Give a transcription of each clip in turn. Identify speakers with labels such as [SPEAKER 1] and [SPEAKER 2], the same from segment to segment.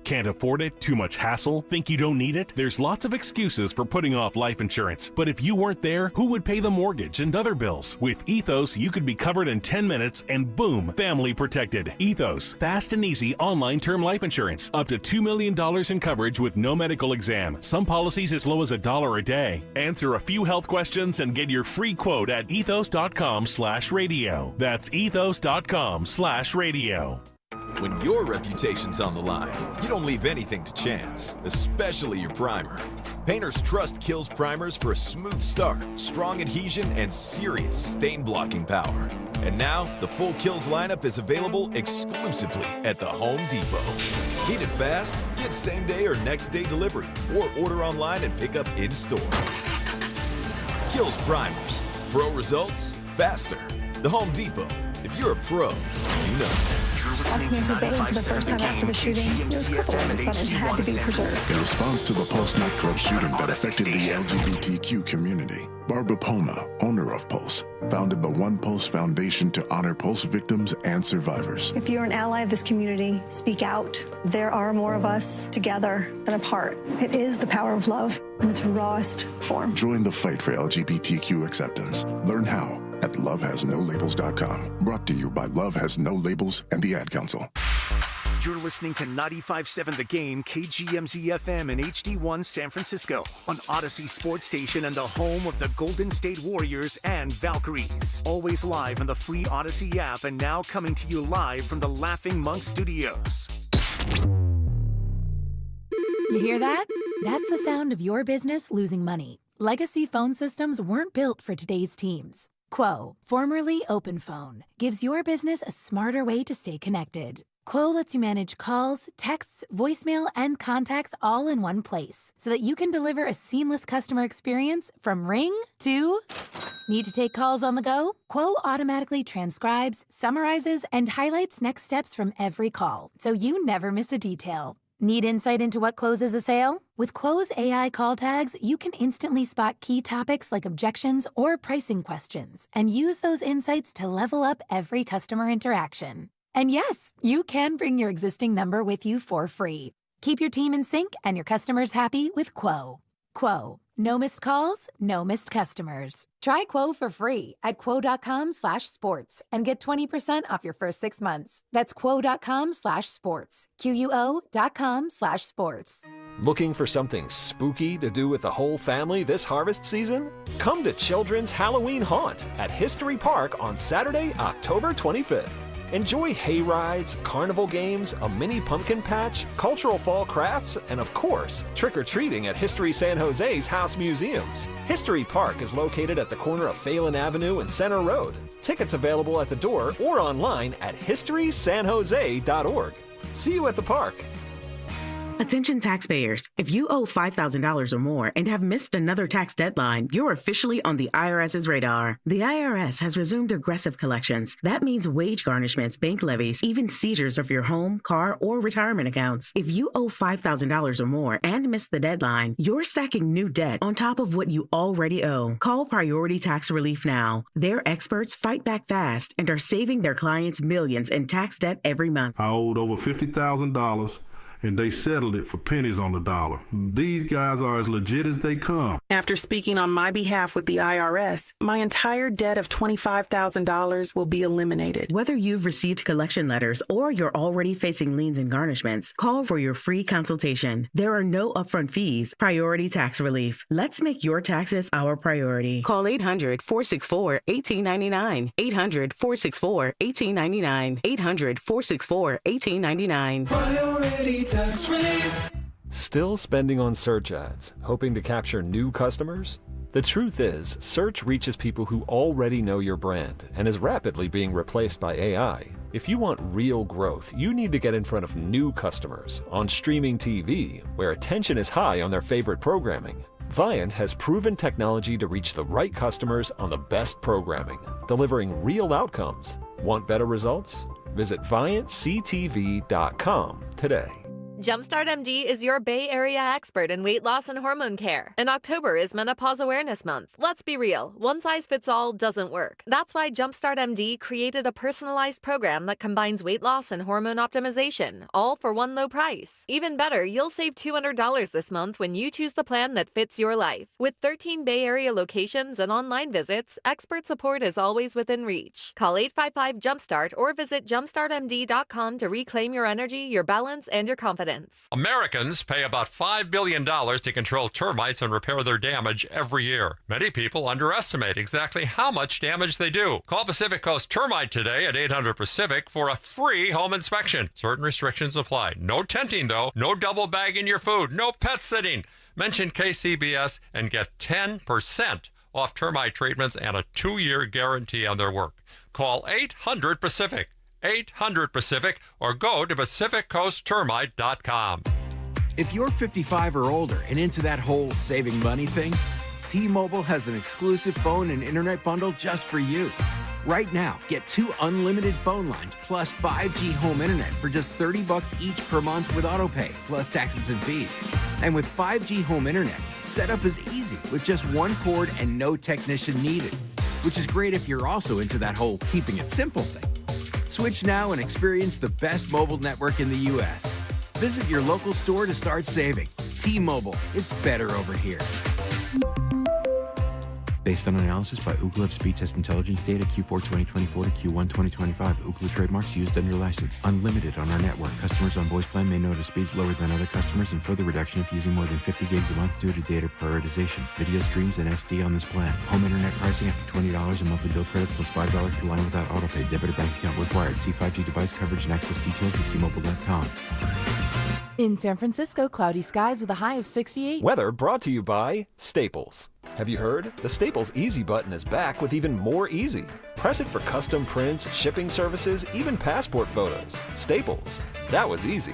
[SPEAKER 1] Can't afford it? Too much hassle? Think you don't need it? There's lots of excuses for putting off life insurance. But if you weren't there, who would pay the mortgage and other bills? With Ethos, you could be covered in 10 minutes and boom, family protected. Ethos, fast and easy online term life insurance. Up to $2 million in coverage with no medical exam. Some policies as low as $1 a day. Answer a few health questions and get your free quote at ethos.com/radio. That's ethos.com/radio.
[SPEAKER 2] When your reputation's on the line, you don't leave anything to chance, especially your primer. Painters trust Kills primers for a smooth start, strong adhesion, and serious stain-blocking power. And now, the full Kills lineup is available exclusively at the Home Depot. Need it fast? Get same-day or next-day delivery, or order online and pick up in-store. Kills primers. Pro results, faster. The Home Depot. If you're a pro, you know.
[SPEAKER 3] Walking into Bain for the first time after the shooting, it was crippling, but it had to be preserved.
[SPEAKER 4] In response to the Pulse nightclub shooting that affected the LGBTQ community, Barbara Poma, owner of Pulse, founded the One Pulse Foundation to honor Pulse victims and survivors.
[SPEAKER 3] If you're an ally of this community, speak out. There are more of us together than apart. It is the power of love in its rawest form.
[SPEAKER 4] Join the fight for LGBTQ acceptance. Learn how at lovehasnolabels.com. Brought to you by Love Has No Labels and the Ad Council.
[SPEAKER 5] You're listening to 95.7 The Game, KGMZ-FM and HD1 San Francisco on Odyssey Sports Station and the home of the Golden State Warriors and Valkyries. Always live on the free Odyssey app and now coming to you live from the Laughing Monk Studios.
[SPEAKER 6] You hear that? That's the sound of your business losing money. Legacy phone systems weren't built for today's teams. Quo, formerly OpenPhone, gives your business a smarter way to stay connected. Quo lets you manage calls, texts, voicemail, and contacts all in one place so that you can deliver a seamless customer experience from ring to... Need to take calls on the go? Quo automatically transcribes, summarizes, and highlights next steps from every call, so you never miss a detail. Need insight into what closes a sale? With Quo's AI call tags, you can instantly spot key topics like objections or pricing questions and use those insights to level up every customer interaction. And yes, you can bring your existing number with you for free. Keep your team in sync and your customers happy with Quo. Quo. No missed calls, no missed customers. Try Quo for free at quo.com/sports and get 20% off your first 6 months. That's quo.com/sports. QUO.com/sports.
[SPEAKER 7] Looking for something spooky to do with the whole family this harvest season? Come to Children's Halloween Haunt at History Park on Saturday, October 25th. Enjoy hay rides, carnival games, a mini pumpkin patch, cultural fall crafts, and of course, trick-or-treating at History San Jose's House Museums. History Park is located at the corner of Phelan Avenue and Center Road. Tickets available at the door or online at historysanjose.org. See you at the park.
[SPEAKER 8] Attention taxpayers, if you owe $5,000 or more and have missed another tax deadline, you're officially on the IRS's radar. The IRS has resumed aggressive collections. That means wage garnishments, bank levies, even seizures of your home, car, or retirement accounts. If you owe $5,000 or more and missed the deadline, you're stacking new debt on top of what you already owe. Call Priority Tax Relief now. Their experts fight back fast and are saving their clients millions in tax debt every month.
[SPEAKER 9] I owed over $50,000. And they settled it for pennies on the dollar. These guys are as legit as they come.
[SPEAKER 10] After speaking on my behalf with the IRS, my entire debt of $25,000 will be eliminated.
[SPEAKER 8] Whether you've received collection letters or you're already facing liens and garnishments, call for your free consultation. There are no upfront fees. Priority Tax Relief. Let's make your taxes our priority. Call 800-464-1899. 800-464-1899. 800-464-1899.
[SPEAKER 7] Priority Tax Relief. Still spending on search ads, hoping to capture new customers? The truth is, search reaches people who already know your brand and is rapidly being replaced by AI. If you want real growth, you need to get in front of new customers on streaming TV, where attention is high on their favorite programming. Viant has proven technology to reach the right customers on the best programming, delivering real outcomes. Want better results? Visit ViantCTV.com today.
[SPEAKER 11] Jumpstart MD is your Bay Area expert in weight loss and hormone care. And October is Menopause Awareness Month. Let's be real, one size fits all doesn't work. That's why Jumpstart MD created a personalized program that combines weight loss and hormone optimization, all for one low price. Even better, you'll save $200 this month when you choose the plan that fits your life. With 13 Bay Area locations and online visits, expert support is always within reach. Call 855-JUMPSTART or visit jumpstartmd.com to reclaim your energy, your balance, and your confidence.
[SPEAKER 12] Americans pay about $5 billion to control termites and repair their damage every year. Many people underestimate exactly how much damage they do. Call Pacific Coast Termite today at 800-PACIFIC for a free home inspection. Certain restrictions apply. No tenting, though. No double bagging your food. No pet sitting. Mention KCBS and get 10% off termite treatments and a 2-year guarantee on their work. Call 800-PACIFIC. 800-PACIFIC or go to PacificCoastTermite.com.
[SPEAKER 13] If you're 55 or older and into that whole saving money thing, T-Mobile has an exclusive phone and internet bundle just for you. Right now, get 2 unlimited phone lines plus 5G home internet for just $30 each per month with autopay, plus taxes and fees. And with 5G home internet, setup is easy with just one cord and no technician needed, which is great if you're also into that whole keeping it simple thing. Switch now and experience the best mobile network in the U.S. Visit your local store to start saving. T-Mobile, it's better over here.
[SPEAKER 14] Based on analysis by Ookla of speed test intelligence data Q4 2024 to Q1 2025. Ookla trademarks used under license. Unlimited on our network. Customers on voice plan may notice speeds lower than other customers and further reduction if using more than 50 gigs a month due to data prioritization. Video streams and SD on this plan. Home internet pricing after $20 a monthly bill credit plus $5 per line without autopay. Debit or bank account required. See 5G device coverage and access details at T-Mobile.com.
[SPEAKER 15] In San Francisco, cloudy skies with a high of 68.
[SPEAKER 7] Weather brought to you by Staples. Have you heard? The Staples Easy button is back with even more easy. Press it for custom prints, shipping services, even passport photos. Staples. That was easy.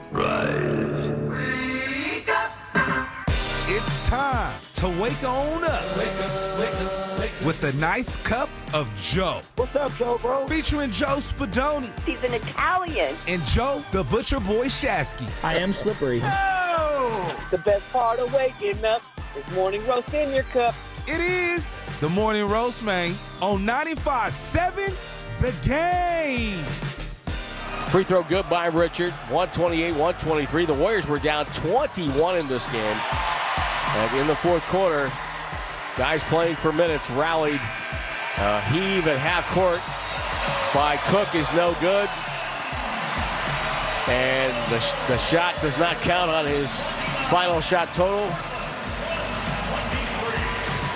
[SPEAKER 16] It's time to wake on up. Wake up, wake up, wake up. With a nice cup of Joe.
[SPEAKER 17] What's up, Joe, bro?
[SPEAKER 16] Featuring Joe Spadoni.
[SPEAKER 17] He's an Italian.
[SPEAKER 16] And Joe, the Butcher Boy Shasky.
[SPEAKER 18] I am slippery.
[SPEAKER 17] Oh! The best part of waking up is morning roast in your cup.
[SPEAKER 16] It is the Morning Roast, man, on 95.7 The Game.
[SPEAKER 18] Free throw good by Richard. 128-123. The Warriors were down 21 in this game. And in the fourth quarter, guys playing for minutes rallied. Heave at half court by Cook is no good. And the shot does not count on his final shot total.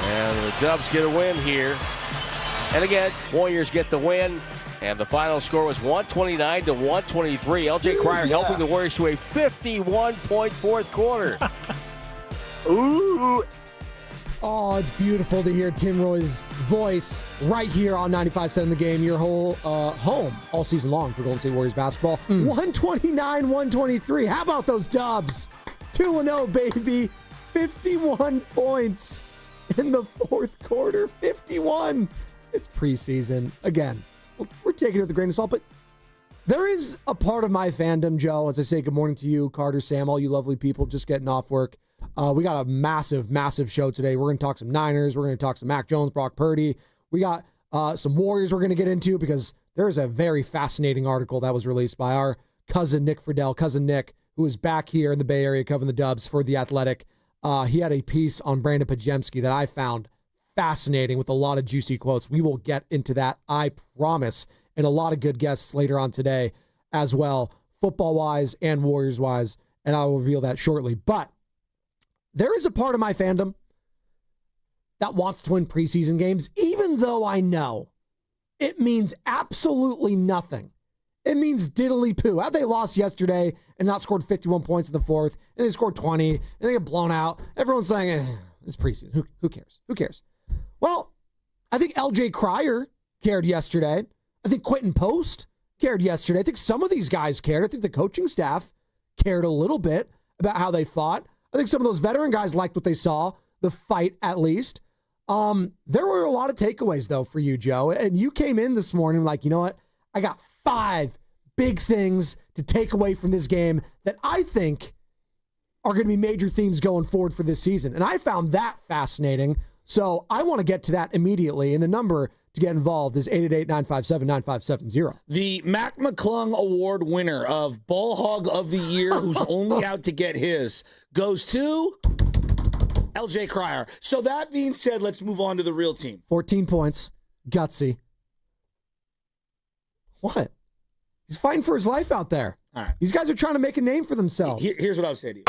[SPEAKER 18] And the Dubs get a win here. And again, Warriors get the win. And the final score was 129-123. L.J. Cryer helping the Warriors to a 51-point fourth quarter.
[SPEAKER 17] Ooh.
[SPEAKER 19] Oh, it's beautiful to hear Tim Roy's voice right here on 95.7 The Game, your whole home all season long for Golden State Warriors basketball. 129-123. How about those Dubs? 2-0, baby. 51 points in the fourth quarter. 51. It's preseason. Again, we're taking it with a grain of salt, but there is a part of my fandom, Joe, as I say good morning to you, Carter, Sam, all you lovely people just getting off work. We got a massive, massive show today. We're going to talk some Niners. We're going to talk some Mac Jones, Brock Purdy. We got some Warriors we're going to get into because there is a very fascinating article that was released by our cousin Nick Friedel, cousin Nick, who is back here in the Bay Area covering the Dubs for The Athletic. He had a piece on Brandon Podziemski that I found fascinating with a lot of juicy quotes. We will get into that, I promise, and a lot of good guests later on today as well, football-wise and Warriors-wise, and I will reveal that shortly. But there is a part of my fandom that wants to win preseason games, even though I know it means absolutely nothing. It means diddly-poo. Had they lost yesterday and not scored 51 points in the fourth, and they scored 20, and they get blown out, everyone's saying, it's preseason. Who cares? Who cares? Well, I think L.J. Cryer cared yesterday. I think Quentin Post cared yesterday. I think some of these guys cared. I think the coaching staff cared a little bit about how they fought. I think some of those veteran guys liked what they saw, the fight at least. There were a lot of takeaways, though, for you, Joe. And you came in this morning like, you know what? I got 5 big things to take away from this game that I think are going to be major themes going forward for this season. And I found that fascinating. So I want to get to that immediately. And the number to get involved is 888-957-9570.
[SPEAKER 20] The Mac McClung Award winner of Ball Hog of the Year, who's only out to get his, goes to LJ Cryer. So that being said, let's move on to the real team.
[SPEAKER 19] 14 points. Gutsy. What? He's fighting for his life out there.
[SPEAKER 20] All right.
[SPEAKER 19] These guys are trying to make a name for themselves.
[SPEAKER 20] Here's what I would say to you.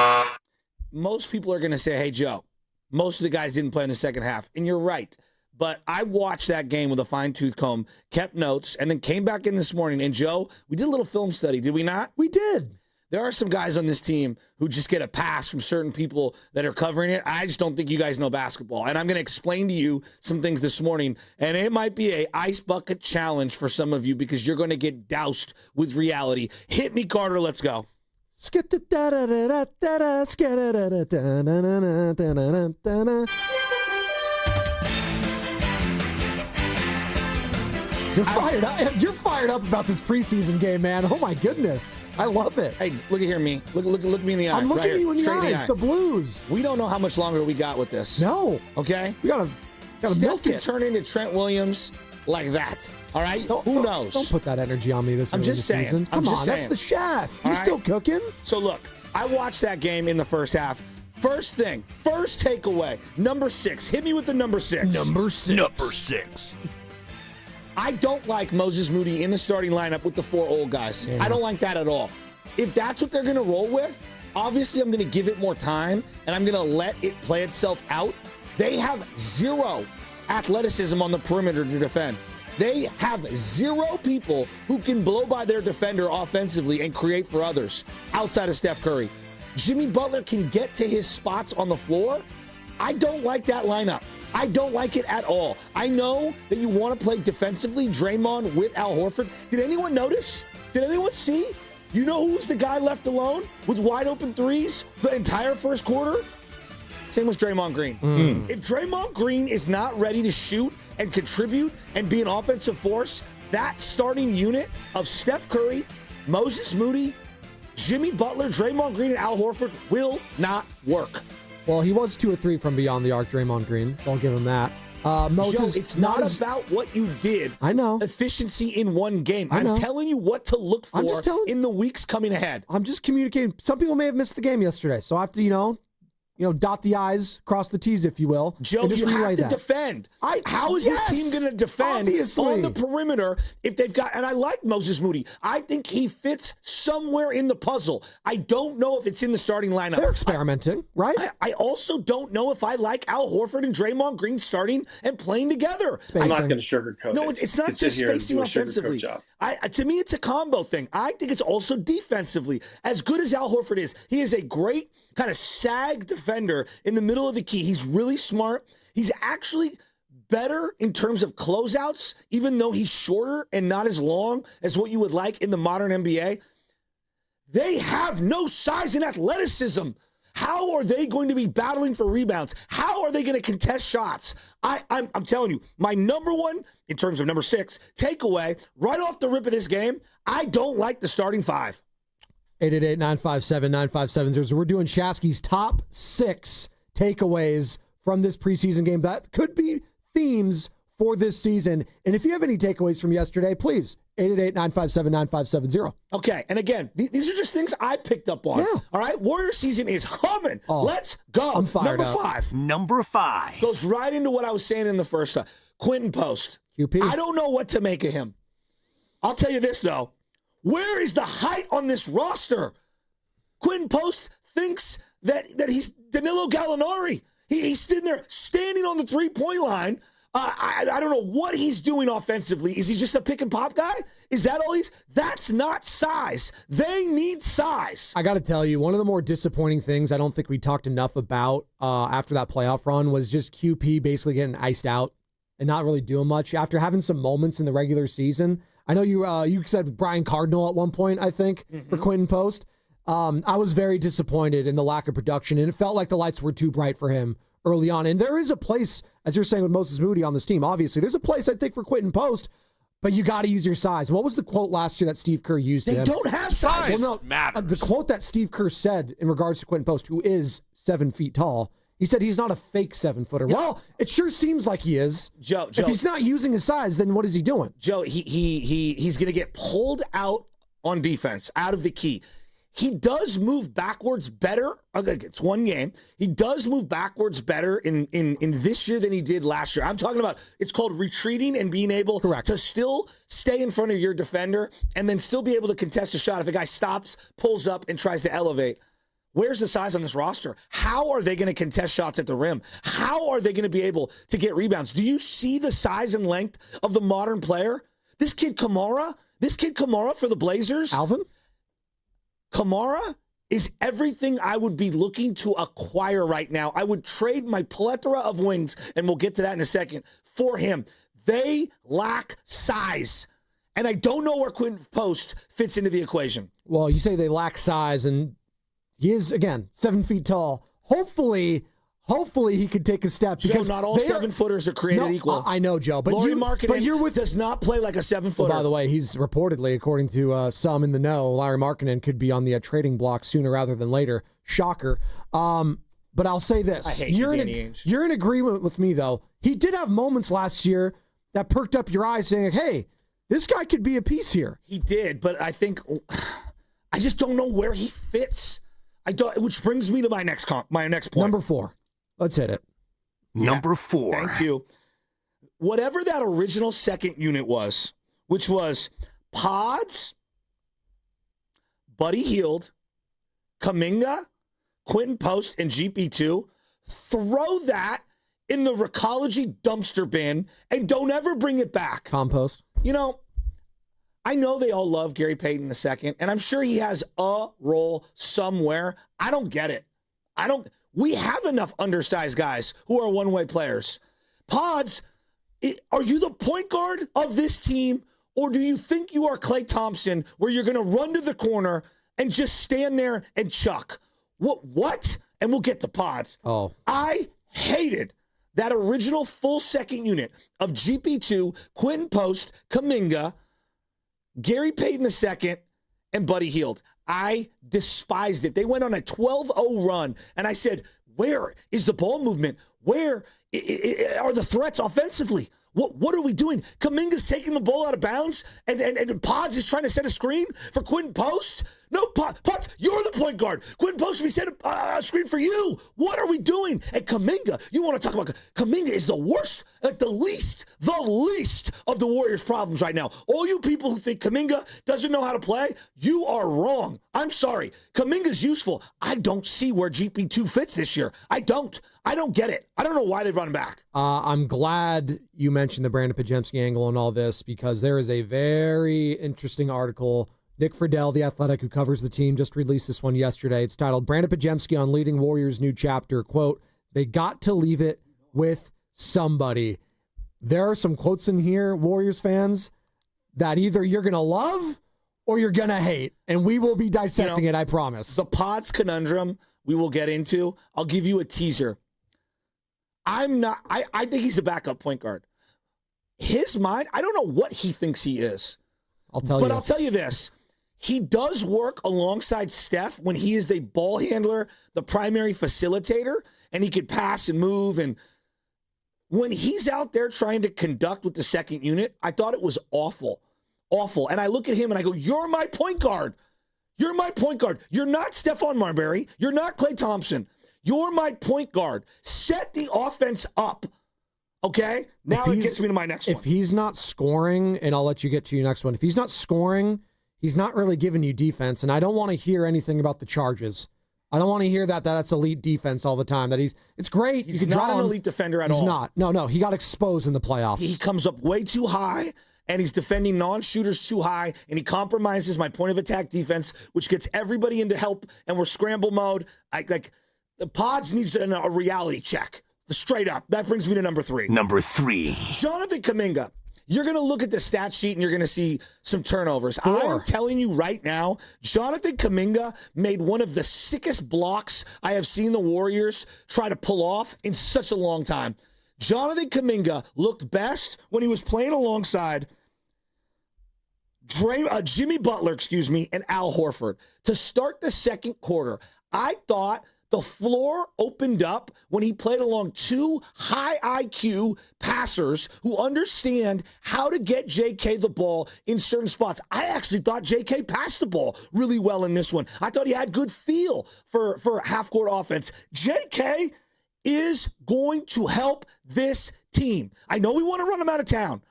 [SPEAKER 20] Most people are going to say, hey, Joe, most of the guys didn't play in the second half. And you're right. But I watched that game with a fine-tooth comb, kept notes, and then came back in this morning. And, Joe, we did a little film study, did we not?
[SPEAKER 19] We did.
[SPEAKER 20] There are some guys on this team who just get a pass from certain people that are covering it. I just don't think you guys know basketball. And I'm going to explain to you some things this morning. And it might be a ice bucket challenge for some of you because you're going to get doused with reality. Hit me, Carter. Let's go.
[SPEAKER 19] You're fired up. You're fired up about this preseason game, man. Oh my goodness, I love it.
[SPEAKER 20] Hey, look at me. Look me in the eye.
[SPEAKER 19] I'm looking at you in the eyes. The Blues.
[SPEAKER 20] We don't know how much longer we got with this.
[SPEAKER 19] No.
[SPEAKER 20] Okay.
[SPEAKER 19] We gotta
[SPEAKER 20] Steph
[SPEAKER 19] milk
[SPEAKER 20] can
[SPEAKER 19] it.
[SPEAKER 20] turn into Trent Williams like that. All right. Who knows?
[SPEAKER 19] Don't put that energy on me this early
[SPEAKER 20] I'm just
[SPEAKER 19] in the
[SPEAKER 20] saying.
[SPEAKER 19] season. Come on, that's the chef. He's still cooking.
[SPEAKER 20] So look, I watched that game in the first half. First takeaway, number 6. Hit me with the number 6.
[SPEAKER 19] Number 6.
[SPEAKER 20] Number 6. I don't like Moses Moody in the starting lineup with the 4 old guys.
[SPEAKER 19] Yeah.
[SPEAKER 20] I don't like that at all. If that's what they're going to roll with, obviously I'm going to give it more time, and I'm going to let it play itself out. They have 0 athleticism on the perimeter to defend. They have 0 people who can blow by their defender offensively and create for others outside of Steph Curry. Jimmy Butler can get to his spots on the floor. I don't like that lineup. I don't like it at all. I know that you want to play defensively, Draymond with Al Horford. Did anyone notice? Did anyone see? You know who was the guy left alone with wide open threes the entire first quarter? Same was Draymond Green. If Draymond Green is not ready to shoot and contribute and be an offensive force, that starting unit of Steph Curry, Moses Moody, Jimmy Butler, Draymond Green, and Al Horford will not work.
[SPEAKER 19] Well, he was 2 or 3 from beyond the arc, Draymond Green, so I'll give him that. Moses,
[SPEAKER 20] Joe, it's not about what you did.
[SPEAKER 19] I know.
[SPEAKER 20] Efficiency in one game.
[SPEAKER 19] I know.
[SPEAKER 20] I'm telling you what to look for in the weeks coming ahead.
[SPEAKER 19] I'm just communicating. Some people may have missed the game yesterday, so I have to, dot the I's, cross the T's, if you will.
[SPEAKER 20] Joe,
[SPEAKER 19] and just
[SPEAKER 20] you have to
[SPEAKER 19] that.
[SPEAKER 20] defend. How is this team going to defend on the perimeter if they've got, and I like Moses Moody. I think he fits somewhere in the puzzle. I don't know if it's in the starting lineup.
[SPEAKER 19] They're experimenting, right?
[SPEAKER 20] I also don't know if I like Al Horford and Draymond Green starting and playing together.
[SPEAKER 21] I'm not going to sugarcoat it.
[SPEAKER 20] No, it's not just spacing offensively. To me, it's a combo thing. I think it's also defensively. As good as Al Horford is, he is a great kind of sag defender in the middle of the key. He's really smart. He's actually better in terms of closeouts, even though he's shorter and not as long as what you would like in the modern NBA. They have no size and athleticism. How are they going to be battling for rebounds? How are they going to contest shots? I'm telling you, my number one, in terms of number 6, takeaway, right off the rip of this game, I don't like the starting 5.
[SPEAKER 19] 888-957-9570. So we're doing Shasky's top 6 takeaways from this preseason game. That could be themes for this season. And if you have any takeaways from yesterday, please, 888-957-9570.
[SPEAKER 20] Okay, and again, these are just things I picked up on.
[SPEAKER 19] Yeah.
[SPEAKER 20] All right, Warrior season is humming. Let's go.
[SPEAKER 19] I'm fired up.
[SPEAKER 20] Number 5 goes right into what I was saying in the first time. Quentin Post.
[SPEAKER 19] QP.
[SPEAKER 20] I don't know what to make of him. I'll tell you this, though. Where is the height on this roster? Quentin Post thinks that he's Danilo Gallinari. He's sitting there standing on the three-point line. I don't know what he's doing offensively. Is he just a pick and pop guy? Is that all he's? That's not size. They need size.
[SPEAKER 19] I got to tell you, one of the more disappointing things I don't think we talked enough about after that playoff run was just QP basically getting iced out and not really doing much after having some moments in the regular season. I know you said Brian Cardinal at one point, I think, for Quentin Post. I was very disappointed in the lack of production, and it felt like the lights were too bright for him early on. And there is a place, as you're saying with Moses Moody on this team, obviously, there's a place, I think, for Quentin Post. But you got to use your size. What was the quote last year that Steve Kerr used?
[SPEAKER 20] They don't have size.
[SPEAKER 19] Well, no, the quote that Steve Kerr said in regards to Quentin Post, who is 7 feet tall, he said he's not a fake 7-footer. Yeah. Well, it sure seems like he is.
[SPEAKER 20] Joe,
[SPEAKER 19] if he's not using his size, then what is he doing?
[SPEAKER 20] Joe, he's going to get pulled out on defense, out of the key. He does move backwards better. It's one game. He does move backwards better in this year than he did last year. I'm talking about, it's called retreating and being able to still stay in front of your defender and then still be able to contest a shot if a guy stops, pulls up, and tries to elevate. Where's the size on this roster? How are they going to contest shots at the rim? How are they going to be able to get rebounds? Do you see the size and length of the modern player? This kid Kamara for the Blazers.
[SPEAKER 19] Alvin?
[SPEAKER 20] Kamara is everything I would be looking to acquire right now. I would trade my plethora of wings, and we'll get to that in a second, for him. They lack size. And I don't know where Quentin Post fits into the equation.
[SPEAKER 19] Well, you say they lack size, and he is, again, 7 feet tall. Hopefully he could take a step. Because
[SPEAKER 20] Joe, not all 7-footers are created equal.
[SPEAKER 19] I know, Joe. But
[SPEAKER 20] Markkanen does not play like a 7-footer.
[SPEAKER 19] Well, by the way, he's reportedly, according to some in the know, Larry Markkanen could be on the trading block sooner rather than later. Shocker. But I'll say this.
[SPEAKER 20] I hate
[SPEAKER 19] you're in agreement with me, though. He did have moments last year that perked up your eyes saying, hey, this guy could be a piece here.
[SPEAKER 20] He did, but I just don't know where he fits. Which brings me to my next point.
[SPEAKER 19] Number 4. Let's hit it.
[SPEAKER 5] Number 4.
[SPEAKER 20] Thank you. Whatever that original second unit was, which was Podz, Buddy Hield, Kaminga, Quentin Post, and GP2, throw that in the Recology dumpster bin and don't ever bring it back.
[SPEAKER 19] Compost.
[SPEAKER 20] I know they all love Gary Payton II, and I'm sure he has a role somewhere. I don't get it. We have enough undersized guys who are one-way players. Podz, are you the point guard of this team, or do you think you are Klay Thompson, where you're going to run to the corner and just stand there and chuck? What? And we'll get to Podz.
[SPEAKER 19] Oh.
[SPEAKER 20] I hated that original full second unit of GP2, Quentin Post, Kaminga, Gary Payton II, and Buddy Hield. I despised it. They went on a 12-0 run, and I said, where is the ball movement? Where are the threats offensively? What are we doing? Kaminga's taking the ball out of bounds, and Podz is trying to set a screen for Quentin Post? No, Podz, you're the point guard. Quentin Post should be setting a screen for you. What are we doing? And Kaminga, you want to talk about Kaminga is the worst, like the least of the Warriors' problems right now. All you people who think Kaminga doesn't know how to play, you are wrong. I'm sorry. Kaminga's useful. I don't see where GP2 fits this year. I don't get it. I don't know why they run back.
[SPEAKER 19] I'm glad you mentioned the Brandon Podziemski angle and all this, because there is a very interesting article. Nick Friedel, The Athletic, who covers the team, just released this one yesterday. It's titled Brandon Podziemski on Leading Warriors' New Chapter. Quote, they got to leave it with somebody. There are some quotes in here, Warriors fans, that either you're going to love or you're going to hate. And we will be dissecting it, I promise.
[SPEAKER 20] The Podz conundrum we will get into. I'll give you a teaser. I think he's a backup point guard. His mind, I don't know what he thinks he is.
[SPEAKER 19] I'll tell you
[SPEAKER 20] this. He does work alongside Steph when he is the ball handler, the primary facilitator, and he could pass and move. And when he's out there trying to conduct with the second unit, I thought it was awful. Awful. And I look at him and I go, you're my point guard. You're my point guard. You're not Stephon Marbury. You're not Klay Thompson. You're my point guard. Set the offense up. Okay? Now it gets me to my next one.
[SPEAKER 19] If he's not scoring, and I'll let you get to your next one. If he's not scoring, he's not really giving you defense. And I don't want to hear anything about the charges. I don't want to hear that's elite defense all the time. It's great.
[SPEAKER 20] He's not an elite defender at all.
[SPEAKER 19] He's not. No. He got exposed in the playoffs.
[SPEAKER 20] He comes up way too high, and he's defending non-shooters too high, and he compromises my point of attack defense, which gets everybody into help, and we're scramble mode. The Podz needs a reality check. Straight up. That brings me to number 3.
[SPEAKER 5] Number 3.
[SPEAKER 20] Jonathan Kaminga. You're going to look at the stat sheet and you're going to see some turnovers. I'm telling you right now, Jonathan Kaminga made one of the sickest blocks I have seen the Warriors try to pull off in such a long time. Jonathan Kaminga looked best when he was playing alongside Jimmy Butler, and Al Horford to start the second quarter. I thought the floor opened up when he played along two high IQ passers who understand how to get JK the ball in certain spots. I actually thought JK passed the ball really well in this one. I thought he had good feel for half-court offense. JK is going to help this team. I know we want to run him out of town.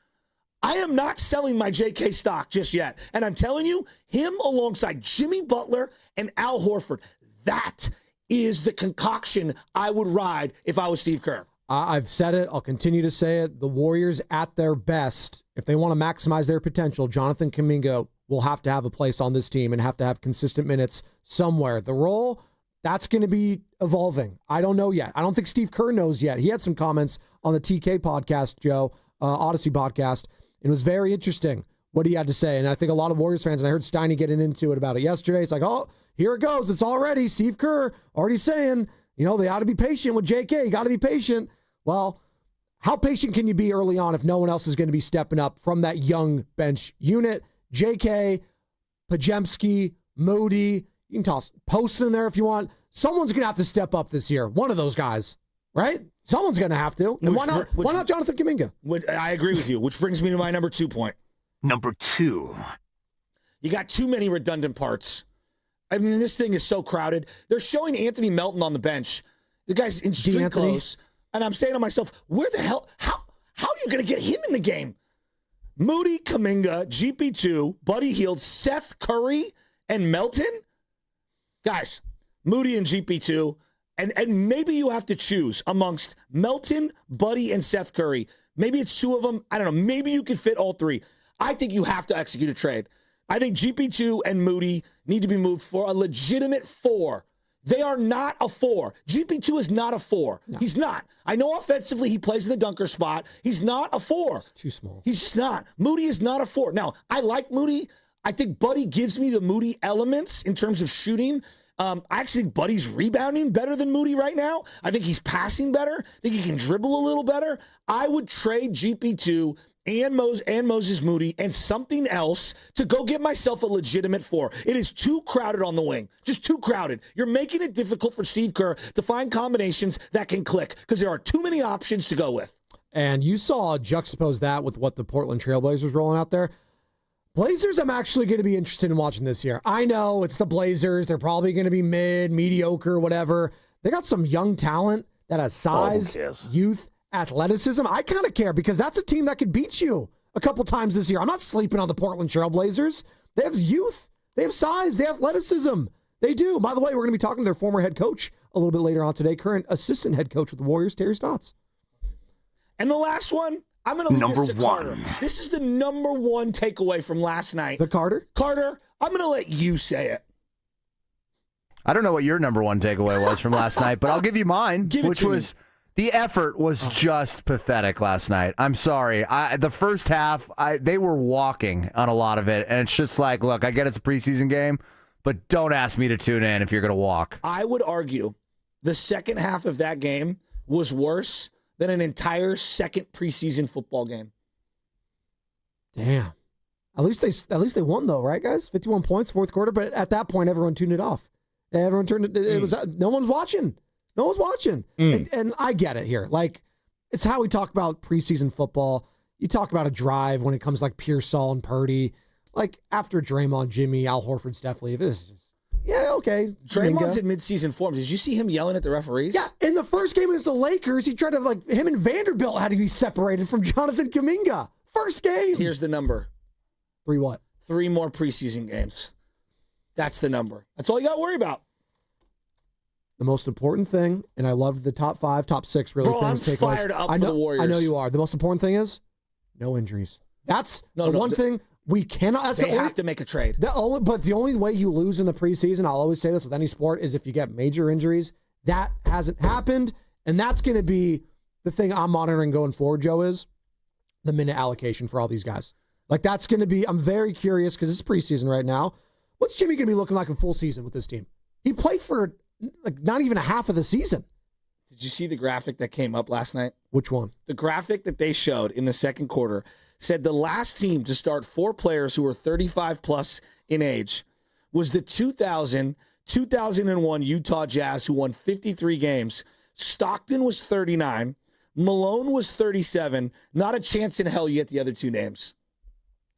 [SPEAKER 20] I am not selling my JK stock just yet. And I'm telling you, him alongside Jimmy Butler and Al Horford, that is the concoction I would ride if I was Steve Kerr.
[SPEAKER 19] I've said it. I'll continue to say it. The Warriors at their best, if they want to maximize their potential, Jonathan Kaminga will have to have a place on this team and have to have consistent minutes somewhere. The role, that's going to be evolving. I don't know yet. I don't think Steve Kerr knows yet. He had some comments on the TK podcast, Joe, Odyssey podcast. It was very interesting what he had to say. And I think a lot of Warriors fans, and I heard Steiny getting into it about it yesterday. It's like, oh, here it goes. It's already Steve Kerr already saying, they ought to be patient with JK. You got to be patient. Well, how patient can you be early on if no one else is going to be stepping up from that young bench unit? JK, Podziemski, Moody, you can toss Poston in there if you want. Someone's going to have to step up this year. One of those guys, right? Someone's going to have to. And why not Jonathan Kaminga?
[SPEAKER 20] I agree with you, which brings me to my number 2 point.
[SPEAKER 5] Number 2.
[SPEAKER 20] You got too many redundant parts. I mean, this thing is so crowded. They're showing Anthony Melton on the bench. The guy's in street clothes. And I'm saying to myself, where the hell, how are you going to get him in the game? Moody, Kaminga, GP2, Buddy Hield, Seth Curry, and Melton? Guys, Moody and GP2, and maybe you have to choose amongst Melton, Buddy, and Seth Curry. Maybe it's 2 of them. I don't know. Maybe you could fit all 3. I think you have to execute a trade. I think GP2 and Moody need to be moved for a legitimate 4. They are not a 4. GP2 is not a 4. No. He's not. I know offensively he plays in the dunker spot. He's not a 4.
[SPEAKER 19] It's too small.
[SPEAKER 20] He's just not. Moody is not a 4. Now, I like Moody. I think Buddy gives me the Moody elements in terms of shooting. I actually think Buddy's rebounding better than Moody right now. I think he's passing better. I think he can dribble a little better. I would trade GP2 and Moses Moody and something else to go get myself a legitimate 4. It is too crowded on the wing. Just too crowded. You're making it difficult for Steve Kerr to find combinations that can click because there are too many options to go with.
[SPEAKER 19] And you saw juxtapose that with what the Portland Trailblazers rolling out there. Blazers, I'm actually going to be interested in watching this year. I know it's the Blazers. They're probably going to be mediocre, whatever. They got some young talent that has size, youth, athleticism. I kind of care because that's a team that could beat you a couple times this year. I'm not sleeping on the Portland Trailblazers. They have youth. They have size. They have athleticism. They do. By the way, we're going to be talking to their former head coach a little bit later on today, current assistant head coach with the Warriors, Terry Stotts.
[SPEAKER 20] And the last one, I'm going to leave this to Carter. This is the number 1 takeaway from last night.
[SPEAKER 19] The Carter?
[SPEAKER 20] Carter, I'm going to let you say it.
[SPEAKER 21] I don't know what your number 1 takeaway was from last night, but I'll give you mine, which was the effort was just pathetic last night. I'm sorry. The first half, they were walking on a lot of it, and it's just like, look, I get it's a preseason game, but don't ask me to tune in if you're going to walk.
[SPEAKER 20] I would argue the second half of that game was worse than an entire second preseason football game.
[SPEAKER 19] Damn. At least they won though, right, guys? 51 points, fourth quarter. But at that point, everyone tuned it off. Everyone turned it. It was no one's watching. No one's watching. And I get it here. Like it's how we talk about preseason football. You talk about a drive when it comes to like Pearsall and Purdy. Like after Draymond, Jimmy, Al Horford's definitely. This is okay.
[SPEAKER 20] Draymond's in midseason form. Did you see him yelling at the referees?
[SPEAKER 19] Yeah, in the first game against the Lakers, he tried to him and Vanderbilt had to be separated from Jonathan Kaminga. First game.
[SPEAKER 20] Here's the number.
[SPEAKER 19] 3 what?
[SPEAKER 20] 3 more preseason games. That's the number. That's all you got to worry about.
[SPEAKER 19] The most important thing, and I love the top 5, top 6 really.
[SPEAKER 20] Bro, I'm fired up for the Warriors.
[SPEAKER 19] I know you are. The most important thing is no injuries. That's one thing we cannot.
[SPEAKER 20] They have to make a trade.
[SPEAKER 19] But the only way you lose in the preseason, I'll always say this with any sport, is if you get major injuries. That hasn't happened, and that's going to be the thing I'm monitoring going forward, Joe, is the minute allocation for all these guys. Like, that's going to be, I'm very curious because it's preseason right now. What's Jimmy going to be looking like in full season with this team? He played for like not even a half of the season.
[SPEAKER 20] Did you see the graphic that came up last night?
[SPEAKER 19] Which one?
[SPEAKER 20] The graphic that they showed in the second quarter said the last team to start 4 players who were 35 plus in age was the 2001 Utah Jazz, who won 53 games. Stockton was 39. Malone was 37. Not a chance in hell you get the other 2 names.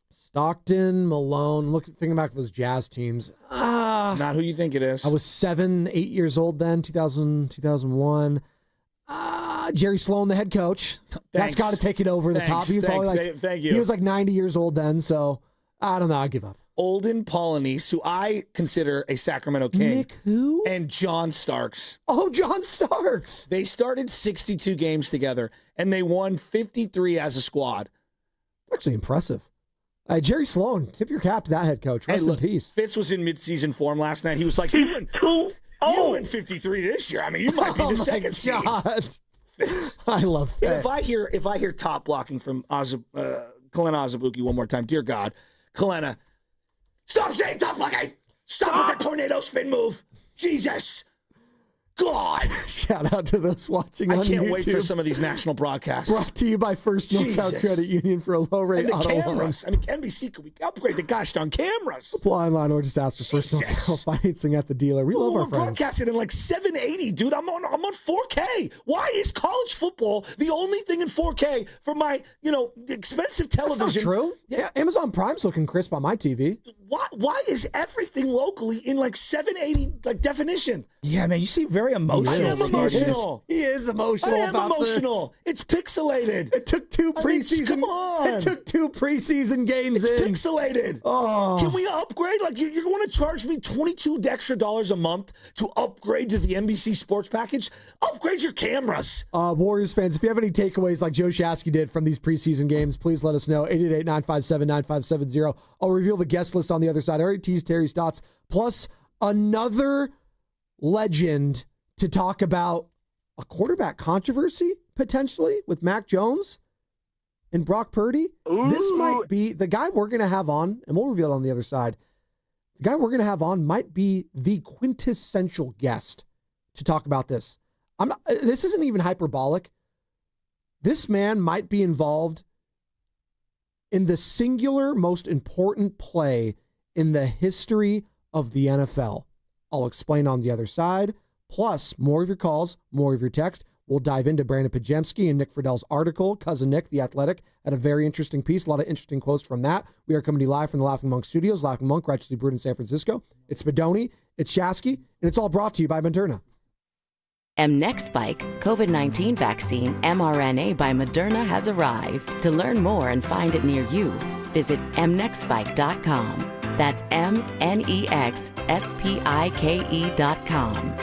[SPEAKER 19] Stockton, Malone. Thinking back to those Jazz teams.
[SPEAKER 20] It's not who you think it is.
[SPEAKER 19] I was 7, 8 years old then, 2000, 2001. Jerry Sloan, the head coach. That's got to take it over the top. He was probably
[SPEAKER 20] Thank you.
[SPEAKER 19] He was like 90 years old then, so I don't know. I give up.
[SPEAKER 20] Olden Polynice, who I consider a Sacramento King.
[SPEAKER 19] Nick who?
[SPEAKER 20] And John Starks.
[SPEAKER 19] Oh, John Starks.
[SPEAKER 20] They started 62 games together, and they won 53 as a squad.
[SPEAKER 19] Actually impressive. Jerry Sloan, tip your cap to that head coach. Rest in peace.
[SPEAKER 20] Fitz was in midseason form last night. He was like, you win 53 this year. I mean, you might be the second seed. Fitz.
[SPEAKER 19] I love Fitz.
[SPEAKER 20] And if I hear top blocking from Kalena Azubuike one more time, dear God, Kalena, stop saying top blocking. Stop with the tornado spin move. Jesus. God.
[SPEAKER 19] Shout out to those watching on YouTube.
[SPEAKER 20] I can't wait for some of these national broadcasts.
[SPEAKER 19] Brought to you by First Northbound Credit Union for a low rate
[SPEAKER 20] and the
[SPEAKER 19] auto
[SPEAKER 20] cameras.
[SPEAKER 19] loan.
[SPEAKER 20] NBC, can we upgrade the gosh darn cameras?
[SPEAKER 19] Apply online or just ask for First Northbound financing at the dealer. We love our friends.
[SPEAKER 20] We're broadcasting in like 780, dude. I'm on 4K. Why is college football the only thing in 4K for my, expensive television?
[SPEAKER 19] That's not true. Yeah, Amazon Prime's looking crisp on my TV.
[SPEAKER 20] Why is everything locally in like 780 definition?
[SPEAKER 1] Yeah, man, you seem very emotional.
[SPEAKER 20] I am emotional.
[SPEAKER 19] He is emotional.
[SPEAKER 20] I am
[SPEAKER 19] about
[SPEAKER 20] emotional.
[SPEAKER 19] This.
[SPEAKER 20] It's pixelated.
[SPEAKER 19] It took 2 preseason.
[SPEAKER 20] Come on.
[SPEAKER 19] It took 2 preseason games.
[SPEAKER 20] It's pixelated.
[SPEAKER 19] Oh.
[SPEAKER 20] Can we upgrade? Like you're going to charge me $22 extra a month to upgrade to the NBC Sports package? Upgrade your cameras.
[SPEAKER 19] Warriors fans, if you have any takeaways like Joe Shasky did from these preseason games, please let us know. 888-957-9570. I'll reveal the guest list on the other side. I already teased Terry Stotts, plus another legend to talk about a quarterback controversy, potentially, with Mac Jones and Brock Purdy.
[SPEAKER 1] Ooh.
[SPEAKER 19] This might be the guy we're going to have on, and we'll reveal it on the other side. The guy we're going to have on might be the quintessential guest to talk about this. This isn't even hyperbolic. This man might be involved in the singular most important play in the history of the NFL. I'll explain on the other side. Plus, more of your calls, more of your text. We'll dive into Brandon Podziemski and Nick Friedell's article. Cousin Nick, The Athletic, had a very interesting piece. A lot of interesting quotes from that. We are coming to you live from the Laughing Monk Studios. Laughing Monk, righteously brewed in San Francisco. It's Bedoni, it's Shasky, and it's all brought to you by Moderna.
[SPEAKER 22] mNEXSpike COVID-19 vaccine mRNA by Moderna has arrived. To learn more and find it near you, visit mnexspike.com. That's mnexspike.com.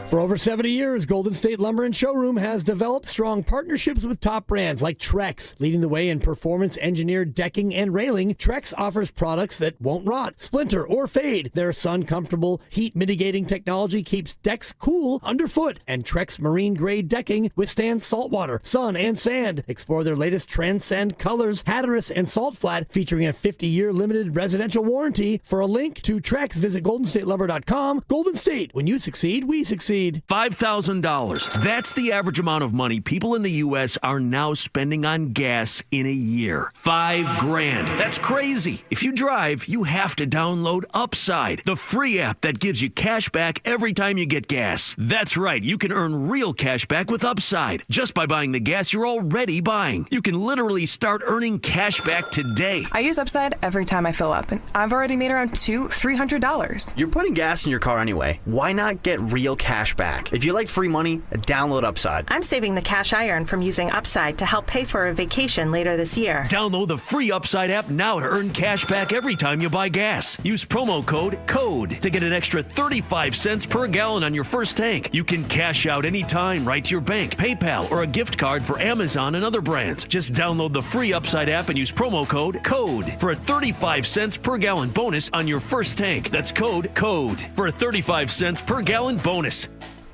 [SPEAKER 1] For over 70 years, Golden State Lumber and Showroom has developed strong partnerships with top brands like Trex. Leading the way in performance-engineered decking and railing, Trex offers products that won't rot, splinter, or fade. Their sun-comfortable, heat-mitigating technology keeps decks cool underfoot, and Trex marine-grade decking withstands saltwater, sun, and sand. Explore their latest Transcend colors, Hatteras and Salt Flat, featuring a 50-year limited residential warranty. For a link to Trex, visit GoldenStateLumber.com. Golden State, when you succeed, we succeed.
[SPEAKER 23] $5,000. That's the average amount of money people in the U.S. are now spending on gas in a year. $5,000. That's crazy. If you drive, you have to download Upside, the free app that gives you cash back every time you get gas. That's right. You can earn real cash back with Upside just by buying the gas you're already buying. You can literally start earning cash back today.
[SPEAKER 24] I use Upside every time I fill up, and I've already made around $300.
[SPEAKER 25] You're putting gas in your car anyway. Why not get real cash back? If you like free money, download Upside.
[SPEAKER 24] I'm saving the cash I earn from using Upside to help pay for a vacation later this year.
[SPEAKER 23] Download the free Upside app now to earn cash back every time you buy gas. Use promo code CODE to get an extra 35 cents per gallon on your first tank. You can cash out anytime right to your bank, PayPal, or a gift card for Amazon and other brands. Just download the free Upside app and use promo code CODE for a 35 cents per gallon bonus on your first tank. That's code CODE for a 35 cents per gallon bonus.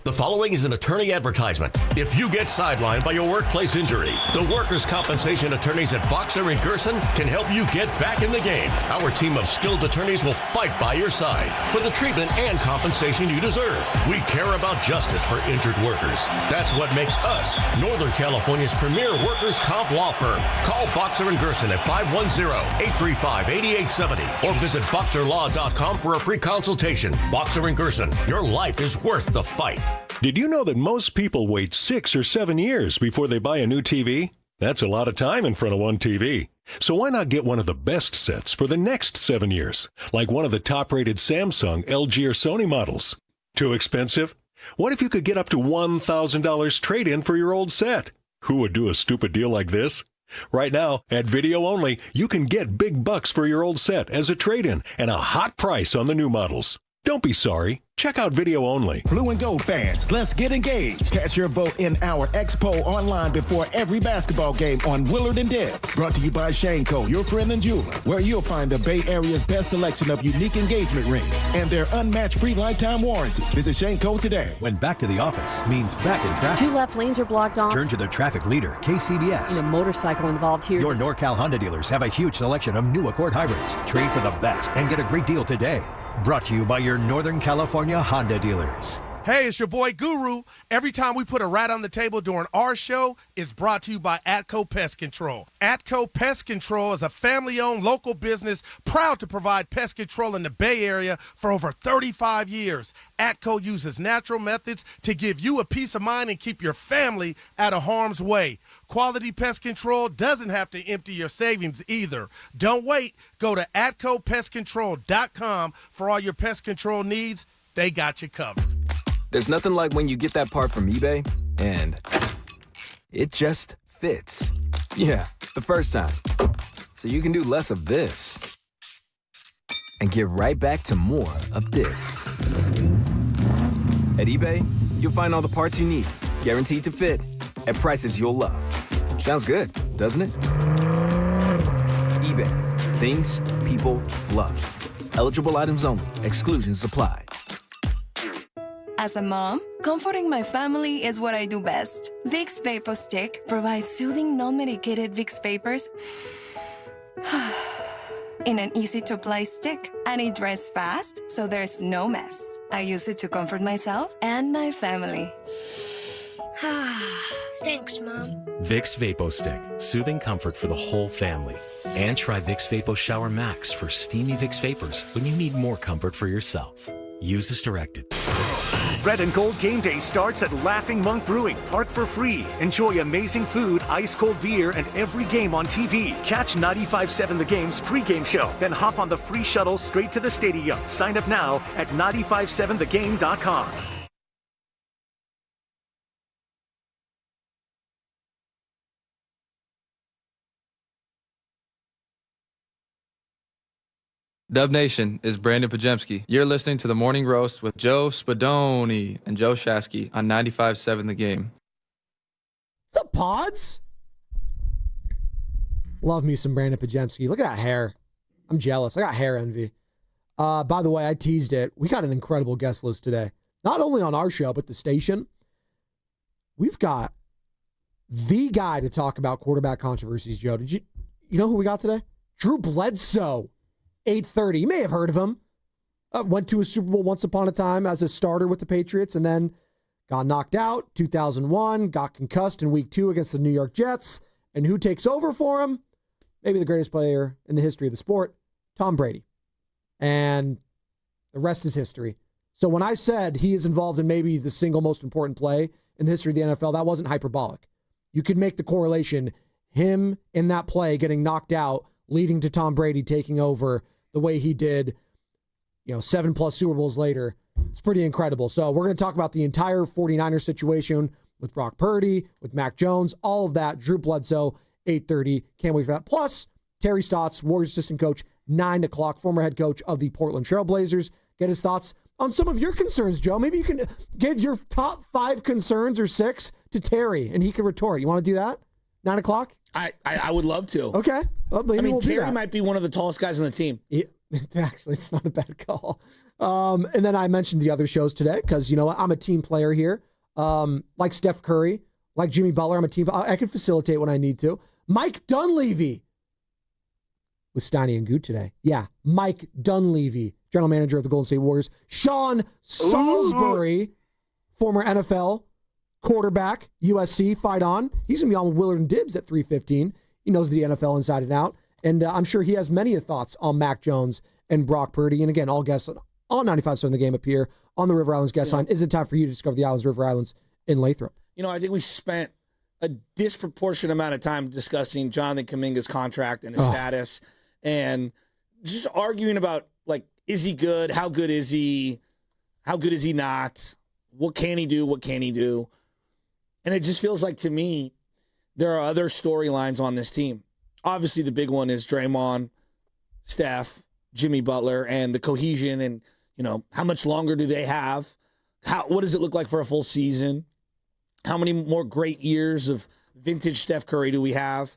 [SPEAKER 2] The following is an attorney advertisement. If you get sidelined by a workplace injury, the workers' compensation attorneys at Boxer and Gerson can help you get back in the game. Our team of skilled attorneys will fight by your side for the treatment and compensation you deserve. We care about justice for injured workers. That's what makes us Northern California's premier workers' comp law firm. Call Boxer and Gerson at 510-835-8870 or visit boxerlaw.com for a free consultation. Boxer and Gerson, your life is worth the fight.
[SPEAKER 3] Did you know that most people wait 6 or 7 years before they buy a new TV? That's a lot of time in front of one TV. So why not get one of the best sets for the next 7 years, like one of the top-rated Samsung, LG, or Sony models? Too expensive? What if you could get up to $1,000 trade-in for your old set? Who would do a stupid deal like this? Right now, at Video Only, you can get big bucks for your old set as a trade-in and a hot price on the new models. Don't be sorry. Check out Video Only.
[SPEAKER 4] Blue and Gold fans, let's get engaged. Cast your vote in our Expo online before every basketball game on Willard Dibs. Brought to you by Shaneco, your friend and jeweler, where you'll find the Bay Area's best selection of unique engagement rings and their unmatched free lifetime warranty. Visit Shaneco today.
[SPEAKER 6] When back to the office means back in traffic.
[SPEAKER 9] 2 left lanes are blocked off.
[SPEAKER 6] Turn to the traffic leader, KCBS.
[SPEAKER 9] And a motorcycle involved here.
[SPEAKER 6] Your NorCal Honda dealers have a huge selection of new Accord hybrids. Trade for the best and get a great deal today. Brought to you by your Northern California Honda dealers.
[SPEAKER 26] Hey, it's your boy Guru. Every time we put a rat on the table during our show, it's brought to you by Atco Pest Control. Atco Pest Control is a family-owned local business proud to provide pest control in the Bay Area for over 35 years. Atco uses natural methods to give you a peace of mind and keep your family out of harm's way. Quality pest control doesn't have to empty your savings either. Don't wait. Go to AtcoPestControl.com for all your pest control needs. They got you covered.
[SPEAKER 27] There's nothing like when you get that part from eBay and it just fits. Yeah, the first time. So you can do less of this and get right back to more of this. At eBay, you'll find all the parts you need, guaranteed to fit, at prices you'll love. Sounds good, doesn't it? eBay, things people love. Eligible items only. Exclusions apply.
[SPEAKER 28] As a mom, comforting my family is what I do best. Vicks Vapor Stick provides soothing, non-medicated Vicks Vapors in an easy-to-apply stick, and it dries fast, so there's no mess. I use it to comfort myself and my family.
[SPEAKER 29] Thanks, Mom.
[SPEAKER 30] Vicks Vapo Stick, soothing comfort for the whole family. And try Vicks Vapo Shower Max for steamy Vicks Vapors when you need more comfort for yourself. Use as directed.
[SPEAKER 5] Red and Gold Game Day starts at Laughing Monk Brewing. Park for free. Enjoy amazing food, ice-cold beer, and every game on TV. Catch 95.7 The Game's pregame show. Then hop on the free shuttle straight to the stadium. Sign up now at 957thegame.com.
[SPEAKER 31] Dub Nation is Brandon Podziemski. You're listening to The Morning Roast with Joe Spadoni and Joe Shasky on 95.7 The Game.
[SPEAKER 19] What's up, Podz? Love me some Brandon Podziemski. Look at that hair. I'm jealous. I got hair envy. By the way, I teased it. We got an incredible guest list today. Not only on our show, but the station. We've got the guy to talk about quarterback controversies, Joe. Did you know who we got today? Drew Bledsoe. 8:30. You may have heard of him. Went to a Super Bowl once upon a time as a starter with the Patriots and then got knocked out. 2001, got concussed in week 2 against the New York Jets. And who takes over for him? Maybe the greatest player in the history of the sport, Tom Brady. And the rest is history. So when I said he is involved in maybe the single most important play in the history of the NFL, that wasn't hyperbolic. You could make the correlation. Him in that play getting knocked out, leading to Tom Brady taking over the way he did, 7+ Super Bowls later. It's pretty incredible. So we're going to talk about the entire 49ers situation with Brock Purdy, with Mac Jones, all of that. Drew Bledsoe, 8:30. Can't wait for that. Plus, Terry Stotts, Warriors assistant coach, 9 o'clock, former head coach of the Portland Trail Blazers. Get his thoughts on some of your concerns, Joe. Maybe you can give your top 5 concerns or 6 to Terry, and he can retort. You want to do that? 9 o'clock?
[SPEAKER 20] I would love to.
[SPEAKER 19] Okay. Well, maybe we'll
[SPEAKER 20] Terry might be one of the tallest guys on the team.
[SPEAKER 19] It's not a bad call. And then I mentioned the other shows today because, you know what, I'm a team player here. Like Steph Curry, like Jimmy Butler, I'm a team. I can facilitate when I need to. Mike Dunleavy with Steiny and Guru today. Yeah, Mike Dunleavy, general manager of the Golden State Warriors. Sean Salisbury, former NFL quarterback, USC, fight on. He's going to be on with Willard Dibs at 3:15. He knows the NFL inside and out. And I'm sure he has many thoughts on Mac Jones and Brock Purdy. And again, all guests on 95.7 The Game appear on the River Islands guest line. Is it time for you to discover the islands, River Islands in Lathrop?
[SPEAKER 20] You know, I think we spent a disproportionate amount of time discussing Jonathan Kaminga's contract and his status and just arguing about, like, is he good? How good is he? How good is he not? What can he do? What can he do? And it just feels like, to me, there are other storylines on this team. Obviously, the big one is Draymond, Steph, Jimmy Butler, and the cohesion and, you know, how much longer do they have? What does it look like for a full season? How many more great years of vintage Steph Curry do we have?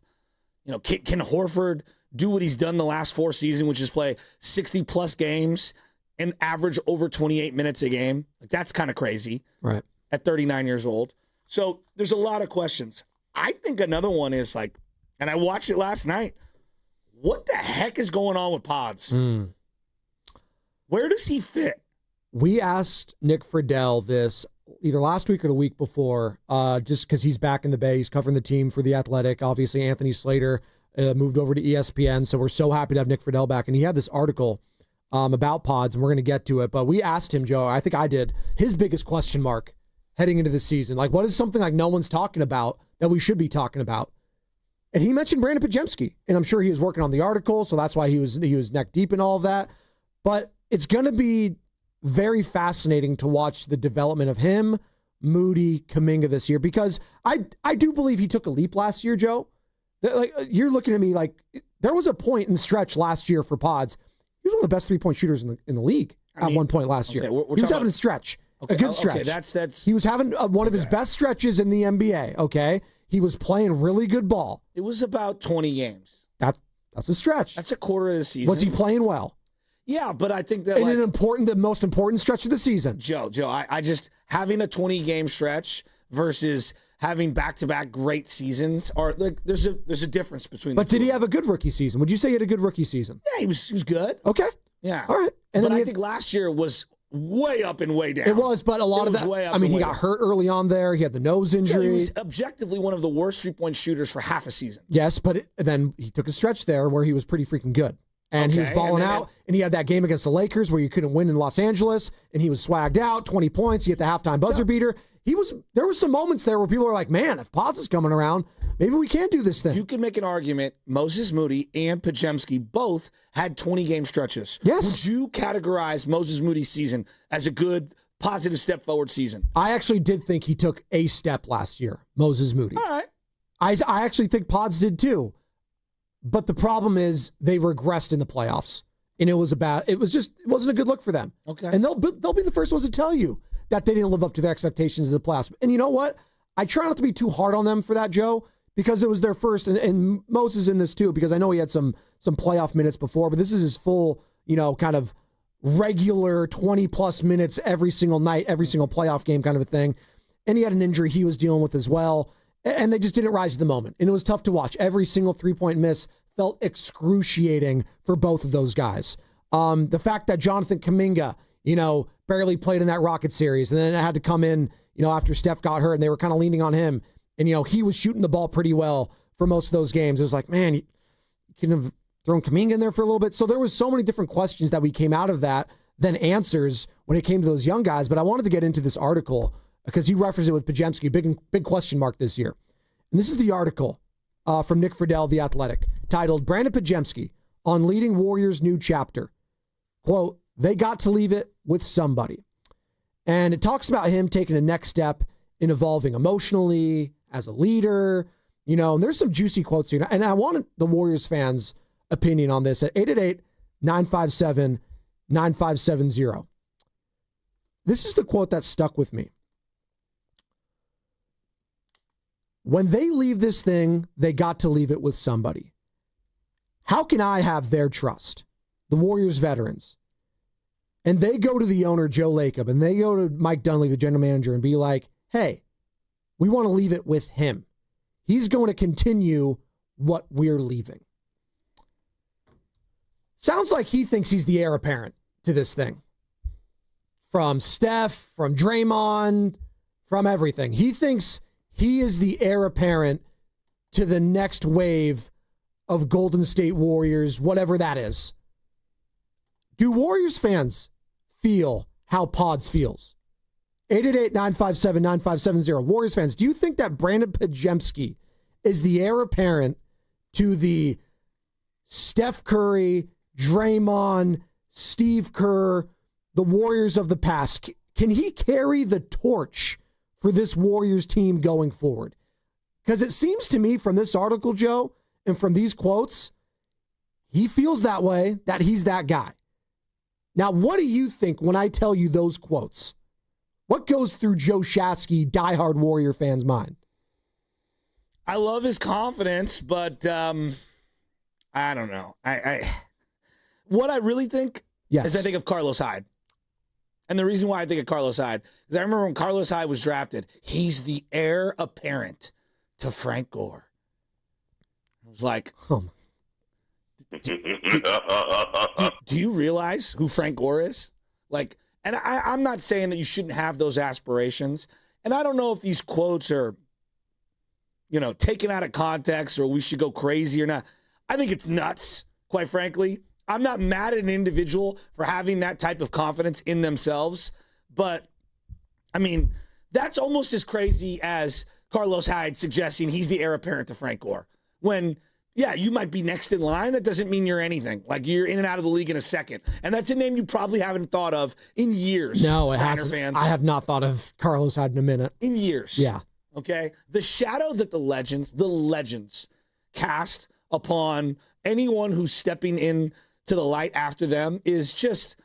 [SPEAKER 20] You know, can Horford do what he's done the last 4 seasons, which is play 60-plus games and average over 28 minutes a game? Like, that's kind of crazy.
[SPEAKER 19] Right.
[SPEAKER 20] At 39 years old. So there's a lot of questions. I think another one is, like, and I watched it last night, what the heck is going on with Podz? Where does he fit?
[SPEAKER 19] We asked Nick Friedel this either last week or the week before, just because he's back in the Bay. He's covering the team for The Athletic. Obviously, Anthony Slater moved over to ESPN, so we're so happy to have Nick Friedel back. And he had this article about Podz, and we're going to get to it. But we asked him, Joe, I think I did, his biggest question mark heading into the season. Like, what is something like no one's talking about that we should be talking about? And he mentioned Brandon Podziemski, and I'm sure he was working on the article, so that's why he was neck deep in all of that. But it's going to be very fascinating to watch the development of him, Moody, Kaminga this year, because I do believe he took a leap last year, Joe. Like, you're looking at me like there was a point in stretch last year for Podz. He was one of the best 3-point shooters in the league at one point last year. He was having a stretch, a good stretch.
[SPEAKER 20] Okay, that's
[SPEAKER 19] he was having one of his best stretches in the NBA. Okay. He was playing really good ball.
[SPEAKER 20] It was about 20 games.
[SPEAKER 19] That's a stretch.
[SPEAKER 20] That's a quarter of the season.
[SPEAKER 19] Was he playing well?
[SPEAKER 20] Yeah, but I think that
[SPEAKER 19] in the most important stretch of the season.
[SPEAKER 20] Joe, I just having a 20-game stretch versus having back-to-back great seasons are like there's a difference between.
[SPEAKER 19] But did he have a good rookie season? Would you say he had a good rookie season?
[SPEAKER 20] Yeah, he was good.
[SPEAKER 19] Okay.
[SPEAKER 20] Yeah.
[SPEAKER 19] All right.
[SPEAKER 20] And then I think last year was way up and way down.
[SPEAKER 19] It was, but a lot of that. I mean, he got hurt early on there. He had the nose injury.
[SPEAKER 20] He was objectively one of the worst 3-point shooters for half a season.
[SPEAKER 19] Yes, but then he took a stretch there where he was pretty freaking good. And he was balling out, and he had that game against the Lakers where you couldn't win in Los Angeles, and he was swagged out, 20 points, he hit the halftime buzzer beater. There was some moments there where people are like, man, if Podz is coming around, maybe we can do this thing.
[SPEAKER 20] You can make an argument, Moses Moody and Podziemski both had 20-game stretches.
[SPEAKER 19] Yes.
[SPEAKER 20] Would you categorize Moses Moody's season as a good, positive step forward season?
[SPEAKER 19] I actually did think he took a step last year, Moses Moody.
[SPEAKER 20] All right.
[SPEAKER 19] I actually think Podz did too. But the problem is they regressed in the playoffs, and it wasn't a good look for them.
[SPEAKER 20] Okay.
[SPEAKER 19] And they'll be the first ones to tell you that they didn't live up to their expectations in the playoffs. And you know what? I try not to be too hard on them for that, Joe, because it was their first, and Moses in this too, because I know he had some playoff minutes before, but this is his full, kind of regular 20-plus minutes every single night, every single playoff game kind of a thing. And he had an injury he was dealing with as well. And they just didn't rise to the moment. And it was tough to watch. Every single 3-point miss felt excruciating for both of those guys. The fact that Jonathan Kaminga, barely played in that Rocket series, and then it had to come in, after Steph got hurt, and they were kind of leaning on him. And, he was shooting the ball pretty well for most of those games. It was like, man, you could have thrown Kaminga in there for a little bit. So there was so many different questions that we came out of that than answers when it came to those young guys. But I wanted to get into this article because you referenced it with Podziemski, big question mark this year. And this is the article from Nick Friedel, The Athletic, titled Brandon Podziemski on Leading Warriors' New Chapter. Quote, they got to leave it with somebody. And it talks about him taking a next step in evolving emotionally as a leader. And there's some juicy quotes here. And I wanted the Warriors fans' opinion on this at 888-957-9570. This is the quote that stuck with me. When they leave this thing, they got to leave it with somebody. How can I have their trust? the Warriors veterans, and they go to the owner, Joe Lacob, and they go to Mike Dunleavy, the general manager, and be like, hey, we want to leave it with him. He's going to continue what we're leaving. Sounds like he thinks he's the heir apparent to this thing. From Steph, from Draymond, from everything. He thinks he is the heir apparent to the next wave of Golden State Warriors, whatever that is. Do Warriors fans feel how Podz feels? 888-957-9570. Warriors fans, do you think that Brandon Podziemski is the heir apparent to the Steph Curry, Draymond, Steve Kerr, the Warriors of the past? Can he carry the torch for this Warriors team going forward? Because it seems to me from this article, Joe, and from these quotes, he feels that way, that he's that guy. Now, what do you think when I tell you those quotes? What goes through Joe Shasky, diehard Warrior fans' mind?
[SPEAKER 20] I love his confidence, but I don't know. What I really think is I think of Carlos Hyde. And the reason why I think of Carlos Hyde is I remember when Carlos Hyde was drafted, he's the heir apparent to Frank Gore. I was like, do you realize who Frank Gore is? Like, and I'm not saying that you shouldn't have those aspirations. And I don't know if these quotes are, taken out of context or we should go crazy or not. I think it's nuts, quite frankly. I'm not mad at an individual for having that type of confidence in themselves. But, I mean, that's almost as crazy as Carlos Hyde suggesting he's the heir apparent to Frank Gore. When, yeah, you might be next in line. That doesn't mean you're anything. Like, you're in and out of the league in a second. And that's a name you probably haven't thought of in years.
[SPEAKER 19] No, it hasn't. Fans. I have not thought of Carlos Hyde in a minute.
[SPEAKER 20] In years.
[SPEAKER 19] Yeah.
[SPEAKER 20] Okay? The shadow that the legends cast upon anyone who's stepping in to the light after them is just,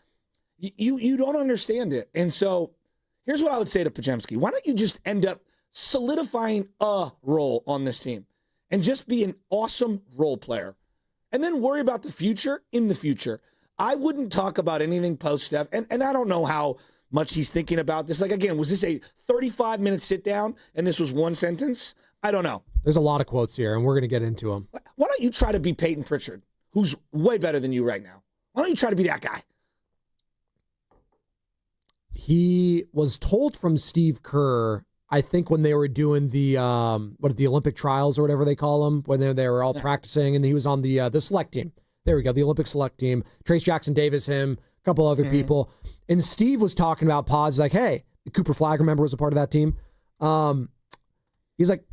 [SPEAKER 20] you don't understand it. And so here's what I would say to Podziemski. Why don't you just end up solidifying a role on this team and just be an awesome role player and then worry about the future in the future. I wouldn't talk about anything post-Steph, and I don't know how much he's thinking about this. Like, again, was this a 35-minute sit-down and this was one sentence? I don't know.
[SPEAKER 19] There's a lot of quotes here, and we're going to get into them.
[SPEAKER 20] Why don't you try to be Peyton Pritchard, who's way better than you right now? Why don't you try to be that guy?
[SPEAKER 19] He was told from Steve Kerr, I think when they were doing the Olympic trials or whatever they call them, when they were all practicing, and he was on the select team. There we go, the Olympic select team. Trace Jackson Davis, him, a couple other people. And Steve was talking about Podz, like, hey, Cooper Flagg, remember, was a part of that team. He's like,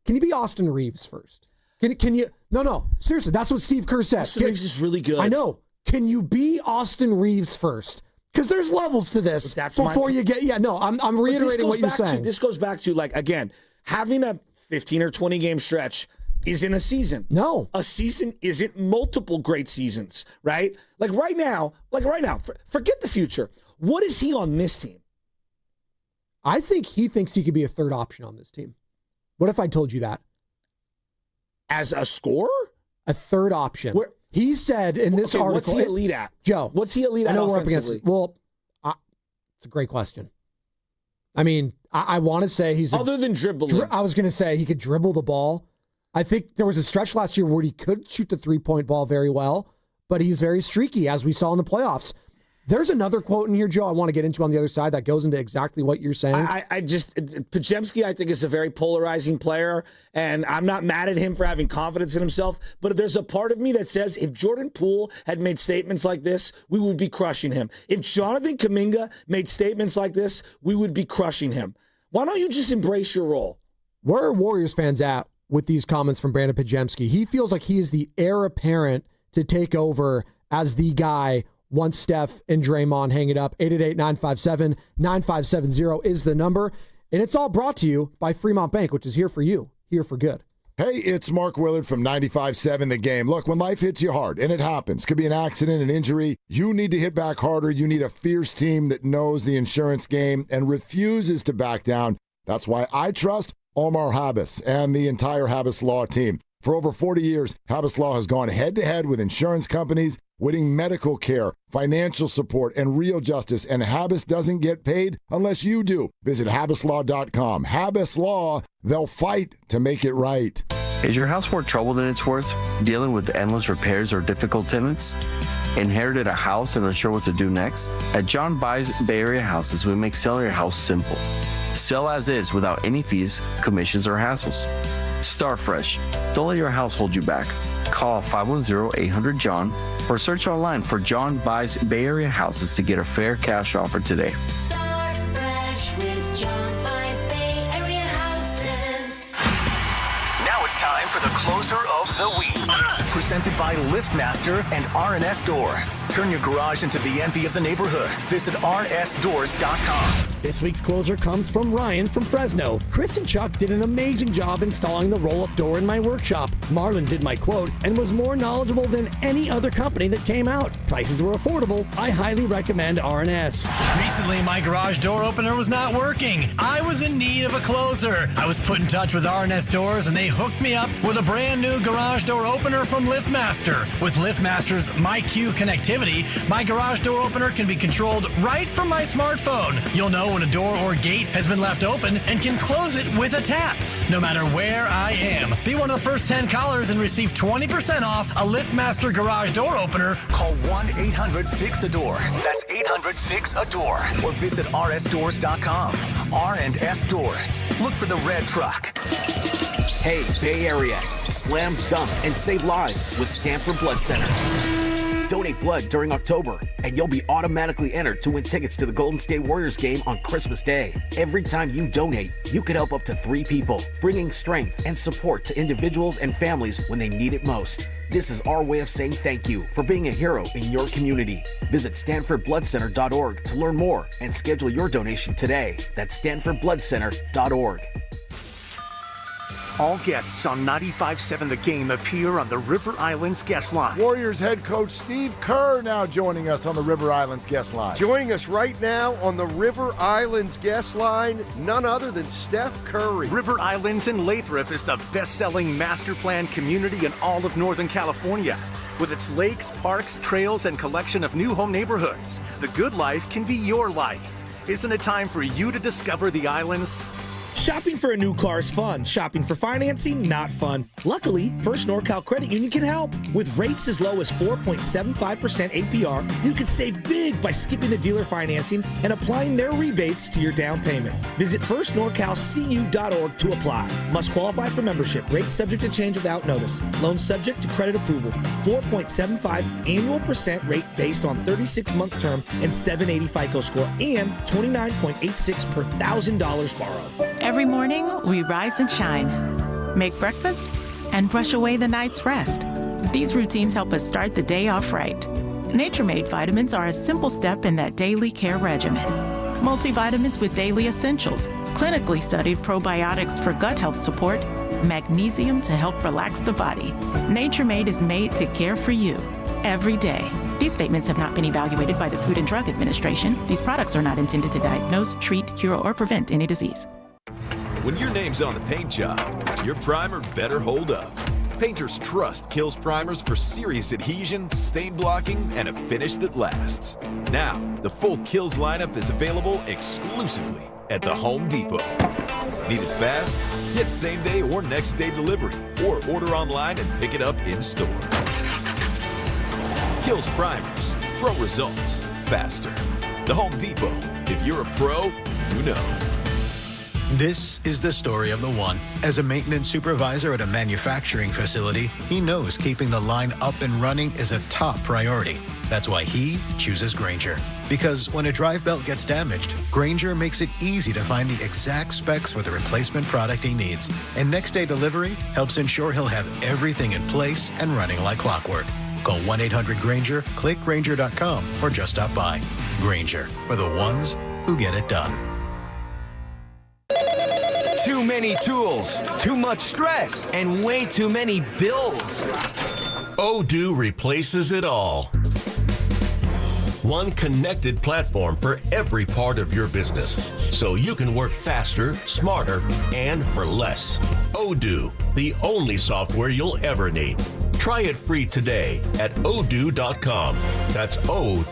[SPEAKER 19] can you be Austin Reeves first? Can you? No, seriously, that's what Steve Kerr said.
[SPEAKER 20] Austin Reeves is really good.
[SPEAKER 19] I know. Can you be Austin Reeves first? Because there's levels to this before you get. Yeah, no, I'm reiterating what you're saying.
[SPEAKER 20] This goes back to, like, again, having a 15 or 20 game stretch isn't a season.
[SPEAKER 19] No.
[SPEAKER 20] A season isn't multiple great seasons, right? Like right now, forget the future. What is he on this team?
[SPEAKER 19] I think he thinks he could be a third option on this team. What if I told you that?
[SPEAKER 20] As a scorer?
[SPEAKER 19] A third option. He said in this article.
[SPEAKER 20] What's he elite at?
[SPEAKER 19] Joe.
[SPEAKER 20] What's he elite at offensively?
[SPEAKER 19] Well, it's a great question. I mean, I want to say he's...
[SPEAKER 20] Other than dribbling.
[SPEAKER 19] I was going to say he could dribble the ball. I think there was a stretch last year where he could shoot the three-point ball very well, but he's very streaky, as we saw in the playoffs. There's another quote in here, Joe, I want to get into on the other side that goes into exactly what you're saying.
[SPEAKER 20] Podziemski, I think, is a very polarizing player, and I'm not mad at him for having confidence in himself, but there's a part of me that says if Jordan Poole had made statements like this, we would be crushing him. If Jonathan Kaminga made statements like this, we would be crushing him. Why don't you just embrace your role?
[SPEAKER 19] Where are Warriors fans at with these comments from Brandon Podziemski? He feels like he is the heir apparent to take over as the guy once Steph and Draymond hang it up. 888-957-9570 is the number. And it's all brought to you by Fremont Bank, which is here for you, here for good.
[SPEAKER 7] Hey, it's Mark Willard from 95.7 The Game. Look, when life hits you hard, and it happens, could be an accident, an injury, you need to hit back harder. You need a fierce team that knows the insurance game and refuses to back down. That's why I trust Omar Habas and the entire Habas Law team. For over 40 years, Habas Law has gone head-to-head with insurance companies, winning medical care, financial support, and real justice, and Habas doesn't get paid unless you do. Visit habaslaw.com. Habas Law, they'll fight to make it right.
[SPEAKER 8] Is your house more trouble than it's worth? Dealing with endless repairs or difficult tenants? Inherited a house and unsure what to do next? At John Buys Bay Area Houses, we make selling your house simple. Sell as is without any fees, commissions, or hassles. Start fresh. Don't let your house hold you back. Call 510-800-JOHN or search online for John Buys Bay Area Houses to get a fair cash offer today.
[SPEAKER 10] Start fresh with John Buys Bay Area Houses.
[SPEAKER 5] Now it's time for the closer of the week. Presented by LiftMaster and R&S Doors. Turn your garage into the envy of the neighborhood. Visit rsdoors.com.
[SPEAKER 1] This week's closer comes from Ryan from Fresno. Chris and Chuck did an amazing job installing the roll-up door in my workshop. Marlon did my quote and was more knowledgeable than any other company that came out. Prices were affordable. I highly recommend R&S.
[SPEAKER 11] Recently, my garage door opener was not working. I was in need of a closer. I was put in touch with R&S Doors, and they hooked me up with a brand new garage door opener from LiftMaster. With LiftMaster's MyQ connectivity, my garage door opener can be controlled right from my smartphone. You'll know when a door or gate has been left open and can close it with a tap, no matter where I am. Be one of the first 10 callers and receive 20% off a LiftMaster garage door opener.
[SPEAKER 5] Call 1-800-FIX-A-DOOR. That's 800-FIX-A-DOOR. Or visit rsdoors.com. R&S Doors. Look for the red truck.
[SPEAKER 12] Hey, Bay Area, slam dunk and save lives with Stanford Blood Center. Donate blood during October, and you'll be automatically entered to win tickets to the Golden State Warriors game on Christmas Day. Every time you donate, you could help up to 3 people, bringing strength and support to individuals and families when they need it most. This is our way of saying thank you for being a hero in your community. Visit StanfordBloodCenter.org to learn more and schedule your donation today. That's StanfordBloodCenter.org.
[SPEAKER 5] All guests on 95.7 The Game appear on the River Islands guest line.
[SPEAKER 7] Warriors head coach Steve Kerr now joining us on the River Islands guest line.
[SPEAKER 13] Joining us right now on the River Islands guest line, none other than Steph Curry.
[SPEAKER 5] River Islands in Lathrop is the best-selling master plan community in all of Northern California. With its lakes, parks, trails, and collection of new home neighborhoods, the good life can be your life. Isn't it time for you to discover the islands?
[SPEAKER 14] Shopping for a new car is fun. Shopping for financing, not fun. Luckily, First NorCal Credit Union can help. With rates as low as 4.75% APR, you can save big by skipping the dealer financing and applying their rebates to your down payment. Visit firstnorcalcu.org to apply. Must qualify for membership. Rates subject to change without notice. Loan subject to credit approval. 4.75 annual percent rate based on 36-month term and 780 FICO score and 29.86 per $1,000 borrowed.
[SPEAKER 15] Every morning, we rise and shine, make breakfast, and brush away the night's rest. These routines help us start the day off right. Nature-Made vitamins are a simple step in that daily care regimen. Multivitamins with daily essentials, clinically studied probiotics for gut health support, magnesium to help relax the body. Nature-Made is made to care for you every day. These statements have not been evaluated by the Food and Drug Administration. These products are not intended to diagnose, treat, cure, or prevent any disease.
[SPEAKER 16] When your name's on the paint job, your primer better hold up. Painters trust Kills primers for serious adhesion, stain blocking, and a finish that lasts. Now, the full Kills lineup is available exclusively at the Home Depot. Need it fast? Get same-day or next-day delivery, or order online and pick it up in-store. Kills primers. Pro results. Faster. The Home Depot. If you're a pro, you know.
[SPEAKER 17] This is the story of the one. As a maintenance supervisor at a manufacturing facility, he knows keeping the line up and running is a top priority. That's why he chooses Grainger. Because when a drive belt gets damaged, Grainger makes it easy to find the exact specs for the replacement product he needs. And next-day delivery helps ensure he'll have everything in place and running like clockwork. Call 1-800-GRAINGER, click Grainger.com, or just stop by. Grainger, for the ones who get it done.
[SPEAKER 18] Too many tools, too much stress, and way too many bills.
[SPEAKER 2] Odoo replaces it all. One connected platform for every part of your business. so you can work faster, smarter, and for less. Odoo, the only software you'll ever need. Try it free today at odoo.com. That's ODOO.com.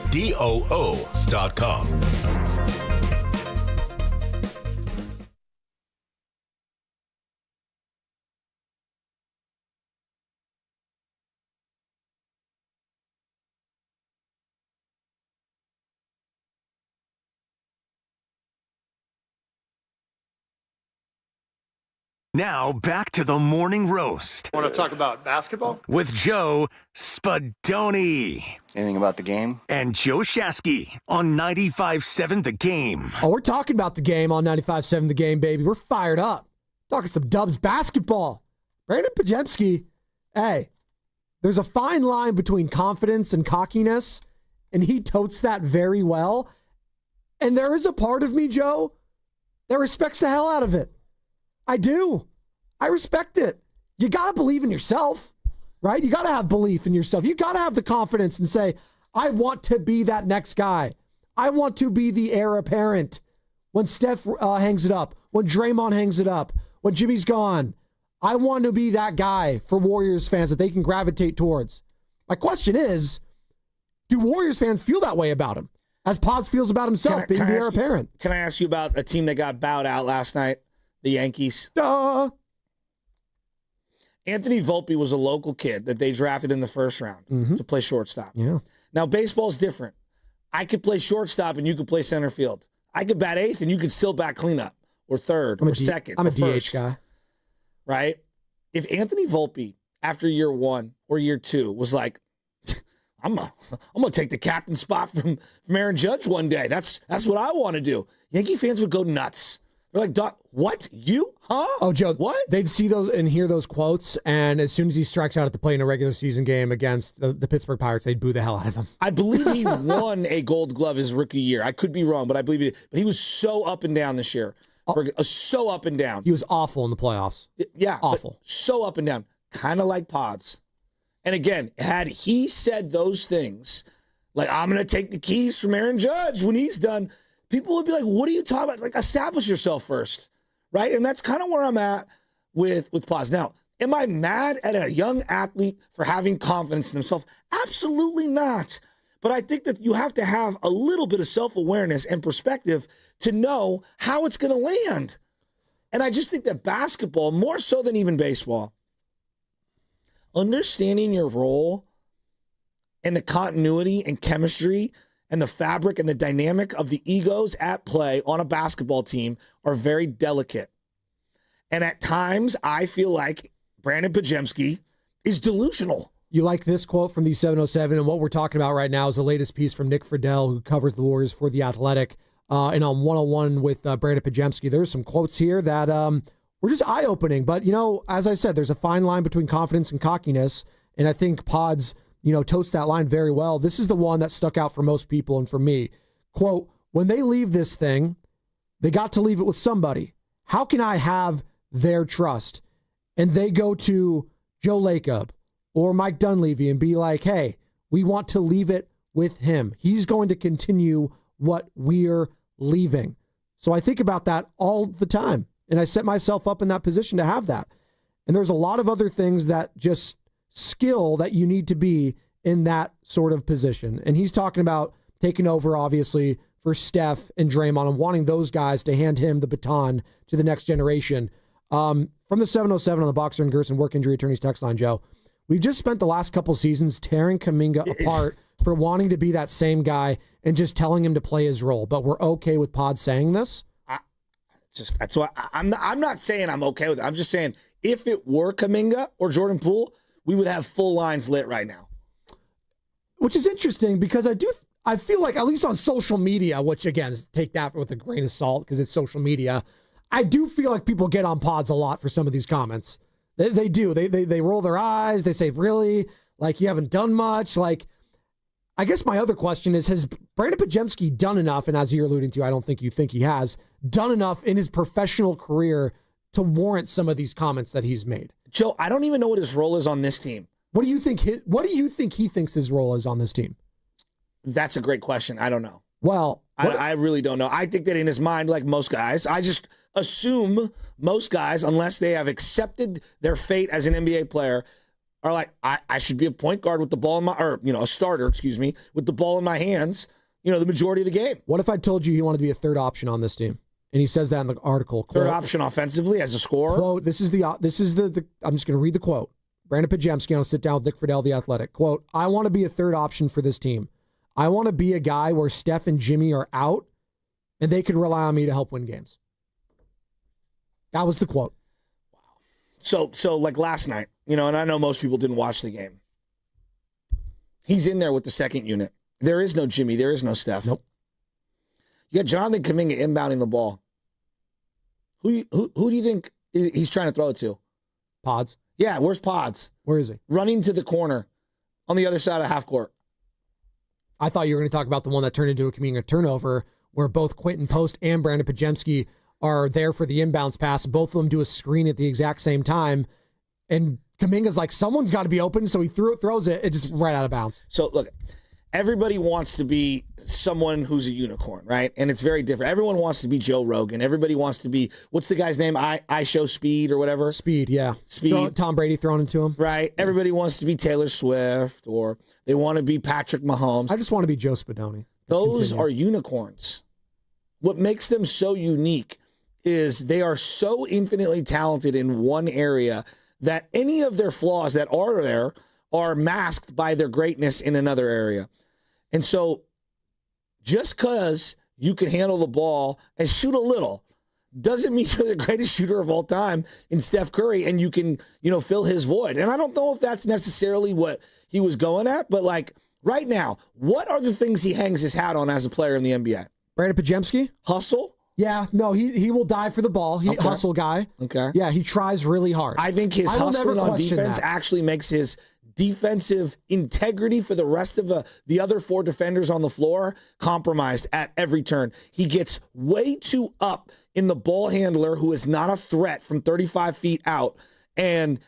[SPEAKER 5] Now back to the morning roast
[SPEAKER 3] Want to talk about basketball?
[SPEAKER 5] with Joe Spadoni
[SPEAKER 4] Anything about the game?
[SPEAKER 5] and Joe Shasky on 95.7 The Game.
[SPEAKER 19] Oh, we're talking about the game on 95.7 The Game, baby. We're fired up. Talking some Dubs basketball. Brandon Podziemski, hey, there's a fine line between confidence and cockiness, and he totes that very well. And there is a part of me, Joe, that respects the hell out of it. I do. I respect it. You got to believe in yourself, right? You got to have belief in yourself. You got to have the confidence and say, I want to be that next guy. I want to be the heir apparent when Steph hangs it up, when Draymond hangs it up, when Jimmy's gone. I want to be that guy for Warriors fans that they can gravitate towards. My question is, do Warriors fans feel that way about him? As Podz feels about himself, being the heir apparent.
[SPEAKER 20] Can I ask you about a team that got bowed out last night? The Yankees. Anthony Volpe was a local kid that they drafted in the first round to play shortstop.
[SPEAKER 19] Yeah.
[SPEAKER 20] Now, baseball's different. I could play shortstop and you could play center field. I could bat eighth and you could still bat cleanup or third or second.
[SPEAKER 19] I'm a
[SPEAKER 20] first,
[SPEAKER 19] DH guy.
[SPEAKER 20] Right? If Anthony Volpe, after year 1 or year 2, was like, I'm gonna take the captain spot from Aaron Judge one day. That's what I want to do. Yankee fans would go nuts. They're like, Doc, what? You? Huh?
[SPEAKER 19] Oh, Joe,
[SPEAKER 20] what?
[SPEAKER 19] They'd see those and hear those quotes, and as soon as he strikes out at the plate in a regular season game against the Pittsburgh Pirates, they'd boo the hell out of him.
[SPEAKER 20] I believe he won a Gold Glove his rookie year. I could be wrong, but I believe he did. But he was so up and down this year. So up and down.
[SPEAKER 19] He was awful in the playoffs.
[SPEAKER 20] Yeah.
[SPEAKER 19] Awful.
[SPEAKER 20] So up and down. Kind of like Podz. And again, had he said those things, like, I'm going to take the keys from Aaron Judge when he's done, people would be like, what are you talking about? Like, establish yourself first, right? And that's kind of where I'm at with Podz. Now, am I mad at a young athlete for having confidence in himself? Absolutely not. But I think that you have to have a little bit of self-awareness and perspective to know how it's going to land. And I just think that basketball, more so than even baseball, understanding your role and the continuity and chemistry and the fabric and the dynamic of the egos at play on a basketball team are very delicate. And at times, I feel like Brandon Podziemski is delusional.
[SPEAKER 19] You like this quote from the 707, and what we're talking about right now is the latest piece from Nick Friedel, who covers the Warriors for The Athletic, and on 101 with Brandon Podziemski. There's some quotes here that were just eye-opening. But, as I said, there's a fine line between confidence and cockiness, and I think Podz toast that line very well. This is the one that stuck out for most people and for me. Quote, when they leave this thing, they got to leave it with somebody. How can I have their trust? And they go to Joe Lacob or Mike Dunleavy and be like, hey, we want to leave it with him. He's going to continue what we're leaving. So I think about that all the time. And I set myself up in that position to have that. And there's a lot of other things that just skill that you need to be in that sort of position. And he's talking about taking over, obviously, for Steph and Draymond and wanting those guys to hand him the baton to the next generation. From the 707 on the Boxer and Gerson Work Injury Attorneys text line, Joe, we've just spent the last couple seasons tearing Kaminga apart for wanting to be that same guy and just telling him to play his role. But we're okay with Podz saying this?
[SPEAKER 20] That's why I'm not saying I'm okay with it. I'm just saying if it were Kaminga or Jordan Poole, we would have full lines lit right now.
[SPEAKER 19] Which is interesting because I feel like, at least on social media, which again, take that with a grain of salt because it's social media, I do feel like people get on Podz a lot for some of these comments. They do. They roll their eyes. They say, really? Like, you haven't done much? Like, I guess my other question is, has Brandon Podziemski done enough, and as you're alluding to, I don't think you think he has, done enough in his professional career to warrant some of these comments that he's made?
[SPEAKER 20] Joe, I don't even know what his role is on this team.
[SPEAKER 19] What do you think he thinks his role is on this team?
[SPEAKER 20] That's a great question. I don't know.
[SPEAKER 19] Well,
[SPEAKER 20] I really don't know. I think that in his mind, like most guys, I just assume most guys, unless they have accepted their fate as an NBA player, are like, I should be a point guard with the ball in my, or, a starter, with the ball in my hands, the majority of the game.
[SPEAKER 19] What if I told you he wanted to be a third option on this team? And he says that in the article. Quote,
[SPEAKER 20] third option offensively as a scorer?
[SPEAKER 19] Quote, this is the I'm just going to read the quote. Brandon Podziemski on a sit down with Nick Friedel, The Athletic. Quote, I want to be a third option for this team. I want to be a guy where Steph and Jimmy are out and they can rely on me to help win games. That was the quote.
[SPEAKER 20] Wow. So like last night, and I know most people didn't watch the game. He's in there with the second unit. There is no Jimmy. There is no Steph.
[SPEAKER 19] Nope.
[SPEAKER 20] You got Jonathan Kaminga inbounding the ball. Who do you think he's trying to throw it to?
[SPEAKER 19] Podz.
[SPEAKER 20] Yeah, where's Podz?
[SPEAKER 19] Where is he?
[SPEAKER 20] Running to the corner on the other side of half court.
[SPEAKER 19] I thought you were going to talk about the one that turned into a Kaminga turnover where both Quentin Post and Brandon Podziemski are there for the inbounds pass. Both of them do a screen at the exact same time. And Kaminga's like, someone's got to be open. So he throws it. It just right out of bounds.
[SPEAKER 20] So look, everybody wants to be someone who's a unicorn, right? And it's very different. Everyone wants to be Joe Rogan. Everybody wants to be, what's the guy's name? I Show Speed or whatever?
[SPEAKER 19] Speed, yeah.
[SPEAKER 20] Speed.
[SPEAKER 19] Tom Brady thrown into him.
[SPEAKER 20] Right. Everybody wants to be Taylor Swift or they want to be Patrick Mahomes.
[SPEAKER 19] I just want to be Joe Spadoni.
[SPEAKER 20] Those are unicorns. What makes them so unique is they are so infinitely talented in one area that any of their flaws that are there are masked by their greatness in another area. And so just because you can handle the ball and shoot a little doesn't mean you're the greatest shooter of all time in Steph Curry and you can, fill his void. And I don't know if that's necessarily what he was going at, but like right now, what are the things he hangs his hat on as a player in the NBA?
[SPEAKER 19] Brandon Podziemski?
[SPEAKER 20] Hustle?
[SPEAKER 19] Yeah, no, he will die for the ball. Hustle guy.
[SPEAKER 20] Okay.
[SPEAKER 19] Yeah, he tries really hard.
[SPEAKER 20] I think his hustling on defense actually makes his defensive integrity for the rest of the other four defenders on the floor compromised at every turn. He gets way too up in the ball handler who is not a threat from 35 feet out and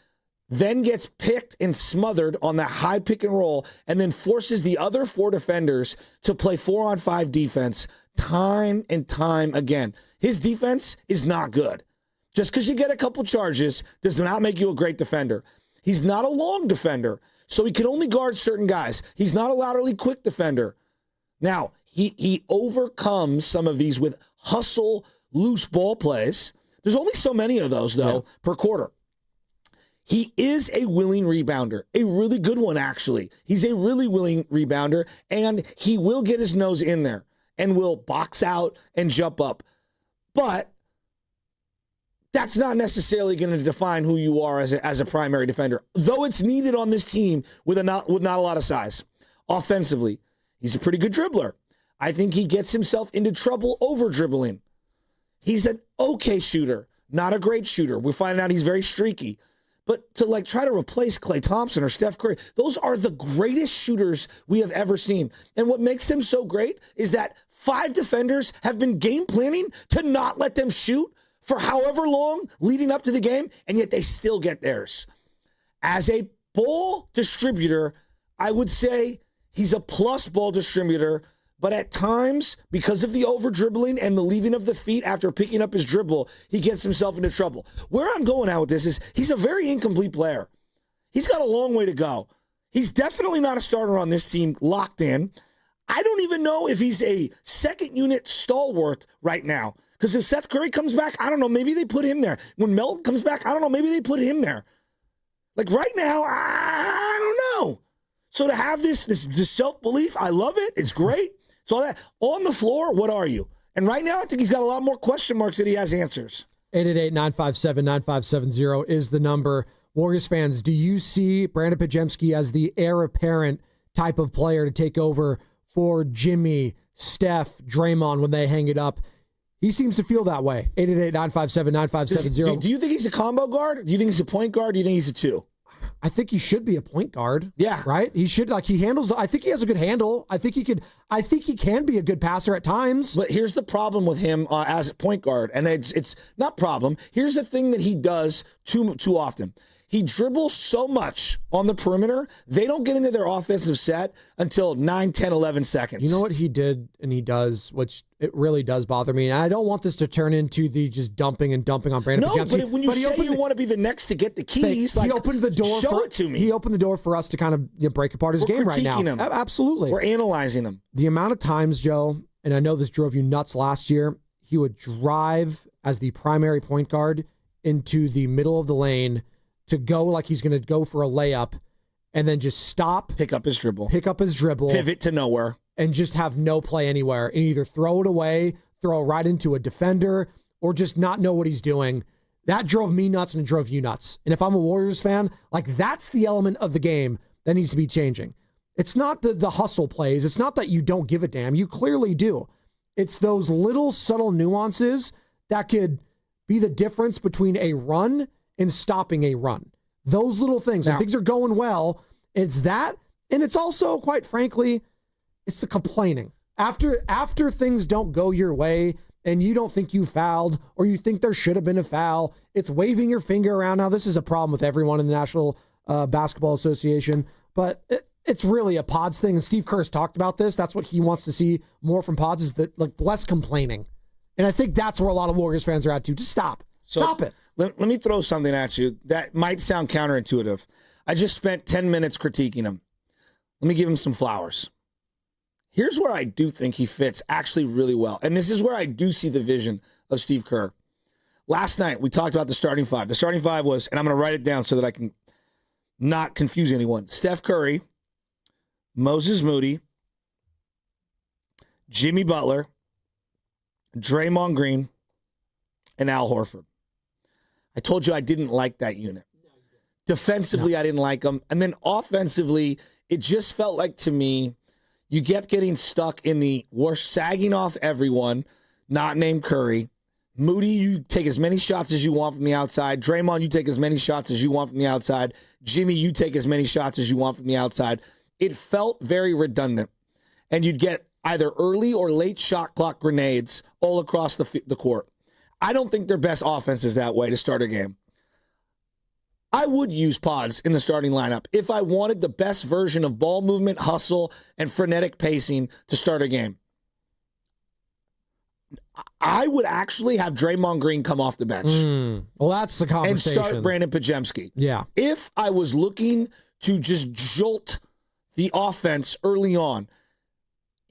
[SPEAKER 20] then gets picked and smothered on that high pick and roll and then forces the other four defenders to play 4-on-5 defense time and time again. His defense is not good. Just because you get a couple charges does not make you a great defender. He's not a long defender, so he can only guard certain guys. He's not a laterally quick defender. Now, he overcomes some of these with hustle, loose ball plays. There's only so many of those, though, per quarter. He is a willing rebounder, a really good one, actually. He's a really willing rebounder, and he will get his nose in there and will box out and jump up. But that's not necessarily going to define who you are as a primary defender, though it's needed on this team with not a lot of size. Offensively, he's a pretty good dribbler. I think he gets himself into trouble over dribbling. He's an okay shooter, not a great shooter. We're finding out he's very streaky. But to try to replace Klay Thompson or Steph Curry, those are the greatest shooters we have ever seen. And what makes them so great is that 5 defenders have been game planning to not let them shoot for however long leading up to the game, and yet they still get theirs. As a ball distributor, I would say he's a plus ball distributor, but at times, because of the over-dribbling and the leaving of the feet after picking up his dribble, he gets himself into trouble. Where I'm going at with this is he's a very incomplete player. He's got a long way to go. He's definitely not a starter on this team locked in. I don't even know if he's a second-unit stalwart right now. Because if Seth Curry comes back, I don't know, maybe they put him there. When Melton comes back, I don't know, maybe they put him there. Right now, I don't know. So to have this self-belief, I love it. It's great. So that on the floor, what are you? And right now, I think he's got a lot more question marks than he has answers.
[SPEAKER 19] 888-957-9570 is the number. Warriors fans, do you see Brandon Podziemski as the heir apparent type of player to take over for Jimmy, Steph, Draymond when they hang it up? He seems to feel that way. 888-957-9570.
[SPEAKER 20] Do you think he's a combo guard? Do you think he's a point guard? Do you think he's a 2?
[SPEAKER 19] I think he should be a point guard.
[SPEAKER 20] Yeah.
[SPEAKER 19] Right? He should, he handles, I think he has a good handle. I think he can be a good passer at times.
[SPEAKER 20] But here's the problem with him as a point guard, and it's not problem. Here's the thing that he does too often. He dribbles so much on the perimeter, they don't get into their offensive set until 9, 10, 11 seconds.
[SPEAKER 19] You know what he did and he does, which it really does bother me. And I don't want this to turn into the just dumping on Brandon Podziemski.
[SPEAKER 20] But when you say you want to be the next to get the keys,
[SPEAKER 19] he opened the door.
[SPEAKER 20] Show it to me.
[SPEAKER 19] He opened the door for us to kind of break apart his game right now.
[SPEAKER 20] Him.
[SPEAKER 19] Absolutely.
[SPEAKER 20] We're analyzing him.
[SPEAKER 19] The amount of times, Joe, and I know this drove you nuts last year, he would drive as the primary point guard into the middle of the lane to go like he's going to go for a layup and then just stop.
[SPEAKER 20] Pick up his dribble.
[SPEAKER 19] Pivot
[SPEAKER 20] to nowhere.
[SPEAKER 19] And just have no play anywhere. And either throw it away, throw it right into a defender, or just not know what he's doing. That drove me nuts and it drove you nuts. And if I'm a Warriors fan, like that's the element of the game that needs to be changing. It's not the hustle plays. It's not that you don't give a damn. You clearly do. It's those little subtle nuances that could be the difference between a run and stopping a run. Those little things. When things are going well, it's that. And it's also, quite frankly, it's the complaining. After things don't go your way and you don't think you fouled or you think there should have been a foul, it's waving your finger around. Now, this is a problem with everyone in the National Basketball Association, but it's really a Podz thing. And Steve Kerr has talked about this. That's what he wants to see more from Podz is that like less complaining. And I think that's where a lot of Warriors fans are at too. Just stop. Stop it.
[SPEAKER 20] Let me throw something at you that might sound counterintuitive. I just spent 10 minutes critiquing him. Let me give him some flowers. Here's where I do think he fits actually really well. And this is where I do see the vision of Steve Kerr. Last night, we talked about the starting five. The starting five was, and I'm going to write it down so that I can not confuse anyone. Steph Curry, Moses Moody, Jimmy Butler, Draymond Green, and Al Horford. I told you I didn't like that unit. Defensively, I didn't like them. And then offensively, it just felt like to me, you kept getting stuck in the we're sagging off everyone, not named Curry. Moody, you take as many shots as you want from the outside. Draymond, you take as many shots as you want from the outside. Jimmy, you take as many shots as you want from the outside. It felt very redundant. And you'd get either early or late shot clock grenades all across the court. I don't think their best offense is that way to start a game. I would use Podz in the starting lineup if I wanted the best version of ball movement, hustle, and frenetic pacing to start a game. I would actually have Draymond Green come off the bench.
[SPEAKER 19] Well, that's the conversation.
[SPEAKER 20] And start Brandon Podziemski.
[SPEAKER 19] Yeah.
[SPEAKER 20] If I was looking to just jolt the offense early on,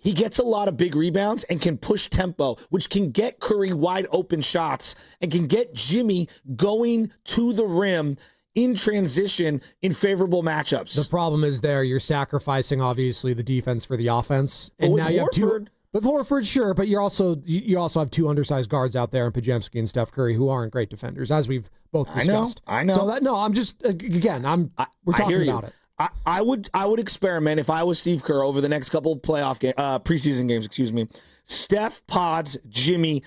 [SPEAKER 20] he gets a lot of big rebounds and can push tempo, which can get Curry wide open shots and can get Jimmy going to the rim in transition in favorable matchups.
[SPEAKER 19] The problem is there you're sacrificing obviously the defense for the offense, and now you have two. With Horford, sure, but you also have two undersized guards out there in Podziemski and Steph Curry who aren't great defenders, as we've both discussed.
[SPEAKER 20] I know.
[SPEAKER 19] So I'm just we're talking about it.
[SPEAKER 20] I would experiment if I was Steve Kerr over the next couple of preseason games. Steph, Podz, Jimmy.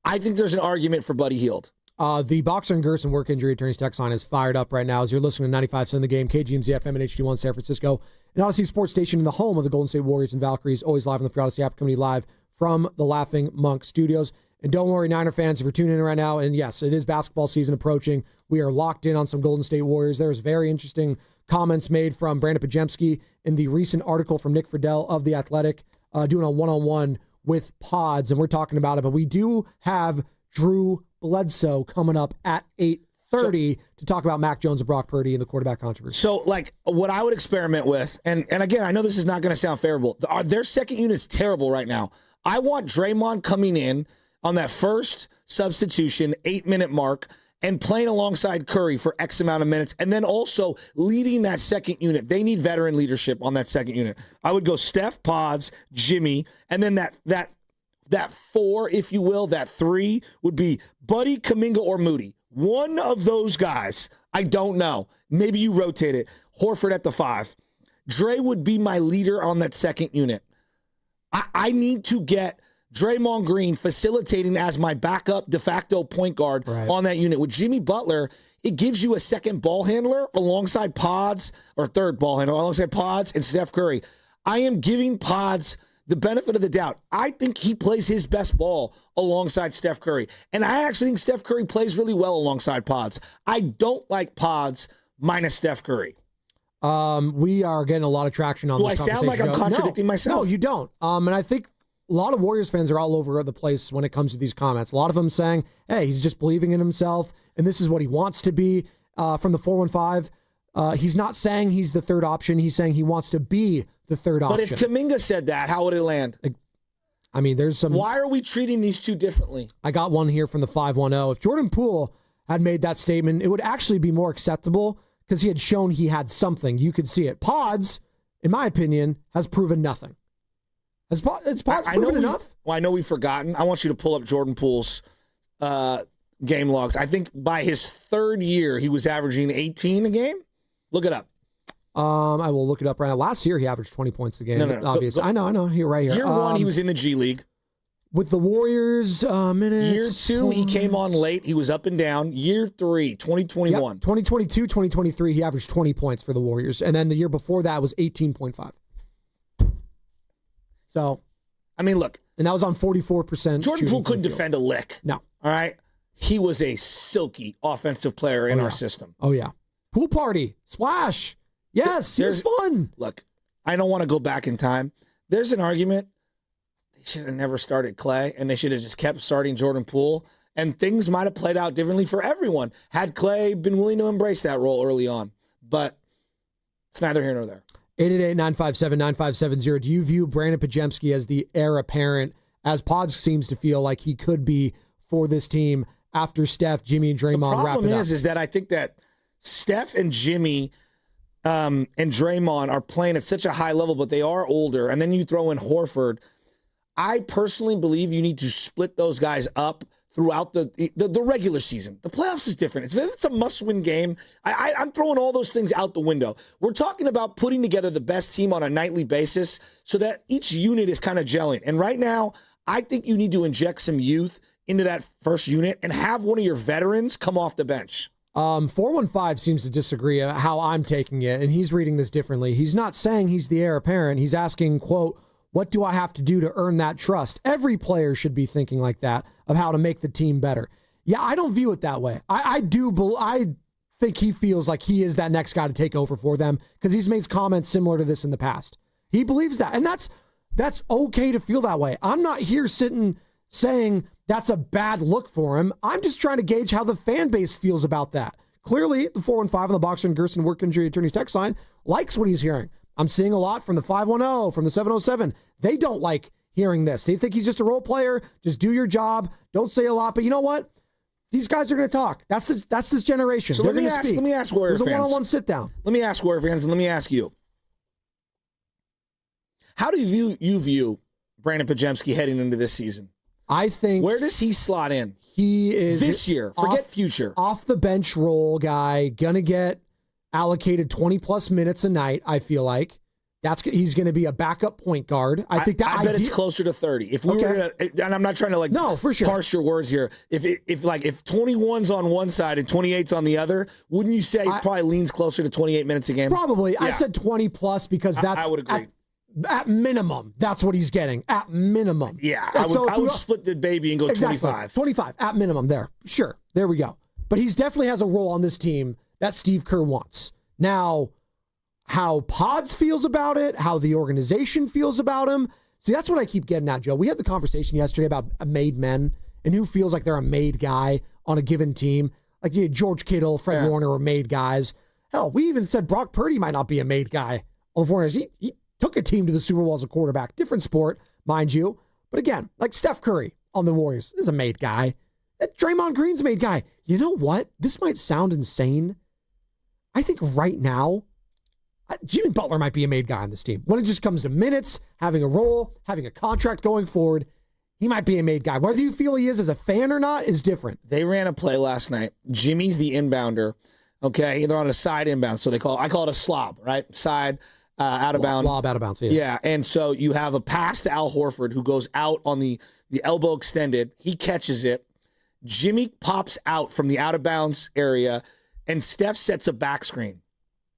[SPEAKER 20] I think there's an argument for Buddy Hield.
[SPEAKER 19] The Boxer and Gerson work injury attorneys text line is fired up right now as you're listening to 95.7 The Game, KGMZ FM and HD1 San Francisco, an Odyssey Sports Station in the home of the Golden State Warriors and Valkyries, always live on the Free Odyssey app, coming live from the Laughing Monk Studios. And don't worry, Niner fans, if you're tuning in right now, and yes, it is basketball season approaching. We are locked in on some Golden State Warriors. There's very interesting comments made from Brandon Podziemski in the recent article from Nick Friedel of The Athletic, doing a one-on-one with Podz, and we're talking about it. But we do have Drew Bledsoe coming up at 8:30 to talk about Mac Jones and Brock Purdy and the quarterback controversy.
[SPEAKER 20] So, like, what I would experiment with, and again, I know this is not going to sound favorable. Their second unit's terrible right now. I want Draymond coming in on that first substitution, 8-minute mark, and playing alongside Curry for X amount of minutes, and then also leading that second unit. They need veteran leadership on that second unit. I would go Steph, Podz, Jimmy, and then that four, if you will, that three would be Buddy, Kaminga, or Moody. One of those guys, I don't know. Maybe you rotate it. Horford at the 5. Dre would be my leader on that second unit. I need to get Draymond Green facilitating as my backup de facto point guard on that unit. With Jimmy Butler, it gives you a second ball handler alongside Podz, or third ball handler alongside Podz and Steph Curry. I am giving Podz the benefit of the doubt. I think he plays his best ball alongside Steph Curry. And I actually think Steph Curry plays really well alongside Podz. I don't like Podz minus Steph Curry.
[SPEAKER 19] We are getting a lot of traction on
[SPEAKER 20] Do
[SPEAKER 19] this
[SPEAKER 20] I sound like I'm
[SPEAKER 19] conversation, Joe.
[SPEAKER 20] contradicting myself?
[SPEAKER 19] No, you don't. And I think a lot of Warriors fans are all over the place when it comes to these comments. A lot of them saying, hey, he's just believing in himself, and this is what he wants to be. From the 415, he's not saying he's the third option. He's saying he wants to be the third option.
[SPEAKER 20] But if Kaminga said that, how would it land?
[SPEAKER 19] I mean, there's some...
[SPEAKER 20] Why are we treating these two differently?
[SPEAKER 19] I got one here from the 510. If Jordan Poole had made that statement, it would actually be more acceptable because he had shown he had something. You could see it. Podz, in my opinion, has proven nothing. Has Podz proven enough?
[SPEAKER 20] Well, I know we've forgotten. I want you to pull up Jordan Poole's game logs. I think by his third year, he was averaging 18 a game. Look it up.
[SPEAKER 19] I will look it up right now. Last year, he averaged 20 points a game.
[SPEAKER 20] No.
[SPEAKER 19] Obviously. I know. Here, right here.
[SPEAKER 20] Year one, he was in the G League.
[SPEAKER 19] With the Warriors, minutes.
[SPEAKER 20] Year two, he came on late. He was up and down. Year three, 2021.
[SPEAKER 19] Yep, 2022, 2023, he averaged 20 points for the Warriors. And then the year before that was 18.5. So,
[SPEAKER 20] I mean, look.
[SPEAKER 19] And that was on 44%.
[SPEAKER 20] Jordan Poole couldn't defend a lick.
[SPEAKER 19] No.
[SPEAKER 20] All right? He was a silky offensive player in our system.
[SPEAKER 19] Oh, yeah. Pool party. Splash. Yes, it was fun.
[SPEAKER 20] Look, I don't want to go back in time. There's an argument. They should have never started Clay, and they should have just kept starting Jordan Poole, and things might have played out differently for everyone had Clay been willing to embrace that role early on. But it's neither here nor there.
[SPEAKER 19] 888-957-9570. Do you view Brandon Podziemski as the heir apparent, as Podz seems to feel like he could be for this team after Steph, Jimmy, and Draymond wrap it up?
[SPEAKER 20] The problem is that I think that Steph and Jimmy and Draymond are playing at such a high level, but they are older. And then you throw in Horford. I personally believe you need to split those guys up throughout the regular season. The playoffs is different. If it's a must-win game, I'm throwing all those things out the window. We're talking about putting together the best team on a nightly basis so that each unit is kind of gelling. And right now, I think you need to inject some youth into that first unit and have one of your veterans come off the bench.
[SPEAKER 19] 415 seems to disagree how I'm taking it, and he's reading this differently. He's not saying he's the heir apparent. He's asking, quote, what do I have to do to earn that trust? Every player should be thinking like that of how to make the team better. Yeah, I don't view it that way. I think he feels like he is that next guy to take over for them because he's made comments similar to this in the past. He believes that, and that's okay to feel that way. I'm not here sitting saying that's a bad look for him. I'm just trying to gauge how the fan base feels about that. Clearly, the 415 on the Boxer and Gerson Work Injury Attorneys text line likes what he's hearing. I'm seeing a lot from the 510, from the 707. They don't like hearing this. They think he's just a role player. Just do your job. Don't say a lot. But you know what? These guys are going to talk. That's this generation.
[SPEAKER 20] So let me ask Warrior fans.
[SPEAKER 19] There's a one-on-one sit down.
[SPEAKER 20] Let me ask Warrior fans, and let me ask you. How do you view Brandon Podziemski heading into this season?
[SPEAKER 19] I think...
[SPEAKER 20] Where does he slot in?
[SPEAKER 19] He is...
[SPEAKER 20] This year. Forget future.
[SPEAKER 19] Off the bench role guy. Going to get allocated 20-plus minutes a night, I feel like. He's going to be a backup point guard. I bet
[SPEAKER 20] it's closer to 30. If we were to, and I'm not trying to
[SPEAKER 19] for sure.
[SPEAKER 20] parse your words here. If 21's on one side and 28's on the other, wouldn't you say he probably leans closer to 28 minutes a game?
[SPEAKER 19] Probably. Yeah. I said 20-plus because
[SPEAKER 20] I would agree.
[SPEAKER 19] At minimum, that's what he's getting. At minimum.
[SPEAKER 20] Yeah, I would split the baby and go 25.
[SPEAKER 19] 25 at minimum there. Sure. There we go. But he definitely has a role on this team that Steve Kerr wants. Now, how Podz feels about it, how the organization feels about him. See, that's what I keep getting at, Joe. We had the conversation yesterday about made men and who feels like they're a made guy on a given team. Like George Kittle, Fred Warner were made guys. Hell, we even said Brock Purdy might not be a made guy on the Warriors. He took a team to the Super Bowl as a quarterback. Different sport, mind you. But again, like Steph Curry on the Warriors is a made guy. Draymond Green's a made guy. You know what? This might sound insane. I think right now, Jimmy Butler might be a made guy on this team. When it just comes to minutes, having a role, having a contract going forward, he might be a made guy. Whether you feel he is as a fan or not is different.
[SPEAKER 20] They ran a play last night. Jimmy's the inbounder. Okay, they're on a side inbound, so I call it a slob, right? Side out of bounds.
[SPEAKER 19] Lob out of bounds,
[SPEAKER 20] yeah. And so you have a pass to Al Horford who goes out on the elbow extended. He catches it. Jimmy pops out from the out of bounds area, and Steph sets a back screen.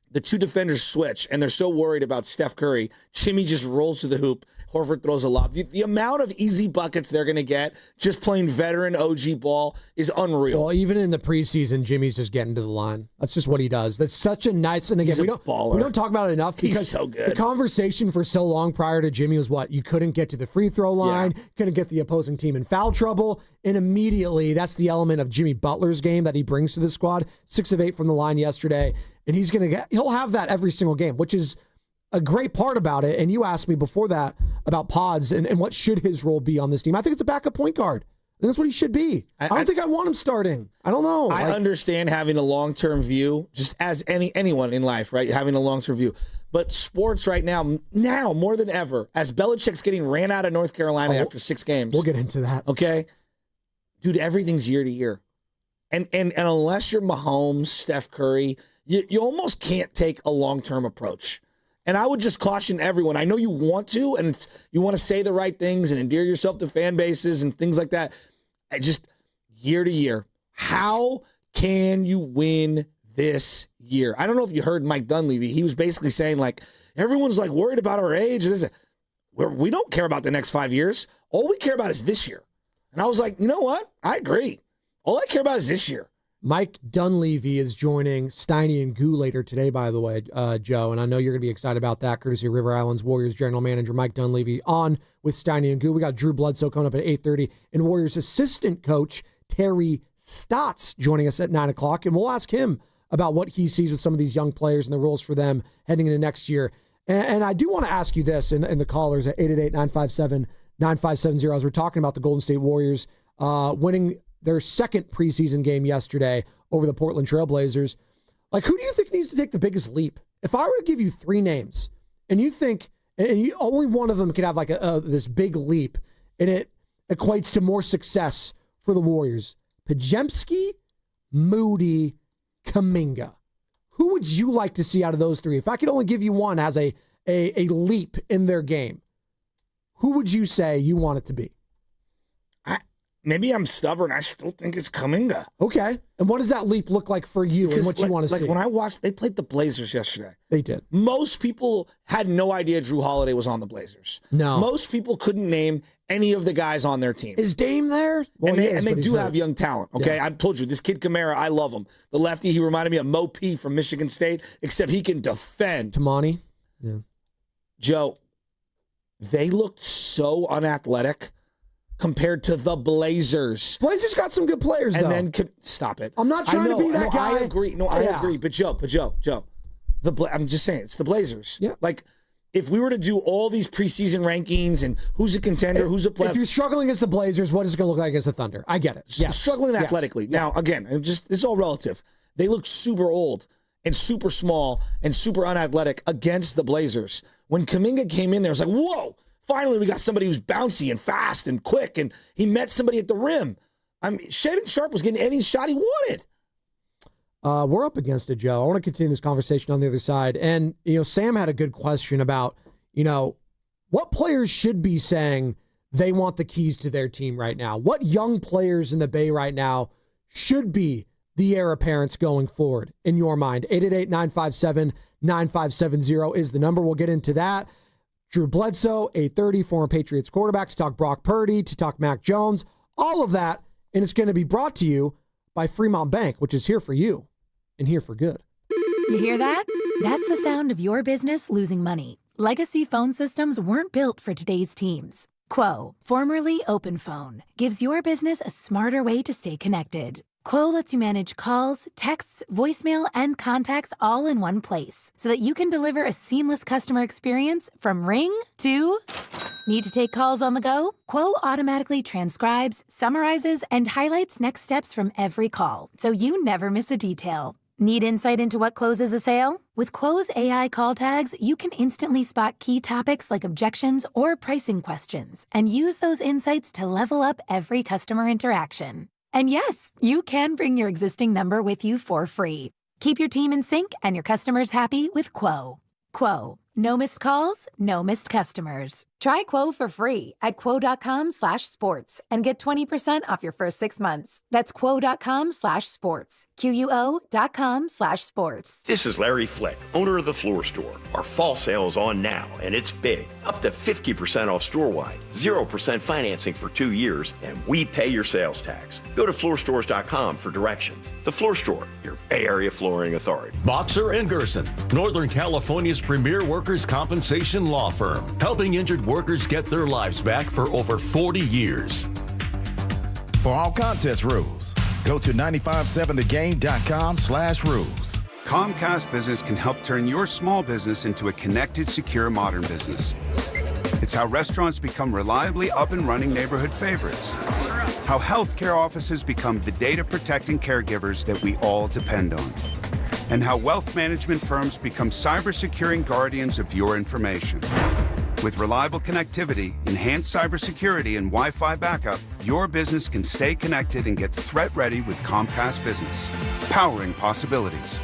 [SPEAKER 20] The two defenders switch, and they're so worried about Steph Curry. Jimmy just rolls to the hoop. Horford throws a lob. The amount of easy buckets they're going to get just playing veteran OG ball is unreal.
[SPEAKER 19] Well, even in the preseason, Jimmy's just getting to the line. That's just what he does. That's such a nice, and again, we don't talk about it enough because
[SPEAKER 20] He's so good.
[SPEAKER 19] The conversation for so long prior to Jimmy was what? You couldn't get to the free throw line, couldn't get the opposing team in foul trouble, and immediately that's the element of Jimmy Butler's game that he brings to the squad. 6 of 8 from the line yesterday, and he'll have that every single game, which is a great part about it. And you asked me before that about Podz and what should his role be on this team. I think it's a backup point guard. I think that's what he should be. I don't think I want him starting. I don't know.
[SPEAKER 20] I understand having a long-term view, just as anyone in life, right? Having a long-term view. But sports right now more than ever, as Belichick's getting ran out of North Carolina after 6 games.
[SPEAKER 19] We'll get into that.
[SPEAKER 20] Okay? Dude, everything's year to year. And unless you're Mahomes, Steph Curry, you almost can't take a long-term approach. And I would just caution everyone. I know you want to, and you want to say the right things and endear yourself to fan bases and things like that. Just year to year, how can you win this year? I don't know if you heard Mike Dunleavy. He was basically saying, like, everyone's like worried about our age. We don't care about the next 5 years. All we care about is this year. And I was like, you know what? I agree. All I care about is this year.
[SPEAKER 19] Mike Dunleavy is joining Steiny and Guru later today, by the way, Joe, and I know you're going to be excited about that, courtesy of River Islands Warriors general manager Mike Dunleavy on with Steiny and Guru. We got Drew Bledsoe coming up at 8:30, and Warriors assistant coach Terry Stotts joining us at 9 o'clock, and we'll ask him about what he sees with some of these young players and the roles for them heading into next year. And I do want to ask you this, in the callers at 888-957-9570, as we're talking about the Golden State Warriors winning their second preseason game yesterday over the Portland Trailblazers. Like, who do you think needs to take the biggest leap? If I were to give you 3 names, and you think, and only one of them could have like this big leap, and it equates to more success for the Warriors, Podziemski, Moody, Kaminga. Who would you like to see out of those 3? If I could only give you one as a leap in their game, who would you say you want it to be?
[SPEAKER 20] Maybe I'm stubborn. I still think it's Kaminga.
[SPEAKER 19] Okay. And what does that leap look like for you and what you want to see?
[SPEAKER 20] When I watched, they played the Blazers yesterday.
[SPEAKER 19] They did.
[SPEAKER 20] Most people had no idea Drew Holiday was on the Blazers.
[SPEAKER 19] No.
[SPEAKER 20] Most people couldn't name any of the guys on their team.
[SPEAKER 19] Is Dame there? Well,
[SPEAKER 20] and they do have young talent, okay? Yeah. I told you, this kid Kamara, I love him. The lefty, he reminded me of Mo P from Michigan State, except he can defend.
[SPEAKER 19] Tamani? Yeah.
[SPEAKER 20] Joe, they looked so unathletic compared to the Blazers.
[SPEAKER 19] Blazers got some good players, though.
[SPEAKER 20] And then, stop it.
[SPEAKER 19] I'm not trying to be that guy.
[SPEAKER 20] I agree. No, I agree. But Joe, I'm just saying, it's the Blazers.
[SPEAKER 19] Yeah.
[SPEAKER 20] Like, if we were to do all these preseason rankings and who's a contender, who's a player.
[SPEAKER 19] If you're struggling against the Blazers, what is it going to look like against the Thunder? I get it. Yes.
[SPEAKER 20] Struggling athletically. Now, again, this is all relative. They look super old and super small and super unathletic against the Blazers. When Kaminga came in there, it was like, whoa. Finally, we got somebody who's bouncy and fast and quick, and he met somebody at the rim. Shaedon Sharpe was getting any shot he wanted.
[SPEAKER 19] We're up against it, Joe. I want to continue this conversation on the other side. And, Sam had a good question about, what players should be saying they want the keys to their team right now. What young players in the Bay right now should be the heir apparents going forward, in your mind? 888-957-9570 is the number. We'll get into that. Drew Bledsoe, 8:30, former Patriots quarterback, to talk Brock Purdy, to talk Mac Jones, all of that. And it's going to be brought to you by Fremont Bank, which is here for you and here for good.
[SPEAKER 3] You hear that? That's the sound of your business losing money. Legacy phone systems weren't built for today's teams. Quo, formerly OpenPhone, gives your business a smarter way to stay connected. Quo lets you manage calls, texts, voicemail, and contacts all in one place so that you can deliver a seamless customer experience from ring to... Need to take calls on the go? Quo automatically transcribes, summarizes, and highlights next steps from every call so you never miss a detail. Need insight into what closes a sale? With Quo's AI call tags, you can instantly spot key topics like objections or pricing questions and use those insights to level up every customer interaction. And yes, you can bring your existing number with you for free. Keep your team in sync and your customers happy with Quo. Quo, no missed calls, no missed customers. Try Quo for free at quo.com/sports and get 20% off your first 6 months. That's quo.com/sports. QUO.com/sports.
[SPEAKER 4] This is Larry Flick, owner of The Floor Store. Our fall sale is on now, and it's big. Up to 50% off store-wide, 0% financing for 2 years, and we pay your sales tax. Go to floorstores.com for directions. The Floor Store, your Bay Area flooring authority.
[SPEAKER 2] Boxer and Gerson, Northern California's premier workers' compensation law firm, helping injured workers get their lives back for over 40 years.
[SPEAKER 6] For all contest rules, go to 957thegame.com/rules.
[SPEAKER 9] Comcast Business can help turn your small business into a connected, secure, modern business. It's how restaurants become reliably up and running neighborhood favorites. How healthcare offices become the data-protecting caregivers that we all depend on. And how wealth management firms become cyber-securing guardians of your information. With reliable connectivity, enhanced cybersecurity, and Wi-Fi backup, your business can stay connected and get threat-ready with Comcast Business. Powering possibilities.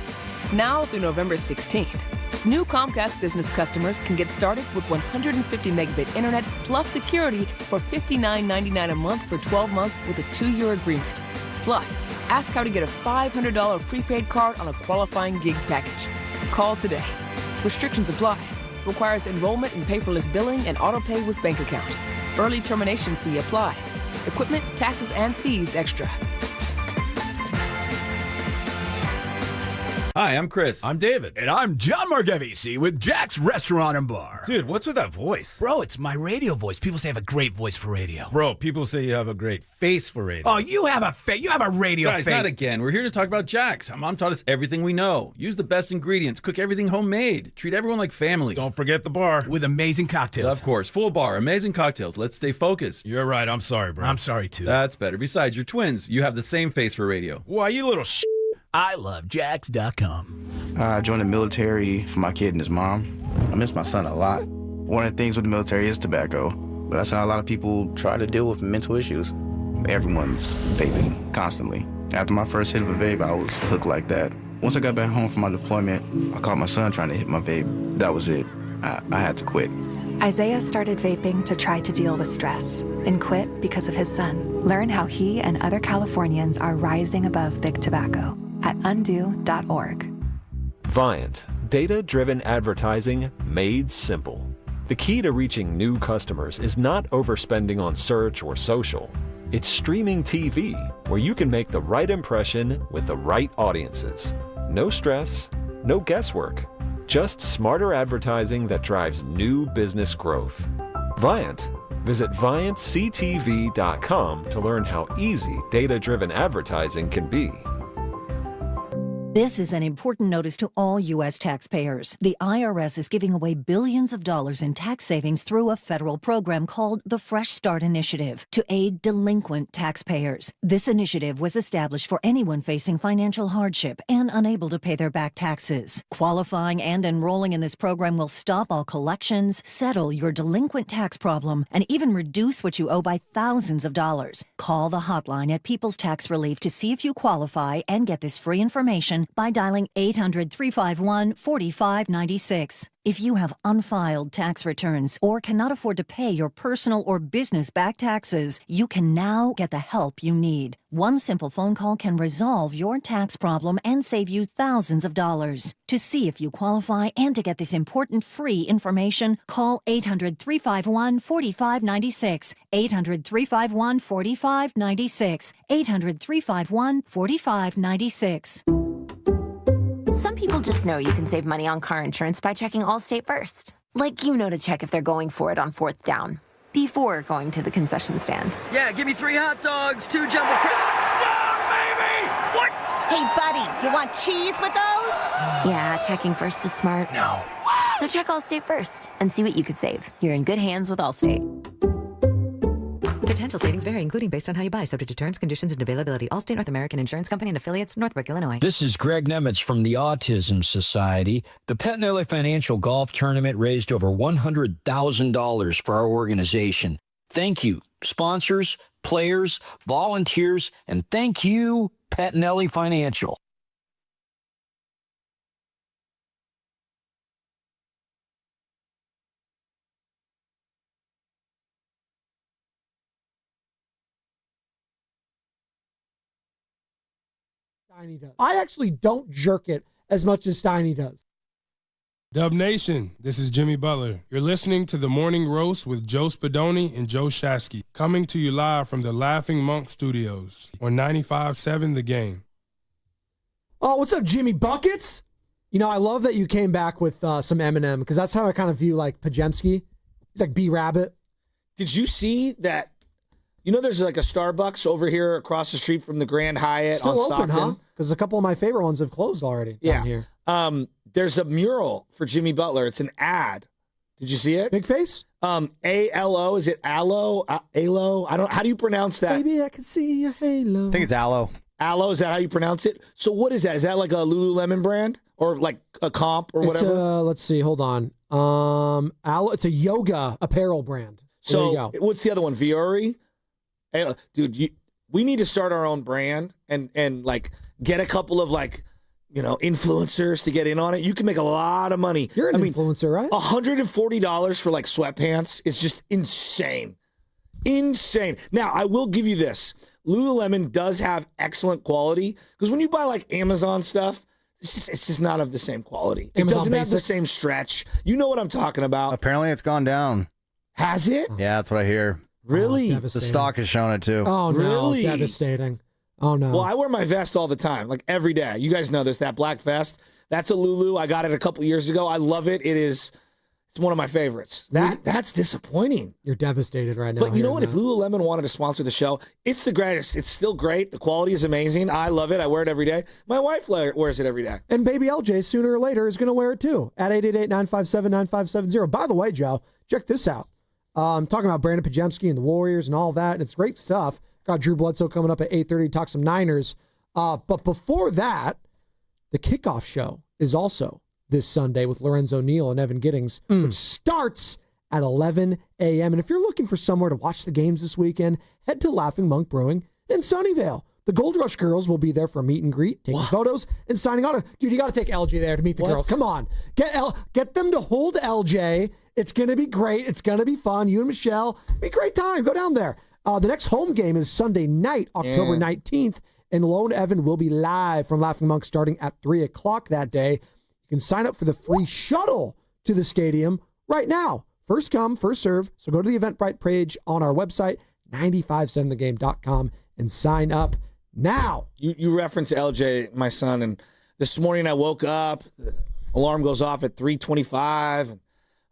[SPEAKER 21] Now through November 16th, new Comcast Business customers can get started with 150 megabit internet plus security for $59.99 a month for 12 months with a 2-year agreement. Plus, ask how to get a $500 prepaid card on a qualifying gig package. Call today. Restrictions apply. Requires enrollment in paperless billing and autopay with bank account. Early termination fee applies. Equipment, taxes, and fees extra.
[SPEAKER 22] Hi, I'm Chris.
[SPEAKER 21] I'm David. And I'm John Margevisi with Jack's Restaurant and Bar.
[SPEAKER 22] Dude, what's with that voice?
[SPEAKER 21] Bro, it's my radio voice. People say I have a great voice for radio.
[SPEAKER 22] Bro, people say you have a great face for radio.
[SPEAKER 21] Oh, you have a radio
[SPEAKER 22] Guys,
[SPEAKER 21] face.
[SPEAKER 22] not again. We're here to talk about Jack's. Our mom taught us everything we know. Use the best ingredients. Cook everything homemade. Treat everyone like family.
[SPEAKER 21] Don't forget the bar. With amazing cocktails.
[SPEAKER 22] Of course. Full bar. Amazing cocktails. Let's stay focused.
[SPEAKER 21] You're right. I'm sorry, bro. I'm sorry, too.
[SPEAKER 22] That's better. Besides, you're twins. You have the same face for radio.
[SPEAKER 21] Why, you little I love Jax.com.
[SPEAKER 8] I joined the military for my kid and his mom. I miss my son a lot. One of the things with the military is tobacco, but I saw a lot of people try to deal with mental issues. Everyone's vaping constantly. After my first hit of a vape, I was hooked like that. Once I got back home from my deployment, I caught my son trying to hit my vape. That was it. I had to quit.
[SPEAKER 23] Isaiah started vaping to try to deal with stress and quit because of his son. Learn how he and other Californians are rising above big tobacco at undo.org.
[SPEAKER 24] Viant, data-driven advertising made simple. The key to reaching new customers is not overspending on search or social. It's streaming TV, where you can make the right impression with the right audiences. No stress, no guesswork, just smarter advertising that drives new business growth. Viant. Visit ViantCTV.com to learn how easy data-driven advertising can be.
[SPEAKER 25] This is an important notice to all U.S. taxpayers. The IRS is giving away billions of dollars in tax savings through a federal program called the Fresh Start Initiative to aid delinquent taxpayers. This initiative was established for anyone facing financial hardship and unable to pay their back taxes. Qualifying and enrolling in this program will stop all collections, settle your delinquent tax problem, and even reduce what you owe by thousands of dollars. Call the hotline at People's Tax Relief to see if you qualify and get this free information by dialing 800-351-4596. If you have unfiled tax returns or cannot afford to pay your personal or business back taxes, you can now get the help you need. One simple phone call can resolve your tax problem and save you thousands of dollars. To see if you qualify and to get this important free information, call 800-351-4596. 800-351-4596. 800-351-4596.
[SPEAKER 26] Some people just know you can save money on car insurance by checking Allstate first. Like you know to check if they're going for it on 4th down, before going to the concession stand.
[SPEAKER 18] Yeah, give me 3 hot dogs, 2 jumbo touchdown, baby! What?
[SPEAKER 26] Hey, buddy, you want cheese with those? Yeah, checking first is smart.
[SPEAKER 18] No.
[SPEAKER 26] So check Allstate first and see what you could save. You're in good hands with Allstate.
[SPEAKER 27] Potential savings vary, including based on how you buy, subject to terms, conditions, and availability. Allstate North American Insurance Company and affiliates, Northbrook, Illinois.
[SPEAKER 28] This is Greg Nemitz from the Autism Society. The Pettinelli Financial Golf Tournament raised over $100,000 for our organization. Thank you, sponsors, players, volunteers, and thank you, Pettinelli Financial.
[SPEAKER 19] Steiny does. I actually don't jerk it as much as Steiny does.
[SPEAKER 1] Dub Nation, this is Jimmy Butler. You're listening to The Morning Roast with Joe Spadoni and Joe Shasky, coming to you live from the Laughing Monk Studios on 95.7 The Game.
[SPEAKER 19] Oh, what's up, Jimmy Buckets? You know, I love that you came back with some Eminem, because that's how I kind of view, like, Podziemski. He's like B-Rabbit.
[SPEAKER 20] Did you see that? You know, there's like a Starbucks over here across the street from the Grand Hyatt
[SPEAKER 19] Still
[SPEAKER 20] on
[SPEAKER 19] open,
[SPEAKER 20] Stockton.
[SPEAKER 19] huh? Because a couple of my favorite ones have closed already down here.
[SPEAKER 20] There's a mural for Jimmy Butler. It's an ad. Did you see it?
[SPEAKER 19] Big face?
[SPEAKER 20] A-L-O. Is it Aloe? Aloe? I don't. How do you pronounce that?
[SPEAKER 19] Baby, I can see your halo.
[SPEAKER 7] I think it's Aloe.
[SPEAKER 20] Aloe, is that how you pronounce it? So what is that? Is that like a Lululemon brand or like a comp or whatever?
[SPEAKER 19] Let's see. Hold on. Aloe. It's a yoga apparel brand. So there you go.
[SPEAKER 20] What's the other one? Viore? Hey, dude, we need to start our own brand and like get a couple of like, you know, influencers to get in on it. You can make a lot of money.
[SPEAKER 19] You're an influencer, right?
[SPEAKER 20] $140 for like sweatpants is just insane. Insane. Now, I will give you this. Lululemon does have excellent quality, because when you buy like Amazon stuff, it's just not of the same quality. It doesn't have the same stretch. You know what I'm talking about.
[SPEAKER 7] Apparently it's gone down.
[SPEAKER 20] Has it?
[SPEAKER 7] Yeah, that's what I hear.
[SPEAKER 20] Really?
[SPEAKER 7] The stock has shown it too.
[SPEAKER 19] Oh, no.
[SPEAKER 20] Really?
[SPEAKER 19] Devastating. Oh, no.
[SPEAKER 20] Well, I wear my vest all the time, like every day. You guys know this, that black vest. That's a Lulu. I got it a couple years ago. I love it. It's one of my favorites. That's disappointing.
[SPEAKER 19] You're devastated right now.
[SPEAKER 20] But you know what? If Lululemon wanted to sponsor the show, it's the greatest. It's still great. The quality is amazing. I love it. I wear it every day. My wife wears it every day.
[SPEAKER 19] And baby LJ, sooner or later, is going to wear it too. At 888-957-9570. By the way, Joe, check this out. I'm talking about Brandon Podziemski and the Warriors and all that, and it's great stuff. Got Drew Bledsoe coming up at 8:30 to talk some Niners. But before that, the kickoff show is also this Sunday with Lorenzo Neal and Evan Giddings, which starts at 11 a.m. And if you're looking for somewhere to watch the games this weekend, head to Laughing Monk Brewing in Sunnyvale. The Gold Rush girls will be there for a meet and greet, taking photos and signing auto. Dude, you got to take LJ there to meet the girls. Come on. Get them to hold LJ. It's going to be great. It's going to be fun. You and Michelle, be a great time. Go down there. The next home game is Sunday night, October 19th, and Lone Evan will be live from Laughing Monk starting at 3 o'clock that day. You can sign up for the free shuttle to the stadium right now. First come, first serve. So go to the Eventbrite page on our website, 957thegame.com, and sign up now.
[SPEAKER 20] You reference LJ, my son, and this morning I woke up, the alarm goes off at 3:25, and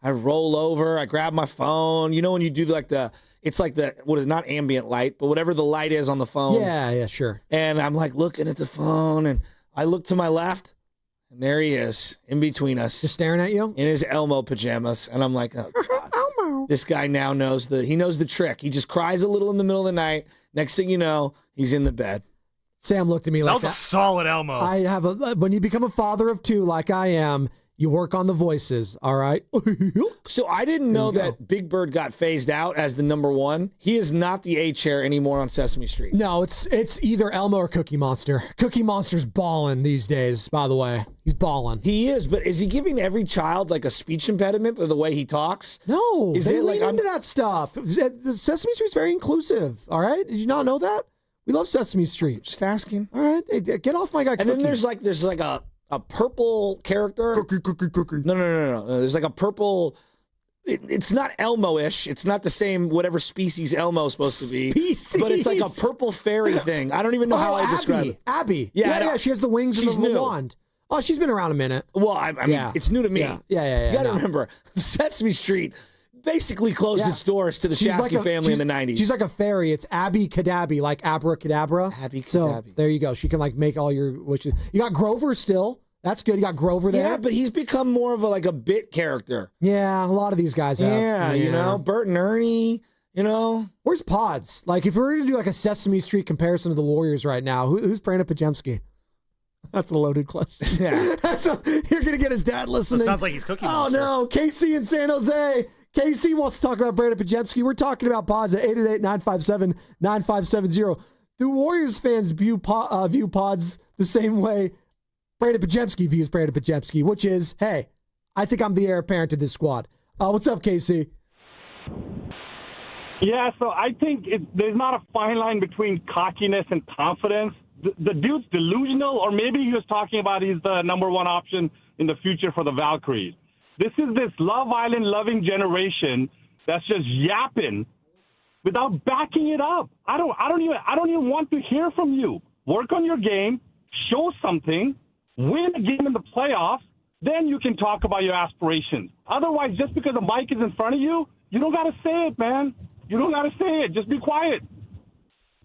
[SPEAKER 20] I roll over, I grab my phone. You know when you do like it's like what is not ambient light, but whatever the light is on the phone.
[SPEAKER 19] Yeah, sure.
[SPEAKER 20] And I'm like looking at the phone, and I look to my left, and there he is, in between us.
[SPEAKER 19] Just staring at you?
[SPEAKER 20] In his Elmo pajamas. And I'm like, oh, God. Elmo. This guy now knows the trick. He just cries a little in the middle of the night. Next thing you know, he's in the bed.
[SPEAKER 19] Sam looked at me like that.
[SPEAKER 10] That was a solid Elmo.
[SPEAKER 19] When you become a father of two like I am, you work on the voices, all right?
[SPEAKER 20] So I didn't know that Big Bird got phased out as the number one. He is not the A chair anymore on Sesame Street.
[SPEAKER 19] No, it's either Elmo or Cookie Monster. Cookie Monster's balling these days, by the way. He's balling.
[SPEAKER 20] He is, but is he giving every child like a speech impediment by the way he talks?
[SPEAKER 19] No,
[SPEAKER 20] is
[SPEAKER 19] they
[SPEAKER 20] it
[SPEAKER 19] lean into that stuff. Sesame Street's very inclusive, all right? Did you not know that? We love Sesame Street.
[SPEAKER 20] Just asking.
[SPEAKER 19] All right, hey, get off my guy.
[SPEAKER 20] And then there's like a purple character.
[SPEAKER 19] Cookie.
[SPEAKER 20] No. There's like a purple. It's not Elmo-ish. It's not the same whatever species Elmo's supposed to be. But it's like a purple fairy thing. I don't even know how I describe it.
[SPEAKER 19] Abby.
[SPEAKER 20] Yeah.
[SPEAKER 19] She has the wings and the wand. Oh, she's been around a minute.
[SPEAKER 20] Well, I mean, it's new to me.
[SPEAKER 19] Yeah.
[SPEAKER 20] You got to remember, Sesame Street basically closed its doors to the Shasky family in the 90s.
[SPEAKER 19] She's like a fairy. It's Abby Cadabby, like abracadabra.
[SPEAKER 20] Abby Cadabby.
[SPEAKER 19] So there you go. She can like make all your wishes. You got Grover still. That's good. You got Grover there.
[SPEAKER 20] Yeah, but he's become more of a bit character.
[SPEAKER 19] Yeah, a lot of these guys have.
[SPEAKER 20] Yeah, you know, Bert and Ernie, you know.
[SPEAKER 19] Where's Podz? Like, if we were to do like a Sesame Street comparison to the Warriors right now, who's Brandon Podziemski? That's a loaded question.
[SPEAKER 20] Yeah.
[SPEAKER 19] You're going to get his dad listening.
[SPEAKER 10] It sounds like he's Cookie Monster.
[SPEAKER 19] Oh, no. KC in San Jose. KC wants to talk about Brandon Podziemski. We're talking about Podz at 888-957-9570. Do Warriors fans view Podz the same way Brandon Podziemski views Brandon Podziemski, which is, hey, I think I'm the heir apparent to this squad. What's up, KC?
[SPEAKER 11] Yeah, so I think there's not a fine line between cockiness and confidence.
[SPEAKER 5] the dude's delusional, or maybe he was talking about he's the number one option in the future for the Valkyries. This is this Love Island loving generation that's just yapping without backing it up. I don't even want to hear from you. Work on your game, show something, win a game in the playoffs, then you can talk about your aspirations. Otherwise, just because the mic is in front of you, you don't got to say it, man. You don't got to say it. Just be quiet.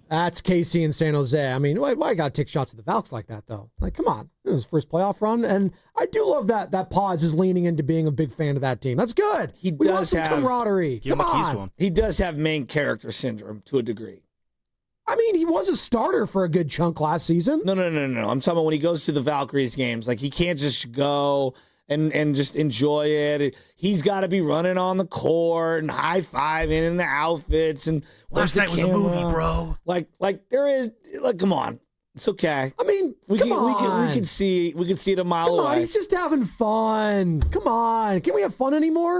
[SPEAKER 19] That's KC in San Jose. I mean, why got to take shots at the Valks like that, though? Like, come on. It was his first playoff run, and I do love that Podz is leaning into being a big fan of that team. That's good.
[SPEAKER 20] He
[SPEAKER 19] We want
[SPEAKER 20] does
[SPEAKER 19] some
[SPEAKER 20] have
[SPEAKER 19] camaraderie. Come on.
[SPEAKER 20] He does have main character syndrome to a degree.
[SPEAKER 19] I mean, he was a starter for a good chunk last season.
[SPEAKER 20] No. I'm talking about when he goes to the Valkyries games. Like, he can't just go and just enjoy it. He's got to be running on the court and high-fiving in the outfits. And
[SPEAKER 10] Last night was a movie, bro.
[SPEAKER 20] Like there is, like, come on. It's okay.
[SPEAKER 19] I mean,
[SPEAKER 20] we can see it a mile away.
[SPEAKER 19] He's just having fun. Come on. Can we have fun anymore?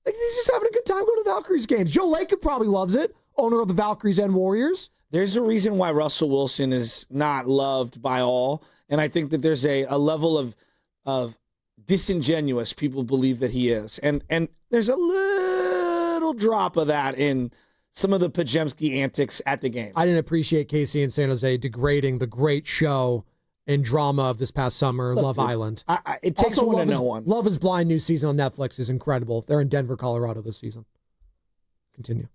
[SPEAKER 19] Like, he's just having a good time going to the Valkyries games. Joe Lacob probably loves it, owner of the Valkyries and Warriors.
[SPEAKER 20] There's a reason why Russell Wilson is not loved by all, and I think that there's a level of disingenuous people believe that he is, and there's a little drop of that in some of the Podziemski antics at the game.
[SPEAKER 19] I didn't appreciate KC in San Jose degrading the great show and drama of this past summer, Love Island.
[SPEAKER 20] It takes
[SPEAKER 19] also,
[SPEAKER 20] one to know one.
[SPEAKER 19] Love is Blind new season on Netflix is incredible. They're in Denver, Colorado this season. Continue.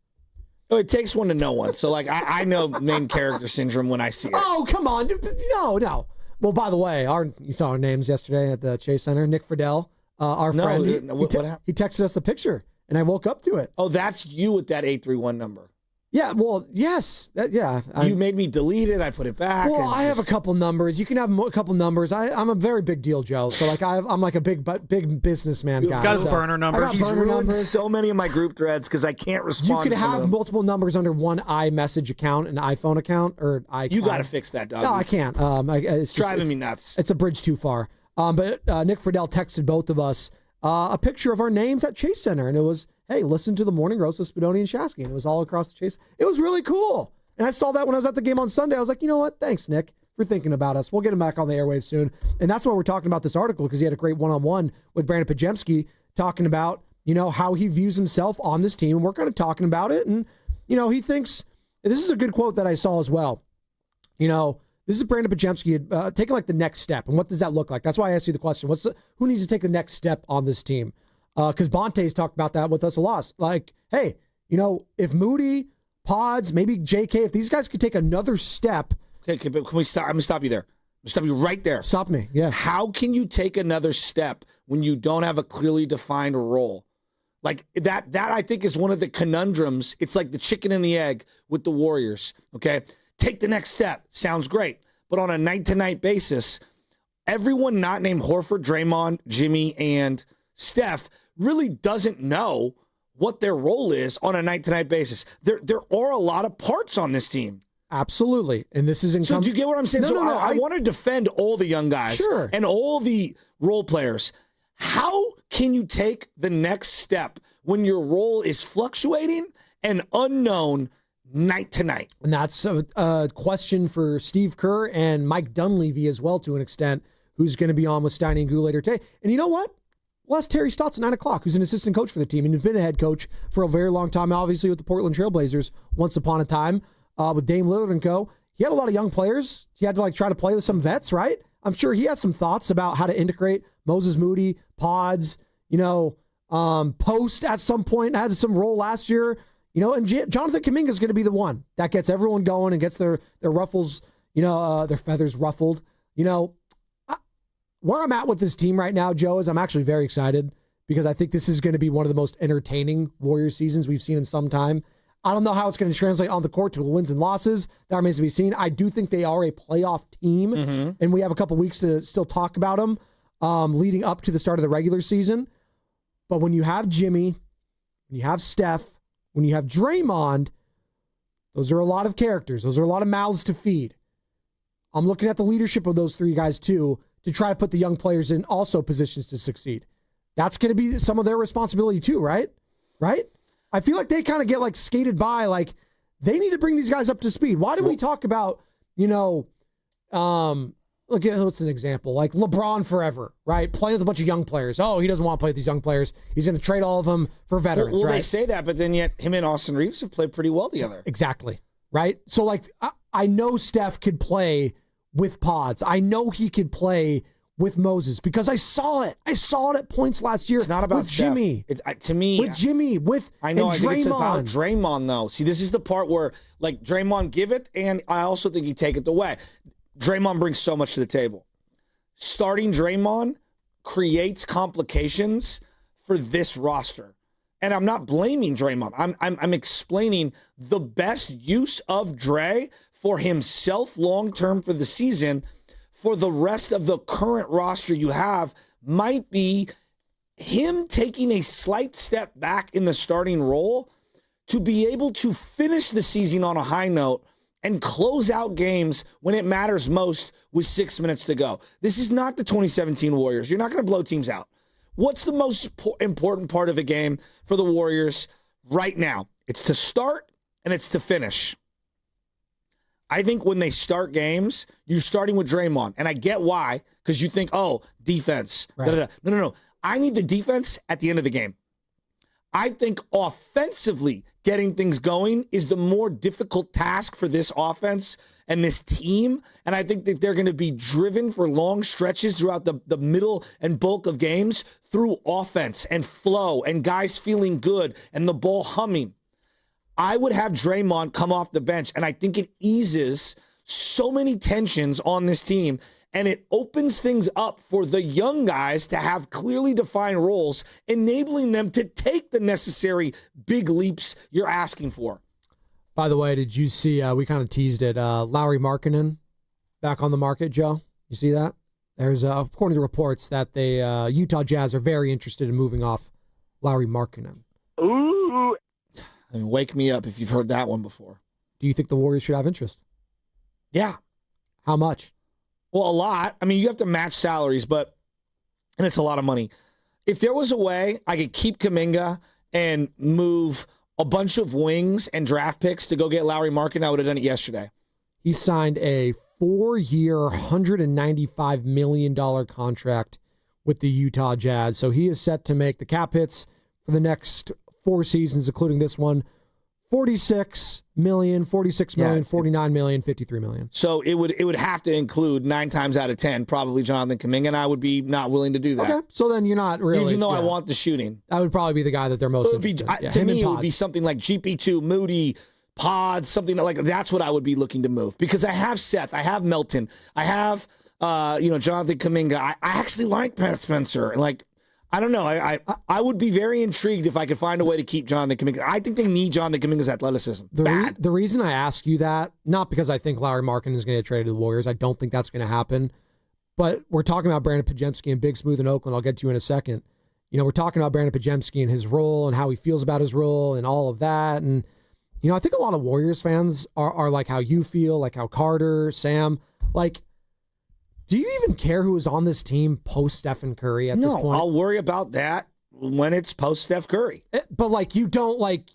[SPEAKER 20] It takes one to know one. So, like, I know main character syndrome when I see it.
[SPEAKER 19] Oh, come on. No. Well, by the way, you saw our names yesterday at the Chase Center. Nick Friedel, our friend.
[SPEAKER 20] What happened?
[SPEAKER 19] He texted us a picture, and I woke up to it.
[SPEAKER 20] Oh, that's you with that 831 number.
[SPEAKER 19] Yeah, well, yes.
[SPEAKER 20] You made me delete it. I put it back.
[SPEAKER 19] Well, I have a couple numbers. You can have a couple numbers. I'm a very big deal, Joe. So, like, I'm like a big businessman guy.
[SPEAKER 10] You've got his burner numbers.
[SPEAKER 20] He's ruined so many of my group threads because I can't respond.
[SPEAKER 19] You can have multiple numbers under one iMessage account, an iPhone account, or iCloud.
[SPEAKER 20] You got to fix that, dog.
[SPEAKER 19] No, I can't. It's
[SPEAKER 20] driving me nuts.
[SPEAKER 19] It's a bridge too far. But Nick Friedel texted both of us a picture of our names at Chase Center, and it was, hey, listen to the Morning Roast with Spadoni and Shasky. And it was all across the Chase. It was really cool. And I saw that when I was at the game on Sunday. I was like, you know what? Thanks, Nick, for thinking about us. We'll get him back on the airwaves soon. And that's why we're talking about this article, because he had a great one-on-one with Brandon Podziemski talking about, how he views himself on this team. And we're kind of talking about it. And, he thinks, this is a good quote that I saw as well. This is Brandon Podziemski taking like the next step. And what does that look like? That's why I asked you the question. Who needs to take the next step on this team? Because Bonte's talked about that with us a lot. Like, hey, if Moody, Podz, maybe JK, if these guys could take another step.
[SPEAKER 20] Okay, but can we stop? I'm going to stop you there. I'm going to stop you right there.
[SPEAKER 19] Stop me, yeah.
[SPEAKER 20] How can you take another step when you don't have a clearly defined role? Like, that I think is one of the conundrums. It's like the chicken and the egg with the Warriors, okay? Take the next step. Sounds great. But on a night-to-night basis, everyone not named Horford, Draymond, Jimmy, and Steph really doesn't know what their role is on a night-to-night basis. There are a lot of parts on this team.
[SPEAKER 19] Absolutely. And this is
[SPEAKER 20] So do you get what I'm saying? No, I want to defend all the young guys and all the role players. How can you take the next step when your role is fluctuating and unknown night to night?
[SPEAKER 19] And that's a question for Steve Kerr and Mike Dunleavy as well, to an extent, who's going to be on with Steiny and Guru later today. And you know what? We'll ask Terry Stotts at 9 o'clock, who's an assistant coach for the team and has been a head coach for a very long time, obviously with the Portland Trailblazers once upon a time with Dame Lillard and co. He had a lot of young players. He had to try to play with some vets, right? I'm sure he has some thoughts about how to integrate Moses Moody, Podz, Post at some point had some role last year, and Jonathan Kaminga is going to be the one that gets everyone going and gets their ruffles, their feathers ruffled. Where I'm at with this team right now, Joe, is I'm actually very excited because I think this is going to be one of the most entertaining Warriors seasons we've seen in some time. I don't know how it's going to translate on the court to wins and losses. That remains to be seen. I do think they are a playoff team, and we have a couple weeks to still talk about them leading up to the start of the regular season. But when you have Jimmy, when you have Steph, when you have Draymond, those are a lot of characters. Those are a lot of mouths to feed. I'm looking at the leadership of those three guys, too, to try to put the young players in also positions to succeed. That's going to be some of their responsibility too, right? Right? I feel like they kind of get skated by, they need to bring these guys up to speed. Why do we talk about, Look at what's an example, like LeBron forever, right? Playing with a bunch of young players. Oh, he doesn't want to play with these young players. He's going to trade all of them for veterans.
[SPEAKER 20] Well,
[SPEAKER 19] right?
[SPEAKER 20] They say that, but then yet him and Austin Reeves have played pretty well together.
[SPEAKER 19] Exactly, right? So like, I know Steph could play with Podz. I know he could play with Moses because I saw it. I saw it at points last year.
[SPEAKER 20] It's not about
[SPEAKER 19] with Jimmy.
[SPEAKER 20] To me,
[SPEAKER 19] with Jimmy,
[SPEAKER 20] I know. I think it's about
[SPEAKER 19] Draymond.
[SPEAKER 20] Draymond, though. See, this is the part where, like, Draymond give it, and I also think he take it away. Draymond brings so much to the table. Starting Draymond creates complications for this roster. And I'm not blaming Draymond. I'm explaining the best use of Dre for himself long-term for the season for the rest of the current roster you have might be him taking a slight step back in the starting role to be able to finish the season on a high note and close out games when it matters most with 6 minutes to go. This is not the 2017 Warriors. You're not going to blow teams out. What's the most important part of a game for the Warriors right now? It's to start and it's to finish. I think when they start games, you're starting with Draymond. And I get why, because you think, oh, defense.
[SPEAKER 19] Right.
[SPEAKER 20] No. I need the defense at the end of the game. I think offensively getting things going is the more difficult task for this offense and this team. And I think that they're going to be driven for long stretches throughout the middle and bulk of games through offense and flow and guys feeling good and the ball humming. I would have Draymond come off the bench, and I think it eases so many tensions on this team, and it opens things up for the young guys to have clearly defined roles, enabling them to take the necessary big leaps you're asking for.
[SPEAKER 19] By the way, did you see, we kind of teased it, Lauri Markkanen back on the market, Joe? You see that? There's, according to reports, that the Utah Jazz are very interested in moving off Lauri Markkanen.
[SPEAKER 20] Ooh. I mean, wake me up if you've heard that one before.
[SPEAKER 19] Do you think the Warriors should have interest?
[SPEAKER 20] Yeah.
[SPEAKER 19] How much?
[SPEAKER 20] Well, a lot. I mean, you have to match salaries, and it's a lot of money. If there was a way I could keep Kaminga and move a bunch of wings and draft picks to go get Lauri Markkanen, I would have done it yesterday.
[SPEAKER 19] He signed a 4-year, $195 million contract with the Utah Jazz. So he is set to make the cap hits for the next 4 seasons, including this one, $46 million, $49 million, $53 million.
[SPEAKER 20] So it would have to include 9 times out of 10, probably Jonathan Kaminga, and I would be not willing to do that.
[SPEAKER 19] Okay, so then you're not really.
[SPEAKER 20] Even though I want the shooting.
[SPEAKER 19] That would probably be the guy that they're most interested in.
[SPEAKER 20] To me, it would be something like GP2, Moody, Podz, something like that's what I would be looking to move. Because I have Seth, I have Melton, I have Jonathan Kaminga. I actually like Pat Spencer. And I don't know. I would be very intrigued if I could find a way to keep Jonathan Kaminga. I think they need Jonathan Kaminga's athleticism.
[SPEAKER 19] The reason I ask you that, not because I think Lauri Markkanen is going to get traded to the Warriors. I don't think that's going to happen. But we're talking about Brandon Podziemski and Big Smooth in Oakland. I'll get to you in a second. We're talking about Brandon Podziemski and his role and how he feels about his role and all of that. And, I think a lot of Warriors fans are like how you feel, like how Carter, Sam, do you even care who is on this team post Stephen Curry at this point?
[SPEAKER 20] No, I'll worry about that when it's post Steph Curry.
[SPEAKER 19] But you don't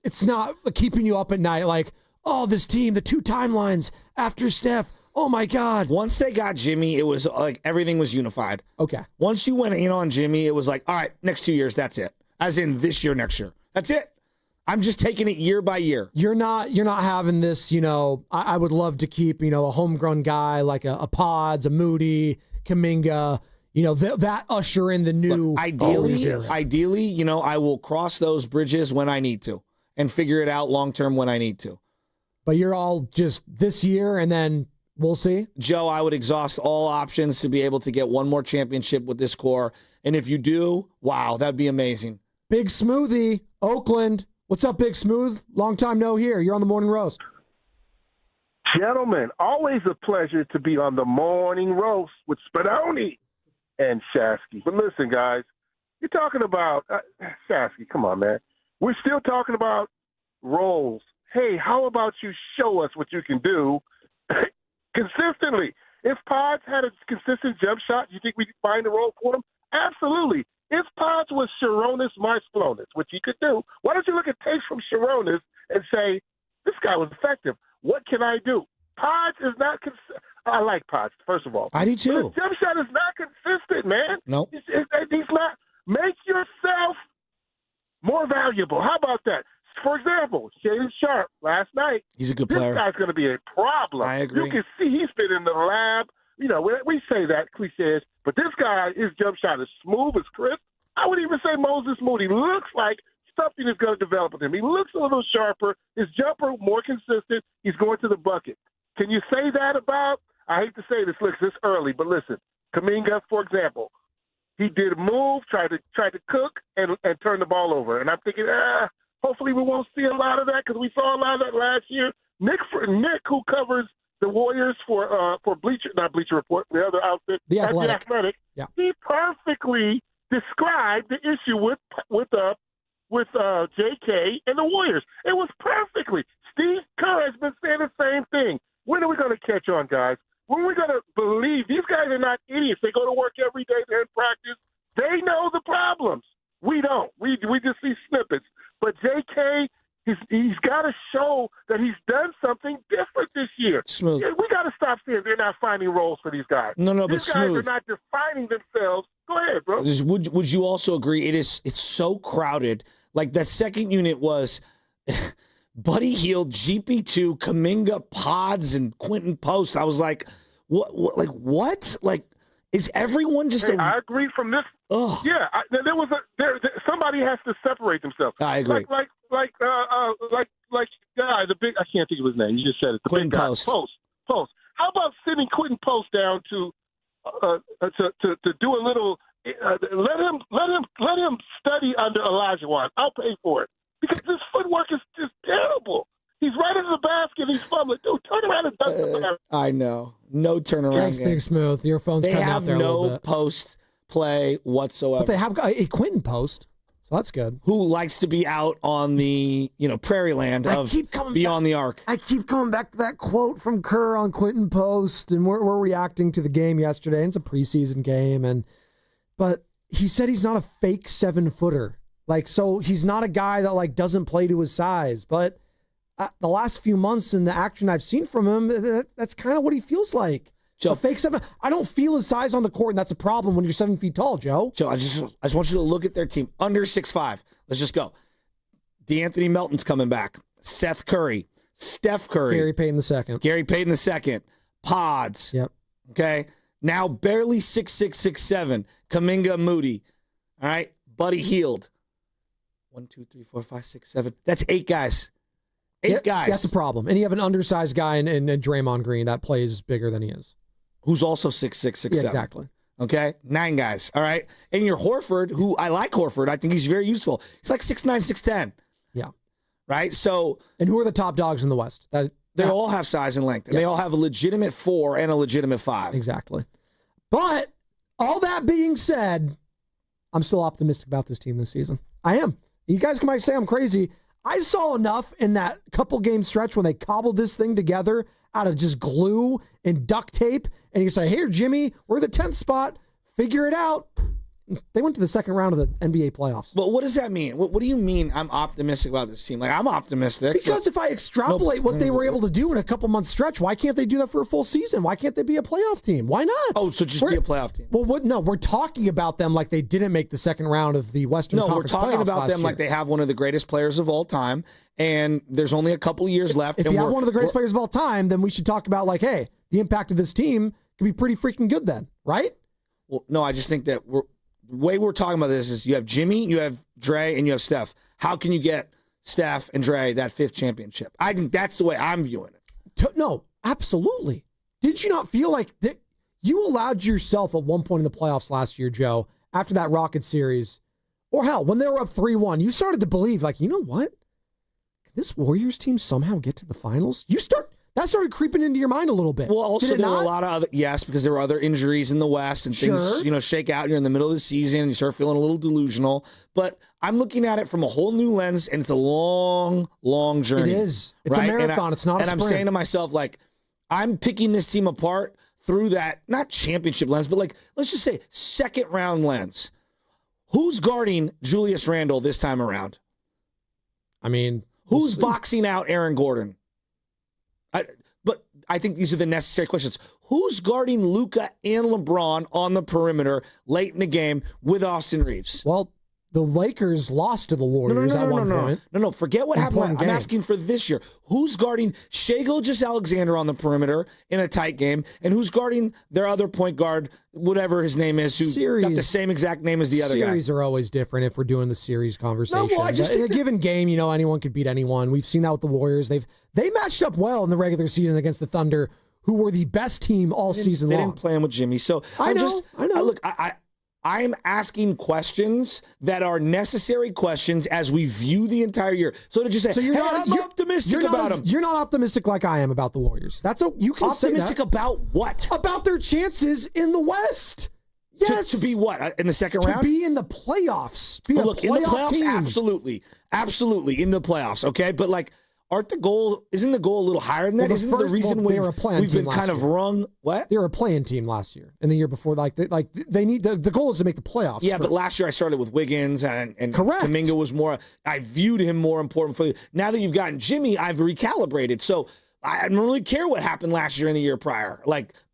[SPEAKER 19] it's not keeping you up at night oh, this team, the 2 timelines after Steph. Oh my God.
[SPEAKER 20] Once they got Jimmy, it was everything was unified.
[SPEAKER 19] Okay. Once
[SPEAKER 20] you went in on Jimmy, it was all right, next 2 years, that's it. As in this year, next year. That's it. I'm just taking it year by year.
[SPEAKER 19] You're not having this, I would love to keep, a homegrown guy like a Podz, a Moody, Kaminga, that usher in the new.
[SPEAKER 20] Look, ideally, I will cross those bridges when I need to and figure it out long-term when I need to.
[SPEAKER 19] But you're all just this year and then we'll see?
[SPEAKER 20] Joe, I would exhaust all options to be able to get one more championship with this core. And if you do, wow, that'd be amazing.
[SPEAKER 19] Big Smoothie, Oakland. What's up, Big Smooth? Long time no hear. You're on the Morning Roast.
[SPEAKER 3] Gentlemen, always a pleasure to be on the Morning Roast with Spadoni and Shasky. But listen, guys, you're talking about Shasky. Come on, man. We're still talking about roles. Hey, how about you show us what you can do consistently? If Podz had a consistent jump shot, you think we could find a role for him? Absolutely. If Podz was Sharonis Marsplonis, which he could do, why don't you look at tapes from Sharonis and say, this guy was effective. What can I do? Podz is not I like Podz, first of all.
[SPEAKER 20] I do too.
[SPEAKER 3] But his jump shot is not consistent, man.
[SPEAKER 20] Nope.
[SPEAKER 3] He's not. Make yourself more valuable. How about that? For example, Shaden Sharp last night.
[SPEAKER 20] He's a good player.
[SPEAKER 3] This guy's going to be a problem.
[SPEAKER 20] I agree.
[SPEAKER 3] You can see he's been in the lab. You know, we say that cliches, but this guy, his jump shot is smooth, is crisp. I would even say Moses Moody looks like something is going to develop with him. He looks a little sharper. His jumper more consistent. He's going to the bucket. Can you say that about? I hate to say this, look, this early, but listen, Kaminga, for example, he did a move, tried to cook and turn the ball over, and I'm thinking, hopefully we won't see a lot of that because we saw a lot of that last year. Nick, who covers the Warriors for not Bleacher Report, the other outfit,
[SPEAKER 19] The Athletic.
[SPEAKER 3] Yeah. He perfectly described the issue with J.K. and the Warriors. It was perfectly. Steve Kerr has been saying the same thing. When are we going to catch on, guys? When are we going to believe? These guys are not idiots. They go to work every day. They're in practice. They know the problems. We don't. We just see snippets. But J.K., he's got to show that he's done something different this year.
[SPEAKER 20] Smooth.
[SPEAKER 3] We got to stop saying they're not finding roles for these guys.
[SPEAKER 20] No, but
[SPEAKER 3] these
[SPEAKER 20] Smooth.
[SPEAKER 3] guys are not defining themselves. Go ahead, bro.
[SPEAKER 20] Would you also agree it's so crowded? Like that second unit was Buddy Hield, GP2, Kaminga, Podz, and Quentin Post. I was like, what? Like, is everyone just
[SPEAKER 3] I agree from this.
[SPEAKER 20] Ugh.
[SPEAKER 3] Yeah, somebody has to separate themselves.
[SPEAKER 20] I agree.
[SPEAKER 3] Like guy, the big. I can't think of his name. You just said it. The
[SPEAKER 20] Quentin
[SPEAKER 3] big guy.
[SPEAKER 20] Post.
[SPEAKER 3] Post. How about sitting Quentin Post down to do a little? Let him study under Olajuwon. I'll pay for it because his footwork is just terrible. He's right into the basket. He's fumbling. Dude, turn around and dunk the basket.
[SPEAKER 20] I know. No turnaround.
[SPEAKER 19] Thanks, Big Smooth. Your phone's
[SPEAKER 20] They
[SPEAKER 19] cutting out
[SPEAKER 20] have
[SPEAKER 19] there a little
[SPEAKER 20] no
[SPEAKER 19] bit.
[SPEAKER 20] post play whatsoever.
[SPEAKER 19] But they have a Quentin Post, so that's good.
[SPEAKER 20] Who likes to be out on the prairie land of beyond the arc.
[SPEAKER 19] I keep coming back to that quote from Kerr on Quentin Post, and we're reacting to the game yesterday. And it's a preseason game, but he said he's not a fake 7-footer. Like, so he's not a guy that doesn't play to his size. But the last few months in the action I've seen from him, that's kind of what he feels like.
[SPEAKER 20] Joe,
[SPEAKER 19] a fake 7. I don't feel his size on the court, and that's a problem when you're 7 feet tall, Joe.
[SPEAKER 20] Joe, I just want you to look at their team. Under 6'5". Let's just go. DeAnthony Melton's coming back. Seth Curry. Steph Curry.
[SPEAKER 19] Gary Payton II.
[SPEAKER 20] Podz.
[SPEAKER 19] Yep.
[SPEAKER 20] Okay. Now barely 6'6", 6'7". Kaminga Moody. All right. Buddy Hield. 1, 2, 3, 4, 5, 6, 7. That's 8 guys. 8 guys.
[SPEAKER 19] That's a problem. And you have an undersized guy in Draymond Green that plays bigger than he is.
[SPEAKER 20] Who's also 6'6", 6'7".
[SPEAKER 19] Yeah, exactly.
[SPEAKER 20] Okay? 9 guys. All right? And your Horford, who I like Horford. I think he's very useful. He's like 6'9", 6'10".
[SPEAKER 19] Yeah.
[SPEAKER 20] Right? So.
[SPEAKER 19] And who are the top dogs in the West?
[SPEAKER 20] They all have size and length. And They all have a legitimate 4 and a legitimate 5.
[SPEAKER 19] Exactly. But all that being said, I'm still optimistic about this team this season. I am. You guys might say I'm crazy. I saw enough in that couple game stretch when they cobbled this thing together out of just glue and duct tape. And you say, here, Jimmy, we're the 10th spot. Figure it out. They went to the second round of the NBA playoffs.
[SPEAKER 20] But what does that mean? What do you mean I'm optimistic about this team? Like, I'm optimistic.
[SPEAKER 19] Because if I extrapolate what they were able to do in a couple months stretch, why can't they do that for a full season? Why can't they be a playoff team? Why not?
[SPEAKER 20] Oh, so just be a playoff team.
[SPEAKER 19] Well, no, we're talking about them like they didn't make the second round of the Western Conference.
[SPEAKER 20] No, we're talking about them like they have one of the greatest players of all time, and there's only a couple years left.
[SPEAKER 19] If you have one of the greatest players of all time, then we should talk about hey, the impact of this team could be pretty freaking good then, right?
[SPEAKER 20] Well, no, I just think that the way we're talking about this is you have Jimmy, you have Dre, and you have Steph. How can you get Steph and Dre that 5th championship? I think that's the way I'm viewing it.
[SPEAKER 19] No, absolutely. Did you not feel like that you allowed yourself at one point in the playoffs last year, Joe, after that Rockets series, or hell, when they were up 3-1, you started to believe, you know what? Could this Warriors team somehow get to the finals? That started creeping into your mind a little bit.
[SPEAKER 20] Well, also there were a lot of other, because there were other injuries in the West and things, shake out. You're in the middle of the season and you start feeling a little delusional. But I'm looking at it from a whole new lens, and it's a long, long journey.
[SPEAKER 19] It is. It's a marathon. It's not a sprint.
[SPEAKER 20] And I'm saying to myself, I'm picking this team apart through that, not championship lens, but let's just say second round lens. Who's guarding Julius Randle this time around?
[SPEAKER 19] I mean,
[SPEAKER 20] who's boxing out Aaron Gordon? but I think these are the necessary questions. Who's guarding Luka and LeBron on the perimeter late in the game with Austin Reeves?
[SPEAKER 19] Well, the Lakers lost to the Warriors at one point.
[SPEAKER 20] No, forget what happened. I'm asking for this year. Who's guarding Shai Gilgeous-Alexander on the perimeter in a tight game, and who's guarding their other point guard, whatever his name is, who got the same exact name as the other guy?
[SPEAKER 19] Series are always different if we're doing the series conversation.
[SPEAKER 20] No, well, I just
[SPEAKER 19] in a given game, anyone could beat anyone. We've seen that with the Warriors. They matched up well in the regular season against the Thunder, who were the best team all season long.
[SPEAKER 20] They didn't play him with Jimmy. So
[SPEAKER 19] I know.
[SPEAKER 20] Look, I'm asking questions that are necessary questions as we view the entire year. So to just say, I'm optimistic about them.
[SPEAKER 19] You're not optimistic like I am about the Warriors. You can
[SPEAKER 20] optimistic
[SPEAKER 19] say that.
[SPEAKER 20] About what?
[SPEAKER 19] About their chances in the West. Yes.
[SPEAKER 20] To be what? In the second round?
[SPEAKER 19] To be in the playoffs.
[SPEAKER 20] In the playoffs, team. Absolutely in the playoffs. Okay, but isn't the goal a little higher than that? Isn't the reason we've been kind of wrung? What?
[SPEAKER 19] They were a play-in team last year, and the year before, they need the goal is to make the playoffs.
[SPEAKER 20] Yeah, but last year I started with Wiggins and
[SPEAKER 19] correct.
[SPEAKER 20] Kaminga was more. I viewed him more important for you. Now that you've gotten Jimmy, I've recalibrated. So I don't really care what happened last year and the year prior,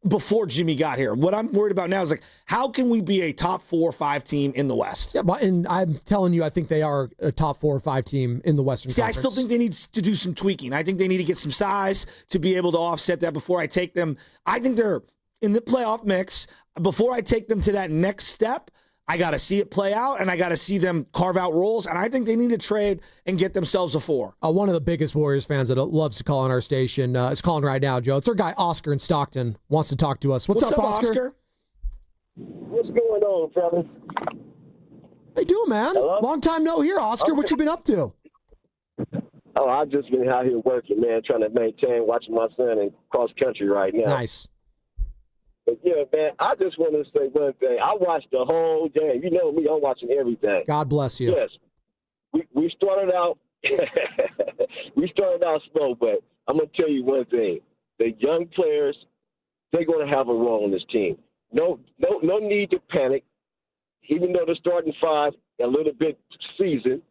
[SPEAKER 20] before Jimmy got here. What I'm worried about now is how can we be a top 4 or 5 team in the West?
[SPEAKER 19] Yeah, and I'm telling you, I think they are a top 4 or 5 team in the Western Conference.
[SPEAKER 20] I still think they need to do some tweaking. I think they need to get some size to be able to offset that before I take them. I think they're in the playoff mix. Before I take them to that next step, I got to see it play out, and I got to see them carve out roles, and I think they need to trade and get themselves a 4.
[SPEAKER 19] One of the biggest Warriors fans that loves to call on our station is calling right now, Joe. It's our guy Oscar in Stockton, wants to talk to us. What's up, Oscar?
[SPEAKER 4] What's going on, fellas?
[SPEAKER 19] How you doing, man? Hello? Long time no hear, Oscar. Okay. What you been up to?
[SPEAKER 4] Oh, I've just been out here working, man, trying to maintain, watching my son in cross country right now.
[SPEAKER 19] Nice.
[SPEAKER 4] But, yeah, man, I just want to say one thing. I watched the whole game. You know me, I'm watching everything.
[SPEAKER 19] God bless you.
[SPEAKER 4] Yes. We started out slow, but I'm going to tell you one thing. The young players, they're going to have a role in this team. No need to panic, even though they're starting 5 a little bit seasoned.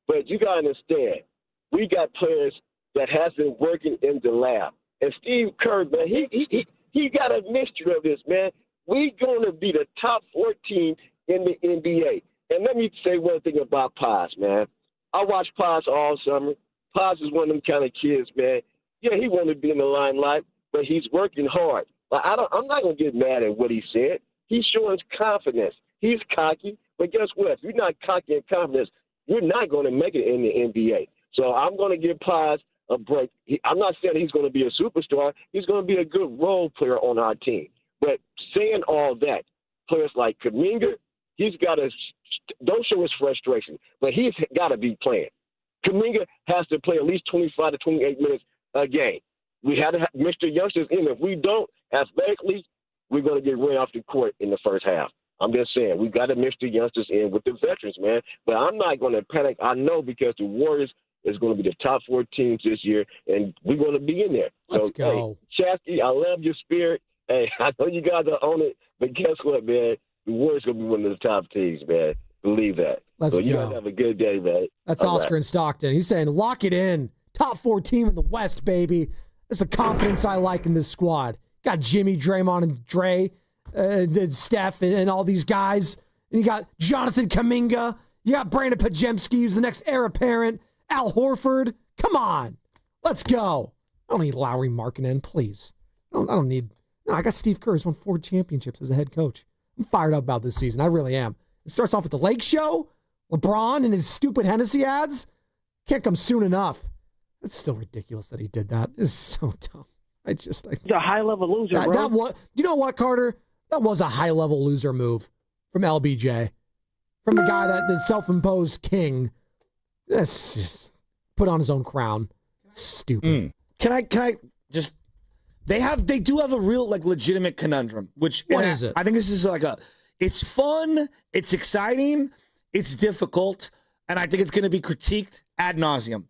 [SPEAKER 4] But you got to understand, we got players that has been working in the lab. And Steve Kerr, man, he got a mixture of this, man. We're going to be the top 14 in the NBA. And let me say one thing about Podz, man. I watched Podz all summer. Podz is one of them kind of kids, man. Yeah, he wanted to be in the limelight, but he's working hard. I'm not going to get mad at what he said. He's showing confidence. He's cocky, but guess what? If you're not cocky and confident, you're not going to make it in the NBA. So I'm going to give Podz a break. I'm not saying he's going to be a superstar. He's going to be a good role player on our team. But saying all that, players like Kaminga, he's got to don't show his frustration, but he's got to be playing. Kaminga has to play at least 25 to 28 minutes a game. We had to have Mr. Youngsters in. If we don't, athletically, we're going to get run off the court in the first half. I'm just saying, we got to mix the youngsters in with the veterans, man. But I'm not going to panic. I know because the Warriors is going to be the top 4 teams this year, and we're going to be in there.
[SPEAKER 19] Let's go.
[SPEAKER 4] Hey, Chasky, I love your spirit. Hey, I know you guys are on it, but guess what, man? The Warriors going to be one of the top teams, man. Believe that.
[SPEAKER 19] Let's go.
[SPEAKER 4] You guys have a good day, man.
[SPEAKER 19] That's all Oscar in Stockton. He's saying, lock it in. Top 4 team in the West, baby. That's the confidence I like in this squad. Got Jimmy, Draymond, and Dre, Steph, and all these guys. And you got Jonathan Kaminga. You got Brandon Podziemski, who's the next heir apparent. Al Horford. Come on. Let's go. I don't need Lowry Markkanen, please. I don't need... No, I got Steve Kerr, who's won 4 championships as a head coach. I'm fired up about this season. I really am. It starts off with the Lake Show. LeBron and his stupid Hennessy ads. Can't come soon enough. It's still ridiculous that he did that. It's so dumb.
[SPEAKER 4] He's a high-level loser, bro.
[SPEAKER 19] You know what, Carter? That was a high-level loser move from LBJ. From the guy the self-imposed king. That's just put on his own crown. Stupid.
[SPEAKER 20] Can I just... They do have a real, legitimate conundrum. What
[SPEAKER 19] is it?
[SPEAKER 20] I think this is it's fun, it's exciting, it's difficult, and I think it's going to be critiqued ad nauseum.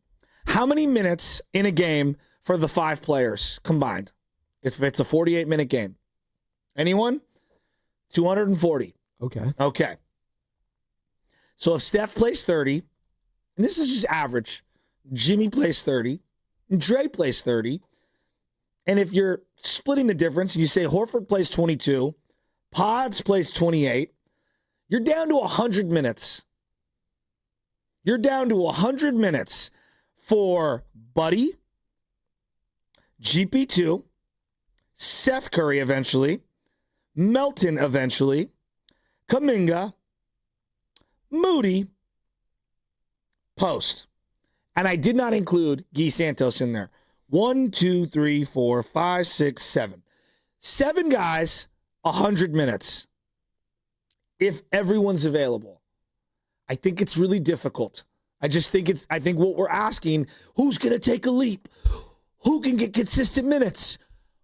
[SPEAKER 20] How many minutes in a game for the 5 players combined? If it's a 48-minute game. Anyone? 240. Okay. So if Steph plays 30, and this is just average, Jimmy plays 30, and Dre plays 30, And if you're splitting the difference, you say Horford plays 22, Podz plays 28, you're down to 100 minutes. You're down to 100 minutes for Buddy, GP2, Seth Curry eventually, Melton eventually, Kaminga, Moody, Post. And I did not include Guy Santos in there. 1, 2, 3, 4, 5, 6, 7. 7 guys, 100 minutes. If everyone's available. I think it's really difficult. I think what we're asking, who's going to take a leap? Who can get consistent minutes?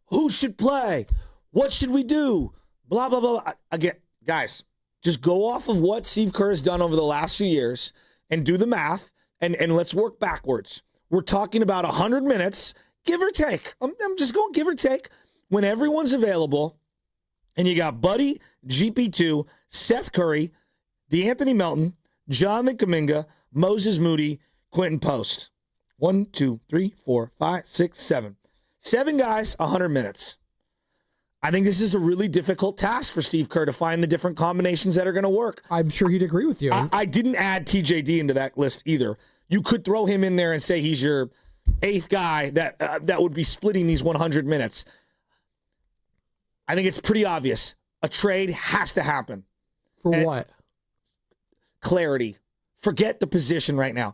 [SPEAKER 20] Who should play? What should we do? Blah, blah, blah. Again, guys, just go off of what Steve Kerr has done over the last few years and do the math, and let's work backwards. We're talking about 100 minutes, give or take. I'm just going give or take when everyone's available, and you got Buddy, GP2, Seth Curry, DeAnthony Melton, Jonathan Kaminga, Moses Moody, Quentin Post. 1, 2, 3, 4, 5, 6, 7. 7 guys, 100 minutes. I think this is a really difficult task for Steve Kerr to find the different combinations that are going to work.
[SPEAKER 19] I'm sure he'd agree with you.
[SPEAKER 20] I didn't add TJD into that list either. You could throw him in there and say he's your 8th guy that would be splitting these 100 minutes. I think it's pretty obvious. A trade has to happen.
[SPEAKER 19] For what?
[SPEAKER 20] Clarity. Forget the position right now.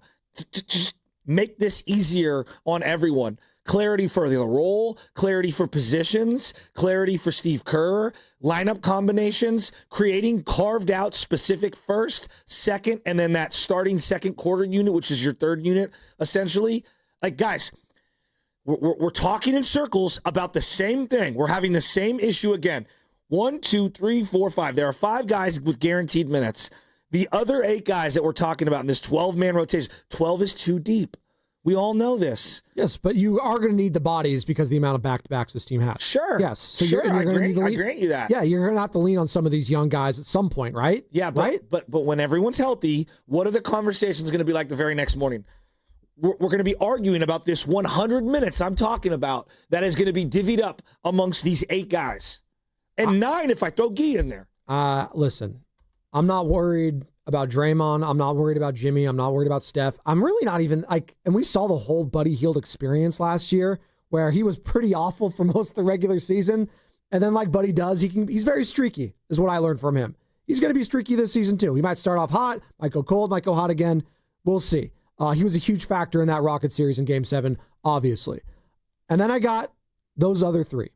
[SPEAKER 20] Just make this easier on everyone. Clarity for the role, clarity for positions, clarity for Steve Kerr, lineup combinations, creating carved out specific first, second, and then that starting second quarter unit, which is your third unit, essentially. Like, guys, we're talking in circles about the same thing. We're having the same issue again. 1, 2, 3, 4, 5. There are 5 guys with guaranteed minutes. The other 8 guys that we're talking about in this 12-man rotation, 12 is too deep. We all know this.
[SPEAKER 19] Yes, but you are going to need the bodies because of the amount of back-to-backs this team has.
[SPEAKER 20] Sure.
[SPEAKER 19] Yes. So
[SPEAKER 20] sure,
[SPEAKER 19] I
[SPEAKER 20] grant you that.
[SPEAKER 19] Yeah, you're going to have to lean on some of these young guys at some point, right?
[SPEAKER 20] Yeah, but when everyone's healthy, what are the conversations going to be like the very next morning? We're going to be arguing about this 100 minutes I'm talking about that is going to be divvied up amongst these 8 guys. And 9 if I throw Guy in there.
[SPEAKER 19] Listen, I'm not worried about Draymond. I'm not worried about Jimmy. I'm not worried about Steph. I'm really not even and we saw the whole Buddy Hield experience last year where he was pretty awful for most of the regular season. And then like Buddy does, he's very streaky is what I learned from him. He's going to be streaky this season too. He might start off hot, might go cold, might go hot again. We'll see. He was a huge factor in that Rocket series in Game 7, obviously. And then I got those other 3.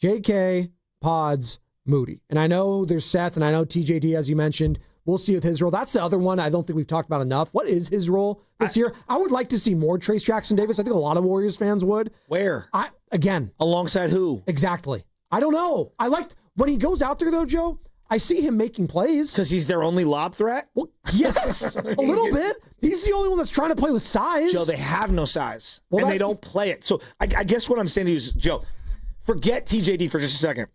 [SPEAKER 19] JK, Podz, Moody. And I know there's Seth, and I know TJD, as you mentioned. We'll see with his role. That's the other one I don't think we've talked about enough. What is his role this year? I would like to see more Trace Jackson Davis. I think a lot of Warriors fans would.
[SPEAKER 20] Where?
[SPEAKER 19] Again.
[SPEAKER 20] Alongside who?
[SPEAKER 19] Exactly. I don't know. I liked when he goes out there, though, Joe, I see him making plays.
[SPEAKER 20] Because he's their only lob threat?
[SPEAKER 19] Well, yes, a little bit. He's the only one that's trying to play with size.
[SPEAKER 20] Joe, they have no size, and they don't play it. So I guess what I'm saying to you is, Joe, forget TJD for just a second,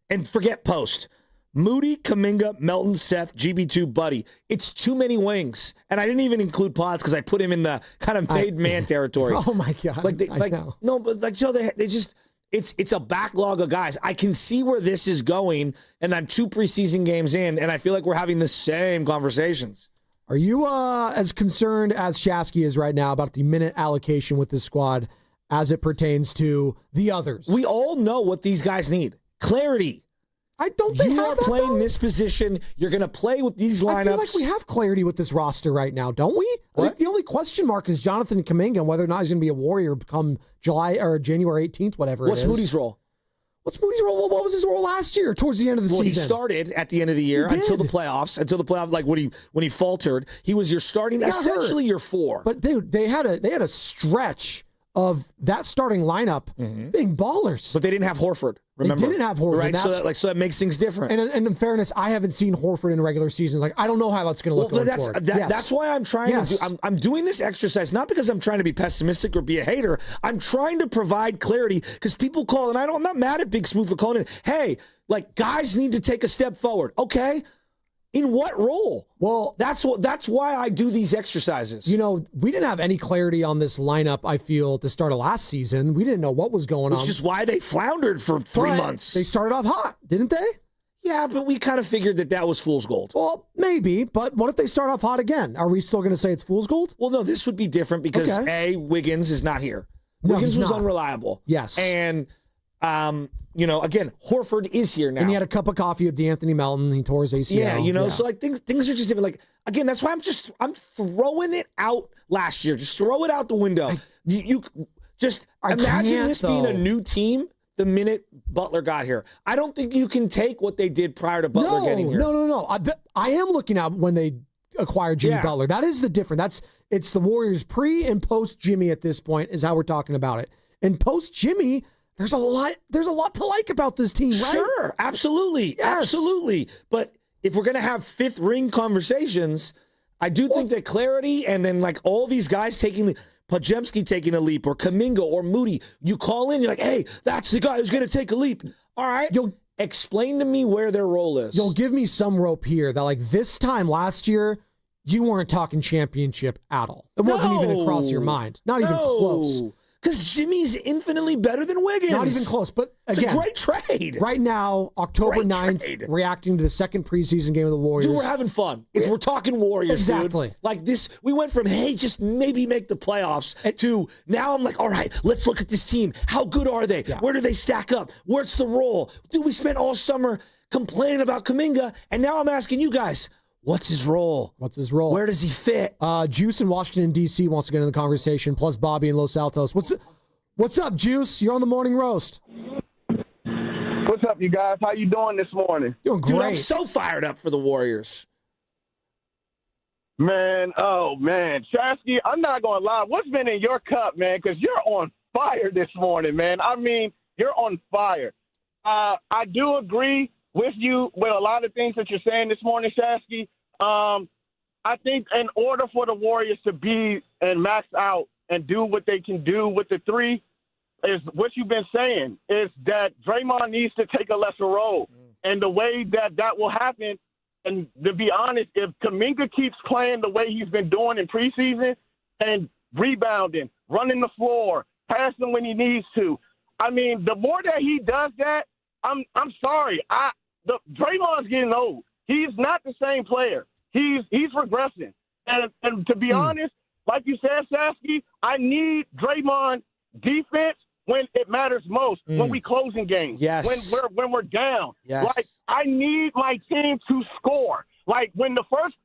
[SPEAKER 20] and forget Post. Moody, Kaminga, Melton, Seth, GB2, Buddy. It's too many wings. And I didn't even include Podz because I put him in the kind of made man territory.
[SPEAKER 19] Oh, my God.
[SPEAKER 20] I know. No, but Joe, they just... It's a backlog of guys. I can see where this is going, and I'm 2 preseason games in, and I feel like we're having the same conversations.
[SPEAKER 19] Are you as concerned as Shasky is right now about the minute allocation with this squad as it pertains to the others?
[SPEAKER 20] We all know what these guys need. Clarity.
[SPEAKER 19] I don't think
[SPEAKER 20] you are playing this position. You're going to play with these lineups.
[SPEAKER 19] I feel like we have clarity with this roster right now, don't we? I think the only question mark is Jonathan Kaminga and whether or not he's going to be a Warrior come July or January 18th, whatever.
[SPEAKER 20] What's Moody's role?
[SPEAKER 19] What's Moody's role? What was his role last year towards the end of the season?
[SPEAKER 20] He started at the end of the year until the playoffs. Like when he faltered, he was your starting, essentially your 4.
[SPEAKER 19] But dude, they had a stretch of that starting lineup being ballers.
[SPEAKER 20] But they didn't have Horford. Remember?
[SPEAKER 19] They didn't have Horford.
[SPEAKER 20] Right? So that makes things different.
[SPEAKER 19] And in fairness, I haven't seen Horford in regular seasons. Like, I don't know how that's going to look going forward.
[SPEAKER 20] That's why I'm trying to do, I'm doing this exercise, not because I'm trying to be pessimistic or be a hater. I'm trying to provide clarity because people call, and I'm not mad at Big Smooth for calling in. Hey, like, guys need to take a step forward. Okay. In what role? Well, that's why I do these exercises.
[SPEAKER 19] You know, we didn't have any clarity on this lineup, I feel, at the start of last season. We didn't know what was going on.
[SPEAKER 20] Which is why they floundered for 3 months.
[SPEAKER 19] They started off hot, didn't they?
[SPEAKER 20] Yeah, but we kind of figured that was fool's gold.
[SPEAKER 19] Well, maybe, but what if they start off hot again? Are we still going to say it's fool's gold?
[SPEAKER 20] Well, no, this would be different because, Wiggins is not here. Wiggins was unreliable.
[SPEAKER 19] Yes.
[SPEAKER 20] And, again, Horford is here now.
[SPEAKER 19] And he had a cup of coffee with DeAnthony Melton. He tore his ACL.
[SPEAKER 20] Yeah, so like things are just different. Like, again, that's why I'm throwing it out last year. Just throw it out the window. You just imagine this being a new team the minute Butler got here. I don't think you can take what they did prior to Butler getting here.
[SPEAKER 19] No. I am looking at when they acquired Jimmy Butler. That is the difference. It's the Warriors pre and post Jimmy at this point is how we're talking about it. And post Jimmy, there's a lot to like about this team, right?
[SPEAKER 20] Sure, absolutely. Yes. Absolutely. But if we're going to have fifth ring conversations, I do think that clarity and then like all these guys Podziemski taking a leap or Kaminga or Moody, you call in, you're like, hey, that's the guy who's going to take a leap. All right. Explain to me where their role is.
[SPEAKER 19] You'll give me some rope here that like this time last year, you weren't talking championship at all. It wasn't even across your mind. Not even close.
[SPEAKER 20] Because Jimmy's infinitely better than Wiggins.
[SPEAKER 19] Not even close. But again,
[SPEAKER 20] it's a great trade.
[SPEAKER 19] Right now, October 9th, reacting to the second preseason game of the Warriors.
[SPEAKER 20] Dude, we're having fun. We're talking Warriors,
[SPEAKER 19] exactly.
[SPEAKER 20] Dude. Like this, we went from, hey, just maybe make the playoffs to now I'm like, all right, let's look at this team. How good are they? Yeah. Where do they stack up? Where's the role? Dude, we spent all summer complaining about Kaminga, and now I'm asking you guys, what's his role? Where does he fit?
[SPEAKER 19] Juice in Washington, D.C. wants to get in the conversation, plus Bobby in Los Altos. What's up, Juice? You're on the Morning Roast.
[SPEAKER 2] What's up, you guys? How you doing this morning?
[SPEAKER 19] Doing great.
[SPEAKER 20] Dude, I'm so fired up for the Warriors.
[SPEAKER 2] Man, Shasky, I'm not going to lie. What's been in your cup, man? Because you're on fire this morning, man. I mean, you're on fire. I do agree with you with a lot of things that you're saying this morning, Shasky. I think in order for the Warriors to be and max out and do what they can do with the three is what you've been saying, is that Draymond needs to take a lesser role. And the way that will happen, and to be honest, if Kaminga keeps playing the way he's been doing in preseason and rebounding, running the floor, passing when he needs to, I mean, the more that he does that, I'm sorry. Draymond's getting old. He's not the same player. He's regressing. And to be honest, like you said, Sasky, I need Draymond defense when it matters most, when we closing games, when we're down.
[SPEAKER 20] Yes.
[SPEAKER 2] Like I need my team to score. Like when the first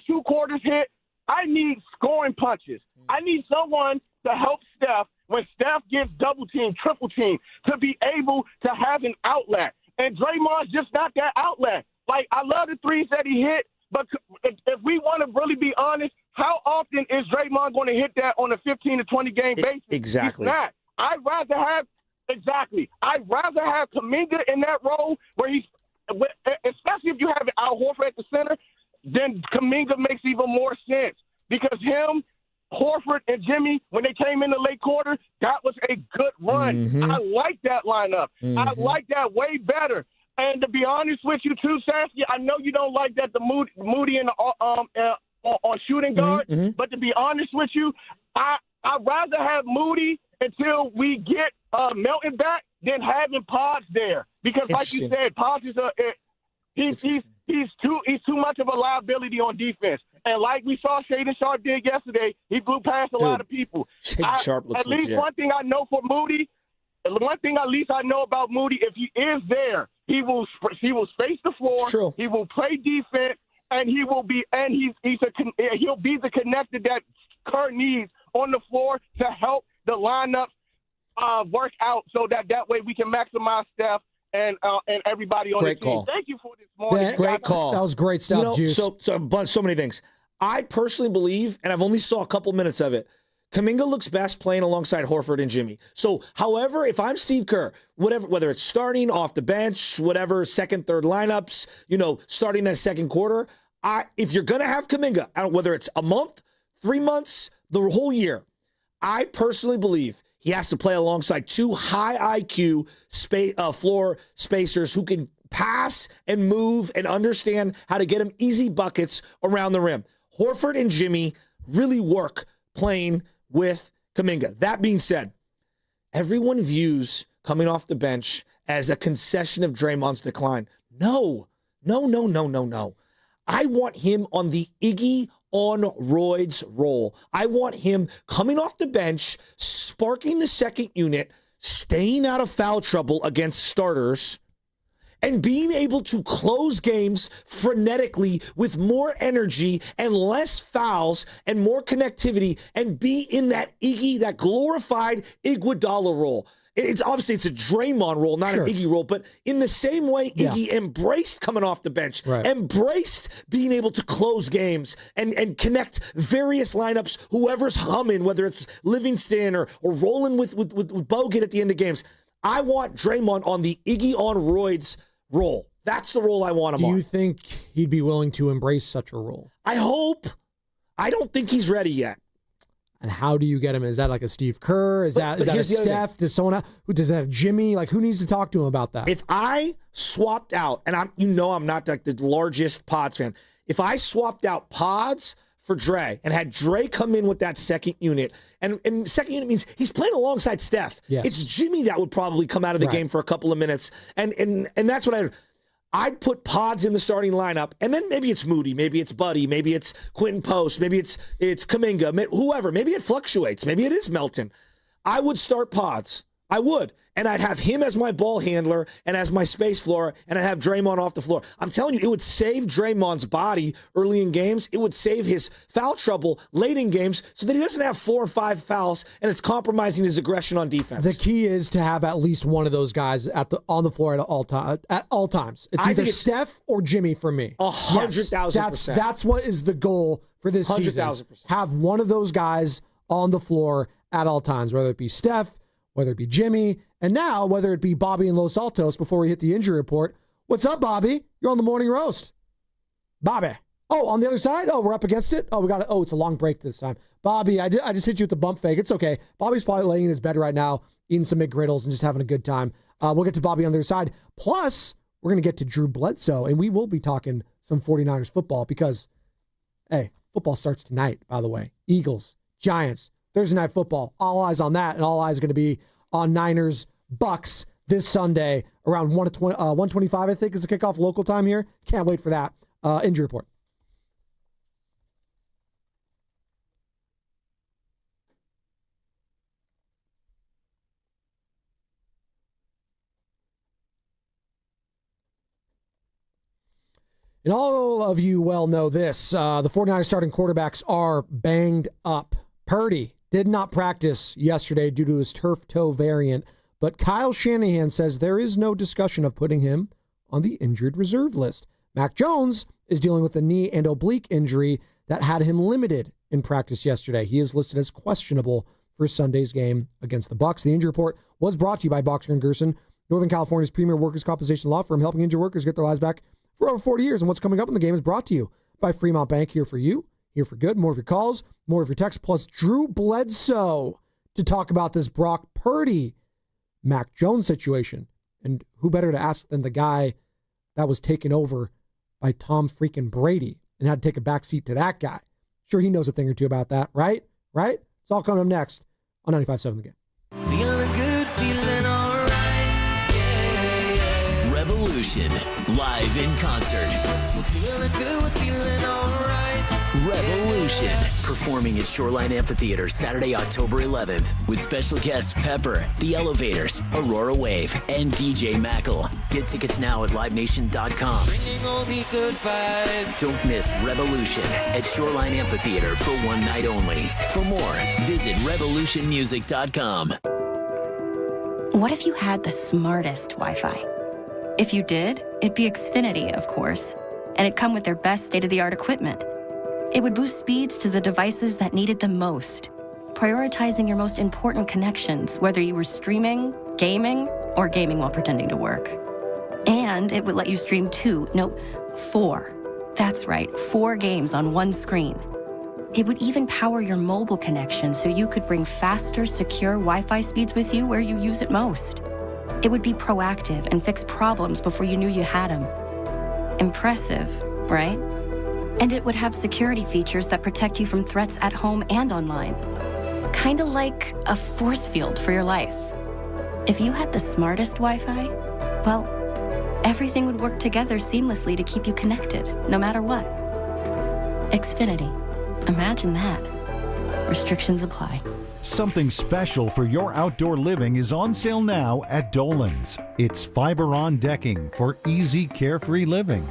[SPEAKER 2] two quarters hit, I need scoring punches. I need someone to help Steph when Steph gets double team, triple team, to be able to have an outlet. And Draymond's just not that outlet. Like I love the threes that he hit, but if we want to really be honest, how often is Draymond going to hit that on a 15 to 20 game basis?
[SPEAKER 20] Exactly.
[SPEAKER 2] He's not. I'd rather have Kaminga in that role where he's, especially if you have Al Horford at the center, then Kaminga makes even more sense because him, Horford, and Jimmy, when they came in the late quarter, that was a good run.
[SPEAKER 20] Mm-hmm.
[SPEAKER 2] I like that lineup. I like that way better. And to be honest with you, too, Sasky, I know you don't like that the Moody and the on shooting guard, but to be honest with you, I'd rather have Moody until we get Melton back than having Podz there because, like you said, Podz is he's too much of a liability on defense. And like we saw Shaden Sharp did yesterday, he blew past a lot of people.
[SPEAKER 20] Shaden Sharp looks
[SPEAKER 2] at least
[SPEAKER 20] legit.
[SPEAKER 2] One thing I know for Moody, if he is there, he will space the floor.
[SPEAKER 20] True.
[SPEAKER 2] He will play defense, and he'll be the connector that Kerr needs on the floor to help the lineup work out, so that way we can maximize Steph and everybody on the team.
[SPEAKER 20] Call.
[SPEAKER 2] Thank you for this morning.
[SPEAKER 20] Great call.
[SPEAKER 19] That was great stuff, Juice.
[SPEAKER 20] So many things. I personally believe, and I've only saw a couple minutes of it, Kaminga looks best playing alongside Horford and Jimmy. So, however, if I'm Steve Kerr, whether it's starting off the bench, whatever, second, third lineups, starting that second quarter, if you're going to have Kaminga, whether it's a month, 3 months, the whole year, I personally believe he has to play alongside two high IQ floor spacers who can pass and move and understand how to get him easy buckets around the rim. Horford and Jimmy really work playing with Kaminga. That being said, everyone views coming off the bench as a concession of Draymond's decline. No. I want him on the Iggy on roids role. I want him coming off the bench, sparking the second unit, staying out of foul trouble against starters, and being able to close games frenetically with more energy and less fouls and more connectivity and be in that Iggy, that glorified Iguodala role. It's obviously it's a Draymond role, not an Iggy role, but in the same way Iggy embraced coming off the bench, embraced being able to close games and connect various lineups, whoever's humming, whether it's Livingston or rolling with Bogut at the end of games. I want Draymond on the Iggy on roids role. That's the role I want him on.
[SPEAKER 19] Do you think he'd be willing to embrace such a role?
[SPEAKER 20] I hope. I don't think he's ready yet.
[SPEAKER 19] And how do you get him? Is that like a Steve Kerr? Is that a Steph? Does someone else, does that have Jimmy? Like, who needs to talk to him about that?
[SPEAKER 20] If I swapped out, and I'm not like the largest Podz fan. If I swapped out Podz for Dre and had Dre come in with that second unit, and second unit means he's playing alongside Steph.
[SPEAKER 19] Yes.
[SPEAKER 20] It's Jimmy that would probably come out of the game for a couple of minutes, and that's what I'd put Podz in the starting lineup, and then maybe it's Moody, maybe it's Buddy, maybe it's Quentin Post, maybe it's Kaminga, whoever. Maybe it fluctuates. Maybe it is Melton. I would start Podz. I would. And I'd have him as my ball handler and as my space floor, and I'd have Draymond off the floor. I'm telling you, it would save Draymond's body early in games. It would save his foul trouble late in games so that he doesn't have 4 or 5 fouls and it's compromising his aggression on defense.
[SPEAKER 19] The key is to have at least one of those guys on the floor at all times. It's either Steph or Jimmy for me.
[SPEAKER 20] 100,000%.
[SPEAKER 19] That's what is the goal for this season.
[SPEAKER 20] 100,000%.
[SPEAKER 19] Have one of those guys on the floor at all times, whether it be Steph, whether it be Jimmy, and now whether it be Bobby and Los Altos before we hit the injury report. What's up, Bobby? You're on the morning roast. Bobby. Oh, on the other side? Oh, we're up against it? Oh, it's a long break this time. Bobby, I just hit you with the bump fake. It's okay. Bobby's probably laying in his bed right now, eating some McGriddles and just having a good time. We'll get to Bobby on the other side. Plus, we're going to get to Drew Bledsoe, and we will be talking some 49ers football because, hey, football starts tonight, by the way. Eagles, Giants, Thursday Night Football. All eyes on that, and all eyes are going to be on Niners Bucks this Sunday around 1:25, I think, is the kickoff local time here. Can't wait for that. Injury report. And all of you well know this. The 49ers starting quarterbacks are banged up. Purdy did not practice yesterday due to his turf toe variant, but Kyle Shanahan says there is no discussion of putting him on the injured reserve list. Mac Jones is dealing with a knee and oblique injury that had him limited in practice yesterday. He is listed as questionable for Sunday's game against the Bucs. The injury report was brought to you by Boxer & Gerson, Northern California's premier workers' compensation law firm, helping injured workers get their lives back for over 40 years. And what's coming up in the game is brought to you by Fremont Bank, here for you. Here for good, more of your calls, more of your texts, plus Drew Bledsoe to talk about this Brock Purdy, Mac Jones situation. And who better to ask than the guy that was taken over by Tom freaking Brady and had to take a backseat to that guy. Sure, he knows a thing or two about that, right? Right? It's all coming up next on 95.7 The Game.
[SPEAKER 18] Feeling good, feeling all right. Yeah. Revolution, live in concert. We're feeling good, we're feeling all right. Revolution, performing at Shoreline Amphitheater Saturday, October 11th, with special guests Pepper, The Elevators, Aurora Wave, and DJ Mackle. Get tickets now at livenation.com. Bringing all the good vibes. Don't miss Revolution at Shoreline Amphitheater for one night only. For more, visit revolutionmusic.com.
[SPEAKER 6] What if you had the smartest Wi-Fi? If you did, it'd be Xfinity, of course, and it'd come with their best state-of-the-art equipment. It would boost speeds to the devices that needed them most, prioritizing your most important connections, whether you were streaming, gaming, or gaming while pretending to work. And it would let you stream 4. That's right, 4 games on one screen. It would even power your mobile connection so you could bring faster, secure Wi-Fi speeds with you where you use it most. It would be proactive and fix problems before you knew you had them. Impressive, right? And it would have security features that protect you from threats at home and online. Kinda like a force field for your life. If you had the smartest Wi-Fi, well, everything would work together seamlessly to keep you connected, no matter what. Xfinity. Imagine that. Restrictions apply.
[SPEAKER 9] Something special for your outdoor living is on sale now at Dolan's. It's fiber-on decking for easy, carefree living.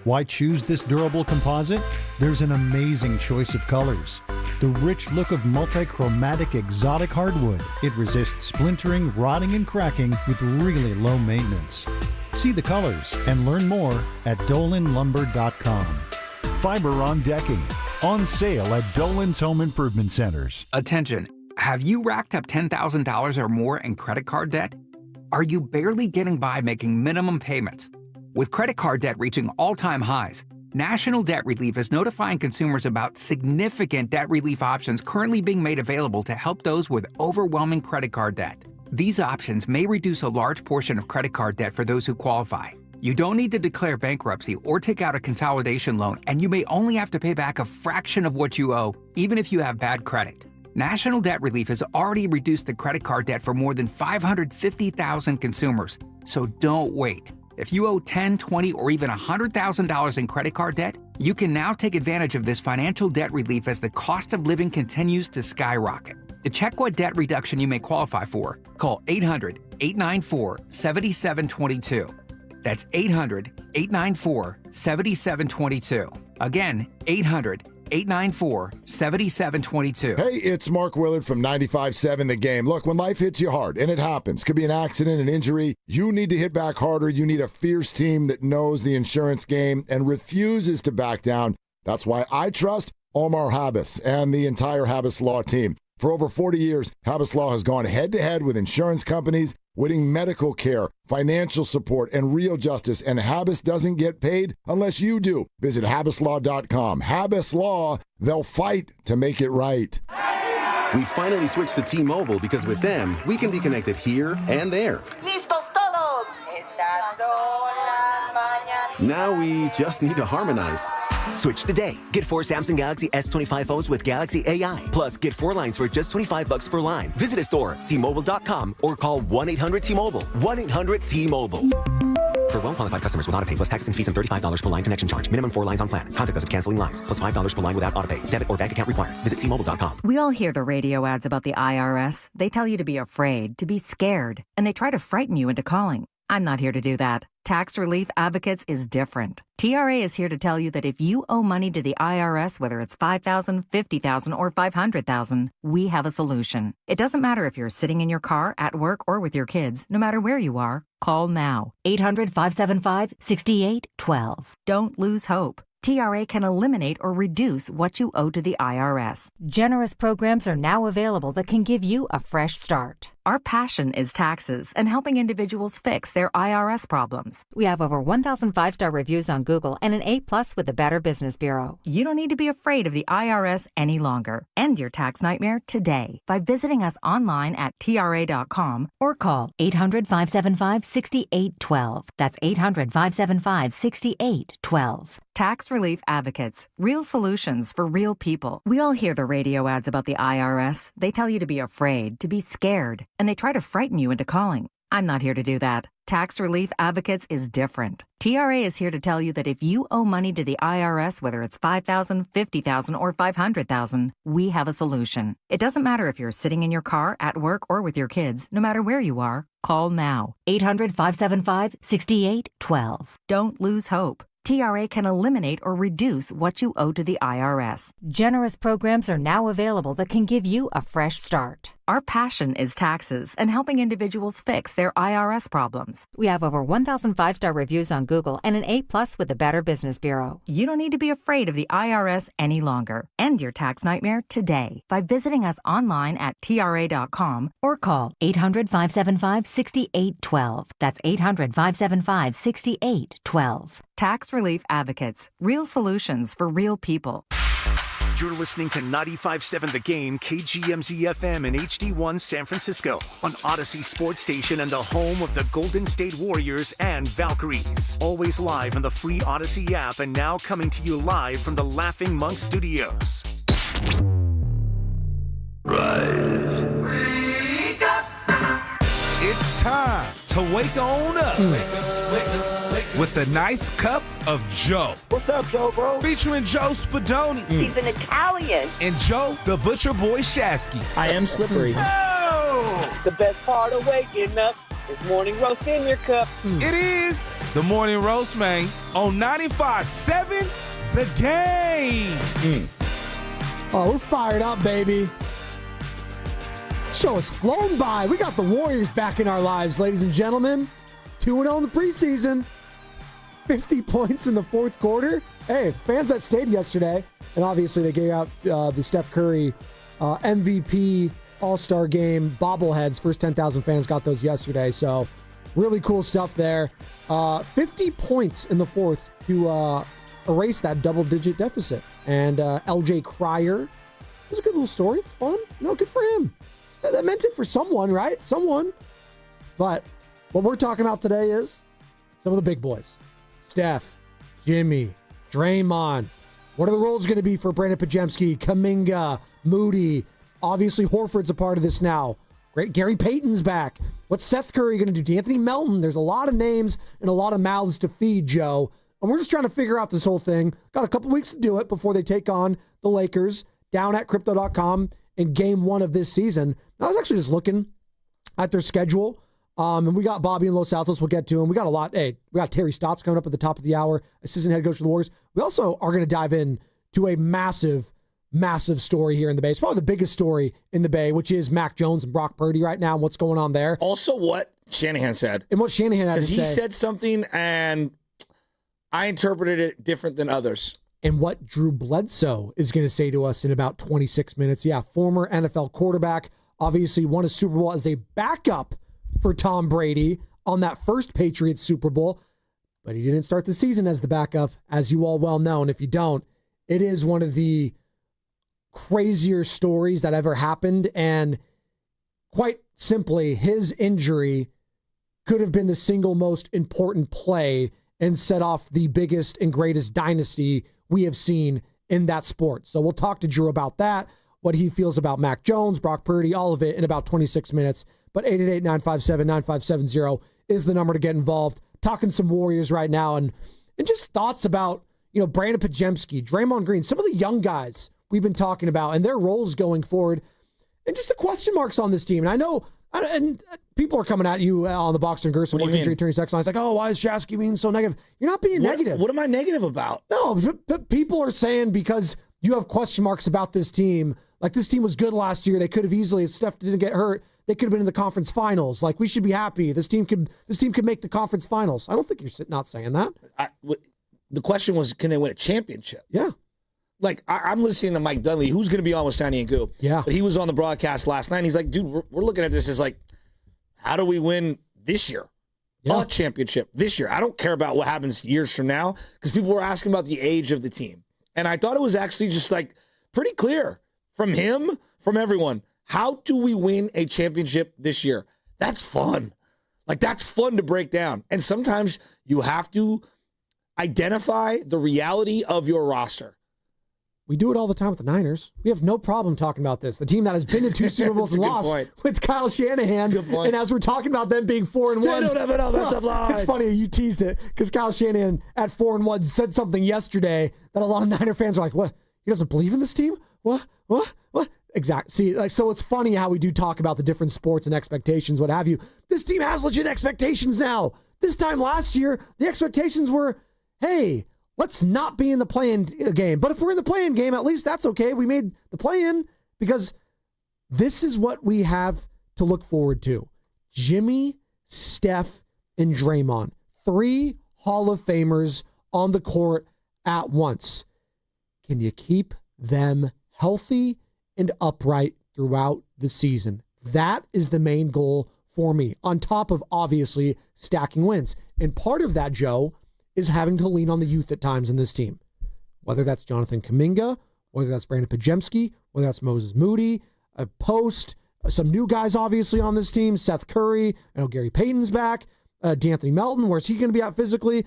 [SPEAKER 9] Why choose this durable composite? There's an amazing choice of colors. The rich look of multi-chromatic exotic hardwood. It resists splintering, rotting, and cracking with really low maintenance. See the colors and learn more at dolanlumber.com. Fiber-on decking. On sale at Dolan's Home Improvement Centers.
[SPEAKER 11] Attention. Have you racked up $10,000 or more in credit card debt? Are you barely getting by making minimum payments? With credit card debt reaching all-time highs, National Debt Relief is notifying consumers about significant debt relief options currently being made available to help those with overwhelming credit card debt. These options may reduce a large portion of credit card debt for those who qualify. You don't need to declare bankruptcy or take out a consolidation loan, and you may only have to pay back a fraction of what you owe, even if you have bad credit. National Debt Relief has already reduced the credit card debt for more than 550,000 consumers, so don't wait. If you owe $10,000, $20,000, or even $100,000 in credit card debt, you can now take advantage of this financial debt relief as the cost of living continues to skyrocket. To check what debt reduction you may qualify for, call 800-894-7722. That's 800-894-7722. Again, 800-894-7722.
[SPEAKER 12] Hey, it's Mark Willard from 95.7 The Game. Look, when life hits you hard, and it happens, could be an accident, an injury, you need to hit back harder. You need a fierce team that knows the insurance game and refuses to back down. That's why I trust Omar Habas and the entire Habas Law team. For over 40 years, Habas Law has gone head-to-head with insurance companies, winning medical care, financial support, and real justice, and Habas doesn't get paid unless you do. Visit habaslaw.com. Habas Law, they'll fight to make it right.
[SPEAKER 13] We finally switched to T-Mobile because with them, we can be connected here and there.
[SPEAKER 14] ¡Listos todos! Estas son las mañanas.
[SPEAKER 13] Now we just need to harmonize.
[SPEAKER 15] Switch today. Get 4 Samsung Galaxy S25 phones with Galaxy AI. Plus, get 4 lines for just $25 per line. Visit a store, T-Mobile.com, or call 1-800-T-Mobile. 1-800-T-Mobile. For well-qualified customers with autopay plus taxes and fees and $35 per line connection charge. Minimum 4 lines on plan. Contact us if canceling lines. Plus $5 per line without autopay. Debit or bank account required. Visit T-Mobile.com.
[SPEAKER 27] We all hear the radio ads about the IRS. They tell you to be afraid, to be scared, and they try to frighten you into calling. I'm not here to do that. Tax Relief Advocates is different. TRA is here to tell you that if you owe money to the IRS, whether it's $5,000, $50,000, or $500,000, we have a solution. It doesn't matter if you're sitting in your car, at work, or with your kids. No matter where you are, call now. 800-575-6812. Don't lose hope. TRA can eliminate or reduce what you owe to the IRS. Generous programs are now available that can give you a fresh start. Our passion is taxes and helping individuals fix their IRS problems. We have over 1,000 5-star reviews on Google and an A+ with the Better Business Bureau. You don't need to be afraid of the IRS any longer. End your tax nightmare today by visiting us online at TRA.com or call 800-575-6812. That's 800-575-6812. Tax Relief Advocates. Real solutions for real people. We all hear the radio ads about the IRS. They tell you to be afraid, to be scared, and they try to frighten you into calling. I'm not here to do that. Tax Relief Advocates is different. TRA is here to tell you that if you owe money to the IRS, whether it's $5,000, $50,000, or $500,000, we have a solution. It doesn't matter if you're sitting in your car, at work, or with your kids. No matter where you are, call now. 800-575-6812. Don't lose hope. TRA can eliminate or reduce what you owe to the IRS. Generous programs are now available that can give you a fresh start. Our passion is taxes and helping individuals fix their IRS problems. We have over 1,000 5-star reviews on Google and an A+ with the Better Business Bureau. You don't need to be afraid of the IRS any longer. End your tax nightmare today by visiting us online at TRA.com or call 800-575-6812. That's 800-575-6812. Tax Relief Advocates. Real solutions for real people.
[SPEAKER 10] You're listening to 95.7 The Game, KGMZ FM and HD1 San Francisco on Odyssey Sports Station and the home of the Golden State Warriors and Valkyries. Always live on the free Odyssey app and now coming to you live from the Laughing Monk Studios.
[SPEAKER 8] Rise.
[SPEAKER 10] Wake up! It's time to wake on up. With a nice cup of Joe.
[SPEAKER 2] What's up, Joe, bro?
[SPEAKER 10] Featuring Joe Spadoni.
[SPEAKER 14] He's an Italian.
[SPEAKER 10] And Joe, the Butcher Boy Shasky.
[SPEAKER 20] I am slippery.
[SPEAKER 2] Oh! The best part of waking up is morning roast in your cup.
[SPEAKER 10] It is the Morning Roast, man, on 95.7 The Game.
[SPEAKER 19] Oh, we're fired up, baby. Show has flown by. We got the Warriors back in our lives, ladies and gentlemen. 2-0 in the preseason. 50 points in the fourth quarter. Hey, fans that stayed yesterday, and obviously they gave out the Steph Curry MVP All-Star Game bobbleheads. First 10,000 fans got those yesterday, so really cool stuff there. 50 points in the fourth to erase that double-digit deficit. And LJ Cryer, it was a good little story. It's fun. Good for him. That meant it for someone, right? Someone. But what we're talking about today is some of the big boys. Steph, Jimmy, Draymond. What are the roles going to be for Brandon Podziemski, Kaminga, Moody? Obviously, Horford's a part of this now. Great. Gary Payton's back. What's Seth Curry going to do? D'Anthony Melton. There's a lot of names and a lot of mouths to feed, Joe. And we're just trying to figure out this whole thing. Got a couple weeks to do it before they take on the Lakers down at Crypto.com in game 1 of this season. I was actually just looking at their schedule. And we got Bobby in Los Altos. We'll get to him. We got a lot. Hey, we got Terry Stotts coming up at the top of the hour, assistant head coach of the Warriors. We also are going to dive in to a massive, massive story here in the Bay. It's probably the biggest story in the Bay, which is Mac Jones and Brock Purdy right now and what's going on there.
[SPEAKER 20] Also, what Shanahan said.
[SPEAKER 19] And what Shanahan had to say.
[SPEAKER 20] Because he said something, and I interpreted it different than others.
[SPEAKER 19] And what Drew Bledsoe is going to say to us in about 26 minutes. Yeah, former NFL quarterback, obviously won a Super Bowl as a backup for Tom Brady on that first Patriots Super Bowl, but he didn't start the season as the backup, as you all well know. And if you don't, it is one of the crazier stories that ever happened. And quite simply, his injury could have been the single most important play and set off the biggest and greatest dynasty we have seen in that sport. So we'll talk to Drew about that, what he feels about Mac Jones, Brock Purdy, all of it in about 26 minutes. But 888-957-9570 is the number to get involved. Talking some Warriors right now and just thoughts about, Brandon Podziemski, Draymond Green, some of the young guys we've been talking about and their roles going forward, and just the question marks on this team. And I know, and people are coming at you on the Boxer and Gerson injury attorney section. It's like, oh, why is Shasky being so negative? You're not being negative.
[SPEAKER 20] What am I negative about?
[SPEAKER 19] No, but people are saying because you have question marks about this team. Like, this team was good last year. They could have easily, if Steph didn't get hurt, they could have been in the conference finals. Like, we should be happy. This team could make the conference finals. I don't think you're not saying that.
[SPEAKER 20] The question was, can they win a championship?
[SPEAKER 19] Yeah.
[SPEAKER 20] Like, I'm listening to Mike Dunley, who's going to be on with Steiny and Guru.
[SPEAKER 19] Yeah.
[SPEAKER 20] But he was on the broadcast last night, and he's like, dude, we're looking at this as like, how do we win this year? Yeah. A championship this year. I don't care about what happens years from now, because people were asking about the age of the team. And I thought it was actually just like pretty clear from him, from everyone. How do we win a championship this year? That's fun. Like, that's fun to break down. And sometimes you have to identify the reality of your roster.
[SPEAKER 19] We do it all the time with the Niners. We have no problem talking about this. The team that has been to 2 Super Bowls and lost with Kyle Shanahan.
[SPEAKER 20] Good point.
[SPEAKER 19] And as we're talking about them being 4-1.
[SPEAKER 20] They don't have an offensive line.
[SPEAKER 19] It's funny, you teased it, because Kyle Shanahan at 4-1 said something yesterday that a lot of Niner fans are like, what? He doesn't believe in this team? What? Exactly. See, like, so it's funny how we do talk about the different sports and expectations, what have you. This team has legit expectations now. This time last year, the expectations were, hey, let's not be in the play-in game. But if we're in the play-in game, at least that's okay. We made the play-in, because this is what we have to look forward to. Jimmy, Steph, and Draymond. 3 Hall of Famers on the court at once. Can you keep them healthy and upright throughout the season? That is the main goal for me, on top of obviously stacking wins. And part of that, Joe, is having to lean on the youth at times in this team. Whether that's Jonathan Kaminga, whether that's Brandon Podziemski, whether that's Moses Moody, a Post, some new guys obviously on this team, Seth Curry, I know Gary Payton's back, D'Anthony Melton, where's he going to be at physically?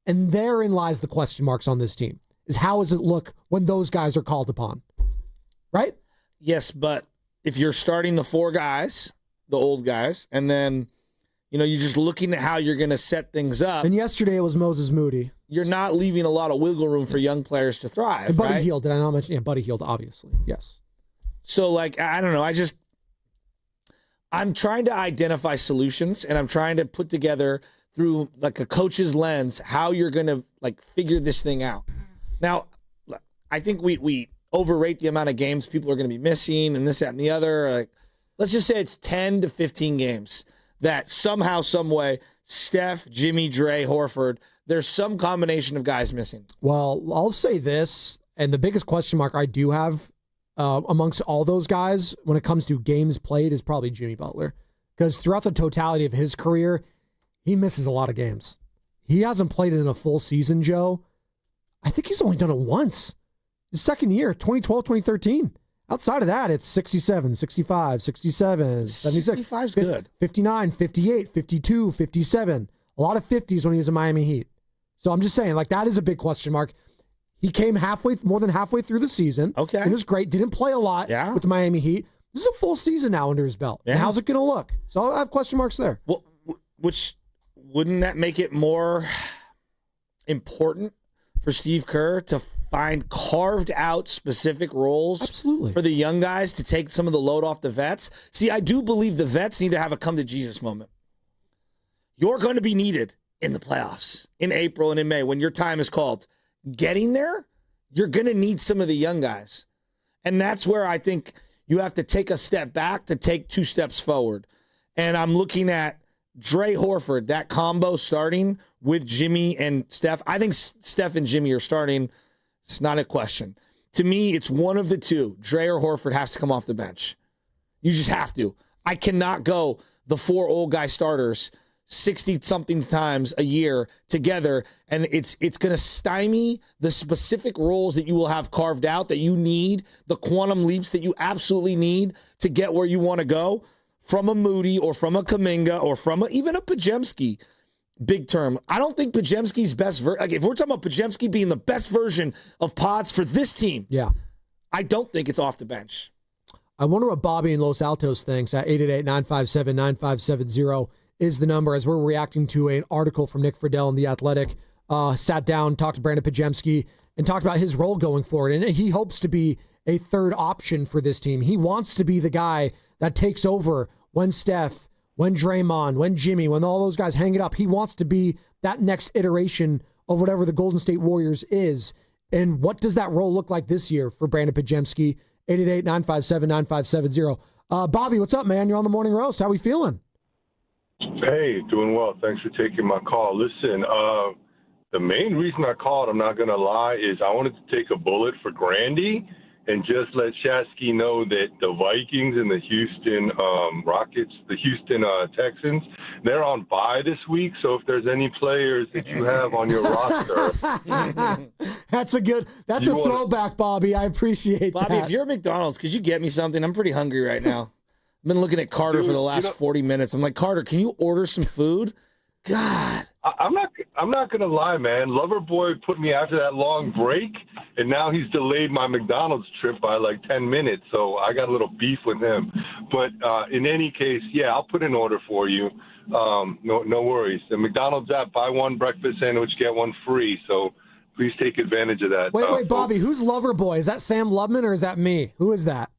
[SPEAKER 19] And therein lies the question marks on this team, is how does it look when those guys are called upon, right?
[SPEAKER 20] Yes, but if you're starting the 4 guys, the old guys, and then, you're just looking at how you're going to set things up.
[SPEAKER 19] And yesterday it was Moses Moody.
[SPEAKER 20] You're not leaving a lot of wiggle room for young players to thrive.
[SPEAKER 19] And Buddy
[SPEAKER 20] right?
[SPEAKER 19] Hield, did I not mention? Yeah, Buddy Hield, obviously. Yes.
[SPEAKER 20] So, I don't know. I'm trying to identify solutions, and I'm trying to put together through a coach's lens how you're going to figure this thing out. Now, I think we overrate the amount of games people are going to be missing and this, that, and the other. Let's just say it's 10 to 15 games that somehow, some way, Steph, Jimmy, Dre, Horford, there's some combination of guys missing.
[SPEAKER 19] Well, I'll say this, and the biggest question mark I do have amongst all those guys when it comes to games played is probably Jimmy Butler. Because throughout the totality of his career, he misses a lot of games. He hasn't played in a full season, Joe. I think he's only done it once. His second year, 2012, 2013. Outside of that, it's 67, 65, 67, 76.
[SPEAKER 20] 65's good.
[SPEAKER 19] 59, 58, 52, 57. A lot of 50s when he was in Miami Heat. So I'm just saying, that is a big question mark. He came more than halfway through the season.
[SPEAKER 20] Okay.
[SPEAKER 19] It was great. Didn't play a lot with the Miami Heat. This is a full season now under his belt. Yeah. And how's it going to look? So I have question marks there.
[SPEAKER 20] Well, which wouldn't that make it more important for Steve Kerr to find carved out specific roles for the young guys to take some of the load off the vets? See, I do believe the vets need to have a come to Jesus moment. You're going to be needed in the playoffs in April and in May when your time is called. Getting there, you're going to need some of the young guys. And that's where I think you have to take a step back to take 2 steps forward. And I'm looking at Dre Horford, that combo starting with Jimmy and Steph. I think Steph and Jimmy are starting. It's not a question. To me, it's one of the two. Dre or Horford has to come off the bench. You just have to. I cannot go the 4 old guy starters 60-something times a year together, and it's going to stymie the specific roles that you will have carved out that you need, the quantum leaps that you absolutely need to get where you want to go from a Moody or from a Kaminga or from even a Podziemski. Big term. I don't think Podziemski's best if we're talking about Podziemski being the best version of Podz for this team, I don't think it's off the bench.
[SPEAKER 19] I wonder what Bobby in Los Altos thinks at 888-957-9570 is the number as we're reacting to an article from Nick Friedel in The Athletic. Sat down, talked to Brandon Podziemski, and talked about his role going forward. And he hopes to be a third option for this team. He wants to be the guy that takes over when Steph, when Draymond, when Jimmy, when all those guys hang it up. He wants to be that next iteration of whatever the Golden State Warriors is. And what does that role look like this year for Brandon Podziemski? 888-957-9570. Bobby, what's up, man? You're on the Morning Roast. How we feeling?
[SPEAKER 8] Hey, doing well. Thanks for taking my call. Listen, the main reason I called, I'm not going to lie, is I wanted to take a bullet for Grandy and just let Shasky know that the Vikings and the Houston Rockets, the Houston Texans, they're on bye this week. So if there's any players that you have on your roster.
[SPEAKER 19] That's a throwback, Bobby. I appreciate
[SPEAKER 20] Bobby,
[SPEAKER 19] that.
[SPEAKER 20] If you're at McDonald's, could you get me something? I'm pretty hungry right now. I've been looking at Carter for the last 40 minutes. I'm like, Carter, can you order some food? God.
[SPEAKER 8] I'm not going to lie, man. Loverboy put me after that long break, and now he's delayed my McDonald's trip by like 10 minutes, so I got a little beef with him. But in any case, yeah, I'll put an order for you. No worries. The McDonald's app, buy one breakfast sandwich, get one free, so please take advantage of that.
[SPEAKER 19] Wait, Bobby, who's Loverboy? Is that Sam Lubman or is that me? Who is that?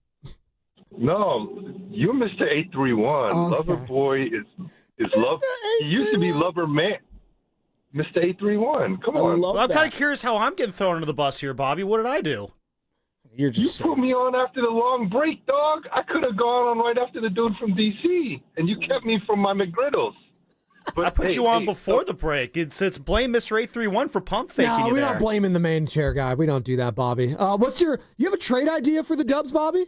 [SPEAKER 8] No, you're Mr. 831.
[SPEAKER 19] Okay.
[SPEAKER 8] Loverboy is love. He used to be Lover Man. Mr. 831. Come on.
[SPEAKER 16] Well, I'm kind of curious how I'm getting thrown under the bus here, Bobby. What did I do?
[SPEAKER 8] You put me on after the long break, dog. I could have gone on right after the dude from D.C., and you kept me from my McGriddles. But
[SPEAKER 16] I put you on before the break. It's blame Mr. 831 for pump faking
[SPEAKER 19] No,
[SPEAKER 16] you
[SPEAKER 19] we're
[SPEAKER 16] there.
[SPEAKER 19] not blaming the main chair guy. We don't do that, Bobby. You have a trade idea for the Dubs, Bobby?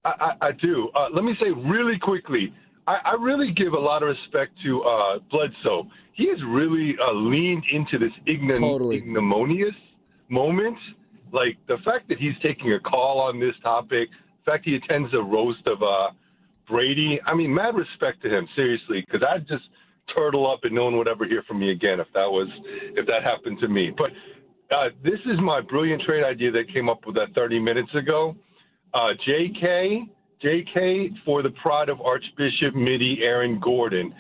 [SPEAKER 8] I do. Let me say really quickly, I really give a lot of respect to Bledsoe. He has really leaned into this ignominious moment, Like, the fact that he's taking a call on this topic, the fact he attends a roast of Brady, I mean, mad respect to him, seriously, because I'd just turtle up and no one would ever hear from me again if that happened to me. But this is my brilliant trade idea that came up with that 30 minutes ago. JK for the pride of Archbishop Midi, Aaron Gordon.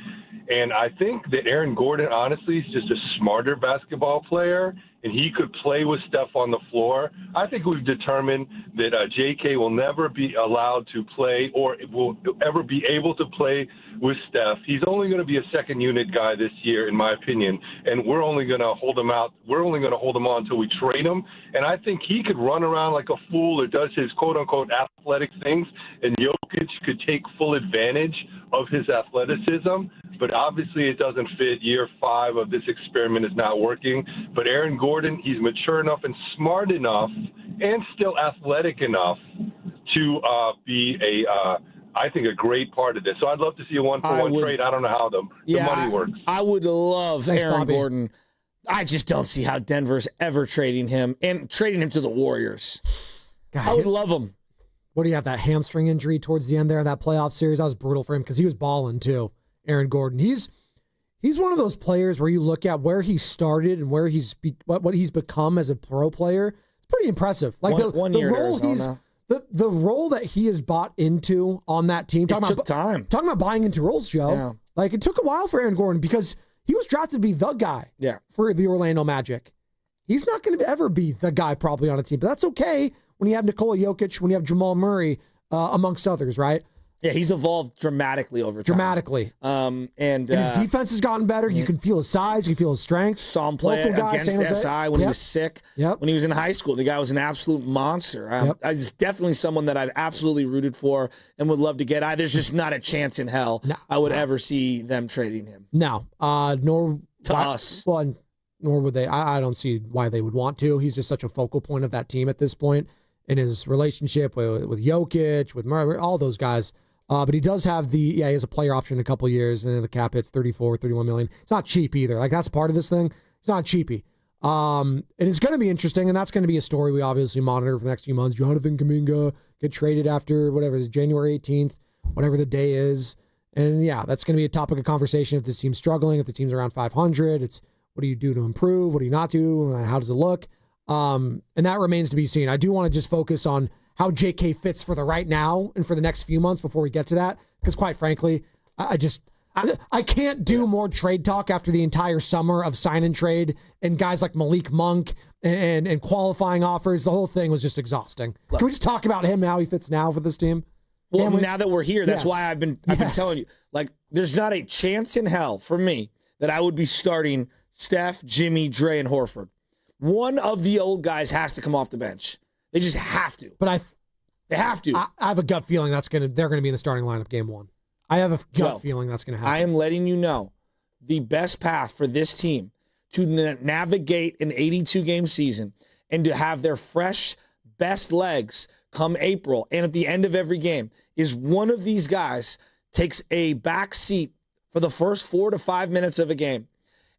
[SPEAKER 8] And I think that Aaron Gordon, honestly, is just a smarter basketball player, and he could play with Steph on the floor. I think we've determined that JK will never be allowed to play or will ever be able to play with Steph. He's only going to be a second unit guy this year, in my opinion, and we're only going to hold him out. We're only going to hold him on until we trade him. And I think he could run around like a fool or does his quote-unquote athletic things, and Jokic could take full advantage of his athleticism. But obviously it doesn't fit. Year 5 of this experiment is not working. But Aaron Gordon, he's mature enough and smart enough and still athletic enough to be I think, a great part of this. So I'd love to see a one-for-one trade. I don't know how the money works.
[SPEAKER 20] I would love Aaron Gordon. I just don't see how Denver's ever trading him and trading him to the Warriors.
[SPEAKER 19] God,
[SPEAKER 20] I would love him.
[SPEAKER 19] What do you have, that hamstring injury towards the end there, that playoff series? That was brutal for him because he was balling too. Aaron Gordon. He's one of those players where you look at where he started and where what he's become as a pro player. It's pretty impressive. Like the role that he has bought into on that team.
[SPEAKER 20] It took time.
[SPEAKER 19] Talking about buying into roles, Joe.
[SPEAKER 20] Yeah.
[SPEAKER 19] Like, it took a while for Aaron Gordon because he was drafted to be the guy for the Orlando Magic. He's not going to ever be the guy probably on a team, but that's okay when you have Nikola Jokic, when you have Jamal Murray, amongst others, right?
[SPEAKER 20] Yeah, he's evolved dramatically over time. And
[SPEAKER 19] his defense has gotten better. You can feel his size. You can feel his strength.
[SPEAKER 20] Saw him play against SI when he was sick. When he was in high school, the guy was an absolute monster. He's definitely someone that I've absolutely rooted for and would love to get. There's just not a chance in hell I would ever see them trading him.
[SPEAKER 19] No, nor
[SPEAKER 20] to us.
[SPEAKER 19] Well, nor would they. I don't see why they would want to. He's just such a focal point of that team at this point in his relationship with Jokic, with Murray, all those guys. But he does have he has a player option in a couple of years, and then the cap hits 31 million. It's not cheap either. Like, that's part of this thing. It's not cheapy. And it's going to be interesting, and that's going to be a story we obviously monitor for the next few months. Jonathan Kaminga get traded after January 18th, whatever the day is. And that's going to be a topic of conversation if this team's struggling, if the team's around 500. It's what do you do to improve? What do you not do? How does it look? And that remains to be seen. I do want to just focus on how JK fits for the right now and for the next few months before we get to that. Because quite frankly, I can't do more trade talk after the entire summer of sign and trade and guys like Malik Monk and qualifying offers. The whole thing was just exhausting. Look, can we just talk about him, how he fits now for this team?
[SPEAKER 20] Well, now that we're here, that's why I've been telling you, like, there's not a chance in hell for me that I would be starting Steph, Jimmy, Dre, and Horford. One of the old guys has to come off the bench. They just have to.
[SPEAKER 19] But
[SPEAKER 20] they have to.
[SPEAKER 19] I have a gut feeling they're going to be in the starting lineup game 1. I have a gut feeling that's going to happen.
[SPEAKER 20] I am letting you know the best path for this team to navigate an 82-game season and to have their fresh best legs come April and at the end of every game is one of these guys takes a back seat for the first 4 to 5 minutes of a game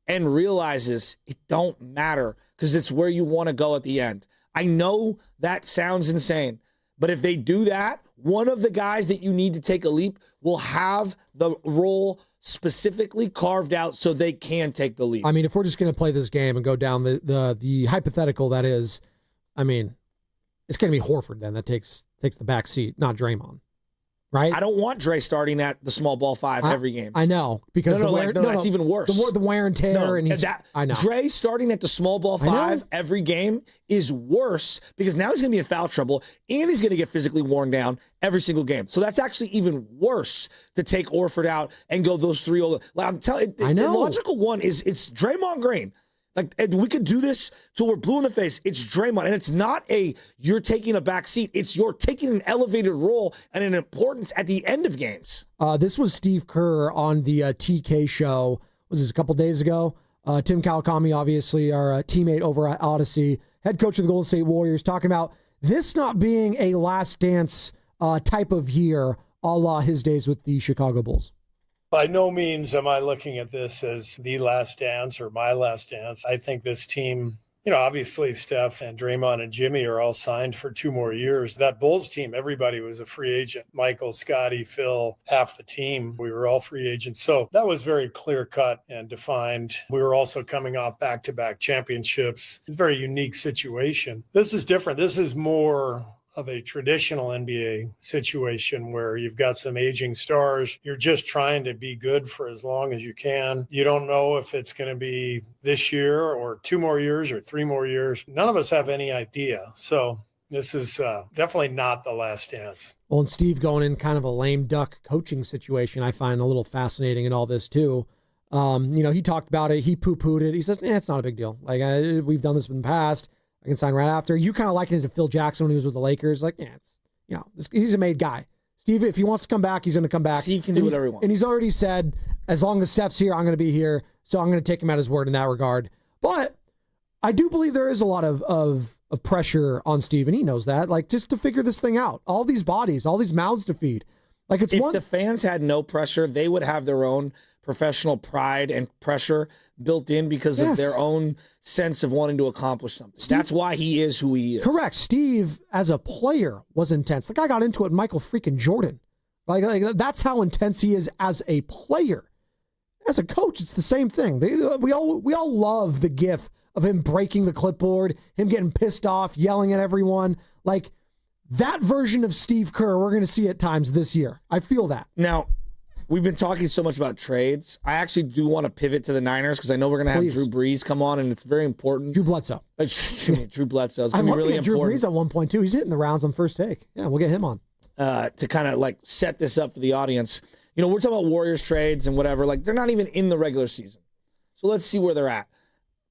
[SPEAKER 20] and realizes it don't matter because it's where you want to go at the end. I know that sounds insane, but if they do that, one of the guys that you need to take a leap will have the role specifically carved out so they can take the leap.
[SPEAKER 19] I mean, if we're just going to play this game and go down the hypothetical that is, I mean, it's going to be Horford then that takes the back seat, not Draymond. Right?
[SPEAKER 20] I don't want Dre starting at the small ball 5 every game.
[SPEAKER 19] I know. Because
[SPEAKER 20] that's even worse.
[SPEAKER 19] The wear and tear. I know.
[SPEAKER 20] Dre starting at the small ball 5 every game is worse because now he's going to be in foul trouble and he's going to get physically worn down every single game. So that's actually even worse to take Horford out and go those 3 old. I'm telling you, the logical one is it's Draymond Green. Like, we could do this till we're blue in the face. It's Draymond. And it's not you're taking a back seat. It's you're taking an elevated role and an importance at the end of games.
[SPEAKER 19] This was Steve Kerr on the TK show. Was this a couple days ago? Tim Kawakami, obviously, our teammate over at Odyssey, head coach of the Golden State Warriors, talking about this not being a last dance type of year, a la his days with the Chicago Bulls.
[SPEAKER 17] By no means am I looking at this as the last dance or my last dance. I think this team obviously Steph and Draymond and Jimmy are all signed for 2 more years. That Bulls team, everybody was a free agent. Michael, Scotty, Phil, half the team, we were all free agents. So that was very clear-cut and defined. We were also coming off back-to-back championships. It's a very unique situation. This is different. This is more of a traditional NBA situation where you've got some aging stars. You're just trying to be good for as long as you can. You don't know if it's going to be this year or 2 more years or 3 more years. None of us have any idea. So this is definitely not the last dance.
[SPEAKER 19] Well, and Steve going in kind of a lame duck coaching situation, I find a little fascinating in all this too. He talked about it. He poo-pooed it. He says, it's not a big deal. Like we've done this in the past. I can sign right after. You kind of likened it to Phil Jackson when he was with the Lakers. Like, he's a made guy. Steve, if he wants to come back, he's going to come back.
[SPEAKER 20] Steve can do whatever he wants.
[SPEAKER 19] And he's already said, as long as Steph's here, I'm going to be here. So I'm going to take him at his word in that regard. But I do believe there is a lot of pressure on Steve, and he knows that. Like, just to figure this thing out. All these bodies, all these mouths to feed. Like, if
[SPEAKER 20] the fans had no pressure, they would have their own professional pride and pressure built in because of their own sense of wanting to accomplish something. That's why he is who he is.
[SPEAKER 19] Correct. Steve, as a player, was intense. The guy got into it with Michael freaking Jordan. Like that's how intense he is as a player. As a coach, it's the same thing. We all love the gif of him breaking the clipboard, him getting pissed off, yelling at everyone. Like, that version of Steve Kerr, we're going to see at times this year. I feel that.
[SPEAKER 20] Now, we've been talking so much about trades. I actually do want to pivot to the Niners because I know we're going to have Drew Brees come on, and it's very important.
[SPEAKER 19] Drew Bledsoe.
[SPEAKER 20] Drew Bledsoe. It's going to be really important.
[SPEAKER 19] Drew Brees at 1.2. He's hitting the rounds on first take. Yeah, we'll get him on.
[SPEAKER 20] To kind of like set this up for the audience. We're talking about Warriors trades and whatever. Like, they're not even in the regular season. So let's see where they're at.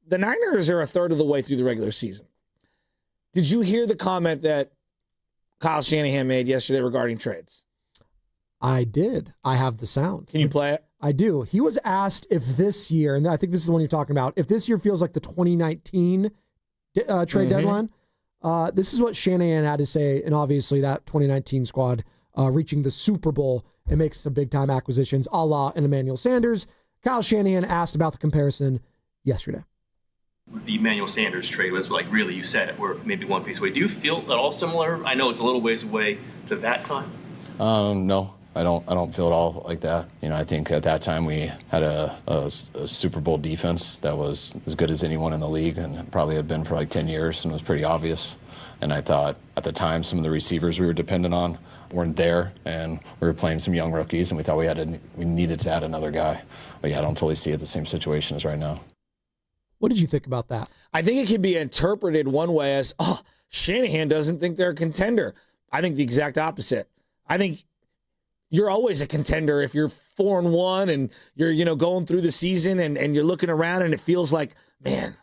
[SPEAKER 20] The Niners are a third of the way through the regular season. Did you hear the comment that Kyle Shanahan made yesterday regarding trades?
[SPEAKER 19] I did. I have the sound.
[SPEAKER 20] Can you play it?
[SPEAKER 19] I do. He was asked if this year, and I think this is the one you're talking about, if this year feels like the 2019 trade deadline. This is what Shanahan had to say, and obviously that 2019 squad reaching the Super Bowl and makes some big-time acquisitions, a la an Emmanuel Sanders. Kyle Shanahan asked about the comparison yesterday.
[SPEAKER 21] The Emmanuel Sanders trade was like, really, you said it, we're maybe one piece away. Do you feel at all similar? I know it's a little ways away to that time.
[SPEAKER 22] No, I don't feel at all like that. I think at that time we had a Super Bowl defense that was as good as anyone in the league and probably had been for like 10 years and was pretty obvious. And I thought at the time some of the receivers we were dependent on weren't there, and we were playing some young rookies, and we thought we needed to add another guy. But yeah, I don't totally see it the same situation as right now.
[SPEAKER 19] What did you think about that?
[SPEAKER 20] I think it can be interpreted one way as, Shanahan doesn't think they're a contender. I think the exact opposite. I think you're always a contender if you're 4-1 and you're going through the season and you're looking around and it feels like, man,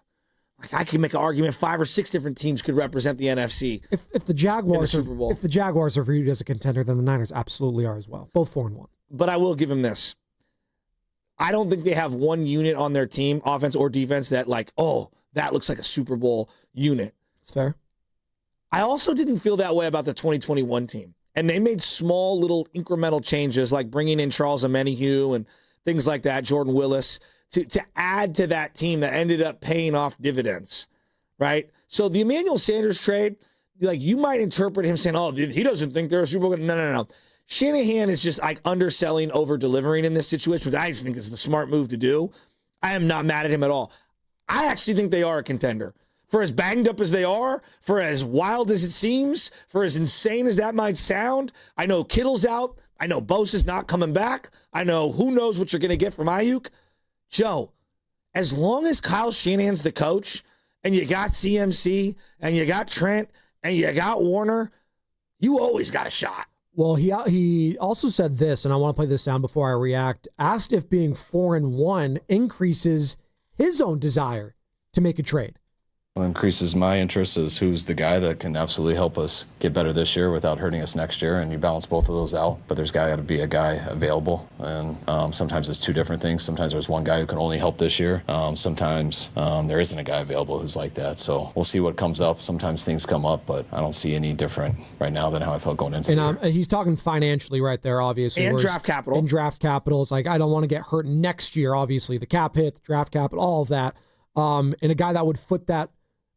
[SPEAKER 20] like I can make an argument 5 or 6 different teams could represent the NFC.
[SPEAKER 19] If the Jaguars
[SPEAKER 20] Super Bowl.
[SPEAKER 19] If the Jaguars are viewed as a contender, then the Niners absolutely are as well. Both 4-1.
[SPEAKER 20] But I will give him this. I don't think they have one unit on their team, offense or defense, that that looks like a Super Bowl unit.
[SPEAKER 19] It's fair.
[SPEAKER 20] I also didn't feel that way about the 2021 team. And they made small little incremental changes like bringing in Charles Omenihu and things like that, Jordan Willis, to add to that team that ended up paying off dividends, right? So the Emmanuel Sanders trade, like you might interpret him saying, he doesn't think they're a Super Bowl. No. Shanahan is just like underselling, over-delivering in this situation, which I just think is the smart move to do. I am not mad at him at all. I actually think they are a contender. For as banged up as they are, for as wild as it seems, for as insane as that might sound, I know Kittle's out. I know Bosa's not coming back. I know who knows what you're going to get from Ayuk. Joe, as long as Kyle Shanahan's the coach and you got CMC and you got Trent and you got Warner, you always got a shot.
[SPEAKER 19] Well, he also said this, and I want to play this down before I react, asked if being 4-1 increases his own desire to make a trade.
[SPEAKER 22] What increases my interest is who's the guy that can absolutely help us get better this year without hurting us next year, and you balance both of those out. But there's got to be a guy available, and sometimes it's two different things. Sometimes there's one guy who can only help this year. Sometimes there isn't a guy available who's like that. So we'll see what comes up. Sometimes things come up, but I don't see any different right now than how I felt going into the year.
[SPEAKER 19] He's talking financially right there, obviously.
[SPEAKER 20] And draft capital.
[SPEAKER 19] And draft capital. It's like, I don't want to get hurt next year, obviously. The cap hit, the draft capital, all of that. And a guy that would foot that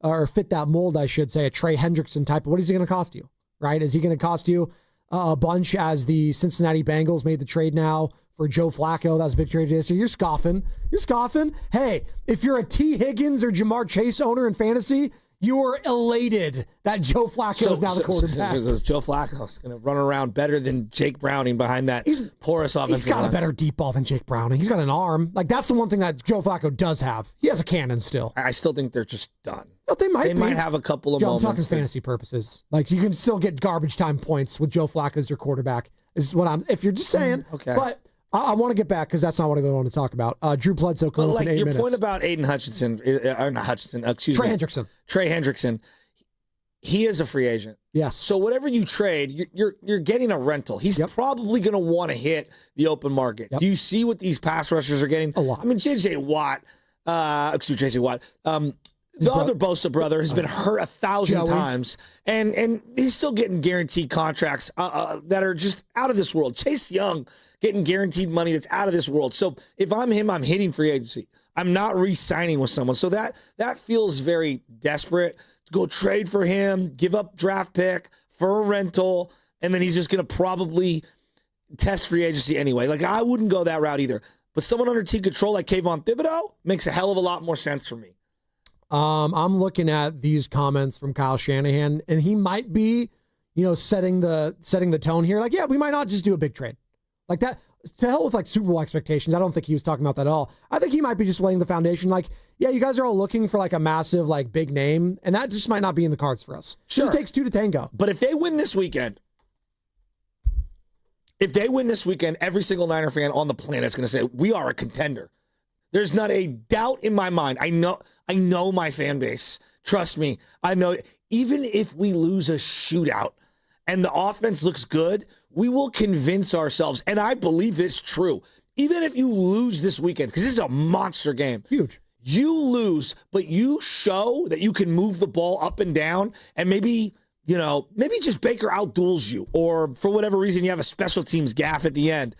[SPEAKER 19] or fit that mold, I should say, a Trey Hendrickson type. What is he going to cost you, right? Is he going to cost you a bunch as the Cincinnati Bengals made the trade now for Joe Flacco? That was a big trade today. So you're scoffing. You're scoffing. Hey, if you're a T. Higgins or Jamar Chase owner in fantasy, you are elated that Joe Flacco is now the quarterback.
[SPEAKER 20] So Joe Flacco is going to run around better than Jake Browning behind that porous offensive
[SPEAKER 19] He's got
[SPEAKER 20] line.
[SPEAKER 19] a better deep ball than Jake Browning. He's got an arm. Like, that's the one thing that Joe Flacco does have. He has a cannon still.
[SPEAKER 20] I still think they're just done.
[SPEAKER 19] No, they might
[SPEAKER 20] have a couple of
[SPEAKER 19] Joe,
[SPEAKER 20] moments.
[SPEAKER 19] I'm talking fantasy purposes. Like, you can still get garbage time points with Joe Flacco as your quarterback. Is what I'm. If you're just saying.
[SPEAKER 20] Okay.
[SPEAKER 19] But I want to get back because that's not what I want to talk about. Drew Bledsoe coming up in 8 minutes.
[SPEAKER 20] Your point about Aiden Hutchinson, not Hutchinson, excuse
[SPEAKER 19] Trey
[SPEAKER 20] me.
[SPEAKER 19] Hendrickson.
[SPEAKER 20] Trey Hendrickson. He is a free agent.
[SPEAKER 19] Yes.
[SPEAKER 20] So whatever you trade, you're getting a rental. He's probably going to want to hit the open market. Do you see what these pass rushers are getting?
[SPEAKER 19] A lot.
[SPEAKER 20] I mean, J.J. Watt, the other Bosa brother has been hurt 1,000 times, and he's still getting guaranteed contracts that are just out of this world. Chase Young getting guaranteed money that's out of this world. So if I'm him, I'm hitting free agency. I'm not re-signing with someone. So that feels very desperate. Go trade for him, give up draft pick for a rental, and then he's just going to probably test free agency anyway. Like, I wouldn't go that route either. But someone under team control like Kayvon Thibodeau makes a hell of a lot more sense for me.
[SPEAKER 19] I'm looking at these comments from Kyle Shanahan, and he might be, setting the tone here. Like, yeah, we might not just do a big trade like that. To hell with like Super Bowl expectations. I don't think he was talking about that at all. I think he might be just laying the foundation. Like, yeah, you guys are all looking for like a massive, like big name, and that just might not be in the cards for us.
[SPEAKER 20] Sure.
[SPEAKER 19] It takes two to tango.
[SPEAKER 20] But if they win this weekend, every single Niner fan on the planet is going to say, we are a contender. There's not a doubt in my mind. I know my fan base. Trust me. I know even if we lose a shootout and the offense looks good, we will convince ourselves, and I believe it's true, even if you lose this weekend, because this is a monster game.
[SPEAKER 19] Huge.
[SPEAKER 20] You lose, but you show that you can move the ball up and down, and maybe just Baker outduels you, or for whatever reason you have a special teams gaffe at the end.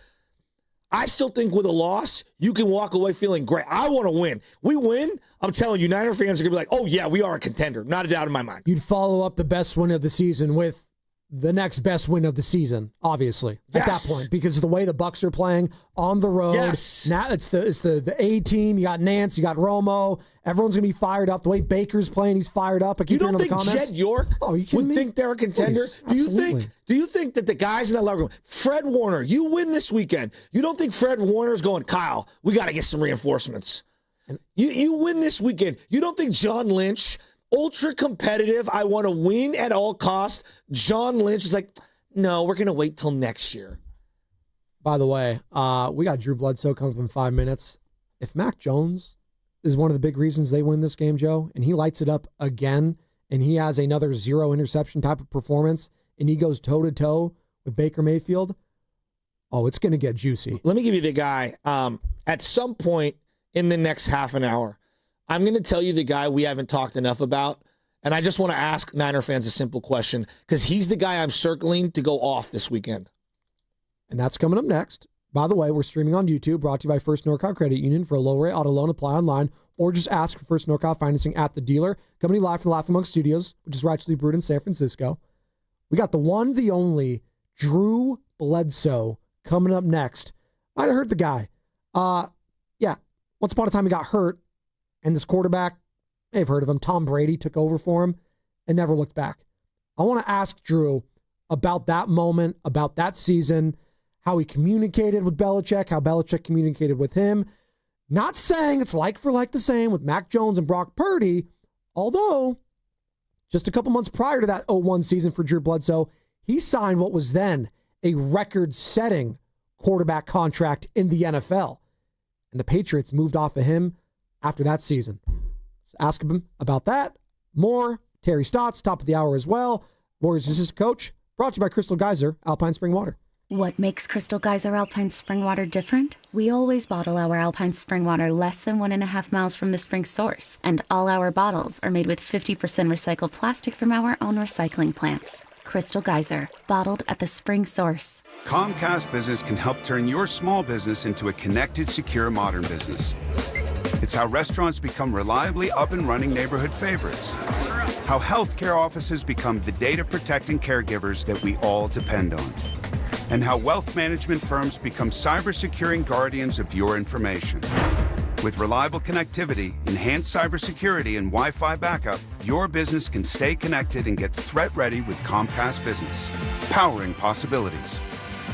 [SPEAKER 20] I still think with a loss, you can walk away feeling great. I want to win. We win, I'm telling you, Niner fans are going to be like, oh yeah, we are a contender. Not a doubt in my mind.
[SPEAKER 19] You'd follow up the best win of the season with the next best win of the season, obviously, at that point, because of the way the Bucs are playing on the road.
[SPEAKER 20] Yes.
[SPEAKER 19] Now it's the A team. You got Nance, you got Romo. Everyone's gonna be fired up. The way Baker's playing, he's fired up.
[SPEAKER 20] You don't think Jed York would think they're a contender?
[SPEAKER 19] Please,
[SPEAKER 20] do you think that the guys in that locker room, Fred Warner, you win this weekend, you don't think Fred Warner's going, Kyle, we got to get some reinforcements? You win this weekend. You don't think John Lynch, ultra competitive, I want to win at all costs, John Lynch is like, no, we're going to wait till next year.
[SPEAKER 19] By the way, we got Drew Bledsoe coming up in 5 minutes. If Mac Jones is one of the big reasons they win this game, Joe, and he lights it up again, and he has another 0 interception type of performance, and he goes toe-to-toe with Baker Mayfield, it's going to get juicy.
[SPEAKER 20] Let me give you the guy. At some point in the next half an hour, I'm going to tell you the guy we haven't talked enough about, and I just want to ask Niner fans a simple question, because he's the guy I'm circling to go off this weekend.
[SPEAKER 19] And that's coming up next. By the way, we're streaming on YouTube, brought to you by First NorCal Credit Union. For a low-rate auto loan, apply online, or just ask for First NorCal financing at the dealer. Coming live from the Laugh Among Studios, which is rightfully brewed in San Francisco. We got the one, the only, Drew Bledsoe coming up next. Might have hurt the guy. Once upon a time he got hurt, and this quarterback, they've heard of him, Tom Brady, took over for him and never looked back. I want to ask Drew about that moment, about that season, how he communicated with Belichick, how Belichick communicated with him. Not saying it's like for like the same with Mac Jones and Brock Purdy, although just a couple months prior to that 0-1 season for Drew Bledsoe, he signed what was then a record-setting quarterback contract in the NFL. And the Patriots moved off of him after that season. So ask him about that. More. Terry Stotts, top of the hour as well. Warriors assistant coach, brought to you by Crystal Geyser, Alpine Spring Water.
[SPEAKER 1] What makes Crystal Geyser Alpine Spring Water different? We always bottle our Alpine Spring Water less than 1.5 miles from the spring source, and all our bottles are made with 50% recycled plastic from our own recycling plants. Crystal Geyser, bottled at the spring source.
[SPEAKER 5] Comcast Business can help turn your small business into a connected, secure, modern business.
[SPEAKER 3] It's how restaurants become reliably up and running neighborhood favorites. How healthcare offices become the data-protecting caregivers that we all depend on. And how wealth management firms become cyber-securing guardians of your information. With reliable connectivity, enhanced cybersecurity, and Wi-Fi backup, your business can stay connected and get threat-ready with Comcast Business. Powering possibilities.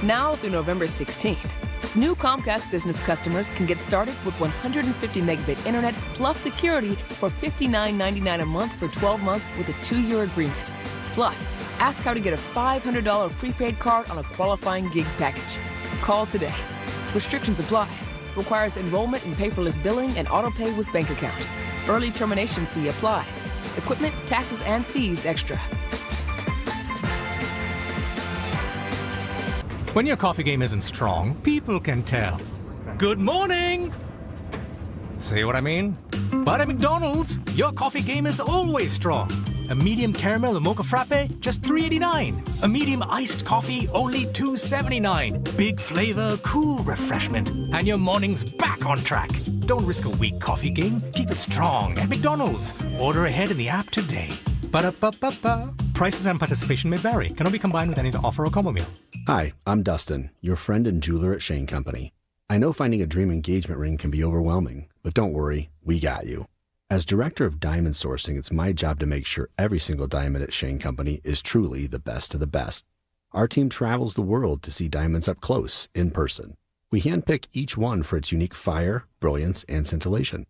[SPEAKER 5] Now through November 16th, new Comcast Business customers can get started with 150 megabit internet plus security for $59.99 a month for 12 months with a 2-year agreement. Plus, ask how to get a $500 prepaid card on a qualifying gig package. Call today. Restrictions apply. Requires enrollment in paperless billing and auto-pay with bank account. Early termination fee applies. Equipment, taxes, and fees extra.
[SPEAKER 7] When your coffee game isn't strong, people can tell. Good morning! See what I mean? But at McDonald's, your coffee game is always strong. A medium caramel or mocha frappe, just $3.89. A medium iced coffee, only $2.79. Big flavor, cool refreshment. And your morning's back on track. Don't risk a weak coffee game. Keep it strong at McDonald's. Order ahead in the app today. Ba-da-ba-ba-ba. Prices and participation may vary. Cannot be combined with any other offer or combo meal.
[SPEAKER 23] Hi, I'm Dustin, your friend and jeweler at Shane Company. I know finding a dream engagement ring can be overwhelming, but don't worry, we got you. As director of diamond sourcing, it's my job to make sure every single diamond at Shane Company is truly the best of the best. Our team travels the world to see diamonds up close, in person. We handpick each one for its unique fire, brilliance, and scintillation.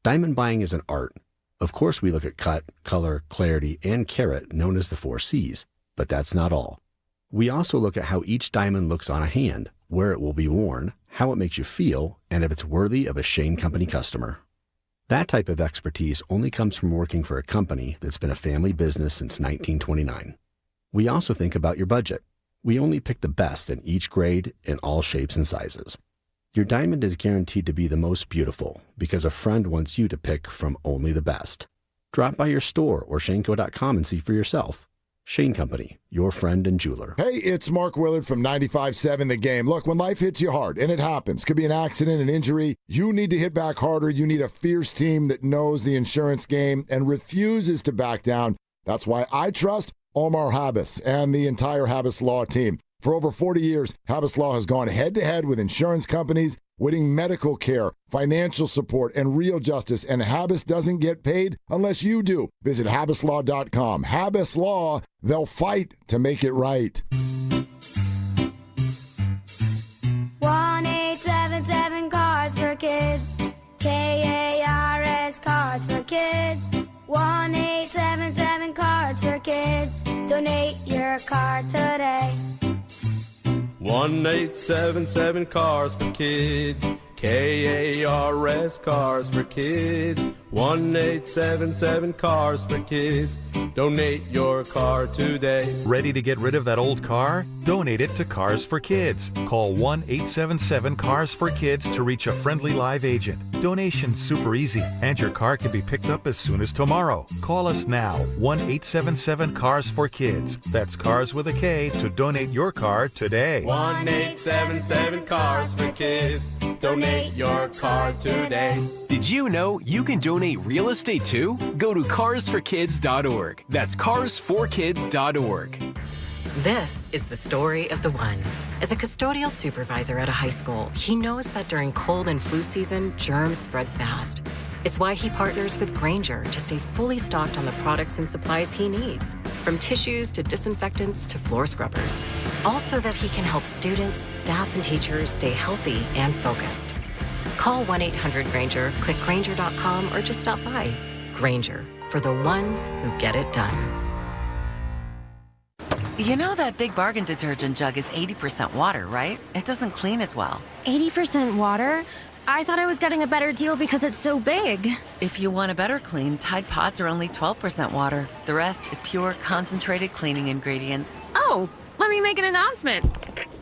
[SPEAKER 23] Diamond buying is an art. Of course, we look at cut, color, clarity, and carat, known as the 4 C's, but that's not all. We also look at how each diamond looks on a hand, where it will be worn, how it makes you feel, and if it's worthy of a Shane Company customer. That type of expertise only comes from working for a company that's been a family business since 1929. We also think about your budget. We only pick the best in each grade in all shapes and sizes. Your diamond is guaranteed to be the most beautiful because a friend wants you to pick from only the best. Drop by your store or shaneco.com and see for yourself. Shane Company, your friend and jeweler.
[SPEAKER 12] Hey, it's Mark Willard from 95.7 The Game. Look, when life hits you hard, and it happens, could be an accident, an injury, you need to hit back harder. You need a fierce team that knows the insurance game and refuses to back down. That's why I trust Omar Habas and the entire Habas Law team. For over 40 years, Habas Law has gone head-to-head with insurance companies, winning medical care, financial support, and real justice, and Habas doesn't get paid unless you do. Visit habaslaw.com. Habas Law, they'll fight to make it right.
[SPEAKER 24] 1-877 Cards for Kids. KARS Cards for Kids. 1-877 Cards for Kids. Donate your card today.
[SPEAKER 25] 1-877 Cars for Kids. KARS Cars for Kids. 1-877 Cars for Kids. Donate your car today.
[SPEAKER 26] Ready to get rid of that old car? Donate it to Cars for Kids. Call 1-877-CARS-FOR-KIDS to reach a friendly live agent. Donation's super easy, and your car can be picked up as soon as tomorrow. Call us now, 1-877-CARS-FOR-KIDS. That's Cars with a K to donate your car today.
[SPEAKER 25] 1-877 Cars for Kids. Donate your car today.
[SPEAKER 18] Did you know you can donate real estate too? Go to carsforkids.org. That's carsforkids.org.
[SPEAKER 28] This is the story of the one. As a custodial supervisor at a high school, he knows that during cold and flu season, germs spread fast. It's why he partners with Grainger to stay fully stocked on the products and supplies he needs, from tissues to disinfectants to floor scrubbers. All so that he can help students, staff, and teachers stay healthy and focused. Call 1-800-GRAINGER, click Grainger.com, or just stop by. Grainger, for the ones who get it done.
[SPEAKER 29] You know that Big Bargain detergent jug is 80% water, right? It doesn't clean as well.
[SPEAKER 30] 80% water? I thought I was getting a better deal because it's so big.
[SPEAKER 29] If you want a better clean, Tide Pods are only 12% water. The rest is pure, concentrated cleaning ingredients.
[SPEAKER 30] Oh, let me make an announcement.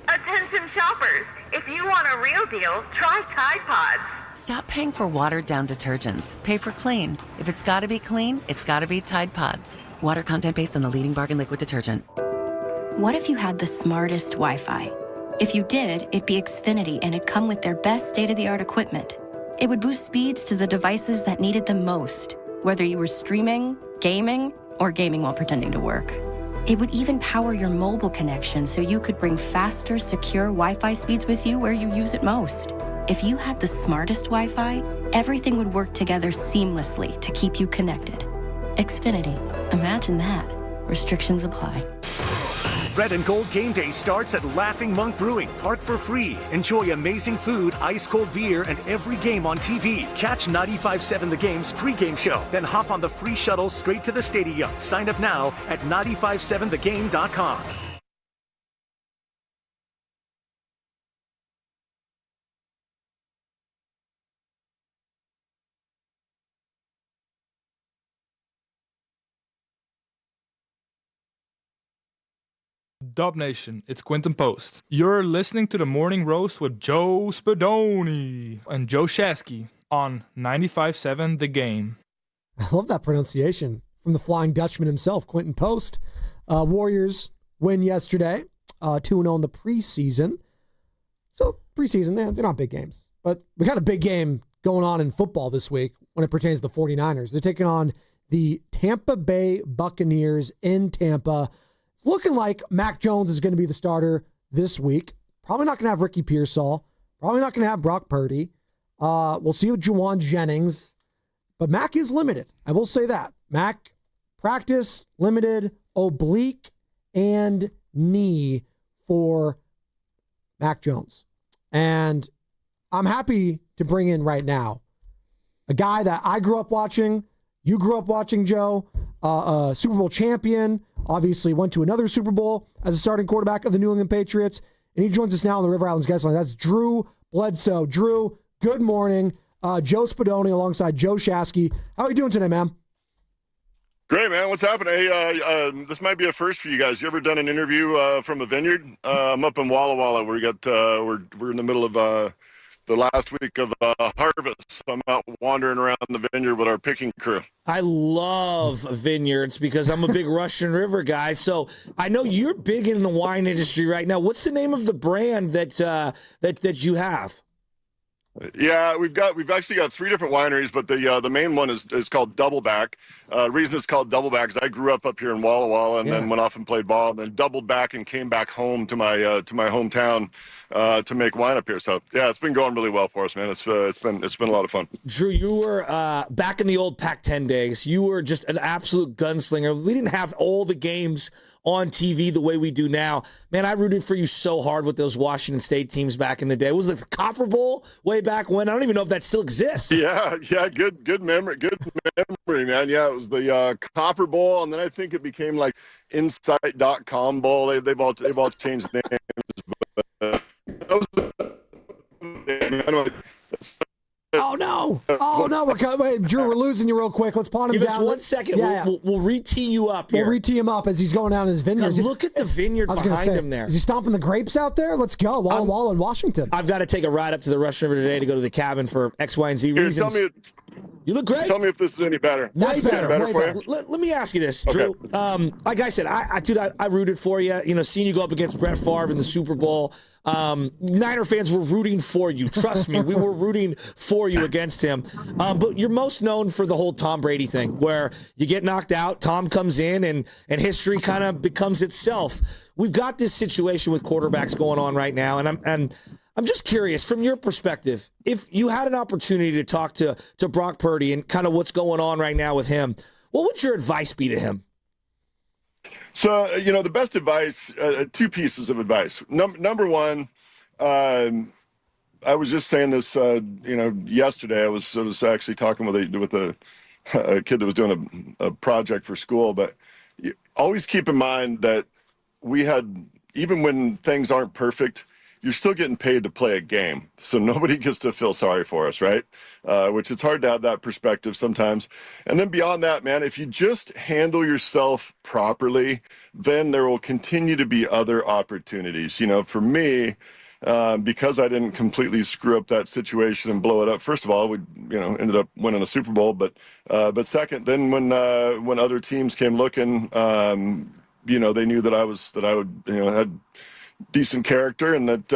[SPEAKER 14] Attention shoppers, if you want a real deal, try Tide Pods.
[SPEAKER 29] Stop paying for watered-down detergents. Pay for clean. If it's gotta be clean, it's gotta be Tide Pods. Water content based on the leading bargain liquid detergent.
[SPEAKER 6] What if you had the smartest Wi-Fi? If you did, it'd be Xfinity and it'd come with their best state-of-the-art equipment. It would boost speeds to the devices that needed them most, whether you were streaming, gaming, or gaming while pretending to work. It would even power your mobile connection so you could bring faster, secure Wi-Fi speeds with you where you use it most. If you had the smartest Wi-Fi, everything would work together seamlessly to keep you connected. Xfinity. Imagine that. Restrictions apply.
[SPEAKER 2] Red and Gold Game Day starts at Laughing Monk Brewing. Park for free. Enjoy amazing food, ice-cold beer, and every game on TV. Catch 95.7 The Game's pregame show. Then hop on the free shuttle straight to the stadium. Sign up now at 957thegame.com.
[SPEAKER 4] Dub Nation, it's Quinton Post. You're listening to the Morning Roast with Joe Spadoni and Joe Shasky on 95.7 The Game.
[SPEAKER 19] I love that pronunciation from the Flying Dutchman himself, Quinton Post. Warriors win yesterday, 2-0 in the preseason. So preseason, they're not big games. But we got a big game going on in football this week when it pertains to the 49ers. They're taking on the Tampa Bay Buccaneers in Tampa. It's looking like Mac Jones is going to be the starter this week. Probably not going to have Ricky Pearsall. Probably not going to have Brock Purdy. We'll see with Juwan Jennings. But Mac is limited. I will say that. Mac practice limited, oblique, and knee for Mac Jones. And I'm happy to bring in right now a guy that I grew up watching. You grew up watching, Joe. A Super Bowl champion. Obviously went to another Super Bowl as a starting quarterback of the New England Patriots. And he joins us now on the River Islands guest line. That's Drew Bledsoe. Drew, good morning. Joe Spadoni alongside Joe Shasky. How are you doing today, man?
[SPEAKER 8] Great, man. What's happening? Hey, this might be a first for you guys. You ever done an interview from a vineyard? I'm up in Walla Walla. We're in the middle of the last week of harvest. I'm out wandering around the vineyard with our picking crew.
[SPEAKER 20] I love vineyards because I'm a big Russian River guy. So I know you're big in the wine industry right now. What's the name of the brand that you have?
[SPEAKER 8] Yeah, we've actually got 3 different wineries, but the main one is called Doubleback. The reason it's called Doubleback is I grew up here in Walla Walla and then went off and played ball and then doubled back and came back home to my hometown to make wine up here. So yeah, it's been going really well for us, man. It's been a lot of fun.
[SPEAKER 20] Drew, you were back in the old Pac-10 days. You were just an absolute gunslinger. We didn't have all the games on TV the way we do now. Man, I rooted for you so hard with those Washington State teams back in the day. It was like the Copper Bowl way back when. I don't even know if that still exists.
[SPEAKER 8] Yeah, good memory, man. Yeah, it was the Copper Bowl, and then I think it became like Insight.com Bowl. They've all changed names. But
[SPEAKER 19] Oh no! Wait, Drew, we're losing you real quick. Let's pawn him down.
[SPEAKER 20] Give us 1 second.
[SPEAKER 19] Yeah.
[SPEAKER 20] We'll re-tee you up here.
[SPEAKER 19] We'll re-tee him up as he's going down his vineyard.
[SPEAKER 20] God, look at the vineyard behind him there.
[SPEAKER 19] Is he stomping the grapes out there? Let's go. Walla Walla in Washington.
[SPEAKER 20] I've got to take a ride up to the Russian River today to go to the cabin for X, Y, and Z reasons. You look great.
[SPEAKER 8] Tell me if this is any better.
[SPEAKER 19] That's better.
[SPEAKER 8] For you?
[SPEAKER 20] Let me ask you this, Drew.
[SPEAKER 8] Okay.
[SPEAKER 20] Like I said, I rooted for you. You know, seeing you go up against Brett Favre in the Super Bowl. Niner fans were rooting for you. Trust me, we were rooting for you against him. But you're most known for the whole Tom Brady thing, where you get knocked out, Tom comes in, and history kind of becomes itself. We've got this situation with quarterbacks going on right now, and I'm just curious, from your perspective, if you had an opportunity to talk to Brock Purdy and kind of what's going on right now with him, what would your advice be to him?
[SPEAKER 8] So, the best advice, 2 pieces of advice. Number one, I was just saying this, yesterday. I was actually talking with a kid that was doing a project for school, but always keep in mind that even when things aren't perfect, you're still getting paid to play a game. So nobody gets to feel sorry for us, right? Which it's hard to have that perspective sometimes. And then beyond that, man, if you just handle yourself properly, then there will continue to be other opportunities. For me, because I didn't completely screw up that situation and blow it up. First of all, we ended up winning a Super Bowl, but second, then when other teams came looking, they knew that I would had decent character and that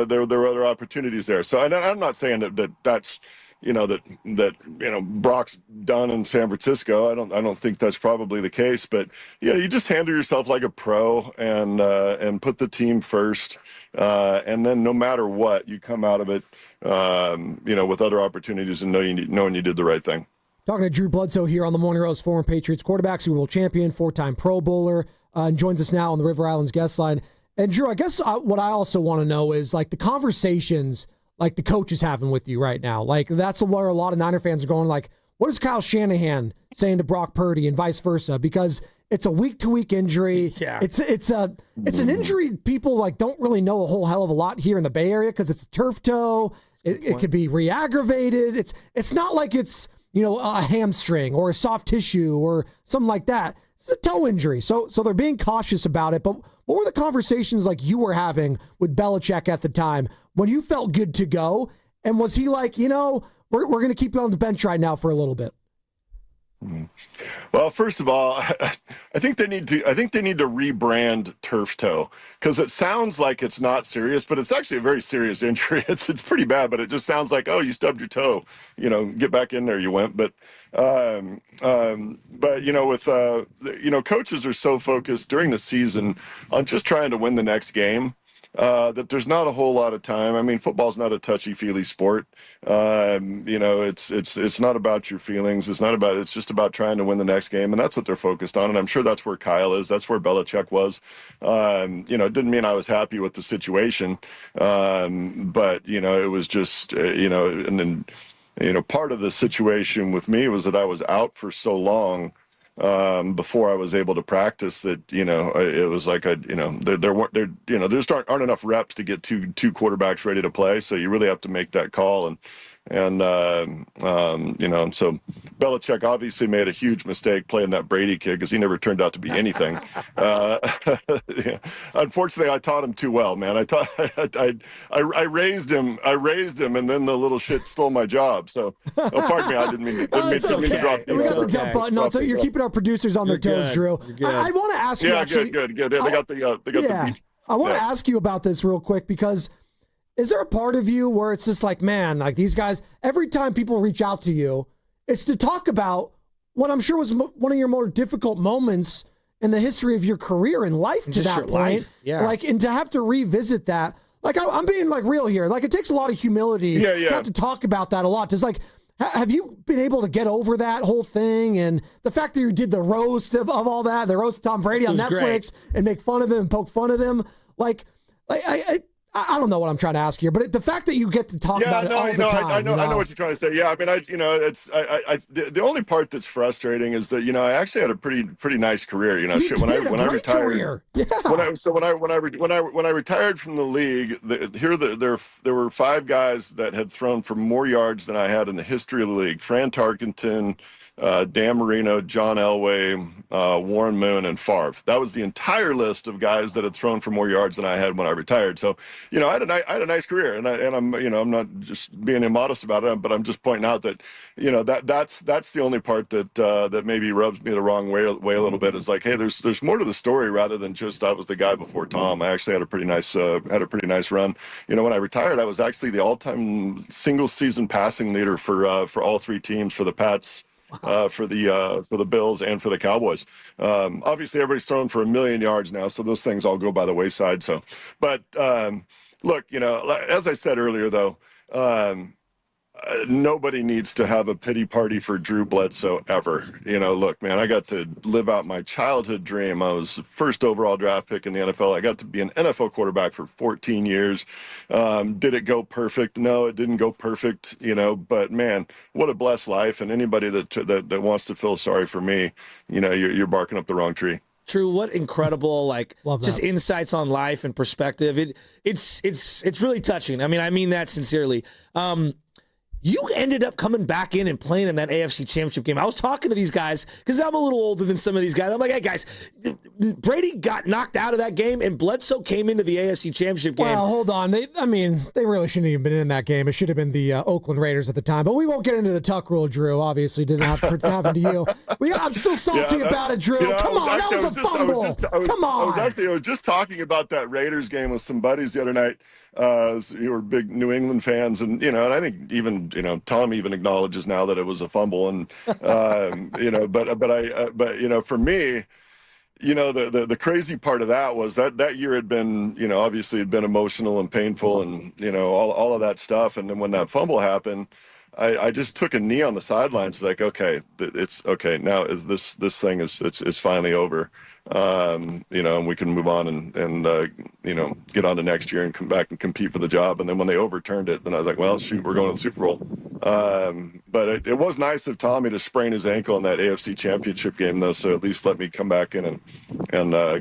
[SPEAKER 8] there were other opportunities there. So I'm not saying that's Brock's done in San Francisco. I don't think that's probably the case, but you just handle yourself like a pro and put the team first. And then no matter what, you come out of it, with other opportunities and knowing you did the right thing.
[SPEAKER 19] Talking to Drew Bledsoe here on the Morning Roast, former Patriots quarterback, Super Bowl champion, 4-time Pro Bowler, and joins us now on the River Islands guest line. And Drew, I guess what I also want to know is like the conversations like the coach is having with you right now. Like that's where a lot of Niner fans are going like, what is Kyle Shanahan saying to Brock Purdy and vice versa? Because it's a week-to-week injury. Yeah. It's an injury people like don't really know a whole hell of a lot here in the Bay Area because it's a turf toe. It could be re-aggravated. It's not like it's a hamstring or a soft tissue or something like that. It's a toe injury. So they're being cautious about it. But what were the conversations like you were having with Belichick at the time when you felt good to go? And was he like, we're going to keep you on the bench right now for a little bit?
[SPEAKER 8] Well, first of all, I think they need to rebrand turf toe because it sounds like it's not serious, but it's actually a very serious injury. It's pretty bad, but it just sounds like, oh, you stubbed your toe, get back in there, you went. But coaches are so focused during the season on just trying to win the next game. That there's not a whole lot of time. I mean, football's not a touchy-feely sport. It's not about your feelings. It's just about trying to win the next game, and that's what they're focused on. And I'm sure that's where Kyle is. That's where Belichick was. It didn't mean I was happy with the situation, but it was just and then part of the situation with me was that I was out for so long. Before I was able to practice that, it was like there just aren't enough reps to get two quarterbacks ready to play. So you really have to make that call. And so Belichick obviously made a huge mistake playing that Brady kid because he never turned out to be anything. Unfortunately, I taught him too well, man. I raised him, and then the little shit stole my job. So, pardon me, I didn't mean to drop.
[SPEAKER 19] We have the dump button on, so you're keeping our producers on their toes, Drew. I want to ask you.
[SPEAKER 8] Yeah,
[SPEAKER 19] actually,
[SPEAKER 8] good. They got the beat.
[SPEAKER 19] I want to ask you about this real quick because. Is there a part of you where it's just like, man, like these guys, every time people reach out to you, it's to talk about what I'm sure was one of your more difficult moments in the history of your career and life to that point. Life. Yeah. Like, and to have to revisit that, like I'm being like real here. Like it takes a lot of humility not to talk about that a lot. Just like, have you been able to get over that whole thing? And the fact that you did the roast of all that, the roast of Tom Brady on Netflix and make fun of him and poke fun at him. I don't know what I'm trying to ask here, but the fact that you get to talk about it all the time.
[SPEAKER 8] I know what you're trying to say. Yeah, I mean, the only part that's frustrating is that I actually had a pretty nice career. When I retired. When I retired from the league, there were 5 guys that had thrown for more yards than I had in the history of the league: Fran Tarkenton, Dan Marino, John Elway, Warren Moon, and Favre. That was the entire list of guys that had thrown for more yards than I had when I retired. So, I had a nice career, and I'm not just being immodest about it, but I'm just pointing out that, that's the only part that maybe rubs me the wrong way a little bit. Is like, hey, there's more to the story rather than just I was the guy before Tom. I actually had a pretty nice run. When I retired, I was actually the all-time single season passing leader for all 3 teams, for the Pats, for the Bills, and for the Cowboys. Obviously, everybody's thrown for 1 million yards now, so those things all go by the wayside. So, but look, as I said earlier, though, nobody needs to have a pity party for Drew Bledsoe ever. Look, man, I got to live out my childhood dream. I was the first overall draft pick in the NFL. I got to be an NFL quarterback for 14 years. Did it go perfect? No, it didn't go perfect, but man, what a blessed life. And anybody that wants to feel sorry for me, you're barking up the wrong tree.
[SPEAKER 20] Drew, what incredible, just insights on life and perspective. It's really touching. I mean that sincerely. You ended up coming back in and playing in that AFC Championship game. I was talking to these guys because I'm a little older than some of these guys. I'm like, hey, guys, Brady got knocked out of that game, and Bledsoe came into the AFC Championship game.
[SPEAKER 19] Well, hold on. They really shouldn't have even been in that game. It should have been the Oakland Raiders at the time. But we won't get into the Tuck rule, Drew. Obviously, didn't have to happen to you. I'm still salty about it, Drew. Come on, that was a fumble. Come on.
[SPEAKER 8] I was just talking about that Raiders game with some buddies the other night. You were big New England fans, and and I think even Tom even acknowledges now that it was a fumble, and but for me, the crazy part of that was that year had been, obviously had been emotional and painful, and all of that stuff. And then when that fumble happened, I just took a knee on the sidelines, like, okay, it's okay now. Is this thing is finally over, and we can move on and get on to next year and come back and compete for the job. And then when they overturned it, then I was like, well, shoot, we're going to the Super Bowl. But it was nice of Tommy to sprain his ankle in that AFC Championship game, though, so at least let me come back in and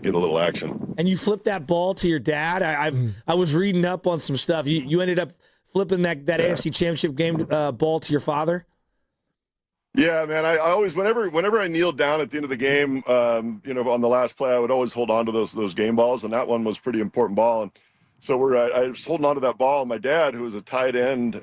[SPEAKER 8] get a little action.
[SPEAKER 20] And you flipped that ball to your dad. I was reading up on some stuff. You ended up flipping that AFC Championship game ball to your father?
[SPEAKER 8] Yeah, man. I always, whenever I kneeled down at the end of the game, on the last play, I would always hold on to those game balls, and that one was a pretty important ball. And so I was holding on to that ball. My dad, who was a tight end,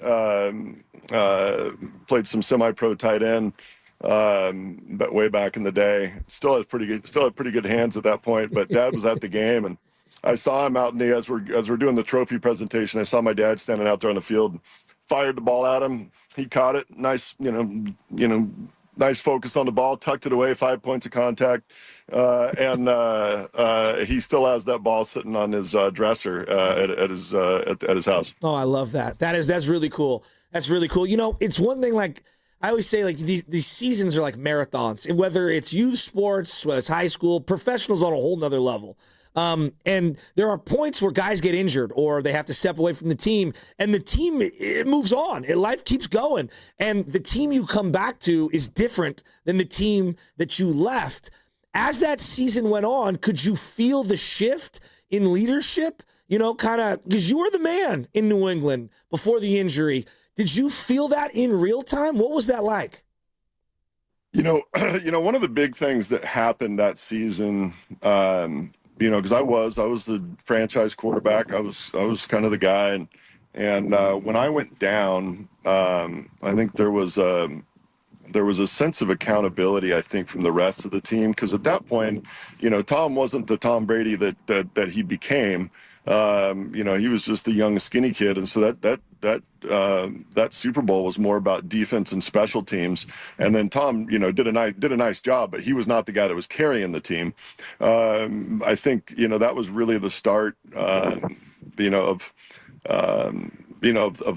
[SPEAKER 8] played some semi-pro tight end, but way back in the day. Still had pretty good hands at that point. But Dad was at the game, and I saw him out in as we're doing the trophy presentation. I saw my dad standing out there on the field, fired the ball at him. He caught it. Nice, nice focus on the ball, tucked it away, 5 points of contact, and he still has that ball sitting on his dresser at his house.
[SPEAKER 20] Oh, I love that. That's really cool. That's really cool. It's one thing, like I always say, like these seasons are like marathons. Whether it's youth sports, whether it's high school, professionals on a whole nother level. And there are points where guys get injured or they have to step away from the team, and the team, it moves on. Life keeps going. And the team you come back to is different than the team that you left. As that season went on, could you feel the shift in leadership? Because you were the man in New England before the injury. Did you feel that in real time? What was that like?
[SPEAKER 8] One of the big things that happened that season, because I was the franchise quarterback. I was kind of the guy, and when I went down, I think there was a sense of accountability, I think, from the rest of the team, because at that point, Tom wasn't the Tom Brady that he became. He was just a young, skinny kid, and so that Super Bowl was more about defense and special teams. And then Tom, did a nice job, but he was not the guy that was carrying the team. I think that was really the start, of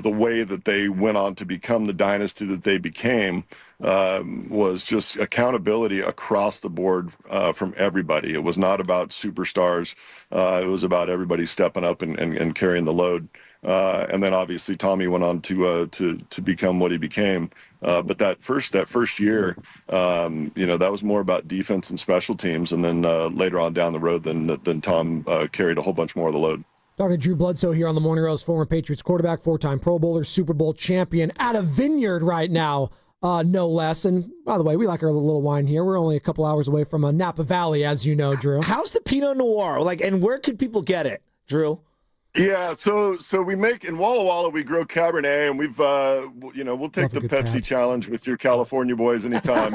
[SPEAKER 8] the way that they went on to become the dynasty that they became. Was just accountability across the board from everybody. It was not about superstars. It was about everybody stepping up and carrying the load. And then obviously Tommy went on to become what he became. But that first year, that was more about defense and special teams. And then later on down the road, then Tom carried a whole bunch more of the load.
[SPEAKER 19] Dr. Drew Bledsoe here on the Morning Roast, former Patriots quarterback, 4-time Pro Bowler, Super Bowl champion at a vineyard right now. No less. And by the way, we like our little wine here. We're only a couple hours away from Napa Valley, as you know, Drew.
[SPEAKER 20] How's the Pinot Noir? And where could people get it, Drew?
[SPEAKER 8] Yeah, so we make in Walla Walla, we grow Cabernet, and we've we'll take the Pepsi challenge with your California boys anytime.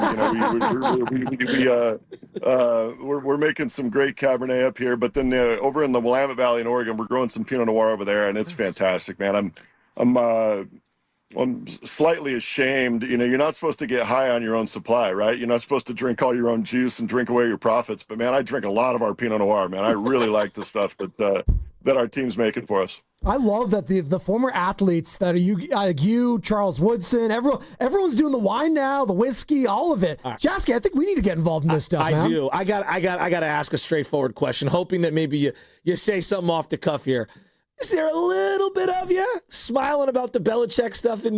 [SPEAKER 8] We're making some great Cabernet up here, but then over in the Willamette Valley in Oregon, we're growing some Pinot Noir over there, and it's fantastic, man. I'm slightly ashamed. You're not supposed to get high on your own supply, right? You're not supposed to drink all your own juice and drink away your profits. But man, I drink a lot of our Pinot Noir, man. I really like the stuff that our team's making for us.
[SPEAKER 19] I love that the former athletes that are you, Charles Woodson, everyone's doing the wine now, the whiskey, all of it. Right. Jasky, I think we need to get involved in this stuff.
[SPEAKER 20] I do. I got to ask a straightforward question, hoping that maybe you say something off the cuff here. Is there a little bit of you smiling about the Belichick stuff in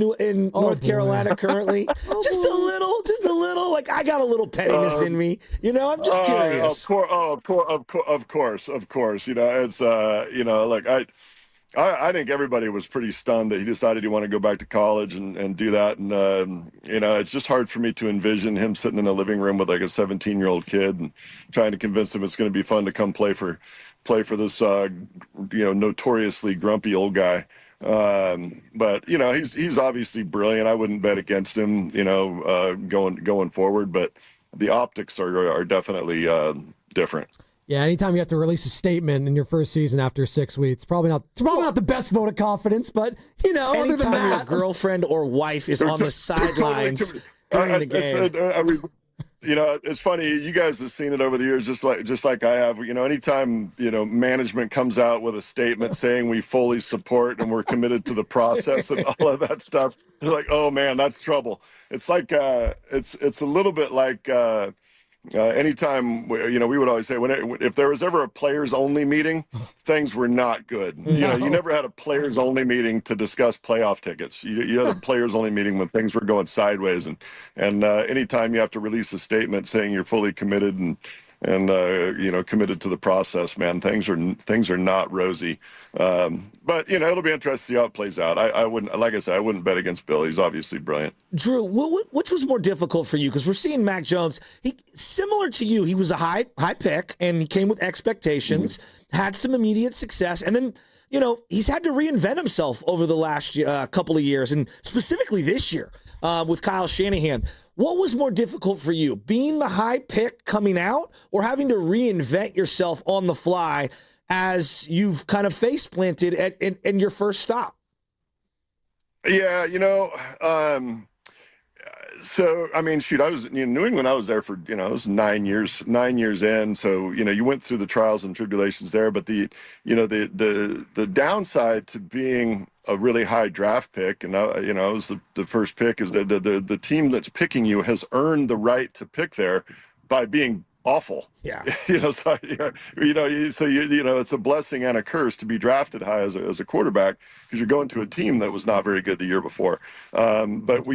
[SPEAKER 20] North Carolina currently? Just a little. Like, I got a little pettiness in me. I'm just curious.
[SPEAKER 8] Of course. It's look, I think everybody was pretty stunned that he decided he wanted to go back to college and do that. And, it's just hard for me to envision him sitting in a living room with like a 17-year-old kid and trying to convince him it's going to be fun to come play for this, notoriously grumpy old guy. But he's obviously brilliant. I wouldn't bet against him, going forward, but the optics are definitely different.
[SPEAKER 19] Yeah, anytime you have to release a statement in your first season after 6 weeks, probably not the best vote of confidence, but,
[SPEAKER 20] anytime your girlfriend or wife is on the sidelines during the game.
[SPEAKER 8] It's funny. You guys have seen it over the years, just like I have. Anytime management comes out with a statement saying we fully support and we're committed to the process and all of that stuff, it's like, oh man, that's trouble. It's like it's a little bit like. Anytime, we would always say if there was ever a players only meeting, things were not good.
[SPEAKER 19] No.
[SPEAKER 8] You never had a players only meeting to discuss playoff tickets. You had a players only meeting when things were going sideways. And anytime you have to release a statement saying you're fully committed and committed to the process, man, things are not rosy. But it'll be interesting to see how it plays out. I wouldn't, like I said, I wouldn't bet against Bill. He's obviously brilliant.
[SPEAKER 20] Drew, which was more difficult for you? Because we're seeing Mac Jones. He similar to you. He was a high pick, and he came with expectations. Had some immediate success, and then he's had to reinvent himself over the last couple of years, and specifically this year with Kyle Shanahan. What was more difficult for you, being the high pick coming out or having to reinvent yourself on the fly as you've kind of face planted in your first stop?
[SPEAKER 8] Yeah, so, I mean, shoot, I was in New England. I was there for, it was 9 years in. So, you went through the trials and tribulations there. But the downside to being a really high draft pick, and I was the first pick, is that the team that's picking you has earned the right to pick there by being awful.
[SPEAKER 20] Yeah.
[SPEAKER 8] So it's a blessing and a curse to be drafted high as a quarterback, because you're going to a team that was not very good the year before. But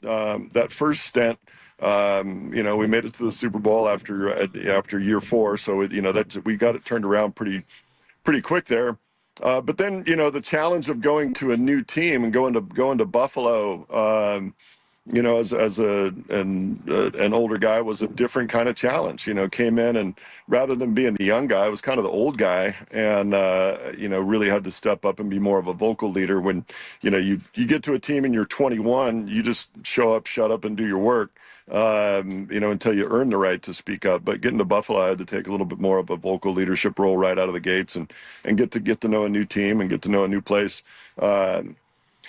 [SPEAKER 8] that first stint, we made it to the Super Bowl after year 4. So we got it turned around pretty quick there. But then, the challenge of going to a new team and going to Buffalo, as an older guy, was a different kind of challenge. Came in, and rather than being the young guy, I was kind of the old guy, and really had to step up and be more of a vocal leader. When you get to a team and you're 21, you just show up, shut up, and do your work. Until you earn the right to speak up. But getting to Buffalo, I had to take a little bit more of a vocal leadership role right out of the gates, and get to know a new team and get to know a new place. So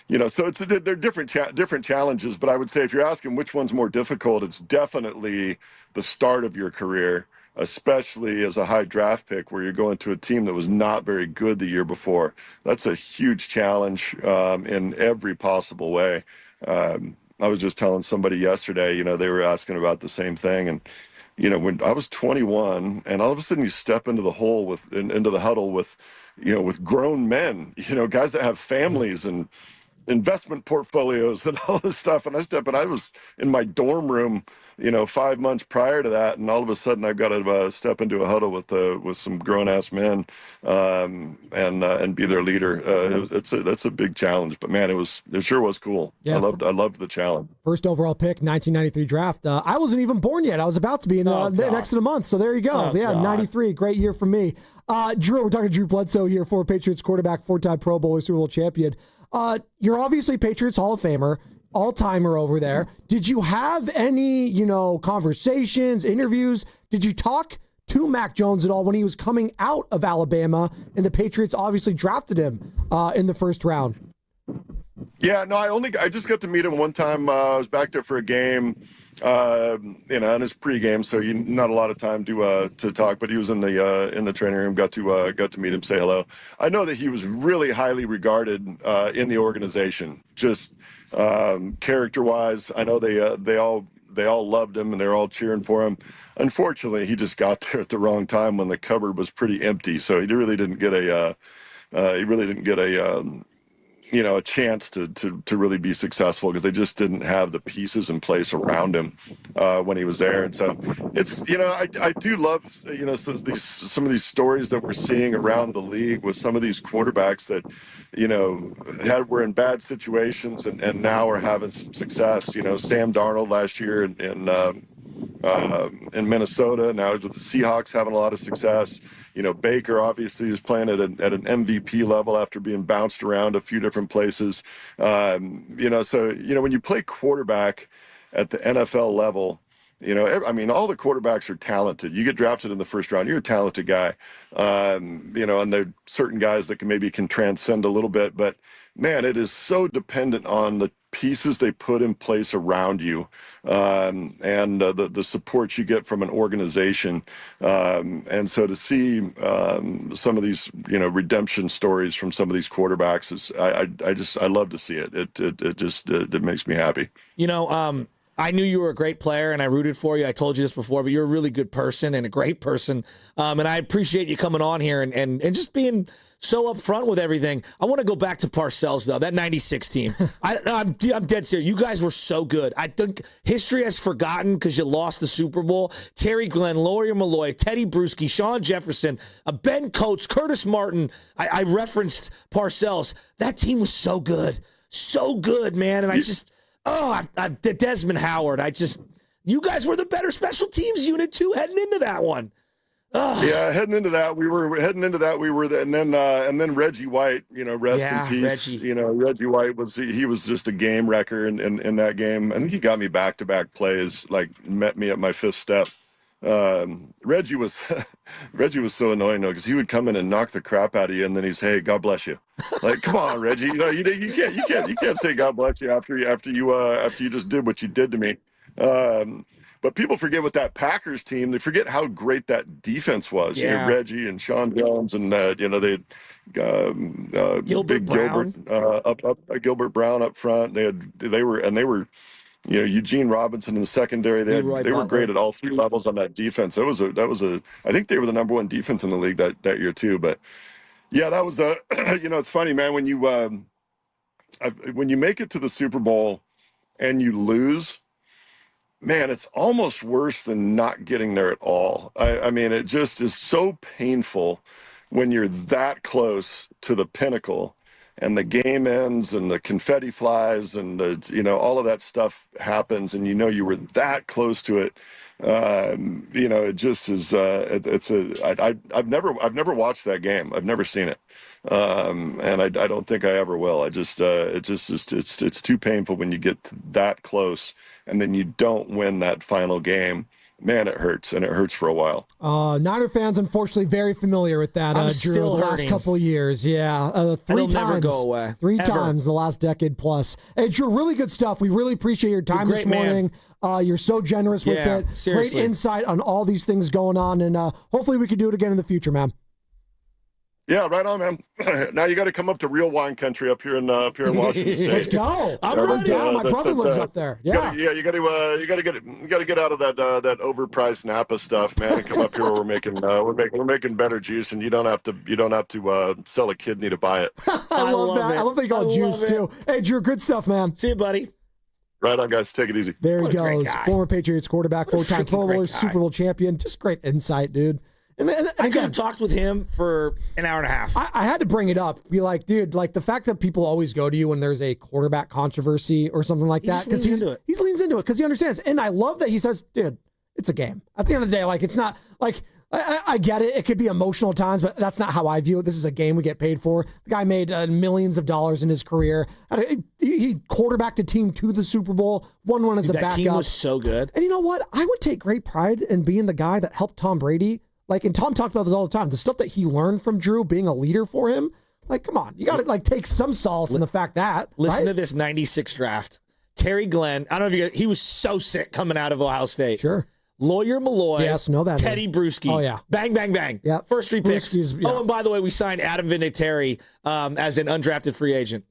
[SPEAKER 8] they're different challenges. But I would say, if you're asking which one's more difficult, it's definitely the start of your career, especially as a high draft pick, where you're going to a team that was not very good the year before. That's a huge challenge in every possible way. I was just telling somebody yesterday, they were asking about the same thing. And, when I was 21, and all of a sudden you step into the huddle with grown men, guys that have families and investment portfolios and all this stuff. And I was in my dorm room, 5 months prior to that. And all of a sudden I've got to step into a huddle with some grown ass men, and be their leader. That's a big challenge, but man, it sure was cool. Yeah. I loved the challenge.
[SPEAKER 19] First overall pick, 1993 draft. I wasn't even born yet. I was about to be in next to the month. So there you go. 93, great year for me. Drew, we're talking to Drew Bledsoe here, former Patriots quarterback, 4-time Pro Bowler, Super Bowl champion. You're obviously Patriots Hall of Famer, all-timer over there. Did you have any, conversations, interviews? Did you talk to Mac Jones at all when he was coming out of Alabama, and the Patriots obviously drafted him in the first round?
[SPEAKER 8] Yeah, no, I just got to meet him one time. I was back there for a game, in his pregame, so not a lot of time to talk. But he was in the training room. Got to meet him, say hello. I know that he was really highly regarded in the organization, just character-wise. I know they all loved him and they're all cheering for him. Unfortunately, he just got there at the wrong time when the cupboard was pretty empty. So he really didn't get a a chance to really be successful, because they just didn't have the pieces in place around him when he was there. And so it's, I do love, some of these stories that we're seeing around the league with some of these quarterbacks that, were in bad situations and now are having some success. Sam Darnold last year in Minnesota, now he's with the Seahawks, having a lot of success. Baker obviously is playing at an MVP level after being bounced around a few different places. So when you play quarterback at the NFL level, I mean, all the quarterbacks are talented. You get drafted in the first round, you're a talented guy. And there are certain guys that can transcend a little bit, but man, it is so dependent on the pieces they put in place around you, and the support you get from an organization. And so to see some of these, redemption stories from some of these quarterbacks I love to see it. It makes me happy.
[SPEAKER 20] I knew you were a great player, and I rooted for you. I told you this before, but you're a really good person and a great person. And I appreciate you coming on here and just being so upfront with everything. I want to go back to Parcells, though, that 96 team. I'm dead serious. You guys were so good. I think history has forgotten because you lost the Super Bowl. Terry Glenn, Lawyer Malloy, Teddy Bruschi, Sean Jefferson, Ben Coates, Curtis Martin. I referenced Parcells. That team was so good. So good, man. And Desmond Howard. You guys were the better special teams unit too, heading into that one.
[SPEAKER 8] Yeah, heading into that, we were, and then Reggie White, rest in peace.
[SPEAKER 20] Reggie.
[SPEAKER 8] Reggie White was just a game wrecker in that game. I think he got me back-to-back plays, met me at my fifth step. Reggie was so annoying though, because he would come in and knock the crap out of you, and then he's, "Hey, God bless you." Like, come on, Reggie. You can't say God bless you after you just did what you did to me. But people forget with that Packers team, they forget how great that defense was.
[SPEAKER 20] Yeah.
[SPEAKER 8] Reggie and Sean Jones, and they had
[SPEAKER 20] Gilbert Brown.
[SPEAKER 8] Gilbert Brown up front. They were. Eugene Robinson in the secondary. They were great at all three levels on that defense. I think they were the number one defense in the league that year too. But yeah, that was it's funny, man, when you make it to the Super Bowl and you lose, man, it's almost worse than not getting there at all. I mean, it just is so painful when you're that close to the pinnacle and the game ends and the confetti flies and all of that stuff happens, and you were that close to it. It just is. I've never watched that game. I've never seen it, and I don't think I ever will. It's too painful when you get that close and then you don't win that final game. Man, it hurts, and it hurts for a while.
[SPEAKER 19] Niner fans, unfortunately, very familiar with that.
[SPEAKER 20] I'm
[SPEAKER 19] Drew,
[SPEAKER 20] still
[SPEAKER 19] the last
[SPEAKER 20] hurting.
[SPEAKER 19] couple of years. Yeah,
[SPEAKER 20] It'll never go away.
[SPEAKER 19] Three
[SPEAKER 20] Ever.
[SPEAKER 19] times the last decade plus. Hey, Drew, really good stuff. We really appreciate your time this morning. You're so generous with it.
[SPEAKER 20] Seriously.
[SPEAKER 19] Great insight on all these things going on, and hopefully we can do it again in the future, man.
[SPEAKER 8] Yeah, right on, man. Now you got to come up to real wine country up here in Washington State.
[SPEAKER 19] Let's go. I'm down. My brother lives up there. Yeah,
[SPEAKER 8] you got to get out of that overpriced Napa stuff, man, and come up here where we're making better juice, and you don't have to sell a kidney to buy it.
[SPEAKER 19] I love that. I love that you call it juice too. Hey, Drew, good stuff, man.
[SPEAKER 20] See you, buddy.
[SPEAKER 8] Right on, guys. Take it easy.
[SPEAKER 19] There he goes. Former Patriots quarterback, four-time Pro Bowler, Super Bowl champion. Just great insight, dude. And
[SPEAKER 20] I could have talked with him for an hour and a half.
[SPEAKER 19] I had to bring it up. Be like, dude, the fact that people always go to you when there's a quarterback controversy or something like that.
[SPEAKER 20] He
[SPEAKER 19] leans into it because he understands. And I love that he says, dude, it's a game. At the end of the day, it's not like I get it. It could be emotional at times, but that's not how I view it. This is a game we get paid for. The guy made millions of dollars in his career. He quarterbacked a team to the Super Bowl, won one as a backup.
[SPEAKER 20] That team was so good.
[SPEAKER 19] And you know what? I would take great pride in being the guy that helped Tom Brady. And Tom talked about this all the time. The stuff that he learned from Drew being a leader for him. Come on. You got to take some solace in the fact that.
[SPEAKER 20] Listen to this 96 draft. Terry Glenn. I don't know if he was so sick coming out of Ohio State.
[SPEAKER 19] Sure.
[SPEAKER 20] Lawyer Malloy.
[SPEAKER 19] Yes, know that.
[SPEAKER 20] Teddy Bruschi.
[SPEAKER 19] Oh, yeah.
[SPEAKER 20] Bang, bang, bang.
[SPEAKER 19] Yeah.
[SPEAKER 20] First three picks.
[SPEAKER 19] Yeah.
[SPEAKER 20] Oh, and by the way, we signed Adam Vinatieri as an undrafted free agent.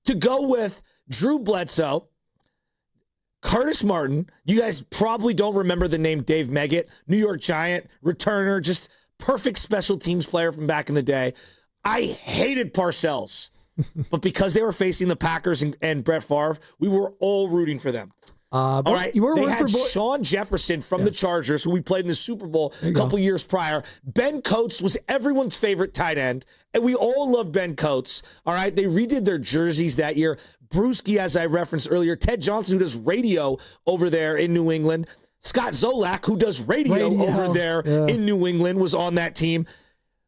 [SPEAKER 20] To go with Drew Bledsoe, Curtis Martin. You guys probably don't remember the name Dave Meggett, New York Giant, returner, just perfect special teams player from back in the day. I hated Parcells, but because they were facing the Packers and Brett Favre, we were all rooting for them. All right, they had Sean Jefferson from the Chargers, who we played in the Super Bowl a couple years prior. Ben Coates was everyone's favorite tight end, and we all loved Ben Coates. All right, they redid their jerseys that year. Bruschi, as I referenced earlier, Ted Johnson, who does radio over there in New England, Scott Zolak, who does radio over there in New England, was on that team.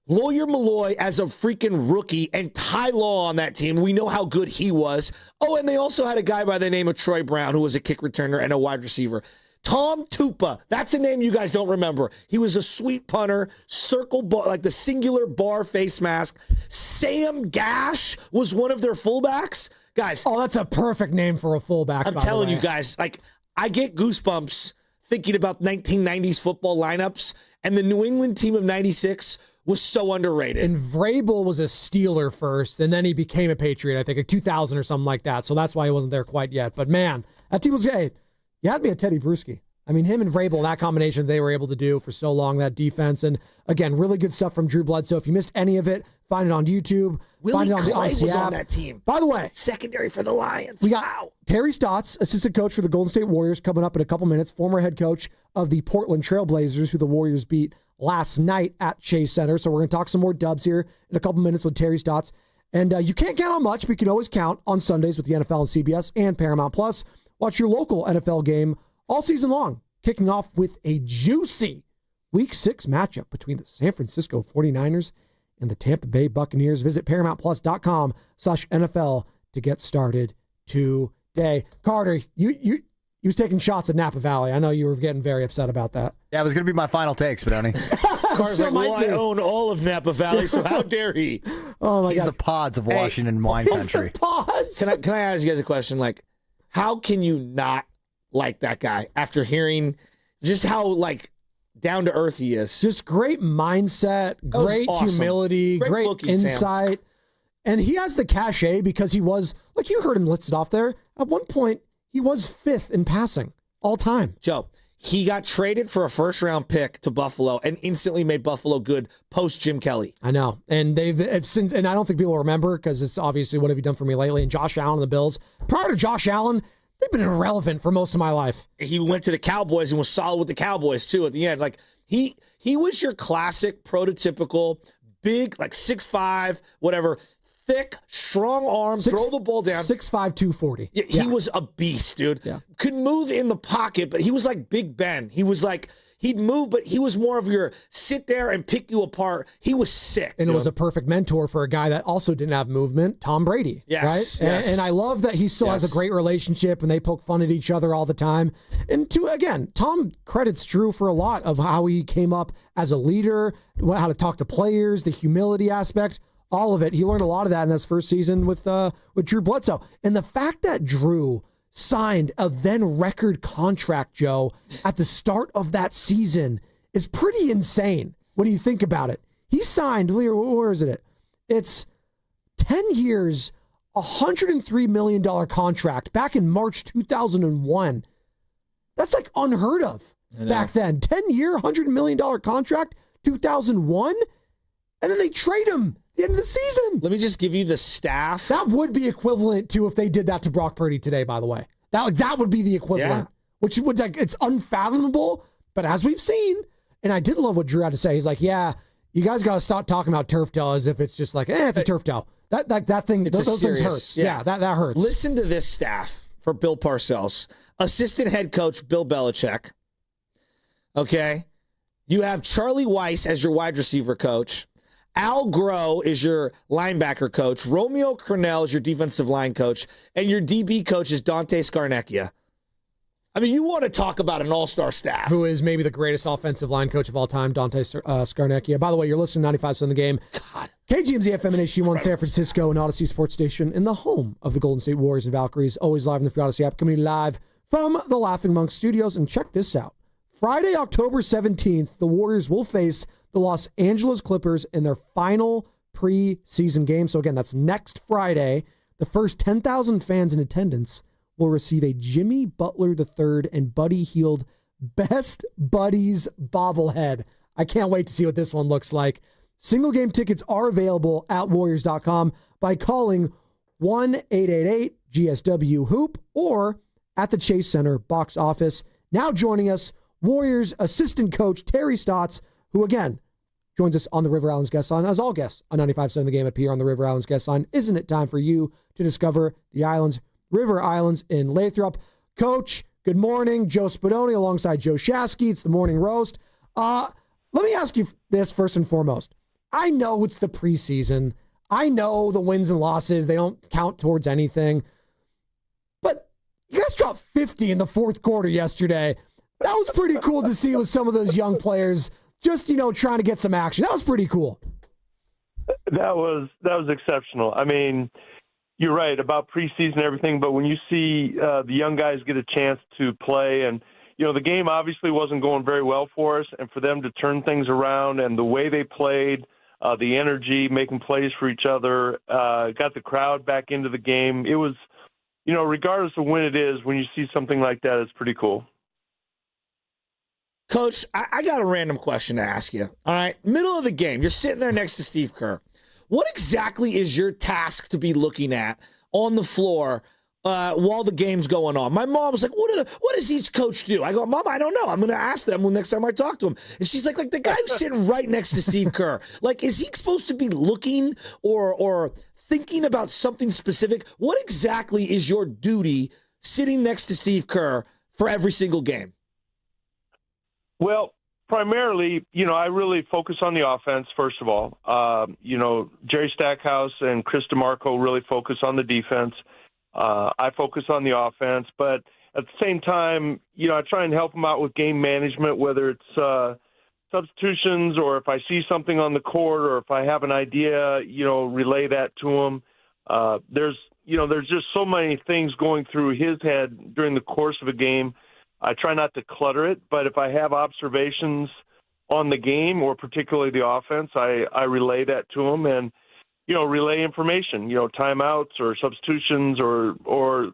[SPEAKER 20] Lawyer Malloy as a freaking rookie, and Ty Law on that team. We know how good he was. Oh, and they also had a guy by the name of Troy Brown, who was a kick returner and a wide receiver. Tom Tupa. That's a name you guys don't remember. He was a sweet punter, circle bar, like the singular bar face mask. Sam Gash was one of their fullbacks. Guys.
[SPEAKER 19] Oh, that's a perfect name for a fullback.
[SPEAKER 20] I'm telling you guys, like, I get goosebumps thinking about 1990s football lineups, and the New England team of 96 was so underrated.
[SPEAKER 19] And Vrabel was a Steeler first, and then he became a Patriot, I think, in 2000 or something like that. So that's why he wasn't there quite yet. But, man, that team was great. You had me at Teddy Bruschi. I mean, him and Vrabel, that combination they were able to do for so long, that defense. And, again, really good stuff from Drew Bledsoe. If you missed any of it, find it on YouTube.
[SPEAKER 20] Willie
[SPEAKER 19] find it on
[SPEAKER 20] Clay
[SPEAKER 19] the
[SPEAKER 20] was
[SPEAKER 19] app.
[SPEAKER 20] on that team.
[SPEAKER 19] By the way,
[SPEAKER 20] secondary for the Lions.
[SPEAKER 19] We got Terry Stotts, assistant coach for the Golden State Warriors, coming up in a couple minutes. Former head coach of the Portland Trailblazers, who the Warriors beat last night at Chase Center. So we're going to talk some more Dubs here in a couple minutes with Terry Stotts. And you can't count on much, but you can always count on Sundays with the NFL and CBS and Paramount Plus. Watch your local NFL game all season long, kicking off with a juicy Week 6 matchup between the San Francisco 49ers and the Tampa Bay Buccaneers. Visit ParamountPlus.com/NFL to get started today. Carter, you was taking shots at Napa Valley. I know you were getting very upset about that.
[SPEAKER 9] Yeah, it was going to be my final take, Spadoni.
[SPEAKER 20] Carter's like, well, I own all of Napa Valley, so how dare he?
[SPEAKER 19] Oh, my
[SPEAKER 9] He's
[SPEAKER 19] God.
[SPEAKER 9] the Podz of Washington wine country.
[SPEAKER 19] Podz.
[SPEAKER 20] Can I ask you guys a question? Like, how can you not like that guy after hearing just how, like, down to earth he is?
[SPEAKER 19] Just great mindset, great
[SPEAKER 20] awesome.
[SPEAKER 19] humility, great
[SPEAKER 20] looking,
[SPEAKER 19] insight. And he has the cachet because he was, like you heard him listed off there, at one point, he was 5th in passing all time.
[SPEAKER 20] Joe, he got traded for a first-round pick to Buffalo and instantly made Buffalo good post Jim Kelly.
[SPEAKER 19] I know. And they've since, and I don't think people remember because it's obviously what have you done for me lately. And Josh Allen and the Bills, prior to Josh Allen, they've been irrelevant for most of my life.
[SPEAKER 20] He went to the Cowboys and was solid with the Cowboys, too, at the end. Like, he was your classic, prototypical, big, like 6'5", whatever, thick, strong arm, throw the ball down.
[SPEAKER 19] 6'5", 240.
[SPEAKER 20] Yeah, he was a beast, dude.
[SPEAKER 19] Yeah.
[SPEAKER 20] Could move in the pocket, but he was like Big Ben. He was like, he'd move, but he was more of your sit there and pick you apart. He was sick.
[SPEAKER 19] And it was a perfect mentor for a guy that also didn't have movement, Tom Brady.
[SPEAKER 20] Yes,
[SPEAKER 19] right?
[SPEAKER 20] yes.
[SPEAKER 19] And I love that he still has a great relationship and they poke fun at each other all the time. And Tom credits Drew for a lot of how he came up as a leader, how to talk to players, the humility aspect, all of it. He learned a lot of that in his first season with Drew Bledsoe. And the fact that Drew signed a then record contract, Joe, at the start of that season is pretty insane when you think about it. He signed, where is it? It's 10 years, $103 million contract back in March 2001. That's like unheard of back then. 10-year, $100 million contract, 2001, and then they trade him at the end of the season.
[SPEAKER 20] Let me just give you the staff.
[SPEAKER 19] That would be equivalent to if they did that to Brock Purdy today, by the way. That would be the equivalent, which would, like, it's unfathomable, but as we've seen, and I did love what Drew had to say. He's like, yeah, you guys got to stop talking about turf toe as if it's just like, it's a turf toe. That thing, those things hurt. Yeah, that hurts.
[SPEAKER 20] Listen to this staff for Bill Parcells. Assistant head coach, Bill Belichick. Okay? You have Charlie Weiss as your wide receiver coach. Al Groh is your linebacker coach. Romeo Crennel is your defensive line coach. And your DB coach is Dante Scarnecchia. I mean, you want to talk about an all-star staff.
[SPEAKER 19] Who is maybe the greatest offensive line coach of all time, Dante Scarnecchia. By the way, you're listening to 95 on the game.
[SPEAKER 20] God.
[SPEAKER 19] KGMZ FM and HD1 San Francisco and Odyssey Sports Station in the home of the Golden State Warriors and Valkyries. Always live in the free Odyssey app. Coming live from the Laughing Monk Studios. And check this out. Friday, October 17th, the Warriors will face the Los Angeles Clippers in their final preseason game. So again, that's next Friday. The first 10,000 fans in attendance will receive a Jimmy Butler III and Buddy Hield Best Buddies bobblehead. I can't wait to see what this one looks like. Single game tickets are available at Warriors.com by calling 1-888-GSW-HOOP or at the Chase Center box office. Now joining us, Warriors assistant coach Terry Stotts, who again joins us on the River Islands guest line, as all guests on 95.7 The Game appear on the River Islands guest line. Isn't it time for you to discover the islands, River Islands in Lathrop? Coach, good morning. Joe Spadoni alongside Joe Shasky. It's the morning roast. Let me ask you this first and foremost. I know it's the preseason. I know the wins and losses, they don't count towards anything. But you guys dropped 50 in the fourth quarter yesterday. That was pretty cool to see with some of those young players just, trying to get some action. That was pretty cool.
[SPEAKER 1] That was exceptional. I mean, you're right about preseason and everything, but when you see the young guys get a chance to play, and the game obviously wasn't going very well for us, and for them to turn things around and the way they played, the energy, making plays for each other, got the crowd back into the game. It was, regardless of when it is, when you see something like that, it's pretty cool.
[SPEAKER 20] Coach, I got a random question to ask you. All right, middle of the game, you're sitting there next to Steve Kerr. What exactly is your task to be looking at on the floor while the game's going on? My mom was like, what does each coach do? I go, Mom, I don't know. I'm going to ask them when next time I talk to him. And she's like the guy who's sitting right next to Steve Kerr. Like, is he supposed to be looking or thinking about something specific? What exactly is your duty sitting next to Steve Kerr for every single game?
[SPEAKER 1] Well, primarily, I really focus on the offense, first of all. Jerry Stackhouse and Chris DeMarco really focus on the defense. I focus on the offense. But at the same time, I try and help them out with game management, whether it's substitutions or if I see something on the court or if I have an idea, relay that to them. There's just so many things going through his head during the course of a game. I try not to clutter it, but if I have observations on the game or particularly the offense, I relay that to them and, relay information, timeouts or substitutions or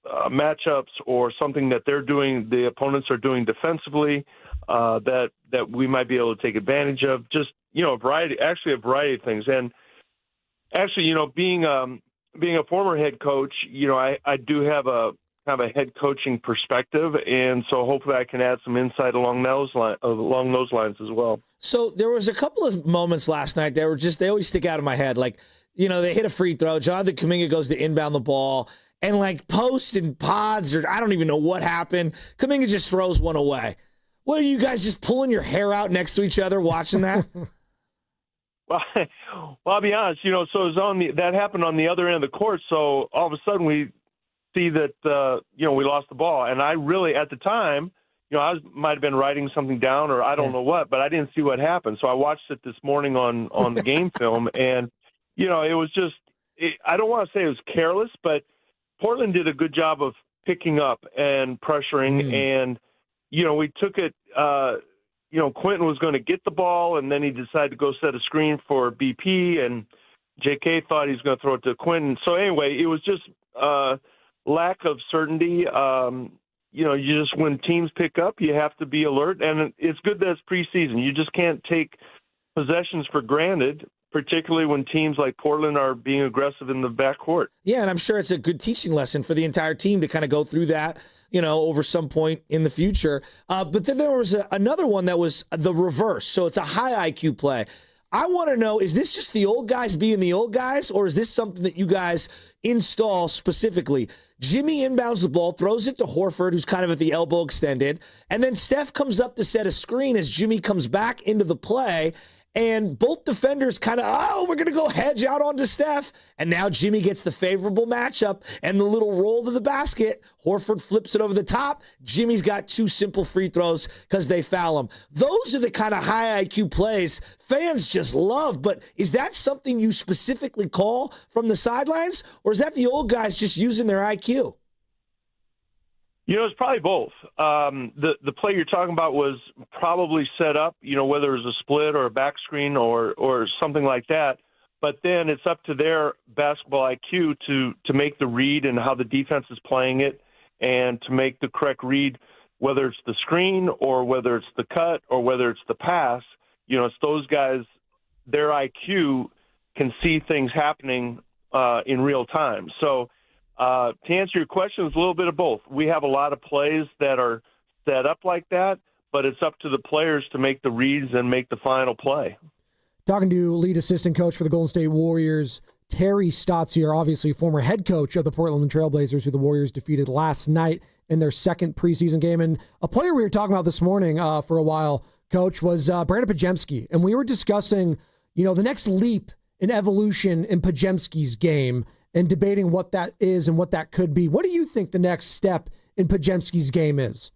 [SPEAKER 1] matchups or something that they're doing, the opponents are doing defensively that we might be able to take advantage of. Just, a variety of things. And actually, being a former head coach, I do have a kind of a head coaching perspective, and so hopefully I can add some insight along those lines as well.
[SPEAKER 20] So there was a couple of moments last night that they always stick out in my head. Like, they hit a free throw. Jonathan Kaminga goes to inbound the ball, and like Post and Podz, or I don't even know what happened. Kaminga just throws one away. What are you guys just pulling your hair out next to each other watching that?
[SPEAKER 1] Well, I'll be honest. So it was that happened on the other end of the court. So all of a sudden we see that we lost the ball, and I really at the time, I might have been writing something down or I don't know what, but I didn't see what happened. So I watched it this morning on the game film, and it was just I don't want to say it was careless, but Portland did a good job of picking up and pressuring, and we took it. Quentin was going to get the ball, and then he decided to go set a screen for BP, and JK thought he was going to throw it to Quentin. So anyway, it was just lack of certainty. You just, when teams pick up, you have to be alert, and it's good that it's preseason. You just can't take possessions for granted, particularly when teams like Portland are being aggressive in the backcourt.
[SPEAKER 20] Yeah, and I'm sure it's a good teaching lesson for the entire team to kind of go through that, over some point in the future. But then there was another one that was the reverse. So it's a high IQ play. I want to know, is this just the old guys being the old guys, or is this something that you guys install specifically? Jimmy inbounds the ball, throws it to Horford, who's kind of at the elbow extended, and then Steph comes up to set a screen as Jimmy comes back into the play, and both defenders kind of, we're going to go hedge out onto Steph, and now Jimmy gets the favorable matchup and the little roll to the basket. Horford flips it over the top. Jimmy's got two simple free throws because they foul him. Those are the kind of high IQ plays fans just love, but is that something you specifically call from the sidelines, or is that the old guys just using their IQ?
[SPEAKER 1] It's probably both. The play you're talking about was probably set up, whether it was a split or a back screen or something like that. But then it's up to their basketball IQ to make the read and how the defense is playing it and to make the correct read, whether it's the screen or whether it's the cut or whether it's the pass. It's those guys, their IQ can see things happening in real time. So, to answer your question, it's a little bit of both. We have a lot of plays that are set up like that, but it's up to the players to make the reads and make the final play.
[SPEAKER 19] Talking to lead assistant coach for the Golden State Warriors, Terry Stotts here, obviously former head coach of the Portland Trailblazers, who the Warriors defeated last night in their second preseason game. And a player we were talking about this morning for a while, Coach, was Brandon Podziemski. And we were discussing, the next leap in evolution in Podziemski's game and debating what that is and what that could be. What do you think the next step in Podziemski's game is?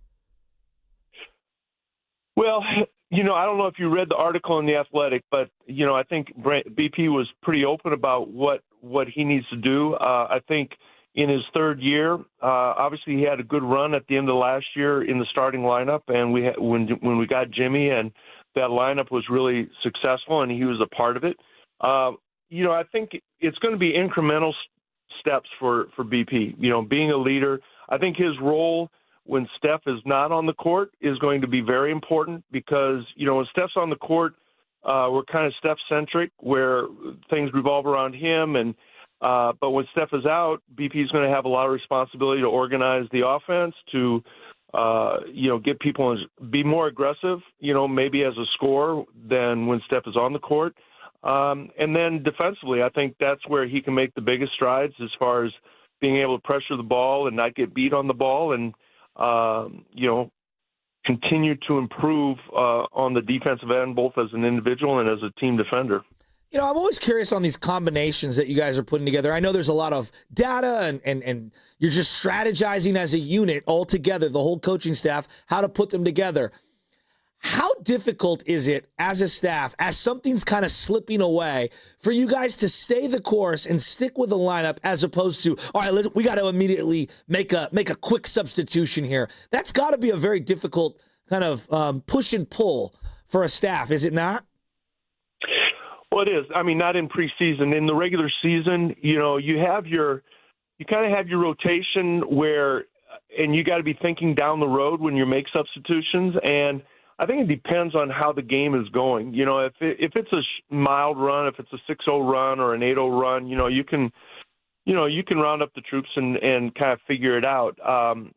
[SPEAKER 1] Well, I don't know if you read the article in The Athletic, but, I think BP was pretty open about what he needs to do. I think in his third year, obviously he had a good run at the end of last year in the starting lineup, and when we got Jimmy, and that lineup was really successful, and he was a part of it. I think it's going to be incremental steps for BP. Being a leader, I think his role when Steph is not on the court is going to be very important because, when Steph's on the court, we're kind of Steph-centric where things revolve around him. But when Steph is out, BP is going to have a lot of responsibility to organize the offense, to, get people and be more aggressive, maybe as a scorer than when Steph is on the court. And then defensively, I think that's where he can make the biggest strides as far as being able to pressure the ball and not get beat on the ball and, continue to improve on the defensive end, both as an individual and as a team defender.
[SPEAKER 20] I'm always curious on these combinations that you guys are putting together. I know there's a lot of data and you're just strategizing as a unit all together, the whole coaching staff, how to put them together. How difficult is it as a staff, as something's kind of slipping away, for you guys to stay the course and stick with the lineup as opposed to, all right, we got to immediately make a quick substitution here? That's got to be a very difficult kind of push and pull for a staff, is it not?
[SPEAKER 1] Well, it is. I mean, not in preseason. In the regular season, you kind of have your rotation and you got to be thinking down the road when you make substitutions. And I think it depends on how the game is going. If it's a mild run, if it's a 6-0 run or an 8-0 run, you can round up the troops and kind of figure it out.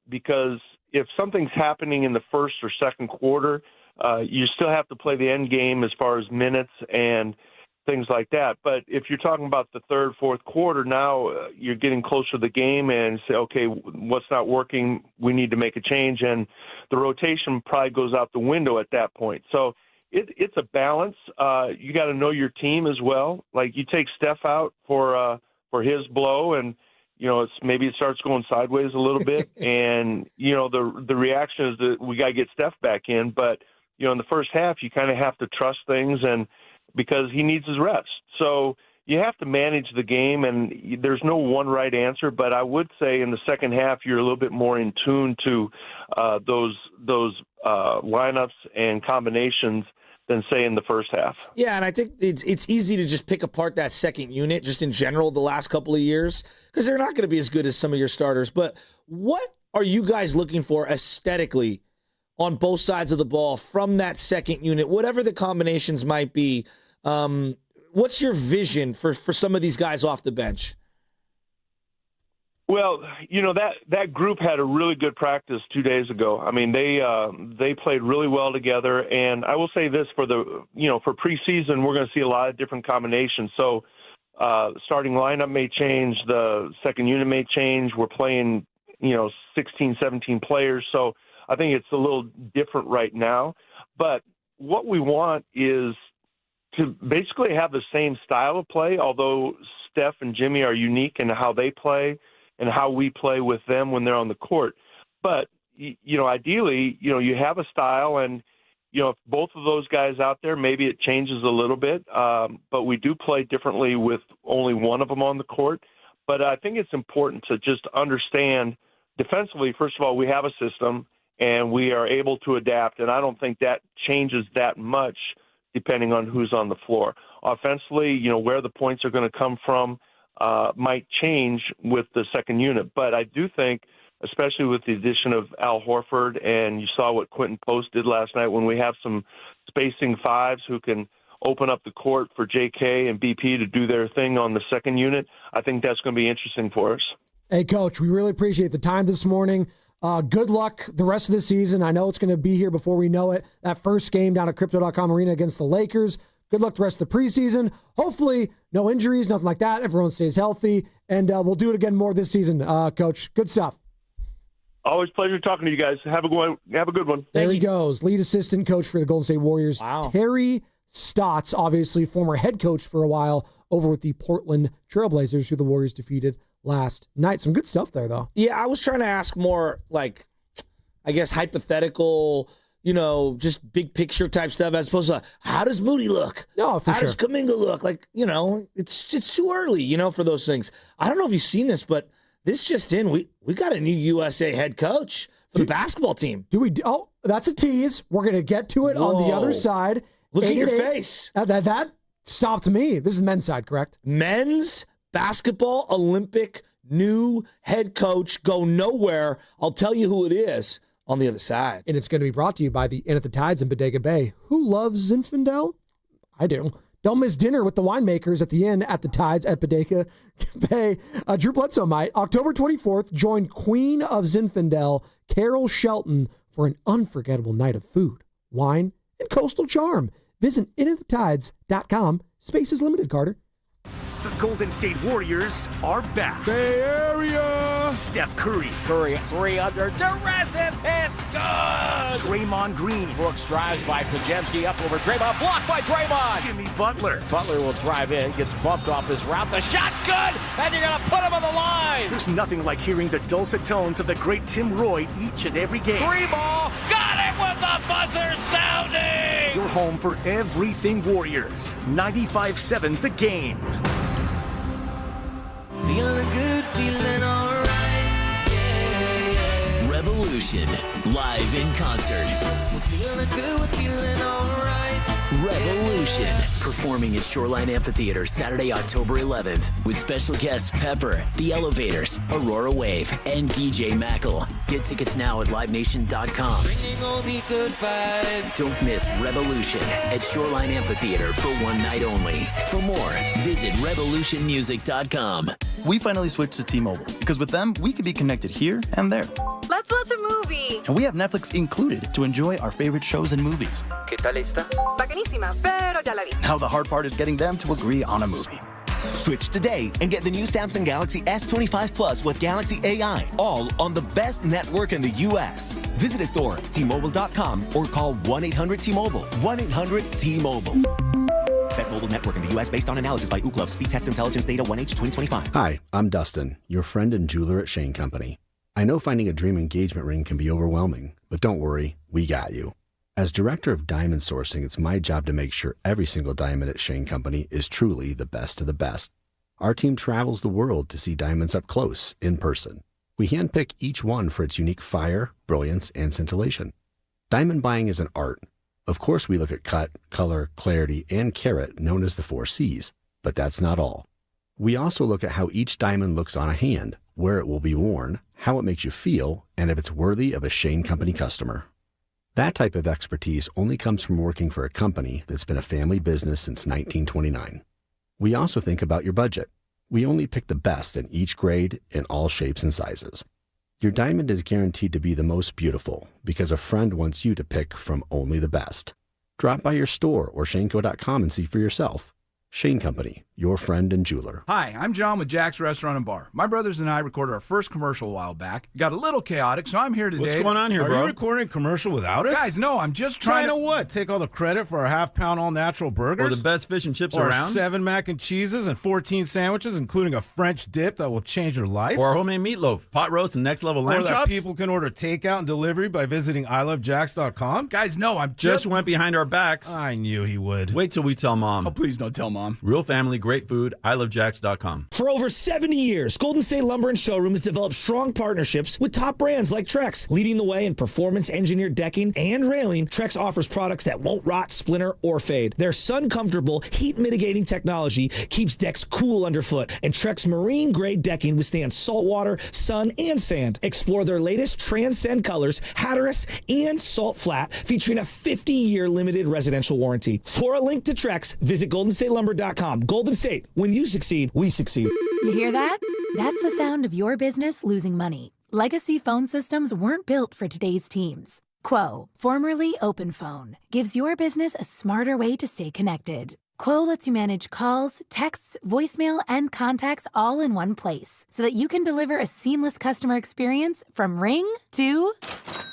[SPEAKER 1] Because if something's happening in the first or second quarter, you still have to play the end game as far as minutes and things like that. But if you're talking about the third, fourth quarter, now you're getting closer to the game and say, okay, what's not working? We need to make a change. And the rotation probably goes out the window at that point. So it's a balance. You got to know your team as well. Like you take Steph out for his blow and, maybe it starts going sideways a little bit. And, the reaction is that we got to get Steph back in. But, in the first half, you kind of have to trust things and because he needs his reps. So you have to manage the game, and there's no one right answer. But I would say in the second half, you're a little bit more in tune to those lineups and combinations than, say, in the first half.
[SPEAKER 20] Yeah, and I think it's easy to just pick apart that second unit just in general the last couple of years because they're not going to be as good as some of your starters. But what are you guys looking for aesthetically on both sides of the ball from that second unit, whatever the combinations might be? What's your vision for some of these guys off the bench?
[SPEAKER 1] Well, that group had a really good practice 2 days ago. I mean, they played really well together. And I will say this for preseason, we're going to see a lot of different combinations. So starting lineup may change. The second unit may change. We're playing, 16, 17 players. So I think it's a little different right now. But what we want is to basically have the same style of play, although Steph and Jimmy are unique in how they play and how we play with them when they're on the court. But, ideally, you have a style and, if both of those guys out there, maybe it changes a little bit. But we do play differently with only one of them on the court. But I think it's important to just understand defensively, first of all, we have a system and we are able to adapt. And I don't think that changes that much depending on who's on the floor. Offensively, where the points are going to come from might change with the second unit. But I do think, especially with the addition of Al Horford, and you saw what Quentin Post did last night, when we have some spacing fives who can open up the court for JK and BP to do their thing on the second unit, I think that's going to be interesting for us.
[SPEAKER 19] Hey, Coach, we really appreciate the time this morning. Good luck the rest of the season. I know it's going to be here before we know it. That first game down at Crypto.com Arena against the Lakers. Good luck the rest of the preseason. Hopefully, no injuries, nothing like that. Everyone stays healthy. And we'll do it again more this season, Coach. Good stuff.
[SPEAKER 1] Always a pleasure talking to you guys. Have a good one.
[SPEAKER 19] There he goes. Lead assistant coach for the Golden State Warriors.
[SPEAKER 20] Wow.
[SPEAKER 19] Terry Stotts, obviously former head coach for a while over with the Portland Trailblazers, who the Warriors defeated last night. Some good stuff there, though.
[SPEAKER 20] Yeah, I was trying to ask more, hypothetical just big picture type stuff as opposed to how does Moody look?
[SPEAKER 19] No, for
[SPEAKER 20] How does Kaminga look? Like, it's too early, for those things. I don't know if you've seen this, but this just in, we got a new USA head coach for the basketball team.
[SPEAKER 19] Do we? Oh, that's a tease. We're going to get to it on the other side.
[SPEAKER 20] Look at your face.
[SPEAKER 19] That stopped me. This is men's side, correct?
[SPEAKER 20] Men's basketball Olympic new head coach go nowhere. I'll tell you who it is on the other side.
[SPEAKER 19] And it's going to be brought to you by the Inn at the Tides in Bodega Bay. Who loves Zinfandel? I do. Don't miss dinner with the winemakers at the Inn at the Tides at Bodega Bay. Drew Bledsoe might. October 24th, join Queen of Zinfandel, Carol Shelton, for an unforgettable night of food, wine, and coastal charm. Visit inatthetides.com. Space is limited, Carter.
[SPEAKER 2] The Golden State Warriors are back.
[SPEAKER 3] Bay Area!
[SPEAKER 2] Steph Curry.
[SPEAKER 3] Curry, 3 under duress, and it's good!
[SPEAKER 2] Draymond Green.
[SPEAKER 3] Brooks drives by Podziemski, up over Draymond, blocked by Draymond!
[SPEAKER 2] Jimmy Butler.
[SPEAKER 3] Butler will drive in, gets bumped off his route, the shot's good, and you're gonna put him on the line!
[SPEAKER 2] There's nothing like hearing the dulcet tones of the great Tim Roy each and every game.
[SPEAKER 3] 3-ball, got it with the buzzer sounding!
[SPEAKER 2] Your home for everything Warriors. 95.7 The Game.
[SPEAKER 18] Feeling good, feeling alright. Yeah. Revolution, live in concert. We're feeling good, we're feeling alright. Revolution, performing at Shoreline Amphitheater Saturday, October 11th, with special guests Pepper, The Elevators, Aurora Wave, and DJ Mackle. Get tickets now at livenation.com.
[SPEAKER 3] Bringing all the good vibes.
[SPEAKER 18] Don't miss Revolution at Shoreline Amphitheater for one night only. For more, visit revolutionmusic.com.
[SPEAKER 10] We finally switched to T-Mobile because with them, we can be connected here and there.
[SPEAKER 11] Let's watch a movie.
[SPEAKER 10] And we have Netflix included to enjoy our favorite shows and movies.
[SPEAKER 11] ¿Qué tal esta? Bacanísima, pero ya la vi.
[SPEAKER 10] Now the hard part is getting them to agree on a movie.
[SPEAKER 13] Switch today and get the new Samsung Galaxy S25 Plus with Galaxy AI, all on the best network in the U.S. Visit a store, T-Mobile.com, or call 1-800-T-Mobile. 1-800-T-Mobile. Best mobile network in the U.S. based on analysis by Ookla Speed Test Intelligence Data 1H 2025.
[SPEAKER 23] Hi, I'm Dustin, your friend and jeweler at Shane Company. I know finding a dream engagement ring can be overwhelming, but don't worry, we got you. As director of diamond sourcing, it's my job to make sure every single diamond at Shane Company is truly the best of the best. Our team travels the world to see diamonds up close, in person. We handpick each one for its unique fire, brilliance, and scintillation. Diamond buying is an art. Of course, we look at cut, color, clarity, and carat, known as the 4 C's, but that's not all. We also look at how each diamond looks on a hand, where it will be worn, how it makes you feel, and if it's worthy of a Shane Company customer. That type of expertise only comes from working for a company that's been a family business since 1929. We also think about your budget. We only pick the best in each grade in all shapes and sizes. Your diamond is guaranteed to be the most beautiful because a friend wants you to pick from only the best. Drop by your store or shaneco.com and see for yourself. Shane Company, your friend and jeweler.
[SPEAKER 15] Hi, I'm John with Jack's Restaurant and Bar. My brothers and I recorded our first commercial a while back. It got a little chaotic, so I'm here today.
[SPEAKER 16] What's going on here, bro?
[SPEAKER 15] Are
[SPEAKER 16] you recording a commercial without us?
[SPEAKER 15] Guys, no, I'm just trying
[SPEAKER 16] to what? Take all the credit for our half-pound all-natural burgers?
[SPEAKER 15] Or the best fish and chips
[SPEAKER 16] or
[SPEAKER 15] around?
[SPEAKER 16] 7 mac and cheeses and 14 sandwiches, including a French dip that will change your life?
[SPEAKER 15] Or our homemade meatloaf, pot roast, and next-level lamb
[SPEAKER 16] chops? Or that people can order takeout and delivery by visiting ilovejacks.com?
[SPEAKER 15] Guys, no, I'm just
[SPEAKER 16] went behind our backs. I knew he would.
[SPEAKER 15] Wait till we tell Mom.
[SPEAKER 16] Oh, please don't tell Mom.
[SPEAKER 15] Real family, great food, ilovejacks.com.
[SPEAKER 20] For over 70 years, Golden State Lumber and Showroom has developed strong partnerships with top brands like Trex. Leading the way in performance-engineered decking and railing, Trex offers products that won't rot, splinter, or fade. Their sun-comfortable, heat-mitigating technology keeps decks cool underfoot, and Trex marine-grade decking withstands saltwater, sun, and sand. Explore their latest Transcend colors, Hatteras, and Salt Flat, featuring a 50-year limited residential warranty. For a link to Trex, visit GoldenStateLumber.com. Golden State, when you succeed, we succeed.
[SPEAKER 17] You hear that? That's the sound of your business losing money. Legacy phone systems weren't built for today's teams. Quo, formerly OpenPhone, gives your business a smarter way to stay connected. Quo lets you manage calls, texts, voicemail, and contacts all in one place so that you can deliver a seamless customer experience from ring to...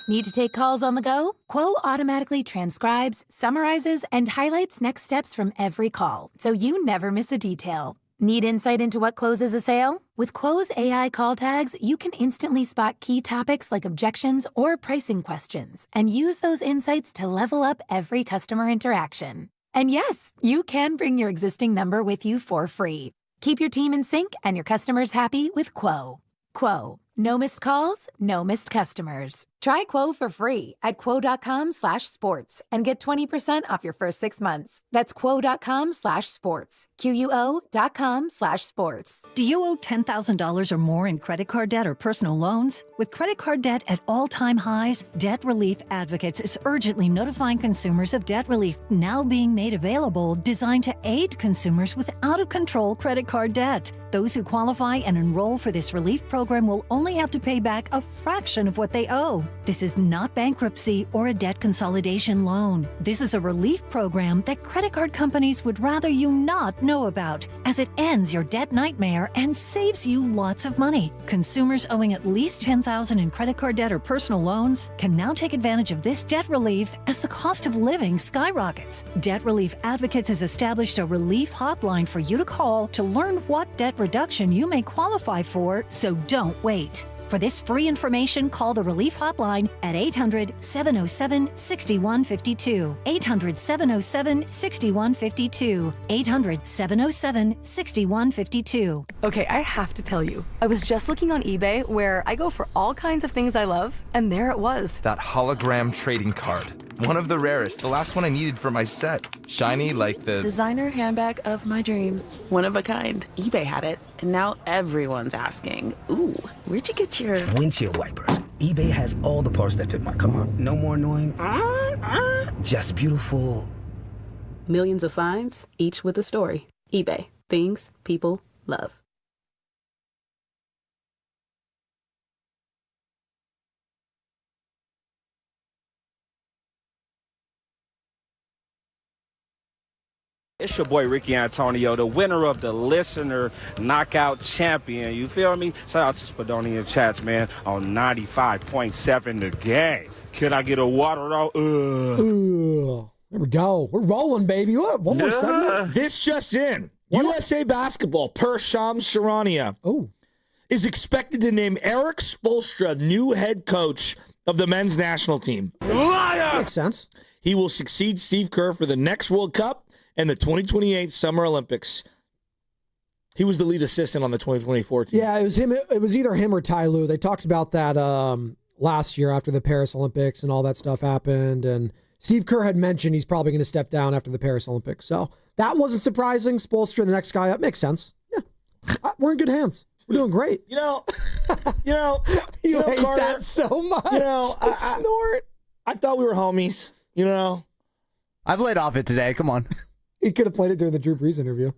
[SPEAKER 17] Need to take calls on the go? Quo automatically transcribes, summarizes, and highlights next steps from every call, so you never miss a detail. Need insight into what closes a sale? With Quo's AI call tags, you can instantly spot key topics like objections or pricing questions and use those insights to level up every customer interaction. And yes, you can bring your existing number with you for free. Keep your team in sync and your customers happy with Quo. Quo. No missed calls, no missed customers. Try Quo for free at quo.com/sports and get 20% off your first 6 months. That's quo.com/sports. QUO.com/sports.
[SPEAKER 5] Do you owe $10,000 or more in credit card debt or personal loans? With credit card debt at all-time highs, Debt Relief Advocates is urgently notifying consumers of debt relief now being made available, designed to aid consumers with out-of-control credit card debt. Those who qualify and enroll for this relief program will only have to pay back a fraction of what they owe. This is not bankruptcy or a debt consolidation loan. This is a relief program that credit card companies would rather you not know about, as it ends your debt nightmare and saves you lots of money. Consumers owing at least $10,000 in credit card debt or personal loans can now take advantage of this debt relief as the cost of living skyrockets. Debt Relief Advocates has established a relief hotline for you to call to learn what debt reduction you may qualify for, so don't wait. For this free information, call the Relief Hotline at 800-707-6152. 800-707-6152. 800-707-6152.
[SPEAKER 7] Okay, I have to tell you, I was just looking on eBay where I go for all kinds of things I love, and there it was.
[SPEAKER 12] That hologram trading card. One of the rarest, the last one I needed for my set. Shiny like the
[SPEAKER 21] designer handbag of my dreams. One of a kind. eBay had it, and now everyone's asking, ooh, where'd you get your
[SPEAKER 22] windshield wipers? eBay has all the parts that fit my car. No more annoying, just beautiful.
[SPEAKER 21] Millions of finds, each with a story. eBay. Things people love.
[SPEAKER 24] It's your boy Ricky Antonio, the winner of the Listener Knockout Champion. You feel me? Shout out to Spadoni and Chats, man, on 95.7 The Game. Can I get a water though?
[SPEAKER 19] There we go. We're rolling, baby. What? One more segment?
[SPEAKER 20] This just in. USA Basketball, per Shams Charania, is expected to name Eric Spoelstra new head coach of the men's national team.
[SPEAKER 19] Liar! Makes sense.
[SPEAKER 20] He will succeed Steve Kerr for the next World Cup and the 2028 Summer Olympics. He was the lead assistant on the 2024 team.
[SPEAKER 19] Yeah, it was him. It was either him or Ty Lue. They talked about that last year after the Paris Olympics and all that stuff happened. And Steve Kerr had mentioned he's probably going to step down after the Paris Olympics. So that wasn't surprising. Spoelstra, the next guy up, makes sense. Yeah, we're in good hands. We're doing great.
[SPEAKER 20] You hate
[SPEAKER 19] Carter, that so much.
[SPEAKER 20] I snort. I thought we were homies.
[SPEAKER 9] I've laid off it today. Come on.
[SPEAKER 19] He could have played it during the Drew Brees interview.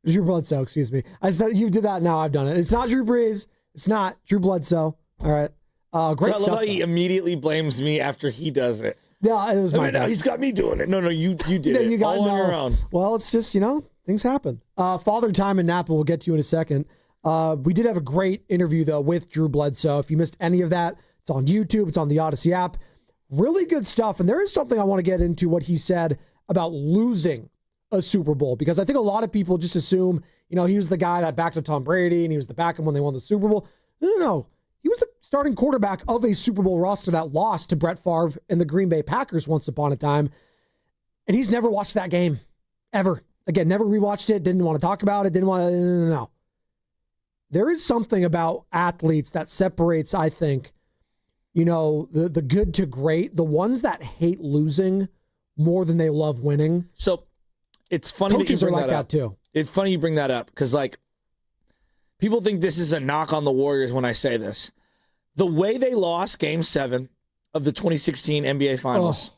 [SPEAKER 19] Drew Bledsoe, excuse me. I said you did that. Now I've done it. It's not Drew Brees. It's not Drew Bledsoe. All right. Great
[SPEAKER 20] stuff. I love how he immediately blames me after he does it.
[SPEAKER 19] Yeah, it was my
[SPEAKER 20] bad. He's got me doing it. No, you did it.
[SPEAKER 19] You got
[SPEAKER 20] all on your own.
[SPEAKER 19] Well, it's just, things happen. Father Time in Napa, we'll get to in a second. We did have a great interview, though, with Drew Bledsoe. If you missed any of that, it's on YouTube. It's on the Odyssey app. Really good stuff. And there is something I want to get into what he said about losing a Super Bowl, because I think a lot of people just assume, he was the guy that backed up Tom Brady and he was the backup when they won the Super Bowl. No. He was the starting quarterback of a Super Bowl roster that lost to Brett Favre and the Green Bay Packers once upon a time. And he's never watched that game, ever. Again, never rewatched it, didn't want to talk about it, didn't want to, no. There is something about athletes that separates, I think, the good to great, the ones that hate losing more than they love winning.
[SPEAKER 20] So it's funny
[SPEAKER 19] Coaches
[SPEAKER 20] that you bring
[SPEAKER 19] are like that too.
[SPEAKER 20] It's funny you bring that up because, people think this is a knock on the Warriors when I say this. The way they lost Game 7 of the 2016 NBA Finals,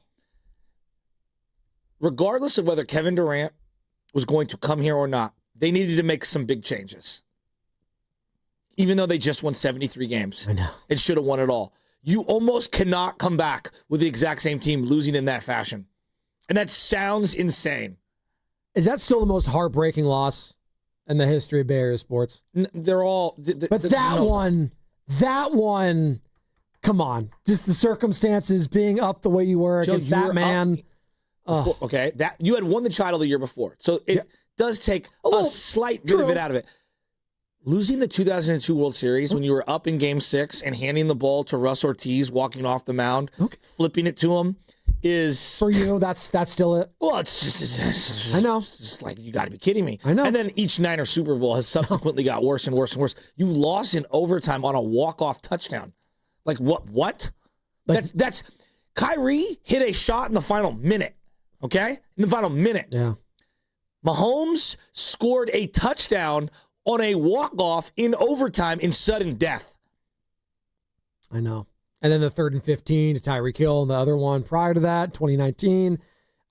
[SPEAKER 20] regardless of whether Kevin Durant was going to come here or not, they needed to make some big changes. Even though they just won 73 games.
[SPEAKER 19] I know.
[SPEAKER 20] And should have won it all. You almost cannot come back with the exact same team losing in that fashion. And that sounds insane.
[SPEAKER 19] Is that still the most heartbreaking loss in the history of Bay Area sports?
[SPEAKER 20] They're all...
[SPEAKER 19] But that one, come on. Just the circumstances, being up the way you were against that man.
[SPEAKER 20] Okay, you had won the title the year before. So does take a slight bit of it out of it. Losing the 2002 World Series when you were up in Game 6 and handing the ball to Russ Ortiz walking off the mound, flipping it to him is...
[SPEAKER 19] For you, that's still it?
[SPEAKER 20] Well, it's just...
[SPEAKER 19] I know.
[SPEAKER 20] It's like, you got to be kidding me.
[SPEAKER 19] I know.
[SPEAKER 20] And then each Niner Super Bowl has subsequently got worse and worse and worse. You lost in overtime on a walk-off touchdown. Like, what? That's Kyrie hit a shot in the final minute, okay? In the final minute.
[SPEAKER 19] Yeah.
[SPEAKER 20] Mahomes scored a touchdown on a walk-off in overtime in sudden death.
[SPEAKER 19] I know. And then the 3rd and 15 to Tyreek Hill and the other one prior to that, 2019.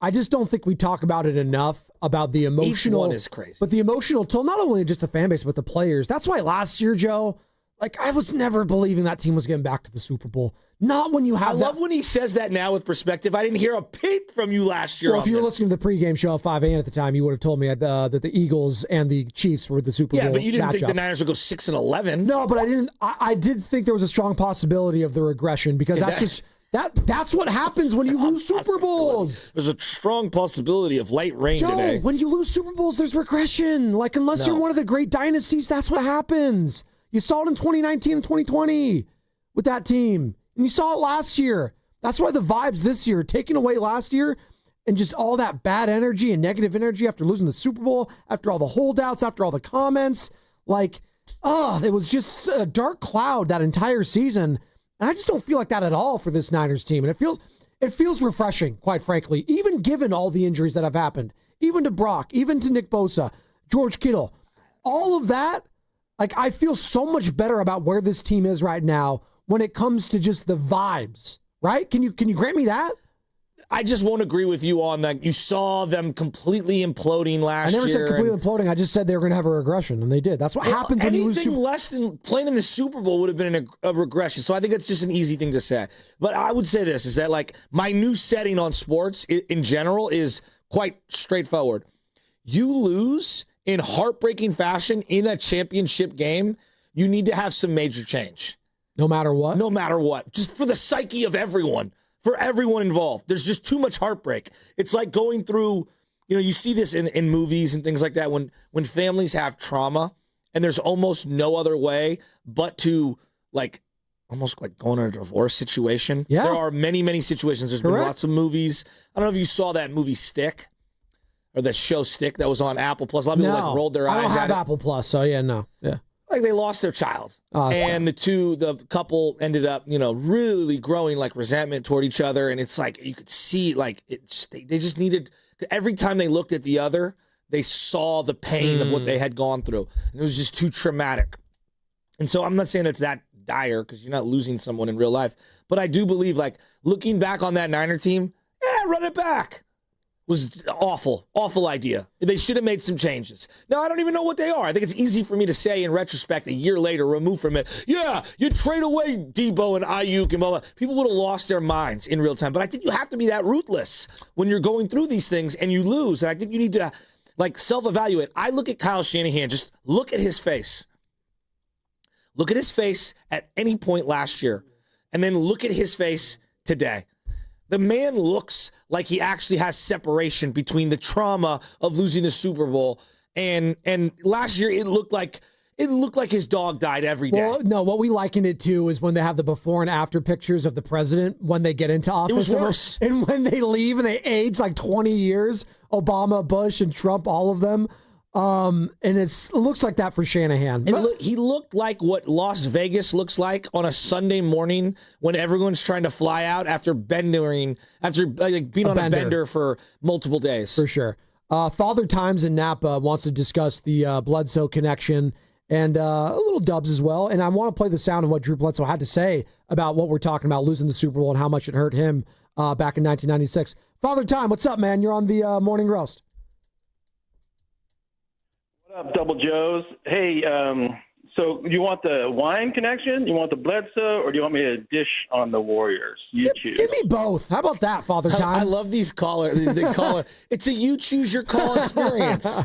[SPEAKER 19] I just don't think we talk about it enough about the emotional.
[SPEAKER 20] Each one is crazy.
[SPEAKER 19] But the emotional toll, not only just the fan base, but the players. That's why last year, Joe, like I was never believing that team was getting back to the Super Bowl. Not when you have
[SPEAKER 20] I love when he says that now with perspective. I didn't hear a peep from you last year.
[SPEAKER 19] Well, if you were listening to the pregame show at 5 a.m. at the time, you would have told me that the Eagles and the Chiefs were the Super Bowl.
[SPEAKER 20] Yeah, but you didn't think
[SPEAKER 19] matchup.
[SPEAKER 20] the Niners would go 6-11.
[SPEAKER 19] No, but I didn't. I did think there was a strong possibility of the regression because that's what happens when you lose Super Bowls.
[SPEAKER 20] There's a strong possibility of light rain
[SPEAKER 19] Joe,
[SPEAKER 20] today.
[SPEAKER 19] when you lose Super Bowls, there's regression. Like unless you're one of the great dynasties, that's what happens. You saw it in 2019 and 2020 with that team. And you saw it last year. That's why the vibes this year, taking away last year, and just all that bad energy and negative energy after losing the Super Bowl, after all the holdouts, after all the comments, it was just a dark cloud that entire season. And I just don't feel like that at all for this Niners team. And it feels refreshing, quite frankly, even given all the injuries that have happened, even to Brock, even to Nick Bosa, George Kittle, all of that. Like I feel so much better about where this team is right now when it comes to just the vibes, right? Can you grant me that?
[SPEAKER 20] I just won't agree with you on that. You saw them completely imploding last year.
[SPEAKER 19] I never said completely imploding. I just said they were going to have a regression, and they did. That's what happens when you lose.
[SPEAKER 20] Anything less than playing in the Super Bowl would have been a regression. So I think it's just an easy thing to say. But I would say this, is that like my new setting on sports in general is quite straightforward. You lose in heartbreaking fashion in a championship game, you need to have some major change.
[SPEAKER 19] No matter what?
[SPEAKER 20] No matter what. Just for the psyche of everyone. For everyone involved. There's just too much heartbreak. It's like going through, you see this in movies and things like that when families have trauma and there's almost no other way but to almost like going in a divorce situation.
[SPEAKER 19] Yeah.
[SPEAKER 20] There are many, many situations. There's been lots of movies. I don't know if you saw that movie Stick or that show Stick that was on Apple Plus. A lot of people rolled their eyes at it.
[SPEAKER 19] I don't have Apple Plus, so no. Yeah.
[SPEAKER 20] Like they lost their child. And the couple ended up, really growing like resentment toward each other. And it's like, you could see they just needed, every time they looked at the other, they saw the pain of what they had gone through. And it was just too traumatic. And so I'm not saying it's that dire because you're not losing someone in real life. But I do believe looking back on that Niner team, run it back. Was awful idea. They should have made some changes. Now, I don't even know what they are. I think it's easy for me to say in retrospect, a year later, removed from it, you trade away Debo and Ayuk and blah, blah. People would have lost their minds in real time. But I think you have to be that ruthless when you're going through these things and you lose. And I think you need to self-evaluate. I look at Kyle Shanahan, just look at his face. Look at his face at any point last year. And then look at his face today. The man looks like he actually has separation between the trauma of losing the Super Bowl and last year it looked like his dog died every day.
[SPEAKER 19] Well, no, what we liken it to is when they have the before and after pictures of the president when they get into office.
[SPEAKER 20] It was worse.
[SPEAKER 19] And when they leave and they age like 20 years, Obama, Bush, and Trump, all of them. And it looks like that for Shanahan.
[SPEAKER 20] He looked like what Las Vegas looks like on a Sunday morning when everyone's trying to fly out after being on a bender for multiple days.
[SPEAKER 19] For sure. Father Times in Napa wants to discuss the Bledsoe connection and a little Dubs as well. And I want to play the sound of what Drew Bledsoe had to say about what we're talking about, losing the Super Bowl and how much it hurt him back in 1996. Father Time, what's up, man? You're on the Morning Roast.
[SPEAKER 4] What up, Double Joes? Hey, so you want the wine connection? You want the Bledsoe, or do you want me to dish on the Warriors? You choose.
[SPEAKER 19] Give me both. How about that, Father Time?
[SPEAKER 20] I love these callers. The caller. It's a you choose your call experience.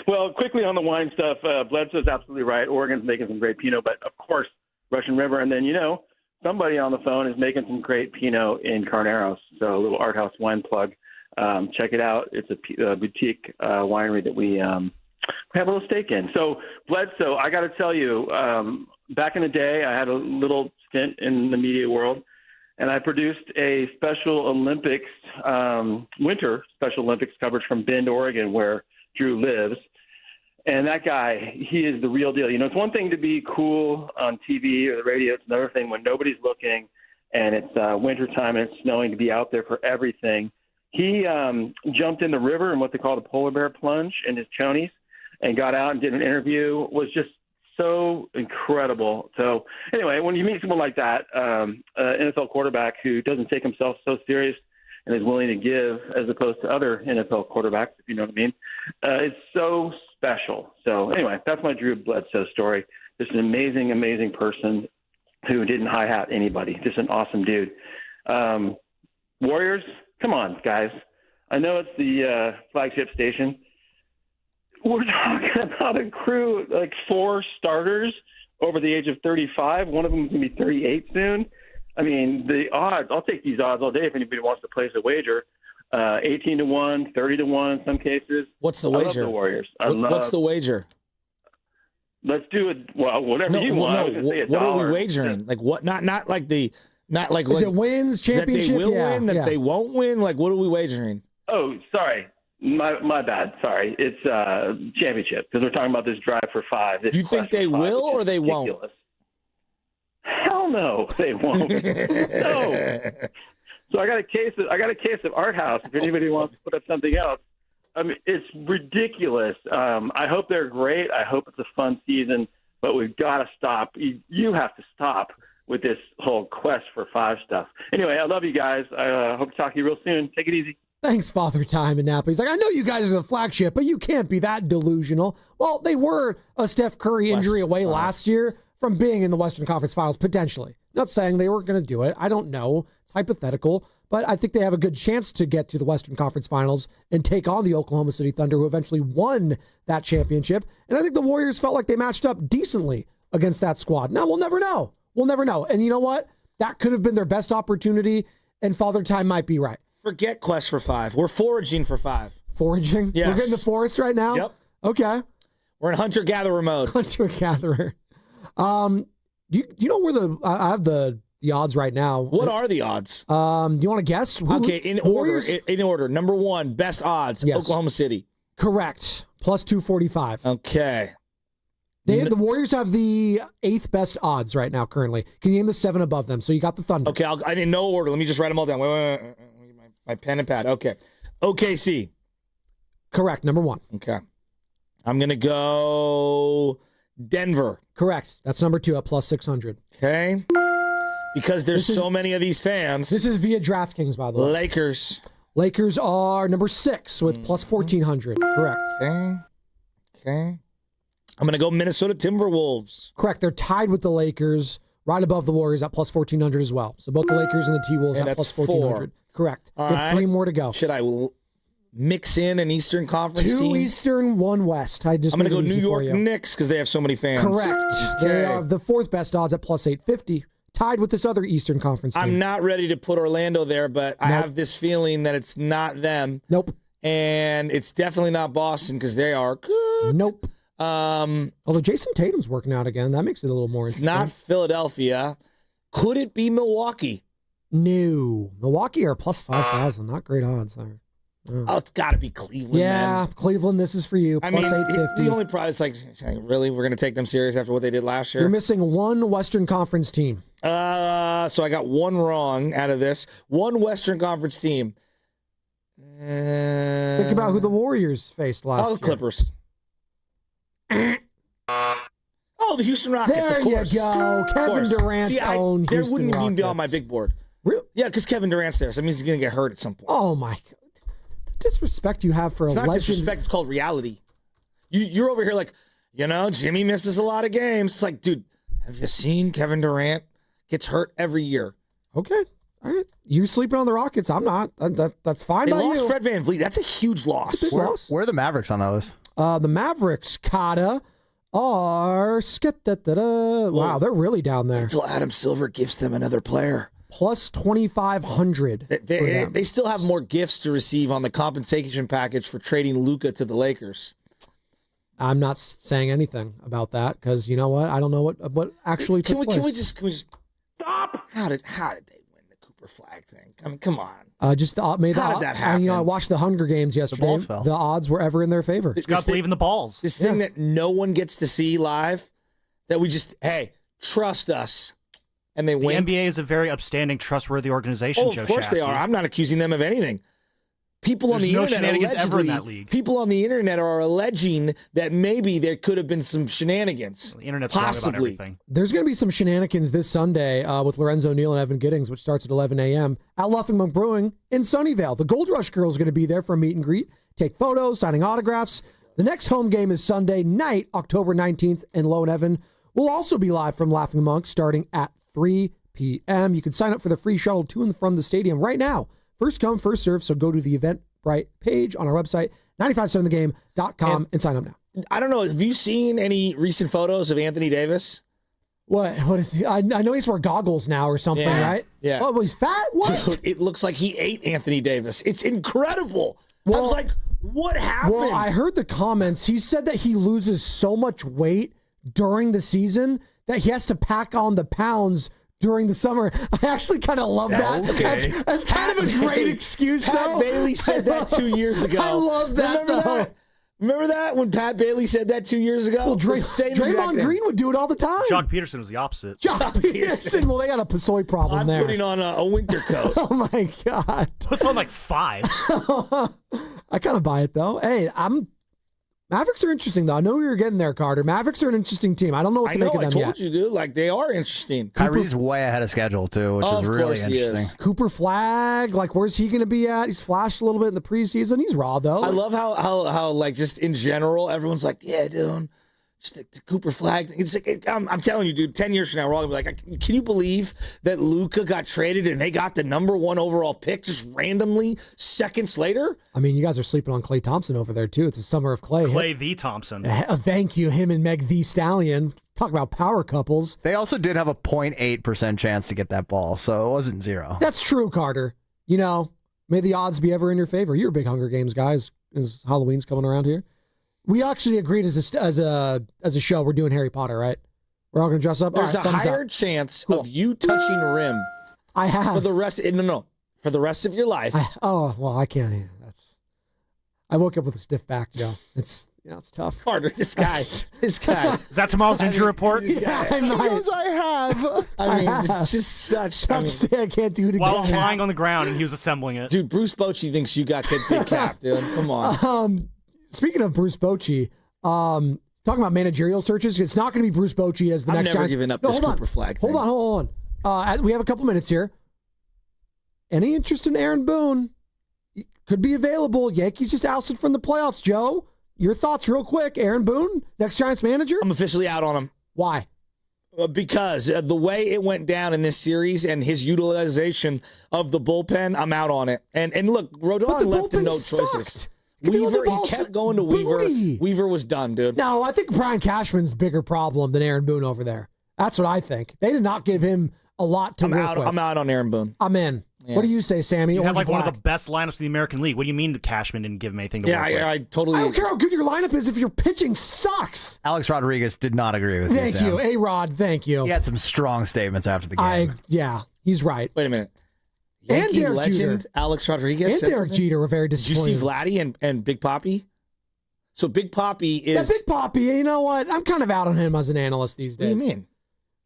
[SPEAKER 4] Well, quickly on the wine stuff, Bledsoe's absolutely right. Oregon's making some great Pinot, but of course, Russian River. And then, somebody on the phone is making some great Pinot in Carneros. So a little art house wine plug. Check it out. It's a boutique winery that we have a little stake in. So, Bledsoe, I got to tell you, back in the day, I had a little stint in the media world, and I produced a Special Olympics, winter Special Olympics coverage from Bend, Oregon, where Drew lives. And that guy, he is the real deal. You know, it's one thing to be cool on TV or the radio. It's another thing when nobody's looking and it's wintertime and it's snowing to be out there for everything. He jumped in the river in what they call the polar bear plunge in his chonies and got out and did an interview. It was just so incredible. So anyway, when you meet someone like that, an NFL quarterback who doesn't take himself so serious and is willing to give as opposed to other NFL quarterbacks, if you know what I mean, it's so special. So anyway, that's my Drew Bledsoe story. Just an amazing, amazing person who didn't hi-hat anybody. Just an awesome dude. Warriors, come on, guys. I know it's the flagship station. We're talking about a crew, like 4 starters over the age of 35. One of them is going to be 38 soon. I mean, the odds, I'll take these odds all day if anybody wants to place a wager. 18-1, 30-1 in some cases.
[SPEAKER 20] What's the wager?
[SPEAKER 4] I love the Warriors.
[SPEAKER 20] What's the wager?
[SPEAKER 4] Let's do it. Well, whatever you want.
[SPEAKER 20] What are we wagering? Like what? Not like is
[SPEAKER 19] it wins, championship?
[SPEAKER 20] That they will win, that they won't win. Like what are we wagering?
[SPEAKER 4] Oh, sorry. My bad. Sorry. It's championship because we're talking about this drive for 5.
[SPEAKER 20] You think they will or they won't?
[SPEAKER 4] Hell no, they won't. No. So I got a case of Art House. If anybody wants to put up something else, I mean, it's ridiculous. I hope they're great. I hope it's a fun season, but we've got to stop. You have to stop with this whole quest for 5 stuff. Anyway, I love you guys. I hope to talk to you real soon. Take it easy.
[SPEAKER 19] Thanks, Father Time in Napa. He's like, I know you guys are the flagship, but you can't be that delusional. Well, they were a Steph Curry injury away last year from being in the Western Conference Finals, potentially. Not saying they were going to do it. I don't know. It's hypothetical. But I think they have a good chance to get to the Western Conference Finals and take on the Oklahoma City Thunder, who eventually won that championship. And I think the Warriors felt like they matched up decently against that squad. Now, we'll never know. We'll never know. And you know what? That could have been their best opportunity, and Father Time might be right.
[SPEAKER 20] Forget quest for 5. We're foraging for 5.
[SPEAKER 19] Foraging?
[SPEAKER 20] Yes.
[SPEAKER 19] We're in the forest right now?
[SPEAKER 20] Yep.
[SPEAKER 19] Okay.
[SPEAKER 20] We're in hunter-gatherer mode.
[SPEAKER 19] Hunter-gatherer. Do you know where I have the odds right now?
[SPEAKER 20] What are the odds?
[SPEAKER 19] Do you want to guess?
[SPEAKER 20] Okay, in order. Number 1, best odds, yes. Oklahoma City.
[SPEAKER 19] Correct. Plus 245.
[SPEAKER 20] Okay.
[SPEAKER 19] The Warriors have the 8th best odds right now currently. Can you name the 7 above them? So you got the Thunder.
[SPEAKER 20] Okay, I didn't know order. Let me just write them all down. Wait. My pen and pad. Okay. OKC.
[SPEAKER 19] Correct. Number 1.
[SPEAKER 20] Okay. I'm going to go Denver.
[SPEAKER 19] Correct. That's number 2 at plus 600.
[SPEAKER 20] Okay. Because there's so many of these fans.
[SPEAKER 19] This is via DraftKings, by the way.
[SPEAKER 20] Lakers.
[SPEAKER 19] Lakers are number 6 with plus 1,400. Correct.
[SPEAKER 20] Okay. I'm going to go Minnesota Timberwolves.
[SPEAKER 19] Correct. They're tied with the Lakers, right above the Warriors at plus 1,400 as well. So both the Lakers and the T-Wolves at plus 1,400. 4. Correct.
[SPEAKER 20] All
[SPEAKER 19] right. 3 more to go.
[SPEAKER 20] Should I mix in an Eastern Conference
[SPEAKER 19] 2
[SPEAKER 20] team?
[SPEAKER 19] 2 Eastern, 1 West. I'm
[SPEAKER 20] going to go New York Knicks because they have so many fans.
[SPEAKER 19] Correct.
[SPEAKER 20] Okay.
[SPEAKER 19] They are the 4th best odds at plus 850, tied with this other Eastern Conference team.
[SPEAKER 20] I'm not ready to put Orlando there, but I have this feeling that it's not them.
[SPEAKER 19] Nope.
[SPEAKER 20] And it's definitely not Boston because they are good.
[SPEAKER 19] Nope. Although Jason Tatum's working out again, that makes it a little more interesting.
[SPEAKER 20] It's not Philadelphia. Could it be Milwaukee?
[SPEAKER 19] No. Milwaukee are plus 5,000. Not great odds there.
[SPEAKER 20] Oh, it's got to be Cleveland.
[SPEAKER 19] Yeah,
[SPEAKER 20] then.
[SPEAKER 19] Cleveland, this is for you. Plus 850.
[SPEAKER 20] The only problem is really? We're going to take them serious after what they did last year?
[SPEAKER 19] You're missing 1 Western Conference team.
[SPEAKER 20] So I got 1 wrong out of this. 1 Western Conference team.
[SPEAKER 19] Think about who the Warriors faced last year.
[SPEAKER 20] The Clippers. The Houston Rockets,
[SPEAKER 19] there
[SPEAKER 20] of course.
[SPEAKER 19] You go. Kevin Durant's own
[SPEAKER 20] there
[SPEAKER 19] Houston
[SPEAKER 20] wouldn't even be
[SPEAKER 19] Rockets.
[SPEAKER 20] on my big board.
[SPEAKER 19] Really?
[SPEAKER 20] Yeah, because Kevin Durant's there, so that means he's going to get hurt at some point.
[SPEAKER 19] Oh, my God. The disrespect you have for
[SPEAKER 20] it's
[SPEAKER 19] a
[SPEAKER 20] not
[SPEAKER 19] legend.
[SPEAKER 20] Disrespect, it's called reality. You're over here like, Jimmy misses a lot of games. It's like, dude, have you seen Kevin Durant gets hurt every year?
[SPEAKER 19] Okay. All right. You sleeping on the Rockets. I'm not. That's fine
[SPEAKER 20] They
[SPEAKER 19] by
[SPEAKER 20] lost
[SPEAKER 19] you.
[SPEAKER 20] Fred VanVleet. That's a huge loss.
[SPEAKER 19] It's a big loss.
[SPEAKER 9] Where are the Mavericks on that list?
[SPEAKER 19] The Mavericks, Kata, are... Wow, they're really down there.
[SPEAKER 20] Until Adam Silver gives them another player.
[SPEAKER 19] Plus 2,500.
[SPEAKER 20] They still have more gifts to receive on the compensation package for trading Luka to the Lakers.
[SPEAKER 19] I'm not saying anything about that because you know what? I don't know what actually took place.
[SPEAKER 20] Can we just stop? How did they win the Cooper Flag thing? I mean, come on.
[SPEAKER 19] How did that happen? I watched the Hunger Games yesterday. The odds were ever in their favor.
[SPEAKER 3] You got to believe in the balls.
[SPEAKER 20] This thing that no one gets to see live, that we just, hey, trust us. And they win.
[SPEAKER 3] The NBA is a very upstanding, trustworthy organization.
[SPEAKER 20] Oh, of course they are. I'm not accusing them of anything. People on the internet are alleging that maybe there could have been some shenanigans.
[SPEAKER 3] The internet's
[SPEAKER 20] possibly.
[SPEAKER 3] wrong about everything.
[SPEAKER 19] There's going to be some shenanigans this Sunday with Lorenzo Neal and Evan Giddings, which starts at 11 a.m. at Laughing Monk Brewing in Sunnyvale. The Gold Rush Girls are going to be there for a meet and greet, take photos, signing autographs. The next home game is Sunday night, October 19th, and Lo and Evan will also be live from Laughing Monk starting at 3 p.m. You can sign up for the free shuttle to and from the stadium right now. First come, first serve, so go to the Eventbrite page on our website, 957thegame.com, and sign up now.
[SPEAKER 20] I don't know, have you seen any recent photos of Anthony Davis?
[SPEAKER 19] What is he? I know he's wearing goggles now or something, right?
[SPEAKER 20] Yeah.
[SPEAKER 19] Oh, he's fat? What?
[SPEAKER 20] Dude, it looks like he ate Anthony Davis. It's incredible. I was like, what happened?
[SPEAKER 19] Well, I heard the comments. He said that he loses so much weight during the season that he has to pack on the pounds during the summer. I actually kind of love that.
[SPEAKER 20] Okay.
[SPEAKER 19] That's kind of a great excuse, though.
[SPEAKER 20] Pat Bailey said that 2 years ago.
[SPEAKER 19] I love that,
[SPEAKER 20] Remember that when Pat Bailey said that 2 years ago?
[SPEAKER 19] Well, Draymond Green would do it all the time.
[SPEAKER 3] Jock Peterson was the opposite.
[SPEAKER 19] Jock Peterson. Well, they got a Pasoy problem there.
[SPEAKER 20] I'm putting on a winter coat.
[SPEAKER 19] Oh, my God.
[SPEAKER 3] Puts on like 5.
[SPEAKER 19] I kind of buy it, though. Hey, Mavericks are interesting, though. I know we were getting there, Carter. Mavericks are an interesting team. I don't know what to make of them yet.
[SPEAKER 20] I told you, dude. Like, they are interesting.
[SPEAKER 9] Kyrie's way ahead of schedule, too, which is really interesting.
[SPEAKER 19] Cooper Flag, like, where's he going to be at? He's flashed a little bit in the preseason. He's raw, though.
[SPEAKER 20] I love how like, just in general, everyone's like, yeah, dude, just the Cooper Flag thing. It's like, I'm telling you, dude, 10 years from now, we're all going to be like, can you believe that Luka got traded and they got the #1 overall pick just randomly seconds later?
[SPEAKER 19] I mean, you guys are sleeping on Klay Thompson over there, too. It's the summer of Klay.
[SPEAKER 3] Klay the Thompson.
[SPEAKER 19] Thank you, him and Meg the Stallion. Talk about power couples.
[SPEAKER 9] They also did have a 0.8% chance to get that ball, so it wasn't 0.
[SPEAKER 19] That's true, Carter. You know, may the odds be ever in your favor. You're a big Hunger Games guys, as Halloween's coming around here. We actually agreed as a show we're doing Harry Potter, right? We're all going to dress up.
[SPEAKER 20] There's a higher chance of you touching the rim.
[SPEAKER 19] I have
[SPEAKER 20] for the rest. For the rest of your life.
[SPEAKER 19] I can't. I woke up with a stiff back, Joe. It's tough.
[SPEAKER 20] Carter, this guy.
[SPEAKER 3] Is that tomorrow's injury report?
[SPEAKER 19] Yeah, I might.
[SPEAKER 9] I have.
[SPEAKER 20] I mean, it's just such.
[SPEAKER 19] I can't do it again.
[SPEAKER 3] While lying on the ground and he was assembling it.
[SPEAKER 20] Dude, Bruce Bochy thinks you got big cap, dude. Come on.
[SPEAKER 19] Speaking of Bruce Bochy, talking about managerial searches, it's not going to be Bruce Bochy as the next Giants.
[SPEAKER 20] I'm never giving up this Cooper Flag thing.
[SPEAKER 19] Hold on. We have a couple minutes here. Any interest in Aaron Boone? Could be available. Yankees just ousted from the playoffs, Joe. Your thoughts real quick. Aaron Boone, next Giants manager?
[SPEAKER 20] I'm officially out on him.
[SPEAKER 19] Why?
[SPEAKER 20] Because the way it went down in this series and his utilization of the bullpen, I'm out on it. And look, Rodon left in no choices. Weaver, he kept going to Weaver. Weaver was done, dude.
[SPEAKER 19] No, I think Brian Cashman's bigger problem than Aaron Boone over there. That's what I think. They did not give him a lot to work with.
[SPEAKER 20] I'm out on Aaron Boone.
[SPEAKER 19] I'm in. Yeah. What do you say, Sammy?
[SPEAKER 3] You have like one of the best lineups in the American League. What do you mean that Cashman didn't give him anything to work with?
[SPEAKER 20] I totally.
[SPEAKER 19] I don't care how good your lineup is if your pitching sucks.
[SPEAKER 9] Alex Rodriguez did not agree with you,
[SPEAKER 19] Thank you. A-Rod, thank you.
[SPEAKER 9] He had some strong statements after the game.
[SPEAKER 19] Yeah, he's right.
[SPEAKER 20] Wait a minute. Yankee
[SPEAKER 19] and
[SPEAKER 20] legend
[SPEAKER 19] Jeter.
[SPEAKER 20] Alex Rodriguez
[SPEAKER 19] and Derek Jeter were very disappointed.
[SPEAKER 20] Did you see Vladdy and Big Papi? So Big Papi is...
[SPEAKER 19] Yeah, Big Papi, you know what? I'm kind of out on him as an analyst these days.
[SPEAKER 20] What do you mean?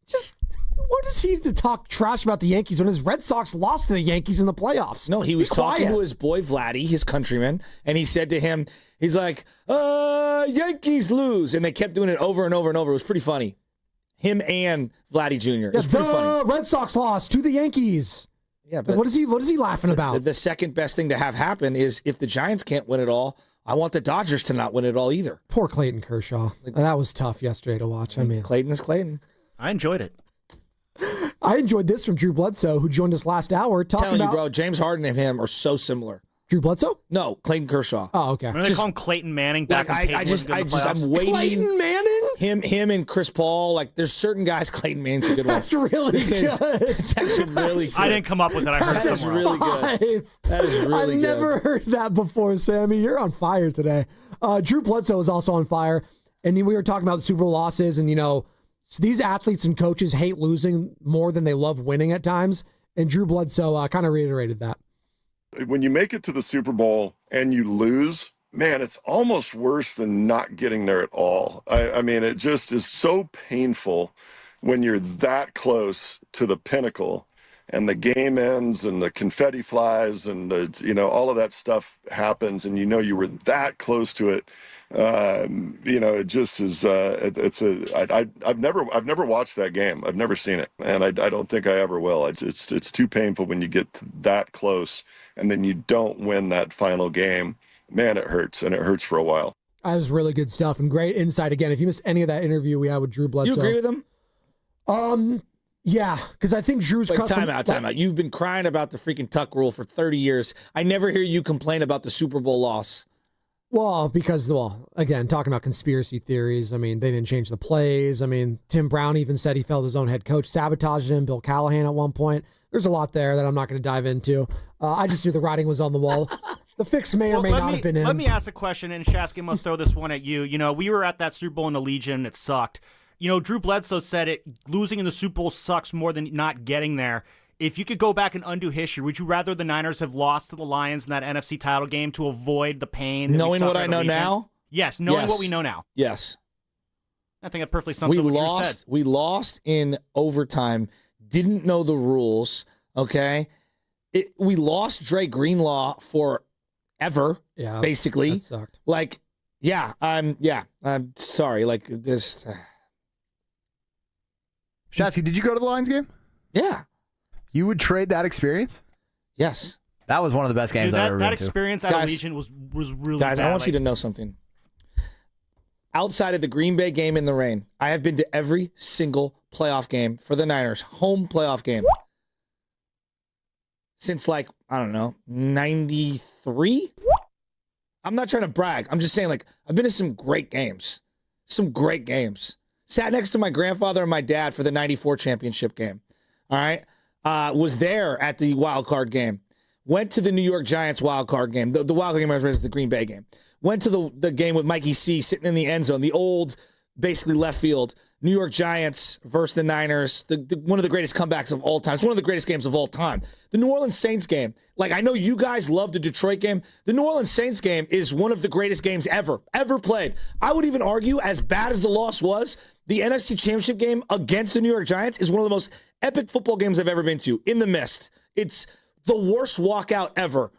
[SPEAKER 19] Just... What is he to talk trash about the Yankees when his Red Sox lost to the Yankees in the playoffs?
[SPEAKER 20] No, he was talking to his boy Vladdy, his countryman, and he said to him, he's like, Yankees lose. And they kept doing it over and over and over. It was pretty funny. Him and Vladdy Jr. It was pretty funny.
[SPEAKER 19] Red Sox lost to the Yankees.
[SPEAKER 20] Yeah, but
[SPEAKER 19] what is he laughing about?
[SPEAKER 20] The second best thing to have happen is if the Giants can't win it all, I want the Dodgers to not win it all either.
[SPEAKER 19] Poor Clayton Kershaw. That was tough yesterday to watch. I mean,
[SPEAKER 20] Clayton is Clayton.
[SPEAKER 3] I enjoyed it.
[SPEAKER 19] I enjoyed this from Drew Bledsoe, who joined us last hour.
[SPEAKER 20] Telling you, bro, James Harden and him are so similar.
[SPEAKER 19] Drew Bledsoe?
[SPEAKER 20] No, Clayton Kershaw.
[SPEAKER 19] Oh, okay.
[SPEAKER 3] Remember they call him Clayton Manning back when Peyton wasn't in the playoffs?
[SPEAKER 20] I'm waiting.
[SPEAKER 19] Clayton Manning?
[SPEAKER 20] Him and Chris Paul, like there's certain guys. Clayton Man's a good one.
[SPEAKER 19] That's really good.
[SPEAKER 20] It's actually really good.
[SPEAKER 1] I didn't come up with it. I heard it somewhere else.
[SPEAKER 20] Really good. That is really good.
[SPEAKER 19] I've never heard that before, Sammy. You're on fire today. Drew Bledsoe is also on fire. And we were talking about the Super Bowl losses, and, these athletes and coaches hate losing more than they love winning at times. And Drew Bledsoe kind of reiterated that.
[SPEAKER 6] When you make it to the Super Bowl and you lose, man, it's almost worse than not getting there at all. I mean, it just is so painful when you're that close to the pinnacle and the game ends and the confetti flies and all of that stuff happens and you were that close to it. It just is. I've never watched that game. I've never seen it, and I don't think I ever will. It's too painful when you get that close and then you don't win that final game. Man, it hurts, and it hurts for a while.
[SPEAKER 19] That was really good stuff and great insight. Again, if you missed any of that interview we had with Drew Bledsoe,
[SPEAKER 20] You agree with him?
[SPEAKER 19] Yeah, because I think Drew's
[SPEAKER 20] time out. You've been crying about the freaking tuck rule for 30 years. I never hear you complain about the Super Bowl loss.
[SPEAKER 19] Well, because, again, talking about conspiracy theories, I mean, they didn't change the plays. I mean, Tim Brown even said he felt his own head coach sabotaged him, Bill Callahan at one point. There's a lot there that I'm not going to dive into. I just knew the writing was on the wall. The fix may or may not have been him.
[SPEAKER 1] Let me ask a question, and Shasky, I'm going to throw this one at you. We were at that Super Bowl in Allegiant, and it sucked. Drew Bledsoe said losing in the Super Bowl sucks more than not getting there. If you could go back and undo history, would you rather the Niners have lost to the Lions in that NFC title game to avoid the pain?
[SPEAKER 20] Knowing what I know now?
[SPEAKER 1] Yes, knowing what we know now.
[SPEAKER 20] Yes.
[SPEAKER 1] I think that perfectly sums up what you said.
[SPEAKER 20] We lost in overtime, didn't know the rules, okay? We lost Dre Greenlaw forever, basically.
[SPEAKER 19] That sucked.
[SPEAKER 20] I'm sorry. Like this.
[SPEAKER 9] Shasky, did you go to the Lions game?
[SPEAKER 20] Yeah.
[SPEAKER 9] You would trade that experience?
[SPEAKER 20] Yes.
[SPEAKER 9] That was one of the best games I've ever been to.
[SPEAKER 1] That experience at Allegiant was really
[SPEAKER 20] Guys,
[SPEAKER 1] bad.
[SPEAKER 20] I want you to know something. Outside of the Green Bay game in the rain, I have been to every single playoff game for the Niners, home playoff game, since 93? I'm not trying to brag. I'm just saying, I've been to some great games. Sat next to my grandfather and my dad for the 94 championship game. All right? Was there at the wild card game. Went to the New York Giants wild card game. The wild card game was the Green Bay game. Went to the game with Mikey C sitting in the end zone, the old, basically left field. New York Giants versus the Niners, one of the greatest comebacks of all time. It's one of the greatest games of all time. The New Orleans Saints game, I know you guys love the Detroit game. The New Orleans Saints game is one of the greatest games ever played. I would even argue, as bad as the loss was, the NFC Championship game against the New York Giants is one of the most epic football games I've ever been to. In the mist. It's the worst walkout ever.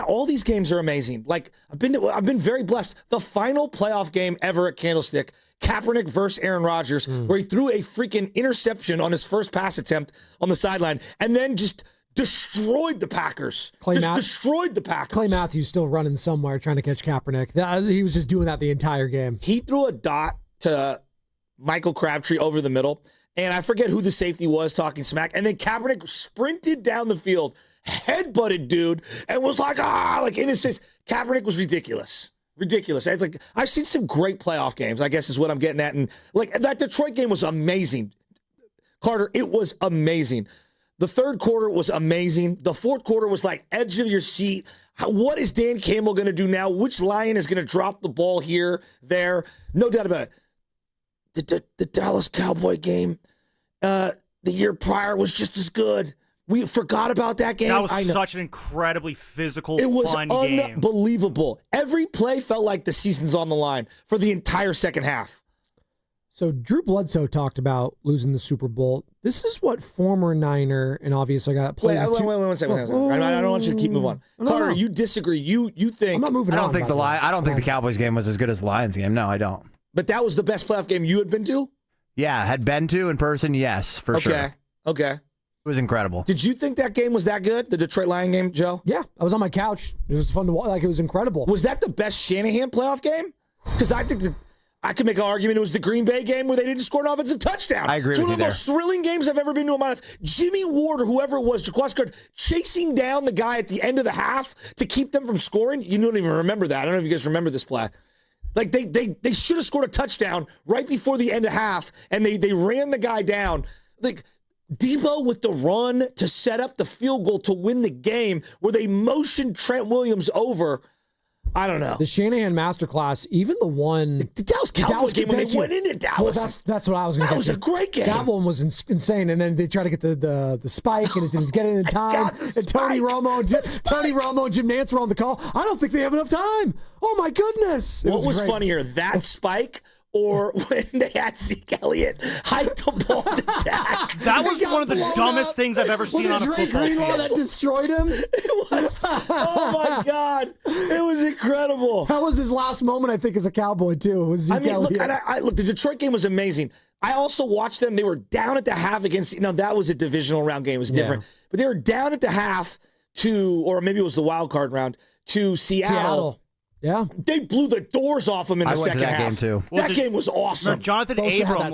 [SPEAKER 20] All these games are amazing. I've been very blessed. The final playoff game ever at Candlestick, Kaepernick versus Aaron Rodgers, where he threw a freaking interception on his first pass attempt on the sideline, and then just destroyed the Packers. Destroyed the Packers.
[SPEAKER 19] Clay Matthews still running somewhere trying to catch Kaepernick. He was just doing that the entire game.
[SPEAKER 20] He threw a dot to Michael Crabtree over the middle, and I forget who the safety was talking smack, and then Kaepernick sprinted down the field, headbutted dude, and was in his face. Kaepernick was ridiculous. I've seen some great playoff games, I guess is what I'm getting at. And that Detroit game was amazing. Carter, it was amazing. The third quarter was amazing. The fourth quarter was edge of your seat. What is Dan Campbell going to do now? Which Lion is going to drop the ball here, there? No doubt about it. The Dallas Cowboy game the year prior was just as good. We forgot about that game.
[SPEAKER 1] That was such an incredibly physical,
[SPEAKER 20] it was
[SPEAKER 1] fun game.
[SPEAKER 20] Unbelievable. Every play felt like the season's on the line for the entire second half.
[SPEAKER 19] So Drew Bledsoe talked about losing the Super Bowl. This is what former Niner, and obviously I got played.
[SPEAKER 20] Wait, one second. I don't want you to keep moving on. Carter, you disagree. You think
[SPEAKER 19] I'm not moving on.
[SPEAKER 9] I don't think the Cowboys game was as good as the Lions game. No, I don't.
[SPEAKER 20] But that was the best playoff game you had been to?
[SPEAKER 9] Yeah, had been to in person, yes, for sure.
[SPEAKER 20] Okay.
[SPEAKER 9] It was incredible.
[SPEAKER 20] Did you think that game was that good, the Detroit Lion game, Joe?
[SPEAKER 19] Yeah, I was on my couch. It was fun to watch. It was incredible.
[SPEAKER 20] Was that the best Shanahan playoff game? Because I think I could make an argument it was the Green Bay game where they didn't score an offensive touchdown.
[SPEAKER 9] I agree with you.
[SPEAKER 20] It's one of the most thrilling games I've ever been to in my life. Jimmy Ward or whoever it was, Jaquan Scott, chasing down the guy at the end of the half to keep them from scoring. You don't even remember that. I don't know if you guys remember this play. Like they should have scored a touchdown right before the end of half, and they ran the guy down. Like Debo with the run to set up the field goal to win the game, where they motioned Trent Williams over. I don't know.
[SPEAKER 19] The Shanahan masterclass, even the one...
[SPEAKER 20] The Dallas Cowboys game when they went into Dallas.
[SPEAKER 19] Well, that's what I was going to say.
[SPEAKER 20] That was a great game.
[SPEAKER 19] That one was insane. And then they tried to get the spike, and it didn't get it in time. And Tony Romo and Jim Nantz were on the call. I don't think they have enough time. Oh, my goodness.
[SPEAKER 20] What was funnier, that spike or when they had Zeke Elliott hike the ball to Dak?
[SPEAKER 1] That was one of the dumbest things I've ever seen on a football field.
[SPEAKER 19] Was it Dre Greenlaw that destroyed him?
[SPEAKER 20] It was. Oh, my God. It was incredible.
[SPEAKER 19] That was his last moment, I think, as a Cowboy, too. It was Zeke Elliott.
[SPEAKER 20] Look, the Detroit game was amazing. I also watched them. They were down at the half against, that was a divisional round game. It was different. Yeah. But they were down at the half or maybe it was the wild card round, to Seattle.
[SPEAKER 19] Yeah,
[SPEAKER 20] they blew the doors off him in the second half.
[SPEAKER 9] I went to that game too.
[SPEAKER 20] That game was awesome.
[SPEAKER 1] Jonathan Abram,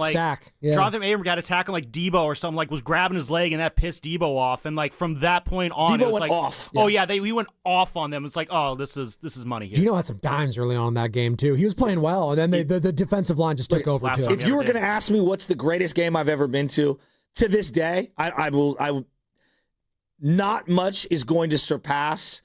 [SPEAKER 1] Jonathan Abram got a tackle like Debo or something, was grabbing his leg, and that pissed Debo off. And from that point on,
[SPEAKER 20] Debo
[SPEAKER 1] it was
[SPEAKER 20] went off.
[SPEAKER 1] Oh yeah, we went off on them. It's like, oh, this is money here.
[SPEAKER 19] Gino had some dimes early on in that game too. He was playing well, and then the defensive line just took over too.
[SPEAKER 20] If you were going to ask me what's the greatest game I've ever been to this day, I will. Not much is going to surpass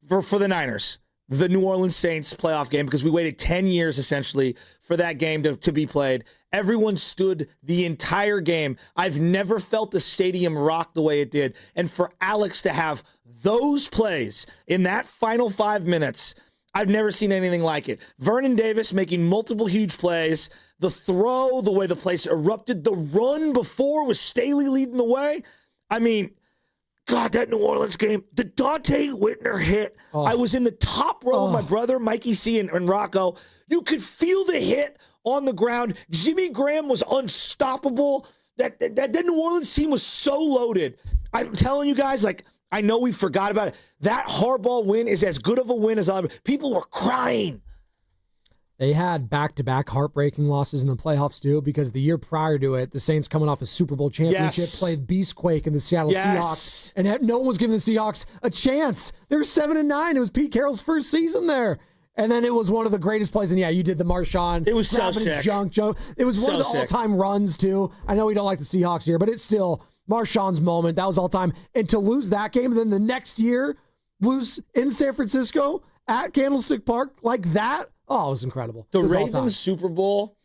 [SPEAKER 20] for the Niners the New Orleans Saints playoff game, because we waited 10 years essentially for that game to be played. Everyone stood the entire game. I've never felt the stadium rock the way it did. And for Alex to have those plays in that final 5 minutes, I've never seen anything like it. Vernon Davis making multiple huge plays, the throw, the way the place erupted, the run before with Staley leading the way. I mean, God, that New Orleans game, the Dante Whitner hit. Oh. I was in the top row with my brother, Mikey C. and Rocco. You could feel the hit on the ground. Jimmy Graham was unstoppable. That New Orleans team was so loaded. I'm telling you guys, I know we forgot about it. That Harbaugh win is as good of a win as I've ever. People were crying.
[SPEAKER 19] They had back-to-back heartbreaking losses in the playoffs, too, because the year prior to it, the Saints coming off a Super Bowl championship played Beastquake in the Seattle Seahawks, and no one was giving the Seahawks a chance. They were 7-9. It was Pete Carroll's first season there. And then it was one of the greatest plays. And, you did the Marshawn.
[SPEAKER 20] It was so sick.
[SPEAKER 19] His junk. It was one of the all-time runs, too. I know we don't like the Seahawks here, but it's still Marshawn's moment. That was all-time. And to lose that game, and then the next year, lose in San Francisco at Candlestick Park like that, oh, it was incredible.
[SPEAKER 20] The Ravens Super Bowl,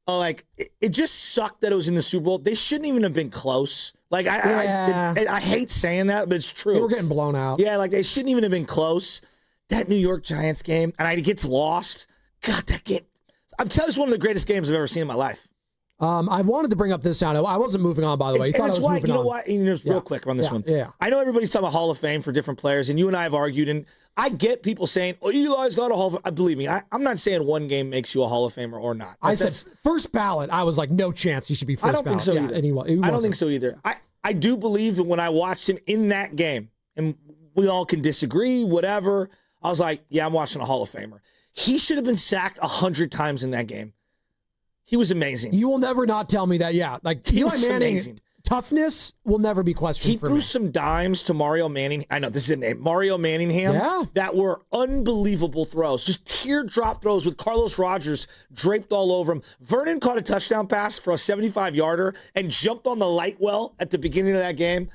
[SPEAKER 20] it just sucked that it was in the Super Bowl. They shouldn't even have been close. I hate saying that, but it's true.
[SPEAKER 19] They were getting blown out.
[SPEAKER 20] Yeah, they shouldn't even have been close. That New York Giants game, and it gets lost. God, that game. I'm telling you, it's one of the greatest games I've ever seen in my life.
[SPEAKER 19] I wanted to bring up this sound. I wasn't moving on, by the way.
[SPEAKER 20] You know what? Real quick on this one.
[SPEAKER 19] Yeah.
[SPEAKER 20] I know everybody's talking about Hall of Fame for different players, and you and I have argued, and I get people saying, "Oh, Eli's not a Hall of Fame." Believe me, I'm not saying one game makes you a Hall of Famer or not.
[SPEAKER 19] I said first ballot. I was like, no chance he should be first ballot.
[SPEAKER 20] I don't think so either.
[SPEAKER 19] Anyway,
[SPEAKER 20] I don't think so either. I do believe that when I watched him in that game, and we all can disagree, whatever, I was like, yeah, I'm watching a Hall of Famer. He should have been sacked 100 times in that game. He was amazing.
[SPEAKER 19] You will never not tell me that, yeah. Eli Manning, toughness will never be questioned.
[SPEAKER 20] He threw some dimes to Mario Manning. I know this is a name. Mario Manningham. That were unbelievable throws. Just teardrop throws with Carlos Rogers draped all over him. Vernon caught a touchdown pass for a 75-yarder and jumped on the light well at the beginning of that game.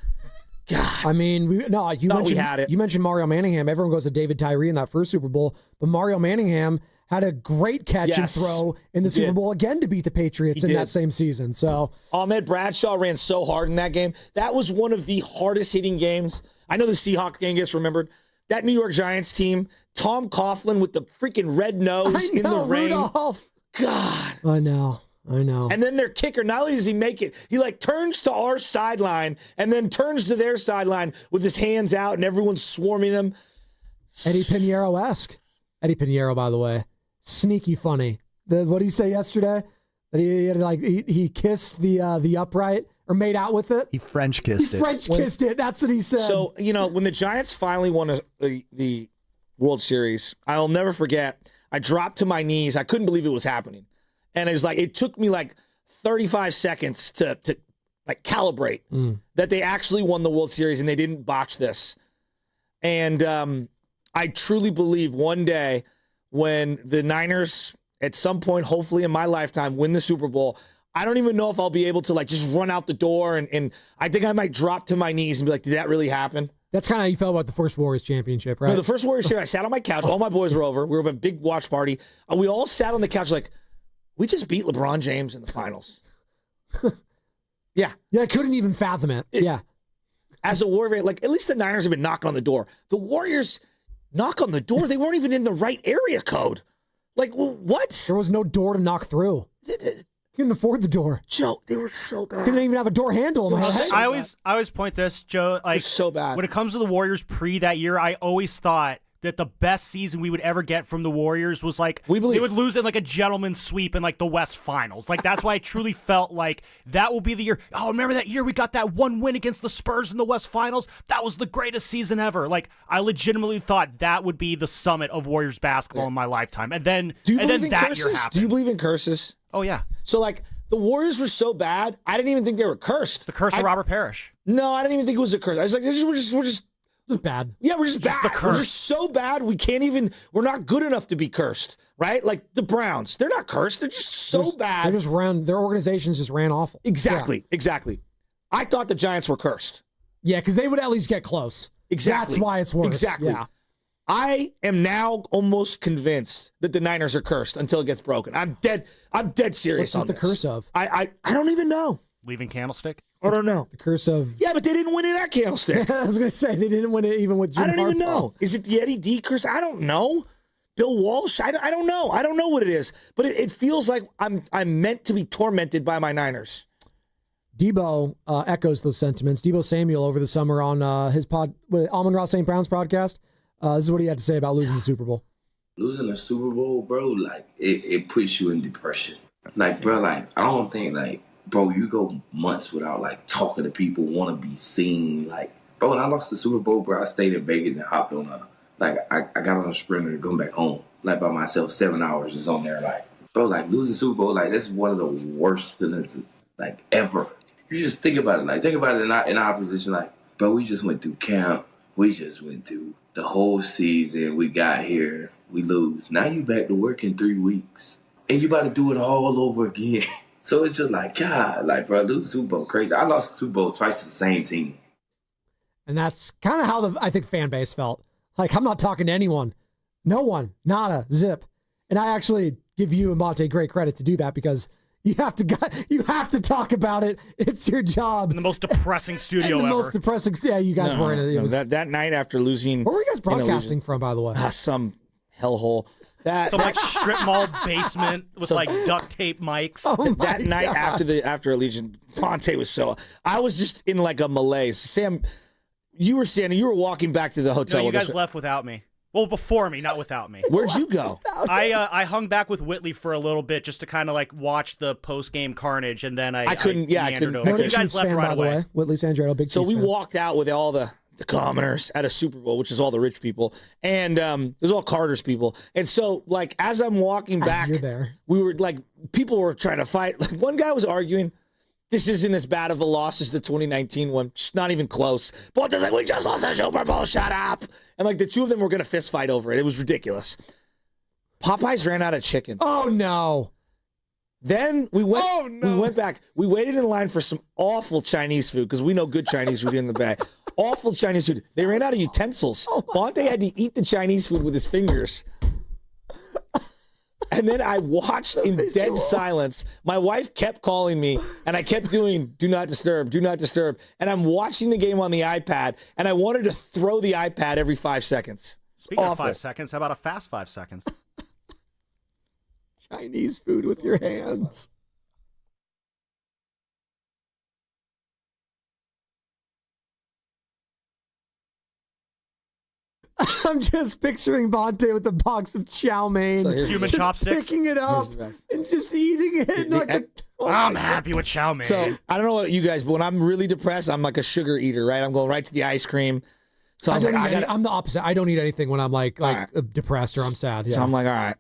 [SPEAKER 20] God.
[SPEAKER 19] I mean, you mentioned Mario Manningham. Everyone goes to David Tyree in that first Super Bowl, but Mario Manningham had a great catch and throw in the Super Bowl again to beat the Patriots in that same season. So
[SPEAKER 20] Ahmed Bradshaw ran so hard in that game. That was one of the hardest hitting games. I know the Seahawks game gets remembered. That New York Giants team, Tom Coughlin with the freaking red nose in the rain.
[SPEAKER 19] Rudolph.
[SPEAKER 20] God.
[SPEAKER 19] I know.
[SPEAKER 20] And then their kicker, not only does he make it, he turns to our sideline and then turns to their sideline with his hands out and everyone's swarming him.
[SPEAKER 19] Eddie Pinheiro-esque. Eddie Pinheiro, by the way. Sneaky funny. What did he say yesterday? That he had he kissed the upright or made out with it.
[SPEAKER 9] He French kissed it.
[SPEAKER 19] French kissed it. That's what he said.
[SPEAKER 20] So when the Giants finally won the World Series, I'll never forget. I dropped to my knees. I couldn't believe it was happening, and it took me 35 seconds to calibrate that they actually won the World Series and they didn't botch this. And I truly believe one day, when the Niners, at some point, hopefully in my lifetime, win the Super Bowl. I don't even know if I'll be able to like just run out the door, and I think I might drop to my knees and be like, did that really happen?
[SPEAKER 19] That's kind of how you felt about the first Warriors championship, right?
[SPEAKER 20] No, the first Warriors championship, I sat on my couch. All my boys were over. We were at a big watch party. And we all sat on the couch like, we just beat LeBron James in the finals. Yeah.
[SPEAKER 19] Yeah, I couldn't even fathom it. Yeah.
[SPEAKER 20] As a Warrior, like, at least the Niners have been knocking on the door. The Warriors knock on the door. They weren't even in the right area code. Like, what?
[SPEAKER 19] There was no door to knock through. Couldn't afford the door.
[SPEAKER 20] Joe, they were so bad.
[SPEAKER 19] Didn't even have a door handle.
[SPEAKER 1] I always point this, Joe. Like,
[SPEAKER 20] so bad.
[SPEAKER 1] When it comes to the Warriors pre that year, I always thought that the best season we would ever get from the Warriors was like they would lose in like a gentleman's sweep in like the West Finals. Like that's why I truly felt like that will be the year. Oh, remember that year we got that one win against the Spurs in the West Finals? That was the greatest season ever. Like I legitimately thought that would be the summit of Warriors basketball in my lifetime. And then
[SPEAKER 20] Do you believe
[SPEAKER 1] then
[SPEAKER 20] in
[SPEAKER 1] that
[SPEAKER 20] curses?
[SPEAKER 1] year happened.
[SPEAKER 20] Do you believe in curses?
[SPEAKER 1] Oh yeah.
[SPEAKER 20] So like the Warriors were so bad, I didn't even think they were cursed.
[SPEAKER 1] The curse of Robert Parrish.
[SPEAKER 20] No, I didn't even think it was a curse. I was like, we're just
[SPEAKER 19] bad.
[SPEAKER 20] Yeah, we're just bad. We're just so bad. We're not good enough to be cursed, right? Like the Browns, they're not cursed. They're just so bad.
[SPEAKER 19] Their organizations just ran awful.
[SPEAKER 20] Exactly. I thought the Giants were cursed.
[SPEAKER 19] Yeah, because they would at least get close.
[SPEAKER 20] Exactly.
[SPEAKER 19] That's why it's worse.
[SPEAKER 20] Exactly.
[SPEAKER 19] Yeah.
[SPEAKER 20] I am now almost convinced that the Niners are cursed until it gets broken. I'm dead serious on
[SPEAKER 19] What's the
[SPEAKER 20] this.
[SPEAKER 19] curse of?
[SPEAKER 20] I don't even know.
[SPEAKER 1] Leaving Candlestick?
[SPEAKER 20] I don't know.
[SPEAKER 19] The curse of...
[SPEAKER 20] Yeah, but they didn't win it at Candlestick.
[SPEAKER 19] I was going to say, they didn't win it even with Jim
[SPEAKER 20] I don't even
[SPEAKER 19] Harbaugh.
[SPEAKER 20] know. Is it the Eddie D curse? I don't know. Bill Walsh? I don't know. I don't know what it is. But it feels like I'm meant to be tormented by my Niners.
[SPEAKER 19] Debo echoes those sentiments. Debo Samuel over the summer on his Amon-Ra St. Brown's podcast. This is what he had to say about losing the Super Bowl.
[SPEAKER 2] Losing the Super Bowl, bro, like, it puts you in depression. Like, bro, like, I don't think, like, bro, you go months without, like, talking to people, want to be seen. Like, bro, when I lost the Super Bowl, bro, I stayed in Vegas and hopped on I got on a Sprinter to go back home, like, by myself, 7 hours just on there. Like, bro, like, losing the Super Bowl, like, that's one of the worst feelings, like, ever. You just think about it. Like, think about it in our position. Like, bro, we just went through camp. We just went through the whole season. We got here. We lose. Now you back to work in 3 weeks. And you about to do it all over again. So it's just like, God, like, bro, lose the Super Bowl, crazy. I lost the Super Bowl twice to the same team.
[SPEAKER 19] And that's kind of how I think fan base felt. Like, I'm not talking to anyone. No one. Nada. Zip. And I actually give you and Monte great credit to do that because you have to talk about it. It's your job.
[SPEAKER 1] In the most depressing studio ever.
[SPEAKER 19] Most depressing studio. You guys were in it.
[SPEAKER 20] That night after losing.
[SPEAKER 19] Where were you guys broadcasting from, by the way?
[SPEAKER 20] Some hellhole.
[SPEAKER 1] Some like strip mall basement with like duct tape mics.
[SPEAKER 19] Oh
[SPEAKER 20] that night after Allegiant, Monte was so. I was just in like a malaise. Sam, you were walking back to the hotel.
[SPEAKER 1] No, you guys left without me. Well, before me, not without me.
[SPEAKER 20] Where'd you go?
[SPEAKER 1] I hung back with Whitley for a little bit just to kind of like watch the post game carnage, and then I couldn't.
[SPEAKER 20] No,
[SPEAKER 1] you guys left right away.
[SPEAKER 19] Whitley Sandrero, big.
[SPEAKER 20] So we
[SPEAKER 19] fan.
[SPEAKER 20] walked out with all the commoners at a Super Bowl, which is all the rich people, and it was all Carter's people. And so, like, as I'm walking back,
[SPEAKER 19] you're there.
[SPEAKER 20] We were like, people were trying to fight. Like, one guy was arguing, this isn't as bad of a loss as the 2019 one. Just not even close. But like, we just lost the Super Bowl. Shut up. And like the two of them were going to fist fight over it. It was ridiculous. Popeyes ran out of chicken.
[SPEAKER 19] Oh no.
[SPEAKER 20] Then we went. We went back. We waited in line for some awful Chinese food because we know good Chinese food in the Bay. Awful Chinese food. They ran out of utensils. Monte had to eat the Chinese food with his fingers. And then I watched in dead silence. My wife kept calling me, and I kept doing do not disturb, do not disturb. And I'm watching the game on the iPad, and I wanted to throw the iPad every 5 seconds.
[SPEAKER 1] Speaking of 5 seconds, how about a fast 5 seconds?
[SPEAKER 19] Chinese food with your hands. I'm just picturing Bonte with a box of chow mein,
[SPEAKER 1] human chopsticks,
[SPEAKER 19] picking it up and just eating it.
[SPEAKER 1] I'm happy with chow mein.
[SPEAKER 20] So I don't know what you guys, but when I'm really depressed, I'm like a sugar eater, right? I'm going right to the ice cream. So
[SPEAKER 19] I'm the opposite. I don't eat anything when I'm like depressed or I'm sad. Yeah.
[SPEAKER 20] So I'm like, all right,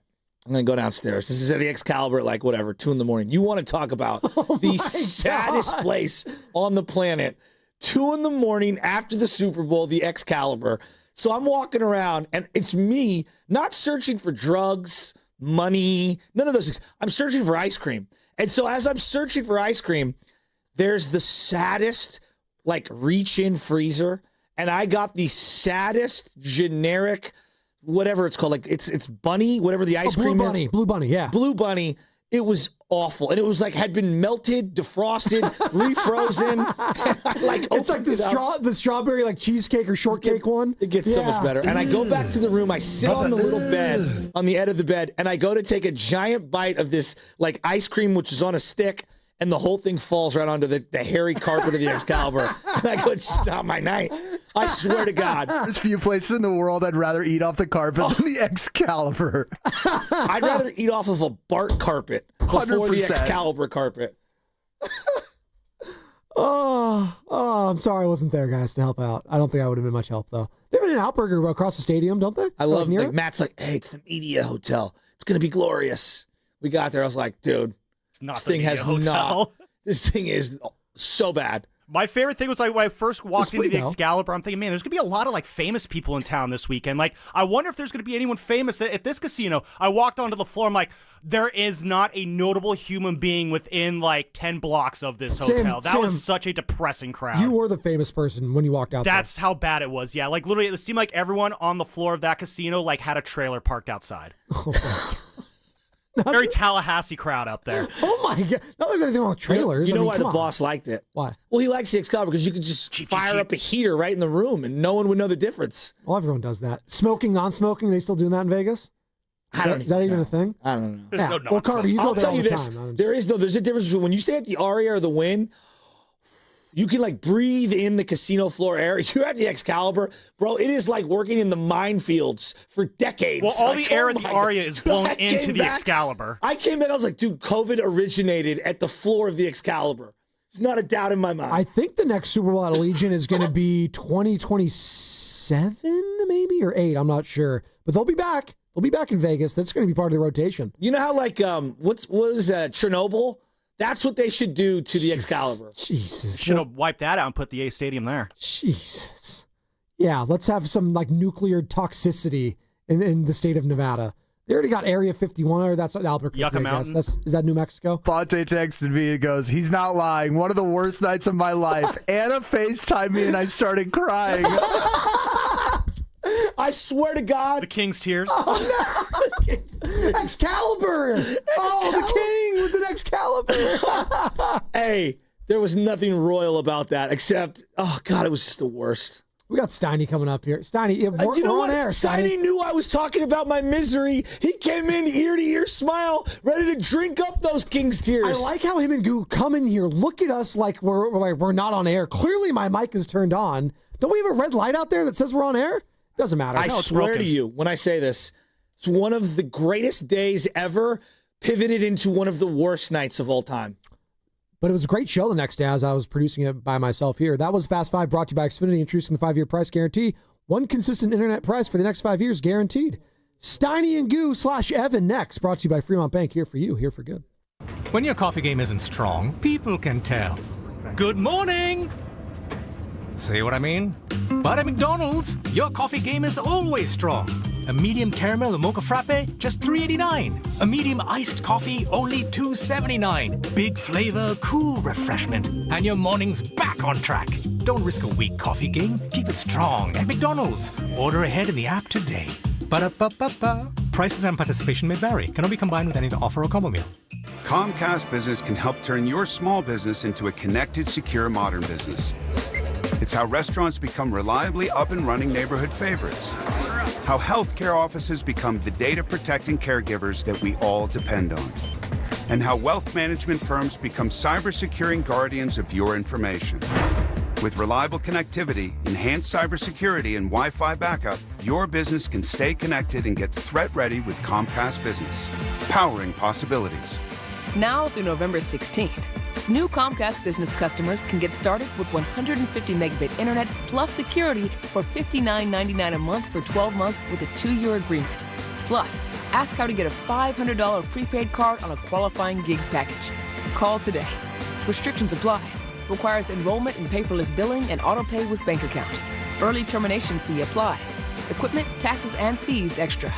[SPEAKER 20] I'm gonna go downstairs. This is at the Excalibur at like whatever 2 a.m. You want to talk about the saddest place on the planet? 2 a.m. after the Super Bowl, the Excalibur. So I'm walking around, and it's me not searching for drugs, money, none of those things. I'm searching for ice cream. And so as I'm searching for ice cream, there's the saddest, like, reach-in freezer, and I got the saddest generic, whatever it's called, like it's Bunny, whatever the ice cream is.
[SPEAKER 19] Blue Bunny, yeah.
[SPEAKER 20] Blue Bunny. It was awful, and it was like had been melted, defrosted, refrozen.
[SPEAKER 19] It's like the strawberry like cheesecake or shortcake one.
[SPEAKER 20] It gets so much better. And I go back to the room. I sit on the little bed, on the edge of the bed, and I go to take a giant bite of this like ice cream, which is on a stick, and the whole thing falls right onto the hairy carpet of the Excalibur. And I go, it's not my night. I swear to God.
[SPEAKER 9] There's few places in the world I'd rather eat off the carpet than the Excalibur.
[SPEAKER 20] I'd rather eat off of a Bart carpet before
[SPEAKER 9] 100%.
[SPEAKER 20] the Excalibur carpet.
[SPEAKER 19] I'm sorry I wasn't there, guys, to help out. I don't think I would have been much help, though. They have an Outburger across the stadium, don't they?
[SPEAKER 20] I love like Matt's like, hey, it's the media hotel. It's going to be glorious. We got there. I was like, dude, this thing is so bad.
[SPEAKER 1] My favorite thing was like when I first walked into the Excalibur, I'm thinking, man, there's going to be a lot of like famous people in town this weekend. Like, I wonder if there's going to be anyone famous at this casino. I walked onto the floor. I'm like, there is not a notable human being within like 10 blocks of this hotel. That was such a depressing crowd.
[SPEAKER 19] You were the famous person when you walked out
[SPEAKER 1] That's how bad it was. Yeah, like literally it seemed like everyone on the floor of that casino like had a trailer parked outside. Very Tallahassee crowd up there.
[SPEAKER 19] Oh my God. Not there's anything wrong with trailers.
[SPEAKER 20] You know why the boss liked it?
[SPEAKER 19] Why?
[SPEAKER 20] Well, he likes the Excalibur because you could just fire up a heater right in the room and no one would know the difference.
[SPEAKER 19] Well, everyone does that. Smoking, non-smoking, they still doing that in Vegas? Is that even a thing?
[SPEAKER 20] I don't know.
[SPEAKER 1] There's no
[SPEAKER 19] Well, Carter, you go
[SPEAKER 20] I'll
[SPEAKER 19] there
[SPEAKER 20] tell
[SPEAKER 19] all
[SPEAKER 20] you
[SPEAKER 19] the
[SPEAKER 20] this.
[SPEAKER 19] time.
[SPEAKER 20] There's a difference between when you stay at the Aria or the Wynn, you can like breathe in the casino floor air. You're at the Excalibur, bro. It is like working in the minefields for decades.
[SPEAKER 1] Well, all the air at the Aria is blown into the Excalibur.
[SPEAKER 20] I came back, I was like, dude, COVID originated at the floor of the Excalibur. There's not a doubt in my mind.
[SPEAKER 19] I think the next Super Bowl at Allegiant is going to be 2027, maybe, or 8. I'm not sure. But they'll be back. They'll be back in Vegas. That's going to be part of the rotation.
[SPEAKER 20] You know how like what is Chernobyl? That's what they should do to the Excalibur.
[SPEAKER 19] Jesus.
[SPEAKER 1] Should have wiped that out and put the A Stadium there.
[SPEAKER 19] Jesus. Yeah, let's have some like nuclear toxicity in the state of Nevada. They already got Area 51, or that's Albuquerque.
[SPEAKER 1] Yucca Mountain.
[SPEAKER 19] Is that New Mexico?
[SPEAKER 9] Fonte texted me and goes, he's not lying. One of the worst nights of my life. Anna FaceTimed me and I started crying.
[SPEAKER 20] I swear to God.
[SPEAKER 1] The King's tears.
[SPEAKER 19] Oh, no. Excalibur. Oh, the King was an Excalibur.
[SPEAKER 20] Hey, there was nothing royal about that except, oh, God, it was just the worst.
[SPEAKER 19] We got Steiny coming up here. Steiny, we're
[SPEAKER 20] you know
[SPEAKER 19] on
[SPEAKER 20] what?
[SPEAKER 19] air.
[SPEAKER 20] Steiny knew I was talking about my misery. He came in ear to ear smile, ready to drink up those King's tears.
[SPEAKER 19] I like how him and Goo come in here, look at us like we're not on air. Clearly my mic is turned on. Don't we have a red light out there that says we're on air? Doesn't matter.
[SPEAKER 20] I swear to you, when I say this, it's one of the greatest days ever, pivoted into one of the worst nights of all time.
[SPEAKER 19] But it was a great show the next day as I was producing it by myself here. That was Fast 5 brought to you by Xfinity, introducing the 5-year price guarantee. One consistent internet price for the next 5 years guaranteed. Steiny and Goo /Evan next, brought to you by Fremont Bank. Here for you, here for good.
[SPEAKER 8] When your coffee game isn't strong, people can tell. Good morning! See what I mean? But at McDonald's, your coffee game is always strong. A medium caramel or mocha frappe, just $3.89. A medium iced coffee, only $2.79. Big flavor, cool refreshment, and your morning's back on track. Don't risk a weak coffee game. Keep it strong at McDonald's. Order ahead in the app today. Ba-da-ba-ba-ba. Prices and participation may vary. Cannot be combined with any other offer or combo meal.
[SPEAKER 11] Comcast Business can help turn your small business into a connected, secure, modern business. It's how restaurants become reliably up and running neighborhood favorites. How healthcare offices become the data-protecting caregivers that we all depend on. And how wealth management firms become cyber-securing guardians of your information. With reliable connectivity, enhanced cybersecurity, and Wi-Fi backup, your business can stay connected and get threat-ready with Comcast Business. Powering possibilities.
[SPEAKER 14] Now through November 16th. New Comcast Business customers can get started with 150 megabit internet plus security for $59.99 a month for 12 months with a 2-year agreement. Plus, ask how to get a $500 prepaid card on a qualifying gig package. Call today. Restrictions apply. Requires enrollment in paperless billing and auto pay with bank account. Early termination fee applies. Equipment, taxes, and fees extra.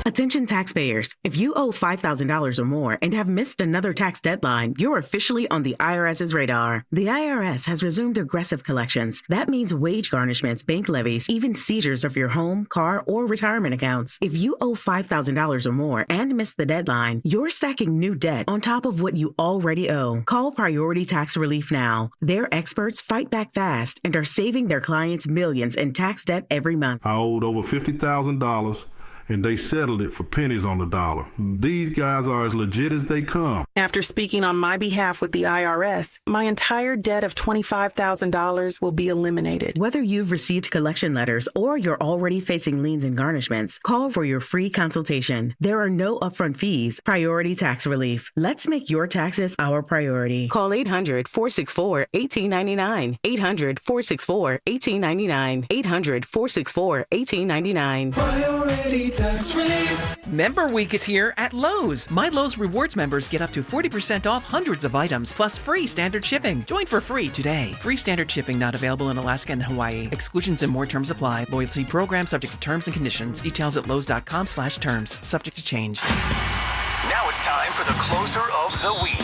[SPEAKER 21] Attention taxpayers. If you owe $5,000 or more and have missed another tax deadline, you're officially on the IRS's radar. The IRS has resumed aggressive collections. That means wage garnishments, bank levies, even seizures of your home, car, or retirement accounts. If you owe $5,000 or more and missed the deadline, you're stacking new debt on top of what you already owe. Call Priority Tax Relief now. Their experts fight back fast and are saving their clients millions in tax debt every month.
[SPEAKER 10] I owed over $50,000. And they settled it for pennies on the dollar. These guys are as legit as they come.
[SPEAKER 21] After speaking on my behalf with the IRS, my entire debt of $25,000 will be eliminated. Whether you've received collection letters or you're already facing liens and garnishments, call for your free consultation. There are no upfront fees. Priority Tax Relief. Let's make your taxes our priority. Call 800-464-1899. 800-464-1899. 800-464-1899.
[SPEAKER 13] Priority Tax Relief.
[SPEAKER 18] Member Week is here at Lowe's. My Lowe's Rewards members get up to 40% off hundreds of items, plus free standard shipping. Join for free today. Free standard shipping not available in Alaska and Hawaii. Exclusions and more terms apply. Loyalty program subject to terms and conditions. Details at lowes.com/terms. Subject to change.
[SPEAKER 23] Now it's time for the closer of the week.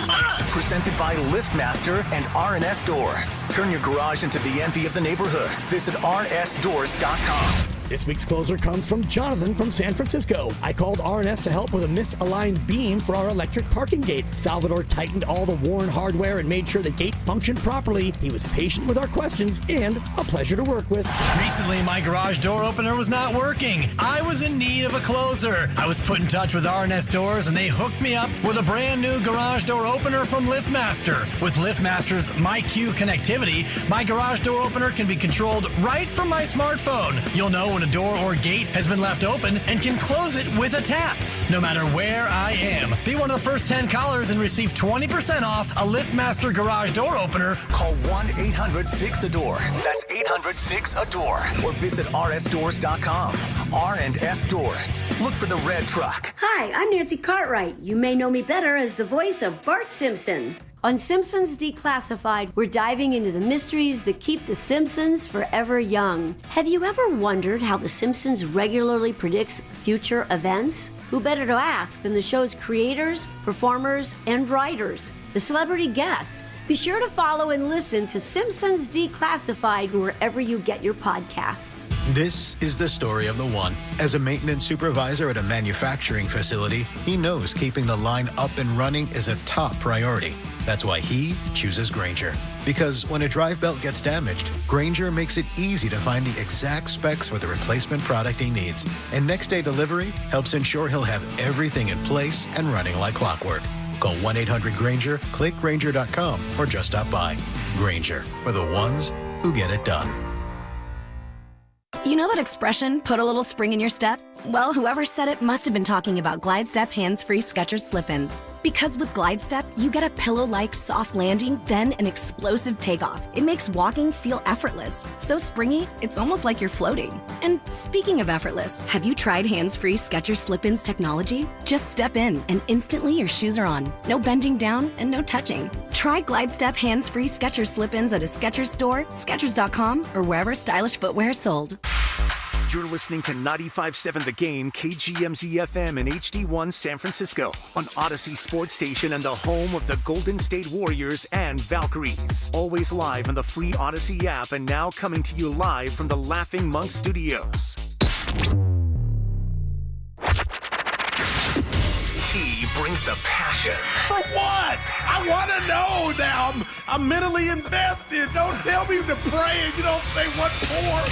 [SPEAKER 23] Presented by LiftMaster and RNS Doors. Turn your garage into the envy of the neighborhood. Visit rnsdoors.com.
[SPEAKER 25] This week's closer comes from Jonathan from San Francisco. I called RNS to help with a misaligned beam for our electric parking gate. Salvador tightened all the worn hardware and made sure the gate functioned properly. He was patient with our questions and a pleasure to work with.
[SPEAKER 26] Recently, my garage door opener was not working. I was in need of a closer. I was put in touch with RNS Doors and they hooked me up with a brand new garage door opener from LiftMaster. With LiftMaster's MyQ connectivity, my garage door opener can be controlled right from my smartphone. You'll know when a door or gate has been left open and can close it with a tap, no matter where I am. Be one of the first 10 callers and receive 20% off a LiftMaster garage door opener.
[SPEAKER 23] Call 1-800-FIX-A-DOOR. That's 800-FIX-A-DOOR. Or visit rsdoors.com. R&S Doors. Look for the red truck.
[SPEAKER 27] Hi, I'm Nancy Cartwright. You may know me better as the voice of Bart Simpson. On Simpsons Declassified, we're diving into the mysteries that keep the Simpsons forever young. Have you ever wondered how the Simpsons regularly predicts future events? Who better to ask than the show's creators, performers, and writers, the celebrity guests? Be sure to follow and listen to Simpsons Declassified wherever you get your podcasts.
[SPEAKER 28] This is the story of the one. As a maintenance supervisor at a manufacturing facility, he knows keeping the line up and running is a top priority. That's why he chooses Grainger. Because when a drive belt gets damaged, Grainger makes it easy to find the exact specs for the replacement product he needs. And next day delivery helps ensure he'll have everything in place and running like clockwork. Call 1-800-GRAINGER, click Grainger.com, or just stop by. Grainger, for the ones who get it done.
[SPEAKER 29] You know that expression, put a little spring in your step? Well, whoever said it must have been talking about Glide Step hands-free Skechers slip-ins. Because with Glide Step, you get a pillow-like soft landing, then an explosive takeoff. It makes walking feel effortless. So springy, it's almost like you're floating. And speaking of effortless, have you tried hands-free Skechers slip-ins technology? Just step in, and instantly your shoes are on. No bending down and no touching. Try Glide Step hands-free Skechers slip-ins at a Skechers store, Skechers.com, or wherever stylish footwear is sold.
[SPEAKER 23] You're listening to 95.7 The Game, KGMZ-FM in HD1 San Francisco, on Odyssey Sports Station and the home of the Golden State Warriors and Valkyries. Always live on the free Odyssey app and now coming to you live from the Laughing Monk Studios. He brings the passion.
[SPEAKER 30] For what? I want to know now. I'm mentally invested. Don't tell me to pray and you don't say what for.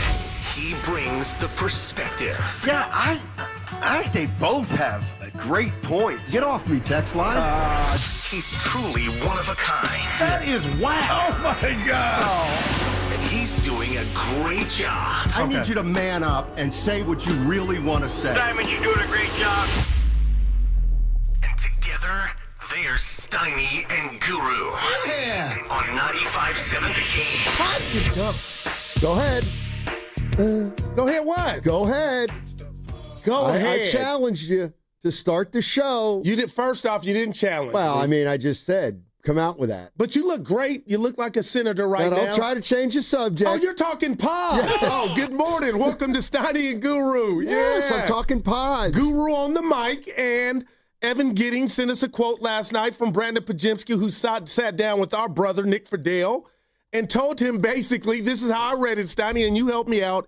[SPEAKER 23] He brings the perspective.
[SPEAKER 30] Yeah, I think they both have a great point. Get off me, text line.
[SPEAKER 23] He's truly one of a kind.
[SPEAKER 30] That is whack. Oh, my God.
[SPEAKER 23] And he's doing a great job.
[SPEAKER 30] I need you to man up and say what you really want to say.
[SPEAKER 23] Diamond, you're doing a great job. And together, they're Steiny and Guru.
[SPEAKER 30] Yeah.
[SPEAKER 23] On 95.7 The Game.
[SPEAKER 19] Podz can come. Go ahead.
[SPEAKER 30] Go ahead what?
[SPEAKER 19] Go ahead.
[SPEAKER 30] Go ahead.
[SPEAKER 19] I challenged you to start the show.
[SPEAKER 30] You did. First off, you didn't challenge
[SPEAKER 19] Well,
[SPEAKER 30] me.
[SPEAKER 19] I mean, I just said,
[SPEAKER 9] come out with that.
[SPEAKER 30] But you look great. You look like a senator right now.
[SPEAKER 9] I'll try to change the subject.
[SPEAKER 30] Oh, you're talking Podz.
[SPEAKER 9] Yes.
[SPEAKER 30] Oh, good morning. Welcome to Steiny and Guru.
[SPEAKER 9] Yes, I'm talking Podz.
[SPEAKER 30] Guru on the mic, and Evan Giddings sent us a quote last night from Brandon Podziemski, who sat down with our brother, Nick Friedel, and told him basically, this is how I read it, Steiny, and you helped me out.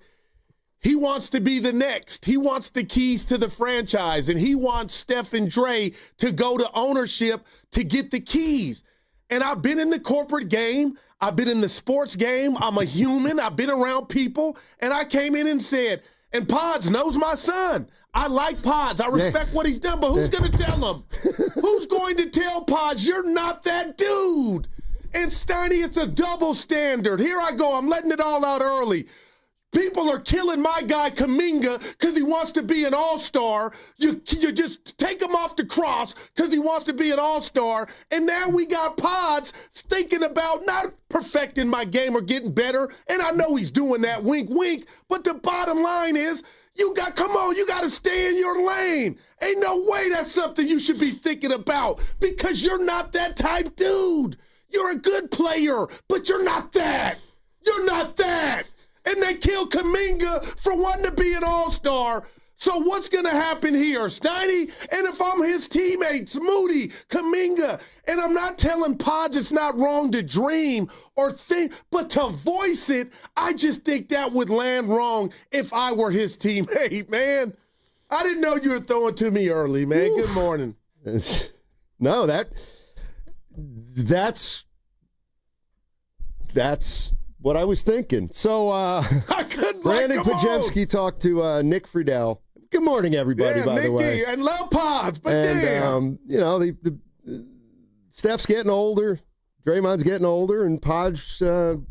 [SPEAKER 30] He wants to be the next. He wants the keys to the franchise, and he wants Steph and Dre to go to ownership to get the keys. And I've been in the corporate game. I've been in the sports game. I'm a human. I've been around people. And I came in and said, and Podz knows my son. I like Podz. I respect what he's done, but who's going to tell him? Who's going to tell Podz you're not that dude? And Steiny, it's a double standard. Here I go. I'm letting it all out early. People are killing my guy Kaminga because he wants to be an all-star. You just take him off the cross because he wants to be an all-star. And now we got Podz thinking about not perfecting my game or getting better. And I know he's doing that, wink, wink. But the bottom line is, you got to stay in your lane. Ain't no way that's something you should be thinking about because you're not that type dude. You're a good player, but you're not that. You're not that. And they killed Kaminga for wanting to be an all-star. So what's going to happen here, Steiny? And if I'm his teammates, Moody, Kaminga, and I'm not telling Podz it's not wrong to dream or think, but to voice it, I just think that would land wrong if I were his teammate, man. I didn't know you were throwing to me early, man. Oof. Good morning.
[SPEAKER 9] No, that's what I was thinking. So Brandon Podziemski talked to Nick Friedel. Good morning, everybody, by the way.
[SPEAKER 30] And love Podz, but
[SPEAKER 9] damn. The Steph's getting older, Draymond's getting older, and Podz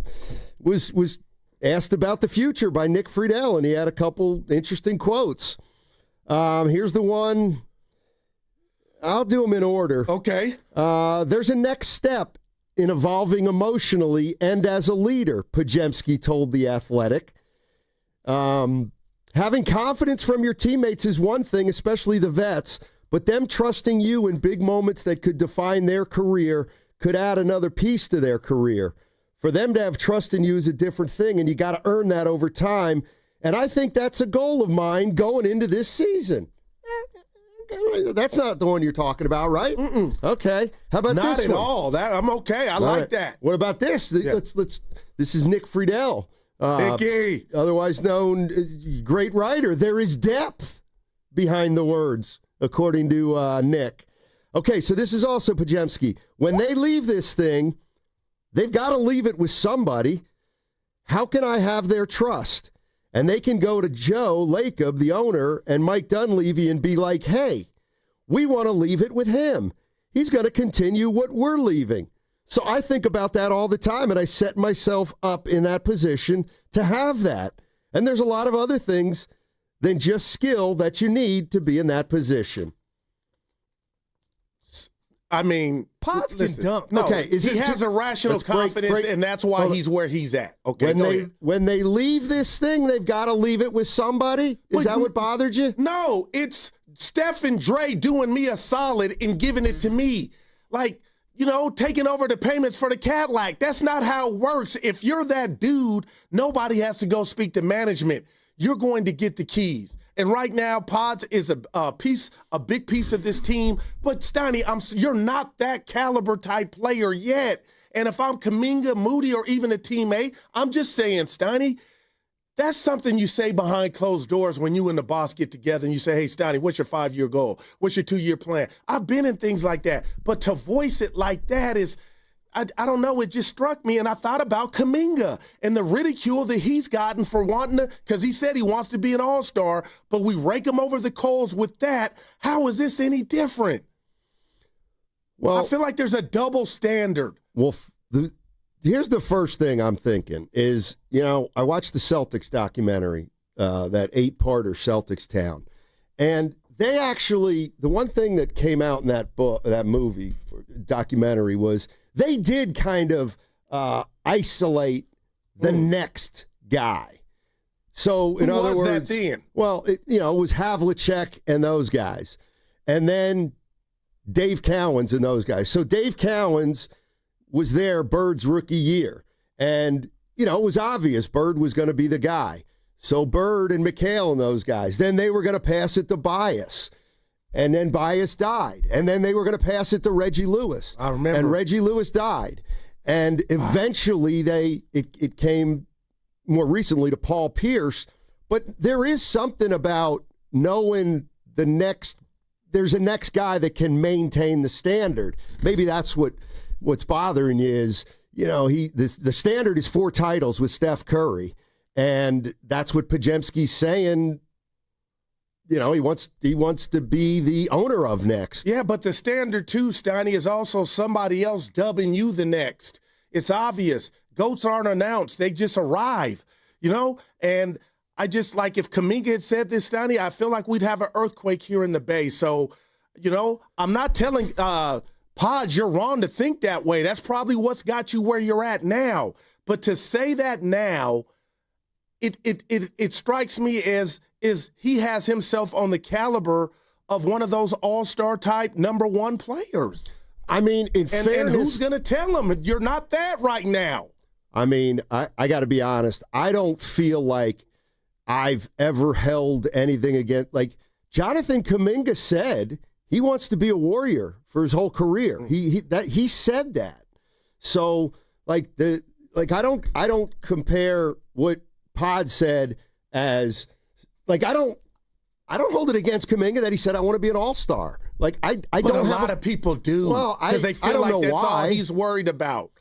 [SPEAKER 9] was asked about the future by Nick Friedel, and he had a couple interesting quotes. Here's the one. I'll do them in order.
[SPEAKER 30] Okay.
[SPEAKER 9] There's a next step in evolving emotionally and as a leader, Podziemski told The Athletic. Having confidence from your teammates is one thing, especially the vets, but them trusting you in big moments that could define their career could add another piece to their career. For them to have trust in you is a different thing, and you got to earn that over time. And I think that's a goal of mine going into this season. That's not the one you're talking about, right?
[SPEAKER 30] Mm-mm.
[SPEAKER 9] Okay. How about
[SPEAKER 30] not
[SPEAKER 9] this one?
[SPEAKER 30] Not at all. I'm okay. I like
[SPEAKER 9] right.
[SPEAKER 30] that.
[SPEAKER 9] What about this? Yeah. This is Nick Friedel.
[SPEAKER 30] Nicky.
[SPEAKER 9] Otherwise known, great writer. There is depth behind the words, according to Nick. Okay, so this is also Podziemski. When they leave this thing, they've got to leave it with somebody. How can I have their trust? And they can go to Joe Lacob, the owner, and Mike Dunleavy and be like, hey, we want to leave it with him. He's going to continue what we're leaving. So I think about that all the time, and I set myself up in that position to have that. And there's a lot of other things than just skill that you need to be in that position.
[SPEAKER 30] I mean,
[SPEAKER 19] Podz can dunk.
[SPEAKER 30] No, okay, he has a rational confidence, and that's why he's where he's at. Okay,
[SPEAKER 9] when they leave this thing, they've got to leave it with somebody? Is that what bothered you?
[SPEAKER 30] No, it's Steph and Dre doing me a solid and giving it to me. Like, taking over the payments for the Cadillac. That's not how it works. If you're that dude, nobody has to go speak to management. You're going to get the keys. And right now, Podz is a big piece of this team. But Steiny, you're not that caliber type player yet. And if I'm Kaminga, Moody, or even a teammate, I'm just saying, Steiny, that's something you say behind closed doors when you and the boss get together and you say, hey, Steiny, what's your 5-year goal? What's your 2-year plan? I've been in things like that. But to voice it like that is, I don't know, it just struck me, and I thought about Kaminga and the ridicule that he's gotten for wanting to, because he said he wants to be an all-star, but we rake him over the coals with that. How is this any different? Well, I feel like there's a double standard.
[SPEAKER 9] Well, here's the first thing I'm thinking is, I watched the Celtics documentary, that 8-parter Celtics Town, and they actually, the one thing that came out in that movie, documentary, was they did kind of isolate the next guy. So, in other words,
[SPEAKER 30] that then?
[SPEAKER 9] Well, it was Havlicek and those guys, and then Dave Cowens and those guys. So Dave Cowens was there Bird's rookie year. And, it was obvious Bird was going to be the guy. So Bird and McHale and those guys, then they were going to pass it to Bias. And then Bias died. And then they were going to pass it to Reggie Lewis.
[SPEAKER 30] I remember.
[SPEAKER 9] And Reggie Lewis died. And eventually it came more recently to Paul Pierce. But there is something about knowing there's a next guy that can maintain the standard. Maybe that's what's bothering you is, the standard is 4 titles with Steph Curry. And that's what Podziemski's saying, he wants to be the owner of next.
[SPEAKER 30] Yeah, but the standard too, Steiny, is also somebody else dubbing you the next. It's obvious. GOATs aren't announced. They just arrive, And I just, if Kaminga had said this, Steiny, I feel like we'd have an earthquake here in the Bay. So, I'm not telling Podz you're wrong to think that way. That's probably what's got you where you're at now. But to say that now, it strikes me as he has himself on the caliber of one of those all-star type number 1 players.
[SPEAKER 9] I mean, in fairness,
[SPEAKER 30] and who's going to tell him you're not that right now?
[SPEAKER 9] I mean, I got to be honest. I don't feel like I've ever held anything against. Jonathan Kaminga said he wants to be a Warrior for his whole career. He said that. So I don't compare what Podz said as I don't hold it against Kaminga that he said I want to be an all-star. I
[SPEAKER 30] but
[SPEAKER 9] don't.
[SPEAKER 30] A lot of people do.
[SPEAKER 9] Well,
[SPEAKER 30] because they feel like that's all he's worried about.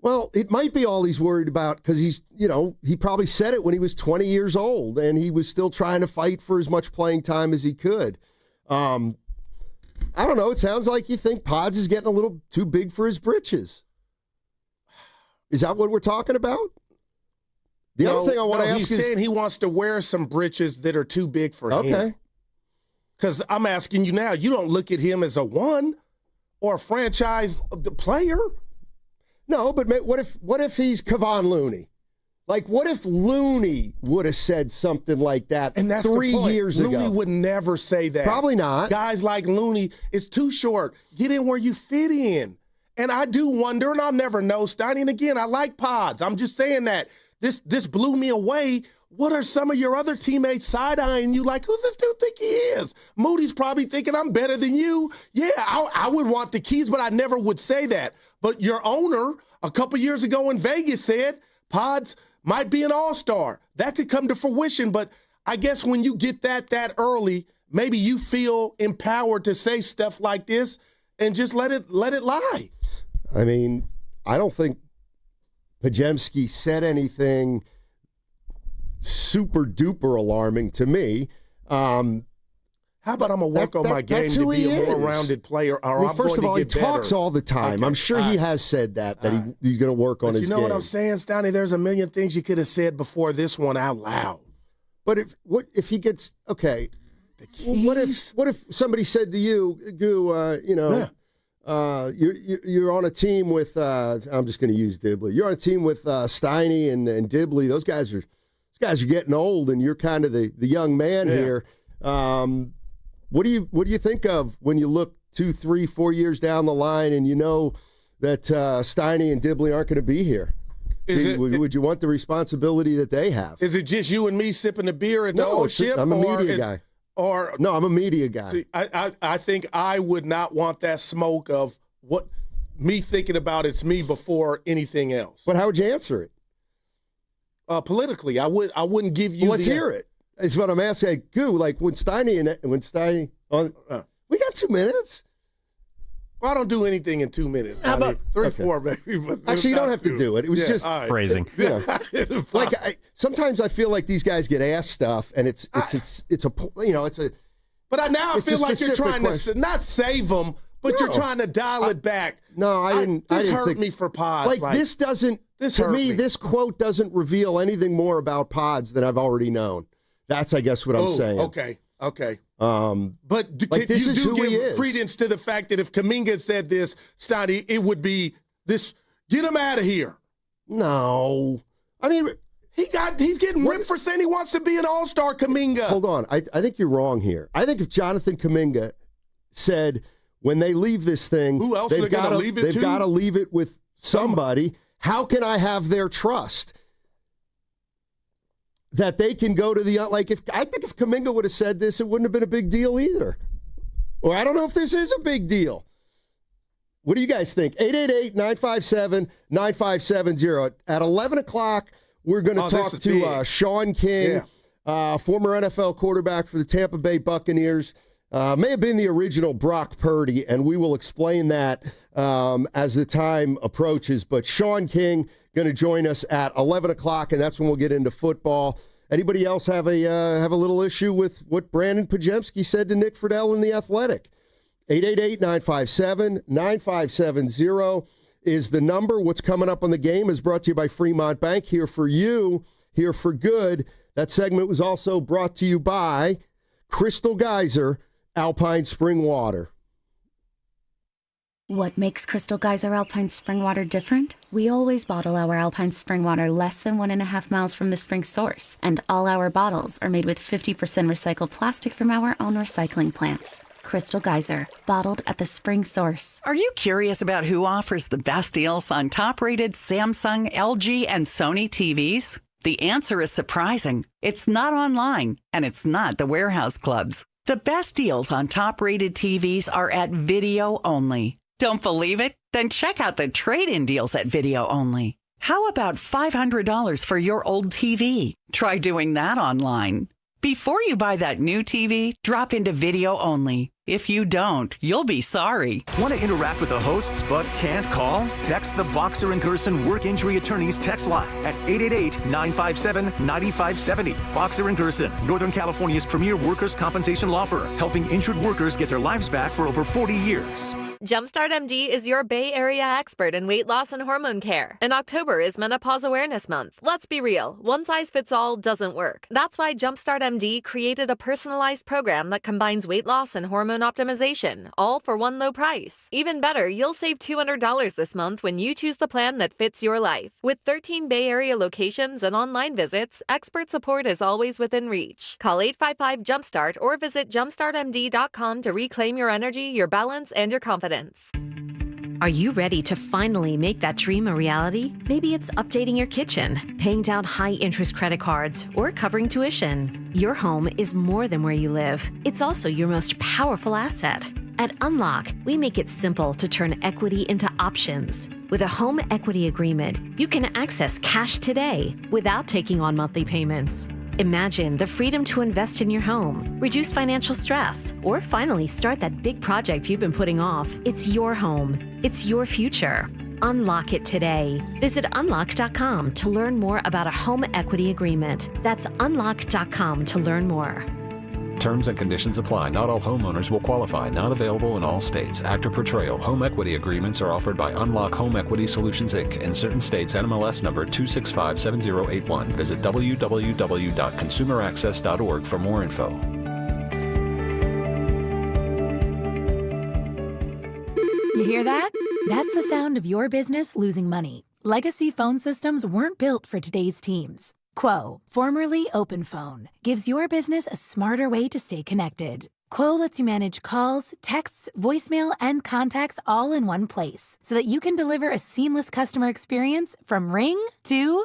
[SPEAKER 9] Well, it might be all he's worried about because he probably said it when he was 20 years old and he was still trying to fight for as much playing time as he could. I don't know. It sounds like you think Podz is getting a little too big for his britches. Is that what we're talking about? The other thing I want to ask
[SPEAKER 30] he's
[SPEAKER 9] is...
[SPEAKER 30] saying he wants to wear some britches that are too big for him.
[SPEAKER 9] Okay.
[SPEAKER 30] Because I'm asking you now, you don't look at him as a 1 or a franchise player.
[SPEAKER 9] No, but what if he's Kevon Looney? What if Looney would have said something like that
[SPEAKER 30] and that's
[SPEAKER 9] 3 years ago?
[SPEAKER 30] Looney would never say that.
[SPEAKER 9] Probably not.
[SPEAKER 30] Guys like Looney, it's too short. Get in where you fit in. And I do wonder, and I'll never know, Steiny, and again, I like Podz. I'm just saying that. This blew me away. What are some of your other teammates side-eyeing you like, who's this dude think he is? Moody's probably thinking I'm better than you. Yeah, I would want the keys, but I never would say that. But your owner a couple years ago in Vegas said Podz might be an all-star. That could come to fruition, but I guess when you get that early, maybe you feel empowered to say stuff like this and just let it lie.
[SPEAKER 9] I mean, I don't think Podziemski said anything super duper alarming to me.
[SPEAKER 30] How about I'm going to work on my game to be a more rounded player? Or I'm
[SPEAKER 9] first of all, he
[SPEAKER 30] talks
[SPEAKER 9] talks all the time.
[SPEAKER 30] Okay.
[SPEAKER 9] I'm sure he has said that he's going to work on his game.
[SPEAKER 30] You know what I'm saying, Steiny? There's a million things you could have said before this one out loud.
[SPEAKER 9] But if he gets okay? What if somebody said to you, Goo, you're on a team with I'm just going to use Dibley. You're on a team with Steiny and Dibley. Those guys are getting old, and you're kind of the young man here. What do you think of when you look 2, 3, 4 years down the line, and you know that Steiny and Dibley aren't going to be here? Would you want the responsibility that they have?
[SPEAKER 30] Is it just you and me sipping a beer at the old ship?
[SPEAKER 9] I'm a media guy. No, I'm a media guy.
[SPEAKER 30] See, I think I would not want that smoke of what me thinking about it's me before anything else.
[SPEAKER 9] But how would you answer it?
[SPEAKER 30] Politically, I wouldn't give you.
[SPEAKER 9] Well, let's hear it. Is what I'm asking. Goo, we got 2 minutes.
[SPEAKER 30] Well, I don't do anything in 2 minutes.
[SPEAKER 9] How about
[SPEAKER 30] 3, 4, maybe? But
[SPEAKER 9] actually, you don't have to do it. It was just
[SPEAKER 1] phrasing.
[SPEAKER 9] Sometimes I feel like these guys get asked stuff, and it's a.
[SPEAKER 30] But now I feel like you're trying to not save them, but you're trying to dial it back.
[SPEAKER 9] No, I didn't.
[SPEAKER 30] This
[SPEAKER 9] hurt
[SPEAKER 30] hurt me for Podz.
[SPEAKER 9] This doesn't. To me, this quote doesn't reveal anything more about Podz than I've already known. That's, I guess, what I'm saying.
[SPEAKER 30] Okay.
[SPEAKER 9] But
[SPEAKER 30] this is who he is. Credence to the fact that if Kaminga said this, Steiny, it would be this. Get him out of here.
[SPEAKER 9] No, I mean
[SPEAKER 30] he's getting ripped for saying he wants to be an all-star. Kaminga.
[SPEAKER 9] Hold on, I think you're wrong here. I think if Jonathan Kaminga said when they leave this thing,
[SPEAKER 30] who else they've got to leave it to?
[SPEAKER 9] They've got to leave it with somebody. How can I have their trust that they can go to the, like, I think if Kaminga would have said this, it wouldn't have been a big deal either. Or I don't know if this is a big deal. What do you guys think? 888-957-9570. At 11 o'clock, we're going to talk to Sean King, former NFL quarterback for the Tampa Bay Buccaneers. May have been the original Brock Purdy, and we will explain that as the time approaches. But Sean King going to join us at 11 o'clock, and that's when we'll get into football. Anybody else have a little issue with what Brandon Podziemski said to Nick Friedel in The Athletic? 888-957-9570 is the number. What's coming up on the game is brought to you by Fremont Bank. Here for you, here for good. That segment was also brought to you by Crystal Geyser Alpine Spring Water.
[SPEAKER 3] What makes Crystal Geyser Alpine Spring Water different? We always bottle our Alpine Spring Water less than 1.5 miles from the spring source, and all our bottles are made with 50% recycled plastic from our own recycling plants. Crystal Geyser, bottled at the spring source.
[SPEAKER 4] Are you curious about who offers the best deals on top-rated Samsung, LG, and Sony TVs? The answer is surprising. It's not online, and it's not the warehouse clubs. The best deals on top-rated TVs are at Video Only. Don't believe it? Then check out the trade-in deals at Video Only. How about $500 for your old TV? Try doing that online. Before you buy that new TV, drop into Video Only. If you don't, you'll be sorry.
[SPEAKER 23] Want to interact with the hosts but can't call? Text the Boxer and Gerson Work Injury Attorneys text line at 888-957-9570. Boxer and Gerson, Northern California's premier workers' compensation law firm, helping injured workers get their lives back for over 40 years.
[SPEAKER 5] Jumpstart MD is your Bay Area expert in weight loss and hormone care. And October is Menopause Awareness Month. Let's be real, one size fits all doesn't work. That's why Jumpstart MD created a personalized program that combines weight loss and hormone optimization, all for one low price. Even better, you'll save $200 this month when you choose the plan that fits your life. With 13 Bay Area locations and online visits, expert support is always within reach. Call 855-JUMPSTART or visit jumpstartmd.com to reclaim your energy, your balance, and your confidence.
[SPEAKER 7] Are you ready to finally make that dream a reality? Maybe it's updating your kitchen, paying down high-interest credit cards, or covering tuition. Your home is more than where you live. It's also your most powerful asset. At Unlock, we make it simple to turn equity into options. With a home equity agreement, you can access cash today without taking on monthly payments. Imagine the freedom to invest in your home, reduce financial stress, or finally start that big project you've been putting off. It's your home. It's your future. Unlock it today. Visit unlock.com to learn more about a home equity agreement. That's unlock.com to learn more.
[SPEAKER 12] Terms and conditions apply. Not all homeowners will qualify. Not available in all states. Actor Portrayal. Home equity agreements are offered by Unlock Home Equity Solutions, Inc. In certain states, NMLS number 2657081. Visit www.consumeraccess.org for more info.
[SPEAKER 15] You hear that? That's the sound of your business losing money. Legacy phone systems weren't built for today's teams. Quo, formerly OpenPhone, gives your business a smarter way to stay connected. Quo lets you manage calls, texts, voicemail, and contacts all in one place so that you can deliver a seamless customer experience from ring to...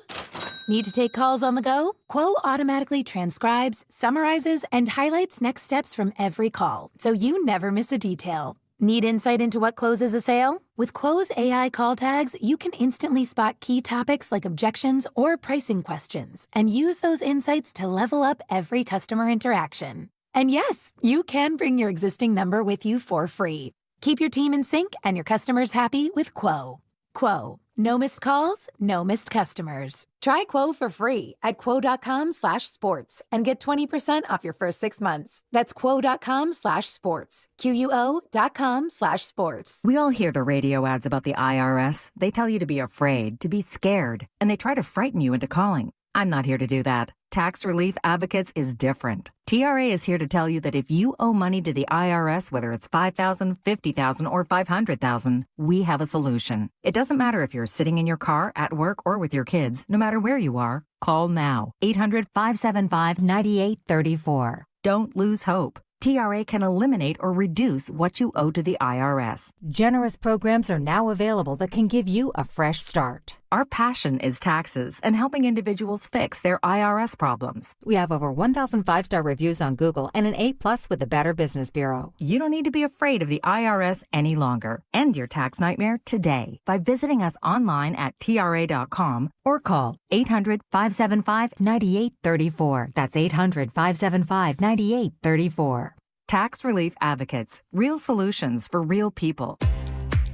[SPEAKER 15] Need to take calls on the go? Quo automatically transcribes, summarizes, and highlights next steps from every call so you never miss a detail. Need insight into what closes a sale? With Quo's AI call tags, you can instantly spot key topics like objections or pricing questions and use those insights to level up every customer interaction. And yes, you can bring your existing number with you for free. Keep your team in sync and your customers happy with Quo. Quo. No missed calls, no missed customers. Try Quo for free at quo.com/sports and get 20% off your first 6 months. That's quo.com/sports. QUO.com/sports.
[SPEAKER 16] We all hear the radio ads about the IRS. They tell you to be afraid, to be scared, and they try to frighten you into calling. I'm not here to do that. Tax Relief Advocates is different. TRA is here to tell you that if you owe money to the IRS, whether it's $5,000, $50,000, or $500,000, we have a solution. It doesn't matter if you're sitting in your car, at work, or with your kids. No matter where you are, call now. 800-575-9834. Don't lose hope. TRA can eliminate or reduce what you owe to the IRS.
[SPEAKER 2] Generous programs are now available that can give you a fresh start.
[SPEAKER 16] Our passion is taxes and helping individuals fix their IRS problems.
[SPEAKER 2] We have over 1,000 5-star reviews on Google and an A+ with the Better Business Bureau.
[SPEAKER 16] You don't need to be afraid of the IRS any longer. End your tax nightmare today by visiting us online at TRA.com or call 800-575-9834. That's 800-575-9834. Tax Relief Advocates. Real solutions for real people.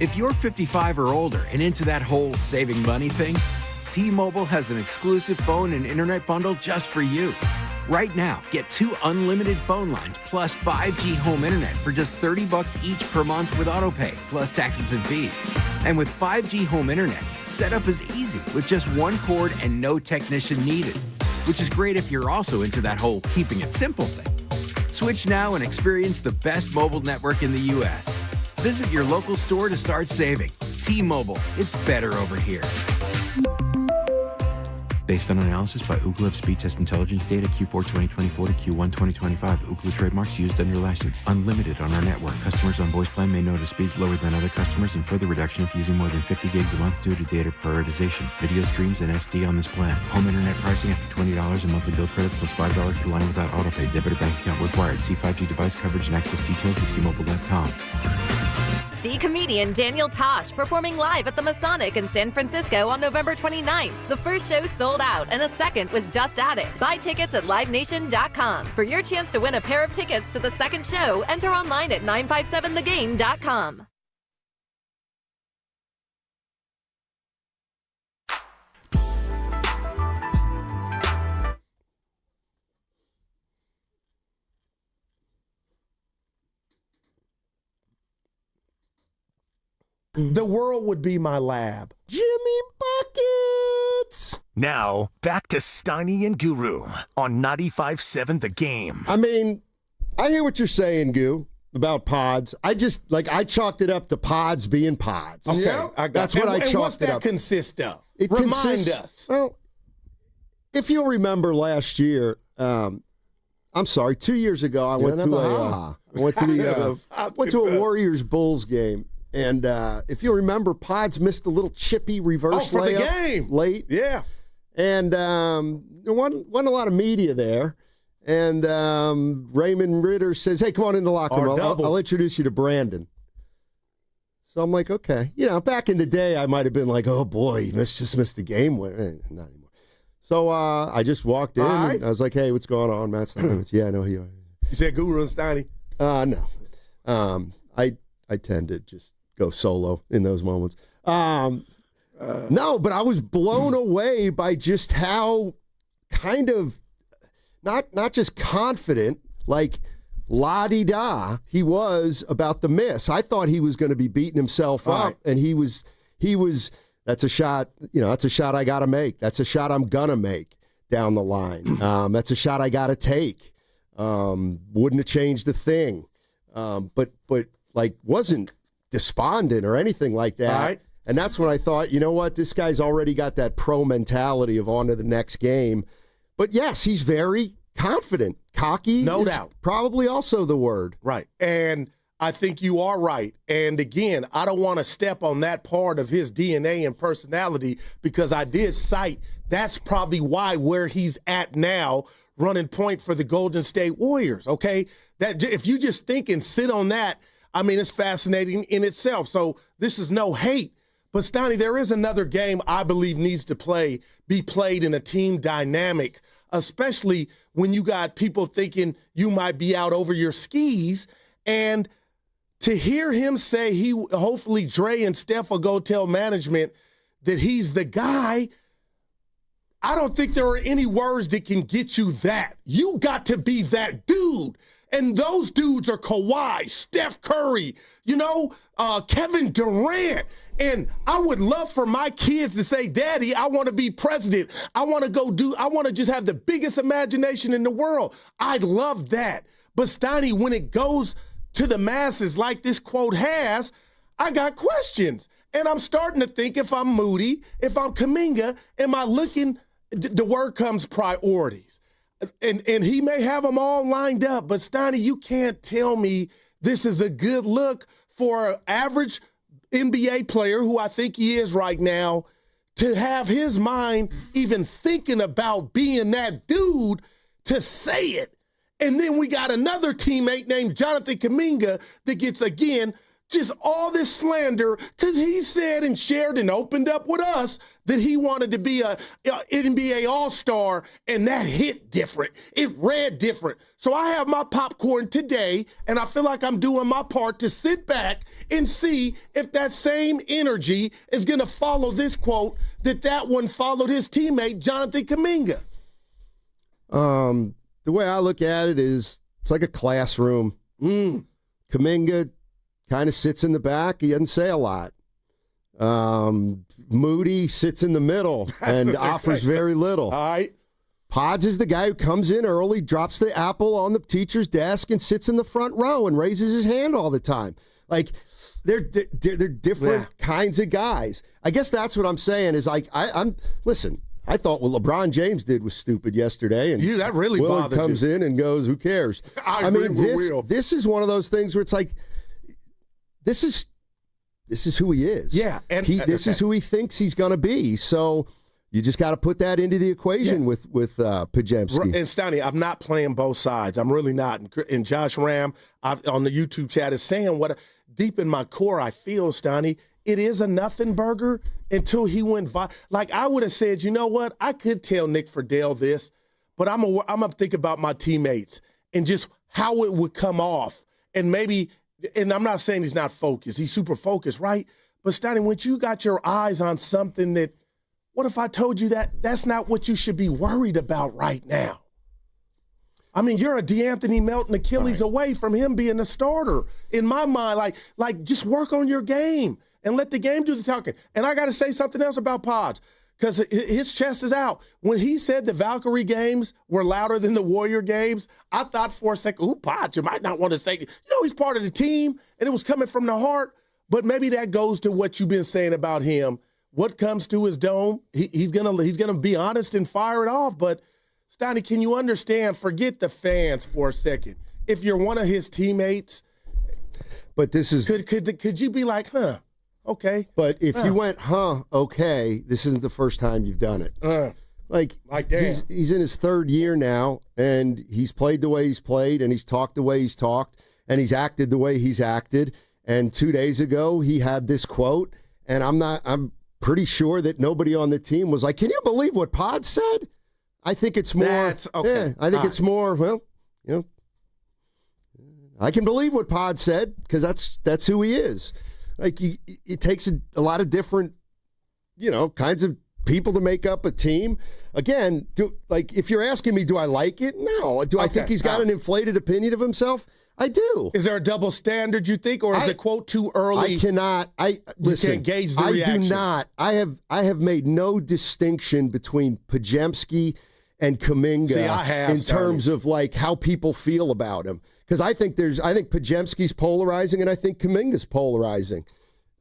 [SPEAKER 6] If you're 55 or older and into that whole saving money thing, T-Mobile has an exclusive phone and internet bundle just for you. Right now, get 2 unlimited phone lines plus 5G home internet for just $30 each per month with autopay, plus taxes and fees. And with 5G home internet, setup is easy with just 1 cord and no technician needed, which is great if you're also into that whole keeping it simple thing. Switch now and experience the best mobile network in the U.S. Visit your local store to start saving. T-Mobile, it's better over here.
[SPEAKER 8] Based on analysis by Ookla of speed test intelligence data Q4 2024 to Q1 2025, Ookla trademarks used under license. Unlimited on our network. Customers on voice plan may notice speeds lower than other customers and further reduction if using more than 50 gigs a month due to data prioritization. Video streams and SD on this plan. Home internet pricing after $20 a monthly bill credit plus $5 per line without autopay. Debit or bank account required. See 5G device coverage and access details at T-Mobile.com.
[SPEAKER 5] See comedian Daniel Tosh performing live at the Masonic in San Francisco on November 29th. The first show sold out and a second was just added. Buy tickets at livenation.com. For your chance to win a pair of tickets to the second show, enter online at 957thegame.com.
[SPEAKER 30] The world would be my lab.
[SPEAKER 9] Jimmy Buckets!
[SPEAKER 23] Now, back to Steiny and Guru on 95.7 The Game.
[SPEAKER 9] I mean, I hear what you're saying, Goo, about Podz. I chalked it up to Podz being Podz.
[SPEAKER 30] Okay,
[SPEAKER 9] Yeah, that's what I chalked
[SPEAKER 30] and what's
[SPEAKER 9] it
[SPEAKER 30] that
[SPEAKER 9] up.
[SPEAKER 30] consist of?
[SPEAKER 9] It
[SPEAKER 30] Remind
[SPEAKER 9] consists-
[SPEAKER 30] us.
[SPEAKER 9] Well, if you'll remember last year, I'm sorry, 2 years ago, I went to a Warriors Bulls game. And if you remember, Podz missed a little chippy reverse
[SPEAKER 30] for the
[SPEAKER 9] layup
[SPEAKER 30] game.
[SPEAKER 9] late.
[SPEAKER 30] Yeah.
[SPEAKER 9] And there wasn't a lot of media there. And Raymond Ritter says, hey, come on in the locker room. I'll introduce you to Brandon. So I'm like, okay. You know, back in the day, I might have been like, oh, boy, he just missed the game. Not anymore. So I just walked in.
[SPEAKER 30] All right.
[SPEAKER 9] And I was like, hey, what's going on, Matt? Yeah, I know who you are.
[SPEAKER 30] You said Guru and Steiny?
[SPEAKER 9] No. I tend to just go solo in those moments. No, but I was blown away by just how kind of not just confident, like la-di-da he was about the miss. I thought he was going to be beating himself up, and he was. That's a shot. You know, that's a shot I got to make. That's a shot I'm gonna make down the line. That's a shot I got to take. Wouldn't have changed a thing. But like wasn't despondent or anything like that.
[SPEAKER 30] Right.
[SPEAKER 9] And that's when I thought, you know what, this guy's already got that pro mentality of on to the next game. But yes, he's very confident. Cocky,
[SPEAKER 30] no doubt.
[SPEAKER 9] Probably also the word.
[SPEAKER 30] Right. And I think you are right. And again, I don't want to step on that part of his DNA and personality because I did cite that's probably why where he's at now, running point for the Golden State Warriors. Okay. That if you just think and sit on that, I mean, it's fascinating in itself. So this is no hate. But, Steiny, there is another game I believe needs to be played in a team dynamic, especially when you got people thinking you might be out over your skis. And to hear him say hopefully Dre and Steph will go tell management that he's the guy, I don't think there are any words that can get you that. You got to be that dude. And those dudes are Kawhi, Steph Curry, Kevin Durant. And I would love for my kids to say, Daddy, I want to be president. I want to just have the biggest imagination in the world. I love that. But Steiny, when it goes to the masses like this quote has, I got questions. And I'm starting to think if I'm Moody, if I'm Kaminga, am I looking, the word comes priorities. and he may have them all lined up, but Steiny, you can't tell me this is a good look for an average NBA player, who I think he is right now, to have his mind even thinking about being that dude to say it. And then we got another teammate named Jonathan Kaminga that gets, again, just all this slander because he said and shared and opened up with us that he wanted to be a NBA All-Star, and that hit different. It read different. So I have my popcorn today, and I feel like I'm doing my part to sit back and see if that same energy is going to follow this quote that one followed his teammate, Jonathan Kaminga.
[SPEAKER 9] The way I look at it is it's like a classroom. Kaminga kind of sits in the back. He doesn't say a lot. Moody sits in the middle and offers very little.
[SPEAKER 30] All right.
[SPEAKER 9] Podz is the guy who comes in early, drops the apple on the teacher's desk, and sits in the front row and raises his hand all the time. Like, they're different kinds of guys. I guess that's what I'm saying is, like, listen, I thought what LeBron James did was stupid yesterday, and
[SPEAKER 30] that really
[SPEAKER 9] Willard
[SPEAKER 30] bothered
[SPEAKER 9] comes in and goes, "Who cares?" I mean, this is one of those things where it's like, this is who he is.
[SPEAKER 30] Yeah, and
[SPEAKER 9] this is who he thinks he's going to be. So you just got to put that into the equation with Podziemski.
[SPEAKER 30] And Steiny, I'm not playing both sides. I'm really not. And Josh Ram on the YouTube chat is saying what deep in my core I feel, Steiny. It is a nothing burger until he went like I would have said, you know what? I could tell Nick Friedel this, but I'm gonna think about my teammates and just how it would come off. And maybe, and I'm not saying he's not focused. He's super focused, right? But Steiny, when you got your eyes on something that, what if I told you that that's not what you should be worried about right now? I mean, you're a DeAnthony Melton Achilles away from him being the starter. In my mind, like just work on your game and let the game do the talking. And I got to say something else about Podz, because his chest is out. When he said the Valkyrie games were louder than the Warrior games, I thought for a second, Podz, you might not want to say, he's part of the team, and it was coming from the heart. But maybe that goes to what you've been saying about him. What comes to his dome, he's gonna be honest and fire it off. But Steiny, can you understand? Forget the fans for a second. If you're one of his teammates,
[SPEAKER 9] but this is
[SPEAKER 30] could you be like, okay?
[SPEAKER 9] But if you went, okay, this isn't the first time you've done it. Like he's in his third year now, and he's played the way he's played, and he's talked the way he's talked, and he's acted the way he's acted. And 2 days ago, he had this quote, and I'm pretty sure that nobody on the team was like, "Can you believe what Podz said?" I think it's more.
[SPEAKER 30] That's okay.
[SPEAKER 9] Yeah, I think it's more. Well, I can believe what Podz said because that's who he is. Like it takes a lot of different, kinds of people to make up a team. Again, if you're asking me, do I like it? No. Do I think he's got an inflated opinion of himself? I do.
[SPEAKER 30] Is there a double standard, you think, or is the quote too early?
[SPEAKER 9] I cannot. Listen,
[SPEAKER 30] can't gauge the reaction.
[SPEAKER 9] I do not. I have made no distinction between Podziemski and Kaminga in terms of like how people feel about him. Because I think Podziemski's polarizing and I think Kaminga's polarizing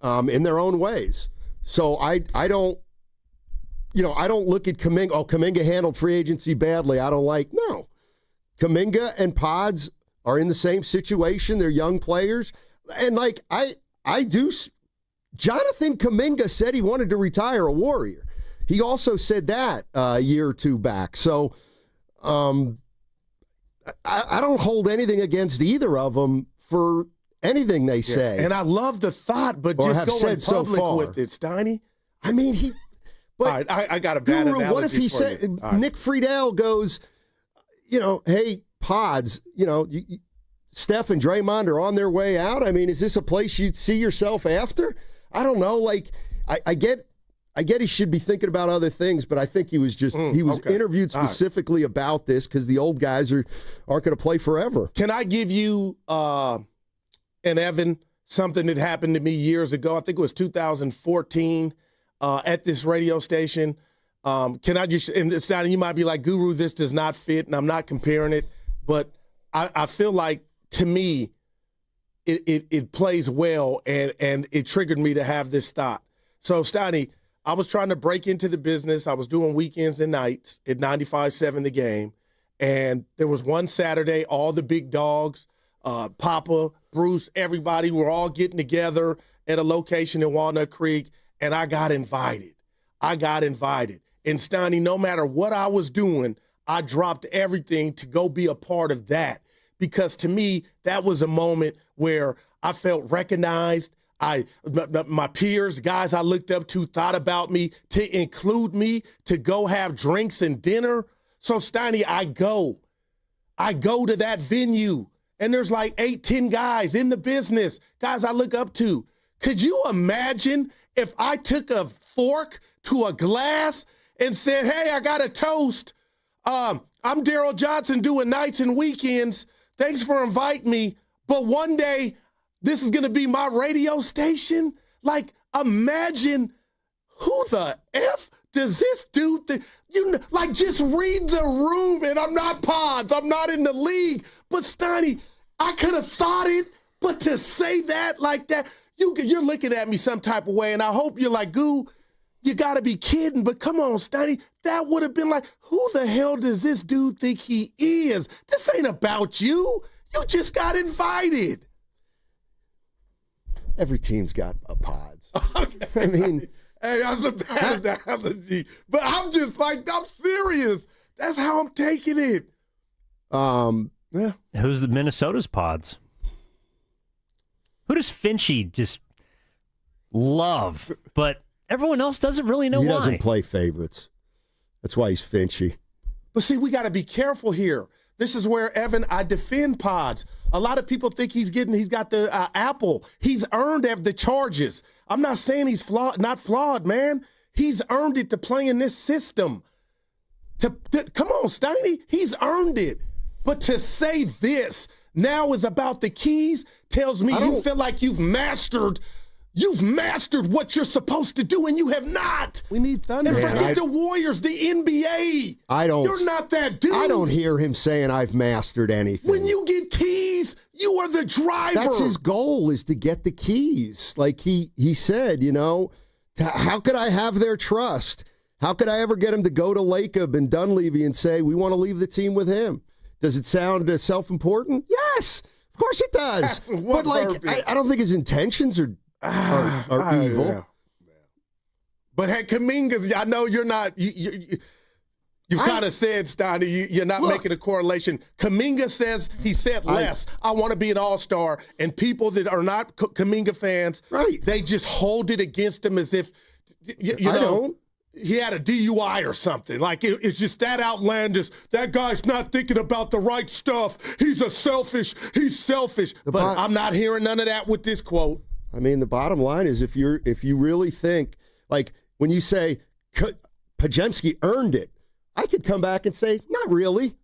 [SPEAKER 9] in their own ways. So I don't look at Kaminga. Oh, Kaminga handled free agency badly. I don't like. No, Kaminga and Podz are in the same situation. They're young players, and like I do. Jonathan Kaminga said he wanted to retire a Warrior. He also said that a year or two back. So I don't hold anything against either of them for anything they say.
[SPEAKER 30] And I love the thought, but just going public with it, Steiny.
[SPEAKER 9] I mean,
[SPEAKER 30] all right, I got a bad
[SPEAKER 9] Guru,
[SPEAKER 30] analogy
[SPEAKER 9] what if he
[SPEAKER 30] for
[SPEAKER 9] said,
[SPEAKER 30] you. Right.
[SPEAKER 9] Nick Friedel goes, hey, Podz, Steph and Draymond are on their way out. I mean, is this a place you'd see yourself after? I don't know. Like, I get he should be thinking about other things, but I think he was interviewed specifically about this because the old guys aren't going to play forever.
[SPEAKER 30] Can I give you and Evan something that happened to me years ago? I think it was 2014 at this radio station. Can I just, and it's not, you might be like, Guru, this does not fit, and I'm not comparing it, but I feel like, to me, it plays well, and it triggered me to have this thought. So, Steiny, I was trying to break into the business. I was doing weekends and nights at 95.7 The Game, And there was one Saturday, all the big dogs, Papa, Bruce, everybody, were all getting together at a location in Walnut Creek, and I got invited. And Steiny, no matter what I was doing, I dropped everything to go be a part of that. Because to me, that was a moment where I felt recognized. My peers, guys I looked up to, thought about me, to include me, to go have drinks and dinner. So, Steiny, I go to that venue, and there's like 8-10 guys in the business, guys I look up to. Could you imagine if I took a fork to a glass and said, hey, I got a toast. I'm Daryl Johnson doing nights and weekends. Thanks for inviting me. But one day, this is going to be my radio station? Like, imagine who the F does this dude think? Just read the room, and I'm not Podz. I'm not in the league. But, Steiny, I could have thought it, but to say that like that, you're looking at me some type of way, and I hope you're like, Goo, you got to be kidding. But come on, Steiny, that would have been like, who the hell does this dude think he is? This ain't about you. You just got invited.
[SPEAKER 9] Every team's got a Podz.
[SPEAKER 30] Okay.
[SPEAKER 9] I mean,
[SPEAKER 30] hey, that's a bad analogy, but I'm just like, I'm serious. That's how I'm taking it.
[SPEAKER 9] Yeah.
[SPEAKER 10] Who's the Minnesota's Podz? Who does Finchy just love, but everyone else doesn't really know why?
[SPEAKER 9] He doesn't play favorites. That's why he's Finchy.
[SPEAKER 30] But see, we got to be careful here. This is where, Evan, I defend Podz. A lot of people think he's got the apple. He's earned the charges. I'm not saying he's not flawed, man. He's earned it to play in this system. Come on, Steiny. He's earned it. But to say this now is about the keys tells me you feel like you've mastered what you're supposed to do, and you have not.
[SPEAKER 9] We need thunder.
[SPEAKER 30] And forget the Warriors, the NBA. You're not that dude.
[SPEAKER 9] I don't hear him saying I've mastered anything.
[SPEAKER 30] When you get keys, you are the driver.
[SPEAKER 9] That's his goal, is to get the keys. Like he said, how could I have their trust? How could I ever get him to go to Lacob and Dunleavy and say, we want to leave the team with him? Does it sound self-important? Yes, of course it does. But I don't think his intentions are evil.
[SPEAKER 30] Yeah. But hey, Kaminga's, I know you're not, you've kind of said, Steiny, you're not making a correlation. Kaminga says, he said less. I want to be an all-star. And people that are not Kaminga fans, they just hold it against him as if, he had a DUI or something. Like, it's just that outlandish. That guy's not thinking about the right stuff. He's selfish. But I'm not hearing none of that with this quote.
[SPEAKER 9] I mean, the bottom line is if you really think, like when you say Podziemski earned it, I could come back and say, not really.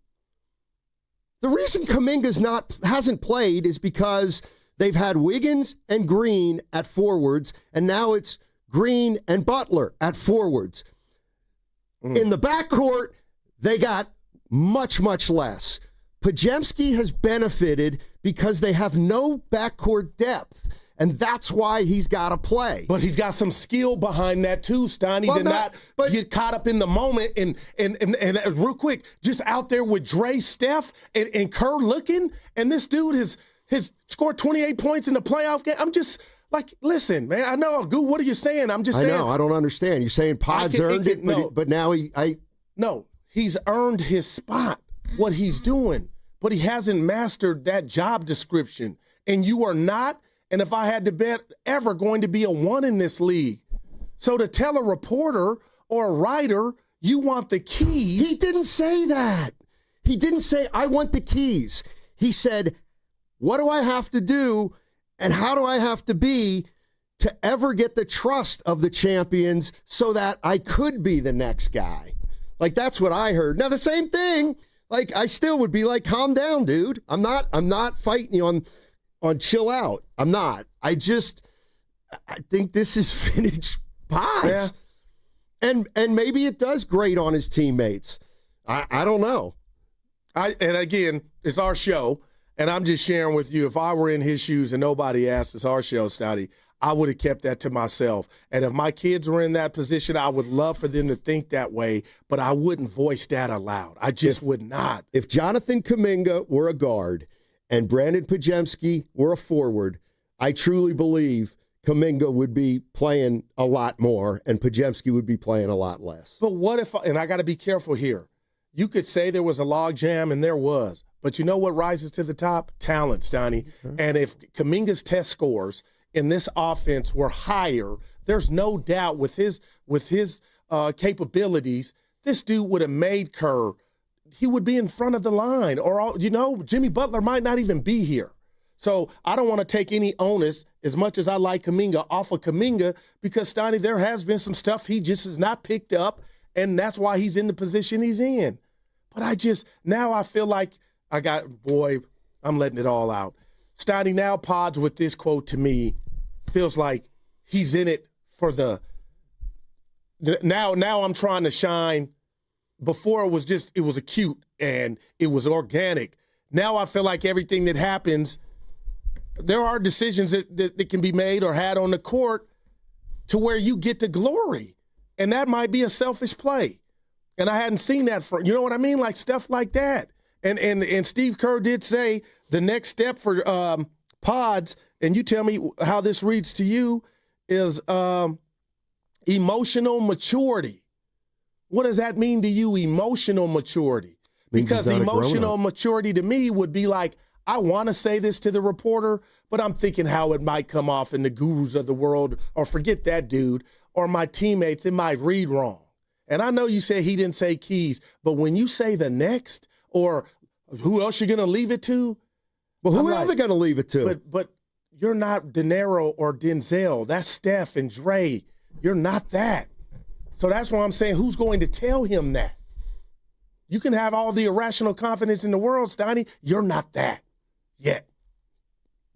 [SPEAKER 9] The reason Kaminga's hasn't played is because they've had Wiggins and Green at forwards, and now it's Green and Butler at forwards. In the backcourt, they got much, much less. Podziemski has benefited because they have no backcourt depth. And that's why he's got to play.
[SPEAKER 30] But he's got some skill behind that too, Steiny, to not get caught up in the moment. And real quick, just out there with Dre, Steph, and Kerr looking, and this dude has scored 28 points in the playoff game. I'm just like, listen, man, I know, Goo, what are you saying? I'm just saying.
[SPEAKER 9] I know, I don't understand. You're saying Podz earned it, but now
[SPEAKER 30] No, he's earned his spot, what he's doing. But he hasn't mastered that job description. And you are not. And if I had to bet, ever going to be a one in this league. So to tell a reporter or a writer, you want the keys.
[SPEAKER 9] He didn't say that. He didn't say, I want the keys. He said, what do I have to do and how do I have to be to ever get the trust of the champions so that I could be the next guy? Like, that's what I heard. Now, the same thing, like, I still would be like, calm down, dude. I'm not fighting you on chill out. I'm not. I think this is vintage Podz. Yeah. And maybe it does grate on his teammates. I don't know.
[SPEAKER 30] And again, it's our show, and I'm just sharing with you, if I were in his shoes and nobody asked, it's our show, Steiny, I would have kept that to myself. And if my kids were in that position, I would love for them to think that way, but I wouldn't voice that aloud. I just would not.
[SPEAKER 9] If Jonathan Kaminga were a guard and Brandon Podziemski were a forward, I truly believe Kaminga would be playing a lot more and Podziemski would be playing a lot less.
[SPEAKER 30] But what if, and I got to be careful here, you could say there was a log jam, and there was. But you know what rises to the top? Talent, Steiny. And if Kaminga's test scores in this offense were higher, there's no doubt with his capabilities, this dude would have made Kerr. He would be in front of the line. Or, Jimmy Butler might not even be here. So I don't want to take any onus, as much as I like Kaminga, off of Kaminga, because, Steiny, there has been some stuff he just has not picked up, and that's why he's in the position he's in. But now I feel like I'm letting it all out. Steiny, now Podz with this quote to me feels like he's in it for now I'm trying to shine. Before it was acute and it was organic. Now I feel like everything that happens, there are decisions that can be made or had on the court to where you get the glory. And that might be a selfish play. And I hadn't seen that for, you know what I mean? Like stuff like that. And Steve Kerr did say the next step for Podz, and you tell me how this reads to you, is emotional maturity. What does that mean to you, emotional maturity? Because emotional maturity to me would be like, I want to say this to the reporter, but I'm thinking how it might come off in the gurus of the world, or forget that dude, or my teammates, it might read wrong. And I know you said he didn't say Keys, but when you say the next, or who else you're going to leave it to?
[SPEAKER 9] Well, who are they going to leave it to?
[SPEAKER 30] But you're not De Niro or Denzel. That's Steph and Dre. You're not that. So that's why I'm saying, who's going to tell him that? You can have all the irrational confidence in the world, Steiny. You're not that yet.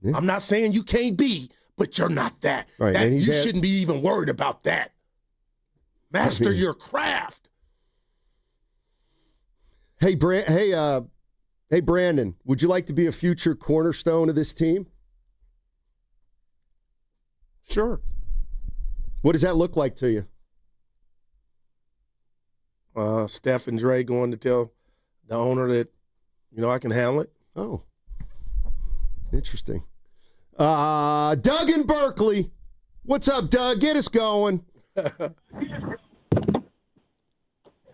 [SPEAKER 30] Yeah. I'm not saying you can't be, but you're not that.
[SPEAKER 9] Right,
[SPEAKER 30] you shouldn't be even worried about that. Master your craft.
[SPEAKER 9] Hey, Brandon, would you like to be a future cornerstone of this team?
[SPEAKER 30] Sure.
[SPEAKER 9] What does that look like to you?
[SPEAKER 30] Steph and Dre going to tell the owner that, I can handle it.
[SPEAKER 9] Oh, interesting. Doug in Berkeley. What's up, Doug? Get us going.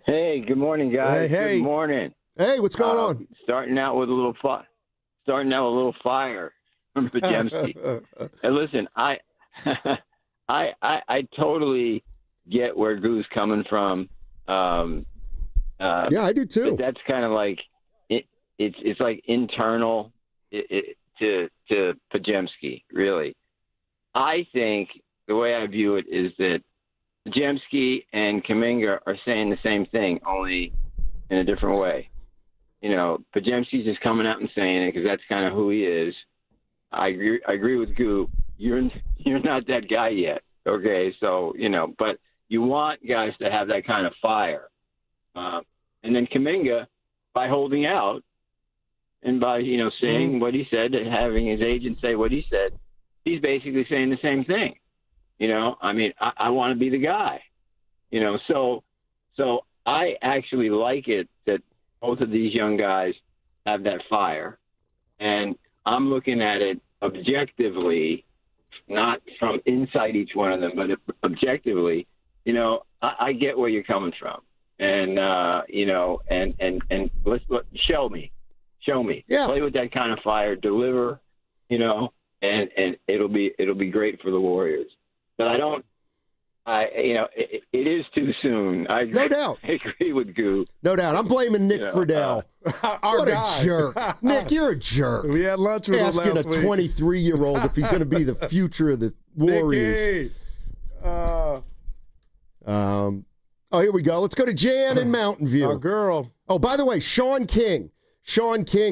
[SPEAKER 11] Hey, good morning, guys.
[SPEAKER 30] Hey.
[SPEAKER 11] Good morning.
[SPEAKER 9] Hey, what's going on?
[SPEAKER 11] Starting out with a little fire from Podziemski. Hey, listen, I totally get where Goo's coming from.
[SPEAKER 9] Yeah, I do too.
[SPEAKER 11] But that's kind of like it's like internal to Podziemski, really. I think the way I view it is that Podziemski and Kaminga are saying the same thing, only in a different way. Podziemski's just coming out and saying it because that's kind of who he is. I agree with Goo. You're not that guy yet, okay? So but you want guys to have that kind of fire. And then Kaminga, by holding out and by, saying what he said, and having his agent say what he said, he's basically saying the same thing. I want to be the guy. So I actually like it that both of these young guys have that fire. And I'm looking at it objectively, not from inside each one of them, but objectively. I get where you're coming from, and and let's show me,
[SPEAKER 9] yeah.
[SPEAKER 11] Play with that kind of fire, deliver, and it'll be great for the Warriors. But it is too soon. I agree,
[SPEAKER 9] no doubt.
[SPEAKER 11] I agree with Goo.
[SPEAKER 9] No doubt. I'm blaming Nick Friedel.
[SPEAKER 30] Our
[SPEAKER 9] what
[SPEAKER 30] guy.
[SPEAKER 9] A jerk. Nick, you're a jerk.
[SPEAKER 30] We had lunch with him last week.
[SPEAKER 9] Asking a 23-year-old if he's going to be the future of the Warriors. Here we go. Let's go to Jan in Mountain View.
[SPEAKER 30] Our girl.
[SPEAKER 9] Oh, by the way, Sean King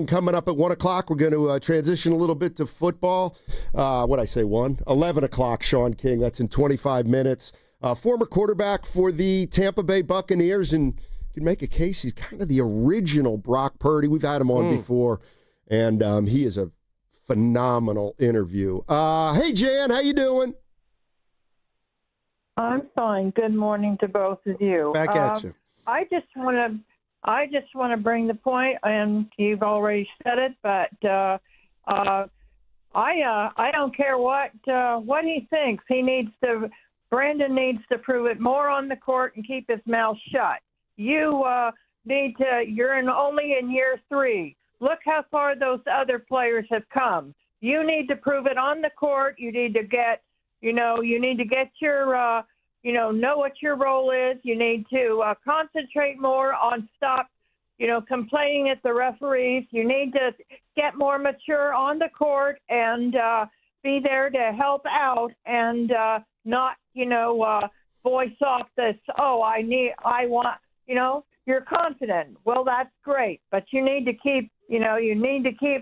[SPEAKER 9] coming up at 1 o'clock. We're going to transition a little bit to football. What'd I say, 1? 11 o'clock, Sean King. That's in 25 minutes. Former quarterback for the Tampa Bay Buccaneers, and you can make a case he's kind of the original Brock Purdy. We've had him on before, and he is a phenomenal interview. Hey, Jan, how you doing?
[SPEAKER 13] I'm fine. Good morning to both of you.
[SPEAKER 30] Back at you.
[SPEAKER 13] I just want to bring the point, and you've already said it, but I don't care what he thinks. Brandon needs to prove it more on the court and keep his mouth shut. You're only in year 3. Look how far those other players have come. You need to prove it on the court. You need to get your, know what your role is. You need to concentrate more on stop, complaining at the referees. You need to get more mature on the court and be there to help out and not, voice off this, you're confident. Well, that's great, but you need to keep,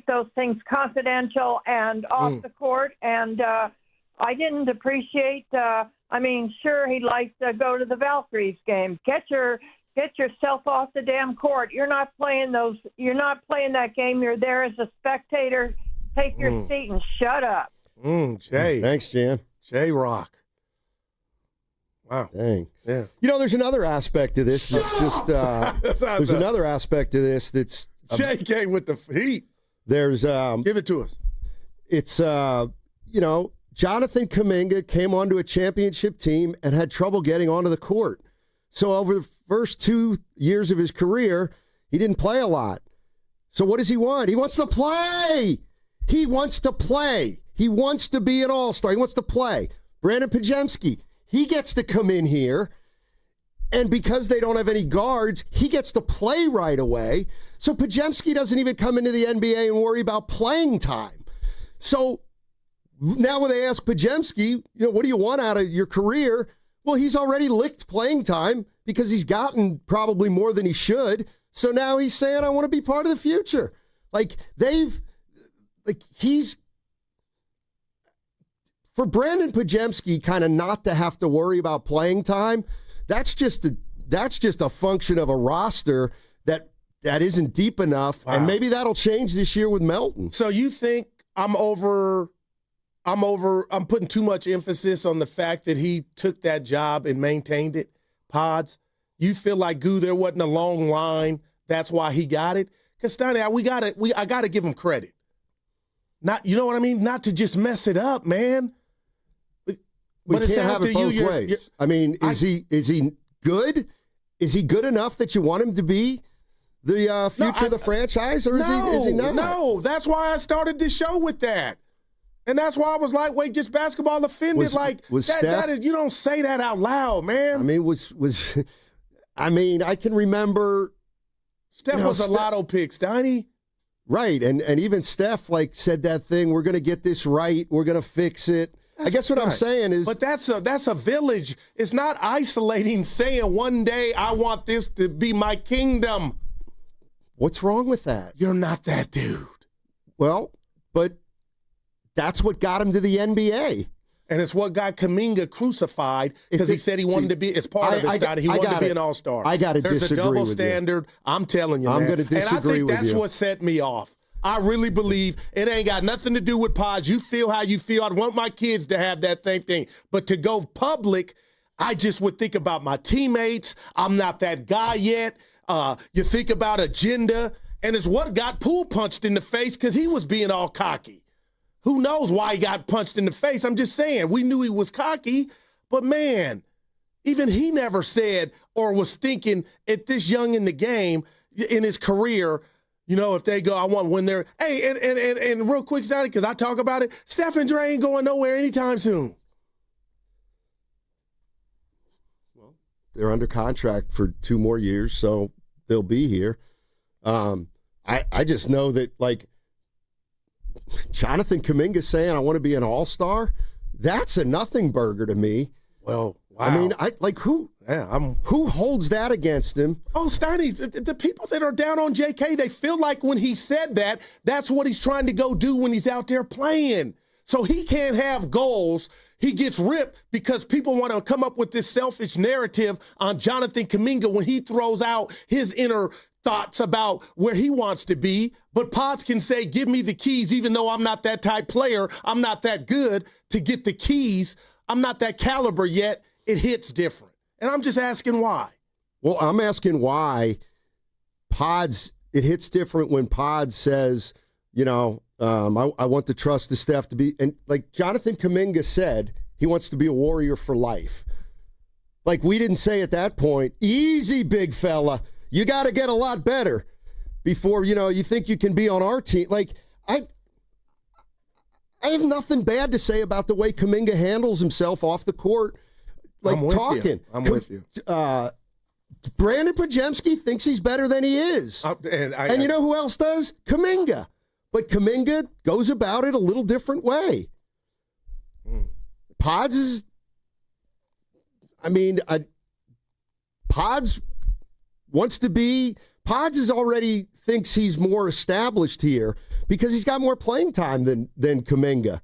[SPEAKER 13] those things confidential and off the court. And I didn't appreciate, sure, he'd like to go to the Valkyries game. Get yourself off the damn court. You're not playing that game. You're there as a spectator. Take your seat and shut up.
[SPEAKER 30] Jay.
[SPEAKER 9] Thanks, Jan.
[SPEAKER 30] J-Rock. Wow.
[SPEAKER 9] Dang.
[SPEAKER 30] Yeah.
[SPEAKER 9] There's another aspect to this that's just there's another aspect to this that's
[SPEAKER 30] Jay came with the heat.
[SPEAKER 9] There's
[SPEAKER 30] give it to us.
[SPEAKER 9] It's Jonathan Kaminga came onto a championship team and had trouble getting onto the court. So over the first 2 years of his career, he didn't play a lot. So what does he want? He wants to play. He wants to play. He wants to be an all-star. He wants to play. Brandon Podziemski, he gets to come in here, and because they don't have any guards, he gets to play right away. So Podziemski doesn't even come into the NBA and worry about playing time. So now when they ask Podziemski, what do you want out of your career? Well, he's already licked playing time because he's gotten probably more than he should. So now he's saying, I want to be part of the future. For Brandon Podziemski kind of not to have to worry about playing time, that's just a function of a roster that isn't deep enough, and maybe that'll change this year with Melton.
[SPEAKER 30] So you think I'm putting too much emphasis on the fact that he took that job and maintained it, Podz? You feel like, there wasn't a long line, that's why he got it? Because, Steiny, I got to give him credit. Not, you know what I mean? Not to just mess it up, man.
[SPEAKER 9] We can't have it both ways. Is he good? Is he good enough that you want him to be the future of the franchise, or is he not?
[SPEAKER 30] No, that's why I started this show with that. And that's why I was like, wait, just basketball offended. You don't say that out loud, man.
[SPEAKER 9] I can remember.
[SPEAKER 30] Steph was a lotto pick, Steiny.
[SPEAKER 9] Right, and even Steph said that thing, we're going to get this right, we're going to fix it. I guess what I'm saying is...
[SPEAKER 30] But that's a village. It's not isolating saying one day I want this to be my kingdom.
[SPEAKER 9] What's wrong with that?
[SPEAKER 30] You're not that dude.
[SPEAKER 9] Well, but that's what got him to the NBA.
[SPEAKER 30] And it's what got Kaminga crucified because he said he wanted to be, as part of his study, he wanted to be an all-star.
[SPEAKER 9] I got to disagree with you.
[SPEAKER 30] There's a double standard. I'm telling you,
[SPEAKER 9] I'm going to disagree with you.
[SPEAKER 30] And I think that's what set me off. I really believe it ain't got nothing to do with Podz. You feel how you feel. I want my kids to have that same thing. But to go public, I just would think about my teammates. I'm not that guy yet. You think about agenda, and it's what got Poole punched in the face because he was being all cocky. Who knows why he got punched in the face? I'm just saying, we knew he was cocky, but man, even he never said or was thinking at this young in the game, in his career, if they go, I want when they're, hey, and real quick, Steiny, because I talk about it, Steph and Dre ain't going nowhere anytime soon.
[SPEAKER 9] Well, they're under contract for 2 more years, so they'll be here. I just know that, Jonathan Kaminga saying, I want to be an all-star, that's a nothing burger to me.
[SPEAKER 30] Well, wow.
[SPEAKER 9] Who? Yeah, who holds that against him?
[SPEAKER 30] Oh, Steiny, the people that are down on JK, they feel like when he said that, that's what he's trying to go do when he's out there playing. So he can't have goals. He gets ripped because people want to come up with this selfish narrative on Jonathan Kaminga when he throws out his inner thoughts about where he wants to be. But Podz can say, give me the keys, even though I'm not that type player. I'm not that good to get the keys. I'm not that caliber yet. it hits different. And I'm just asking why.
[SPEAKER 9] Well, I'm asking why Podz, it hits different when Podz says, I want to trust the staff to be, and like Jonathan Kaminga said, he wants to be a Warrior for life. Like we didn't say at that point, easy, big fella, you got to get a lot better before, you think you can be on our team. Like, I have nothing bad to say about the way Kaminga handles himself off the court. Like talking.
[SPEAKER 30] I'm with you.
[SPEAKER 9] Brandon Podziemski thinks he's better than he is. And you know who else does? Kaminga. But Kaminga goes about it a little different way. Podz is, Podz wants to be, Podz is already thinks he's more established here because he's got more playing time than Kaminga.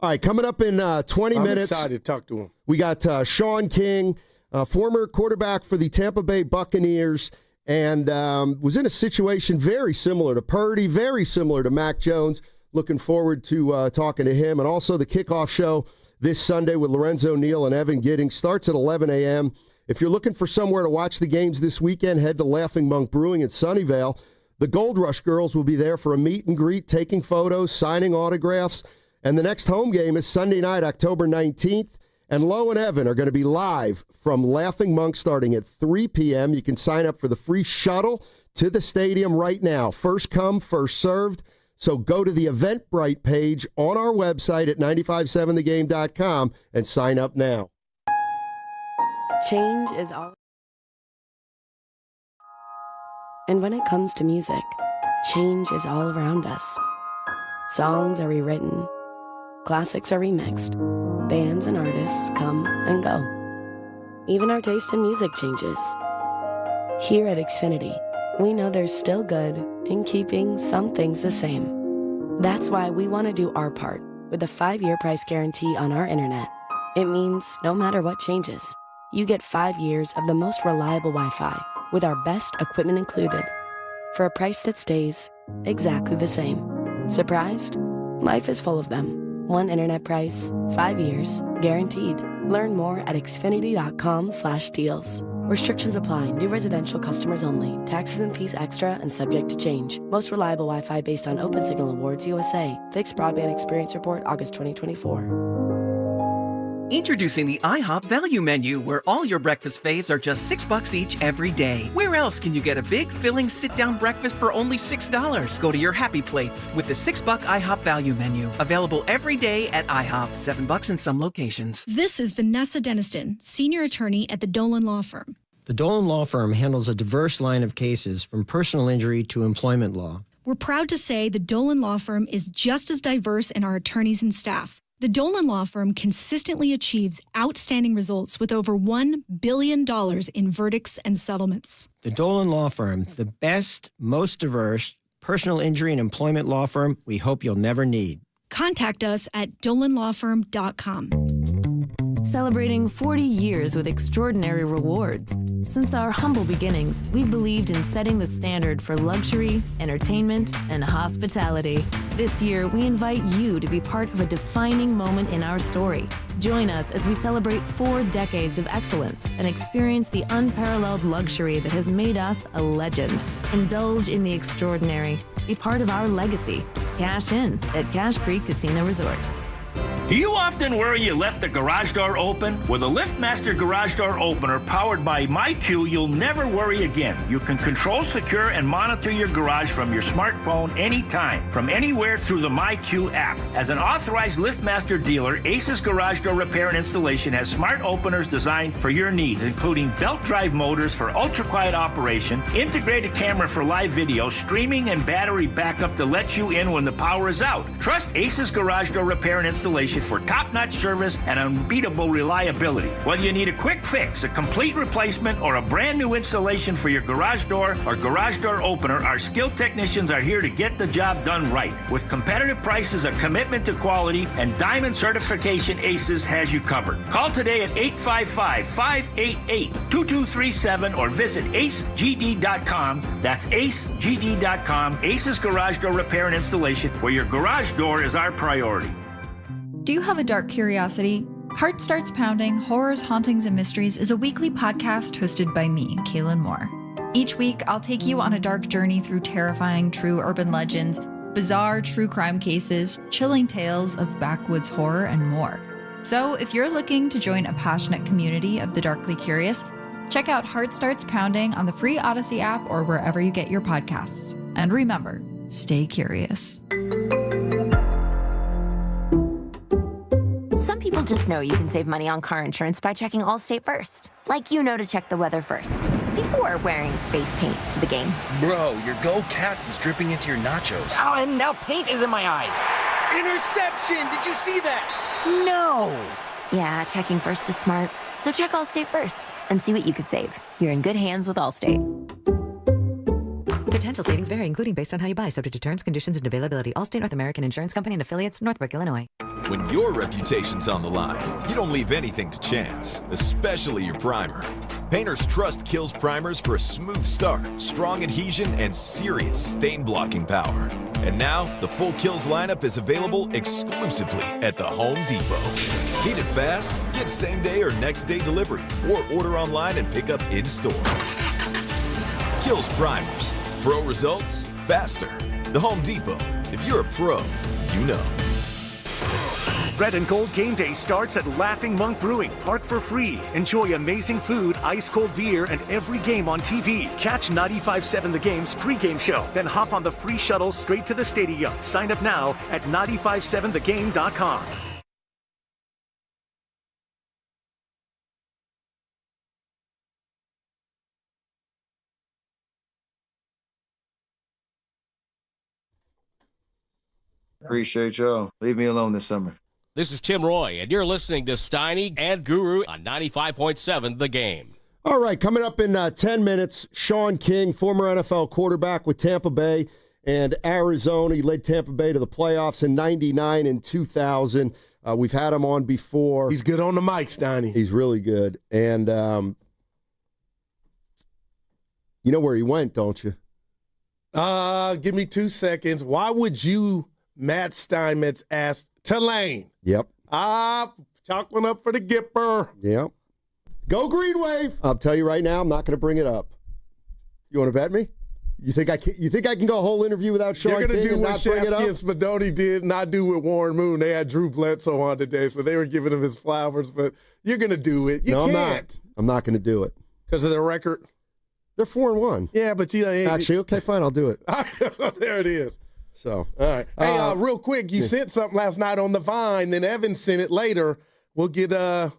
[SPEAKER 9] All right, coming up in 20 minutes.
[SPEAKER 30] I'm excited to talk to him.
[SPEAKER 9] We got Sean King, former quarterback for the Tampa Bay Buccaneers, and was in a situation very similar to Purdy, very similar to Mac Jones. Looking forward to talking to him. And also the kickoff show this Sunday with Lorenzo Neal and Evan Giddings starts at 11 a.m. If you're looking for somewhere to watch the games this weekend, head to Laughing Monk Brewing in Sunnyvale. The Gold Rush girls will be there for a meet and greet, taking photos, signing autographs. And the next home game is Sunday night, October 19th. And Lo and Evan are going to be live from Laughing Monk starting at 3 p.m. You can sign up for the free shuttle to the stadium right now. First come, first served. So go to the Eventbrite page on our website at 957thegame.com and sign up now.
[SPEAKER 14] Change is all. And when it comes to music, change is all around us. Songs are rewritten. Classics are remixed. Bands and artists come and go. Even our taste in music changes. Here at Xfinity, we know there's still good in keeping some things the same. That's why we want to do our part with a 5-year price guarantee on our internet. It means no matter what changes, you get 5 years of the most reliable Wi-Fi with our best equipment included for a price that stays exactly the same. Surprised? Life is full of them. One internet price, 5 years, guaranteed. Learn more at xfinity.com/deals. Restrictions apply. New residential customers only. Taxes and fees extra and subject to change. Most reliable Wi-Fi based on Open Signal Awards USA. Fixed Broadband Experience Report, August 2024.
[SPEAKER 17] Introducing the IHOP Value Menu, where all your breakfast faves are just $6 each every day. Where else can you get a big, filling, sit-down breakfast for only $6? Go to your happy plates with the $6 IHOP Value Menu. Available every day at IHOP. $7 in some locations.
[SPEAKER 18] This is Vanessa Deniston, senior attorney at the Dolan Law Firm.
[SPEAKER 20] The Dolan Law Firm handles a diverse line of cases from personal injury to employment law.
[SPEAKER 18] We're proud to say the Dolan Law Firm is just as diverse in our attorneys and staff. The Dolan Law Firm consistently achieves outstanding results with over $1 billion in verdicts and settlements.
[SPEAKER 20] The Dolan Law Firm, the best, most diverse personal injury and employment law firm we hope you'll never need.
[SPEAKER 18] Contact us at dolanlawfirm.com.
[SPEAKER 21] Celebrating 40 years with extraordinary rewards. Since our humble beginnings, we've believed in setting the standard for luxury, entertainment, and hospitality. This year, we invite you to be part of a defining moment in our story. Join us as we celebrate 4 decades of excellence and experience the unparalleled luxury that has made us a legend. Indulge in the extraordinary. Be part of our legacy. Cash in at Cache Creek Casino Resort.
[SPEAKER 22] Do you often worry you left the garage door open? With a LiftMaster garage door opener powered by MyQ, you'll never worry again. You can control, secure, and monitor your garage from your smartphone anytime, from anywhere through the MyQ app. As an authorized LiftMaster dealer, Ace's Garage Door Repair and Installation has smart openers designed for your needs, including belt drive motors for ultra-quiet operation, integrated camera for live video, streaming, and battery backup to let you in when the power is out. Trust Ace's Garage Door Repair and Installation for top-notch service and unbeatable reliability. Whether you need a quick fix, a complete replacement, or a brand new installation for your garage door or garage door opener, our skilled technicians are here to get the job done right. With competitive prices, a commitment to quality, and diamond certification, Aces has you covered. Call today at 855-588-2237 or visit acegd.com. That's acegd.com. Aces Garage Door Repair and Installation, where your garage door is our priority.
[SPEAKER 24] Do you have a dark curiosity?
[SPEAKER 1] Heart Starts Pounding, Horrors, Hauntings, and Mysteries is a weekly podcast hosted by me, Kaylin Moore. Each week, I'll take you on a dark journey through terrifying true urban legends, bizarre true crime cases, chilling tales of backwoods horror, and more. So if you're looking to join a passionate community of the darkly curious, check out Heart Starts Pounding on the free Odyssey app or wherever you get your podcasts. And remember, stay curious.
[SPEAKER 3] Some people just know you can save money on car insurance by checking Allstate first. Like you know to check the weather first, before wearing face paint to the game.
[SPEAKER 4] Bro, your Go Cats is dripping into your nachos.
[SPEAKER 19] Oh, and now paint is in my eyes.
[SPEAKER 4] Interception! Did you see that?
[SPEAKER 19] No!
[SPEAKER 3] Yeah, checking first is smart. So check Allstate first and see what you could save. You're in good hands with Allstate.
[SPEAKER 2] Potential savings vary, including based on how you buy, subject to terms, conditions, and availability. Allstate North American Insurance Company and affiliates, Northbrook, Illinois.
[SPEAKER 24] When your reputation's on the line, you don't leave anything to chance, especially your primer. Painters trust Kills primers for a smooth start, strong adhesion, and serious stain-blocking power. And now, the full Kills lineup is available exclusively at the Home Depot. Need it fast? Get same-day or next-day delivery, or order online and pick up in-store. Kills primers. Pro results, faster. The Home Depot. If you're a pro, you know.
[SPEAKER 23] Red and Gold Game Day starts at Laughing Monk Brewing. Park for free. Enjoy amazing food, ice-cold beer, and every game on TV. Catch 95.7 The Game's pregame show. Then hop on the free shuttle straight to the stadium. Sign up now at 957thegame.com.
[SPEAKER 25] Appreciate y'all. Leave me alone this summer.
[SPEAKER 26] This is Tim Roy, and you're listening to Steiny and Guru on 95.7 The Game.
[SPEAKER 9] All right, coming up in 10 minutes, Sean King, former NFL quarterback with Tampa Bay and Arizona. He led Tampa Bay to the playoffs in 99 and 2000. We've had him on before.
[SPEAKER 30] He's good on the mic, Steiny.
[SPEAKER 9] He's really good. And you know where he went, don't you?
[SPEAKER 30] Give me 2 seconds. Why would you, Matt Steinmetz, ask Tulane?
[SPEAKER 9] Yep.
[SPEAKER 30] Chalking up for the Gipper.
[SPEAKER 9] Yep. Go Green Wave. I'll tell you right now, I'm not going to bring it up. You want to bet me? You think I can go a whole interview without Sean King? They're going to do what
[SPEAKER 30] Shasky and Spadoni did not do with Warren Moon. They had Drew Bledsoe on today, so they were giving him his flowers, but you're going to do it. You can't.
[SPEAKER 9] I'm not going to do it.
[SPEAKER 30] Because of their record?
[SPEAKER 9] They're 4-1.
[SPEAKER 30] Yeah, but
[SPEAKER 9] actually, okay, fine, I'll do it.
[SPEAKER 30] There it is.
[SPEAKER 9] So,
[SPEAKER 30] all right. Hey, real quick, you sent something last night on the Vine, then Evan sent it later. We'll get an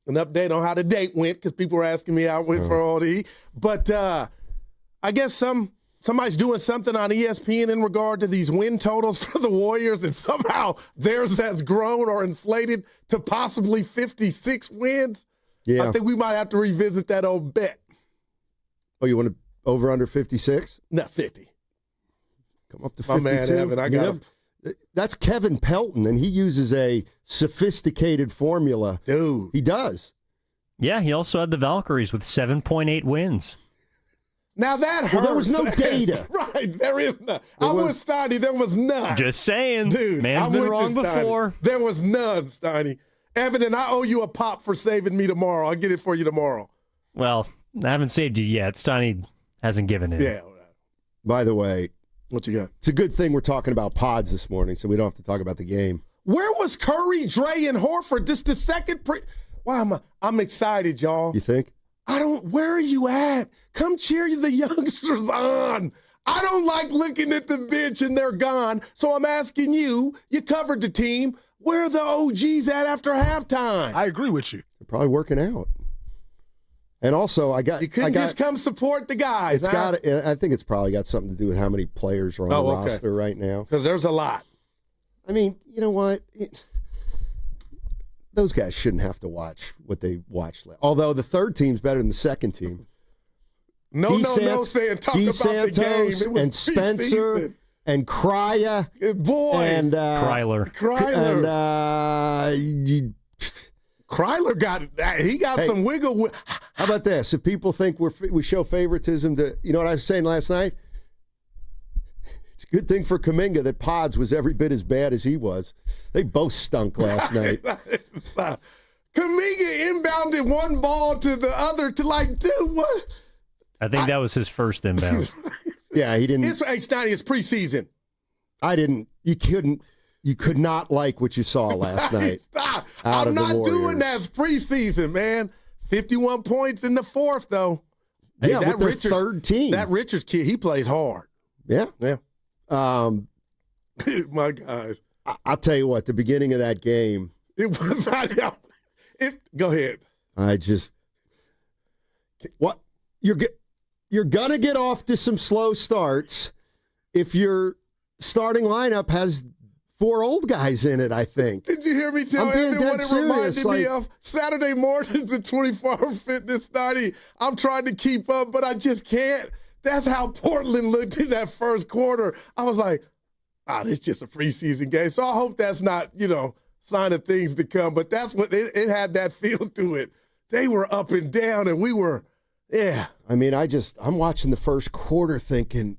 [SPEAKER 30] update on how the date went because people were asking me how it went for all the. But I guess somebody's doing something on ESPN in regard to these win totals for the Warriors, and somehow theirs has grown or inflated to possibly 56 wins.
[SPEAKER 9] Yeah.
[SPEAKER 30] I think we might have to revisit that old bet.
[SPEAKER 9] Oh, you want to over under 56?
[SPEAKER 30] No, 50.
[SPEAKER 9] Come up to 52.
[SPEAKER 30] My man, Evan, I got him.
[SPEAKER 9] That's Kevin Pelton, and he uses a sophisticated formula.
[SPEAKER 30] Dude.
[SPEAKER 9] He does.
[SPEAKER 10] Yeah, he also had the Valkyries with 7.8 wins.
[SPEAKER 30] Now that hurts.
[SPEAKER 9] Well, there was no data.
[SPEAKER 30] Right, there is none. I'm with Steiny. There was none.
[SPEAKER 10] Just saying.
[SPEAKER 30] Dude,
[SPEAKER 10] man's
[SPEAKER 30] I'm
[SPEAKER 10] been
[SPEAKER 30] with
[SPEAKER 10] wrong
[SPEAKER 30] you, Steiny.
[SPEAKER 10] before.
[SPEAKER 30] There was none, Steiny. Evan, and I owe you a pop for saving me tomorrow. I'll get it for you tomorrow.
[SPEAKER 10] Well, I haven't saved you yet. Steiny hasn't given in.
[SPEAKER 30] Yeah.
[SPEAKER 9] By the way,
[SPEAKER 30] what you got?
[SPEAKER 9] It's a good thing we're talking about Podz this morning, so we don't have to talk about the game.
[SPEAKER 30] Where was Curry, Dre, and Horford? This the second I'm excited, y'all.
[SPEAKER 9] You think?
[SPEAKER 30] Where are you at? Come cheer the youngsters on. I don't like looking at the bench and they're gone. So I'm asking you, you covered the team. Where are the OGs at after halftime? I agree with you.
[SPEAKER 9] They're probably working out. And also, you
[SPEAKER 30] couldn't just come support the guys.
[SPEAKER 9] I think it's probably got something to do with how many players are on the roster right now.
[SPEAKER 30] Because there's a lot.
[SPEAKER 9] I mean, you know what? Those guys shouldn't have to watch what they watched. Although the third team's better than the second team.
[SPEAKER 30] No saying talk about the game. It was
[SPEAKER 9] and Spencer and Cryer.
[SPEAKER 30] Boy.
[SPEAKER 9] And
[SPEAKER 10] Kryler.
[SPEAKER 9] And
[SPEAKER 30] Kryler got some wiggle.
[SPEAKER 9] How about this? If people think we show favoritism to, you know what I was saying last night? It's Good thing for Kaminga that Podz was every bit as bad as he was. They both stunk last night.
[SPEAKER 30] Kaminga inbounded one ball to the other to dude, what?
[SPEAKER 10] I think that was his first inbound.
[SPEAKER 9] Yeah, he didn't.
[SPEAKER 30] Hey, Steiny, it's preseason.
[SPEAKER 9] You could not like what you saw last night.
[SPEAKER 30] Stop. I'm not doing that. It's preseason, man. 51 points in the fourth, though.
[SPEAKER 9] Yeah, that with their third team.
[SPEAKER 30] That Richards kid, he plays hard.
[SPEAKER 9] Yeah.
[SPEAKER 30] Yeah. My guys.
[SPEAKER 9] I'll tell you what, the beginning of that game.
[SPEAKER 30] It was not. Go ahead.
[SPEAKER 9] What? You're going to get off to some slow starts if your starting lineup has 4 old guys in it, I think.
[SPEAKER 30] Did you hear me tell everyone it reminded me of? Saturday mornings at 24-Hour Fitness, Steiny. I'm trying to keep up, but I just can't. That's how Portland looked in that first quarter. I was like, it's just a preseason game. So I hope that's not, sign of things to come. But that's what it had that feel to it. They were up and down, and we were, yeah.
[SPEAKER 9] I mean, I'm watching the first quarter thinking,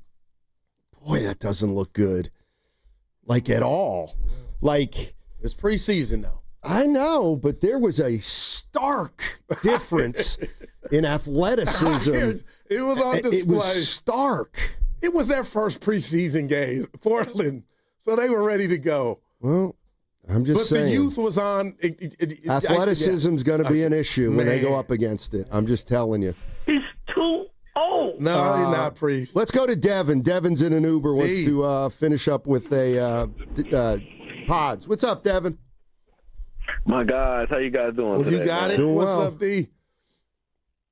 [SPEAKER 9] boy, that doesn't look good. At all.
[SPEAKER 30] It's preseason, though.
[SPEAKER 9] I know, but there was a stark difference in athleticism.
[SPEAKER 30] It was on display.
[SPEAKER 9] It was stark.
[SPEAKER 30] It was their first preseason game, Portland, so they were ready to go.
[SPEAKER 9] Well, I'm just saying.
[SPEAKER 30] But the youth was on.
[SPEAKER 9] Athleticism's going to be an issue when they go up against it. I'm just telling you.
[SPEAKER 5] He's too old.
[SPEAKER 30] No, he's not, Priest.
[SPEAKER 9] Let's go to Devin. Devin's in an Uber. Wants to finish up with a Podz. What's up, Devin?
[SPEAKER 6] My guys, how you guys doing today?
[SPEAKER 30] You got it?
[SPEAKER 9] Doing
[SPEAKER 30] What's
[SPEAKER 9] well.
[SPEAKER 30] up, D?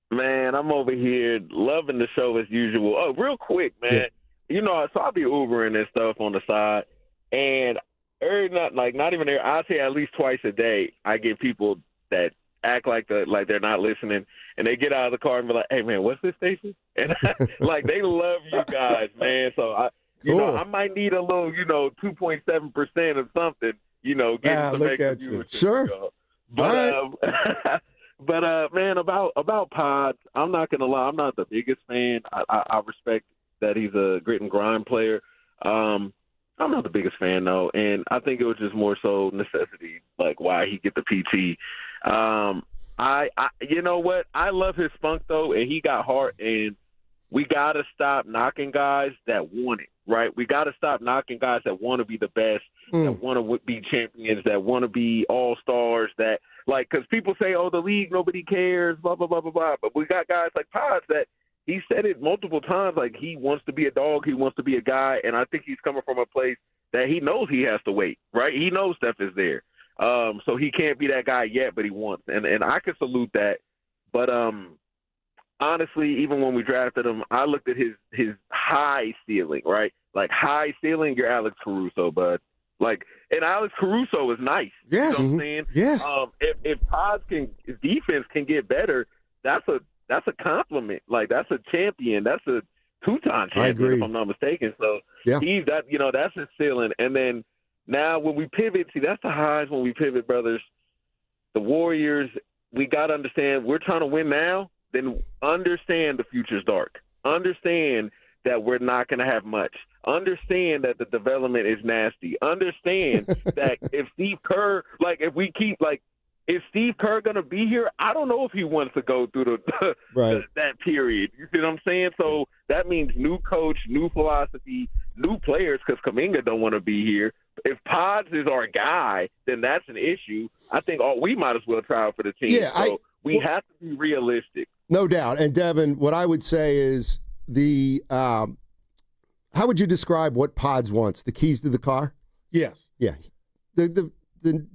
[SPEAKER 6] Man, I'm over here loving the show as usual. Oh, real quick, man. Yeah. So I'll be Ubering and stuff on the side, and not even there. I'll say at least twice a day, I get people that act like they're not listening, and they get out of the car and be like, "Hey, man, what's this station?" And they love you guys, man. So I might need a little, 2.7% of something, getting some extra viewership.
[SPEAKER 9] Sure.
[SPEAKER 6] But man, about Podz, I'm not gonna lie, I'm not the biggest fan. I respect that he's a grit and grind player. I'm not the biggest fan though, and I think it was just more so necessity, why he get the PT. You know what? I love his spunk though, and he got heart. And we gotta stop knocking guys that want it, right? We gotta stop knocking guys that want to be the best, that want to be champions, that want to be all stars, because people say, "Oh, the league, nobody cares," blah blah blah blah blah. But we got guys like Podz that he said it multiple times, he wants to be a dog, he wants to be a guy, and I think he's coming from a place that he knows he has to wait, right? He knows Steph is there. So he can't be that guy yet, but he wants. And I can salute that. But honestly, even when we drafted him, I looked at his high ceiling, right? High ceiling, you're Alex Caruso, bud. And Alex Caruso is nice.
[SPEAKER 30] Yes.
[SPEAKER 6] You know what I'm saying?
[SPEAKER 30] Yes.
[SPEAKER 6] If Podz defense can get better, that's a compliment. That's a champion. That's a 2-time champion, if I'm not mistaken. So he's that. That's his ceiling. And then now when we pivot, see, that's the highs when we pivot, brothers. The Warriors, we got to understand we're trying to win now. Then understand the future's dark. Understand that we're not going to have much. Understand that the development is nasty. Understand that if Steve Kerr, is Steve Kerr going to be here? I don't know if he wants to go through that period. You see what I'm saying? So that means new coach, new philosophy, new players, because Kaminga don't want to be here. If Podz is our guy, then that's an issue. I think we might as well try out for the team. Yeah, we have to be realistic.
[SPEAKER 9] No doubt. And Devin, what I would say is how would you describe what Podz wants? The keys to the car?
[SPEAKER 30] Yes.
[SPEAKER 9] Yeah. The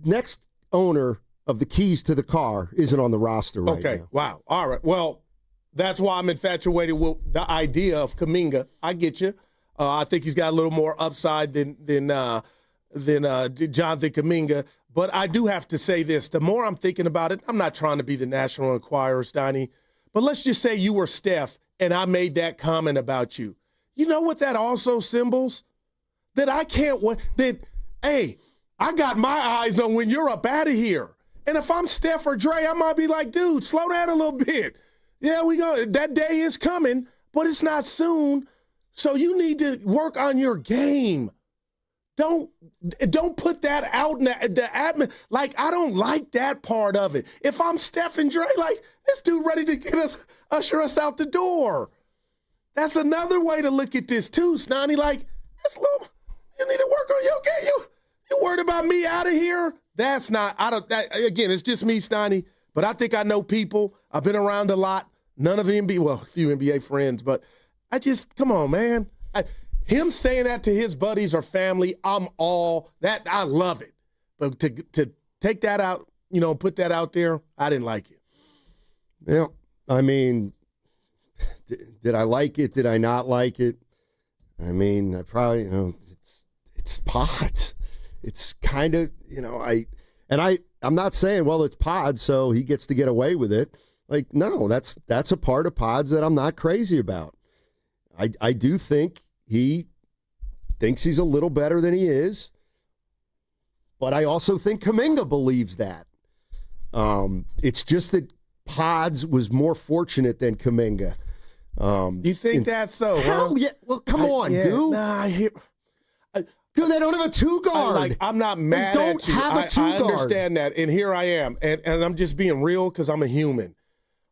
[SPEAKER 9] next owner of the keys to the car isn't on the roster right now.
[SPEAKER 30] Okay. Wow. All right. Well, that's why I'm infatuated with the idea of Kaminga. I get you. I think he's got a little more upside than Jonathan Kaminga. But I do have to say this. The more I'm thinking about it, I'm not trying to be the National Enquirer, Steiny, but let's just say you were Steph and I made that comment about you. You know what that also symbols? That I can't wait. That, hey, I got my eyes on when you're up out of here. And if I'm Steph or Dre, I might be like, dude, slow down a little bit. Yeah, we go. That day is coming, but it's not soon. So you need to work on your game. Don't put that out in the admin. Like, I don't like that part of it. If I'm Steph and Dre, like, this dude ready to usher us out the door. That's another way to look at this too, Steiny. Like, you need to work on your game. You worried about me out of here? That's not, again, it's just me, Steiny. But I think I know people. I've been around a lot. None of the NBA, well, a few NBA friends, but come on, man. Him saying that to his buddies or family, I love it. But to take that out, put that out there, I didn't like it.
[SPEAKER 9] Yeah, I mean, did I like it? Did I not like it? I mean, I probably, it's Podz. It's kind of, I'm not saying, well, it's Podz, so he gets to get away with it. Like, no, that's a part of Podz that I'm not crazy about. I do think he thinks he's a little better than he is, but I also think Kaminga believes that. It's just that Podz was more fortunate than Kaminga.
[SPEAKER 30] You think that's so?
[SPEAKER 9] Hell yeah. Well, come on, Goo.
[SPEAKER 30] Nah, I hear.
[SPEAKER 9] Because they don't have a two-guard.
[SPEAKER 30] I'm not mad at you.
[SPEAKER 9] Have a two-guard.
[SPEAKER 30] I understand that, and here I am, and I'm just being real because I'm a human.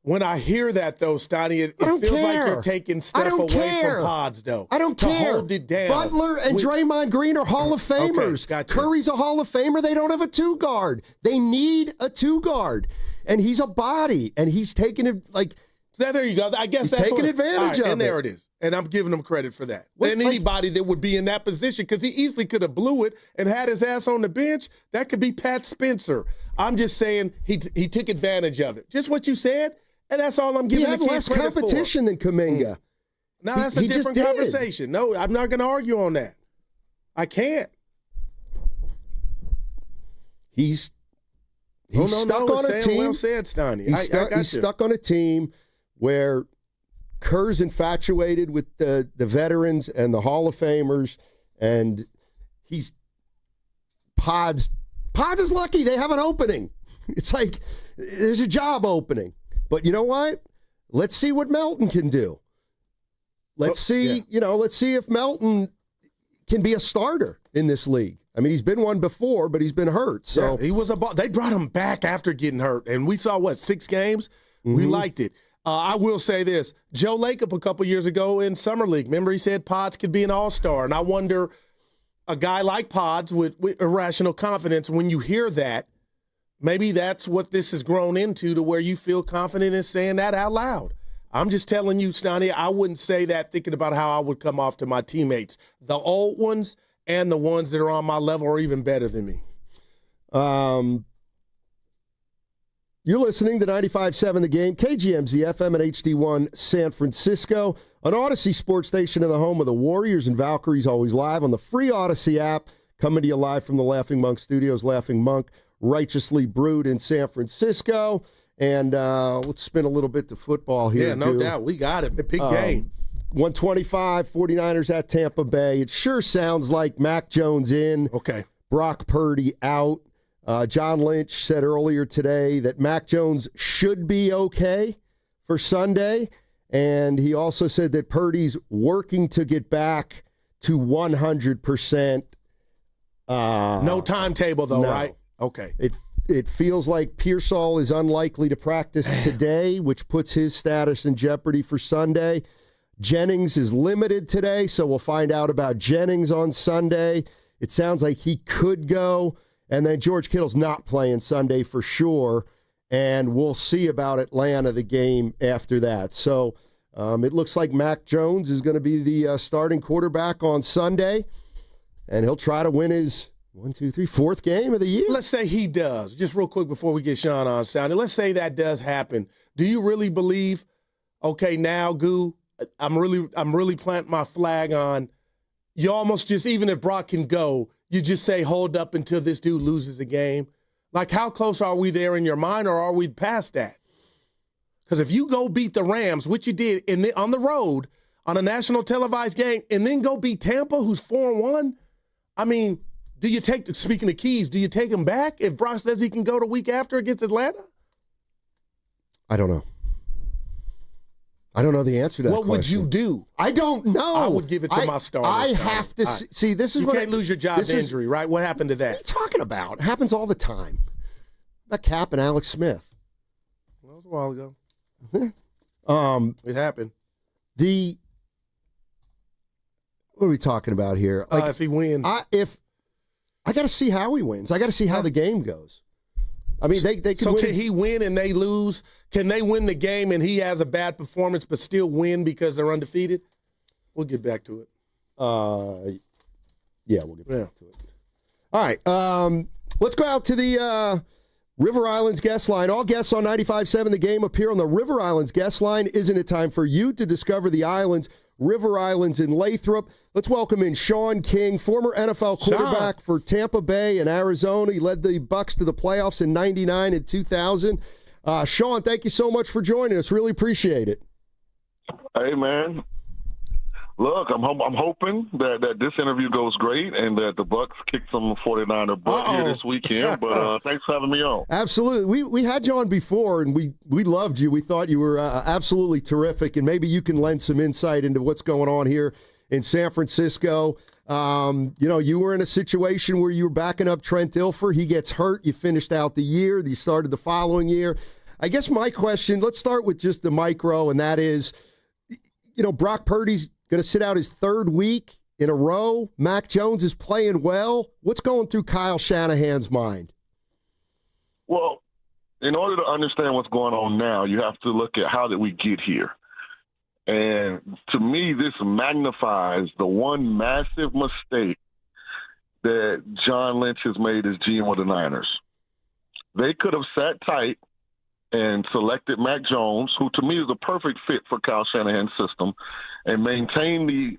[SPEAKER 30] When I hear that, though, Steiny, it feels like you're taking Steph away from Podz, though.
[SPEAKER 9] I don't care.
[SPEAKER 30] Hold it down.
[SPEAKER 9] Butler and Draymond Green are Hall of Famers.
[SPEAKER 30] Okay, gotcha.
[SPEAKER 9] Curry's a Hall of Famer. They don't have a two-guard. They need a two-guard. And he's a body, and he's taking it like...
[SPEAKER 30] There you go. I guess that's
[SPEAKER 9] taking advantage of it.
[SPEAKER 30] And there it is. And I'm giving him credit for that. And anybody that would be in that position, because he easily could have blew it and had his ass on the bench, that could be Pat Spencer. I'm just saying he took advantage of it. Just what you said, and that's all I'm giving the kid credit for.
[SPEAKER 9] He had less competition than Kaminga.
[SPEAKER 30] Now, that's a different conversation. No, I'm not going to argue on that. I can't.
[SPEAKER 9] He's stuck on a team.
[SPEAKER 30] Well said, Steiny.
[SPEAKER 9] He's stuck on a team where Kerr's infatuated with the veterans and the Hall of Famers, and Podz is lucky they have an opening. It's like there's a job opening. But you know what? Let's see what Melton can do. Let's see if Melton can be a starter in this league. I mean, he's been one before, but he's been hurt. So
[SPEAKER 30] he was they brought him back after getting hurt, and we saw 6 games. Mm-hmm. We liked it. I will say this. Joe Lacob a couple years ago in Summer League, remember he said Podz could be an all-star. And I wonder, a guy like Podz with irrational confidence, when you hear that, maybe that's what this has grown into to where you feel confident in saying that out loud. I'm just telling you, Steiny, I wouldn't say that thinking about how I would come off to my teammates. The old ones and the ones that are on my level are even better than me.
[SPEAKER 9] You're listening to 95.7 The Game, KGMZ FM and HD1 San Francisco, an Odyssey sports station in the home of the Warriors and Valkyries, always live on the free Odyssey app, coming to you live from the Laughing Monk Studios. Laughing Monk, righteously brewed in San Francisco. And let's spin a little bit to football here.
[SPEAKER 30] Yeah, no doubt. We got it. Big game.
[SPEAKER 9] 125, 49ers at Tampa Bay. It sure sounds like Mac Jones in.
[SPEAKER 30] Okay.
[SPEAKER 9] Brock Purdy out. John Lynch said earlier today that Mac Jones should be okay for Sunday, and he also said that Purdy's working to get back to 100%.
[SPEAKER 30] No timetable, though, right? Okay.
[SPEAKER 9] It feels like Pearsall is unlikely to practice today, which puts his status in jeopardy for Sunday. Jennings is limited today, so we'll find out about Jennings on Sunday. It sounds like he could go. And then George Kittle's not playing Sunday for sure. And we'll see about Atlanta, the game after that. So it looks like Mac Jones is going to be the starting quarterback on Sunday. And he'll try to win his 4th game of the year.
[SPEAKER 30] Let's say he does. Just real quick before we get Sean on sound. Let's say that does happen. Do you really believe, okay, now, Goo, I'm really planting my flag on, you almost just, even if Brock can go, you just say hold up until this dude loses a game? Like, how close are we there in your mind, or are we past that? Because if you go beat the Rams, which you did on the road on a national televised game, and then go beat Tampa, who's 4-1, I mean, speaking of keys, do you take him back if Brock says he can go the week after against Atlanta?
[SPEAKER 9] I don't know. I don't know the answer to that
[SPEAKER 30] What would you do?
[SPEAKER 9] I don't know.
[SPEAKER 30] I would give it to my starters.
[SPEAKER 9] I have to see. This is
[SPEAKER 30] you
[SPEAKER 9] what
[SPEAKER 30] can't lose your job to injury, right? What happened to that?
[SPEAKER 9] What are you talking about? It happens all the time. About Cap and Alex Smith.
[SPEAKER 30] That was a while ago. It happened.
[SPEAKER 9] What are we talking about here? Like,
[SPEAKER 30] if he wins.
[SPEAKER 9] I got to see how he wins. I got to see how the game goes. I mean, they can win.
[SPEAKER 30] Can he win and they lose? Can they win the game and he has a bad performance but still win because they're undefeated? We'll get back to it.
[SPEAKER 9] Yeah, we'll get back to it. All right. Let's go out to the River Islands guest line. All guests on 95.7 The Game appear on the River Islands guest line. Isn't it time for you to discover the islands? River Islands in Lathrop. Let's welcome in Sean King, former NFL quarterback for Tampa Bay and Arizona. He led the Bucs to the playoffs in 99 and 2000. Sean, thank you so much for joining us. Really appreciate it.
[SPEAKER 7] Hey, man. Look, I'm hoping that this interview goes great and that the Bucs kick some 49er butt here this weekend. But thanks for having me on.
[SPEAKER 9] Absolutely. We had you on before, and we loved you. We thought you were absolutely terrific, and maybe you can lend some insight into what's going on here in San Francisco. You were in a situation where you were backing up Trent Dilfer. He gets hurt. You finished out the year. You started the following year. I guess my question, let's start with just the micro, and that is, Brock Purdy's going to sit out his third week in a row. Mac Jones is playing well. What's going through Kyle Shanahan's mind?
[SPEAKER 7] Well, in order to understand what's going on now, you have to look at how did we get here. And to me, this magnifies the one massive mistake that John Lynch has made as GM of the Niners. They could have sat tight and selected Mac Jones, who to me is a perfect fit for Kyle Shanahan's system, and maintain the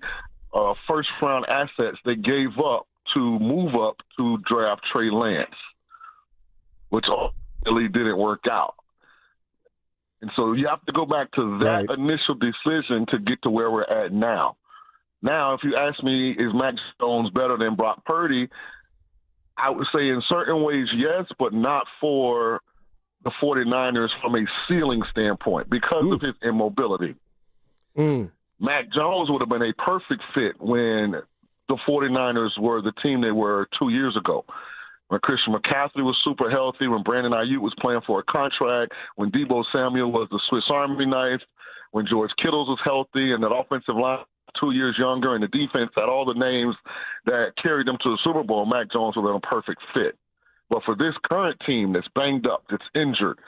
[SPEAKER 7] first-round assets they gave up to move up to draft Trey Lance, which ultimately didn't work out. And so you have to go back to that initial decision to get to where we're at now. Now, if you ask me, is Mac Jones better than Brock Purdy, I would say in certain ways yes, but not for the 49ers from a ceiling standpoint because of his immobility. Mac Jones would have been a perfect fit when the 49ers were the team they were 2 years ago. When Christian McCaffrey was super healthy, when Brandon Ayuk was playing for a contract, when Deebo Samuel was the Swiss Army knife, when George Kittles was healthy and that offensive line 2 years younger and the defense had all the names that carried them to the Super Bowl, Mac Jones would have been a perfect fit. But for this current team that's banged up, that's injured,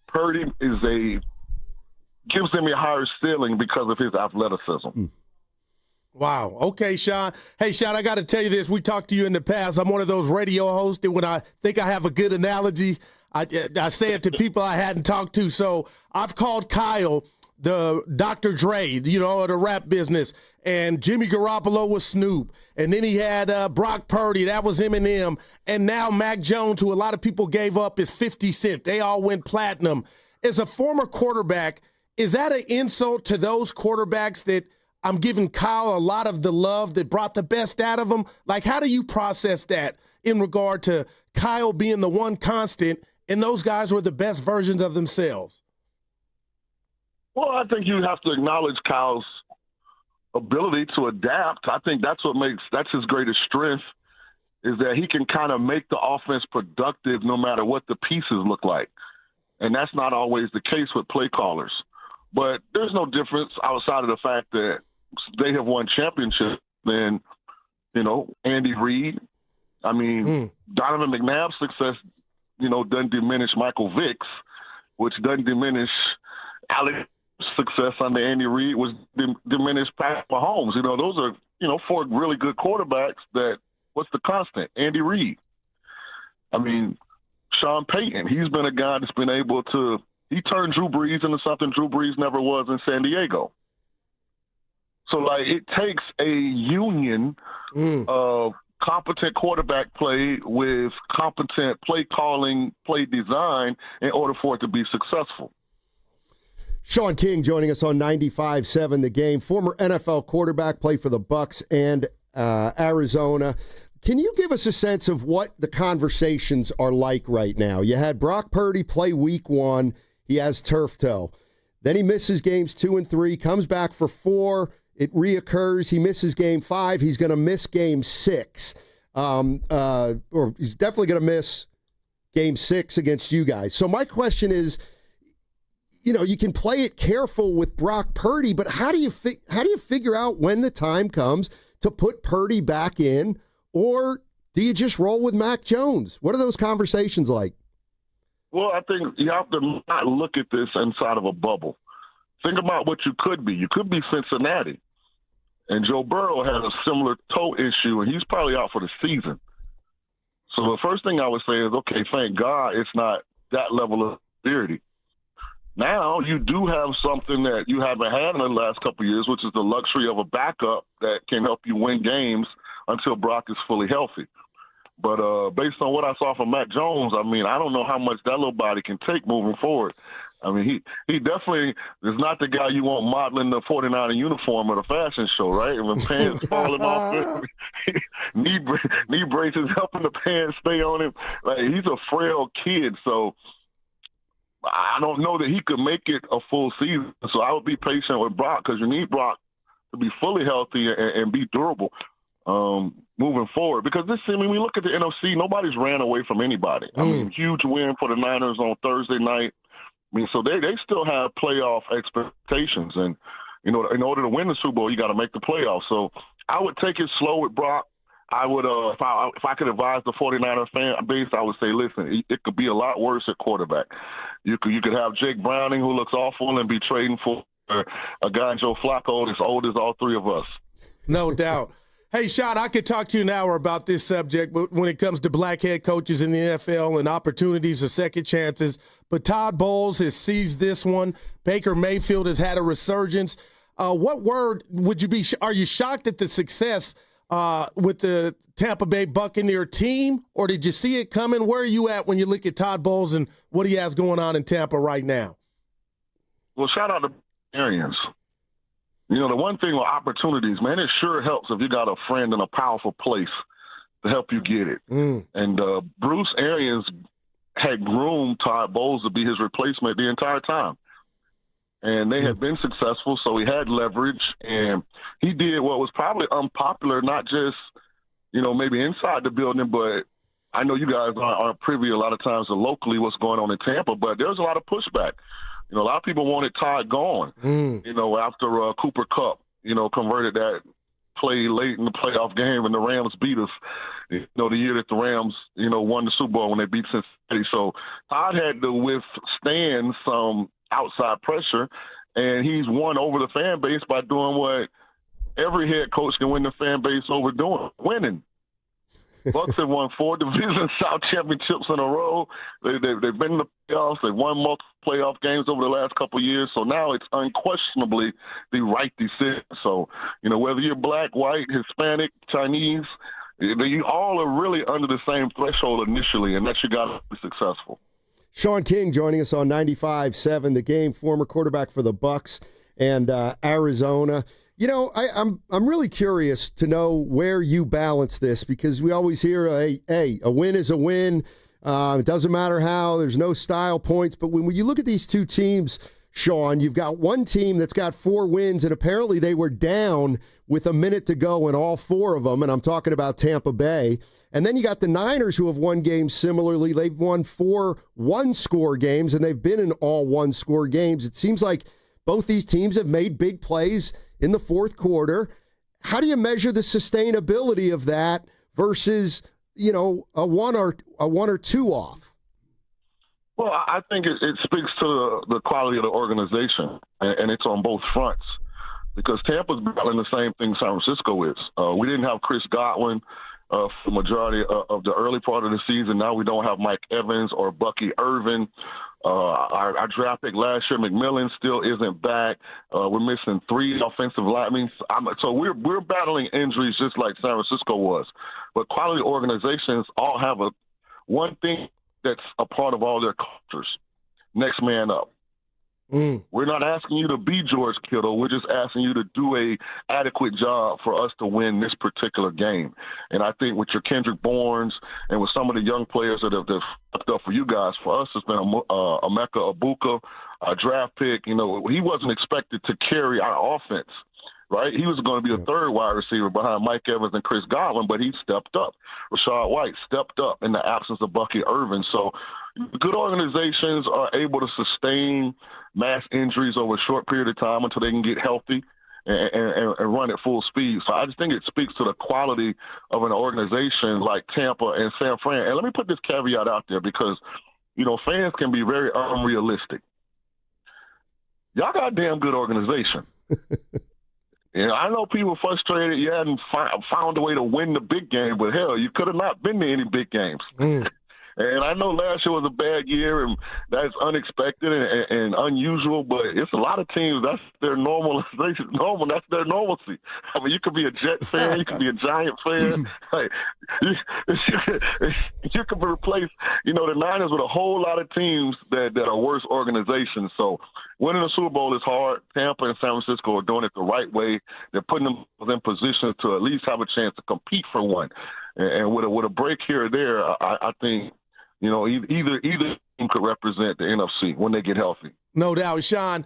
[SPEAKER 7] Purdy gives them a higher ceiling because of his athleticism.
[SPEAKER 30] Wow. Okay, Sean. Hey, Sean, I got to tell you this. We talked to you in the past. I'm one of those radio hosts that when I think I have a good analogy, I say it to people I hadn't talked to. So I've called Kyle the Dr. Dre, the rap business, and Jimmy Garoppolo was Snoop. And then he had Brock Purdy, that was Eminem. And now Mac Jones, who a lot of people gave up, is 50 Cent. They all went platinum. As a former quarterback, is that an insult to those quarterbacks that I'm giving Kyle a lot of the love that brought the best out of them? Like, how do you process that in regard to Kyle being the one constant and those guys were the best versions of themselves?
[SPEAKER 7] Well, I think you have to acknowledge Kyle's ability to adapt. I think that's his greatest strength, is that he can kind of make the offense productive no matter what the pieces look like. And that's not always the case with play callers. But there's no difference outside of the fact that they have won championships than, Andy Reid. I mean, Donovan McNabb's success, doesn't diminish Michael Vick's, which doesn't diminish Alex success under Andy Reid was diminished Pat Mahomes. Those are, four really good quarterbacks that, what's the constant? Andy Reid. I mean, Sean Payton, he's been a guy that's been able to, he turned Drew Brees into something Drew Brees never was in San Diego. So, it takes a union of competent quarterback play with competent play calling, play design in order for it to be successful.
[SPEAKER 9] Sean King joining us on 95.7 The Game, former NFL quarterback, played for the Bucs and Arizona. Can you give us a sense of what the conversations are like right now? You had Brock Purdy play week one. He has turf toe. Then he misses games 2 and 3, comes back for 4. It reoccurs. He misses game 5. He's going to miss game 6. Or he's definitely going to miss game 6 against you guys. So my question is, you can play it careful with Brock Purdy, but how do you figure out when the time comes to put Purdy back in, or do you just roll with Mac Jones? What are those conversations like?
[SPEAKER 7] Well, I think you have to not look at this inside of a bubble. Think about what you could be. You could be Cincinnati. And Joe Burrow had a similar toe issue, and he's probably out for the season. So the first thing I would say is, okay, thank God it's not that level of severity. Now you do have something that you haven't had in the last couple of years, which is the luxury of a backup that can help you win games until Brock is fully healthy. But based on what I saw from Mac Jones, I mean, I don't know how much that little body can take moving forward. I mean, he definitely is not the guy you want modeling the 49er uniform at a fashion show, right? And when pants falling off, knee braces helping the pants stay on him. Like, he's a frail kid, so I don't know that he could make it a full season. So I would be patient with Brock, because you need Brock to be fully healthy and be durable moving forward. Because we look at the NFC, nobody's ran away from anybody. I mean, huge win for the Niners on Thursday night. I mean, so they still have playoff expectations. And, in order to win the Super Bowl, you got to make the playoffs. So I would take it slow with Brock. I would, if I could advise the 49er fan base, I would say, listen, it could be a lot worse at quarterback. You could have Jake Browning, who looks awful, and be trading for a guy, Joe Flacco, that's old as all three of us.
[SPEAKER 30] No doubt. Hey, Sean, I could talk to you an hour about this subject, but when it comes to black head coaches in the NFL and opportunities or second chances, but Todd Bowles has seized this one. Baker Mayfield has had a resurgence. What word would you be? Are you shocked at the success with the Tampa Bay Buccaneer team, or did you see it coming? Where are you at when you look at Todd Bowles and what he has going on in Tampa right now?
[SPEAKER 7] Well, shout out to Arians. The one thing with opportunities, man, it sure helps if you got a friend in a powerful place to help you get it. And Bruce Arians had groomed Todd Bowles to be his replacement the entire time. And they had been successful, so he had leverage. And he did what was probably unpopular, not just, maybe inside the building, but I know you guys aren't privy a lot of times to locally what's going on in Tampa, but there's a lot of pushback. A lot of people wanted Todd gone, after Cooper Kupp, converted that play late in the playoff game and the Rams beat us, the year that the Rams, won the Super Bowl when they beat Cincinnati. So Todd had to withstand some outside pressure, and he's won over the fan base by doing what every head coach can win the fan base over doing, winning. Bucs have won 4 Division South championships in a row. They've been in the playoffs. They've won multiple playoff games over the last couple of years. So now it's unquestionably the right decision. So, whether you're black, white, Hispanic, Chinese, you all are really under the same threshold initially, and that you got to be successful.
[SPEAKER 9] Sean King joining us on 95.7 The Game, former quarterback for the Bucs and Arizona. I'm really curious to know where you balance this, because we always hear, a win is a win. It doesn't matter how. There's no style points. But when you look at these two teams, Sean, you've got one team that's got 4 wins, and apparently they were down with a minute to go in all 4 of them, and I'm talking about Tampa Bay. And then you got the Niners, who have won games similarly. They've won 4 one-score games, and they've been in all one-score games. It seems like both these teams have made big plays in the fourth quarter. How do you measure the sustainability of that versus, a one or two off?
[SPEAKER 7] Well, I think it speaks to the quality of the organization, and it's on both fronts, because Tampa's battling the same thing San Francisco is. We didn't have Chris Godwin for the majority of the early part of the season. Now we don't have Mike Evans or Bucky Irvin. Our draft pick last year, McMillan, still isn't back. We're missing 3 offensive linemen. So we're battling injuries just like San Francisco was. But quality organizations all have one thing that's a part of all their cultures: next man up. We're not asking you to be George Kittle. We're just asking you to do a adequate job for us to win this particular game. And I think with your Kendrick Bournes and with some of the young players that have stepped up for you guys, for us, it's been Emeka Egbuka, a draft pick. You know, he wasn't expected to carry our offense, right? He was going to be a third wide receiver behind Mike Evans and Chris Godwin, but he stepped up. Rashad White stepped up in the absence of Bucky Irvin. So good organizations are able to sustain mass injuries over a short period of time until they can get healthy and run at full speed. So I just think it speaks to the quality of an organization like Tampa and San Fran. And let me put this caveat out there because, you know, fans can be very unrealistic. Y'all got a damn good organization. And I know people frustrated you hadn't found a way to win the big game, but hell, you could have not been to any big games. And I know last year was a bad year, and that's unexpected and unusual, but it's a lot of teams, that's their normal. That's their normalcy. I mean, you could be a Jet fan, you could be a Giant fan. Like, you could replace, you know, the Niners with a whole lot of teams that are worse organizations. So winning a Super Bowl is hard. Tampa and San Francisco are doing it the right way. They're putting themselves in position to at least have a chance to compete for one. And with a break here or there, I think, you know, either team could represent the NFC when they get healthy.
[SPEAKER 30] No doubt. Sean,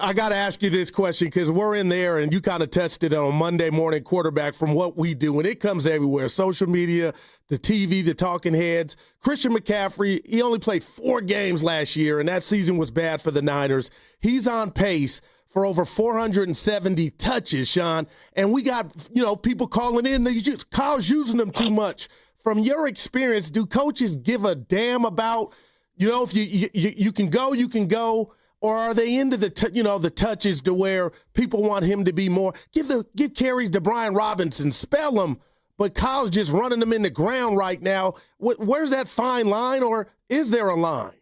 [SPEAKER 30] I got to ask you this question because we're in there and you kind of touched it on Monday Morning Quarterback from what we do, and it comes everywhere. Social media, the TV, the talking heads. Christian McCaffrey, he only played 4 games last year, and that season was bad for the Niners. He's on pace for over 470 touches, Sean. And we got, you know, people calling in. Kyle's using them too much. From your experience, do coaches give a damn about, you know, if you can go, you can go, or are they into the touches to where people want him to be more? Give carries to Brian Robinson, spell them, but Kyle's just running them in the ground right now. Where's that fine line, or is there a line?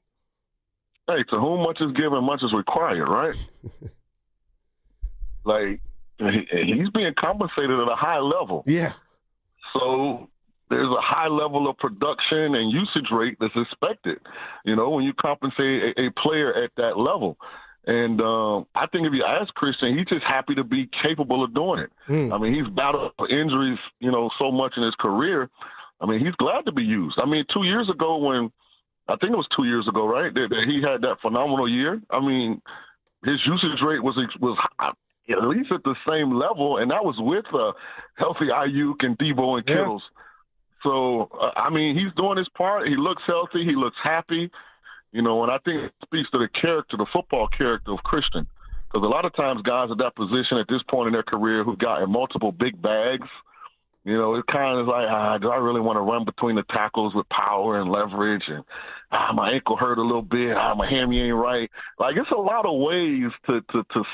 [SPEAKER 7] Hey, to whom much is given, much is required, right? Like, he's being compensated at a high level.
[SPEAKER 30] Yeah.
[SPEAKER 7] So there's a high level of production and usage rate that's expected, you know, when you compensate a player at that level. And I think if you ask Christian, he's just happy to be capable of doing it. I mean, he's battled injuries, you know, so much in his career. I mean, he's glad to be used. I mean, 2 years ago I think it was 2 years ago, right, that he had that phenomenal year. I mean, his usage rate was at least at the same level, and that was with healthy Ayuk and Debo and Kittles. Yeah. So, I mean, he's doing his part. He looks healthy. He looks happy. You know, and I think it speaks to the character, the football character of Christian. Because a lot of times guys at that position at this point in their career who've gotten multiple big bags, you know, it's kind of like, do I really want to run between the tackles with power and leverage? And my ankle hurt a little bit. My hammy ain't right. Like, it's a lot of ways to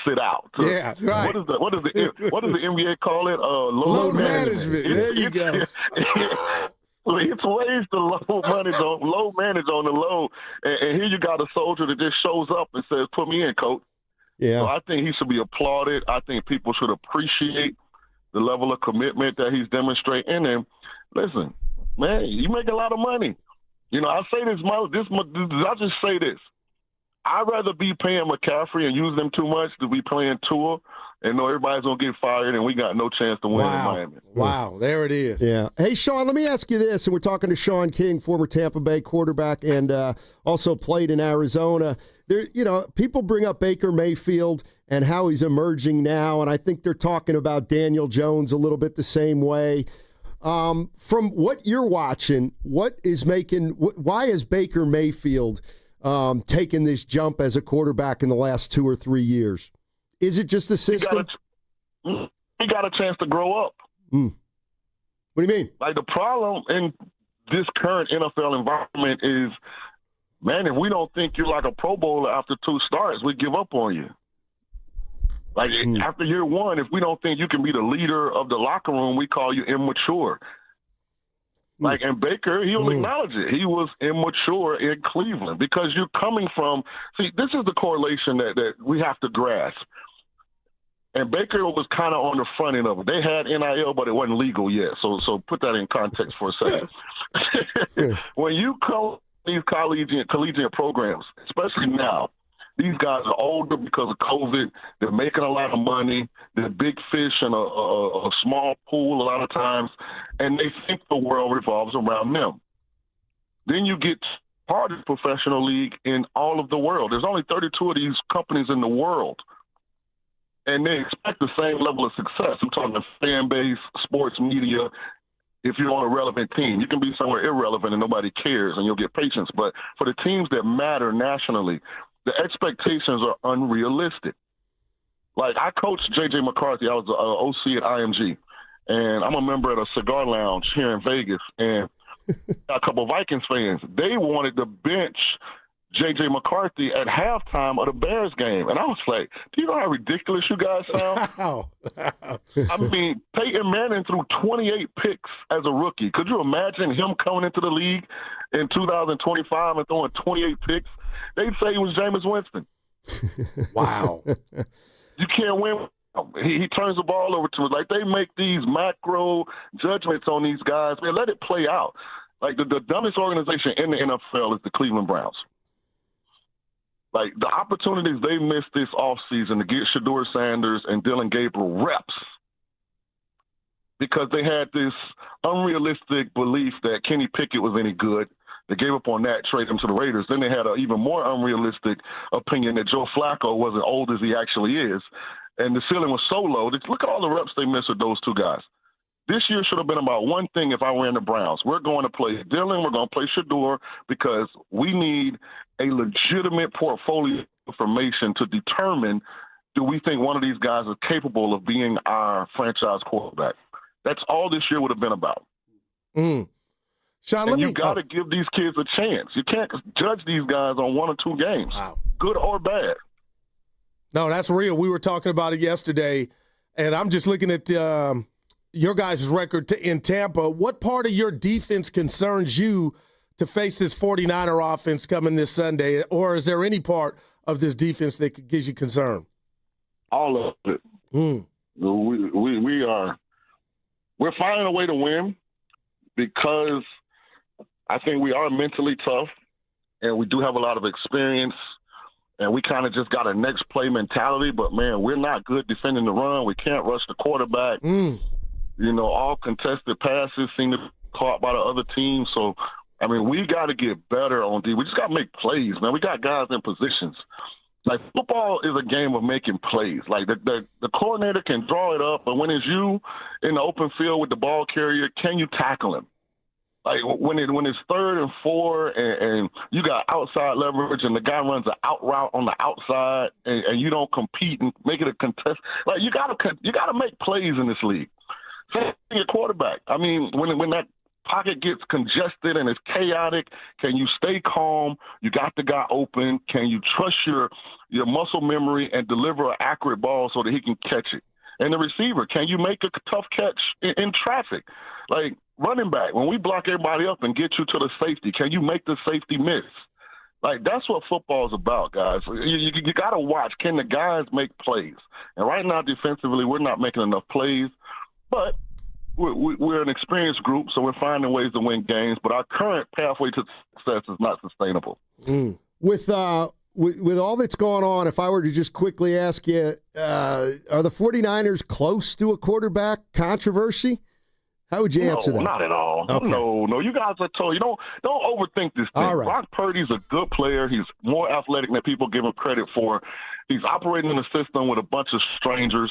[SPEAKER 7] sit out.
[SPEAKER 30] Yeah, right.
[SPEAKER 7] What does the NBA call it?
[SPEAKER 30] Load management. There you go.
[SPEAKER 7] It's ways to low manage on the low. And here you got a soldier that just shows up and says, "Put me in, coach."
[SPEAKER 9] Yeah.
[SPEAKER 7] So I think he should be applauded. I think people should appreciate the level of commitment that he's demonstrating. And then, listen, man, you make a lot of money. You know, I say this, I'll just say this. I'd rather be paying McCaffrey and use them too much than be playing Tua and know everybody's going to get fired and we got no chance to win in Miami.
[SPEAKER 30] Wow, there it is.
[SPEAKER 9] Yeah. Hey, Sean, let me ask you this, and we're talking to Sean King, former Tampa Bay quarterback and also played in Arizona. There, you know, people bring up Baker Mayfield and how he's emerging now, and I think they're talking about Daniel Jones a little bit the same way. From what you're watching, why is Baker Mayfield taking this jump as a quarterback in the last 2 or 3 years? Is it just the system?
[SPEAKER 7] He got a chance to grow up.
[SPEAKER 9] What do you mean?
[SPEAKER 7] Like, the problem in this current NFL environment is, man, if we don't think you're like a Pro Bowler after 2 starts, we give up on you. Like, after year 1, if we don't think you can be the leader of the locker room, we call you immature. Like, and Baker, he'll acknowledge it. He was immature in Cleveland because you're coming from – see, this is the correlation that we have to grasp. And Baker was kind of on the front end of it. They had NIL, but it wasn't legal yet. So put that in context for a second. When you call these collegiate programs, especially now, these guys are older because of COVID. They're making a lot of money. They're big fish in a small pool a lot of times, and they think the world revolves around them. Then you get hardest professional league in all of the world. There's only 32 of these companies in the world, and they expect the same level of success. I'm talking the fan base, sports media. If you're on a relevant team, you can be somewhere irrelevant and nobody cares, and you'll get patience. But for the teams that matter nationally, the expectations are unrealistic. Like, I coached J.J. McCarthy. I was an OC at IMG, and I'm a member at a cigar lounge here in Vegas, and a couple of Vikings fans, they wanted to bench J.J. McCarthy at halftime of the Bears game. And I was like, do you know how ridiculous you guys sound? I mean, Peyton Manning threw 28 picks as a rookie. Could you imagine him coming into the league in 2025 and throwing 28 picks? They'd say he was Jameis Winston.
[SPEAKER 30] Wow.
[SPEAKER 7] You can't win. He turns the ball over to us. Like, they make these macro judgments on these guys. Man, let it play out. Like, the dumbest organization in the NFL is the Cleveland Browns. Like, the opportunities they missed this offseason to get Shedeur Sanders and Dylan Gabriel reps because they had this unrealistic belief that Kenny Pickett was any good. They gave up on that, traded him to the Raiders. Then they had an even more unrealistic opinion that Joe Flacco wasn't old as he actually is. And the ceiling was so low. Look at all the reps they missed with those two guys. This year should have been about one thing if I were in the Browns. We're going to play Dylan. We're going to play Shedeur because we need a legitimate portfolio information to determine, do we think one of these guys is capable of being our franchise quarterback? That's all this year would have been about.
[SPEAKER 30] Sean,
[SPEAKER 7] and you got to give these kids a chance. You can't judge these guys on one or two games, good or bad.
[SPEAKER 30] No, that's real. We were talking about it yesterday, and I'm just looking at your guys' record in Tampa. What part of your defense concerns you to face this 49er offense coming this Sunday, or is there any part of this defense that gives you concern?
[SPEAKER 7] All of it. We're finding a way to win because I think we are mentally tough, and we do have a lot of experience, and we kind of just got a next play mentality. But, man, we're not good defending the run. We can't rush the quarterback. You know, all contested passes seem to be caught by the other team. So, I mean, we got to get better on D. We just got to make plays, man. We got guys in positions. Like, football is a game of making plays. Like, the coordinator can draw it up, but when it's you in the open field with the ball carrier, can you tackle him? Like, when it's 3rd and 4 and you got outside leverage and the guy runs an out route on the outside and you don't compete and make it a contest. Like, you got to make plays in this league. Same thing at quarterback. I mean, when that pocket gets congested and it's chaotic, can you stay calm? You got the guy open. Can you trust your muscle memory and deliver an accurate ball so that he can catch it? And the receiver, can you make a tough catch in traffic? Like, running back, when we block everybody up and get you to the safety, can you make the safety miss? Like, that's what football is about, guys. You got to watch, can the guys make plays? And right now, defensively, we're not making enough plays. But we're an experienced group, so we're finding ways to win games. But our current pathway to success is not sustainable.
[SPEAKER 9] With all that's going on, if I were to just quickly ask you, are the 49ers close to a quarterback controversy? How would you answer that?
[SPEAKER 7] Not at all. Okay. No. You guys are told. You don't overthink this thing.
[SPEAKER 9] All right.
[SPEAKER 7] Brock Purdy's a good player. He's more athletic than people give him credit for. He's operating in a system with a bunch of strangers.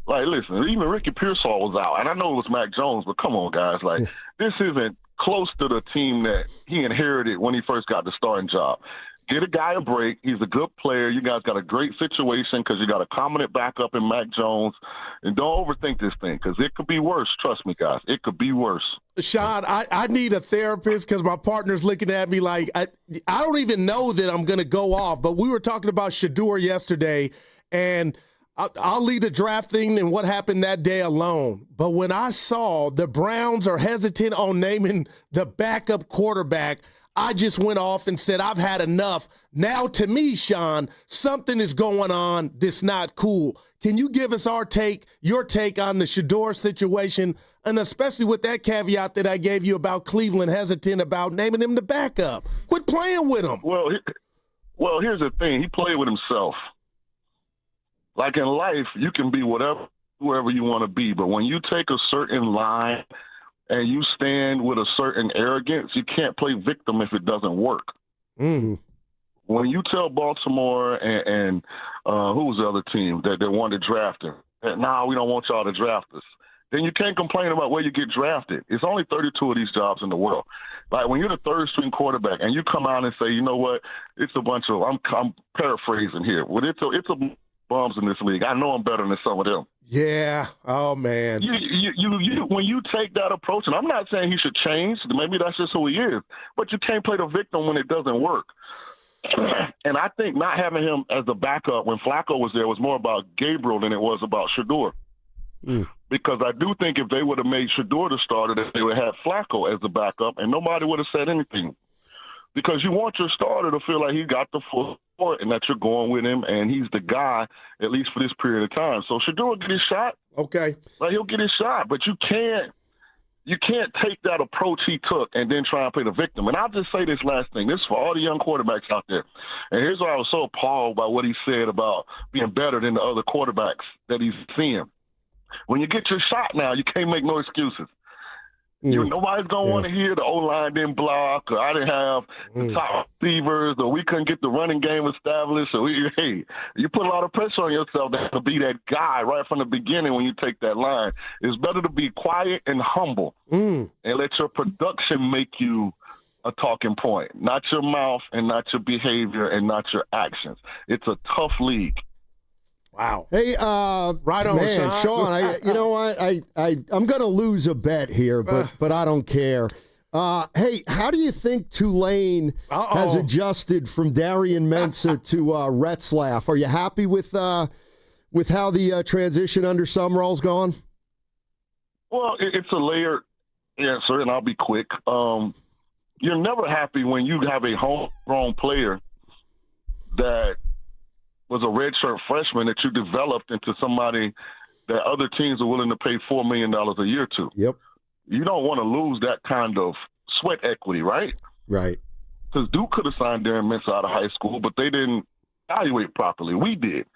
[SPEAKER 7] Like, listen, even Ricky Pearsall was out. And I know it was Mac Jones, but come on, guys. Like, this isn't close to the team that he inherited when he first got the starting job. Get a guy a break. He's a good player. You guys got a great situation because you got a competent backup in Mac Jones. And don't overthink this thing because it could be worse. Trust me, guys. It could be worse.
[SPEAKER 30] Sean, I need a therapist because my partner's looking at me like I don't even know that I'm going to go off. But we were talking about Shedeur yesterday, and I'll leave the draft thing and what happened that day alone. But when I saw the Browns are hesitant on naming the backup quarterback, I just went off and said, I've had enough. Now, to me, Sean, something is going on that's not cool. Can you give us your take on the Shedeur situation, and especially with that caveat that I gave you about Cleveland hesitant about naming him the backup? Quit playing with him.
[SPEAKER 7] Well, here's the thing. He played with himself. Like in life, you can be whoever you want to be, but when you take a certain line and you stand with a certain arrogance, you can't play victim if it doesn't work.
[SPEAKER 9] Mm-hmm.
[SPEAKER 7] When you tell Baltimore and who was the other team that they wanted to draft him, that, nah, we don't want y'all to draft us, then you can't complain about where you get drafted. It's only 32 of these jobs in the world. Like when you're the third string quarterback and you come out and say, you know what, it's a bunch of, I'm paraphrasing here, well, it's a bums in this league. I know I'm better than some of them.
[SPEAKER 30] Yeah. Oh man.
[SPEAKER 7] You when you take that approach, and I'm not saying he should change. Maybe that's just who he is. But you can't play the victim when it doesn't work. And I think not having him as a backup when Flacco was there was more about Gabriel than it was about Shedeur. Because I do think if they would have made Shedeur the starter, that they would have Flacco as the backup, and nobody would have said anything. Because you want your starter to feel like he got the full support and that you're going with him, and he's the guy, at least for this period of time. So Shedeur will get his shot.
[SPEAKER 30] Okay.
[SPEAKER 7] Like, he'll get his shot, but you can't take that approach he took and then try and play the victim. And I'll just say this last thing. This is for all the young quarterbacks out there. And here's why I was so appalled by what he said about being better than the other quarterbacks that he's seeing. When you get your shot now, you can't make no excuses. Nobody's going to want to hear the O-line didn't block, or I didn't have the top receivers, or we couldn't get the running game established. So, hey, you put a lot of pressure on yourself to be that guy right from the beginning when you take that line. It's better to be quiet and humble and let your production make you a talking point, not your mouth and not your behavior and not your actions. It's a tough league.
[SPEAKER 30] Wow.
[SPEAKER 9] Hey,
[SPEAKER 30] right on,
[SPEAKER 9] man, Sean. You know what? I'm going to lose a bet here, but I don't care. Hey, how do you think Tulane has adjusted from Darian Mensah to Retzlaff? Are you happy with how the transition under Summerall's gone?
[SPEAKER 7] Well, it's a layered answer, and I'll be quick. You're never happy when you have a homegrown player that was a redshirt freshman that you developed into somebody that other teams are willing to pay $4 million a year to.
[SPEAKER 9] Yep.
[SPEAKER 7] You don't want to lose that kind of sweat equity, right?
[SPEAKER 9] Right.
[SPEAKER 7] Because Duke could have signed Darren Mensah out of high school, but they didn't evaluate properly. We did.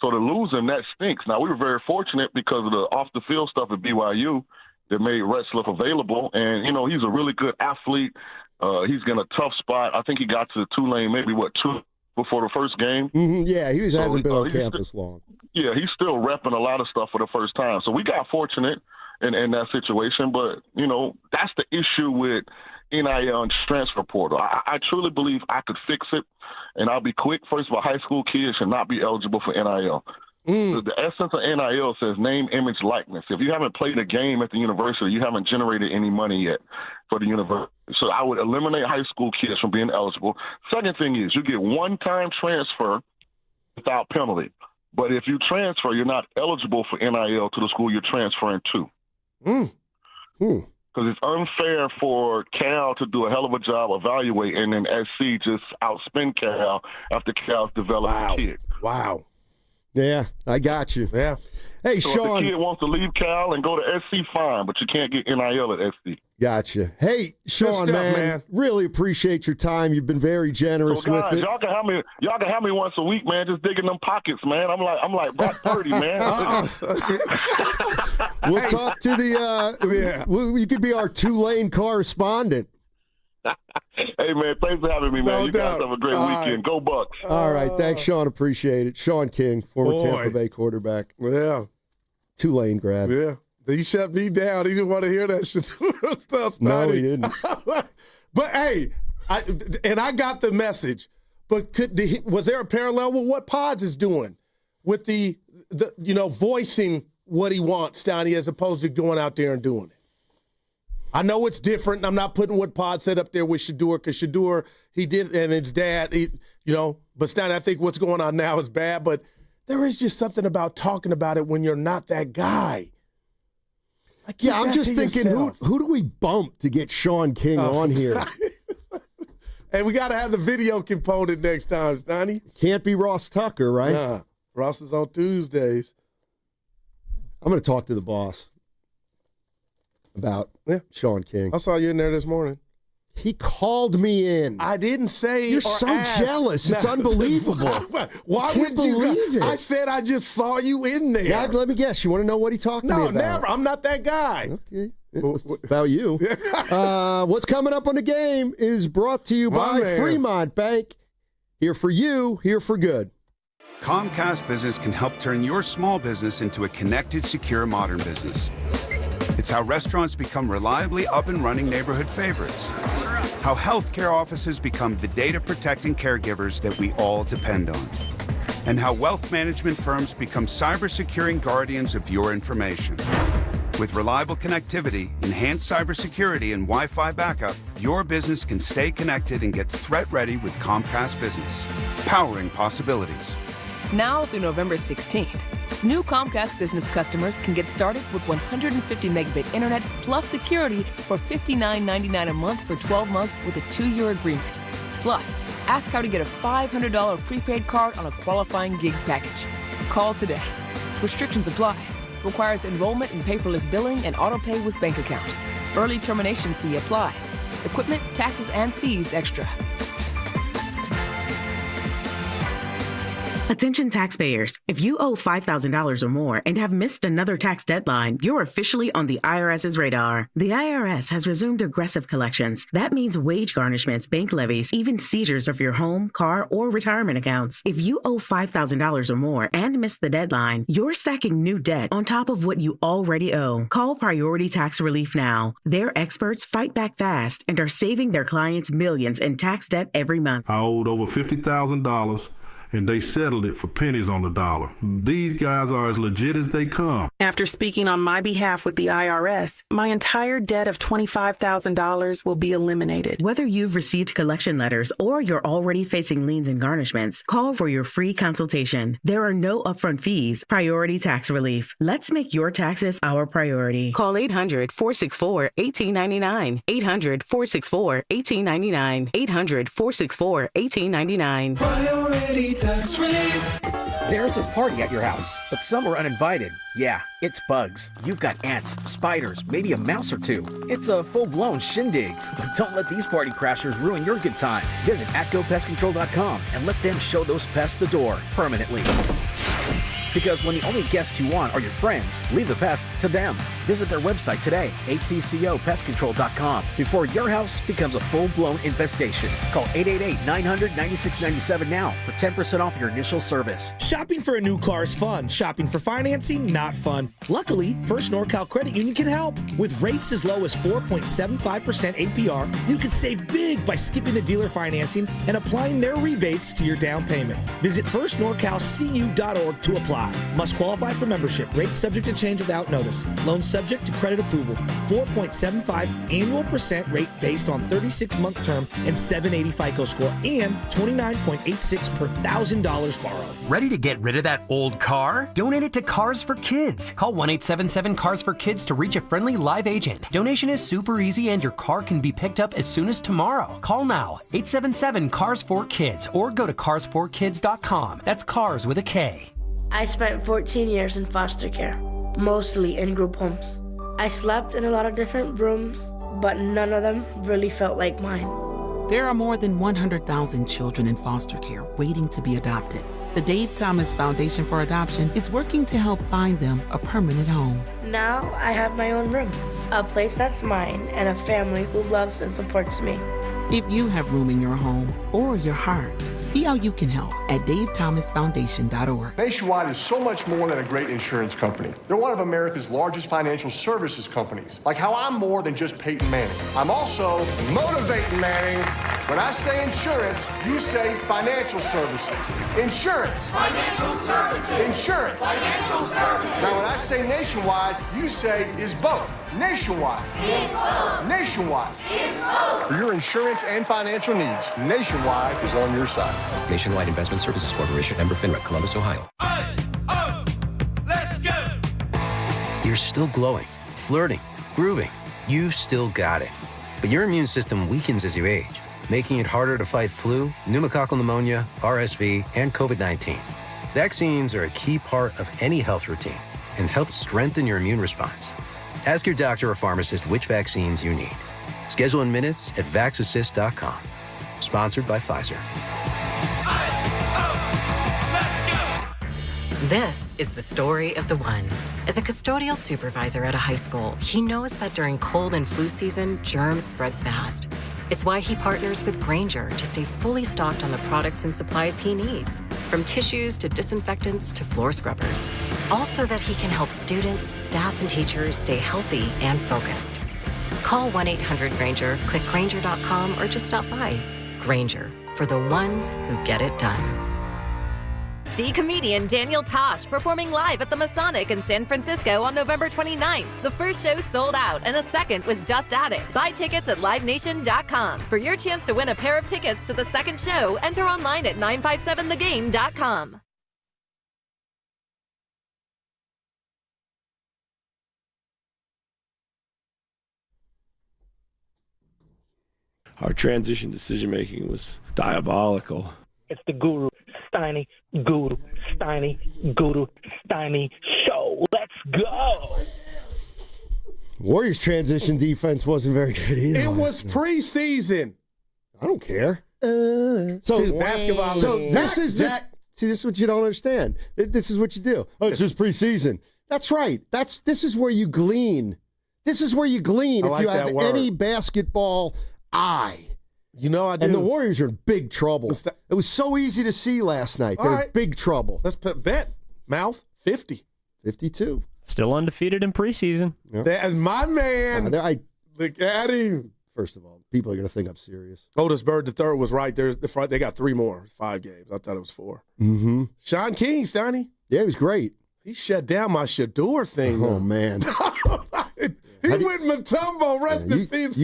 [SPEAKER 7] So to lose him, that stinks. Now, we were very fortunate because of the off-the-field stuff at BYU that made Retzlaff available. And, you know, he's a really good athlete. He's in a tough spot. I think he got to Tulane maybe, 2 before the first game.
[SPEAKER 9] Mm-hmm. Yeah, he hasn't been on campus long.
[SPEAKER 7] Yeah, he's still repping a lot of stuff for the first time. So we got fortunate in that situation. But, you know, that's the issue with NIL and transfer portal. I truly believe I could fix it, and I'll be quick. First of all, high school kids should not be eligible for NIL. The essence of NIL says name, image, likeness. If you haven't played a game at the university, you haven't generated any money yet for the university. So I would eliminate high school kids from being eligible. Second thing is you get one-time transfer without penalty. But if you transfer, you're not eligible for NIL to the school you're transferring to. Because it's unfair for Cal to do a hell of a job evaluating and then SC just outspend Cal after Cal's developed a kid.
[SPEAKER 30] Wow.
[SPEAKER 9] Yeah, I got you.
[SPEAKER 30] Yeah.
[SPEAKER 9] Hey,
[SPEAKER 7] so
[SPEAKER 9] Sean.
[SPEAKER 7] If the kid wants to leave Cal and go to SC, fine, but you can't get NIL at SC.
[SPEAKER 9] Gotcha. Hey, Sean,
[SPEAKER 30] stuff, man.
[SPEAKER 9] really appreciate your time. You've been very generous
[SPEAKER 7] so guys,
[SPEAKER 9] with it.
[SPEAKER 7] Y'all can have me once a week, man. Just digging them pockets, man. I'm like Brock Purdy, man.
[SPEAKER 9] We'll talk to the. You could be our Tulane correspondent.
[SPEAKER 7] Hey, man, thanks for having me, man.
[SPEAKER 30] No
[SPEAKER 7] you
[SPEAKER 30] doubt.
[SPEAKER 7] guys have a great weekend.
[SPEAKER 30] Right.
[SPEAKER 7] Go Bucks.
[SPEAKER 9] All right. Thanks, Sean. Appreciate it. Sean King, former Tampa Bay quarterback.
[SPEAKER 30] Yeah.
[SPEAKER 9] Tulane grad.
[SPEAKER 30] Yeah. He shut me down. He didn't want to hear that stuff.
[SPEAKER 9] No, he didn't.
[SPEAKER 30] But, hey, I got the message. But was there a parallel with what Podz is doing with the voicing what he wants, Steiny, as opposed to going out there and doing it? I know it's different. I'm not putting what Podz said up there with Shedeur, because Shedeur, he did, and his dad, but Steiny, I think what's going on now is bad, but there is just something about talking about it when you're not that guy.
[SPEAKER 9] I'm just thinking, who do we bump to get Sean King on here?
[SPEAKER 30] Hey, we got to have the video component next time, Steiny.
[SPEAKER 9] Can't be Ross Tucker, right?
[SPEAKER 30] Nah, Ross is on Tuesdays.
[SPEAKER 9] I'm going to talk to the boss about Sean King.
[SPEAKER 30] I saw you in there this morning.
[SPEAKER 9] He called me in.
[SPEAKER 30] I didn't say.
[SPEAKER 9] You're so jealous. It's unbelievable.
[SPEAKER 30] Why would you believe it? I said I just saw you in there.
[SPEAKER 9] Yeah, let me guess. You want to know what he talked to me about?
[SPEAKER 30] No, never. I'm not that guy.
[SPEAKER 9] Okay. It's about you. What's coming up on the game is brought to you by Fremont Bank. Here for you, here for good.
[SPEAKER 8] Comcast Business can help turn your small business into a connected, secure, modern business. It's how restaurants become reliably up and running neighborhood favorites. How healthcare offices become the data-protecting caregivers that we all depend on. And how wealth management firms become cyber-securing guardians of your information. With reliable connectivity, enhanced cybersecurity, and Wi-Fi backup, your business can stay connected and get threat-ready with Comcast Business. Powering possibilities.
[SPEAKER 11] Now through November 16th, new Comcast Business customers can get started with 150 megabit internet plus security for $59.99 a month for 12 months with a 2-year agreement. Plus, ask how to get a $500 prepaid card on a qualifying gig package. Call today. Restrictions apply. Requires enrollment in paperless billing and auto pay with bank account. Early termination fee applies. Equipment, taxes, and fees extra.
[SPEAKER 12] Attention taxpayers. If you owe $5,000 or more and have missed another tax deadline, you're officially on the IRS's radar. The IRS has resumed aggressive collections. That means wage garnishments, bank levies, even seizures of your home, car, or retirement accounts. If you owe $5,000 or more and missed the deadline, you're stacking new debt on top of what you already owe. Call Priority Tax Relief now. Their experts fight back fast and are saving their clients millions in tax debt every month.
[SPEAKER 13] I owed over $50,000. And they settled it for pennies on the dollar. These guys are as legit as they come.
[SPEAKER 12] After speaking on my behalf with the IRS, my entire debt of $25,000 will be eliminated. Whether you've received collection letters or you're already facing liens and garnishments, call for your free consultation. There are no upfront fees. Priority Tax Relief. Let's make your taxes our priority. Call 800-464-1899. 800-464-1899. 800-464-1899.
[SPEAKER 14] Priority Tax Relief.
[SPEAKER 19] There's a party at your house, but some are uninvited. Yeah, it's bugs. You've got ants, spiders, maybe a mouse or two. It's a full-blown shindig. But don't let these party crashers ruin your good time. Visit GoPestControl.com and let them show those pests the door permanently. Because when the only guests you want are your friends, leave the pests to them. Visit their website today, ATCOPestControl.com, before your house becomes a full-blown infestation. Call 888-900-9697 now for 10% off your initial service.
[SPEAKER 15] Shopping for a new car is fun. Shopping for financing, not fun. Luckily, First NorCal Credit Union can help. With rates as low as 4.75% APR, you can save big by skipping the dealer financing and applying their rebates to your down payment. Visit firstnorcalcu.org to apply. Must qualify for membership. Rates subject to change without notice. Loan subject to credit approval. 4.75 annual percent rate based on 36-month term and 780 FICO score and 29.86 per $1,000 borrowed.
[SPEAKER 16] Ready to get rid of that old car? Donate it to Cars for Kids. Call 1-877-CARS-FOR-KIDS to reach a friendly live agent. Donation is super easy and your car can be picked up as soon as tomorrow. Call now, 877-CARS-FOR-KIDS or go to carsforkids.com. That's cars with a K.
[SPEAKER 27] I spent 14 years in foster care, mostly in group homes. I slept in a lot of different rooms, but none of them really felt like mine.
[SPEAKER 28] There are more than 100,000 children in foster care waiting to be adopted. The Dave Thomas Foundation for Adoption is working to help find them a permanent home.
[SPEAKER 27] Now I have my own room, a place that's mine, and a family who loves and supports me.
[SPEAKER 28] If you have room in your home or your heart, see how you can help at davethomasfoundation.org.
[SPEAKER 29] Nationwide is so much more than a great insurance company. They're one of America's largest financial services companies. Like how I'm more than just Peyton Manning. I'm also motivating Manning. When I say insurance, you say financial services. Insurance.
[SPEAKER 14] Financial services.
[SPEAKER 29] Insurance.
[SPEAKER 14] Financial services.
[SPEAKER 29] Now when I say nationwide, you say is both. Nationwide.
[SPEAKER 14] Is both.
[SPEAKER 29] Nationwide.
[SPEAKER 14] Is both.
[SPEAKER 29] For your insurance and financial needs, Nationwide is on your side.
[SPEAKER 31] Nationwide Investment Services Corporation, member FINRA, Columbus, Ohio.
[SPEAKER 14] Let's go.
[SPEAKER 31] You're still glowing, flirting, grooving. You still got it. But your immune system weakens as you age, making it harder to fight flu, pneumococcal pneumonia, RSV, and COVID-19. Vaccines are a key part of any health routine and help strengthen your immune response. Ask your doctor or pharmacist which vaccines you need. Schedule in minutes at VaxAssist.com. Sponsored by Pfizer.
[SPEAKER 1] This is the story of the one. As a custodial supervisor at a high school, he knows that during cold and flu season, germs spread fast. It's why he partners with Grainger to stay fully stocked on the products and supplies he needs, from tissues to disinfectants to floor scrubbers. All so that he can help students, staff, and teachers stay healthy and focused. Call 1-800-GRAINGER, click Grainger.com, or just stop by. Grainger, for the ones who get it done.
[SPEAKER 2] See comedian Daniel Tosh performing live at the Masonic in San Francisco on November 29th. The first show sold out and the second was just added. Buy tickets at livenation.com. For your chance to win a pair of tickets to the second show, enter online at 957thegame.com.
[SPEAKER 3] Our transition decision-making was diabolical.
[SPEAKER 5] It's the Guru, Steiny Guru, Steiny Guru, Steiny Show. Let's go.
[SPEAKER 9] Warriors' transition defense wasn't very good either.
[SPEAKER 30] It was preseason.
[SPEAKER 9] I don't care.
[SPEAKER 30] So basketball.
[SPEAKER 9] So this is see, this is what you don't understand. This is what you do. Oh, it's just preseason. That's right. This is where you glean. This is where you glean if you have any basketball eye.
[SPEAKER 30] You know I do.
[SPEAKER 9] And the Warriors are in big trouble. It was so easy to see last night. They're in big trouble.
[SPEAKER 30] Let's bet. Mouth, 50.
[SPEAKER 9] 52.
[SPEAKER 10] Still undefeated in preseason.
[SPEAKER 9] Yep.
[SPEAKER 30] That's my man. Look at him.
[SPEAKER 9] First of all, people are going to think I'm serious.
[SPEAKER 30] Otis Bird III was right. They got 3 more, 5 games. I thought it was 4.
[SPEAKER 9] Mm-hmm.
[SPEAKER 30] Sean King, Steiny.
[SPEAKER 9] Yeah, he was great.
[SPEAKER 30] He shut down my Shador thing.
[SPEAKER 9] Oh, man.
[SPEAKER 30] He went Matumbo, rest in peace.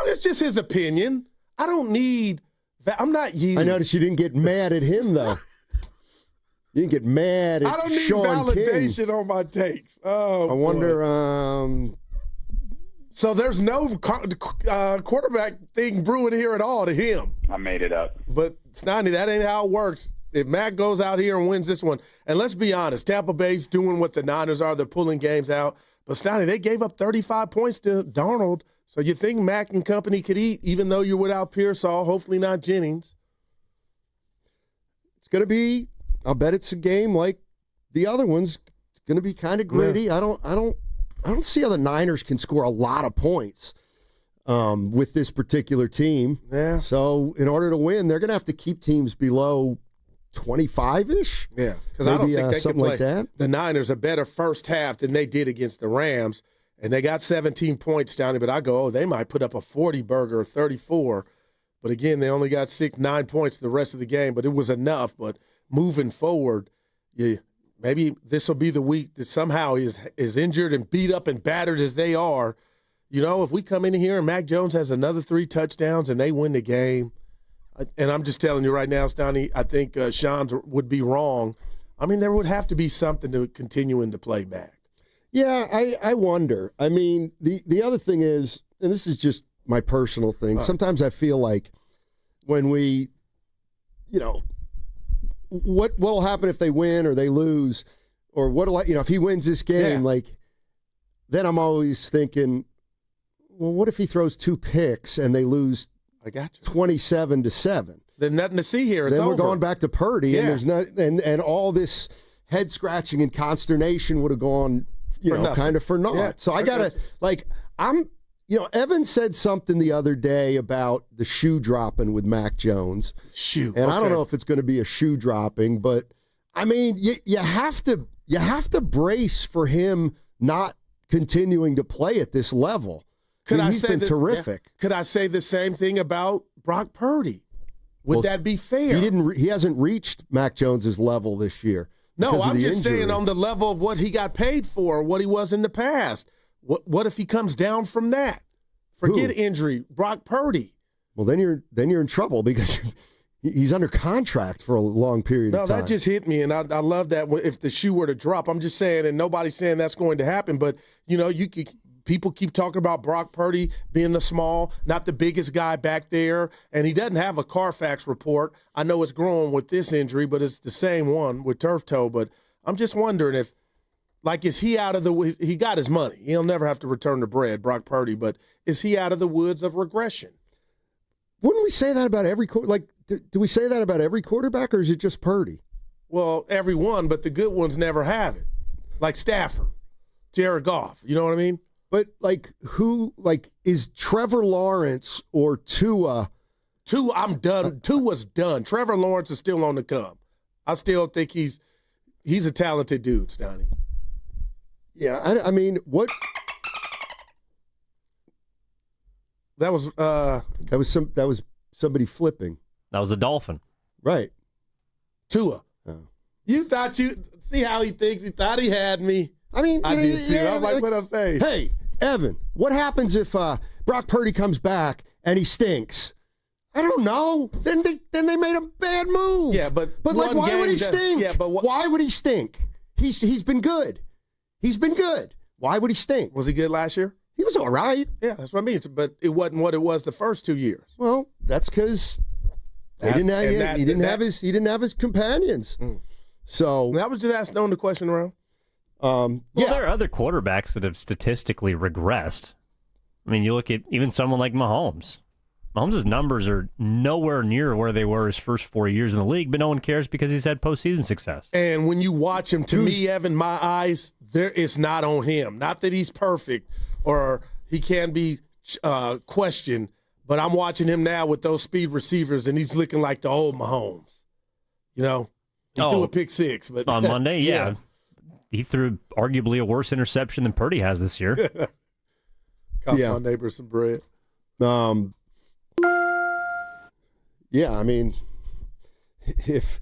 [SPEAKER 30] It's just his opinion. I don't need that. I'm not you.
[SPEAKER 9] I noticed you didn't get mad at him, though. You didn't get mad at Sean King.
[SPEAKER 30] I don't need validation on my takes. Oh,
[SPEAKER 9] I wonder.
[SPEAKER 30] So there's no quarterback thing brewing here at all to him.
[SPEAKER 4] I made it up.
[SPEAKER 30] But, Steiny, that ain't how it works. If Mac goes out here and wins this one, and let's be honest, Tampa Bay's doing what the Niners are. They're pulling games out. But, Steiny, they gave up 35 points to Darnold. So you think Mac and company could eat, even though you're without Pearsall, hopefully not Jennings.
[SPEAKER 9] It's going to be, I'll bet it's a game like the other ones. It's going to be kind of gritty. Yeah. I don't see how the Niners can score a lot of points with this particular team.
[SPEAKER 30] Yeah.
[SPEAKER 9] So in order to win, they're going to have to keep teams below 25-ish.
[SPEAKER 30] Yeah, because I don't think they can play
[SPEAKER 9] like that.
[SPEAKER 30] The Niners a better first half than they did against the Rams. And they got 17 points down, but I go, they might put up a 40-burger or 34. But, again, they only got 9 points the rest of the game, but it was enough. But moving forward, maybe this will be the week that somehow is injured and beat up and battered as they are. If we come in here and Mac Jones has another 3 touchdowns and they win the game, and I'm just telling you right now, Steiny, I think Sean would be wrong. I mean, there would have to be something to continuing to play Mac.
[SPEAKER 9] Yeah, I wonder. I mean, the other thing is, and this is just my personal thing, sometimes I feel like when we, what'll happen if they win or they lose, or if he wins this game, then I'm always thinking, well, what if he throws 2 picks and they lose 27-7?
[SPEAKER 30] There's nothing to see here. It's
[SPEAKER 9] then we're
[SPEAKER 30] over.
[SPEAKER 9] going back to Purdy, and there's and all this head scratching and consternation would have gone, kind of for naught. Yeah, so I gotta Evan said something the other day about the shoe dropping with Mac Jones. And I don't know if it's going to be a shoe dropping, but I mean, you have to brace for him not continuing to play at this level. He's been terrific.
[SPEAKER 30] Yeah. Could I say the same thing about Brock Purdy? Would that be fair?
[SPEAKER 9] He hasn't reached Mac Jones's level this year.
[SPEAKER 30] No, I'm just saying on the level of what he got paid for, what he was in the past. What if he comes down from that? Forget injury. Brock Purdy.
[SPEAKER 9] Well, then you're in trouble because he's under contract for a long period of time.
[SPEAKER 30] No, that just hit me, and I love that if the shoe were to drop. I'm just saying, and nobody's saying that's going to happen, but, people keep talking about Brock Purdy being the small, not the biggest guy back there, and he doesn't have a Carfax report. I know it's growing with this injury, but it's the same one with turf toe. But I'm just wondering if, is he out of the – he got his money. He'll never have to return the bread, Brock Purdy, but is he out of the woods of regression?
[SPEAKER 9] Wouldn't we say that about every – do we say that about every quarterback, or is it just Purdy?
[SPEAKER 30] Well, every one, but the good ones never have it. Like Stafford, Jared Goff. You know what I mean?
[SPEAKER 9] But, is Trevor Lawrence or Tua?
[SPEAKER 30] I'm done. Tua's done. Trevor Lawrence is still on the come. I still think he's a talented dude, Steiny.
[SPEAKER 9] Yeah, I mean, what?
[SPEAKER 30] That was
[SPEAKER 9] somebody flipping.
[SPEAKER 10] That was a dolphin.
[SPEAKER 9] Right.
[SPEAKER 30] Tua.
[SPEAKER 9] Oh.
[SPEAKER 30] You thought see how he thinks? He thought he had me.
[SPEAKER 9] I mean,
[SPEAKER 30] I did too. I was like, what I say?
[SPEAKER 9] Hey, Evan, what happens if Brock Purdy comes back and he stinks? I don't know. Then they made a bad move.
[SPEAKER 30] Yeah, but
[SPEAKER 9] why would he stink?
[SPEAKER 30] Yeah, but
[SPEAKER 9] why would he stink? He's been good. He's been good. Why would he stink?
[SPEAKER 30] Was he good last year?
[SPEAKER 9] He was all right.
[SPEAKER 30] Yeah, that's what I mean. But it wasn't what it was the first 2 years.
[SPEAKER 9] Well, that's because he didn't have his companions. So
[SPEAKER 30] that was just asking the question around.
[SPEAKER 10] There are other quarterbacks that have statistically regressed. I mean, you look at even someone like Mahomes. Mahomes' numbers are nowhere near where they were his first 4 years in the league, but no one cares because he's had postseason success.
[SPEAKER 30] And when you watch him, to me, Evan, my eyes, it's not on him. Not that he's perfect or he can be questioned, but I'm watching him now with those speed receivers, and he's looking like the old Mahomes. You know, he threw a pick six, but
[SPEAKER 10] on Monday, yeah. He threw arguably a worse interception than Purdy has this year.
[SPEAKER 30] Cost my neighbor some bread.
[SPEAKER 9] Yeah, I mean, if,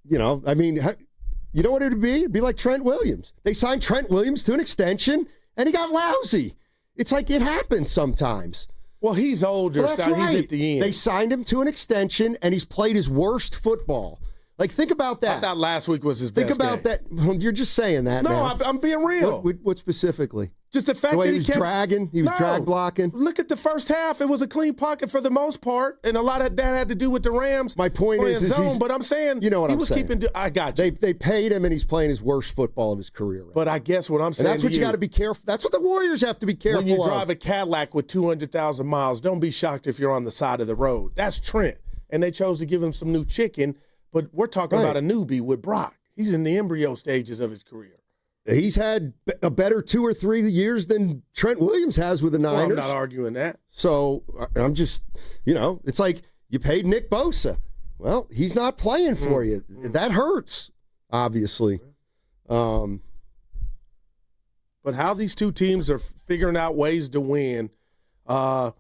[SPEAKER 9] you know what it would be? It'd be like Trent Williams. They signed Trent Williams to an extension, and he got lousy. It's like it happens sometimes.
[SPEAKER 30] Well, he's older.
[SPEAKER 9] Well, that's right.
[SPEAKER 30] He's at the end.
[SPEAKER 9] They signed him to an extension, and he's played his worst football. Like, think about that.
[SPEAKER 30] I thought last week was his best
[SPEAKER 9] Think about
[SPEAKER 30] game.
[SPEAKER 9] that. Well, you're just saying that,
[SPEAKER 30] No,
[SPEAKER 9] man.
[SPEAKER 30] I'm being real.
[SPEAKER 9] What specifically?
[SPEAKER 30] Just the fact
[SPEAKER 9] The way
[SPEAKER 30] that
[SPEAKER 9] he was
[SPEAKER 30] kept
[SPEAKER 9] dragging, he was drag blocking.
[SPEAKER 30] Look at the first half; it was a clean pocket for the most part, and a lot of that had to do with the Rams.
[SPEAKER 9] My point is
[SPEAKER 30] zone, but I'm saying,
[SPEAKER 9] you know what
[SPEAKER 30] he
[SPEAKER 9] I'm
[SPEAKER 30] was
[SPEAKER 9] saying.
[SPEAKER 30] keeping. I got you.
[SPEAKER 9] They paid him, and he's playing his worst football of his career. Right?
[SPEAKER 30] But I guess what I'm saying,
[SPEAKER 9] and that's what you got to be careful. That's what the Warriors have to be careful of.
[SPEAKER 30] When you drive a Cadillac with 200,000 miles, don't be shocked if you're on the side of the road. That's Trent, and they chose to give him some new chicken. But we're talking about a newbie with Brock. He's in the embryo stages of his career.
[SPEAKER 9] He's had a better 2 or 3 years than Trent Williams has with the Niners.
[SPEAKER 30] Well, I'm not arguing that.
[SPEAKER 9] So I'm just, it's like you paid Nick Bosa. Well, he's not playing for you. That hurts, obviously.
[SPEAKER 30] But how these two teams are figuring out ways to win, I'm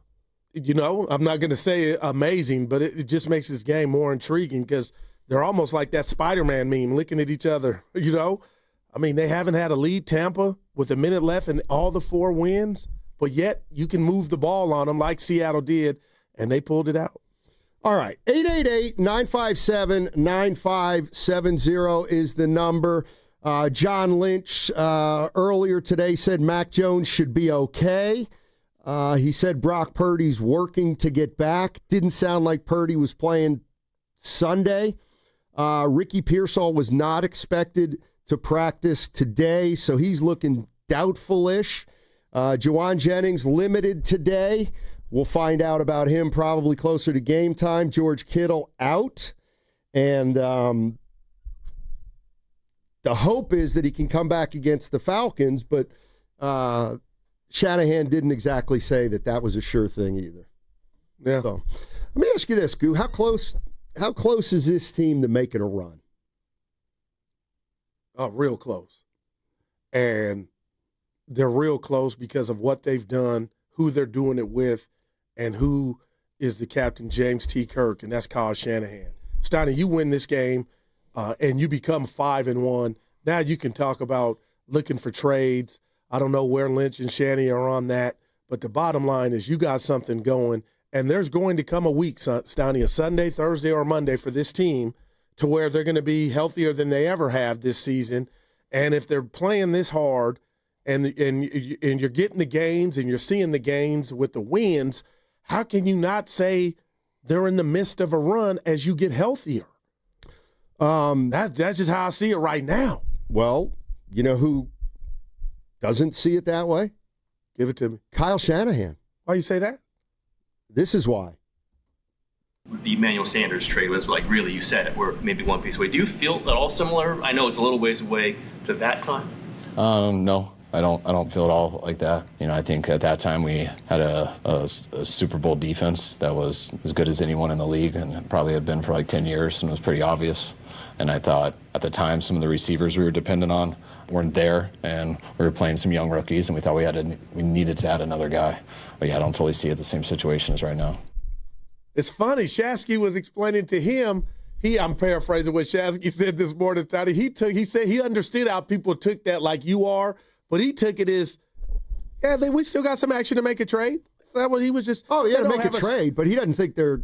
[SPEAKER 30] not going to say amazing, but it just makes this game more intriguing because they're almost like that Spider-Man meme, looking at each other, I mean, they haven't had a lead, Tampa, with a minute left and all the 4 wins, but yet you can move the ball on them like Seattle did, and they pulled it out.
[SPEAKER 9] All right, 888-957-9570 is the number. John Lynch earlier today said Mac Jones should be okay. He said Brock Purdy's working to get back. Didn't sound like Purdy was playing Sunday. Ricky Pearsall was not expected to practice today, so he's looking doubtful-ish. Juwan Jennings limited today. We'll find out about him probably closer to game time. George Kittle out. And the hope is that he can come back against the Falcons, but Shanahan didn't exactly say that was a sure thing either.
[SPEAKER 30] Yeah.
[SPEAKER 9] So let me ask you this, Goo. How close is this team to making a run?
[SPEAKER 30] Oh, real close. And they're real close because of what they've done, who they're doing it with, and who is the captain, James T. Kirk, and that's Kyle Shanahan. Steiny, you win this game, and you become 5-1. Now you can talk about looking for trades. I don't know where Lynch and Shanny are on that, but the bottom line is you got something going, and there's going to come a week, Steiny, a Sunday, Thursday, or Monday for this team to where they're going to be healthier than they ever have this season. And if they're playing this hard and you're getting the gains and you're seeing the gains with the wins, how can you not say they're in the midst of a run as you get healthier? That's just how I see it right now.
[SPEAKER 9] Well, you know who doesn't see it that way?
[SPEAKER 30] Give it to me.
[SPEAKER 9] Kyle Shanahan.
[SPEAKER 30] Why you say that?
[SPEAKER 9] This is why.
[SPEAKER 4] The Emmanuel Sanders trade was like, really, you said it, we're maybe one piece away. Do you feel at all similar? I know it's a little ways away to that time.
[SPEAKER 6] No, I don't feel at all like that. I think at that time we had a Super Bowl defense that was as good as anyone in the league, and probably had been for like 10 years, and it was pretty obvious. And I thought at the time some of the receivers we were dependent on weren't there, and we were playing some young rookies, and we thought we needed to add another guy. But yeah, I don't totally see it the same situation as right now.
[SPEAKER 30] It's funny. Shasky was explaining to him. I'm paraphrasing what Shasky said this morning, Tony. He said he understood how people took that like you are, but he took it as, we still got some action to make a trade. That was he was just.
[SPEAKER 9] Oh yeah, to make a trade, but he doesn't think they're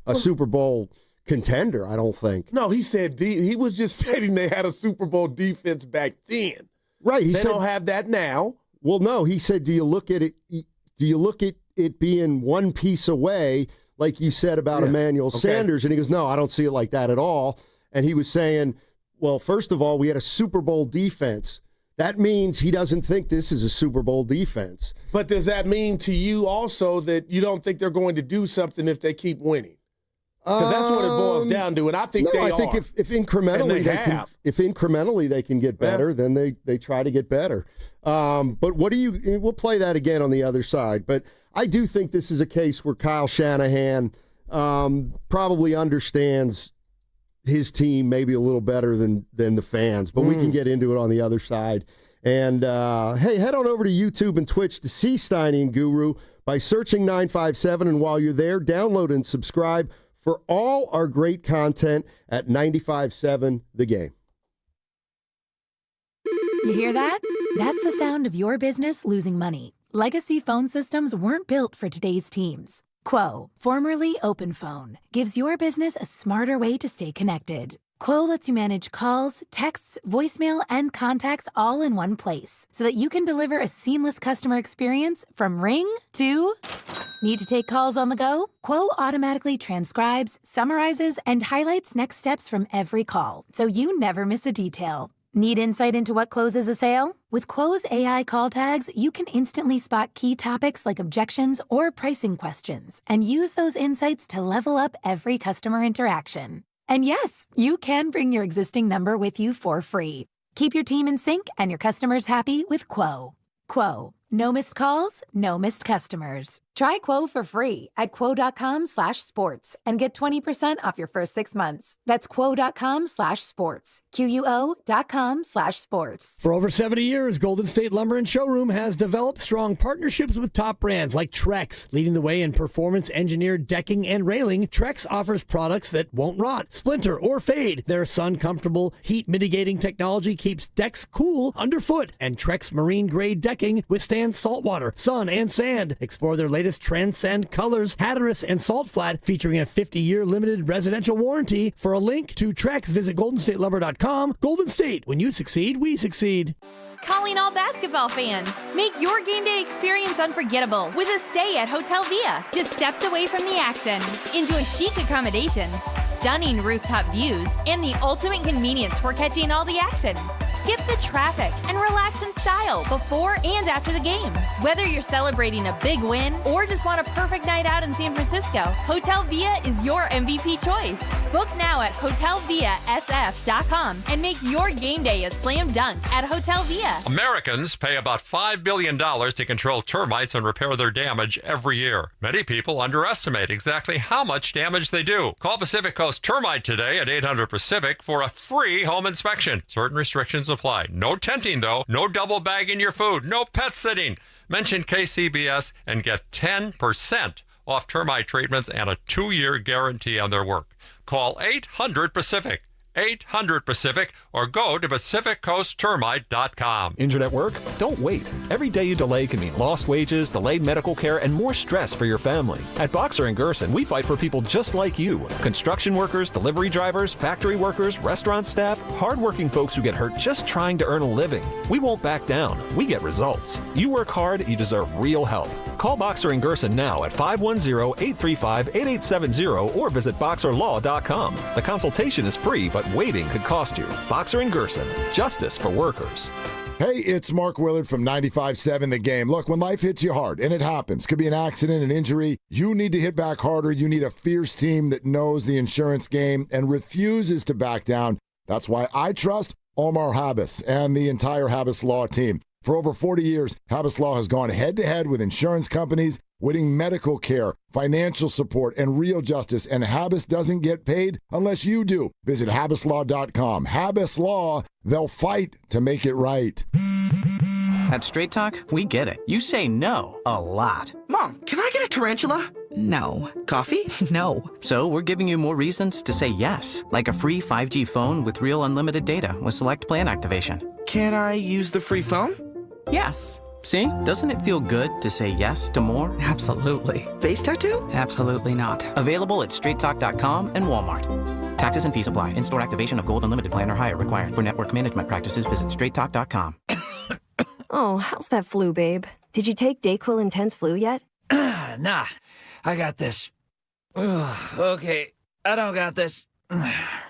[SPEAKER 9] a Super Bowl contender. I don't think.
[SPEAKER 30] No, he said he was just stating they had a Super Bowl defense back then.
[SPEAKER 9] Right.
[SPEAKER 30] They don't have that now.
[SPEAKER 9] Well, no. He said, do you look at it? Do you look at it being one piece away, like you said about Emmanuel Sanders? And he goes, no, I don't see it like that at all. And he was saying, well, first of all, we had a Super Bowl defense. That means he doesn't think this is a Super Bowl defense.
[SPEAKER 30] But does that mean to you also that you don't think they're going to do something if they keep winning? Because that's what it boils down to, and I think they are.
[SPEAKER 9] I think if incrementally they can get better, then they try to get better. But we'll play that again on the other side. But I do think this is a case where Kyle Shanahan probably understands his team maybe a little better than the fans. But we can get into it on the other side. And, hey, head on over to YouTube and Twitch to see Steiny and Guru by searching 957. And while you're there, download and subscribe for all our great content at 95.7 The Game.
[SPEAKER 17] You hear that? That's the sound of your business losing money. Legacy phone systems weren't built for today's teams. Quo, formerly OpenPhone, gives your business a smarter way to stay connected. Quo lets you manage calls, texts, voicemail, and contacts all in one place so that you can deliver a seamless customer experience from ring to... Need to take calls on the go? Quo automatically transcribes, summarizes, and highlights next steps from every call, so you never miss a detail. Need insight into what closes a sale? With Quo's AI call tags, you can instantly spot key topics like objections or pricing questions, and use those insights to level up every customer interaction. And yes, you can bring your existing number with you for free. Keep your team in sync and your customers happy with Quo. Quo. No missed calls, no missed customers. Try Quo for free at quo.com/sports and get 20% off your first 6 months. That's quo.com/sports. QUO.com/sports.
[SPEAKER 15] For over 70 years, Golden State Lumber and Showroom has developed strong partnerships with top brands like Trex. Leading the way in performance-engineered decking and railing, Trex offers products that won't rot, splinter, or fade. Their sun-comfortable, heat-mitigating technology keeps decks cool underfoot, and Trex marine-grade decking withstands saltwater, sun, and sand. Explore their latest Transcend colors, Hatteras and Salt Flat, featuring a 50-year limited residential warranty. For a link to Trex, visit goldenstatelumber.com. Golden State, when you succeed, we succeed.
[SPEAKER 18] Calling all basketball fans. Make your game day experience unforgettable with a stay at Hotel Via, just steps away from the action. Enjoy chic accommodations, stunning rooftop views, and the ultimate convenience for catching all the action. Skip the traffic and relax in style before and after the game. Whether you're celebrating a big win or just want a perfect night out in San Francisco, Hotel Via is your MVP choice. Book now at hotelviasf.com and make your game day a slam dunk at Hotel Via.
[SPEAKER 20] Americans pay about $5 billion to control termites and repair their damage every year. Many people underestimate exactly how much damage they do. Call Pacific Coast Termite today at 800-PACIFIC for a free home inspection. Certain restrictions apply. No tenting, though. No double bagging your food. No pet sitting. Mention KCBS and get 10% off termite treatments and a 2-year guarantee on their work. Call 800-PACIFIC. 800-PACIFIC or go to PacificCoastTermite.com.
[SPEAKER 21] Injured at work? Don't wait. Every day you delay can mean lost wages, delayed medical care, and more stress for your family. At Boxer & Gerson, we fight for people just like you. Construction workers, delivery drivers, factory workers, restaurant staff, hardworking folks who get hurt just trying to earn a living. We won't back down. We get results. You work hard, you deserve real help. Call Boxer & Gerson now at 510-835-8870 or visit BoxerLaw.com. The consultation is free, but waiting could cost you. Boxer & Gerson, justice for workers.
[SPEAKER 7] Hey, it's Mark Willard from 95.7 The Game. Look, when life hits you hard, and it happens, could be an accident, an injury, you need to hit back harder. You need a fierce team that knows the insurance game and refuses to back down. That's why I trust Omar Habas and the entire Habas Law team. For over 40 years, Habas Law has gone head-to-head with insurance companies, winning medical care, financial support, and real justice. And Habas doesn't get paid unless you do. Visit habaslaw.com. Habas Law, they'll fight to make it right.
[SPEAKER 8] At Straight Talk, we get it. You say no a lot.
[SPEAKER 11] Mom, can I get a tarantula?
[SPEAKER 8] No.
[SPEAKER 11] Coffee?
[SPEAKER 8] No. So we're giving you more reasons to say yes, like a free 5G phone with real unlimited data with select plan activation.
[SPEAKER 11] Can I use the free phone?
[SPEAKER 8] Yes. See? Doesn't it feel good to say yes to more?
[SPEAKER 11] Absolutely. Face tattoo?
[SPEAKER 8] Absolutely not. Available at straighttalk.com and Walmart. Taxes and fees apply. In-store activation of Gold Unlimited plan or higher required. For network management practices, visit straighttalk.com.
[SPEAKER 12] Oh, how's that flu, babe? Did you take Dayquil Intense Flu yet?
[SPEAKER 11] Nah, I got this. Ugh, okay, I don't got this.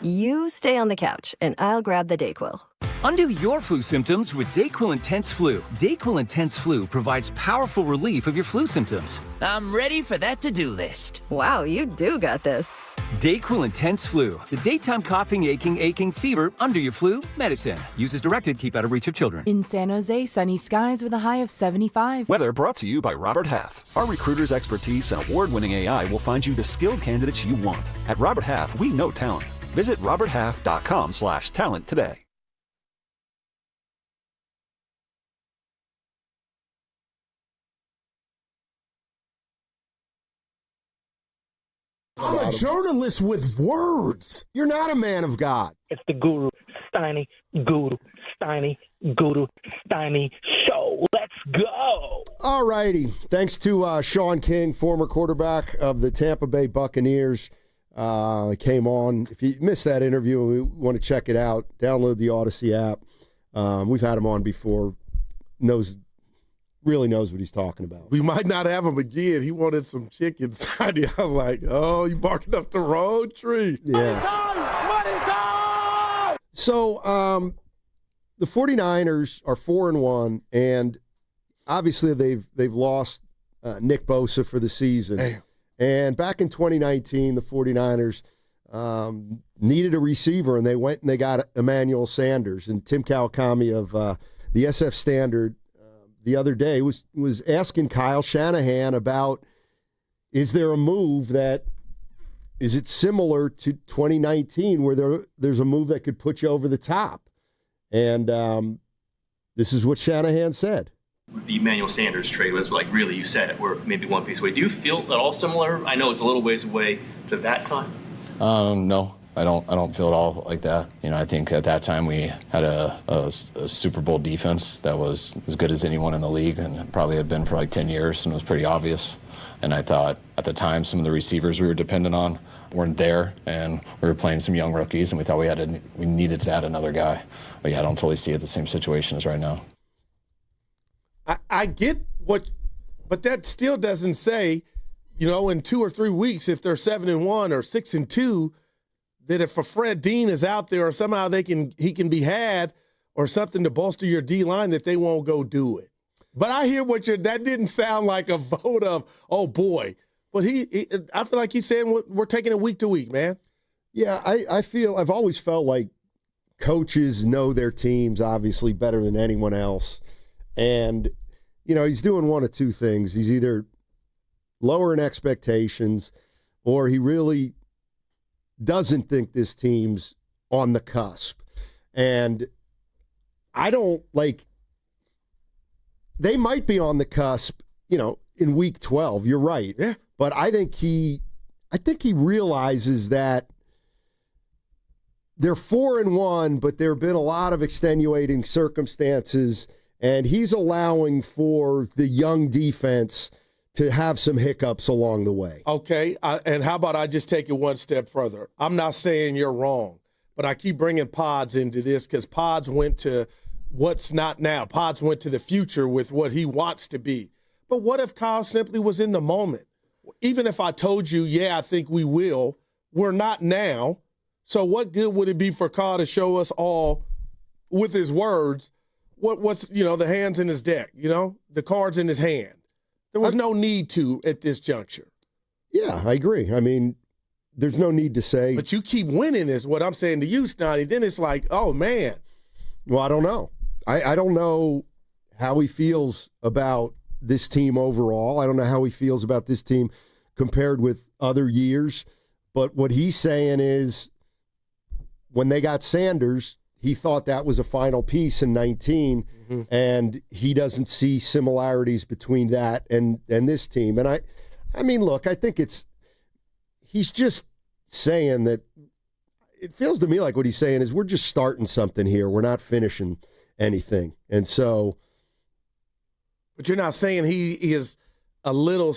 [SPEAKER 12] You stay on the couch, and I'll grab the Dayquil.
[SPEAKER 13] Undo your flu symptoms with Dayquil Intense Flu. Dayquil Intense Flu provides powerful relief of your flu symptoms.
[SPEAKER 11] I'm ready for that to-do list.
[SPEAKER 12] Wow, you do got this.
[SPEAKER 13] Dayquil Intense Flu. The daytime coughing, aching, fever, under your flu, medicine. Use as directed, keep out of reach of children.
[SPEAKER 19] In San Jose, sunny skies with a high of 75.
[SPEAKER 21] Weather brought to you by Robert Half. Our recruiters' expertise and award-winning AI will find you the skilled candidates you want. At Robert Half, we know talent. Visit roberthalf.com/talent today.
[SPEAKER 30] I'm a journalist with words.
[SPEAKER 9] You're not a man of God.
[SPEAKER 5] It's the Guru, Steiny Guru, Steiny Guru, Steiny Show. Let's go.
[SPEAKER 9] All righty. Thanks to Sean King, former quarterback of the Tampa Bay Buccaneers. Came on. If you missed that interview and we want to check it out, download the Odyssey app. We've had him on before. Really knows what he's talking about.
[SPEAKER 30] We might not have him again. He wanted some chicken. I was like, oh, you barking up the wrong tree.
[SPEAKER 9] Yeah.
[SPEAKER 30] Money time!
[SPEAKER 9] So the 49ers are 4-1, and obviously they've lost Nick Bosa for the season.
[SPEAKER 30] Damn.
[SPEAKER 9] And back in 2019, the 49ers needed a receiver, and they went and they got Emmanuel Sanders. And Tim Kawakami of the SF Standard the other day was asking Kyle Shanahan about, is there a move that, is it similar to 2019 where there's a move that could put you over the top? And this is what Shanahan said.
[SPEAKER 4] The Emmanuel Sanders trade was like, really, you said it, we're maybe one piece away. Do you feel at all similar? I know it's a little ways away to that time.
[SPEAKER 6] No, I don't feel at all like that. I think at that time we had a Super Bowl defense that was as good as anyone in the league and probably had been for like 10 years, and it was pretty obvious. And I thought at the time some of the receivers we were dependent on weren't there, and we were playing some young rookies, and we thought we needed to add another guy. But yeah, I don't totally see it the same situation as right now.
[SPEAKER 30] I get what, but that still doesn't say, in 2 or 3 weeks, if they're 7-1 or 6-2, that if a Fred Dean is out there or somehow he can be had or something to bolster your D line, that they won't go do it. But I hear that didn't sound like a vote of, oh boy. But I feel like he's saying we're taking it week to week, man.
[SPEAKER 9] Yeah, I've always felt like coaches know their teams obviously better than anyone else. And, he's doing one of two things. He's either lowering expectations or he really doesn't think this team's on the cusp. And I don't they might be on the cusp, in week 12. You're right.
[SPEAKER 30] Yeah.
[SPEAKER 9] But I think he realizes that they're 4-1, but there have been a lot of extenuating circumstances, and he's allowing for the young defense to have some hiccups along the way.
[SPEAKER 30] Okay, and how about I just take it one step further? I'm not saying you're wrong, but I keep bringing Podz into this because Podz went to what's not now. Podz went to the future with what he wants to be. But what if Kyle simply was in the moment? Even if I told you, yeah, I think we will, we're not now. So what good would it be for Kyle to show us all with his words what's the hands in his deck, the cards in his hand. There was no need to at this juncture.
[SPEAKER 9] Yeah, I agree. I mean, there's no need to say.
[SPEAKER 30] But you keep winning is what I'm saying to you, Steiny. Then it's like, oh, man.
[SPEAKER 9] Well, I don't know. I don't know how he feels about this team overall. I don't know how he feels about this team compared with other years. But what he's saying is when they got Sanders, he thought that was a final piece in 19, and he doesn't see similarities between that and this team. And I mean, look, I think he's just saying that it feels to me like what he's saying is we're just starting something here. We're not finishing anything. And so.
[SPEAKER 30] But you're not saying he is a little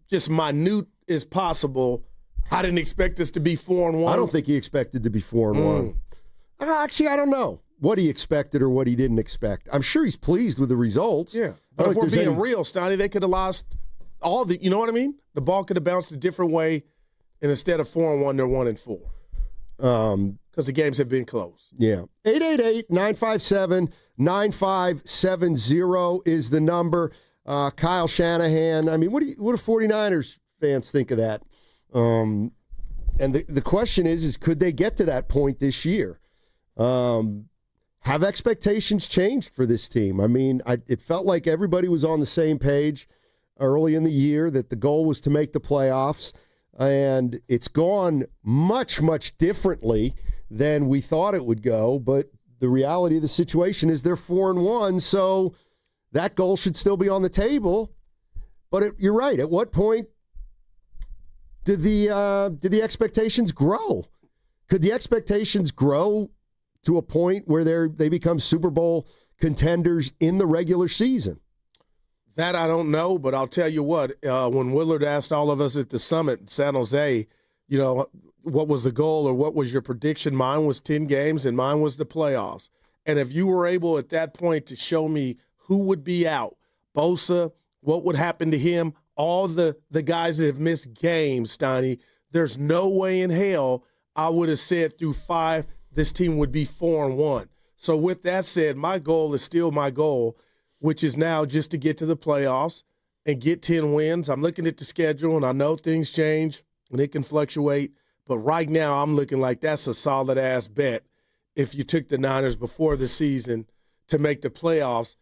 [SPEAKER 30] just minute as possible. I didn't expect us to be 4-1.
[SPEAKER 9] I don't think he expected to be 4-1. Actually, I don't know what he expected or what he didn't expect. I'm sure he's pleased with the results.
[SPEAKER 30] Yeah. But if we're being real, Steiny, they could have lost all the, you know what I mean? The ball could have bounced a different way, and instead of 4-1, they're 1-4. Because the games have been close.
[SPEAKER 9] Yeah. 888-957-9570 is the number. Kyle Shanahan. I mean, what do 49ers fans think of that? And the question is could they get to that point this year? Have expectations changed for this team? I mean, it felt like everybody was on the same page early in the year that the goal was to make the playoffs, and it's gone much, much differently than we thought it would go. But the reality of the situation is they're 4-1, so that goal should still be on the table. But you're right. At what point did the expectations grow? Could the expectations grow to a point where they become Super Bowl contenders in the regular season?
[SPEAKER 30] That I don't know, but I'll tell you what. When Willard asked all of us at the summit in San Jose, what was the goal or what was your prediction? Mine was 10 games and mine was the playoffs. And if you were able at that point to show me who would be out, Bosa, what would happen to him, all the guys that have missed games, Steiny, there's no way in hell I would have said through 5 this team would be 4-1. So with that said, my goal is still my goal, which is now just to get to the playoffs and get 10 wins. I'm looking at the schedule, and I know things change and it can fluctuate, but right now I'm looking like that's a solid-ass bet if you took the Niners before the season to make the playoffs,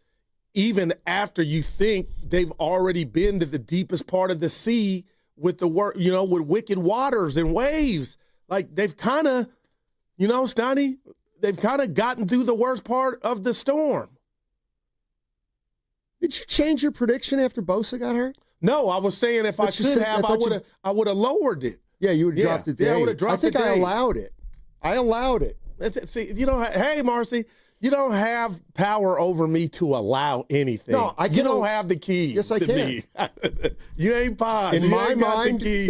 [SPEAKER 30] even after you think they've already been to the deepest part of the sea with with wicked waters and waves. Like they've kind of, Steiny, they've kind of gotten through the worst part of the storm.
[SPEAKER 9] Did you change your prediction after Bosa got hurt?
[SPEAKER 30] No, I was saying if I could have, I would have lowered it.
[SPEAKER 9] Yeah, you would have dropped it.
[SPEAKER 30] Yeah, I would have dropped it.
[SPEAKER 9] I think I allowed it.
[SPEAKER 30] See, hey, Marcy, you don't have power over me to allow anything.
[SPEAKER 9] No,
[SPEAKER 30] you don't have the keys.
[SPEAKER 9] Yes, I can.
[SPEAKER 30] You ain't Podz.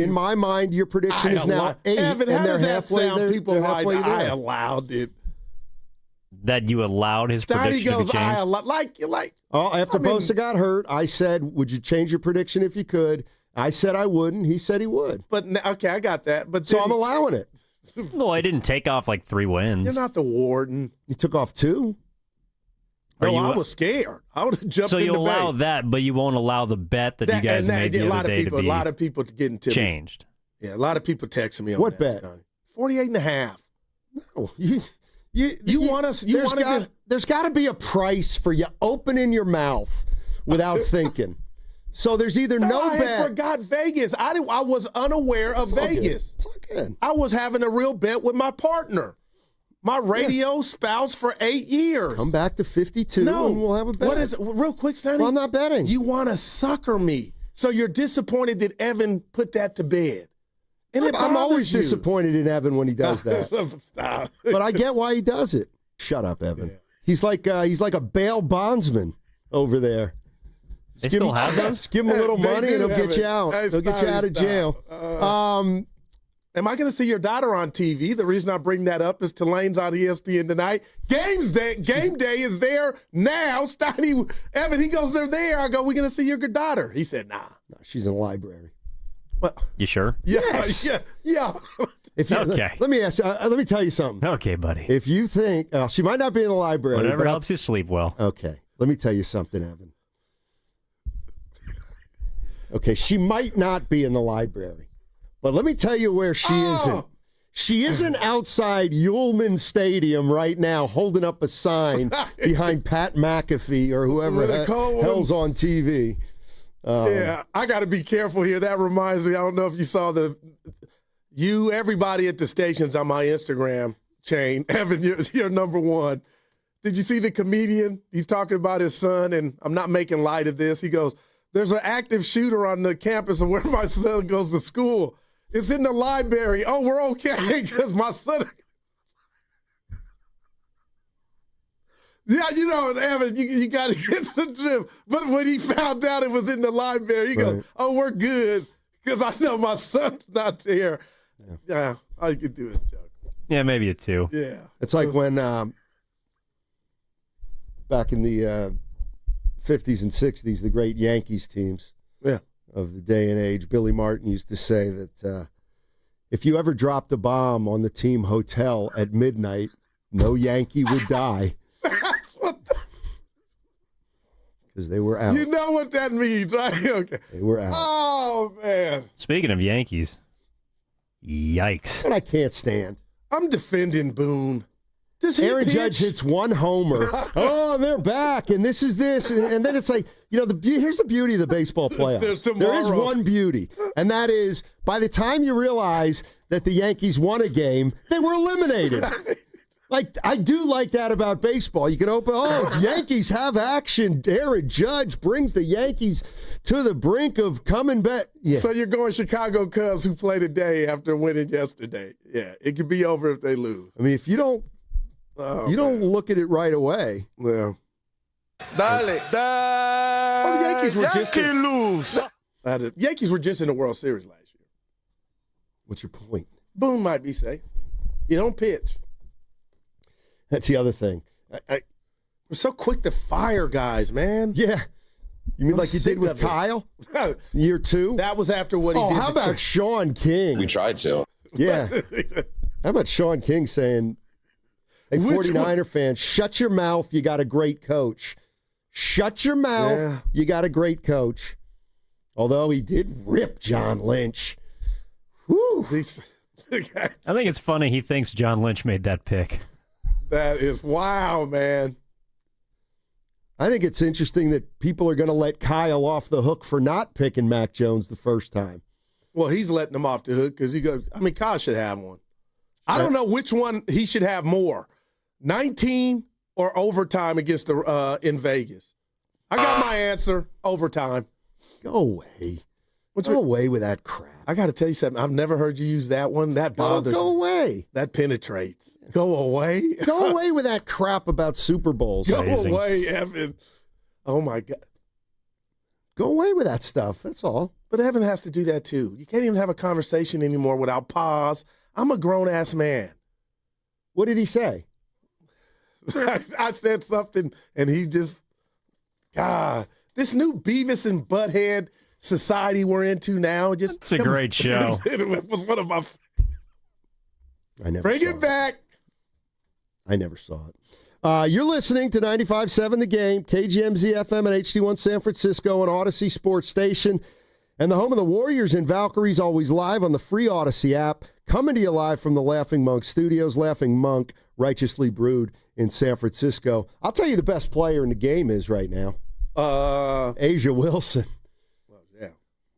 [SPEAKER 9] In my mind, your prediction is now 8,
[SPEAKER 30] Evan,
[SPEAKER 9] and
[SPEAKER 30] how
[SPEAKER 9] they're
[SPEAKER 30] does that
[SPEAKER 9] halfway
[SPEAKER 30] sound?
[SPEAKER 9] there.
[SPEAKER 30] People like I allowed it.
[SPEAKER 10] That you allowed his prediction to be changed?
[SPEAKER 9] After Bosa got hurt, I said, would you change your prediction if you could? I said I wouldn't. He said he would.
[SPEAKER 30] But okay, I got that. But
[SPEAKER 9] so I'm allowing it.
[SPEAKER 10] No, I didn't take off like 3 wins.
[SPEAKER 30] You're not the warden.
[SPEAKER 9] You took off 2.
[SPEAKER 30] No, I was scared. I would have jumped in the
[SPEAKER 10] So you allow that, but you won't allow the bet that you guys made the other day to be
[SPEAKER 30] a lot of people getting to
[SPEAKER 10] changed.
[SPEAKER 30] Me. Yeah, a lot of people texting me on
[SPEAKER 9] what
[SPEAKER 30] that.
[SPEAKER 9] Bet?
[SPEAKER 30] 48.5.
[SPEAKER 9] No, you want us? There's got to be a price for you opening your mouth without thinking. So there's either no bet.
[SPEAKER 30] I forgot Vegas. I was unaware of Vegas.
[SPEAKER 9] It's all good.
[SPEAKER 30] I was having a real bet with my partner, my radio spouse for 8 years.
[SPEAKER 9] Come back to 52 and we'll have a bet.
[SPEAKER 30] What is real quick, Steiny?
[SPEAKER 9] Well, I'm not betting.
[SPEAKER 30] You want to sucker me. So you're disappointed that Evan put that to bed. And
[SPEAKER 9] I'm always disappointed in Evan when he does that.
[SPEAKER 30] Stop.
[SPEAKER 9] But I get why he does it. Shut up, Evan. Yeah. He's like a bail bondsman over there.
[SPEAKER 10] They still have those?
[SPEAKER 9] Just give him a little money and he'll get you out. He'll get you out of jail.
[SPEAKER 30] Am I going to see your daughter on TV? The reason I bring that up is Tulane's on ESPN tonight. Game day is there now. Steiny, Evan, he goes, they're there. I go, we're going to see your daughter. He said, nah.
[SPEAKER 9] No, she's in the library.
[SPEAKER 30] What?
[SPEAKER 10] You sure?
[SPEAKER 30] Yes. Yeah.
[SPEAKER 9] If you,
[SPEAKER 10] Okay.
[SPEAKER 9] Let me ask. Let me tell you something.
[SPEAKER 10] Okay, buddy.
[SPEAKER 9] If you think she might not be in the library,
[SPEAKER 10] Whatever
[SPEAKER 9] but
[SPEAKER 10] helps you sleep well.
[SPEAKER 9] Okay. Let me tell you something, Evan. Okay, she might not be in the library, but let me tell you where she isn't. She isn't outside Ullman Stadium right now holding up a sign behind Pat McAfee or whoever the hell's on TV.
[SPEAKER 30] Yeah, I got to be careful here. That reminds me, I don't know if you saw everybody at the stations on my Instagram chain. Evan, you're number one. Did you see the comedian? He's talking about his son, and I'm not making light of this. He goes, there's an active shooter on the campus of where my son goes to school. It's in the library. Oh, we're okay because my son. Yeah, Evan, you got to get some gym. But when he found out it was in the library, he goes, oh, we're good because I know my son's not there. Yeah, all you can do is joke.
[SPEAKER 10] Yeah, maybe a 2.
[SPEAKER 30] Yeah.
[SPEAKER 9] It's like when back in the 50s and 60s, the great Yankees teams of the day and age, Billy Martin used to say that if you ever dropped a bomb on the team hotel at midnight, no Yankee would die.
[SPEAKER 30] That's what
[SPEAKER 9] because they were out.
[SPEAKER 30] You know what that means, right? Okay.
[SPEAKER 9] They were out.
[SPEAKER 30] Oh, man.
[SPEAKER 10] Speaking of Yankees, yikes.
[SPEAKER 9] And I can't stand.
[SPEAKER 30] I'm defending Boone. Does he
[SPEAKER 9] Aaron
[SPEAKER 30] pitch?
[SPEAKER 9] Judge hits one homer. Oh, they're back, and this is this. And then it's like, here's the beauty of the baseball playoffs. There is one beauty, and that is by the time you realize that the Yankees won a game, they were eliminated. Like, I do like that about baseball. You can open, Yankees have action. Aaron Judge brings the Yankees to the brink of coming back. Yeah.
[SPEAKER 30] So you're going Chicago Cubs who play today after winning yesterday. Yeah, it could be over if they lose.
[SPEAKER 9] I mean, if you don't look at it right away.
[SPEAKER 30] Well. Dale. The Yankees were just Yankees were just in the World Series last year.
[SPEAKER 9] What's your point?
[SPEAKER 30] Boone might be safe. You don't pitch.
[SPEAKER 9] That's the other thing.
[SPEAKER 30] We're so quick to fire guys, man.
[SPEAKER 9] Yeah. You mean like you did with Kyle? Year 2?
[SPEAKER 30] That was after what he did.
[SPEAKER 9] How about Sean King?
[SPEAKER 6] We tried to.
[SPEAKER 9] Yeah. How about Sean King saying, hey, 49er fans, shut your mouth. You got a great coach. Shut your mouth. Yeah. You got a great coach. Although he did rip John Lynch. Whew.
[SPEAKER 10] I think it's funny he thinks John Lynch made that pick.
[SPEAKER 30] That is wow, man.
[SPEAKER 9] I think it's interesting that people are going to let Kyle off the hook for not picking Mac Jones the first time.
[SPEAKER 30] Well, he's letting him off the hook because he goes, Kyle should have one. I don't know which one he should have more, 19 or overtime against the in Vegas. I got my answer, overtime.
[SPEAKER 9] Go away. Go away with that crap.
[SPEAKER 30] I got to tell you something. I've never heard you use that one. That bothers me.
[SPEAKER 9] Go away.
[SPEAKER 30] That penetrates. Go away.
[SPEAKER 9] Go away with that crap about Super Bowls.
[SPEAKER 30] Go away, Evan. Oh, my God.
[SPEAKER 9] Go away with that stuff. That's all.
[SPEAKER 30] But Evan has to do that, too. You can't even have a conversation anymore without pause. I'm a grown-ass man.
[SPEAKER 9] What did he say?
[SPEAKER 30] I said something, and he just, God, this new Beavis and Butthead society we're into now.
[SPEAKER 10] It's a great show.
[SPEAKER 30] It was one of my.
[SPEAKER 9] I never
[SPEAKER 30] Bring it back.
[SPEAKER 9] I never saw it. You're listening to 95.7 The Game, KGMZ FM and HD1 San Francisco, and Odyssey Sports Station, and the home of the Warriors and Valkyries, always live on the free Odyssey app. Coming to you live from the Laughing Monk Studios. Laughing Monk, righteously brewed in San Francisco. I'll tell you the best player in the game is right now. Asia Wilson.
[SPEAKER 30] Well, yeah.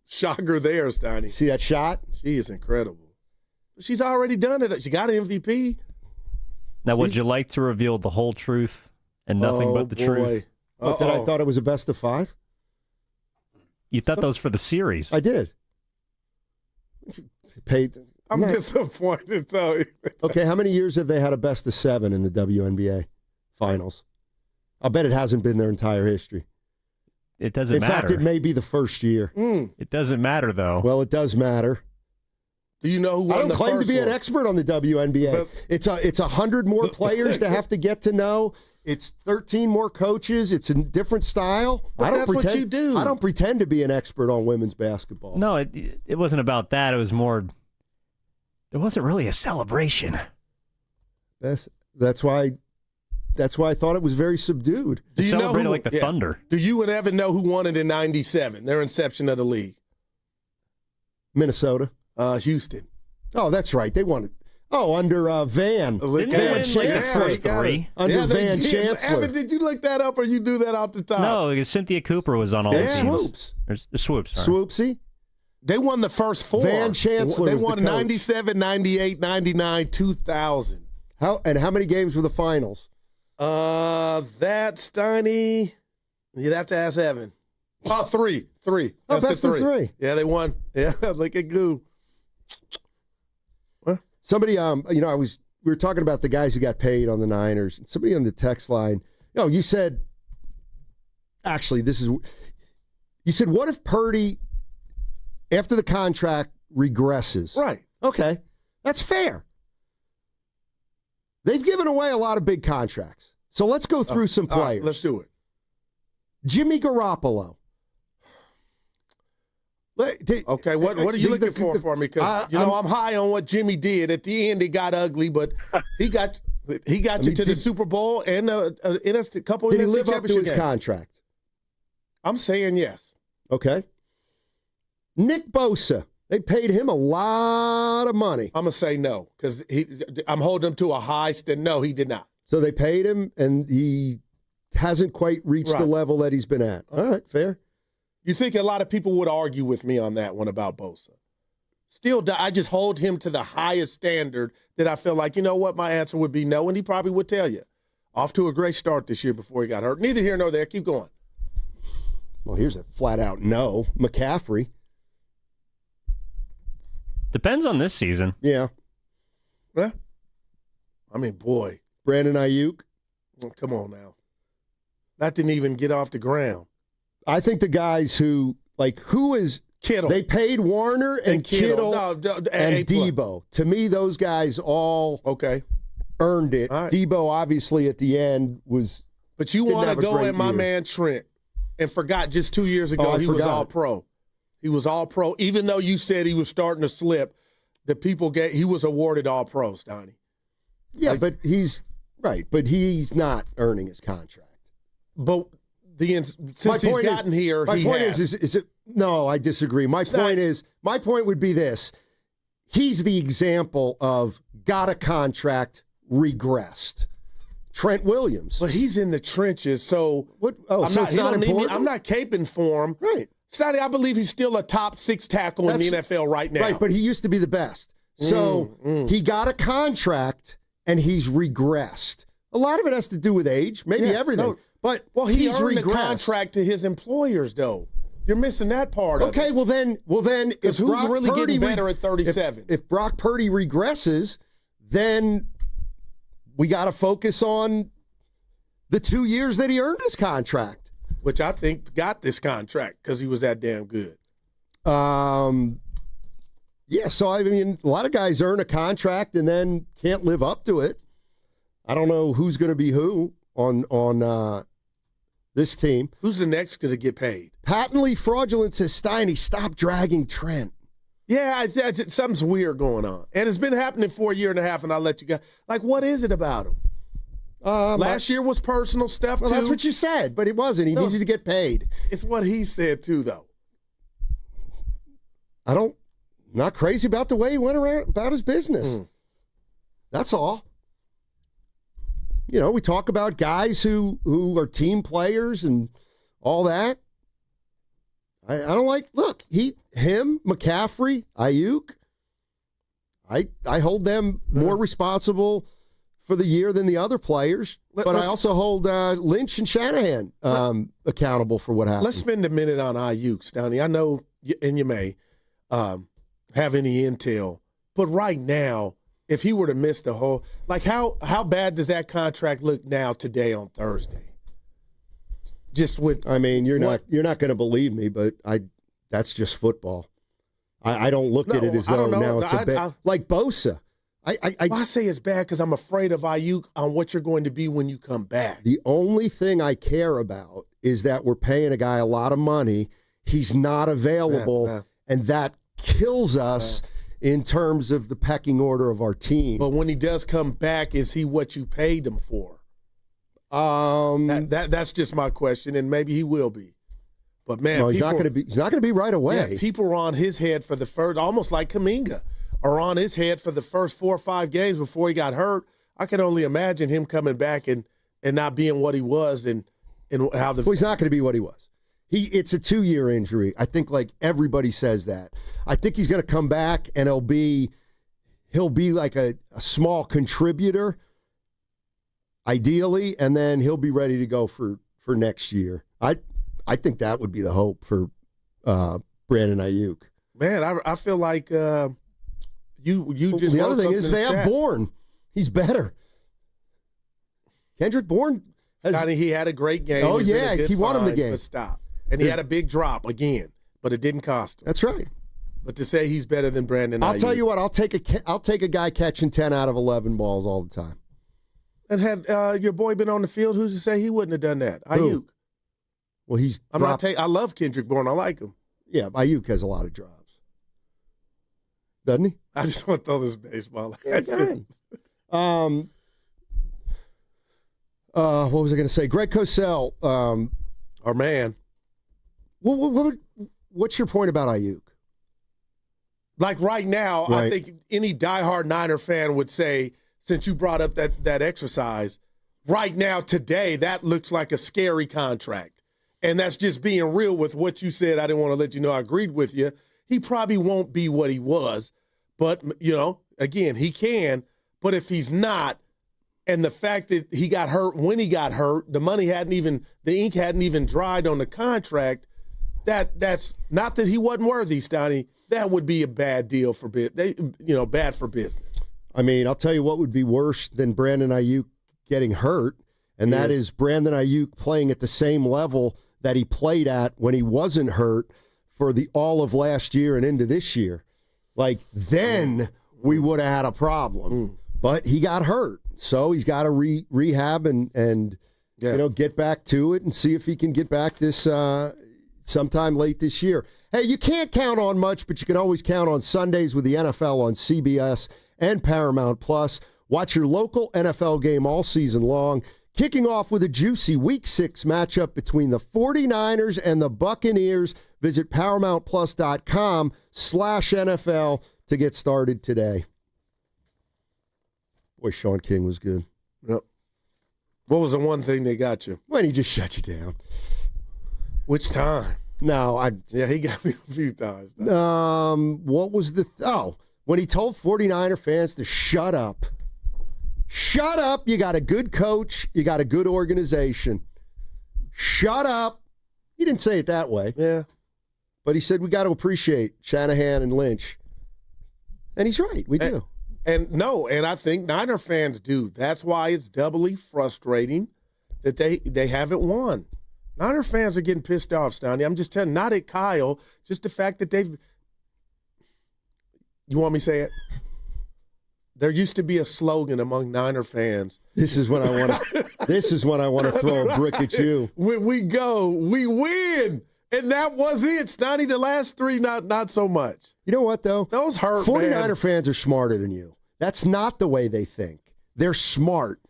[SPEAKER 30] Shocker there, Steiny.
[SPEAKER 9] See that shot?
[SPEAKER 30] She is incredible. She's already done it. She got an MVP.
[SPEAKER 10] Now, would you like to reveal the whole truth and nothing but the truth?
[SPEAKER 9] That I thought it was a best of 5?
[SPEAKER 10] You thought that was for the series.
[SPEAKER 9] I did.
[SPEAKER 30] I'm disappointed, though.
[SPEAKER 9] Okay, how many years have they had a best of 7 in the WNBA finals? I'll bet it hasn't been their entire history.
[SPEAKER 10] It doesn't matter.
[SPEAKER 9] In fact, it may be the first year.
[SPEAKER 10] It doesn't matter, though.
[SPEAKER 9] Well, it does matter.
[SPEAKER 30] Do you know who won the first one?
[SPEAKER 9] I don't claim to be an expert on the WNBA. But it's 100 more players to have to get to know. It's 13 more coaches. It's a different style.
[SPEAKER 30] But that's what you do.
[SPEAKER 9] I don't pretend to be an expert on women's basketball.
[SPEAKER 10] No, it wasn't about that. It was more, there wasn't really a celebration.
[SPEAKER 9] That's why I thought it was very subdued.
[SPEAKER 10] They celebrated like the Thunder.
[SPEAKER 30] Do you and Evan know who won it in 97, their inception of the league?
[SPEAKER 9] Minnesota.
[SPEAKER 30] Houston.
[SPEAKER 9] Oh, that's right. They won it. Oh, under Van Chancellor. Under Van Chancellor.
[SPEAKER 30] Evan, did you look that up or you do that off the top?
[SPEAKER 10] No, because Cynthia Cooper was on all the teams.
[SPEAKER 9] Swoops.
[SPEAKER 10] Swoops. Sorry.
[SPEAKER 9] Swoopsy.
[SPEAKER 30] They won the first 4.
[SPEAKER 9] Van Chancellor.
[SPEAKER 30] They won 97, 98, 99, 2000.
[SPEAKER 9] How many games were the finals?
[SPEAKER 30] That Steiny. You'd have to ask Evan. 3.
[SPEAKER 9] Oh, best of 3.
[SPEAKER 30] Yeah, they won. Yeah, look at Goo. What?
[SPEAKER 9] Somebody, we were talking about the guys who got paid on the Niners. And somebody on the text line, you said, actually, you said, what if Purdy, after the contract, regresses?
[SPEAKER 30] Right.
[SPEAKER 9] Okay, that's fair. They've given away a lot of big contracts. So let's go through some players.
[SPEAKER 30] Let's do it.
[SPEAKER 9] Jimmy Garoppolo.
[SPEAKER 30] Okay, what are you looking for me? Because I'm high on what Jimmy did. At the end, it got ugly, but he got you to the Super Bowl and a couple.
[SPEAKER 9] Did he live up to his contract?
[SPEAKER 30] I'm saying yes.
[SPEAKER 9] Okay. Nick Bosa. They paid him a lot of money.
[SPEAKER 30] I'm gonna say no because I'm holding him to a high standard. No, he did not.
[SPEAKER 9] So they paid him, and he hasn't quite reached the level that he's been at. All right, fair.
[SPEAKER 30] You think a lot of people would argue with me on that one about Bosa. Still, I just hold him to the highest standard that I feel like, you know what, my answer would be no, and he probably would tell you. Off to a great start this year before he got hurt. Neither here nor there. Keep going.
[SPEAKER 9] Well, here's a flat-out no. McCaffrey.
[SPEAKER 10] Depends on this season.
[SPEAKER 9] Yeah.
[SPEAKER 30] Yeah. I mean, boy.
[SPEAKER 9] Brandon Ayuk.
[SPEAKER 30] Oh, come on now. That didn't even get off the ground.
[SPEAKER 9] I think the guys who is
[SPEAKER 30] Kittle.
[SPEAKER 9] They paid Warner and Kittle and Debo. To me, those guys all earned it. Right. Debo, obviously, at the end was.
[SPEAKER 30] But you want to go at my man Trent and forgot just 2 years ago he was all pro. He was all pro. Even though you said he was starting to slip, he was awarded all pro, Steiny.
[SPEAKER 9] Yeah, but he's right. But he's not earning his contract.
[SPEAKER 30] But since he's gotten here,
[SPEAKER 9] my point is it? No, I disagree. My point would be this: he's the example of got a contract, regressed. Trent Williams,
[SPEAKER 30] but he's in the trenches. So
[SPEAKER 9] what? Oh, so it's not important.
[SPEAKER 30] I'm not caping for him.
[SPEAKER 9] Right.
[SPEAKER 30] Steiny, I believe he's still a top 6 tackle in the NFL right now.
[SPEAKER 9] Right, but he used to be the best. So he got a contract and he's regressed. A lot of it has to do with age, maybe everything. No, but
[SPEAKER 30] he's earned a contract to his employers, though. You're missing that part.
[SPEAKER 9] Okay, well then,
[SPEAKER 30] because who's really getting better at 37?
[SPEAKER 9] If Brock Purdy regresses, then we got to focus on the 2 years that he earned his contract.
[SPEAKER 30] Which I think got this contract because he was that damn good.
[SPEAKER 9] Yeah, so I mean, a lot of guys earn a contract and then can't live up to it. I don't know who's going to be who on this team.
[SPEAKER 30] Who's the next going to get paid?
[SPEAKER 9] Patently fraudulent, says Steiny. Stop dragging Trent.
[SPEAKER 30] Yeah, something's weird going on. And it's been happening for a year and a half, and I'll let you go. Like, what is it about him? Last year was personal stuff, too.
[SPEAKER 9] That's what you said, but it wasn't. He needed to get paid.
[SPEAKER 30] It's what he said, too, though.
[SPEAKER 9] Not crazy about the way he went around about his business. That's all. You know, we talk about guys who are team players and all that. I don't like, look, him, McCaffrey, Ayuk, I hold them more responsible for the year than the other players, but I also hold Lynch and Shanahan accountable for what happened.
[SPEAKER 30] Let's spend a minute on Ayuk, Steiny. I know, and you may have any intel, but right now, if he were to miss the whole, like how bad does that contract look now today on Thursday? Just with,
[SPEAKER 9] I mean, you're not going to believe me, but that's just football. I don't look at it as though now it's a bit like Bosa.
[SPEAKER 30] I say it's bad because I'm afraid of Ayuk on what you're going to be when you come back.
[SPEAKER 9] The only thing I care about is that we're paying a guy a lot of money. He's not available, and that kills us in terms of the pecking order of our team.
[SPEAKER 30] But when he does come back, is he what you paid him for? That's just my question, and maybe he will be. But man,
[SPEAKER 9] no, he's not going to be. He's not going to be right away.
[SPEAKER 30] Yeah, people are on his head for the first, almost like Kaminga, are on his head for the first 4 or 5 games before he got hurt. I can only imagine him coming back and not being what he was, and how the.
[SPEAKER 9] Well, he's not going to be what he was. It's a 2-year injury. I think like everybody says that. I think he's going to come back and he'll be like a small contributor, ideally, and then he'll be ready to go for next year. I think that would be the hope for Brandon Ayuk.
[SPEAKER 30] Man, I feel like you just.
[SPEAKER 9] The other thing is they have Bourne. He's better. Kendrick Bourne.
[SPEAKER 30] He had a great game.
[SPEAKER 9] Oh, yeah, he won him the game.
[SPEAKER 30] Stop. And he had a big drop again, but it didn't cost him.
[SPEAKER 9] That's right.
[SPEAKER 30] But to say he's better than Brandon Ayuk.
[SPEAKER 9] I'll tell you what, I'll take a guy catching 10 out of 11 balls all the time.
[SPEAKER 30] And had your boy been on the field, who's to say he wouldn't have done that? Ayuk.
[SPEAKER 9] Well, he's
[SPEAKER 30] I love Kendrick Bourne. I like him.
[SPEAKER 9] Yeah, Ayuk has a lot of drops. Doesn't he?
[SPEAKER 30] I just want to throw this baseball.
[SPEAKER 9] What was I going to say? Greg Cosell.
[SPEAKER 30] Our man.
[SPEAKER 9] What's your point about Ayuk?
[SPEAKER 30] Like right now,
[SPEAKER 9] Right.
[SPEAKER 30] I think any diehard Niner fan would say, since you brought up that exercise, right now, today, that looks like a scary contract. And that's just being real with what you said. I didn't want to let you know I agreed with you. He probably won't be what he was. But, again, he can. But if he's not, and the fact that he got hurt when he got hurt, the ink hadn't even dried on the contract, that's not that he wasn't worthy, Steiny. That would be a bad deal for bad for business.
[SPEAKER 9] I mean, I'll tell you what would be worse than Brandon Ayuk getting hurt, and that is Brandon Ayuk playing at the same level that he played at when he wasn't hurt for all of last year and into this year. Like, then we would have had a problem. But he got hurt, so he's got to rehab and get back to it and see if he can get back this sometime late this year. Hey, you can't count on much, but you can always count on Sundays with the NFL on CBS and Paramount Plus. Watch your local NFL game all season long, kicking off with a juicy Week 6 matchup between the 49ers and the Buccaneers. Visit ParamountPlus.com/NFL to get started today. Boy, Sean King was good.
[SPEAKER 30] Yep. What was the one thing they got you?
[SPEAKER 9] When he just shut you down.
[SPEAKER 30] Which time?
[SPEAKER 9] No,
[SPEAKER 30] he got me a few times.
[SPEAKER 9] What was when he told 49er fans to shut up. Shut up. You got a good coach. You got a good organization. Shut up. He didn't say it that way.
[SPEAKER 30] Yeah.
[SPEAKER 9] But he said we got to appreciate Shanahan and Lynch. And he's right. We do.
[SPEAKER 30] And I think Niner fans do. That's why it's doubly frustrating that they haven't won. Niner fans are getting pissed off, Steiny. I'm just telling you, not at Kyle, just the fact that they've – you want me to say it? There used to be a slogan among Niner fans.
[SPEAKER 9] This is when I want to throw a brick at you.
[SPEAKER 30] When we go, we win. And that was it, Steiny. The last 3, not so much.
[SPEAKER 9] You know what, though?
[SPEAKER 30] Those hurt,
[SPEAKER 9] 49er fans are smarter than you. That's not the way they think. They're smart.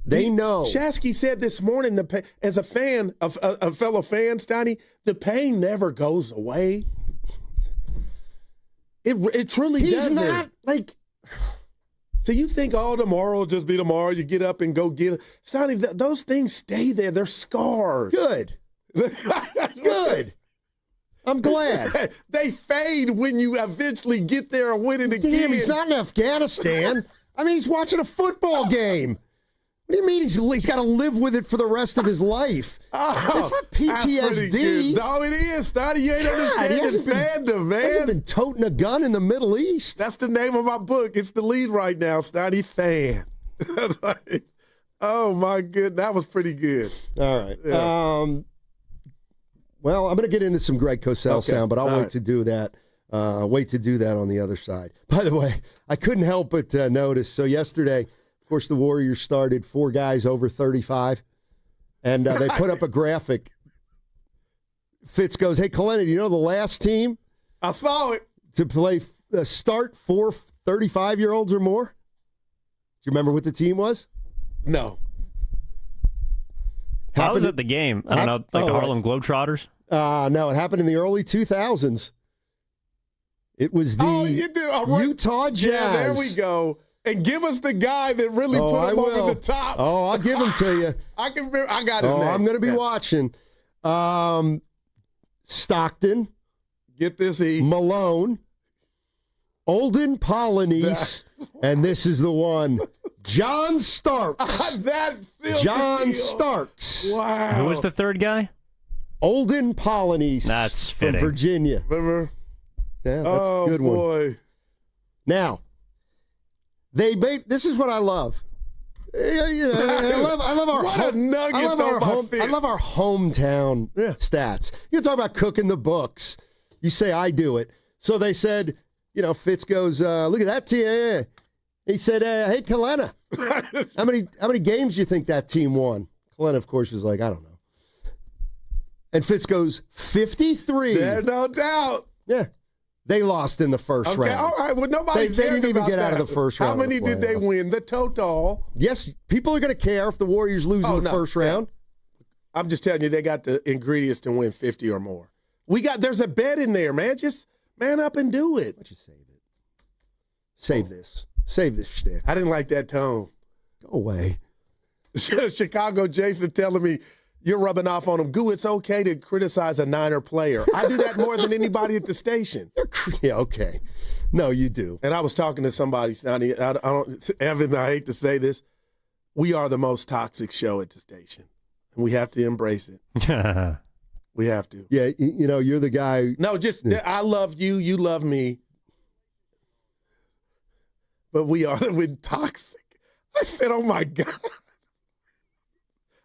[SPEAKER 9] They know.
[SPEAKER 30] Shasky said this morning, as a fan, a fellow fan, Steiny, the pain never goes away. It truly doesn't.
[SPEAKER 9] He's not like.
[SPEAKER 30] So you think, tomorrow will just be tomorrow. You get up and go get it. Steiny, those things stay there. They're scars.
[SPEAKER 9] Good. Good. I'm glad.
[SPEAKER 30] They fade when you eventually get there and win it again.
[SPEAKER 9] Damn, he's not in Afghanistan. I mean, he's watching a football game. What do you mean he's got to live with it for the rest of his life? It's not PTSD.
[SPEAKER 30] No, it is, Steiny. You ain't understanding fandom, man.
[SPEAKER 9] He hasn't been toting a gun in the Middle East.
[SPEAKER 30] That's the name of my book. It's the lead right now, Steiny. Fan. Oh, my goodness. That was pretty good.
[SPEAKER 9] All right.
[SPEAKER 30] Yeah.
[SPEAKER 9] Well, I'm going to get into some Greg Cosell sound, but I'll wait to do that Wait to do that on the other side. By the way, I couldn't help but notice. So yesterday, of course, the Warriors started 4 guys over 35, and they put up a graphic. Fitz goes, "Hey, Kalena, do you know the last team?"
[SPEAKER 30] I saw it.
[SPEAKER 9] To play start 4 35-year-olds or more? Do you remember what the team was?
[SPEAKER 30] No.
[SPEAKER 10] I was at the game. I don't know, like the Harlem Globetrotters?
[SPEAKER 9] No, it happened in the early 2000s. It was the Utah Jazz.
[SPEAKER 30] Yeah, there we go. And give us the guy that really put him over the top.
[SPEAKER 9] Oh, I'll give him to you.
[SPEAKER 30] I got his name.
[SPEAKER 9] I'm going to be watching. Stockton.
[SPEAKER 30] Get this,
[SPEAKER 9] Malone. Olden Polynice. And this is the one. John Starks. John Starks.
[SPEAKER 30] Wow.
[SPEAKER 10] Who was the third guy?
[SPEAKER 9] Olden Polynice.
[SPEAKER 10] That's fitting.
[SPEAKER 9] From Virginia.
[SPEAKER 30] Remember?
[SPEAKER 9] Yeah, that's a good one.
[SPEAKER 30] Boy.
[SPEAKER 9] Now, this is what I love. I love our I love our hometown stats. You talk about cooking the books. You say I do it. So they said, Fitz goes, look at that team. He said, hey, Kalena, how many games do you think that team won? Kalena, of course, was like, I don't know. And Fitz goes, 53.
[SPEAKER 30] There's no doubt.
[SPEAKER 9] Yeah. They lost in the first round.
[SPEAKER 30] All right. Well, nobody
[SPEAKER 9] They didn't even get out of the first round.
[SPEAKER 30] How many did they win? The total.
[SPEAKER 9] Yes, people are going to care if the Warriors lose in the first round.
[SPEAKER 30] I'm just telling you, they got the ingredients to win 50 or more. There's a bet in there, man. Just man up and do it.
[SPEAKER 9] Why don't you save it? Save this. Save this shtick.
[SPEAKER 30] I didn't like that tone.
[SPEAKER 9] Go away.
[SPEAKER 30] Chicago Jason telling me, you're rubbing off on him. Goo, it's okay to criticize a Niner player. I do that more than anybody at the station.
[SPEAKER 9] Yeah, okay. No, you do.
[SPEAKER 30] And I was talking to somebody, Steiny, Evan, I hate to say this. We are the most toxic show at the station. And we have to embrace it. We have to.
[SPEAKER 9] Yeah, you're the guy.
[SPEAKER 30] No, I love you. You love me. But we're toxic. I said, oh, my God.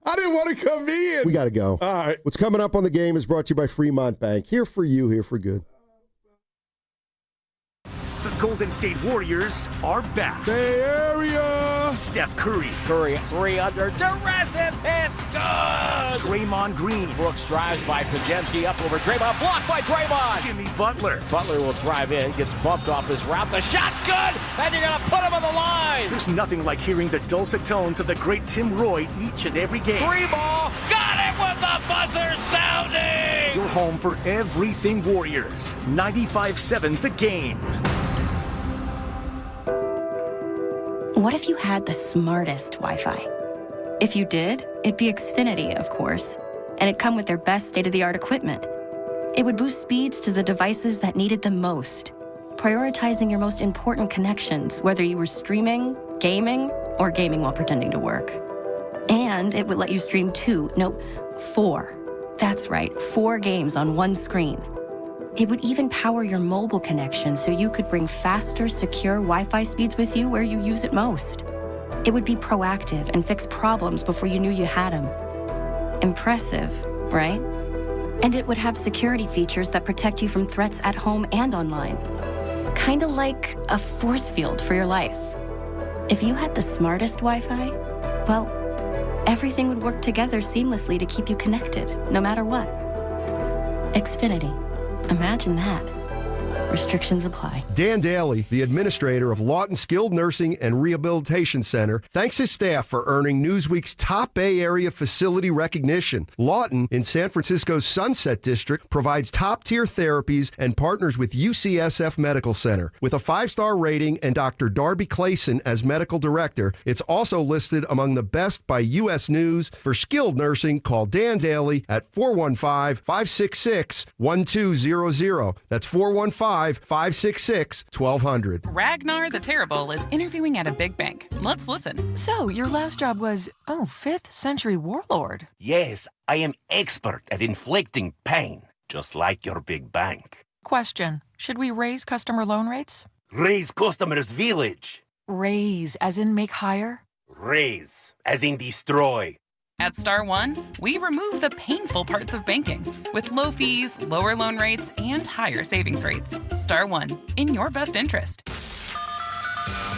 [SPEAKER 30] I didn't want to come in.
[SPEAKER 9] We got to go.
[SPEAKER 30] All right.
[SPEAKER 9] What's coming up on the game is brought to you by Fremont Bank. Here for you, here for good.
[SPEAKER 14] The Golden State Warriors are back.
[SPEAKER 30] Bay Area.
[SPEAKER 14] Steph Curry.
[SPEAKER 16] Curry, 3 under duress, and it's good.
[SPEAKER 14] Draymond Green.
[SPEAKER 16] Brooks drives by Podziemski up over Draymond. Blocked by Draymond.
[SPEAKER 14] Jimmy Butler.
[SPEAKER 16] Butler will drive in, gets bumped off his route. The shot's good, and you're going to put him on the line.
[SPEAKER 14] There's nothing like hearing the dulcet tones of the great Tim Roy each and every game.
[SPEAKER 16] 3 ball. Got it with the buzzer sounding.
[SPEAKER 14] Your home for everything Warriors. 95.7 The Game.
[SPEAKER 22] What if you had the smartest Wi-Fi? If you did, it'd be Xfinity, of course, and it'd come with their best state-of-the-art equipment. It would boost speeds to the devices that needed them most, prioritizing your most important connections, whether you were streaming, gaming, or gaming while pretending to work. And it would let you stream 4. That's right, 4 games on one screen. It would even power your mobile connection so you could bring faster, secure Wi-Fi speeds with you where you use it most. It would be proactive and fix problems before you knew you had them. Impressive, right? And it would have security features that protect you from threats at home and online. Kinda like a force field for your life. If you had the smartest Wi-Fi, well, everything would work together seamlessly to keep you connected, no matter what. Xfinity. Imagine that. Restrictions apply.
[SPEAKER 23] Dan Daly, the administrator of Lawton Skilled Nursing and Rehabilitation Center, thanks his staff for earning Newsweek's top Bay Area facility recognition. Lawton, in San Francisco's Sunset District, provides top-tier therapies and partners with UCSF Medical Center. With a 5-star rating and Dr. Darby Clayson as medical director, it's also listed among the best by U.S. News. For skilled nursing, call Dan Daly at 415-566-1200. That's 415-566-1200.
[SPEAKER 24] Ragnar the Terrible is interviewing at a big bank. Let's listen. So, your last job was, 5th century warlord.
[SPEAKER 25] Yes, I am expert at inflicting pain, just like your big bank.
[SPEAKER 24] Question, should we raise customer loan rates?
[SPEAKER 25] Raise customers' village.
[SPEAKER 24] Raise, as in make higher?
[SPEAKER 25] Raise, as in destroy.
[SPEAKER 24] At Star One, we remove the painful parts of banking with low fees, lower loan rates, and higher savings rates. Star One, in your best interest.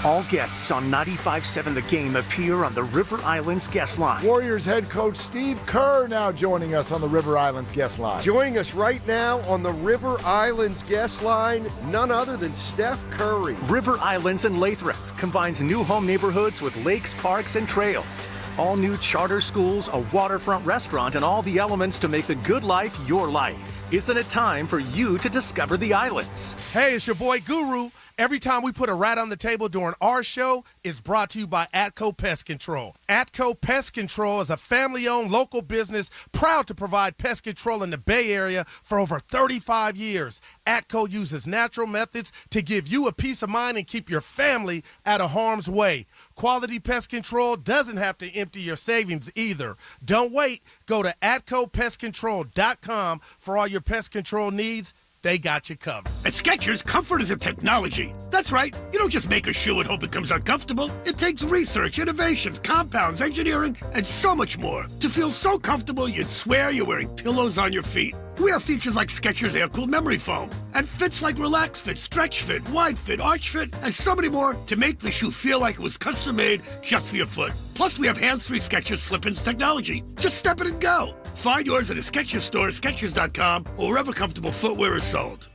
[SPEAKER 14] All guests on 95.7 The Game appear on the River Islands guest line.
[SPEAKER 7] Warriors head coach Steve Kerr now joining us on the River Islands guest line.
[SPEAKER 23] Joining us right now on the River Islands guest line, none other than Steph Curry.
[SPEAKER 14] River Islands in Lathrop combines new home neighborhoods with lakes, parks, and trails. All new charter schools, a waterfront restaurant, and all the elements to make the good life your life. Isn't it time for you to discover the islands?
[SPEAKER 30] Hey, it's your boy Guru. Every time we put a rat on the table during our show, it's brought to you by Atco Pest Control. Atco Pest Control is a family-owned local business proud to provide pest control in the Bay Area for over 35 years. Atco uses natural methods to give you a peace of mind and keep your family out of harm's way. Quality pest control doesn't have to empty your savings either. Don't wait. Go to AtcoPestControl.com for all your pest control needs. They got you covered.
[SPEAKER 1] At Skechers, comfort is a technology. That's right. You don't just make a shoe and hope it comes out comfortable. It takes research, innovations, compounds, engineering, and so much more to feel so comfortable you'd swear you're wearing pillows on your feet. We have features like Skechers Air-Cooled Memory Foam and fits like Relax Fit, Stretch Fit, Wide Fit, Arch Fit, and so many more to make the shoe feel like it was custom-made just for your foot. Plus, we have hands-free Skechers Slip-ins technology. Just step in and go. Find yours at a Skechers store, Skechers.com, or wherever comfortable footwear is sold.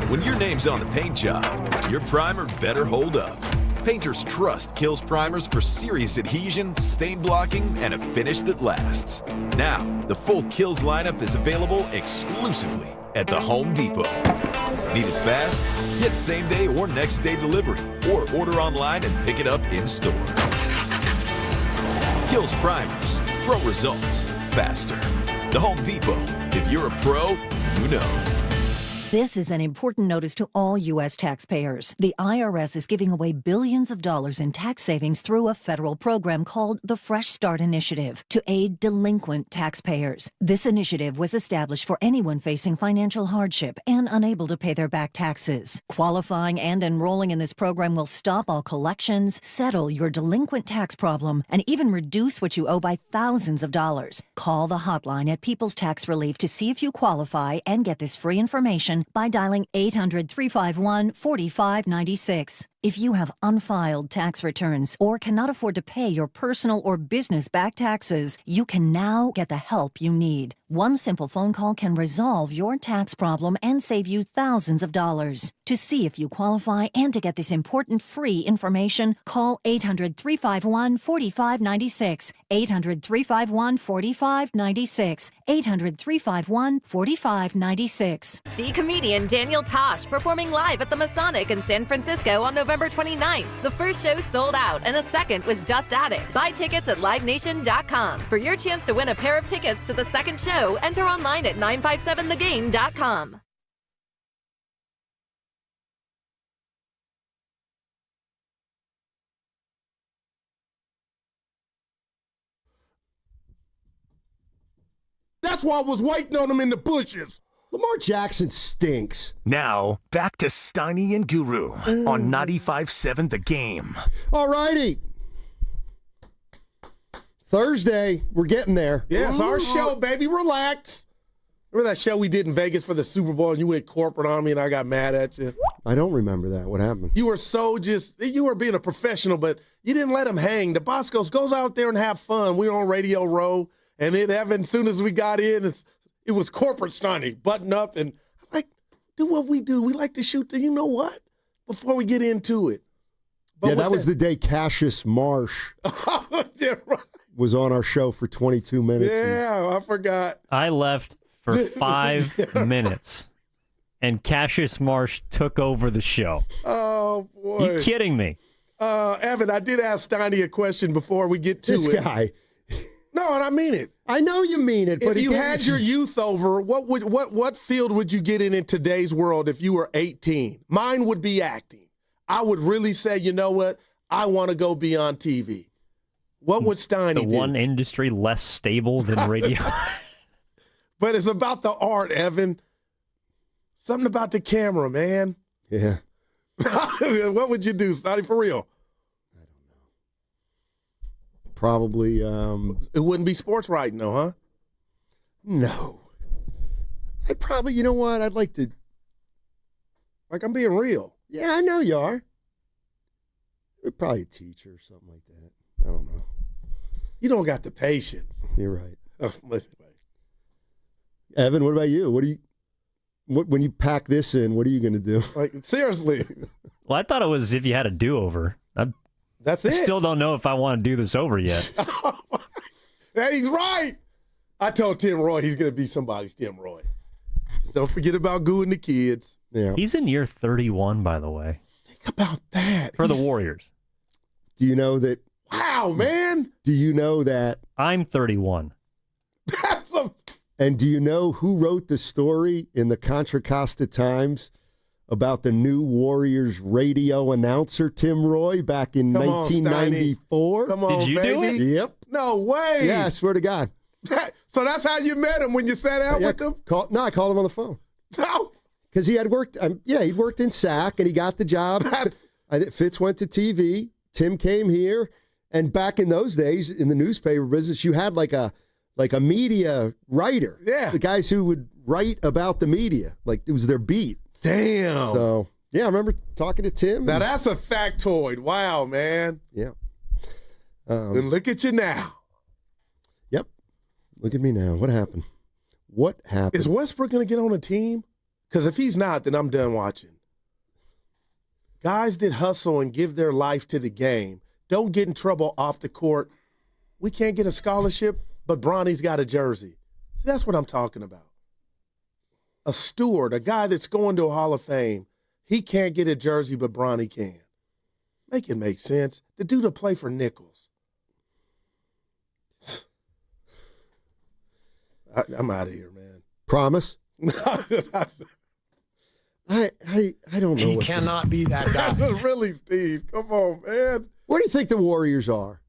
[SPEAKER 2] When your name's on the paint job, your primer better hold up. Painters trust Kills primers for serious adhesion, stain blocking, and a finish that lasts. Now, the full Kills lineup is available exclusively at the Home Depot. Need it fast? Get same-day or next-day delivery, or order online and pick it up in-store. Kills primers. Pro results. Faster. The Home Depot. If you're a pro, you know.
[SPEAKER 3] This is an important notice to all U.S. taxpayers. The IRS is giving away billions of dollars in tax savings through a federal program called the Fresh Start Initiative to aid delinquent taxpayers. This initiative was established for anyone facing financial hardship and unable to pay their back taxes. Qualifying and enrolling in this program will stop all collections, settle your delinquent tax problem, and even reduce what you owe by thousands of dollars. Call the hotline at People's Tax Relief to see if you qualify and get this free information by dialing 800-351-4596. If you have unfiled tax returns or cannot afford to pay your personal or business back taxes, you can now get the help you need. One simple phone call can resolve your tax problem and save you thousands of dollars. To see if you qualify and to get this important free information, call 800-351-4596. 800-351-4596. 800-351-4596.
[SPEAKER 15] See comedian Daniel Tosh performing live at the Masonic in San Francisco on November 29th. The first show sold out and the second was just added. Buy tickets at livenation.com. For your chance to win a pair of tickets to the second show, enter online at 957thegame.com.
[SPEAKER 30] That's why I was waiting on him in the bushes.
[SPEAKER 23] Lamar Jackson stinks.
[SPEAKER 14] Now, back to Steiny and Guru on 95.7 The Game.
[SPEAKER 23] All righty. Thursday, we're getting there.
[SPEAKER 30] Yeah, it's our show, baby. Relax. Remember that show we did in Vegas for the Super Bowl and you went corporate on me and I got mad at you?
[SPEAKER 23] I don't remember that. What happened?
[SPEAKER 30] You were you were being a professional, but you didn't let him hang. The boss goes out there and have fun. We were on Radio Row, and then Evan, as soon as we got in, it was corporate Steiny, button up, and I was like, do what we do. We like to shoot you know what? Before we get into it.
[SPEAKER 23] But yeah, that was the day Cassius Marsh
[SPEAKER 30] yeah, right.
[SPEAKER 23] was on our show for 22 minutes.
[SPEAKER 30] Yeah, I forgot.
[SPEAKER 10] I left for 5 minutes, and Cassius Marsh took over the show.
[SPEAKER 30] Oh, boy.
[SPEAKER 10] You kidding me?
[SPEAKER 30] Evan, I did ask Steiny a question before we get to
[SPEAKER 23] this guy.
[SPEAKER 30] No, and I mean it.
[SPEAKER 23] I know you mean it, but
[SPEAKER 30] if you had your youth over, what field would you get in today's world if you were 18? Mine would be acting. I would really say, you know what? I want to go be on TV. What would Steiny do?
[SPEAKER 10] The one industry less stable than radio.
[SPEAKER 30] But it's about the art, Evan. Something about the camera, man.
[SPEAKER 23] Yeah.
[SPEAKER 30] What would you do, Steiny, for real?
[SPEAKER 9] Probably.
[SPEAKER 30] It wouldn't be sports writing, though, huh?
[SPEAKER 9] No. I'd probably, you know what? I'd like to.
[SPEAKER 30] Like, I'm being real.
[SPEAKER 9] Yeah, I know you are. Probably a teacher or something like that. I don't know.
[SPEAKER 30] You don't got the patience.
[SPEAKER 9] You're right. Evan, what about you? When you pack this in, what are you going to do?
[SPEAKER 30] Like, seriously.
[SPEAKER 10] Well, I thought it was if you had a do-over.
[SPEAKER 30] That's it.
[SPEAKER 10] I still don't know if I want to do this over yet.
[SPEAKER 30] Yeah, he's right. I told Tim Roy he's going to be somebody's Tim Roy. Just don't forget about Goo and the kids.
[SPEAKER 9] Yeah.
[SPEAKER 10] He's in year 31, by the way.
[SPEAKER 30] Think about that.
[SPEAKER 10] For the Warriors.
[SPEAKER 9] Do you know that?
[SPEAKER 30] Wow, man.
[SPEAKER 9] Do you know that?
[SPEAKER 10] I'm 31.
[SPEAKER 9] And do you know who wrote the story in the Contra Costa Times about the new Warriors radio announcer, Tim Roy, back in 1994?
[SPEAKER 30] Come on,
[SPEAKER 10] Did you
[SPEAKER 30] baby.
[SPEAKER 10] do it?
[SPEAKER 9] Yep.
[SPEAKER 30] No way.
[SPEAKER 9] Yeah, I swear to God.
[SPEAKER 30] So that's how you met him when you sat out with him?
[SPEAKER 9] I called him on the phone.
[SPEAKER 30] No.
[SPEAKER 9] Because he had worked, he'd worked in SAC, and he got the job. Fitz went to TV. Tim came here. And back in those days, in the newspaper business, you had like a media writer.
[SPEAKER 30] Yeah.
[SPEAKER 9] The guys who would write about the media. Like, it was their beat.
[SPEAKER 30] Damn.
[SPEAKER 9] So, yeah, I remember talking to Tim.
[SPEAKER 30] Now, that's a factoid. Wow, man.
[SPEAKER 9] Yeah.
[SPEAKER 30] And look at you now.
[SPEAKER 9] Yep. Look at me now. What happened? What happened?
[SPEAKER 30] Is Westbrook going to get on a team? Because if he's not, then I'm done watching. Guys that hustle and give their life to the game don't get in trouble off the court. We can't get a scholarship, but Bronny's got a jersey. See, that's what I'm talking about. A steward, a guy that's going to a Hall of Fame, he can't get a jersey, but Bronny can. Make it make sense. The dude to play for nickels. I'm out of here, man.
[SPEAKER 9] Promise? I don't know.
[SPEAKER 1] He cannot be that guy.
[SPEAKER 30] Really, Steve. Come on, man.
[SPEAKER 9] Where do you think the Warriors are?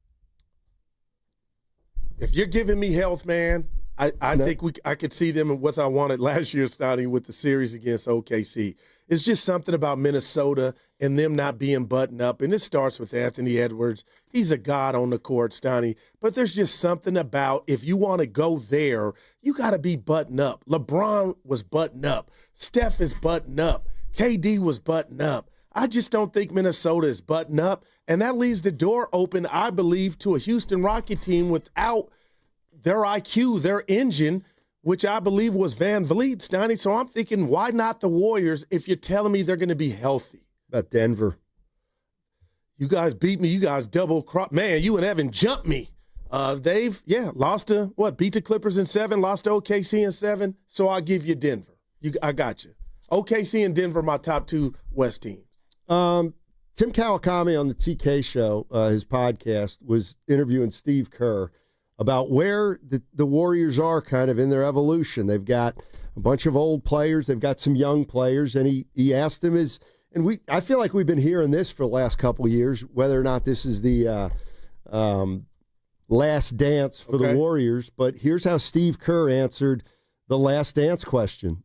[SPEAKER 30] If you're giving me health, man, I think I could see them in what I wanted last year, Steiny, with the series against OKC. It's just something about Minnesota and them not being buttoned up. And it starts with Anthony Edwards. He's a god on the court, Steiny. But there's just something about if you want to go there, you got to be buttoned up. LeBron was buttoned up. Steph is buttoned up. KD was buttoned up. I just don't think Minnesota is buttoned up. And that leaves the door open, I believe, to a Houston Rocket team without their IQ, their engine, which I believe was Van Vliet, Steiny. So I'm thinking, why not the Warriors if you're telling me they're going to be healthy?
[SPEAKER 9] About Denver.
[SPEAKER 30] You guys beat me. You guys double crop. Man, you and Evan jumped me. They've, lost to, beat the Clippers in 7, lost to OKC in 7. So I'll give you Denver. I got you. OKC and Denver, my top 2 West teams.
[SPEAKER 9] Tim Kawakami on the TK show, his podcast, was interviewing Steve Kerr about where the Warriors are kind of in their evolution. They've got a bunch of old players. They've got some young players. And he asked him, I feel like we've been hearing this for the last couple of years, whether or not this is the last dance for the Warriors. But here's how Steve Kerr answered the last dance question.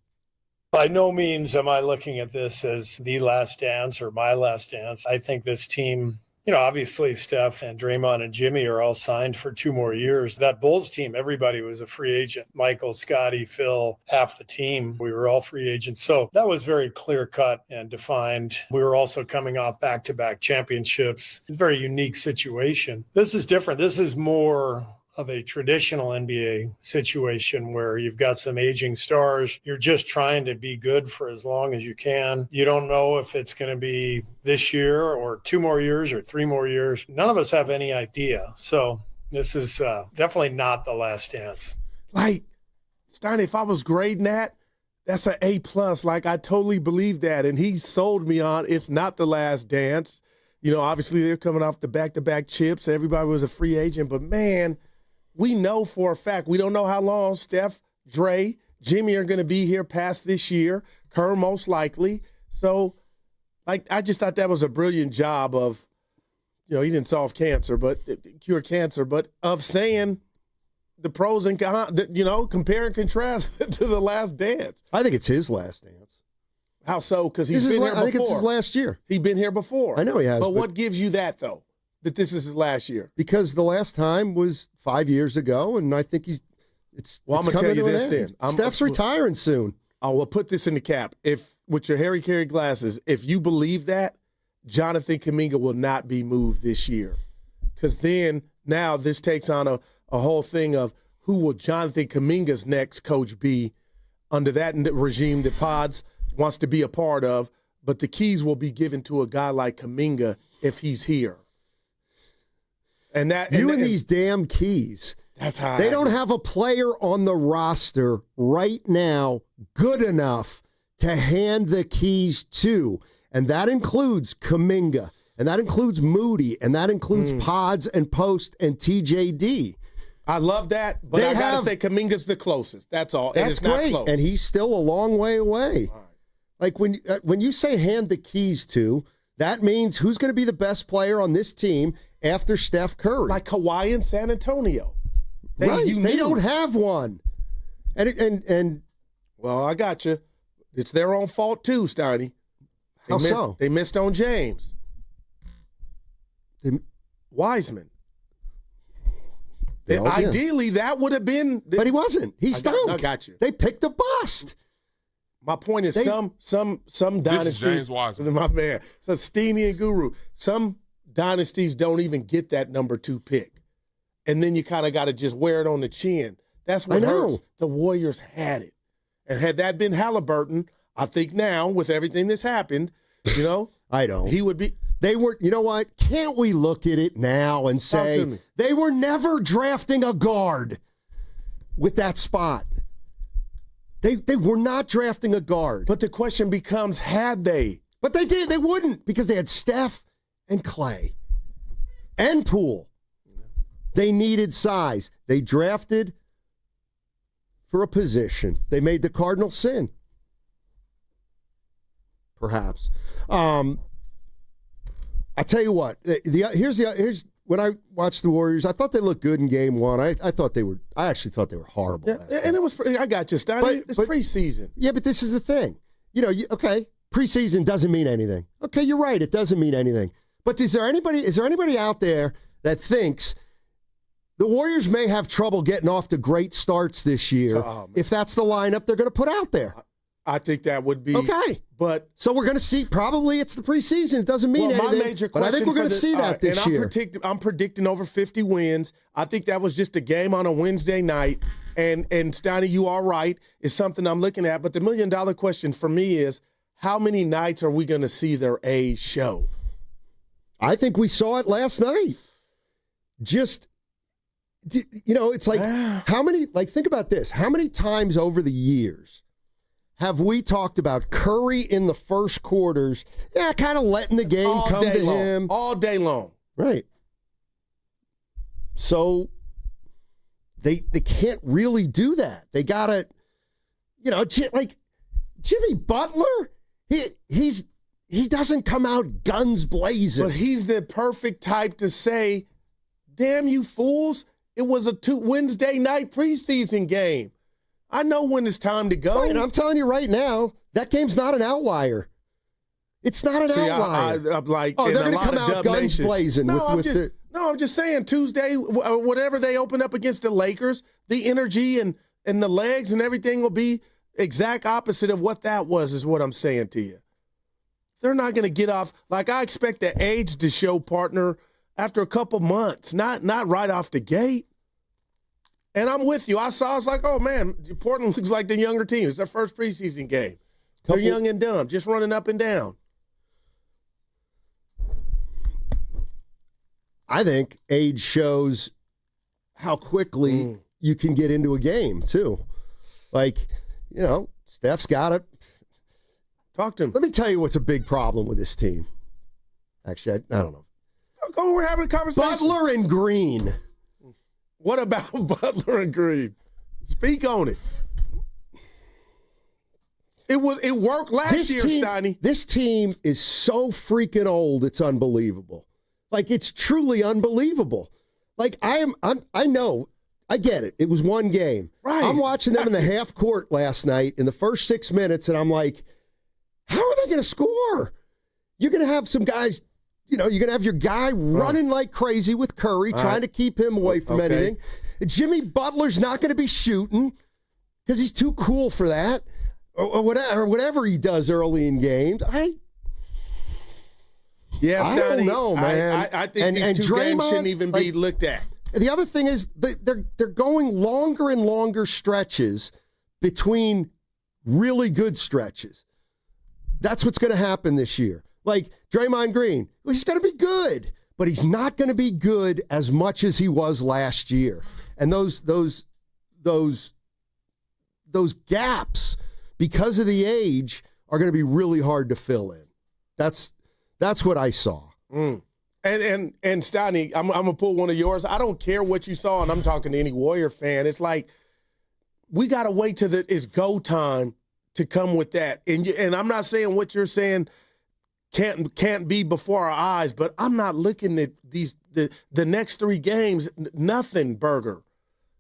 [SPEAKER 8] By no means am I looking at this as the last dance or my last dance. I think this team, obviously Steph and Draymond and Jimmy are all signed for 2 more years. That Bulls team, everybody was a free agent. Michael, Scotty, Phil, half the team, we were all free agents. So that was very clear-cut and defined. We were also coming off back-to-back championships. It's a very unique situation. This is different. This is more of a traditional NBA situation where you've got some aging stars. You're just trying to be good for as long as you can. You don't know if it's going to be this year or 2 more years or 3 more years. None of us have any idea. So this is definitely not the last dance.
[SPEAKER 30] Like, Steiny, if I was grading that's an A+. Like, I totally believe that. And he sold me on it's not the last dance. Obviously they're coming off the back-to-back chips. Everybody was a free agent. But, man, we know for a fact, we don't know how long Steph, Dre, Jimmy are going to be here past this year, Kerr most likely. So, I just thought that was a brilliant job of, he didn't solve cancer, but cure cancer, but of saying the pros and cons, compare and contrast to the last dance.
[SPEAKER 9] I think it's his last dance.
[SPEAKER 30] How so? Because he's been here before.
[SPEAKER 9] I think it's his last year.
[SPEAKER 30] He's been here before.
[SPEAKER 9] I know he has.
[SPEAKER 30] But what gives you that, though? that this is his last year?
[SPEAKER 9] Because the last time was 5 years ago, and I think
[SPEAKER 30] I'm going to tell you this then.
[SPEAKER 9] Steph's retiring soon.
[SPEAKER 30] I will put this in the cap. If, with your Harry Carey glasses, if you believe that, Jonathan Kaminga will not be moved this year. Because then, now this takes on a whole thing of who will Jonathan Kaminga's next coach be under that regime that Podz wants to be a part of, but the keys will be given to a guy like Kaminga if he's here. And these damn keys. That's how
[SPEAKER 9] they don't have a player on the roster right now good enough to hand the keys to. And that includes Kaminga, and that includes Moody, and that includes Podz and Post and TJD.
[SPEAKER 30] I love that, but I got to say Kaminga's the closest. That's all.
[SPEAKER 9] That's great, and he's still a long way away. Right. Like when you say hand the keys to, that means who's going to be the best player on this team after Steph Curry?
[SPEAKER 30] Like Kawhi in San Antonio.
[SPEAKER 9] They don't have one. And
[SPEAKER 30] well, I got you. It's their own fault too, Steiny.
[SPEAKER 9] How so?
[SPEAKER 30] They missed on James. Wiseman. Ideally, that would have been.
[SPEAKER 9] But he wasn't. He stunk.
[SPEAKER 30] I got you.
[SPEAKER 9] They picked a bust.
[SPEAKER 30] My point is, some dynasties.
[SPEAKER 11] James Wiseman.
[SPEAKER 30] My man. So Steiny and Guru. Some dynasties don't even get that number 2 pick, and then you kind of got to just wear it on the chin. That's what hurts. The Warriors had it, and had that been Halliburton, I think now with everything that's happened,
[SPEAKER 9] I don't.
[SPEAKER 30] He would be.
[SPEAKER 9] They were, you know what? Can't we look at it now and say they were never drafting a guard with that spot? They were not drafting a guard.
[SPEAKER 30] But the question becomes, had they?
[SPEAKER 9] But they did. They wouldn't, because they had Steph and Clay and Poole. They needed size. They drafted for a position. They made the cardinal sin. Perhaps. I tell you what. Here's when I watched the Warriors. I thought they looked good in Game 1. I actually thought they were horrible.
[SPEAKER 30] Yeah, and it was. I got you, Steiny. It's preseason.
[SPEAKER 9] Yeah, but this is the thing. Okay, preseason doesn't mean anything. Okay, you're right. It doesn't mean anything. But is there anybody out there that thinks the Warriors may have trouble getting off to great starts this year if that's the lineup they're going to put out there?
[SPEAKER 30] I think that would be
[SPEAKER 9] okay.
[SPEAKER 30] But
[SPEAKER 9] so we're going to see. Probably it's the preseason. It doesn't mean anything.
[SPEAKER 30] My major
[SPEAKER 9] but I think we're going to see that this year.
[SPEAKER 30] I'm predicting over 50 wins. I think that was just a game on a Wednesday night. And Steiny, you are right. It's something I'm looking at. But the $1 million question for me is, how many nights are we going to see their age show?
[SPEAKER 9] I think we saw it last night. Just, it's like how many? Like, think about this. How many times over the years have we talked about Curry in the first quarters, kind of letting the game come to him?
[SPEAKER 30] All day long.
[SPEAKER 9] Right. So they can't really do that. They got to, like Jimmy Butler, he doesn't come out guns blazing.
[SPEAKER 30] But he's the perfect type to say, damn you fools, it was a Wednesday night preseason game. I know when it's time to go.
[SPEAKER 9] Right, I'm telling you right now, that game's not an outlier. It's not an outlier.
[SPEAKER 30] I'm like,
[SPEAKER 9] they're going to come out guns blazing.
[SPEAKER 30] I'm just saying Tuesday, whatever they open up against the Lakers, the energy and the legs and everything will be exact opposite of what that was, is what I'm saying to you. They're not going to get off. Like, I expect the age to show, partner, after a couple months, not right off the gate. And I'm with you. I was like, oh, man, Portland looks like the younger team. It's their first preseason game. They're young and dumb, just running up and down.
[SPEAKER 9] I think age shows how quickly you can get into a game, too. Like, Steph's got it.
[SPEAKER 30] Talk to him.
[SPEAKER 9] Let me tell you what's a big problem with this team. Actually, I don't know.
[SPEAKER 30] We're having a conversation.
[SPEAKER 9] Butler and Green.
[SPEAKER 30] What about Butler and Green? Speak on it. It worked last year, Steiny.
[SPEAKER 9] This team is so freaking old, it's unbelievable. Like, it's truly unbelievable. Like, I know, I get it. It was one game.
[SPEAKER 30] Right.
[SPEAKER 9] I'm watching them in the half court last night in the first 6 minutes, and I'm like, how are they going to score? You're going to have some guys, you're going to have your guy running like crazy with Curry, trying to keep him away from anything. Jimmy Butler's not going to be shooting because he's too cool for that, or whatever he does early in games. I don't know, man.
[SPEAKER 30] I think these two games shouldn't even be looked at.
[SPEAKER 9] The other thing is they're going longer and longer stretches between really good stretches. That's what's going to happen this year. Like Draymond Green, he's going to be good, but he's not going to be good as much as he was last year. And those gaps, because of the age, are going to be really hard to fill in. That's what I saw.
[SPEAKER 30] And Steiny, I'm gonna pull one of yours. I don't care what you saw, and I'm talking to any Warrior fan. It's like we gotta wait till it's go time to come with that. And I'm not saying what you're saying can't be before our eyes, but I'm not looking at the next 3 games. Nothing, Burger.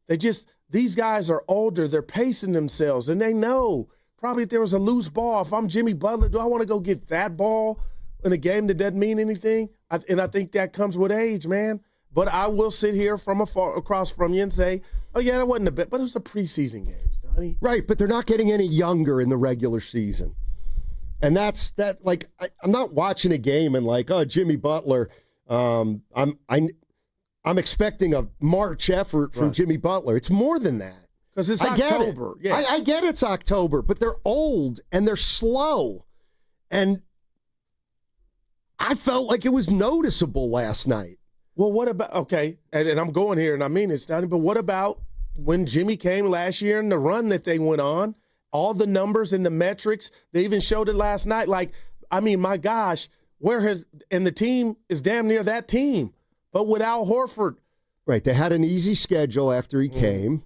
[SPEAKER 30] These guys are older. They're pacing themselves, and they know probably if there was a loose ball. If I'm Jimmy Butler, do I want to go get that ball in a game that doesn't mean anything? And I think that comes with age, man. But I will sit here from across from you and say, oh, yeah, that wasn't a bet, but it was a preseason game, Donnie.
[SPEAKER 9] Right, but they're not getting any younger in the regular season. And that's that. Like, I'm not watching a game and like, oh, Jimmy Butler. I'm expecting a March effort from Jimmy Butler. It's more than that.
[SPEAKER 30] Because it's October.
[SPEAKER 9] Yeah. I get it's October, but they're old and they're slow. And I felt like it was noticeable last night.
[SPEAKER 30] Well, what about, okay, and I'm going here, and I mean it's not, but what about when Jimmy came last year and the run that they went on, all the numbers and the metrics, they even showed it last night. Like, I mean, my gosh, and the team is damn near that team, but without Horford.
[SPEAKER 9] Right, they had an easy schedule after he came,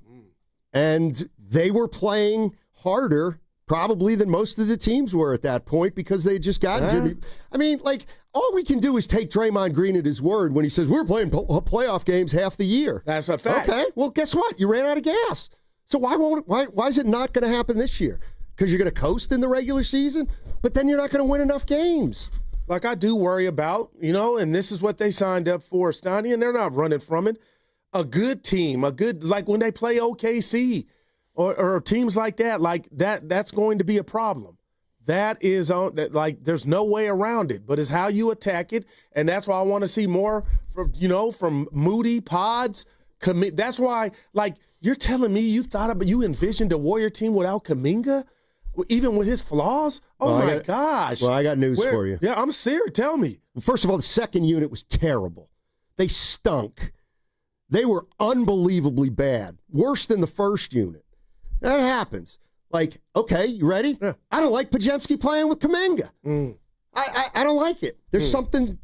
[SPEAKER 9] and they were playing harder probably than most of the teams were at that point because they just got Jimmy. I mean, like, all we can do is take Draymond Green at his word when he says, we're playing playoff games half the year.
[SPEAKER 30] That's a fact.
[SPEAKER 9] Okay, well, guess what? You ran out of gas. So why is it not going to happen this year? Because you're going to coast in the regular season, but then you're not going to win enough games.
[SPEAKER 30] Like I do worry about, and this is what they signed up for, Steiny, and they're not running from it. A good team, like when they play OKC, or teams like that, that's going to be a problem. That is like there's no way around it, but it's how you attack it, and that's why I want to see more from Moody, Podz, that's why, like, you're telling me you envisioned a Warrior team without Kaminga, even with his flaws? Oh my gosh!
[SPEAKER 9] Well, I got news for you.
[SPEAKER 30] Yeah, I'm serious. Tell me.
[SPEAKER 9] First of all, the second unit was terrible. They stunk. They were unbelievably bad, worse than the first unit. That happens. Like, okay, you ready? Yeah. I don't like Podziemski playing with Kaminga. I don't like it. There's something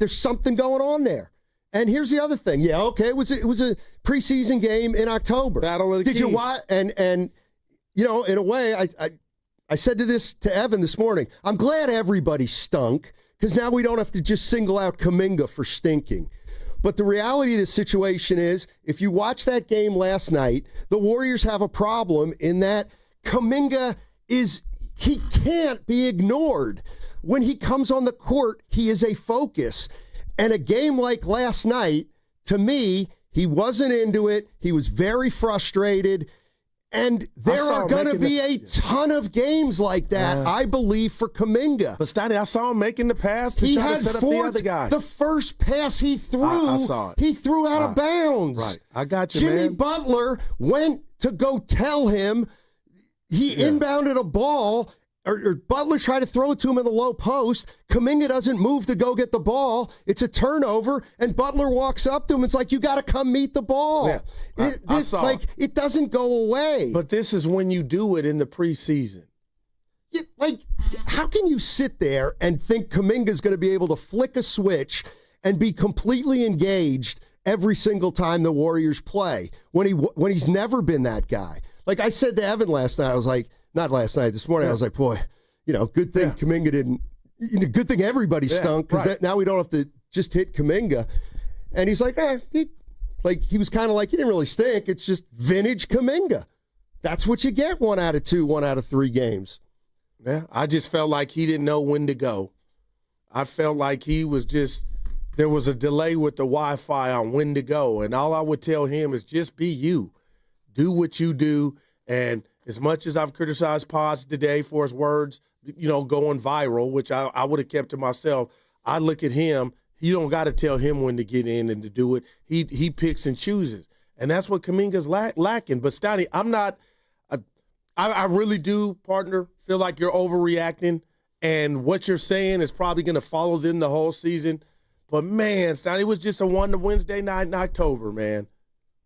[SPEAKER 9] going on there. And here's the other thing. Yeah, okay, it was a preseason game in October.
[SPEAKER 30] Battle of the Keys.
[SPEAKER 9] Did you watch? And in a way, I said to Evan this morning, I'm glad everybody stunk because now we don't have to just single out Kaminga for stinking. But the reality of the situation is, if you watch that game last night, the Warriors have a problem in that Kaminga he can't be ignored. When he comes on the court, he is a focus. And a game like last night, to me, he wasn't into it. He was very frustrated. And there are going to be a ton of games like that, I believe, for Kaminga.
[SPEAKER 30] But Steiny, I saw him making the pass to try to set up the other guys.
[SPEAKER 9] The first pass he threw,
[SPEAKER 30] I saw it.
[SPEAKER 9] He threw out of bounds.
[SPEAKER 30] Right, I got you,
[SPEAKER 9] Jimmy
[SPEAKER 30] man.
[SPEAKER 9] Butler went to go tell him he inbounded a ball, or Butler tried to throw it to him in the low post. Kaminga doesn't move to go get the ball. It's a turnover, and Butler walks up to him. It's like, you got to come meet the ball.
[SPEAKER 30] Yeah, I saw it.
[SPEAKER 9] It doesn't go away.
[SPEAKER 30] But this is when you do it in the preseason.
[SPEAKER 9] How can you sit there and think Kaminga's going to be able to flick a switch and be completely engaged every single time the Warriors play when he's never been that guy? Like I said to Evan last night, I was like, not last night, this morning, I was like, boy, good thing Kaminga didn't, good thing everybody stunk because now we don't have to just hit Kaminga. And he's like, he was kind of like, he didn't really stink. It's just vintage Kaminga. That's what you get 1 out of 2, 1 out of 3 games.
[SPEAKER 30] Yeah, I just felt like he didn't know when to go. I felt like he was just, there was a delay with the Wi-Fi on when to go, and all I would tell him is just be you. Do what you do, and as much as I've criticized Podz today for his words, going viral, which I would have kept to myself, I look at him. You don't got to tell him when to get in and to do it. He picks and chooses, and that's what Kaminga's lacking. But Steiny, I really do, partner, feel like you're overreacting, and what you're saying is probably going to follow them the whole season. But, man, Steiny, it was just a Wednesday night in October, man.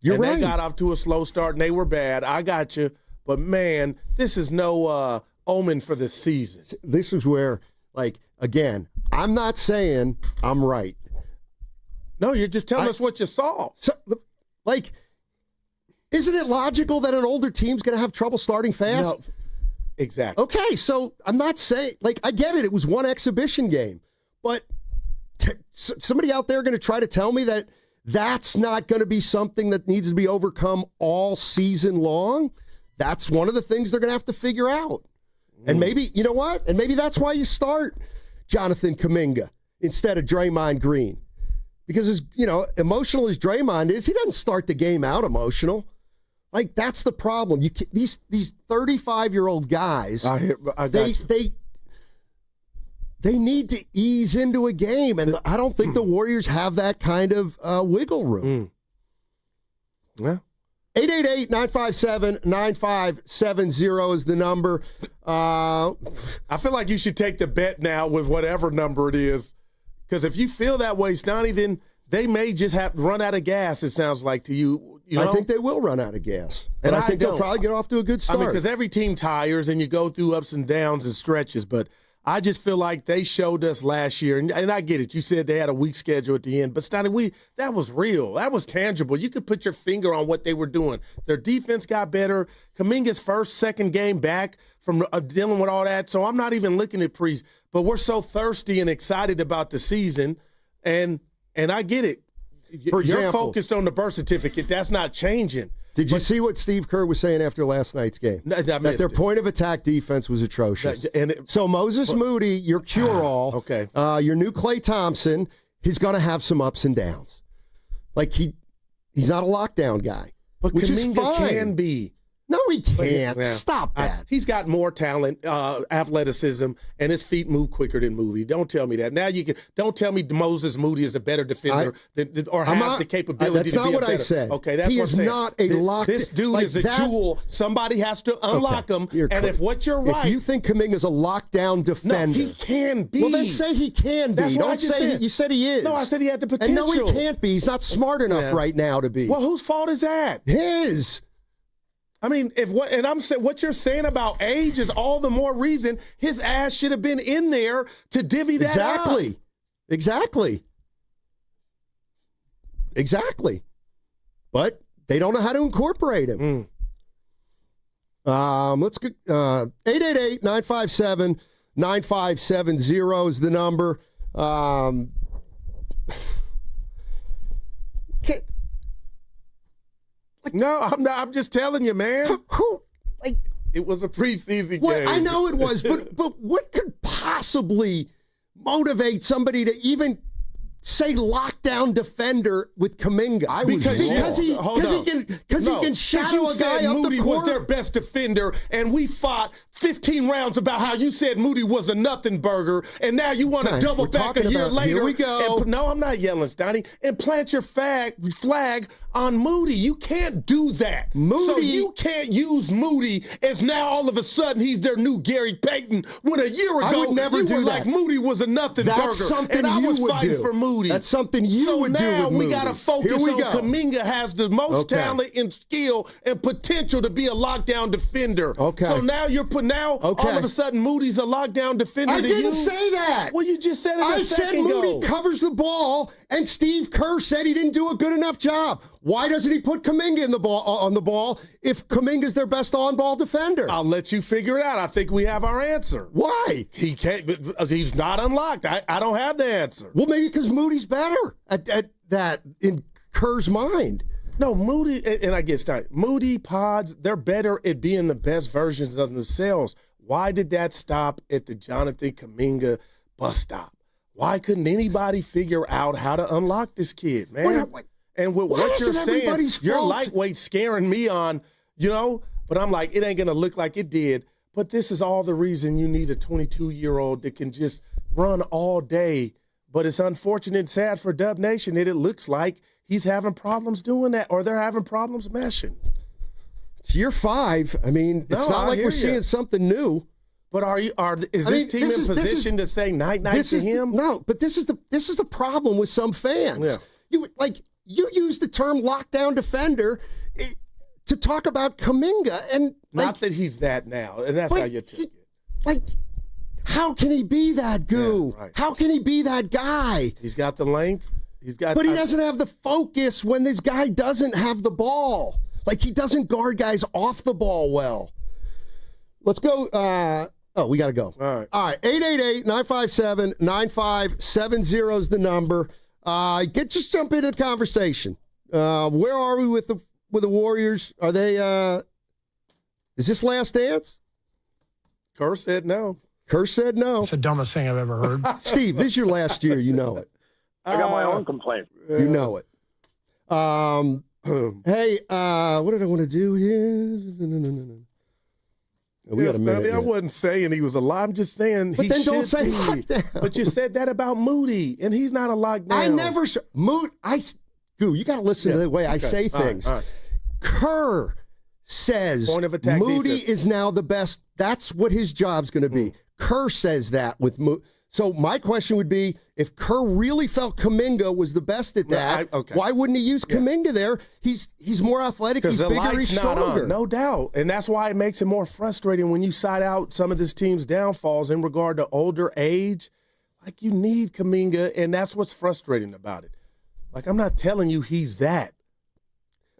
[SPEAKER 9] You're right.
[SPEAKER 30] They got off to a slow start, and they were bad. I got you. But, man, this is no omen for the season.
[SPEAKER 9] This is where, again, I'm not saying I'm right.
[SPEAKER 30] No, you're just telling us what you saw.
[SPEAKER 9] So, isn't it logical that an older team's going to have trouble starting fast?
[SPEAKER 30] No, exactly.
[SPEAKER 9] Okay, so I'm not saying, I get it. It was one exhibition game. But somebody out there going to try to tell me that that's not going to be something that needs to be overcome all season long? That's one of the things they're going to have to figure out. And maybe, you know what? And maybe that's why you start Jonathan Kaminga instead of Draymond Green. Because, as emotional as Draymond is, he doesn't start the game out emotional. That's the problem. These 35-year-old guys, they need to ease into a game, and I don't think the Warriors have that kind of wiggle room.
[SPEAKER 30] Yeah.
[SPEAKER 9] 888-957-9570 is the number.
[SPEAKER 30] I feel like you should take the bet now with whatever number it is, because if you feel that way, Steiny, then they may just have run out of gas, it sounds like to you.
[SPEAKER 9] I think they will run out of gas. And I think they'll probably get off to a good start.
[SPEAKER 30] Because every team tires and you go through ups and downs and stretches, but I just feel like they showed us last year, and I get it. You said they had a weak schedule at the end, but Steiny, that was real. That was tangible. You could put your finger on what they were doing. Their defense got better. Kaminga's second game back from dealing with all that, so I'm not even looking at but we're so thirsty and excited about the season, and I get it.
[SPEAKER 9] For example,
[SPEAKER 30] you're focused on the birth certificate. That's not changing.
[SPEAKER 9] Did you see what Steve Kerr was saying after last night's game?
[SPEAKER 30] That
[SPEAKER 9] their point of attack defense was atrocious. So Moses Moody, your cure-all,
[SPEAKER 30] okay,
[SPEAKER 9] your new Klay Thompson, he's going to have some ups and downs. He's not a lockdown guy,
[SPEAKER 30] but
[SPEAKER 9] which
[SPEAKER 30] Kaminga
[SPEAKER 9] is fine.
[SPEAKER 30] can be.
[SPEAKER 9] No, he can't. Stop that.
[SPEAKER 30] He's got more talent, athleticism, and his feet move quicker than Moody. Don't tell me that. Now don't tell me Moses Moody is a better defender or has the capability to be a better.
[SPEAKER 9] That's not what I said.
[SPEAKER 30] Okay, that's
[SPEAKER 9] he
[SPEAKER 30] what I'm saying.
[SPEAKER 9] He is not a locked.
[SPEAKER 30] This dude is a jewel. Somebody has to unlock him. And if you're right,
[SPEAKER 9] if you think Kaminga's a lockdown defender,
[SPEAKER 30] no, he can be.
[SPEAKER 9] Well, then say he can be.
[SPEAKER 30] That's what I just said.
[SPEAKER 9] You said he is.
[SPEAKER 30] No, I said he had the potential.
[SPEAKER 9] And no, he can't be. He's not smart enough right now to be.
[SPEAKER 30] Well, whose fault is that?
[SPEAKER 9] His.
[SPEAKER 30] I mean, I'm saying what you're saying about age is all the more reason his ass should have been in there to divvy that up.
[SPEAKER 9] Exactly. But they don't know how to incorporate him. Let's go. 888-957-9570 is the number.
[SPEAKER 30] No, I'm not. I'm just telling you, man. It was a preseason game.
[SPEAKER 9] I know it was, but what could possibly motivate somebody to even say lockdown defender with Kaminga? Because he can shadow a guy up
[SPEAKER 30] Moody
[SPEAKER 9] the court.
[SPEAKER 30] Was their best defender, and we fought 15 rounds about how you said Moody was a nothing burger, and now you want to double back a year later.
[SPEAKER 9] Here we go.
[SPEAKER 30] No, I'm not yelling, Steiny. And plant your flag on Moody. You can't do that. So you can't use Moody as now all of a sudden he's their new Gary Payton. When a year ago
[SPEAKER 9] I would never
[SPEAKER 30] you
[SPEAKER 9] do
[SPEAKER 30] were
[SPEAKER 9] that.
[SPEAKER 30] like Moody was a nothing burger,
[SPEAKER 9] something
[SPEAKER 30] and I was
[SPEAKER 9] you would
[SPEAKER 30] fighting
[SPEAKER 9] do.
[SPEAKER 30] for Moody.
[SPEAKER 9] That's something you would do with Moody.
[SPEAKER 30] So now we got to focus on Kaminga has the most talent and skill and potential to be a lockdown defender.
[SPEAKER 9] Okay.
[SPEAKER 30] So now you're all of a sudden Moody's a lockdown defender.
[SPEAKER 9] I didn't say that.
[SPEAKER 30] Well, you just said it
[SPEAKER 9] I
[SPEAKER 30] a
[SPEAKER 9] said
[SPEAKER 30] second ago.
[SPEAKER 9] Moody covers the ball, and Steve Kerr said he didn't do a good enough job. Why doesn't he put Kaminga on the ball if Kaminga's their best on-ball defender?
[SPEAKER 30] I'll let you figure it out. I think we have our answer.
[SPEAKER 9] Why?
[SPEAKER 30] He can't. He's not unlocked. I don't have the answer.
[SPEAKER 9] Well, maybe because Moody's better at that in Kerr's mind.
[SPEAKER 30] No, Moody, and I get started. Moody, Podz, they're better at being the best versions of themselves. Why did that stop at the Jonathan Kaminga bus stop? Why couldn't anybody figure out how to unlock this kid, man? And with what you're saying, you're lightweight scaring me on, but I'm like, it ain't going to look like it did. But this is all the reason you need a 22-year-old that can just run all day. But it's unfortunate and sad for Dub Nation that it looks like he's having problems doing that, or they're having problems meshing.
[SPEAKER 9] It's year 5. I mean, it's not like we're seeing something new.
[SPEAKER 30] But is this team in position to say night to him?
[SPEAKER 9] No, but this is the problem with some fans. Yeah. You use the term lockdown defender to talk about Kaminga, and
[SPEAKER 30] not that he's that now, and that's how you take
[SPEAKER 9] it. How can he be that goo? Yeah, right. How can he be that guy?
[SPEAKER 30] He's got the length.
[SPEAKER 9] But he doesn't have the focus when this guy doesn't have the ball. He doesn't guard guys off the ball well. Let's go. We got to go. All right. 888-957-9570 is the number. Just jump into the conversation. Where are we with the Warriors? Are they? Is this last dance?
[SPEAKER 30] Kerr said no.
[SPEAKER 9] It's
[SPEAKER 11] the dumbest thing I've ever heard.
[SPEAKER 9] Steve, this is your last year. You know it.
[SPEAKER 12] I got my own complaint.
[SPEAKER 9] You know it. Hey, what did I want to do here? No. We got a minute.
[SPEAKER 30] I wasn't saying he was a lie. I'm just saying
[SPEAKER 9] but
[SPEAKER 30] he
[SPEAKER 9] then
[SPEAKER 30] should
[SPEAKER 9] don't say
[SPEAKER 30] be.
[SPEAKER 9] lockdown.
[SPEAKER 30] But you said that about Moody, and he's not a lockdown.
[SPEAKER 9] I never you got to listen to the way I say things. All right. Kerr says Moody is now the best. That's what his job's going to be. Kerr says that with Moody. So my question would be, if Kerr really felt Kaminga was the best at that, why wouldn't he use Kaminga there? He's more athletic, he's bigger, he's stronger.
[SPEAKER 30] No doubt. And that's why it makes it more frustrating when you side out some of this team's downfalls in regard to older age. You need Kaminga, and that's what's frustrating about it. I'm not telling you he's that.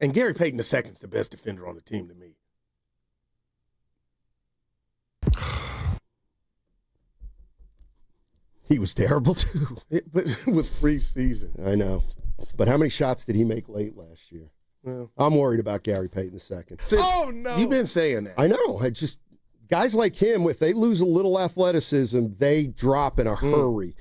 [SPEAKER 30] And Gary Payton II's the best defender on the team to me.
[SPEAKER 9] He was terrible, too.
[SPEAKER 30] But it was preseason.
[SPEAKER 9] I know. But how many shots did he make late last year? Well, I'm worried about Gary Payton II.
[SPEAKER 30] Oh, no. You've been saying that.
[SPEAKER 9] I know. Guys like him, if they lose a little athleticism, they drop in a hurry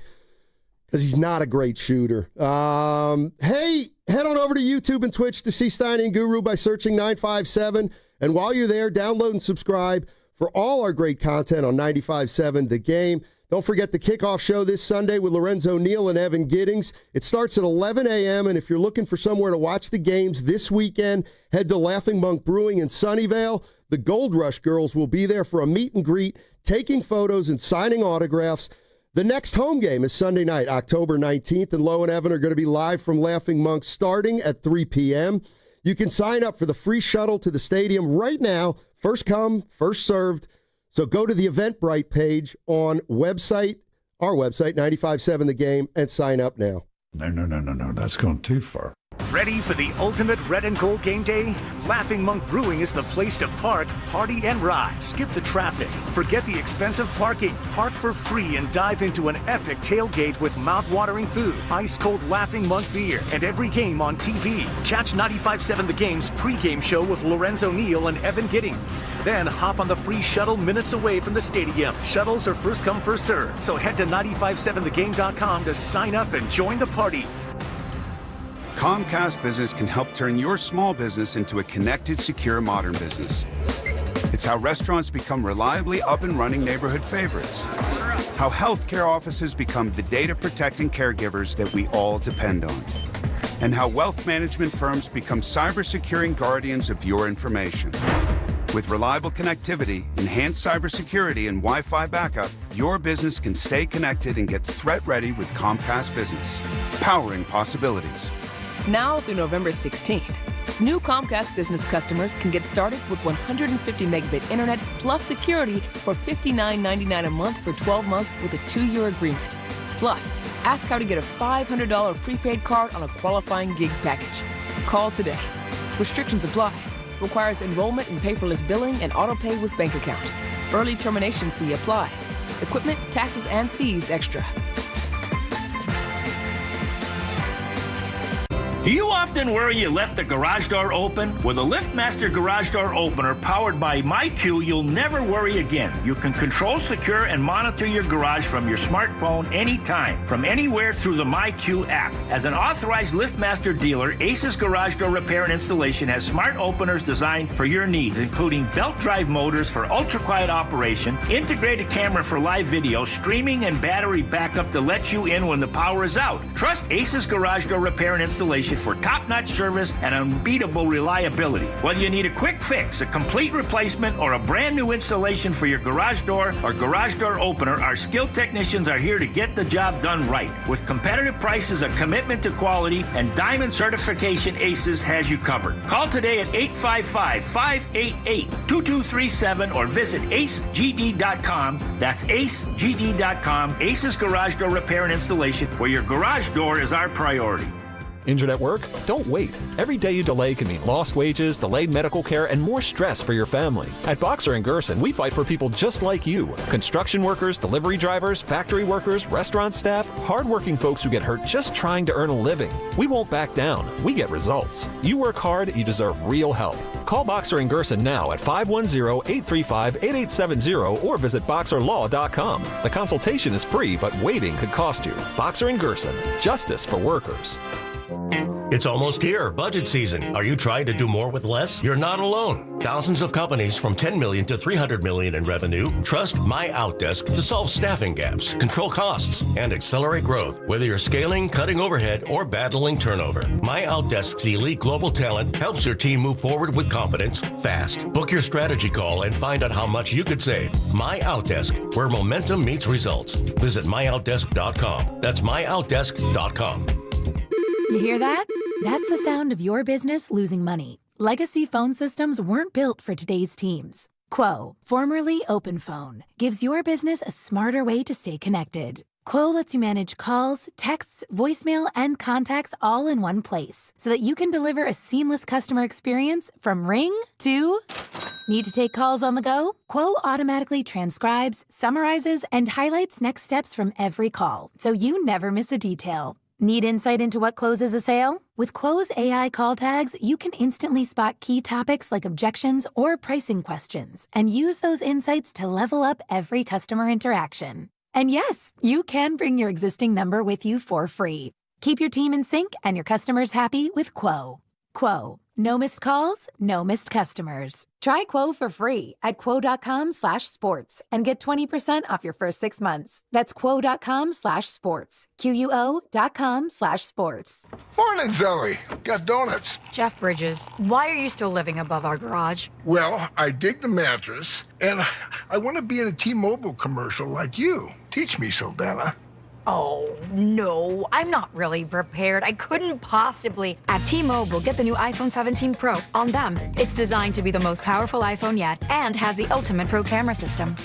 [SPEAKER 9] because he's not a great shooter. Hey, head on over to YouTube and Twitch to see Steiny and Guru by searching 957. And while you're there, download and subscribe for all our great content on 95.7 The Game. Don't forget the kickoff show this Sunday with Lorenzo Neal and Evan Giddings. It starts at 11 a.m., and if you're looking for somewhere to watch the games this weekend, head to Laughing Monk Brewing in Sunnyvale. The Gold Rush girls will be there for a meet and greet, taking photos and signing autographs. The next home game is Sunday night, October 19th, and Lo and Evan are going to be live from Laughing Monk starting at 3 p.m. You can sign up for the free shuttle to the stadium right now. First come, first served. So go to the Eventbrite page on our website, 95.7 The Game, and sign up now.
[SPEAKER 13] No. That's gone too far.
[SPEAKER 14] Ready for the ultimate red and gold game day? Laughing Monk Brewing is the place to park, party, and ride. Skip the traffic. Forget the expensive parking. Park for free and dive into an epic tailgate with mouth-watering food, ice-cold Laughing Monk beer, and every game on TV. Catch 95.7 The Game's pregame show with Lorenzo Neal and Evan Giddings. Then hop on the free shuttle minutes away from the stadium. Shuttles are first come, first served. So head to 957thegame.com to sign up and join the party.
[SPEAKER 17] Comcast Business can help turn your small business into a connected, secure, modern business. It's how restaurants become reliably up and running neighborhood favorites. How healthcare offices become the data-protecting caregivers that we all depend on. And how wealth management firms become cyber-securing guardians of your information. With reliable connectivity, enhanced cybersecurity, and Wi-Fi backup, your business can stay connected and get threat-ready with Comcast Business. Powering possibilities.
[SPEAKER 18] Now through November 16th, new Comcast Business customers can get started with 150 megabit internet plus security for $59.99 a month for 12 months with a 2-year agreement. Plus, ask how to get a $500 prepaid card on a qualifying gig package. Call today. Restrictions apply. Requires enrollment in paperless billing and auto-pay with bank account. Early termination fee applies. Equipment, taxes, and fees extra.
[SPEAKER 4] Do you often worry you left the garage door open? With a LiftMaster garage door opener powered by MyQ, you'll never worry again. You can control, secure, and monitor your garage from your smartphone anytime, from anywhere through the MyQ app. As an authorized LiftMaster dealer, Ace's Garage Door Repair and Installation has smart openers designed for your needs, including belt drive motors for ultra-quiet operation, integrated camera for live video, streaming, and battery backup to let you in when the power is out. Trust Ace's Garage Door Repair and Installation for top-notch service and unbeatable reliability. Whether you need a quick fix, a complete replacement, or a brand new installation for your garage door or garage door opener, our skilled technicians are here to get the job done right. With competitive prices, a commitment to quality, and diamond certification, Aces has you covered. Call today at 855-588-2237 or visit acegd.com. That's acegd.com. Aces Garage Door Repair and Installation, where your garage door is our priority.
[SPEAKER 5] Injured at work? Don't wait. Every day you delay can mean lost wages, delayed medical care, and more stress for your family. At Boxer & Gerson, we fight for people just like you. Construction workers, delivery drivers, factory workers, restaurant staff, hardworking folks who get hurt just trying to earn a living. We won't back down. We get results. You work hard, you deserve real help. Call Boxer & Gerson now at 510-835-8870 or visit boxerlaw.com. The consultation is free, but waiting could cost you. Boxer & Gerson. Justice for workers.
[SPEAKER 6] It's almost here, budget season. Are you trying to do more with less? You're not alone. Thousands of companies from $10 million to $300 million in revenue trust My Outdesk to solve staffing gaps, control costs, and accelerate growth. Whether you're scaling, cutting overhead, or battling turnover, My Outdesk's elite global talent helps your team move forward with confidence, fast. Book your strategy call and find out how much you could save. My Outdesk, where momentum meets results. Visit myoutdesk.com. That's myoutdesk.com.
[SPEAKER 19] You hear that? That's the sound of your business losing money. Legacy phone systems weren't built for today's teams. Quo, formerly OpenPhone, gives your business a smarter way to stay connected. Quo lets you manage calls, texts, voicemail, and contacts all in one place so that you can deliver a seamless customer experience from ring to... Need to take calls on the go? Quo automatically transcribes, summarizes, and highlights next steps from every call, so you never miss a detail. Need insight into what closes a sale? With Quo's AI call tags, you can instantly spot key topics like objections or pricing questions and use those insights to level up every customer interaction. And yes, you can bring your existing number with you for free. Keep your team in sync and your customers happy with Quo. Quo. No missed calls, no missed customers. Try Quo for free at quo.com/sports and get 20% off your first 6 months. That's quo.com/sports. QUO.com/sports.
[SPEAKER 20] Morning, Zoe. Got donuts.
[SPEAKER 21] Jeff Bridges, why are you still living above our garage?
[SPEAKER 20] Well, I dig the mattress, and I want to be in a T-Mobile commercial like you. Teach me, Saldana.
[SPEAKER 21] Oh, no, I'm not really prepared. I couldn't possibly.
[SPEAKER 22] At T-Mobile, get the new iPhone 17 Pro on them. It's designed to be the most powerful iPhone yet and has the ultimate pro camera system.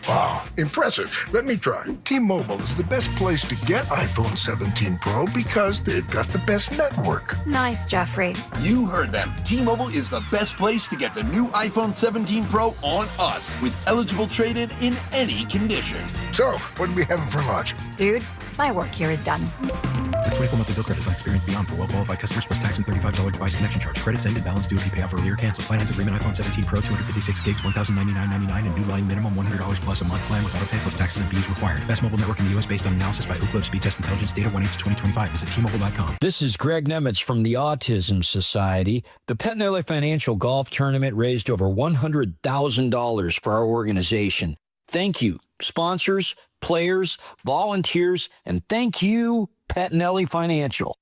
[SPEAKER 20] Wow, impressive. Let me try. T-Mobile is the best place to get iPhone 17 Pro because they've got the best network.
[SPEAKER 22] Nice, Jeffrey.
[SPEAKER 26] You heard them. T-Mobile is the best place to get the new iPhone 17 Pro on us with eligible trade-in in any condition.
[SPEAKER 20] So, what are we having for lunch?
[SPEAKER 21] Dude, my work here is done.
[SPEAKER 27] The 24 monthly bill credit is on experience beyond for well-qualified customers plus tax and $35 device connection charge. Credits end and balance due if you pay off earlier. Cancel. Finance agreement iPhone 17 Pro 256 gigs, $1,099.99 and new line minimum $100 plus a month plan with auto pay plus taxes and fees required. Best mobile network in the U.S. based on analysis by Ookla Speed Test Intelligence data 1H2025. Visit T-Mobile.com.
[SPEAKER 28] This is Greg Nemitz from the Autism Society. The Pettinelli Financial Golf Tournament raised over $100,000 for our organization. Thank you, sponsors, players, volunteers, and thank you, Pettinelli Financial.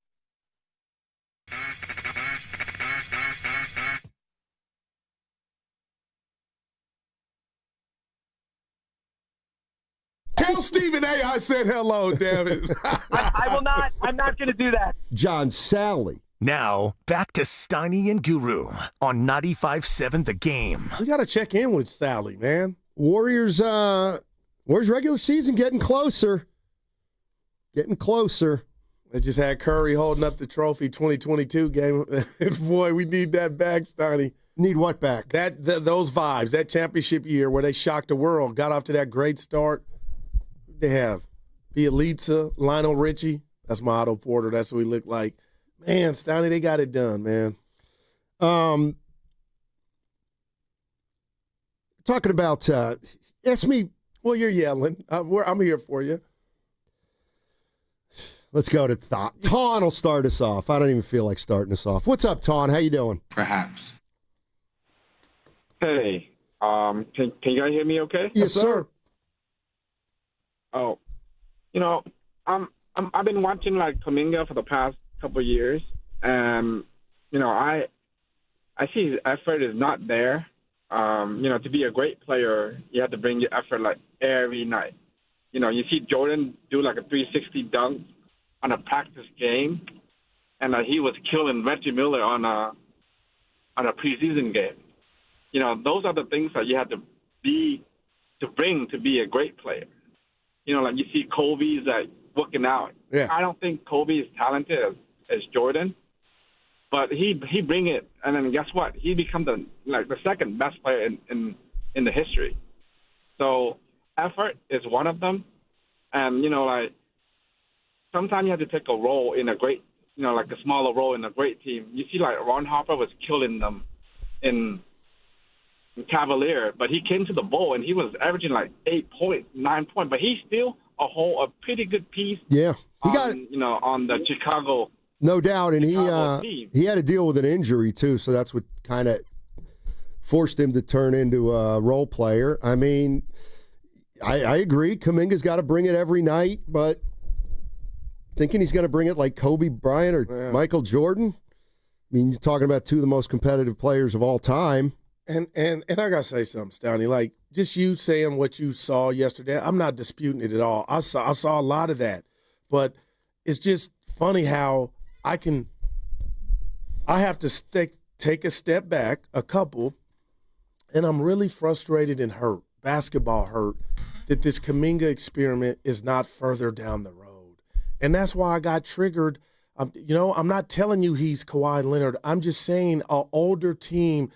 [SPEAKER 30] Tell Stephen A. I said hello, damn it.
[SPEAKER 12] I will not. I'm not going to do that.
[SPEAKER 9] John Sally.
[SPEAKER 14] Now, back to Steiny and Guru on 95.7 The Game.
[SPEAKER 30] We got to check in with Sally, man.
[SPEAKER 9] Warriors regular season getting closer. Getting closer.
[SPEAKER 30] They just had Curry holding up the trophy 2022 game. Boy, we need that back, Steiny.
[SPEAKER 9] Need what back?
[SPEAKER 30] Those vibes, that championship year where they shocked the world, got off to that great start. They have Bielitsa, Lionel Richie. That's my Otto Porter. That's what he looked like. Man, Steiny, they got it done, man.
[SPEAKER 9] Talking about, ask me.
[SPEAKER 30] Well, you're yelling. I'm here for you.
[SPEAKER 9] Let's go to Ton will start us off. I don't even feel like starting us off. What's up, Ton? How you doing?
[SPEAKER 2] Perhaps. Hey, can you guys hear me okay?
[SPEAKER 9] Yes, sir.
[SPEAKER 2] Oh, I've been watching like Kaminga for the past couple of years, and I see his effort is not there. To be a great player, you have to bring your effort like every night. You see Jordan do like a 360 dunk on a practice game, and he was killing Reggie Miller on a preseason game. Those are the things that you have to bring to be a great player. Like you see Kobe's working out.
[SPEAKER 30] Yeah.
[SPEAKER 2] I don't think Kobe is talented as Jordan, but he bring it, and then guess what? He become the second best player in the history. So effort is one of them, and sometimes you have to take a role in a great, like a smaller role in a great team. You see, like Ron Harper was killing them in Cavalier, but he came to the bowl and he was averaging like 8 points, 9 points, but he's still a pretty good piece.
[SPEAKER 9] Yeah, he
[SPEAKER 2] got on the Chicago.
[SPEAKER 9] No doubt, and
[SPEAKER 2] team.
[SPEAKER 9] he had to deal with an injury too, so that's what kind of forced him to turn into a role player. I mean, I agree. Kaminga's got to bring it every night, but thinking he's going to bring it like Kobe Bryant or Michael Jordan. I mean, you're talking about two of the most competitive players of all time.
[SPEAKER 30] And I gotta say something, Steiny. Like just you saying what you saw yesterday, I'm not disputing it at all. I saw a lot of that, but it's just funny how I have to take a step back, a couple, and I'm really frustrated and hurt, basketball hurt, that this Kaminga experiment is not further down the road, and that's why I got triggered. I'm not telling you he's Kawhi Leonard. I'm just saying an older team.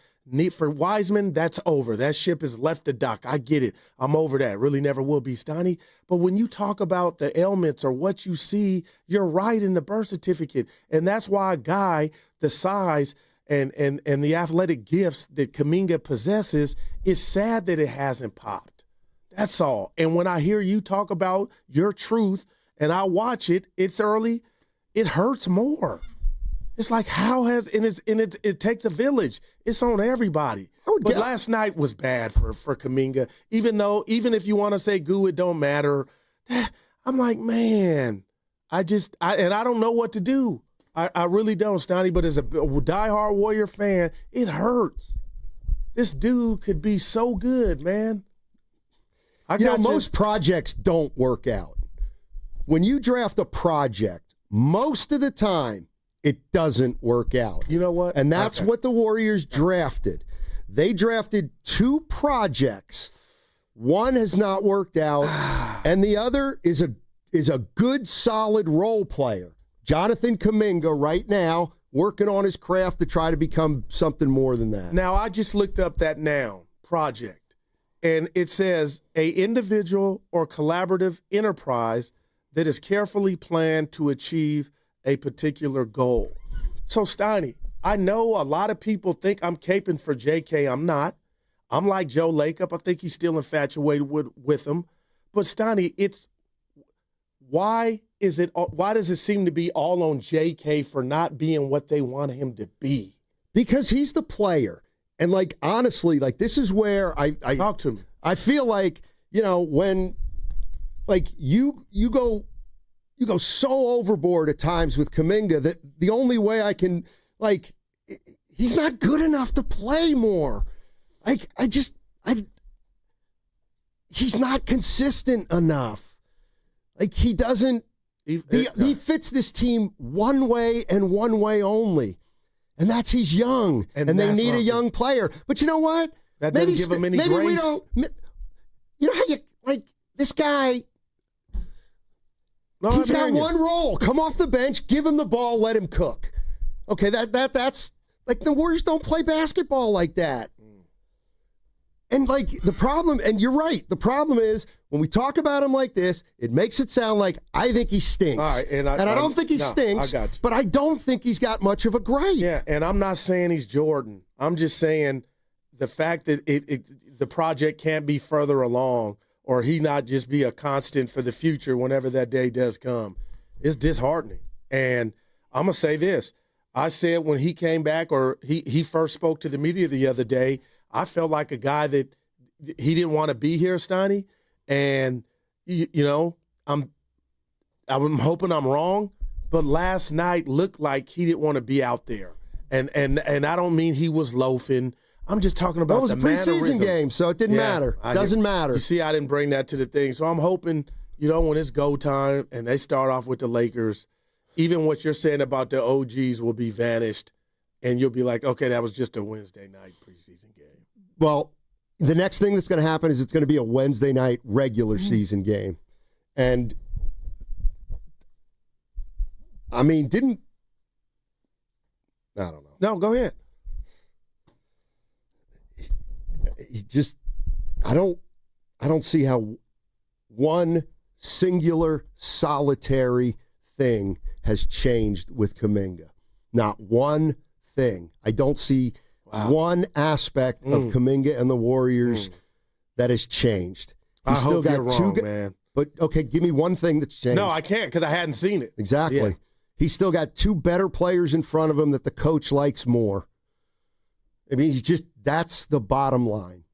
[SPEAKER 30] For Wiseman, that's over. That ship has left the dock. I get it. I'm over that. Really never will be, Steiny. But when you talk about the ailments or what you see, you're right in the birth certificate. And that's why a guy the size and the athletic gifts that Kaminga possesses, is sad that it hasn't popped. That's all. And when I hear you talk about your truth and I watch it, it's early, it hurts more. It's like it takes a village. It's on everybody. But last night was bad for Kaminga. Even if you want to say goo, it don't matter. I'm like, man, I don't know what to do. I really don't, Steiny. But as a diehard Warrior fan, it hurts. This dude could be so good, man.
[SPEAKER 9] Most projects don't work out. When you draft a project, most of the time, it doesn't work out.
[SPEAKER 30] You know what?
[SPEAKER 9] And that's what the Warriors drafted. They drafted two projects. One has not worked out, and the other is a good, solid role player. Jonathan Kaminga right now working on his craft to try to become something more than that.
[SPEAKER 30] Now, I just looked up that noun, project, and it says a individual or collaborative enterprise that is carefully planned to achieve a particular goal. So, Steiny, I know a lot of people think I'm caping for JK. I'm not. I'm like Joe Lacob. I think he's still infatuated with him. But, Steiny, why does it seem to be all on JK for not being what they want him to be?
[SPEAKER 9] Because he's the player. And, honestly, this is where I
[SPEAKER 30] talk to me.
[SPEAKER 9] I feel like, when, you go so overboard at times with Kaminga that the only way I can, he's not good enough to play more. He's not consistent enough. He doesn't, he fits this team one way and one way only. And that's he's young. And they need a young player. But you know what?
[SPEAKER 30] That doesn't give him any grace.
[SPEAKER 9] We don't, you know how this guy, he's got one role. Come off the bench, give him the ball, let him cook. Okay, that's the Warriors don't play basketball like that. And like the problem, and you're right, the problem is when we talk about him like this, it makes it sound like I think he stinks.
[SPEAKER 30] All right, and
[SPEAKER 9] I don't think he stinks,
[SPEAKER 30] I got you.
[SPEAKER 9] but I don't think he's got much of a grade.
[SPEAKER 30] Yeah, and I'm not saying he's Jordan. I'm just saying the fact that the project can't be further along or he not just be a constant for the future whenever that day does come is disheartening. And I'm going to say this. I said when he came back or he first spoke to the media the other day, I felt like a guy that he didn't want to be here, Steiny. And, I'm hoping I'm wrong, but last night looked like he didn't want to be out there. And I don't mean he was loafing. I'm just talking about the mannerism.
[SPEAKER 9] It was a preseason game, so it didn't matter. Doesn't matter.
[SPEAKER 30] You see, I didn't bring that to the thing. So I'm hoping, when it's go time and they start off with the Lakers, even what you're saying about the OGs will be vanished, and you'll be like, okay, that was just a Wednesday night preseason game.
[SPEAKER 9] Well, the next thing that's going to happen is it's going to be a Wednesday night regular season game. And, I mean, I don't know.
[SPEAKER 30] No, go ahead.
[SPEAKER 9] I don't see how one singular solitary thing has changed with Kaminga. Not one thing. I don't see one aspect of Kaminga and the Warriors that has changed.
[SPEAKER 30] I hope you're wrong, man.
[SPEAKER 9] But, okay, give me one thing that's changed.
[SPEAKER 30] No, I can't because I hadn't seen it.
[SPEAKER 9] Exactly.
[SPEAKER 30] Yeah.
[SPEAKER 9] He's still got two better players in front of him that the coach likes more. I mean, that's the bottom line.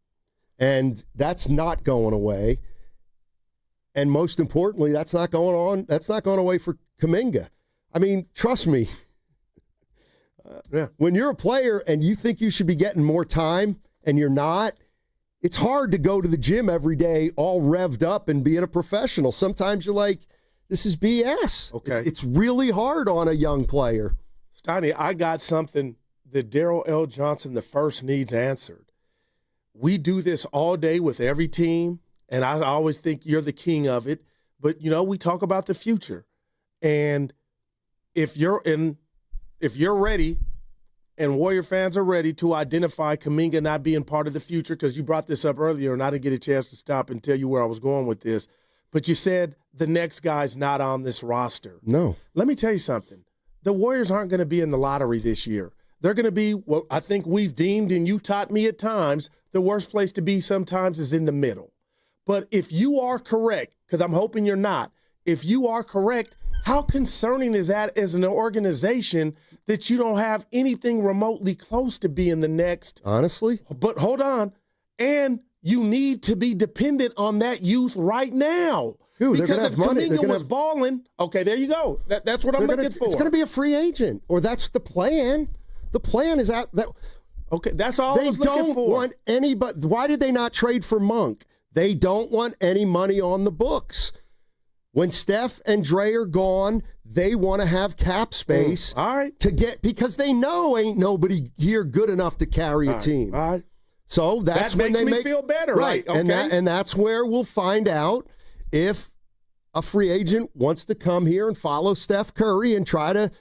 [SPEAKER 9] And that's not going away. And most importantly, that's not going away for Kaminga. I mean, trust me. When you're a player and you think you should be getting more time and you're not, it's hard to go to the gym every day all revved up and being a professional. Sometimes you're like, this is BS.
[SPEAKER 30] Okay.
[SPEAKER 9] It's really hard on a young player.
[SPEAKER 30] Steiny, I got something that Daryl L. Johnson the first needs answered. We do this all day with every team, and I always think you're the king of it. But, we talk about the future. And if you're ready and Warrior fans are ready to identify Kaminga not being part of the future, because you brought this up earlier and I didn't get a chance to stop and tell you where I was going with this, but you said the next guy's not on this roster.
[SPEAKER 9] No.
[SPEAKER 30] Let me tell you something. The Warriors aren't going to be in the lottery this year. They're going to be what I think we've deemed, and you taught me at times, the worst place to be sometimes is in the middle. But if you are correct, because I'm hoping you're not, if you are correct, how concerning is that as an organization that you don't have anything remotely close to being the next?
[SPEAKER 9] Honestly?
[SPEAKER 30] But hold on. And you need to be dependent on that youth right now.
[SPEAKER 9] Dude,
[SPEAKER 30] because if
[SPEAKER 9] money.
[SPEAKER 30] Kaminga was balling, okay, there you go. That's what I'm looking for.
[SPEAKER 9] It's going to be a free agent, or that's the plan. The plan is out.
[SPEAKER 30] Okay, that's all I was looking for.
[SPEAKER 9] They don't want anybody. Why did they not trade for Monk? They don't want any money on the books. When Steph and Dre are gone, they want to have cap space to get, because they know ain't nobody here good enough to carry a team.
[SPEAKER 30] All right.
[SPEAKER 9] So that's when
[SPEAKER 30] makes me feel better, right? Okay.
[SPEAKER 9] And that's where we'll find out if a free agent wants to come here and follow Steph Curry and try to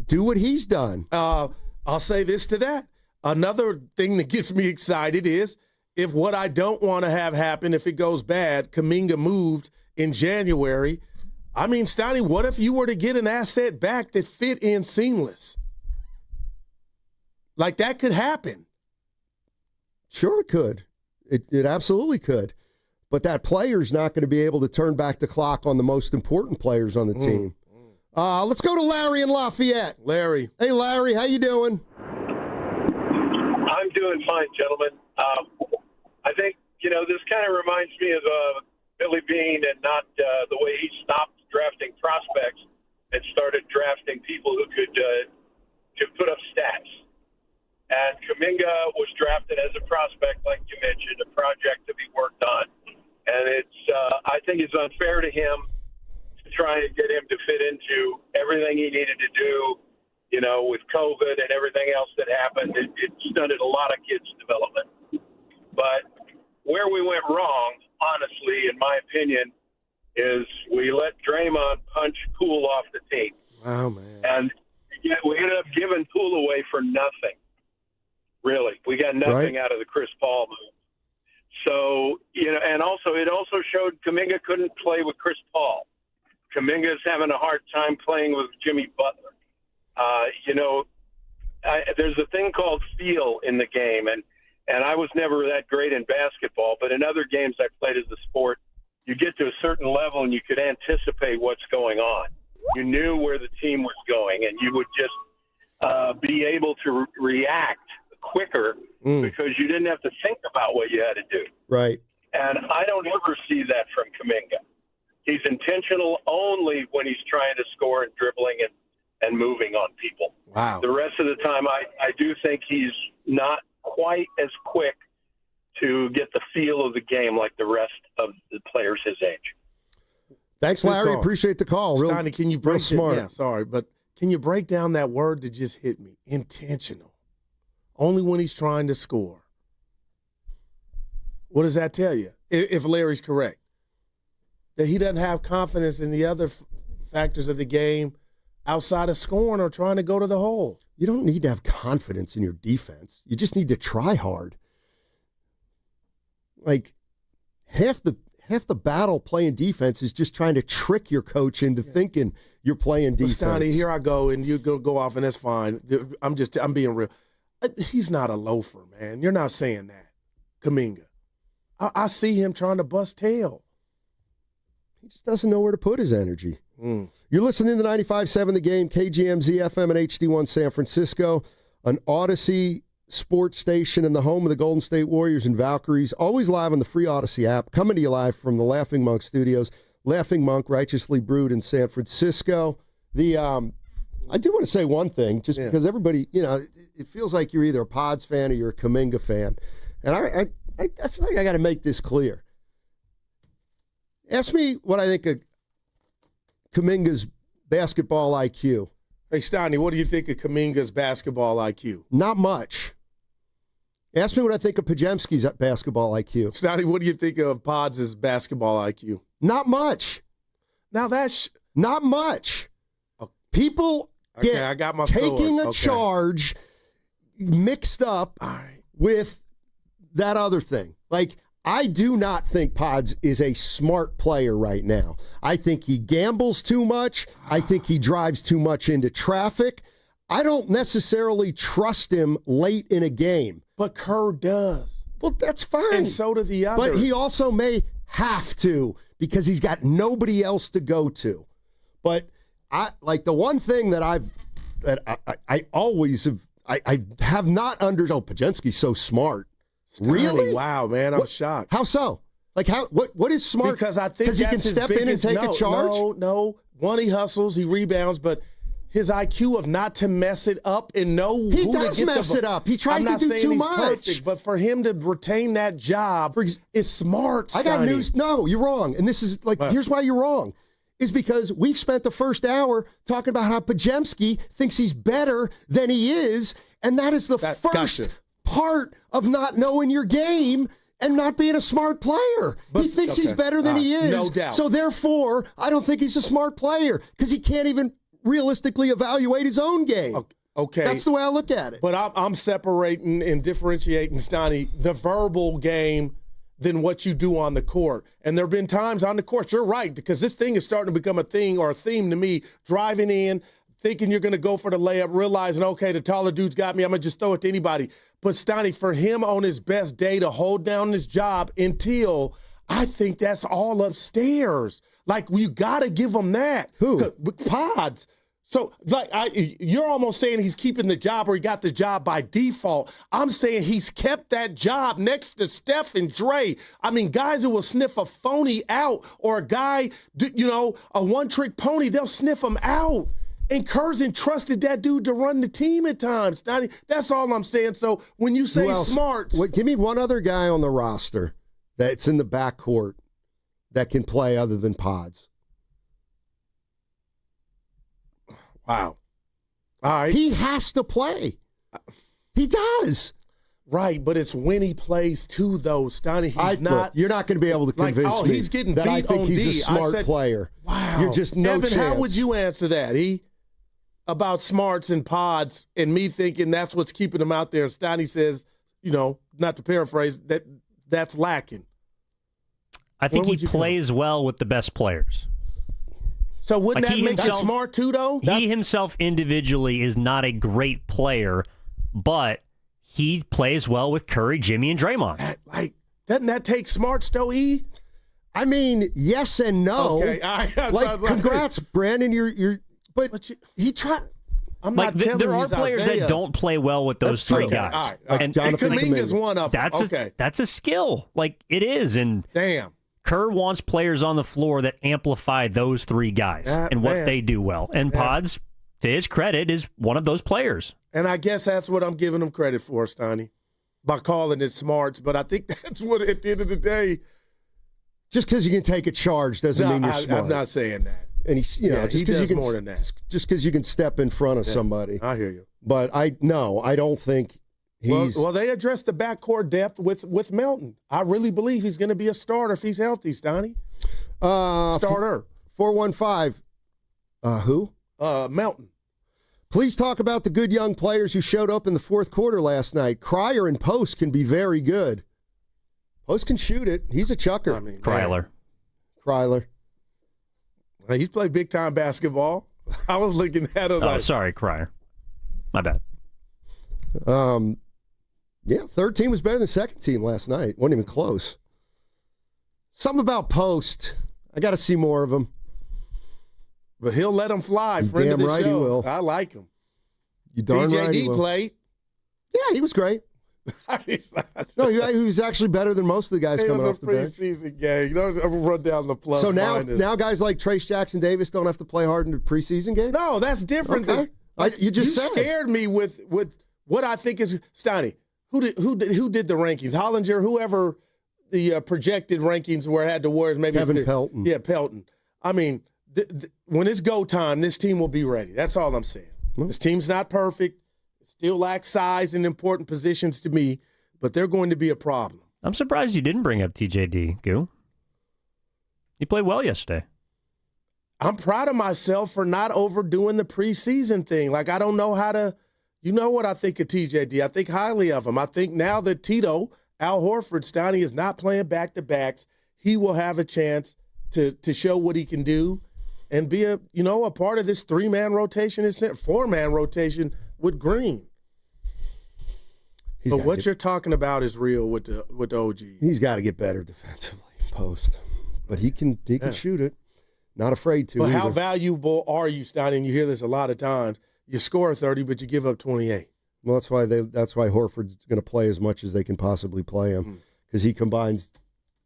[SPEAKER 9] do what he's done.
[SPEAKER 30] I'll say this to that. Another thing that gets me excited is if what I don't want to have happen, if it goes bad, Kaminga moved in January. I mean, Steiny, what if you were to get an asset back that fit in seamless? Like, that could happen.
[SPEAKER 9] Sure it could. It absolutely could. But that player's not going to be able to turn back the clock on the most important players on the team. Let's go to Larry in Lafayette.
[SPEAKER 30] Larry.
[SPEAKER 9] Hey, Larry, how you doing?
[SPEAKER 1] I'm doing fine, gentlemen. I think, this kind of reminds me of Billy Beane and not the way he stopped drafting prospects and started drafting people who could put up stats. And Kaminga was drafted as a prospect, like you mentioned, a project to be worked on. And I think it's unfair to him to try and get him to fit into everything he needed to do, with COVID and everything else that happened. It stunted a lot of kids' development. But where we went wrong, honestly, in my opinion, is we let Draymond punch Poole off the team.
[SPEAKER 30] Oh, man.
[SPEAKER 1] And we ended up giving Poole away for nothing. Really. We got nothing out of the Chris Paul move. So, and it also showed Kaminga couldn't play with Chris Paul. Kaminga's having a hard time playing with Jimmy Butler. There's a thing called feel in the game, and I was never that great in basketball, but in other games I played as a sport, you get to a certain level and you could anticipate what's going on. You knew where the team was going, and you would just be able to react quicker because you didn't have to think about what you had to do.
[SPEAKER 9] Right.
[SPEAKER 1] And I don't ever see that from Kaminga. He's intentional only when he's trying to score and dribbling and moving on people.
[SPEAKER 30] Wow.
[SPEAKER 1] The rest of the time, I do think he's not quite as quick to get the feel of the game like the rest of the players his age.
[SPEAKER 9] Thanks, Larry. Appreciate the call.
[SPEAKER 30] Steiny, can you break
[SPEAKER 9] smart.
[SPEAKER 30] Yeah, sorry, but can you break down that word that just hit me? Intentional. Only when he's trying to score. What does that tell you, if Larry's correct? That he doesn't have confidence in the other factors of the game outside of scoring or trying to go to the hole.
[SPEAKER 9] You don't need to have confidence in your defense. You just need to try hard. Like, half the battle playing defense is just trying to trick your coach into thinking you're playing defense.
[SPEAKER 30] Steiny, here I go, and you go off, and that's fine. I'm being real. He's not a loafer, man. You're not saying that, Kaminga. I see him trying to bust tail.
[SPEAKER 9] He just doesn't know where to put his energy. You're listening to 95.7 The Game, KGMZ FM and HD1 San Francisco, an Odyssey sports station in the home of the Golden State Warriors and Valkyries, always live on the free Odyssey app, coming to you live from the Laughing Monk Studios. Laughing Monk, righteously brewed in San Francisco. I do want to say one thing, just because everybody, it feels like you're either a Podz fan or you're a Kaminga fan. And I feel like I got to make this clear. Ask me what I think of Kaminga's basketball IQ.
[SPEAKER 30] Hey, Steiny, what do you think of Kaminga's basketball IQ?
[SPEAKER 9] Not much. Ask me what I think of Podziemski's basketball IQ.
[SPEAKER 30] Steiny, what do you think of Podz's basketball IQ?
[SPEAKER 9] Not much.
[SPEAKER 30] Now that's
[SPEAKER 9] not much. People
[SPEAKER 30] I got my
[SPEAKER 9] taking
[SPEAKER 30] sword.
[SPEAKER 9] a charge mixed up with that other thing. Like, I do not think Podz is a smart player right now. I think he gambles too much. I think he drives too much into traffic. I don't necessarily trust him late in a game.
[SPEAKER 30] But Kerr does.
[SPEAKER 9] Well, that's fine.
[SPEAKER 30] And so do the others.
[SPEAKER 9] But he also may have to because he's got nobody else to go to. But I like the one thing that I always have not understood. Oh, Podziemski's so smart.
[SPEAKER 30] Steiny,
[SPEAKER 9] really?
[SPEAKER 30] Wow, man, I'm shocked.
[SPEAKER 9] How so? Like, what is smart?
[SPEAKER 30] Because I think
[SPEAKER 9] he can step in and take a charge?
[SPEAKER 30] No. One, he hustles, he rebounds, but his IQ of not to mess it up and know who to get
[SPEAKER 9] does mess it up. He tries to do too much.
[SPEAKER 30] Perfect, but for him to retain that job is smart, Steiny.
[SPEAKER 9] I got news. No, you're wrong. And this is here's why you're wrong. Is because we've spent the first hour talking about how Podziemski thinks he's better than he is, and that is the first part of not knowing your game and not being a smart player. He thinks he's better than he is.
[SPEAKER 30] No doubt.
[SPEAKER 9] So therefore, I don't think he's a smart player because he can't even realistically evaluate his own game.
[SPEAKER 30] Okay.
[SPEAKER 9] That's the way I look at it.
[SPEAKER 30] But I'm separating and differentiating, Steiny, the verbal game than what you do on the court. And there have been times on the court, you're right, because this thing is starting to become a thing or a theme to me, driving in, thinking you're going to go for the layup, realizing, okay, the taller dude's got me, I'm going to just throw it to anybody. But Steiny, for him on his best day to hold down his job until I think that's all upstairs. Like, you got to give him that.
[SPEAKER 9] Who?
[SPEAKER 30] Podz. So, you're almost saying he's keeping the job or he got the job by default. I'm saying he's kept that job next to Steph and Dre. I mean, guys who will sniff a phony out or a guy, a one-trick pony, they'll sniff him out. And Kerr's entrusted that dude to run the team at times. That's all I'm saying. So when you say smarts.
[SPEAKER 9] Give me one other guy on the roster that's in the backcourt that can play other than Podz.
[SPEAKER 30] Wow. All right.
[SPEAKER 9] He has to play. He does.
[SPEAKER 30] Right, but it's when he plays too, though, Steiny.
[SPEAKER 9] You're not going to be able to convince me
[SPEAKER 30] he's getting
[SPEAKER 9] that
[SPEAKER 30] beat
[SPEAKER 9] I think
[SPEAKER 30] on
[SPEAKER 9] he's
[SPEAKER 30] D.
[SPEAKER 9] a smart player.
[SPEAKER 30] Wow.
[SPEAKER 9] You're just no
[SPEAKER 30] Evan,
[SPEAKER 9] chance.
[SPEAKER 30] how would you answer that, about smarts and Podz and me thinking that's what's keeping him out there? Steiny says, not to paraphrase, that's lacking?
[SPEAKER 3] I think he plays well with the best players.
[SPEAKER 30] So wouldn't that make you smart too, though?
[SPEAKER 3] He himself individually is not a great player, but he plays well with Curry, Jimmy, and Draymond.
[SPEAKER 30] Doesn't that take smarts, though, E?
[SPEAKER 9] I mean, yes and no.
[SPEAKER 30] Okay.
[SPEAKER 9] Congrats, Brandon. But he tried.
[SPEAKER 30] I'm not telling
[SPEAKER 3] there
[SPEAKER 30] you
[SPEAKER 3] are players
[SPEAKER 30] Isaiah.
[SPEAKER 3] that don't play well with those three guys.
[SPEAKER 30] All right. And Kaminga's one of them.
[SPEAKER 3] That's a skill. It is. And
[SPEAKER 30] damn.
[SPEAKER 3] Kerr wants players on the floor that amplify those three guys and what they do well. And Podz, to his credit, is one of those players.
[SPEAKER 30] And I guess that's what I'm giving him credit for, Steiny, by calling it smarts. But I think that's what, at the end of the day,
[SPEAKER 9] just because you can take a charge doesn't mean you're smart.
[SPEAKER 30] I'm not saying that.
[SPEAKER 9] And just because you can, more than that. Just because you can step in front of somebody.
[SPEAKER 30] I hear you.
[SPEAKER 9] But I don't think he's.
[SPEAKER 30] Well, they addressed the backcourt depth with Melton. I really believe he's going to be a starter if he's healthy, Steiny. Starter.
[SPEAKER 9] 415. Who?
[SPEAKER 30] Melton.
[SPEAKER 9] Please talk about the good young players who showed up in the fourth quarter last night. Cryer and Post can be very good. Post can shoot it. He's a chucker.
[SPEAKER 3] Kryler.
[SPEAKER 30] He's played big-time basketball. I was looking at him
[SPEAKER 3] sorry, Cryer. My bad.
[SPEAKER 9] Third team was better than second team last night. Wasn't even close. Something about Post. I got to see more of him.
[SPEAKER 30] But he'll let him fly. Friend of the show.
[SPEAKER 9] He will.
[SPEAKER 30] I like him.
[SPEAKER 9] You darn right he will.
[SPEAKER 30] played.
[SPEAKER 9] Yeah, he was great. No, he was actually better than most of the guys coming off the bench.
[SPEAKER 30] It was a preseason game. I'm run down the plus.
[SPEAKER 9] So now guys like Trace Jackson-Davis don't have to play hard in the preseason game?
[SPEAKER 30] No, that's different.
[SPEAKER 9] Okay. You
[SPEAKER 30] scared me with what I think is Steiny. Who did the rankings? Hollinger, whoever the projected rankings were had the Warriors. Maybe
[SPEAKER 9] Kevin Pelton.
[SPEAKER 30] Yeah, Pelton. I mean, when it's go time, this team will be ready. That's all I'm saying. This team's not perfect. It still lacks size in important positions to me, but they're going to be a problem.
[SPEAKER 3] I'm surprised you didn't bring up TJD, Goo. He played well yesterday.
[SPEAKER 30] I'm proud of myself for not overdoing the preseason thing. I don't know how to – you know what I think of TJD. I think highly of him. I think now that Tito, Al Horford, Steiny is not playing back-to-backs, he will have a chance to show what he can do and be a part of this 3-man rotation, 4-man rotation with Green. But what you're talking about is real with the OG.
[SPEAKER 9] He's got to get better defensively, Post. But he can shoot it. Not afraid to.
[SPEAKER 30] But
[SPEAKER 9] either.
[SPEAKER 30] How valuable are you, Steiny? And you hear this a lot of times. You score 30, but you give up 28.
[SPEAKER 9] Well, that's why Horford's going to play as much as they can possibly play him, because he combines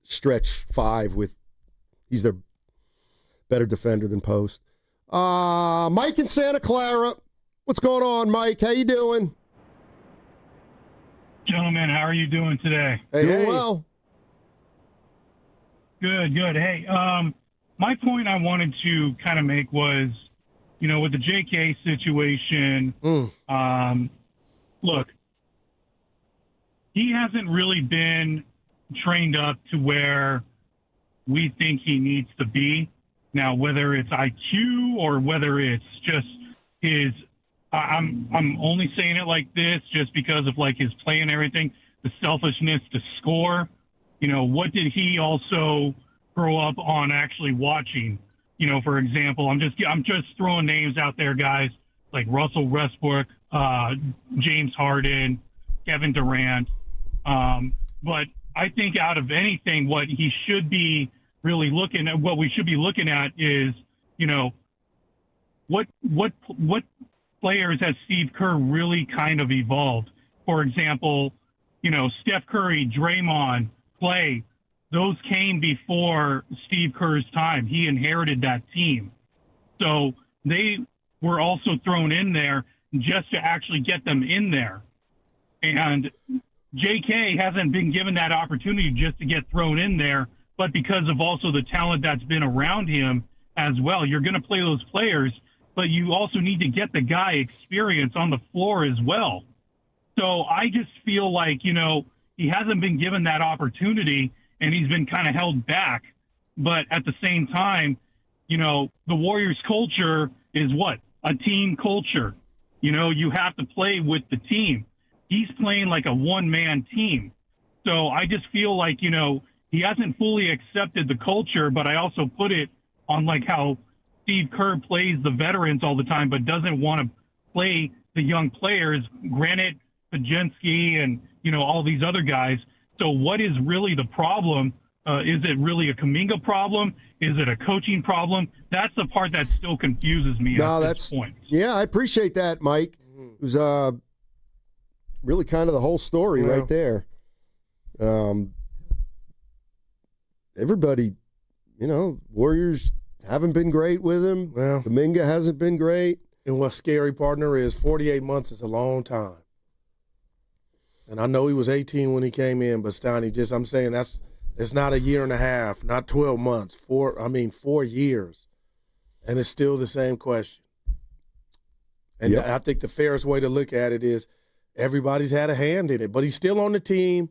[SPEAKER 9] stretch 5 with he's their better defender than Post. Mike in Santa Clara. What's going on, Mike? How you doing?
[SPEAKER 7] Gentlemen, how are you doing today?
[SPEAKER 9] Doing well.
[SPEAKER 7] Good. Hey, my point I wanted to kind of make was, with the JK situation, look, he hasn't really been trained up to where we think he needs to be. Now, whether it's IQ or whether it's just his, I'm only saying it like this just because of his play and everything, the selfishness to score. What did he also grow up on actually watching? For example, I'm just throwing names out there, guys, like Russell Westbrook, James Harden, Kevin Durant. But I think out of anything, what he should be really looking at, what we should be looking at is, what players has Steve Kerr really kind of evolved? For example, Steph Curry, Draymond, Clay, those came before Steve Kerr's time. He inherited that team. So they were also thrown in there just to actually get them in there. And JK hasn't been given that opportunity just to get thrown in there, but because of also the talent that's been around him as well. You're going to play those players, but you also need to get the guy experience on the floor as well. So I just feel like, he hasn't been given that opportunity, and he's been kind of held back. But at the same time, the Warriors culture is what? A team culture. You have to play with the team. He's playing like a one-man team. So I just feel like, he hasn't fully accepted the culture, but I also put it on like how Steve Kerr plays the veterans all the time, but doesn't want to play the young players. Granted, Podziemski and, all these other guys. So what is really the problem? Is it really a Kaminga problem? Is it a coaching problem? That's the part that still confuses me at this point.
[SPEAKER 9] Yeah, I appreciate that, Mike. It was really kind of the whole story right there. Everybody, Warriors haven't been great with him.
[SPEAKER 30] Well,
[SPEAKER 9] Kaminga hasn't been great.
[SPEAKER 30] And what's scary, partner, is 48 months is a long time. And I know he was 18 when he came in, but Steiny, I'm saying it's not a year and a half, not 12 months, 4 years. And it's still the same question. And I think the fairest way to look at it is everybody's had a hand in it, but he's still on the team.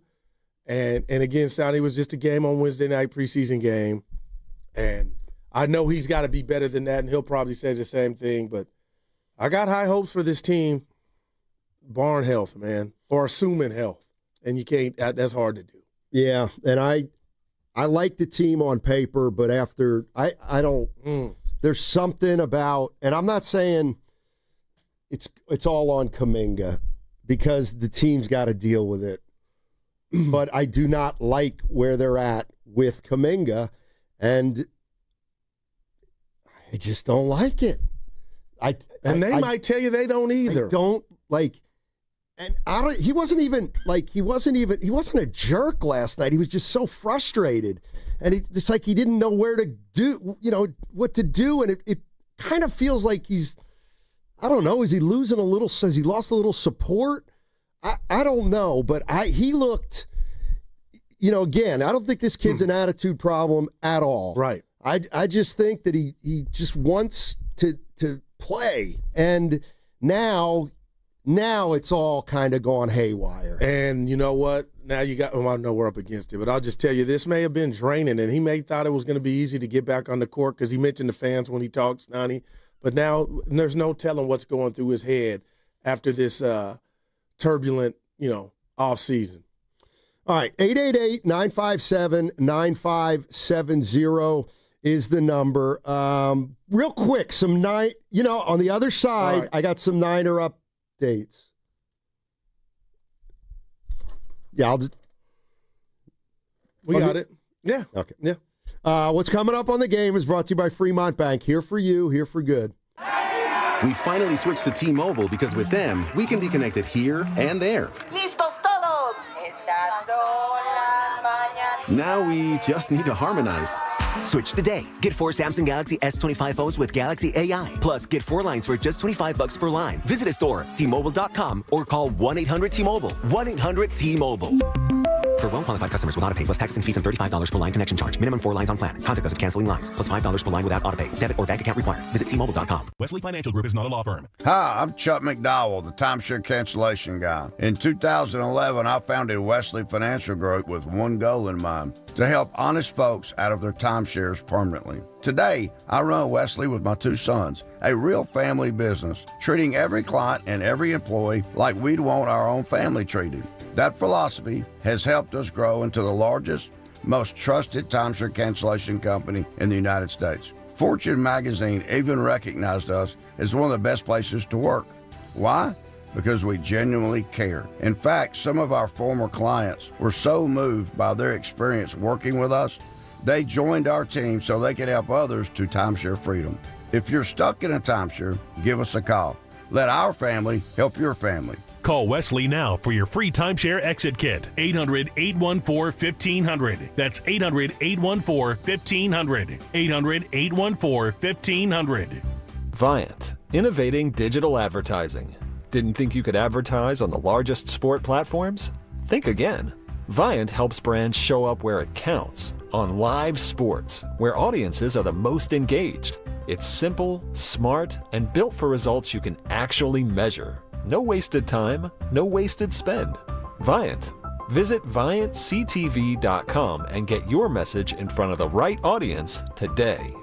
[SPEAKER 30] And again, Steiny, was just a game on Wednesday night, preseason game. And I know he's got to be better than that, and he'll probably say the same thing. But I got high hopes for this team, barring health, man, or assuming health. And you can't – that's hard to do.
[SPEAKER 9] Yeah, and I like the team on paper, but after I don't there's something about – and I'm not saying it's all on Kaminga because the team's got to deal with it. But I do not like where they're at with Kaminga, and I just don't like it.
[SPEAKER 30] They might tell you they don't either.
[SPEAKER 9] I don't like, and he wasn't a jerk last night. He was just so frustrated, and it's like he didn't know where to do, what to do, and it kind of feels like I don't know, is he losing a little? Has he lost a little support? I don't know, but he looked, again, I don't think this kid's an attitude problem at all.
[SPEAKER 30] Right.
[SPEAKER 9] I just think that he just wants to play, and now it's all kind of gone haywire.
[SPEAKER 30] And you know what? Now I know we're up against it, but I'll just tell you, this may have been draining, and he may thought it was going to be easy to get back on the court because he mentioned the fans when he talks, Steiny. But now there's no telling what's going through his head after this turbulent, off season.
[SPEAKER 9] All right, 888-957-9570 is the number. Real quick, on the other side, right. I got some Niner updates. Yeah,
[SPEAKER 30] we got it. Yeah.
[SPEAKER 9] Okay.
[SPEAKER 30] Yeah.
[SPEAKER 9] What's coming up on the game is brought to you by Fremont Bank. Here for you, here for good.
[SPEAKER 8] We finally switched to T-Mobile because with them, we can be connected here and there.
[SPEAKER 10] Listos todos. Estas son las mañanas.
[SPEAKER 8] Now we just need to harmonize.
[SPEAKER 11] Switch today. Get 4 Samsung Galaxy S25 phones with Galaxy AI. Plus, get 4 lines for just $25 per line. Visit a store, T-Mobile.com, or call 1-800-T-Mobile. 1-800-T-Mobile. For well-qualified customers with autopay plus taxes and fees and $35 per line connection charge. Minimum 4 lines on plan. Contact us if canceling lines. Plus $5 per line without autopay. Debit or bank account required. Visit T-Mobile.com.
[SPEAKER 13] Wesley Financial Group is not a law firm.
[SPEAKER 15] Hi, I'm Chuck McDowell, the timeshare cancellation guy. In 2011, I founded Wesley Financial Group with one goal in mind: to help honest folks out of their timeshares permanently. Today, I run Wesley with my 2 sons, a real family business, treating every client and every employee like we'd want our own family treated. That philosophy has helped us grow into the largest, most trusted timeshare cancellation company in the United States. Fortune magazine even recognized us as one of the best places to work. Why? Because we genuinely care. In fact, some of our former clients were so moved by their experience working with us, they joined our team so they could help others to timeshare freedom. If you're stuck in a timeshare, give us a call. Let our family help your family.
[SPEAKER 13] Call Wesley now for your free timeshare exit kit. 800-814-1500. That's 800-814-1500. 800-814-1500.
[SPEAKER 5] Viant, innovating digital advertising. Didn't think you could advertise on the largest sport platforms? Think again. Viant helps brands show up where it counts, on live sports, where audiences are the most engaged. It's simple, smart, and built for results you can actually measure. No wasted time, no wasted spend. Viant. Visit ViantCTV.com and get your message in front of the right audience today.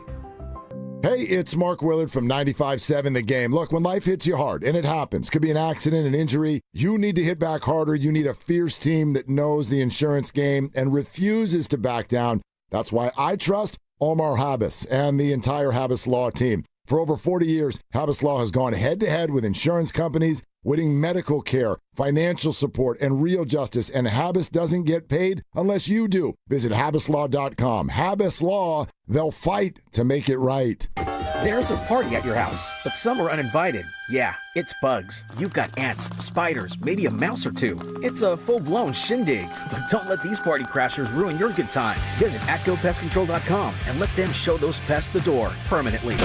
[SPEAKER 4] Hey, it's Mark Willard from 95.7 The Game. Look, when life hits you hard, and it happens, could be an accident, an injury, you need to hit back harder. You need a fierce team that knows the insurance game and refuses to back down. That's why I trust Omar Habas and the entire Habas Law team. For over 40 years, Habas Law has gone head-to-head with insurance companies, winning medical care, financial support, and real justice, and Habas doesn't get paid unless you do. Visit habaslaw.com. Habas Law, they'll fight to make it right.
[SPEAKER 6] There's a party at your house, but some are uninvited. Yeah, it's bugs. You've got ants, spiders, maybe a mouse or two. It's a full-blown shindig, but don't let these party crashers ruin your good time. Visit atgopestcontrol.com and let them show those pests the door permanently.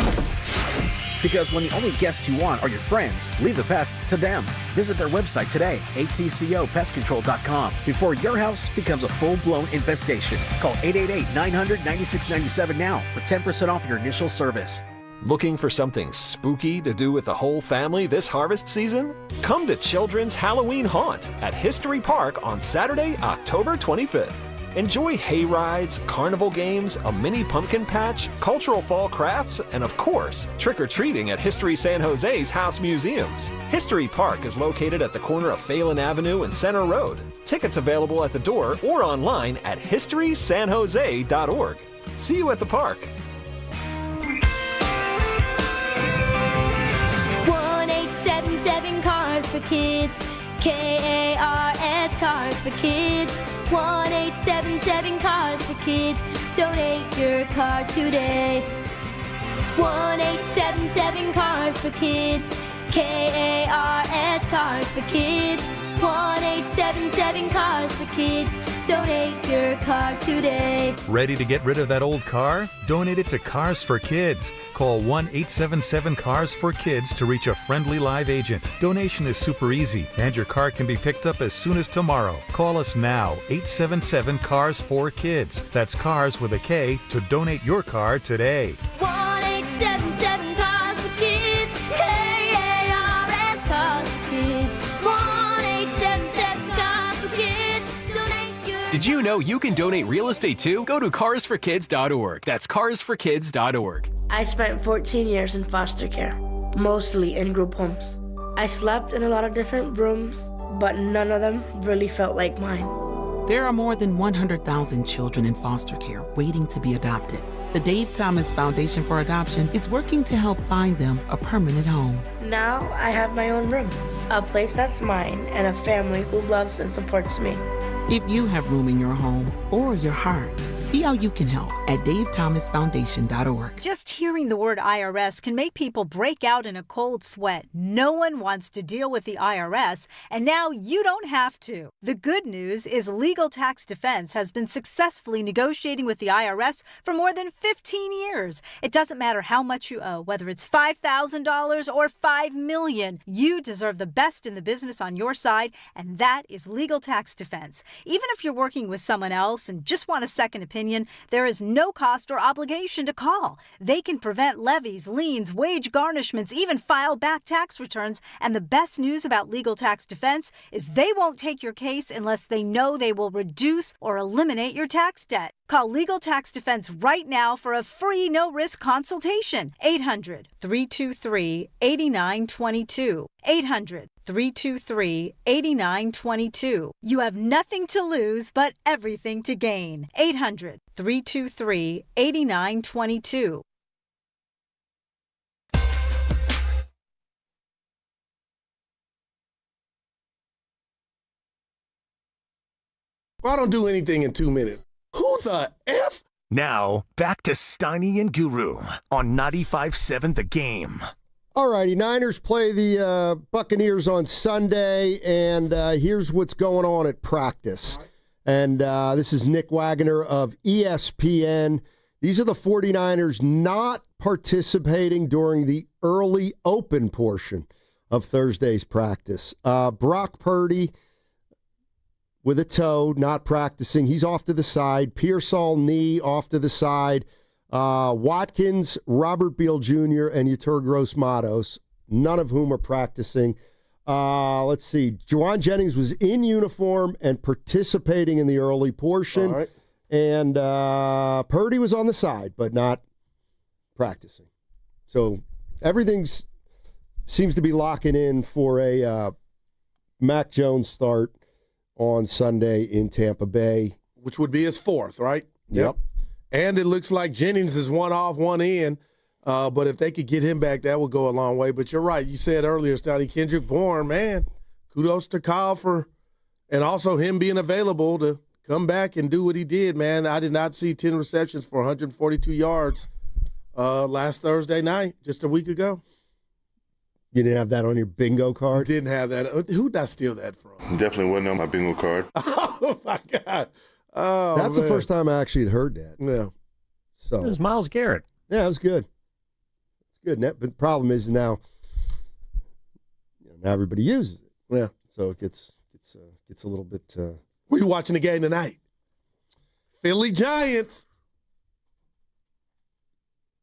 [SPEAKER 6] Because when the only guests you want are your friends, leave the pests to them. Visit their website today, atcopestcontrol.com, before your house becomes a full-blown infestation. Call 888-900-9697 now for 10% off your initial service.
[SPEAKER 5] Looking for something spooky to do with the whole family this harvest season? Come to Children's Halloween Haunt at History Park on Saturday, October 25th. Enjoy hay rides, carnival games, a mini pumpkin patch, cultural fall crafts, and of course, trick-or-treating at History San Jose's House Museums. History Park is located at the corner of Phelan Avenue and Center Road. Tickets available at the door or online at historysanjose.org. See you at the park.
[SPEAKER 16] 1-877 Cars for Kids. KARS Cars for Kids. 1-877 Cars for Kids. Donate your car today. 1-877 Cars for Kids. KARS Cars for Kids. 1-877 Cars for Kids. Donate your car today.
[SPEAKER 17] Ready to get rid of that old car? Donate it to Cars for Kids. Call 1-877-CARS-FOR-KIDS to reach a friendly live agent. Donation is super easy, and your car can be picked up as soon as tomorrow. Call us now, 877-CARS-FOR-KIDS. That's cars with a K to donate your car today.
[SPEAKER 16] 1-877 Cars for Kids. KARS Cars for Kids. 1-877 Cars for Kids. Donate your.
[SPEAKER 18] Did you know you can donate real estate too? Go to carsforkids.org. That's carsforkids.org.
[SPEAKER 19] I spent 14 years in foster care, mostly in group homes. I slept in a lot of different rooms, but none of them really felt like mine.
[SPEAKER 23] There are more than 100,000 children in foster care waiting to be adopted. The Dave Thomas Foundation for Adoption is working to help find them a permanent home.
[SPEAKER 19] Now I have my own room, a place that's mine, and a family who loves and supports me.
[SPEAKER 23] If you have room in your home or your heart, see how you can help at davethomasfoundation.org.
[SPEAKER 24] Just hearing the word IRS can make people break out in a cold sweat. No one wants to deal with the IRS, and now you don't have to. The good news is Legal Tax Defense has been successfully negotiating with the IRS for more than 15 years. It doesn't matter how much you owe, whether it's $5,000 or $5 million. You deserve the best in the business on your side, and that is Legal Tax Defense. Even if you're working with someone else and just want a second opinion, there is no cost or obligation to call. They can prevent levies, liens, wage garnishments, even file back tax returns. And the best news about Legal Tax Defense is they won't take your case unless they know they will reduce or eliminate your tax debt. Call Legal Tax Defense right now for a free no-risk consultation. 800-323-8922. 800-323-8922. You have nothing to lose but everything to gain. 800-323-8922.
[SPEAKER 30] Well, I don't do anything in 2 minutes. Who the F?
[SPEAKER 14] Now, back to Steiny and Guru on 95.7 The Game.
[SPEAKER 9] All righty, Niners play the Buccaneers on Sunday, and here's what's going on at practice. And this is Nick Wagner of ESPN. These are the 49ers not participating during the early open portion of Thursday's practice. Brock Purdy with a toe, not practicing. He's off to the side. Pearsall knee off to the side. Watkins, Robert Beal Jr., and Yetur Gross-Matos, none of whom are practicing. Let's see. Juwan Jennings was in uniform and participating in the early portion.
[SPEAKER 30] All right.
[SPEAKER 9] And Purdy was on the side, but not practicing. So everything seems to be locking in for a Mac Jones start on Sunday in Tampa Bay.
[SPEAKER 30] Which would be his 4th, right?
[SPEAKER 9] Yep.
[SPEAKER 30] And it looks like Jennings is one off, one in. But if they could get him back, that would go a long way. But you're right. You said earlier, Steiny, Kendrick Bourne, man, kudos to Kyle and also him being available to come back and do what he did, man. I did not see 10 receptions for 142 yards last Thursday night, just a week ago.
[SPEAKER 9] You didn't have that on your bingo card?
[SPEAKER 30] Didn't have that. Who did I steal that from?
[SPEAKER 2] Definitely wasn't on my bingo card.
[SPEAKER 30] Oh, my God. Oh,
[SPEAKER 9] That's the first time I actually had heard that.
[SPEAKER 30] Yeah.
[SPEAKER 9] So
[SPEAKER 3] it was Myles Garrett.
[SPEAKER 9] Yeah, it was good. It's good. But the problem is now everybody uses it.
[SPEAKER 30] Yeah.
[SPEAKER 9] So it gets a little bit.
[SPEAKER 30] Were you watching the game tonight? Philly Giants.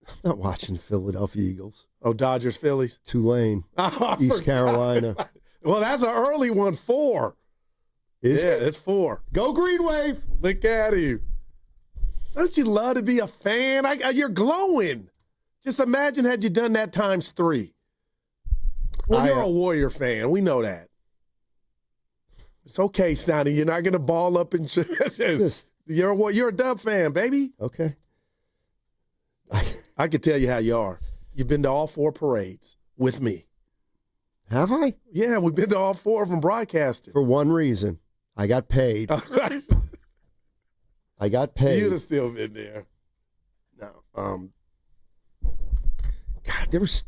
[SPEAKER 9] I'm not watching Philadelphia Eagles.
[SPEAKER 30] Oh, Dodgers, Phillies.
[SPEAKER 9] Tulane, East Carolina.
[SPEAKER 30] Well, that's an early one, 4.
[SPEAKER 9] Is it?
[SPEAKER 30] It's 4.
[SPEAKER 9] Go Green Wave.
[SPEAKER 30] Look at you. Don't you love to be a fan? You're glowing. Just imagine had you done that times 3. Well, you're a Warrior fan. We know that. It's okay, Steiny. You're not going to ball up and you're a Dub fan, baby.
[SPEAKER 9] Okay.
[SPEAKER 30] I can tell you how you are. You've been to all 4 parades with me.
[SPEAKER 9] Have I?
[SPEAKER 30] Yeah, we've been to all 4 of them broadcasting.
[SPEAKER 9] For one reason. I got paid. I got paid.
[SPEAKER 30] You'd have still been there.
[SPEAKER 9] No. God, there was...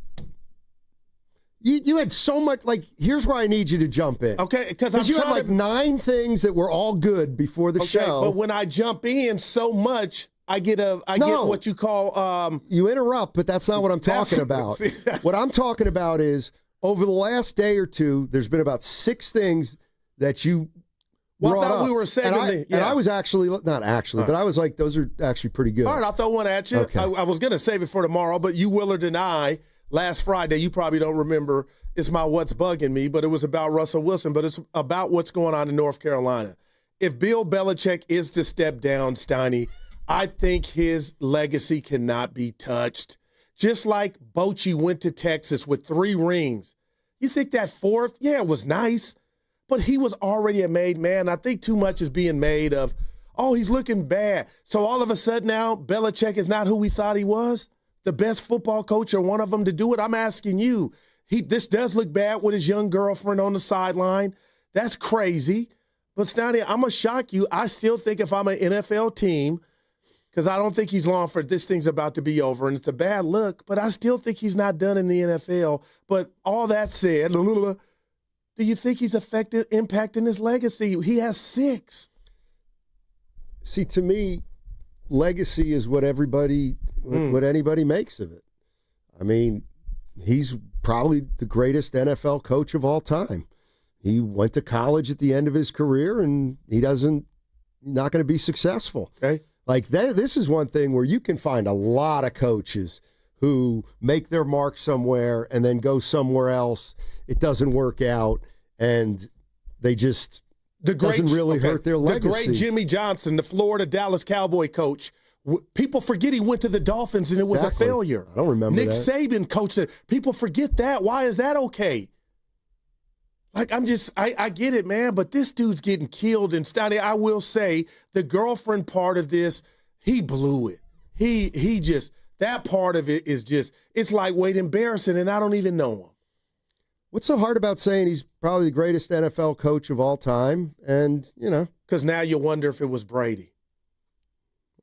[SPEAKER 9] You had so much, here's where I need you to jump in.
[SPEAKER 30] Okay, because
[SPEAKER 9] you had 9 things that were all good before the show.
[SPEAKER 30] But when I jump in so much, I get what you call...
[SPEAKER 9] You interrupt, but that's not what I'm talking about. What I'm talking about is, over the last day or two, there's been about 6 things that you brought
[SPEAKER 30] I thought
[SPEAKER 9] up.
[SPEAKER 30] we were saving
[SPEAKER 9] and I was actually, not actually, but I was like, those are actually pretty good.
[SPEAKER 30] All right, I'll throw one at you.
[SPEAKER 9] Okay.
[SPEAKER 30] I was going to save it for tomorrow, but you, Willard, and I... Last Friday, you probably don't remember, it's my What's Bugging Me, but it was about Russell Wilson, but it's about what's going on in North Carolina. If Bill Belichick is to step down, Steiny, I think his legacy cannot be touched. Just like Bochy went to Texas with 3 rings. You think that 4th? Yeah, it was nice, but he was already a made man. I think too much is being made of, oh, he's looking bad. So all of a sudden now, Belichick is not who we thought he was? The best football coach or one of them to do it? I'm asking you. This does look bad with his young girlfriend on the sideline. That's crazy. But, Steiny, I'm going to shock you. I still think if I'm an NFL team, because I don't think he's long for this thing's about to be over, and it's a bad look, but I still think he's not done in the NFL. But all that said, do you think he's impacting his legacy? He has 6.
[SPEAKER 9] See, to me, legacy is what anybody makes of it. I mean, he's probably the greatest NFL coach of all time. He went to college at the end of his career, and he's not going to be successful.
[SPEAKER 30] Okay.
[SPEAKER 9] This is one thing where you can find a lot of coaches who make their mark somewhere and then go somewhere else. It doesn't work out, and they just doesn't really hurt their legacy.
[SPEAKER 30] The great Jimmy Johnson, the Florida Dallas Cowboy coach. People forget he went to the Dolphins and it was a failure.
[SPEAKER 9] I don't remember
[SPEAKER 30] Nick Saban coached it. People forget that. Why is that okay? I get it, man, but this dude's getting killed. And Steiny, I will say, the girlfriend part of this, he blew it. He just, that part of it is just, it's lightweight embarrassing, and I don't even know him.
[SPEAKER 9] What's so hard about saying he's probably the greatest NFL coach of all time? And,
[SPEAKER 30] because now you wonder if it was Brady.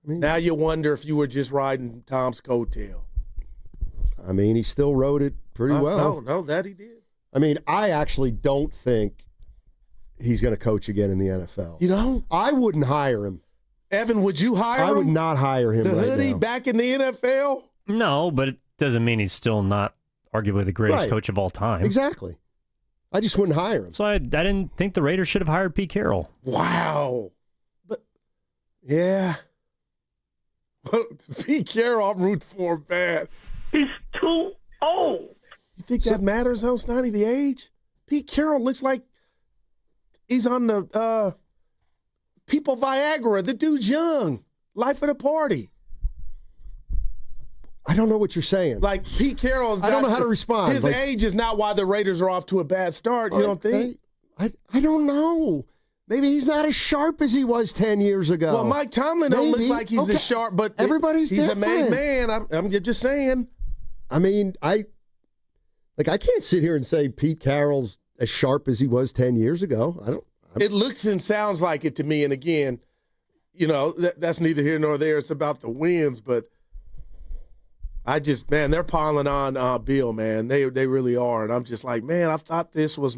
[SPEAKER 30] Now you wonder if you were just riding Tom's coattail.
[SPEAKER 9] I mean, he still rode it pretty well.
[SPEAKER 30] No, that he did.
[SPEAKER 9] I mean, I actually don't think he's going to coach again in the NFL.
[SPEAKER 30] You don't?
[SPEAKER 9] I wouldn't hire him.
[SPEAKER 30] Evan, would you hire him?
[SPEAKER 9] I would not hire him
[SPEAKER 30] the
[SPEAKER 9] right
[SPEAKER 30] hoodie
[SPEAKER 9] now.
[SPEAKER 30] Back in the NFL?
[SPEAKER 3] No, but it doesn't mean he's still not arguably the greatest coach of all time.
[SPEAKER 9] Exactly. I just wouldn't hire him.
[SPEAKER 3] So I didn't think the Raiders should have hired Pete Carroll.
[SPEAKER 30] Wow. But, yeah. Pete Carroll, I'm rooting for him bad.
[SPEAKER 12] He's too old.
[SPEAKER 30] You think that matters, though, Steiny, the age? Pete Carroll looks like he's on the People Viagra. The dude's young. Life of the party.
[SPEAKER 9] I don't know what you're saying.
[SPEAKER 30] Like Pete Carroll's
[SPEAKER 9] I don't know how to respond.
[SPEAKER 30] His age is not why the Raiders are off to a bad start. You don't think?
[SPEAKER 9] I don't know. Maybe he's not as sharp as he was 10 years ago.
[SPEAKER 30] Well, Mike Tomlin don't look like he's as sharp, but
[SPEAKER 9] everybody's
[SPEAKER 30] he's
[SPEAKER 9] different.
[SPEAKER 30] a made man. I'm just saying.
[SPEAKER 9] I mean, I can't sit here and say Pete Carroll's as sharp as he was 10 years ago.
[SPEAKER 30] It looks and sounds like it to me. And again, that's neither here nor there. It's about the wins, but they're piling on Bill, man. They really are. And I'm just like, man, I thought this was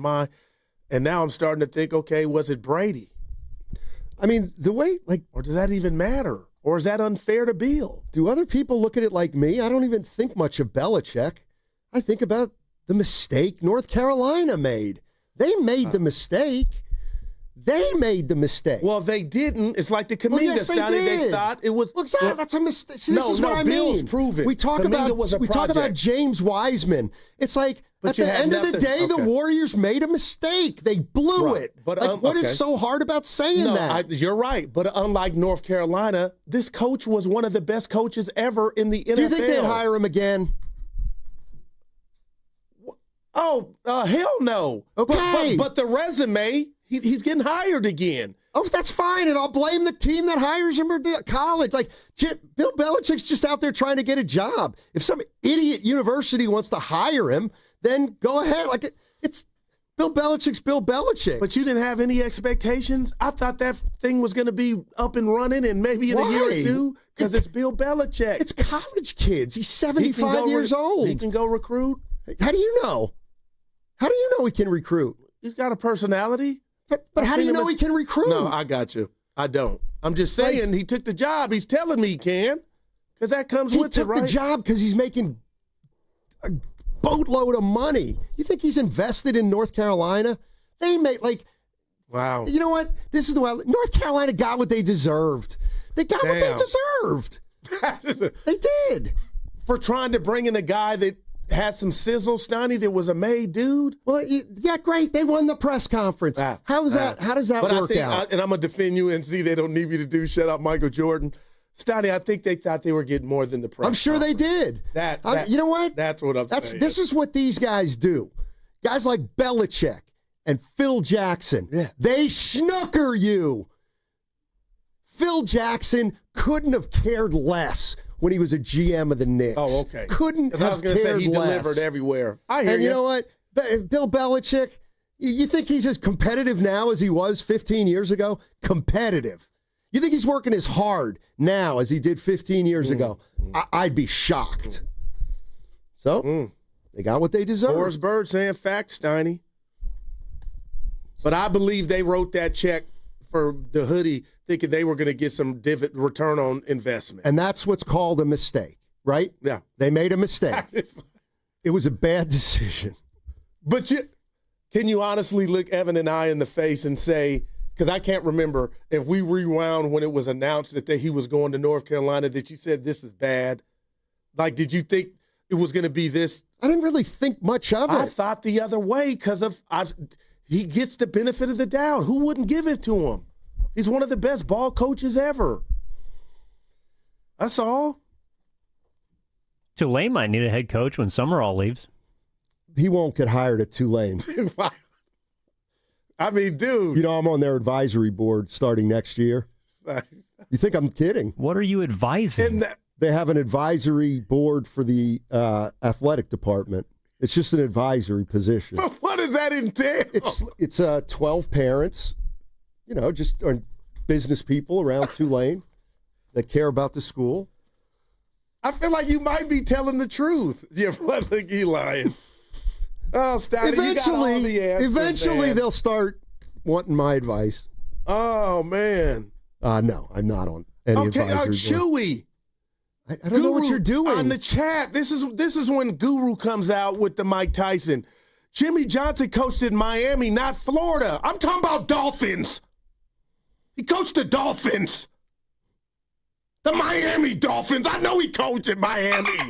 [SPEAKER 30] and now I'm starting to think, okay, was it Brady?
[SPEAKER 9] I mean, the way,
[SPEAKER 30] or does that even matter? Or is that unfair to Bill?
[SPEAKER 9] Do other people look at it like me? I don't even think much of Belichick. I think about the mistake North Carolina made. They made the mistake. They made the mistake.
[SPEAKER 30] Well, they didn't. It's like the Kaminga study. They thought it was.
[SPEAKER 9] Look, that's a mistake. See, this is what I
[SPEAKER 30] Bill's
[SPEAKER 9] mean.
[SPEAKER 30] proven.
[SPEAKER 9] We talk about James Wiseman. It's like at the end of the day, the Warriors made a mistake. They blew it. But what is so hard about saying that?
[SPEAKER 30] You're right. But unlike North Carolina, this coach was one of the best coaches ever in the NFL.
[SPEAKER 9] Do you think they'd hire him again?
[SPEAKER 30] Oh, hell no.
[SPEAKER 9] Okay.
[SPEAKER 30] But the resume, he's getting hired again.
[SPEAKER 9] Oh, that's fine, and I'll blame the team that hires him or the college. Like, Bill Belichick's just out there trying to get a job. If some idiot university wants to hire him, then go ahead. Like, it's Bill Belichick's Bill Belichick.
[SPEAKER 30] But you didn't have any expectations? I thought that thing was going to be up and running and maybe in a year or two because it's Bill Belichick.
[SPEAKER 9] It's college kids. He's 75 years old.
[SPEAKER 30] He can go recruit.
[SPEAKER 9] How do you know? How do you know he can recruit?
[SPEAKER 30] He's got a personality.
[SPEAKER 9] But how do you know he can recruit?
[SPEAKER 30] No, I got you. I don't. I'm just saying he took the job. He's telling me he can because that comes with it, right?
[SPEAKER 9] He took the job because he's making a boatload of money. You think he's invested in North Carolina? They made
[SPEAKER 30] wow.
[SPEAKER 9] You know what? This is the way North Carolina got what they deserved. They got what they deserved. They did.
[SPEAKER 30] For trying to bring in a guy that had some sizzle, Steiny, that was a made dude.
[SPEAKER 9] Well, yeah, great. They won the press conference. How does that work out?
[SPEAKER 30] And I'm going to defend you and see they don't need me to do shut up Michael Jordan. Steiny, I think they thought they were getting more than the press.
[SPEAKER 9] I'm sure they did. You know what?
[SPEAKER 30] That's what I'm saying.
[SPEAKER 9] This is what these guys do. Guys like Belichick and Phil Jackson, they snooker you. Phil Jackson couldn't have cared less when he was a GM of the Knicks.
[SPEAKER 30] Oh, okay.
[SPEAKER 9] Couldn't have cared less.
[SPEAKER 30] I was going to say he delivered everywhere. I hear you.
[SPEAKER 9] And you know what? Bill Belichick, you think he's as competitive now as he was 15 years ago? Competitive. You think he's working as hard now as he did 15 years ago? I'd be shocked. So, they got what they deserve.
[SPEAKER 30] Horace Bird saying facts, Steiny. But I believe they wrote that check for the hoodie thinking they were going to get some return on investment.
[SPEAKER 9] And that's what's called a mistake, right?
[SPEAKER 30] Yeah.
[SPEAKER 9] They made a mistake. It was a bad decision.
[SPEAKER 30] But can you honestly look Evan and I in the face and say, because I can't remember if we rewound when it was announced that he was going to North Carolina, that you said this is bad? Like, did you think it was going to be this?
[SPEAKER 9] I didn't really think much of it.
[SPEAKER 30] I thought the other way because he gets the benefit of the doubt. Who wouldn't give it to him? He's one of the best ball coaches ever. That's all.
[SPEAKER 3] Tulane might need a head coach when Summerall leaves.
[SPEAKER 9] He won't get hired at Tulane.
[SPEAKER 30] I mean, dude.
[SPEAKER 9] You know, I'm on their advisory board starting next year. You think I'm kidding?
[SPEAKER 3] What are you advising?
[SPEAKER 9] They have an advisory board for the athletic department. It's just an advisory position.
[SPEAKER 30] But what does that entail?
[SPEAKER 9] It's 12 parents, just business people around Tulane that care about the school.
[SPEAKER 30] I feel like you might be telling the truth. You're like lying. Oh, Steiny, you got all the answers,
[SPEAKER 9] eventually
[SPEAKER 30] man.
[SPEAKER 9] They'll start wanting my advice.
[SPEAKER 30] Oh, man.
[SPEAKER 9] No, I'm not on any advisory board.
[SPEAKER 30] Chewy.
[SPEAKER 9] I don't know what you're doing.
[SPEAKER 30] On the chat, this is when Guru comes out with the Mike Tyson. Jimmy Johnson coached in Miami, not Florida. I'm talking about Dolphins. He coached the Dolphins. The Miami Dolphins. I know he coached in Miami.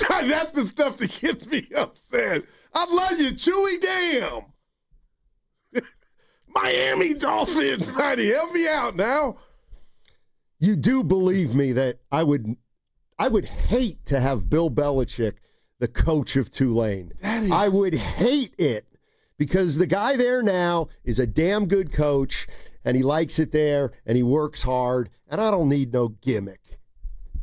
[SPEAKER 30] That's the stuff that gets me upset. I love you, Chewy. Damn. Miami Dolphins. Steiny, help me out now.
[SPEAKER 9] You do believe me that I I would hate to have Bill Belichick the coach of Tulane. I would hate it because the guy there now is a damn good coach, and he likes it there, and he works hard, and I don't need no gimmick.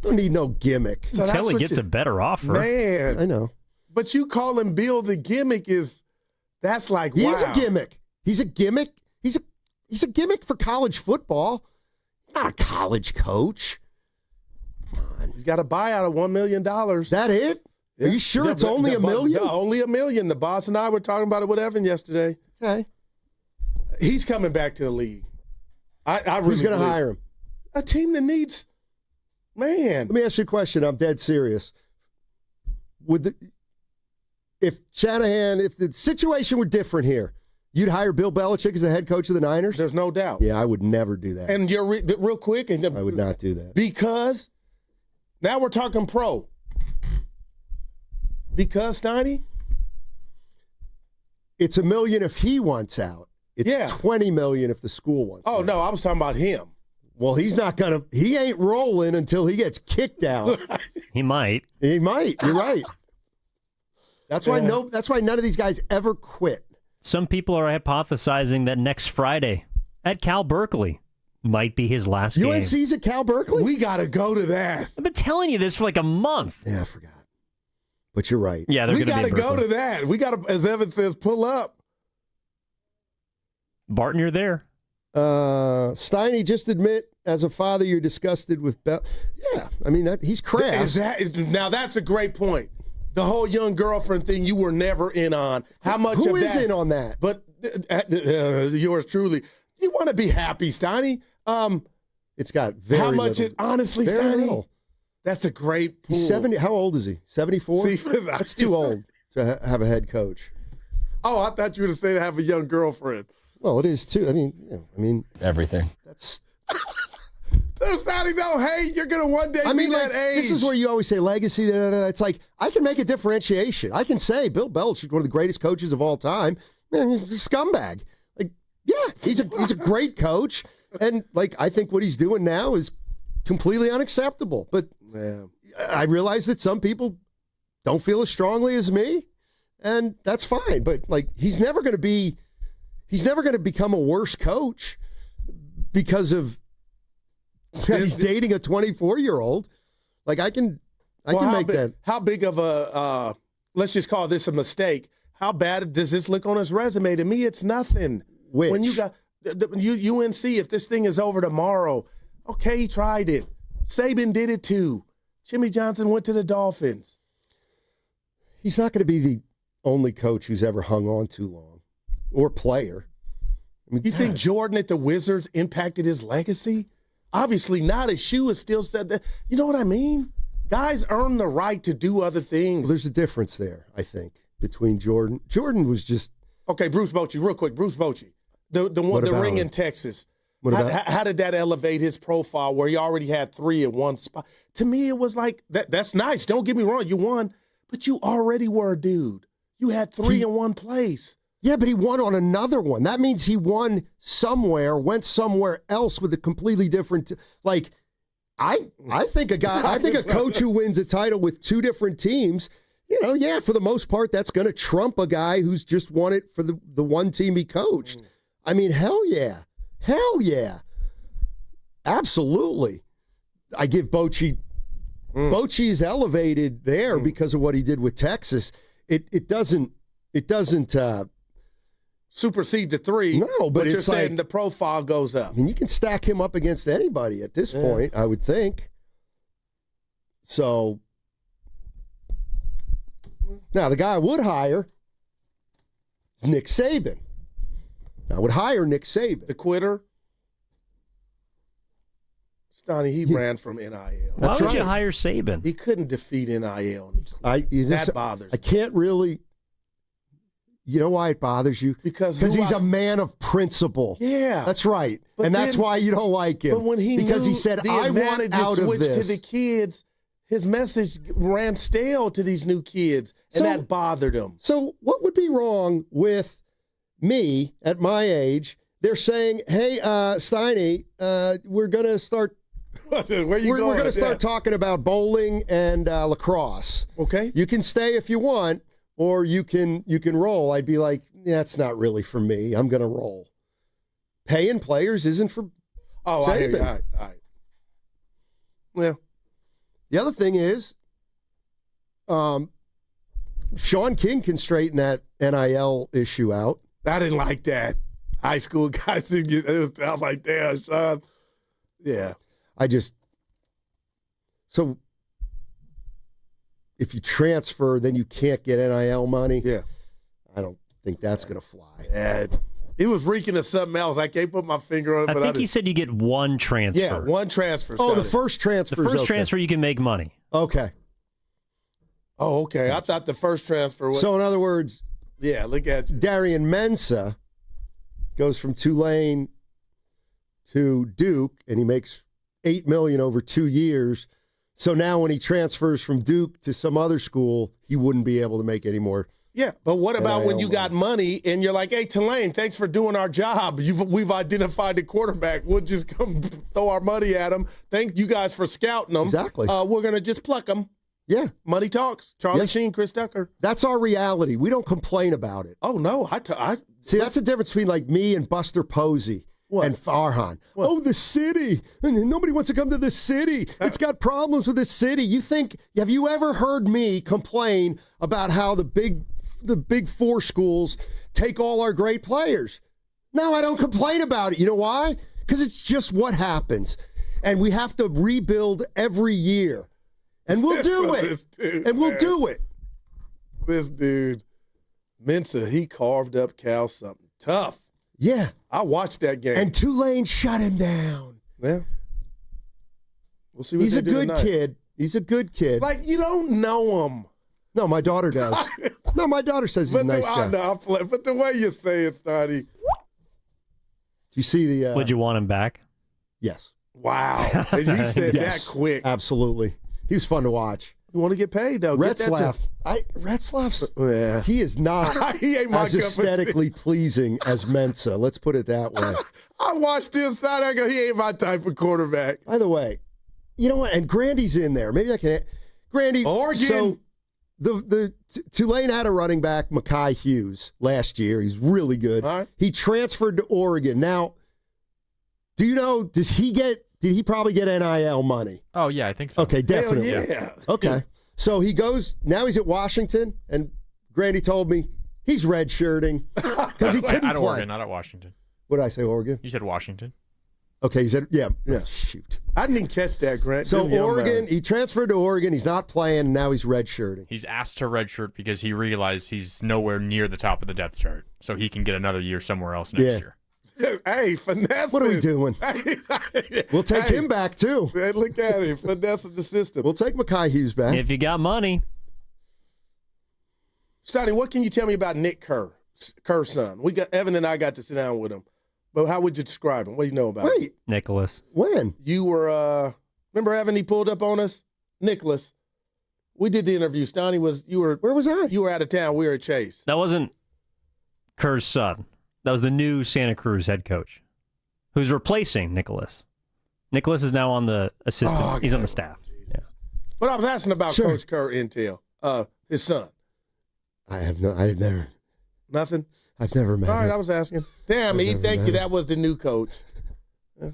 [SPEAKER 9] Don't need no gimmick.
[SPEAKER 3] So until he gets a better offer.
[SPEAKER 30] Man.
[SPEAKER 9] I know.
[SPEAKER 30] But you calling Bill the gimmick that's like, wow.
[SPEAKER 9] He's a gimmick. He's a gimmick. He's a gimmick for college football. Not a college coach. Come on.
[SPEAKER 30] He's got a buyout of $1 million.
[SPEAKER 9] That it? Are you sure it's only $1 million?
[SPEAKER 30] Only $1 million. The boss and I were talking about it with Evan yesterday.
[SPEAKER 9] Okay.
[SPEAKER 30] He's coming back to the league.
[SPEAKER 9] Who's going to hire him?
[SPEAKER 30] A team that needs, man.
[SPEAKER 9] Let me ask you a question. I'm dead serious. If the situation were different here, you'd hire Bill Belichick as the head coach of the Niners?
[SPEAKER 30] There's no doubt.
[SPEAKER 9] Yeah, I would never do that.
[SPEAKER 30] And you're real quick. And
[SPEAKER 9] I would not do that.
[SPEAKER 30] Because now we're talking pro. Because, Steiny?
[SPEAKER 9] It's $1 million if he wants out. It's $20 million if the school wants out.
[SPEAKER 30] Oh, no, I was talking about him.
[SPEAKER 9] Well, he ain't rolling until he gets kicked out.
[SPEAKER 3] He might.
[SPEAKER 9] He might. You're right. That's why none of these guys ever quit.
[SPEAKER 3] Some people are hypothesizing that next Friday at Cal Berkeley might be his last game.
[SPEAKER 9] UNC's at Cal Berkeley?
[SPEAKER 30] We got to go to that.
[SPEAKER 3] I've been telling you this for like a month.
[SPEAKER 9] Yeah, I forgot. But you're right.
[SPEAKER 3] Yeah,
[SPEAKER 30] we got to go to that. We got to, as Evan says, pull up.
[SPEAKER 3] Barton, you're there.
[SPEAKER 9] Steiny, just admit, as a father, you're disgusted with Bell. Yeah, I mean, he's crass.
[SPEAKER 30] Now, that's a great point. The whole young girlfriend thing you were never in on. How much
[SPEAKER 9] Who
[SPEAKER 30] of
[SPEAKER 9] is
[SPEAKER 30] that?
[SPEAKER 9] in on that?
[SPEAKER 30] But yours truly. You want to be happy, Steiny.
[SPEAKER 9] It's got very
[SPEAKER 30] How much
[SPEAKER 9] little.
[SPEAKER 30] Honestly,
[SPEAKER 9] Very
[SPEAKER 30] Steiny?
[SPEAKER 9] little.
[SPEAKER 30] That's a great pool.
[SPEAKER 9] He's 70. How old is he? 74?
[SPEAKER 30] See,
[SPEAKER 9] That's too old to have a head coach.
[SPEAKER 30] Oh, I thought you were going to say to have a young girlfriend.
[SPEAKER 9] Well, it is too. I mean,
[SPEAKER 3] everything.
[SPEAKER 9] That's.
[SPEAKER 30] So Steiny, no, hey, you're going to one day be that age.
[SPEAKER 9] This is where you always say legacy. It's like, I can make a differentiation. I can say Bill Belichick is one of the greatest coaches of all time. Man, he's a scumbag. Like, yeah, he's a great coach. And, like, I think what he's doing now is completely unacceptable. But I realize that some people don't feel as strongly as me, and that's fine. But, like, he's never going to become a worse coach because of he's dating a 24-year-old. Like, I can make that.
[SPEAKER 30] How big of a, let's just call this a mistake. How bad does this look on his resume? To me, it's nothing.
[SPEAKER 9] Which?
[SPEAKER 30] When you got UNC, if this thing is over tomorrow, okay, he tried it. Saban did it too. Jimmy Johnson went to the Dolphins.
[SPEAKER 9] He's not going to be the only coach who's ever hung on too long, or player. I mean,
[SPEAKER 30] you think Jordan at the Wizards impacted his legacy? Obviously not. His shoe is still set there. You know what I mean? Guys earn the right to do other things.
[SPEAKER 9] Well, there's a difference there, I think, between Jordan. Jordan was just...
[SPEAKER 30] Okay, Bruce Bochy, real quick. Bruce Bochy, the ring in Texas. How did that elevate his profile where he already had 3 in one spot? To me, it was like, that's nice. Don't get me wrong. You won, but you already were a dude. You had 3 in one place.
[SPEAKER 9] Yeah, but he won on another one. That means he won somewhere, went somewhere else with a completely different. Like, I think a coach who wins a title with 2 different teams, for the most part, that's going to trump a guy who's just won it for the one team he coached. I mean, hell yeah, absolutely. I give Bochy. Bochy is elevated there because of what he did with Texas. It doesn't.
[SPEAKER 30] Supersede to 3.
[SPEAKER 9] No, but
[SPEAKER 30] you're
[SPEAKER 9] it's
[SPEAKER 30] saying
[SPEAKER 9] like,
[SPEAKER 30] the profile goes up.
[SPEAKER 9] I mean, you can stack him up against anybody at this point, I would think. So, now the guy I would hire is Nick Saban. I would hire Nick Saban.
[SPEAKER 30] The quitter? Steiny, he ran from NIL.
[SPEAKER 3] Why would you hire Saban?
[SPEAKER 30] He couldn't defeat NIL. That bothers me.
[SPEAKER 9] I can't really... You know why it bothers you?
[SPEAKER 30] Because
[SPEAKER 9] he's a man of principle.
[SPEAKER 30] Yeah.
[SPEAKER 9] That's right. And that's why you don't like him.
[SPEAKER 30] But when he
[SPEAKER 9] said, I want out of this.
[SPEAKER 30] To the kids, his message ran stale to these new kids, and that bothered him.
[SPEAKER 9] So what would be wrong with me at my age? They're saying, hey, Steiny, we're going to start
[SPEAKER 30] Where you
[SPEAKER 9] We're going to start talking about bowling and lacrosse.
[SPEAKER 30] Okay.
[SPEAKER 9] You can stay if you want, or you can roll. I'd be like, that's not really for me. I'm going to roll. Paying players isn't for
[SPEAKER 30] I hear you. All right. Well,
[SPEAKER 9] the other thing is, Sean King can straighten that NIL issue out.
[SPEAKER 30] I didn't like that. High school guys didn't get it. I was like, damn, Sean. Yeah.
[SPEAKER 9] So if you transfer, then you can't get NIL money.
[SPEAKER 30] Yeah.
[SPEAKER 9] I don't think that's going to fly.
[SPEAKER 30] Yeah. It was reeking of something else. I can't put my finger on it.
[SPEAKER 3] I think he said you get one transfer.
[SPEAKER 30] Yeah, one transfer.
[SPEAKER 9] Oh, the first transfer.
[SPEAKER 3] The first transfer, you can make money.
[SPEAKER 9] Okay.
[SPEAKER 30] Oh, okay. I thought the first transfer was.
[SPEAKER 9] So, in other words,
[SPEAKER 30] yeah, look at you.
[SPEAKER 9] Darian Mensah goes from Tulane to Duke, and he makes $8 million over 2 years. So now when he transfers from Duke to some other school, he wouldn't be able to make any more.
[SPEAKER 30] Yeah, but what about when you got money and you're like, hey, Tulane, thanks for doing our job. We've identified the quarterback. We'll just come throw our money at him. Thank you guys for scouting them.
[SPEAKER 9] Exactly.
[SPEAKER 30] We're going to just pluck them.
[SPEAKER 9] Yeah.
[SPEAKER 30] Money talks. Charlie Sheen, Chris Tucker.
[SPEAKER 9] That's our reality. We don't complain about it.
[SPEAKER 30] Oh, no.
[SPEAKER 9] See, that's the difference between like me and Buster Posey.
[SPEAKER 30] What?
[SPEAKER 9] And Farhan.
[SPEAKER 30] What?
[SPEAKER 9] Oh, the city. Nobody wants to come to the city. It's got problems with the city. Have you ever heard me complain about how the big four schools take all our great players? No, I don't complain about it. You know why? Because it's just what happens. And we have to rebuild every year. And we'll do it. Do it.
[SPEAKER 30] This dude, Mensah, he carved up Cal something tough.
[SPEAKER 9] Yeah.
[SPEAKER 30] I watched that game.
[SPEAKER 9] And Tulane shut him down.
[SPEAKER 30] Yeah. We'll see what
[SPEAKER 9] He's
[SPEAKER 30] they
[SPEAKER 9] a
[SPEAKER 30] do
[SPEAKER 9] good
[SPEAKER 30] tonight.
[SPEAKER 9] kid. He's a good kid.
[SPEAKER 30] Like, you don't know him.
[SPEAKER 9] No, my daughter does. No, my daughter says he's a nice guy.
[SPEAKER 30] But the way you say it, Steiny.
[SPEAKER 9] Do you see the...
[SPEAKER 3] Would you want him back?
[SPEAKER 9] Yes.
[SPEAKER 30] Wow. And he said
[SPEAKER 9] Yes,
[SPEAKER 30] that quick.
[SPEAKER 9] Absolutely. He was fun to watch.
[SPEAKER 30] You want to get paid, though.
[SPEAKER 9] Retzlaff's,
[SPEAKER 30] yeah.
[SPEAKER 9] he is not
[SPEAKER 30] He ain't my
[SPEAKER 9] as aesthetically pleasing as Mensah. Let's put it that way.
[SPEAKER 30] I watched him side. I go, he ain't my type of quarterback.
[SPEAKER 9] By the way, you know what? And Grandy's in there. Maybe I can... Grandy...
[SPEAKER 30] Oregon.
[SPEAKER 9] So the Tulane had a running back, Mekhi Hughes, last year. He's really good.
[SPEAKER 30] All right.
[SPEAKER 9] He transferred to Oregon. Now, do you know, did he probably get NIL money?
[SPEAKER 1] Oh, yeah, I think so.
[SPEAKER 9] Okay, definitely.
[SPEAKER 30] Hell yeah.
[SPEAKER 9] Okay. So he goes, now he's at Washington, and Grandy told me he's redshirting because he couldn't
[SPEAKER 1] At
[SPEAKER 9] play.
[SPEAKER 1] Oregon, not at Washington.
[SPEAKER 9] What did I say, Oregon?
[SPEAKER 1] You said Washington.
[SPEAKER 9] Okay, he said, yeah. Oh, shoot.
[SPEAKER 30] I didn't even catch that, Grant.
[SPEAKER 9] So
[SPEAKER 30] Them young
[SPEAKER 9] Oregon,
[SPEAKER 30] guys.
[SPEAKER 9] he transferred to Oregon. He's not playing, and now he's redshirting.
[SPEAKER 1] He's asked to redshirt because he realized he's nowhere near the top of the depth chart, so he can get another year somewhere else next year.
[SPEAKER 30] Hey, finesse.
[SPEAKER 9] What are we doing? We'll take him back, too.
[SPEAKER 30] Hey, look at him. Finessing the system.
[SPEAKER 9] We'll take Mekhi Hughes back.
[SPEAKER 3] If you got money.
[SPEAKER 30] Steiny, what can you tell me about Nick Kerr's son? Evan and I got to sit down with him. But how would you describe him? What do you know about him?
[SPEAKER 9] Wait.
[SPEAKER 3] Nicholas.
[SPEAKER 9] When?
[SPEAKER 30] You were, remember Evan, he pulled up on us? Nicholas. We did the interview. Steiny
[SPEAKER 9] where was I?
[SPEAKER 30] You were out of town. We were at Chase.
[SPEAKER 3] That wasn't Kerr's son. That was the new Santa Cruz head coach who's replacing Nicholas. Nicholas is now on the assistant.
[SPEAKER 30] Oh,
[SPEAKER 3] He's on the staff. Yeah.
[SPEAKER 30] But I was asking about
[SPEAKER 9] Sure.
[SPEAKER 30] Coach Kerr intel. His son.
[SPEAKER 9] I've never.
[SPEAKER 30] Nothing?
[SPEAKER 9] I've never met
[SPEAKER 30] All right,
[SPEAKER 9] him.
[SPEAKER 30] I was asking. Damn, E, thank you. That was the new coach. Yeah.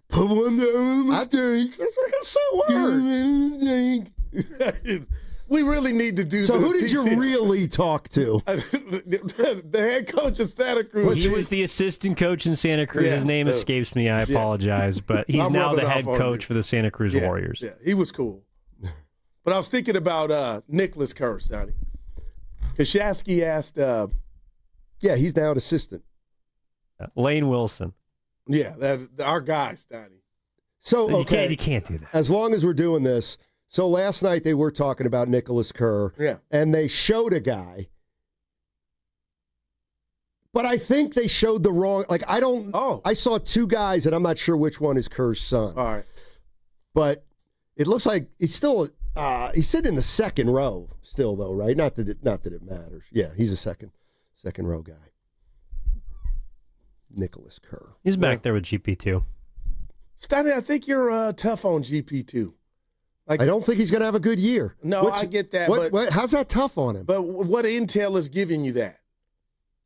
[SPEAKER 30] Put one down mistakes.
[SPEAKER 9] That's like a so word.
[SPEAKER 30] We really need to do
[SPEAKER 9] So
[SPEAKER 30] the
[SPEAKER 9] who did you
[SPEAKER 30] PT.
[SPEAKER 9] really talk to?
[SPEAKER 30] The head coach of Santa Cruz.
[SPEAKER 3] He was the assistant coach in Santa Cruz.
[SPEAKER 30] Yeah,
[SPEAKER 3] His name escapes me. I apologize. But he's
[SPEAKER 30] I'm
[SPEAKER 3] now
[SPEAKER 30] rubbing
[SPEAKER 3] the
[SPEAKER 30] off
[SPEAKER 3] head
[SPEAKER 30] on
[SPEAKER 3] coach
[SPEAKER 30] you.
[SPEAKER 3] for the Santa Cruz Warriors.
[SPEAKER 30] Yeah, he was cool. But I was thinking about Nicholas Kerr, Steiny. Because Shasky asked...
[SPEAKER 9] Yeah, he's now an assistant.
[SPEAKER 3] Lane Wilson.
[SPEAKER 30] Yeah, that's our guy, Steiny.
[SPEAKER 9] So, okay.
[SPEAKER 3] You can't do that.
[SPEAKER 9] As long as we're doing this. So last night they were talking about Nicholas Kerr.
[SPEAKER 30] Yeah.
[SPEAKER 9] And they showed a guy. But I think they showed the wrong... I saw two guys, and I'm not sure which one is Kerr's son.
[SPEAKER 30] All right.
[SPEAKER 9] But it looks like he's still... he's sitting in the second row still, though, right? Not that it matters. Yeah, he's a second row guy. Nicholas Kerr.
[SPEAKER 3] He's back there with GP2.
[SPEAKER 30] Steiny, I think you're tough on GP2.
[SPEAKER 9] Like, I don't think he's going to have a good year.
[SPEAKER 30] No, I get that.
[SPEAKER 9] But how's that tough on him?
[SPEAKER 30] But what intel is giving you that?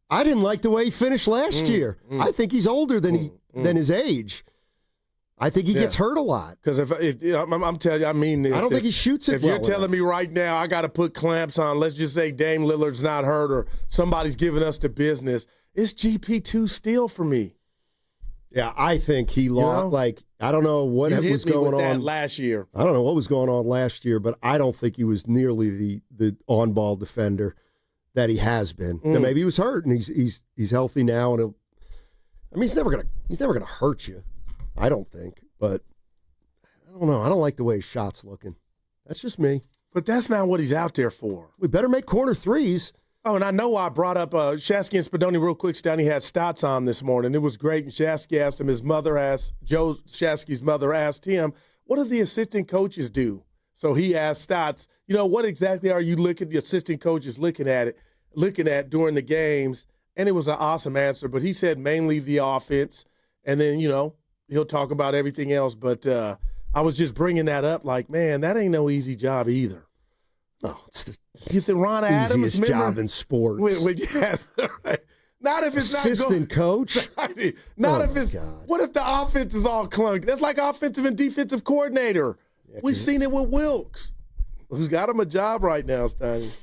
[SPEAKER 9] I didn't like the way he finished last year. I think he's older than his age. I think he gets hurt a lot.
[SPEAKER 30] Because if I'm telling you, I mean this.
[SPEAKER 9] I don't think he shoots it
[SPEAKER 30] If you're telling me right now I got to put clamps on, let's just say Dame Lillard's not hurt or somebody's giving us the business, it's GP2 still for me.
[SPEAKER 9] Yeah, I think he lost. I don't know what was going on
[SPEAKER 30] last year.
[SPEAKER 9] I don't know what was going on last year, but I don't think he was nearly the on-ball defender that he has been. Now, maybe he was hurt, and he's healthy now, and he's never gonna hurt you. I don't think, but I don't know. I don't like the way his shot's looking. That's just me.
[SPEAKER 30] But that's not what he's out there for.
[SPEAKER 9] We better make corner threes.
[SPEAKER 30] Oh, and I know I brought up Shasky and Spadoni real quick. Steiny had Stotts on this morning. It was great. And Shasky asked him, Joe Shasky's mother asked him, what do the assistant coaches do? So he asked Stotts, what exactly are you the assistant coaches looking at during the games? And it was an awesome answer. But he said mainly the offense. And then, he'll talk about everything else. But I was just bringing that up like, man, that ain't no easy job either.
[SPEAKER 9] No, it's the
[SPEAKER 30] you think Ron Adams
[SPEAKER 9] easiest job in sports.
[SPEAKER 30] Yes, right. Not if it's
[SPEAKER 9] assistant coach.
[SPEAKER 30] Not if it's. God. What if the offense is all clunky? That's like offensive and defensive coordinator. Yeah, we've seen it with Wilkes, who's got him a job right now, Steiny.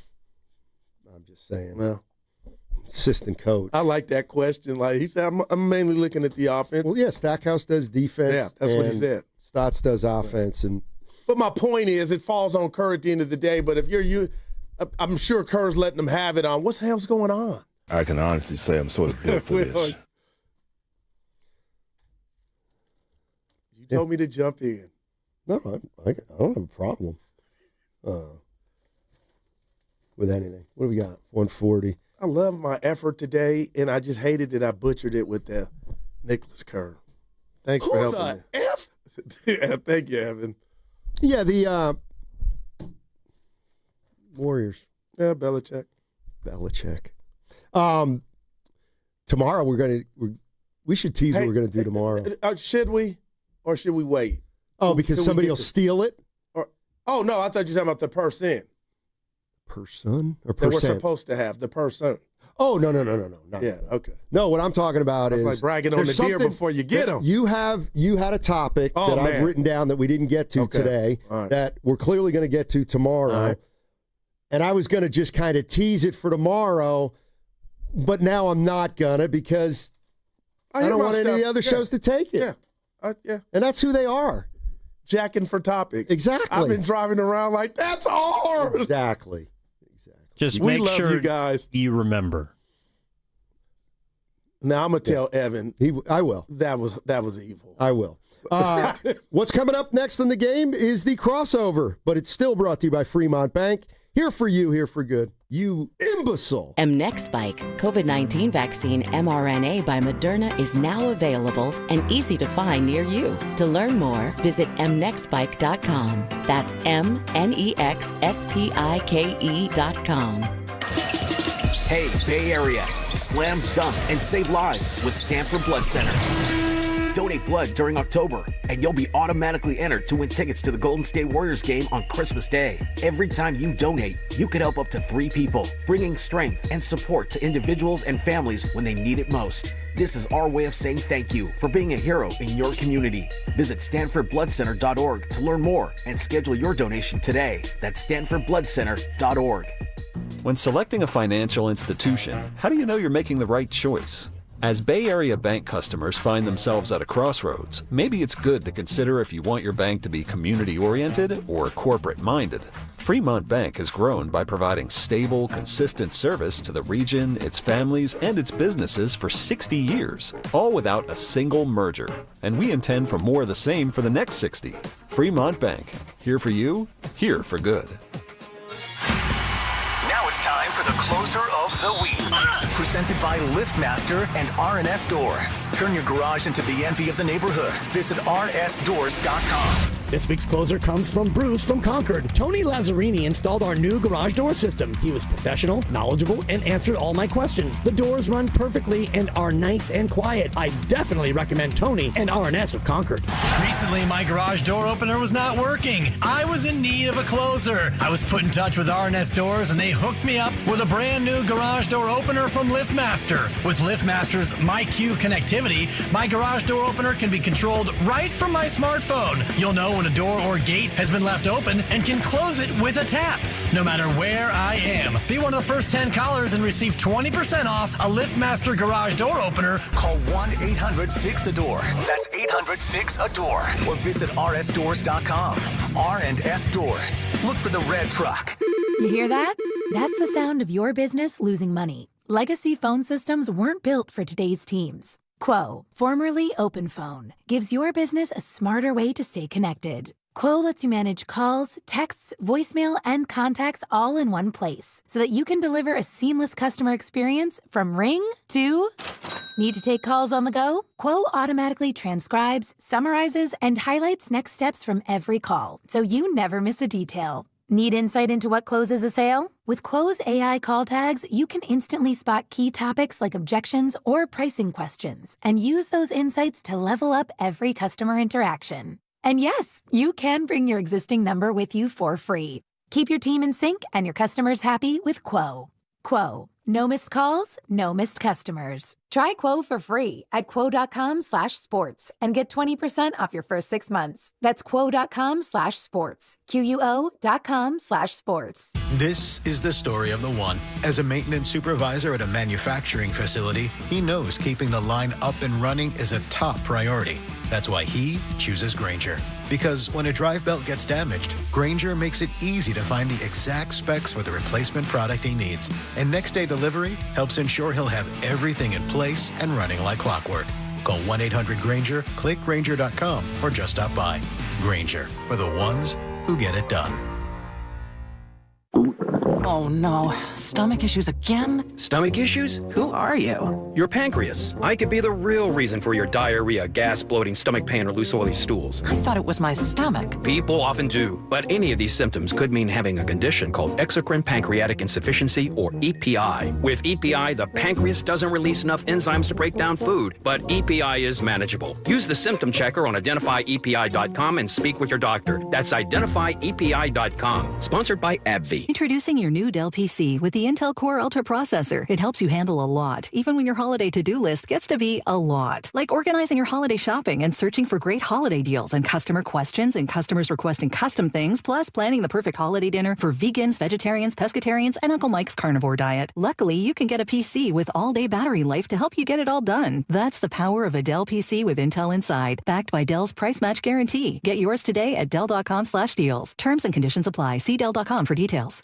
[SPEAKER 9] I'm just saying. Well, assistant coach.
[SPEAKER 30] I like that question. Like he said, I'm mainly looking at the offense.
[SPEAKER 9] Well, yeah, Stackhouse does defense.
[SPEAKER 30] Yeah, that's what he said.
[SPEAKER 9] Stotts does offense, and.
[SPEAKER 30] But my point is, it falls on Kerr at the end of the day. But if I'm sure Kerr's letting them have it on. What the hell's going on?
[SPEAKER 2] I can honestly say I'm sort of built for this.
[SPEAKER 30] You told me to jump in.
[SPEAKER 9] No, I don't have a problem with anything. What do we got? 140.
[SPEAKER 30] I love my effort today, and I just hated that I butchered it with the Nicholas Kerr. Thanks for helping me. F? Yeah, thank you, Evan.
[SPEAKER 9] Yeah, the Warriors.
[SPEAKER 30] Yeah, Belichick.
[SPEAKER 9] Tomorrow we should tease what we're gonna do tomorrow.
[SPEAKER 30] Should we, or should we wait?
[SPEAKER 9] Oh, because somebody will steal it.
[SPEAKER 30] No, I thought you were talking about the person.
[SPEAKER 9] Person or
[SPEAKER 30] that
[SPEAKER 9] percent?
[SPEAKER 30] we're supposed to have the person.
[SPEAKER 9] Oh no.
[SPEAKER 30] Yeah, okay.
[SPEAKER 9] No, what I'm talking about is
[SPEAKER 30] like bragging on the deer before you get them.
[SPEAKER 9] You had a topic that I've written down that we didn't get to today that we're clearly going to get to tomorrow. And I was going to just kind of tease it for tomorrow, but now I'm not going to because I don't want any of the other shows to take it.
[SPEAKER 30] Yeah.
[SPEAKER 9] And that's who they are.
[SPEAKER 30] Jacking for topics.
[SPEAKER 9] Exactly.
[SPEAKER 30] I've been driving around like, that's ours.
[SPEAKER 9] Exactly.
[SPEAKER 3] Just
[SPEAKER 30] we
[SPEAKER 3] make
[SPEAKER 30] love
[SPEAKER 3] sure
[SPEAKER 30] you guys.
[SPEAKER 3] You remember.
[SPEAKER 30] Now I'm gonna tell Evan.
[SPEAKER 9] I will.
[SPEAKER 30] That was evil.
[SPEAKER 9] I will. What's coming up next in the game is the crossover, but it's still brought to you by Fremont Bank. Here for you, here for good. You imbecile.
[SPEAKER 7] Mnexspike COVID-19 vaccine mRNA by Moderna is now available and easy to find near you. To learn more, visit mnexspike.com. That's MNEXSPIKE.com.
[SPEAKER 6] Hey, Bay Area, slam dunk and save lives with Stanford Blood Center. Donate blood during October, and you'll be automatically entered to win tickets to the Golden State Warriors game on Christmas Day. Every time you donate, you could help up to 3 people, bringing strength and support to individuals and families when they need it most. This is our way of saying thank you for being a hero in your community. Visit StanfordBloodCenter.org to learn more and schedule your donation today. That's StanfordBloodCenter.org.
[SPEAKER 5] When selecting a financial institution, how do you know you're making the right choice? As Bay Area bank customers find themselves at a crossroads, maybe it's good to consider if you want your bank to be community-oriented or corporate-minded. Fremont Bank has grown by providing stable, consistent service to the region, its families, and its businesses for 60 years, all without a single merger. And we intend for more of the same for the next 60. Fremont Bank, here for you, here for good.
[SPEAKER 10] Now it's time for the closer of the week. Presented by LiftMaster and RNS Doors. Turn your garage into the envy of the neighborhood. Visit rsdoors.com.
[SPEAKER 8] This week's closer comes from Bruce from Concord. Tony Lazzarini installed our new garage door system. He was professional, knowledgeable, and answered all my questions. The doors run perfectly and are nice and quiet. I definitely recommend Tony and R&S of Concord.
[SPEAKER 11] Recently, my garage door opener was not working. I was in need of a closer. I was put in touch with R&S Doors, and they hooked me up with a brand new garage door opener from LiftMaster. With LiftMaster's MyQ connectivity, my garage door opener can be controlled right from my smartphone. You'll know when a door or gate has been left open and can close it with a tap, no matter where I am. Be one of the first 10 callers and receive 20% off a LiftMaster garage door opener.
[SPEAKER 10] Call 1-800-FIX-A-DOOR. That's 800-FIX-A-DOOR. Or visit rsdoors.com. R&S Doors. Look for the red truck.
[SPEAKER 20] You hear that? That's the sound of your business losing money. Legacy phone systems weren't built for today's teams. Quo, formerly OpenPhone, gives your business a smarter way to stay connected. Quo lets you manage calls, texts, voicemail, and contacts all in one place so that you can deliver a seamless customer experience from ring to... Need to take calls on the go? Quo automatically transcribes, summarizes, and highlights next steps from every call, so you never miss a detail. Need insight into what closes a sale? With Quo's AI call tags, you can instantly spot key topics like objections or pricing questions and use those insights to level up every customer interaction. And yes, you can bring your existing number with you for free. Keep your team in sync and your customers happy with Quo. Quo. No missed calls, no missed customers. Try Quo for free at quo.com/sports and get 20% off your first 6 months. That's quo.com/sports. QUO.com/sports.
[SPEAKER 21] This is the story of the one. As a maintenance supervisor at a manufacturing facility, he knows keeping the line up and running is a top priority. That's why he chooses Grainger. Because when a drive belt gets damaged, Grainger makes it easy to find the exact specs for the replacement product he needs. And next day delivery helps ensure he'll have everything in place and running like clockwork. Call 1-800-GRAINGER, click Grainger.com, or just stop by. Grainger, for the ones who get it done.
[SPEAKER 22] Oh no, stomach issues again?
[SPEAKER 25] Stomach issues?
[SPEAKER 22] Who are you?
[SPEAKER 25] Your pancreas. I could be the real reason for your diarrhea, gas, bloating, stomach pain, or loose oily stools.
[SPEAKER 22] I thought it was my stomach.
[SPEAKER 25] People often do, but any of these symptoms could mean having a condition called exocrine pancreatic insufficiency, or EPI. With EPI, the pancreas doesn't release enough enzymes to break down food, but EPI is manageable. Use the symptom checker on identifyepi.com and speak with your doctor. That's identifyepi.com. Sponsored by AbbVie.
[SPEAKER 26] Introducing your new Dell PC with the Intel Core Ultra processor. It helps you handle a lot, even when your holiday to-do list gets to be a lot. Like organizing your holiday shopping and searching for great holiday deals and customer questions and customers requesting custom things, plus planning the perfect holiday dinner for vegans, vegetarians, pescatarians, and Uncle Mike's carnivore diet. Luckily, you can get a PC with all-day battery life to help you get it all done. That's the power of a Dell PC with Intel inside, backed by Dell's price match guarantee. Get yours today at Dell.com/deals. Terms and conditions apply. See Dell.com for details.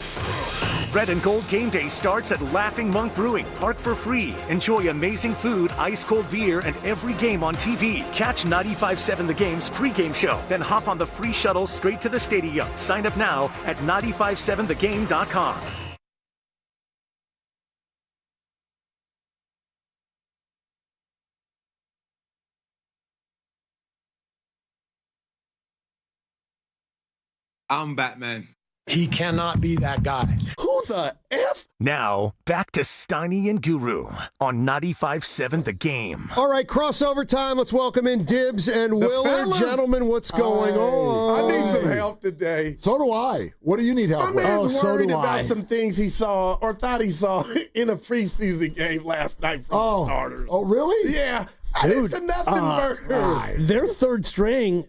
[SPEAKER 14] Red and Gold Game Day starts at Laughing Monk Brewing. Park for free. Enjoy amazing food, ice-cold beer, and every game on TV. Catch 95.7 The Game's pregame show. Then hop on the free shuttle straight to the stadium. Sign up now at 957thegame.com.
[SPEAKER 27] I'm Batman.
[SPEAKER 30] He cannot be that guy. Who the F?
[SPEAKER 14] Now, back to Steiny and Guru on 95.7 The Game.
[SPEAKER 9] All right, crossover time. Let's welcome in Dibs and Willard. Gentlemen, what's going on?
[SPEAKER 30] I need some help today.
[SPEAKER 4] So do I. What do you need help
[SPEAKER 30] My
[SPEAKER 4] with?
[SPEAKER 30] man's worried about some things he saw or thought he saw in a preseason game last night from the starters.
[SPEAKER 4] Oh, really?
[SPEAKER 30] Yeah.
[SPEAKER 8] Dude,
[SPEAKER 30] It's nothing burger.
[SPEAKER 8] Their third string,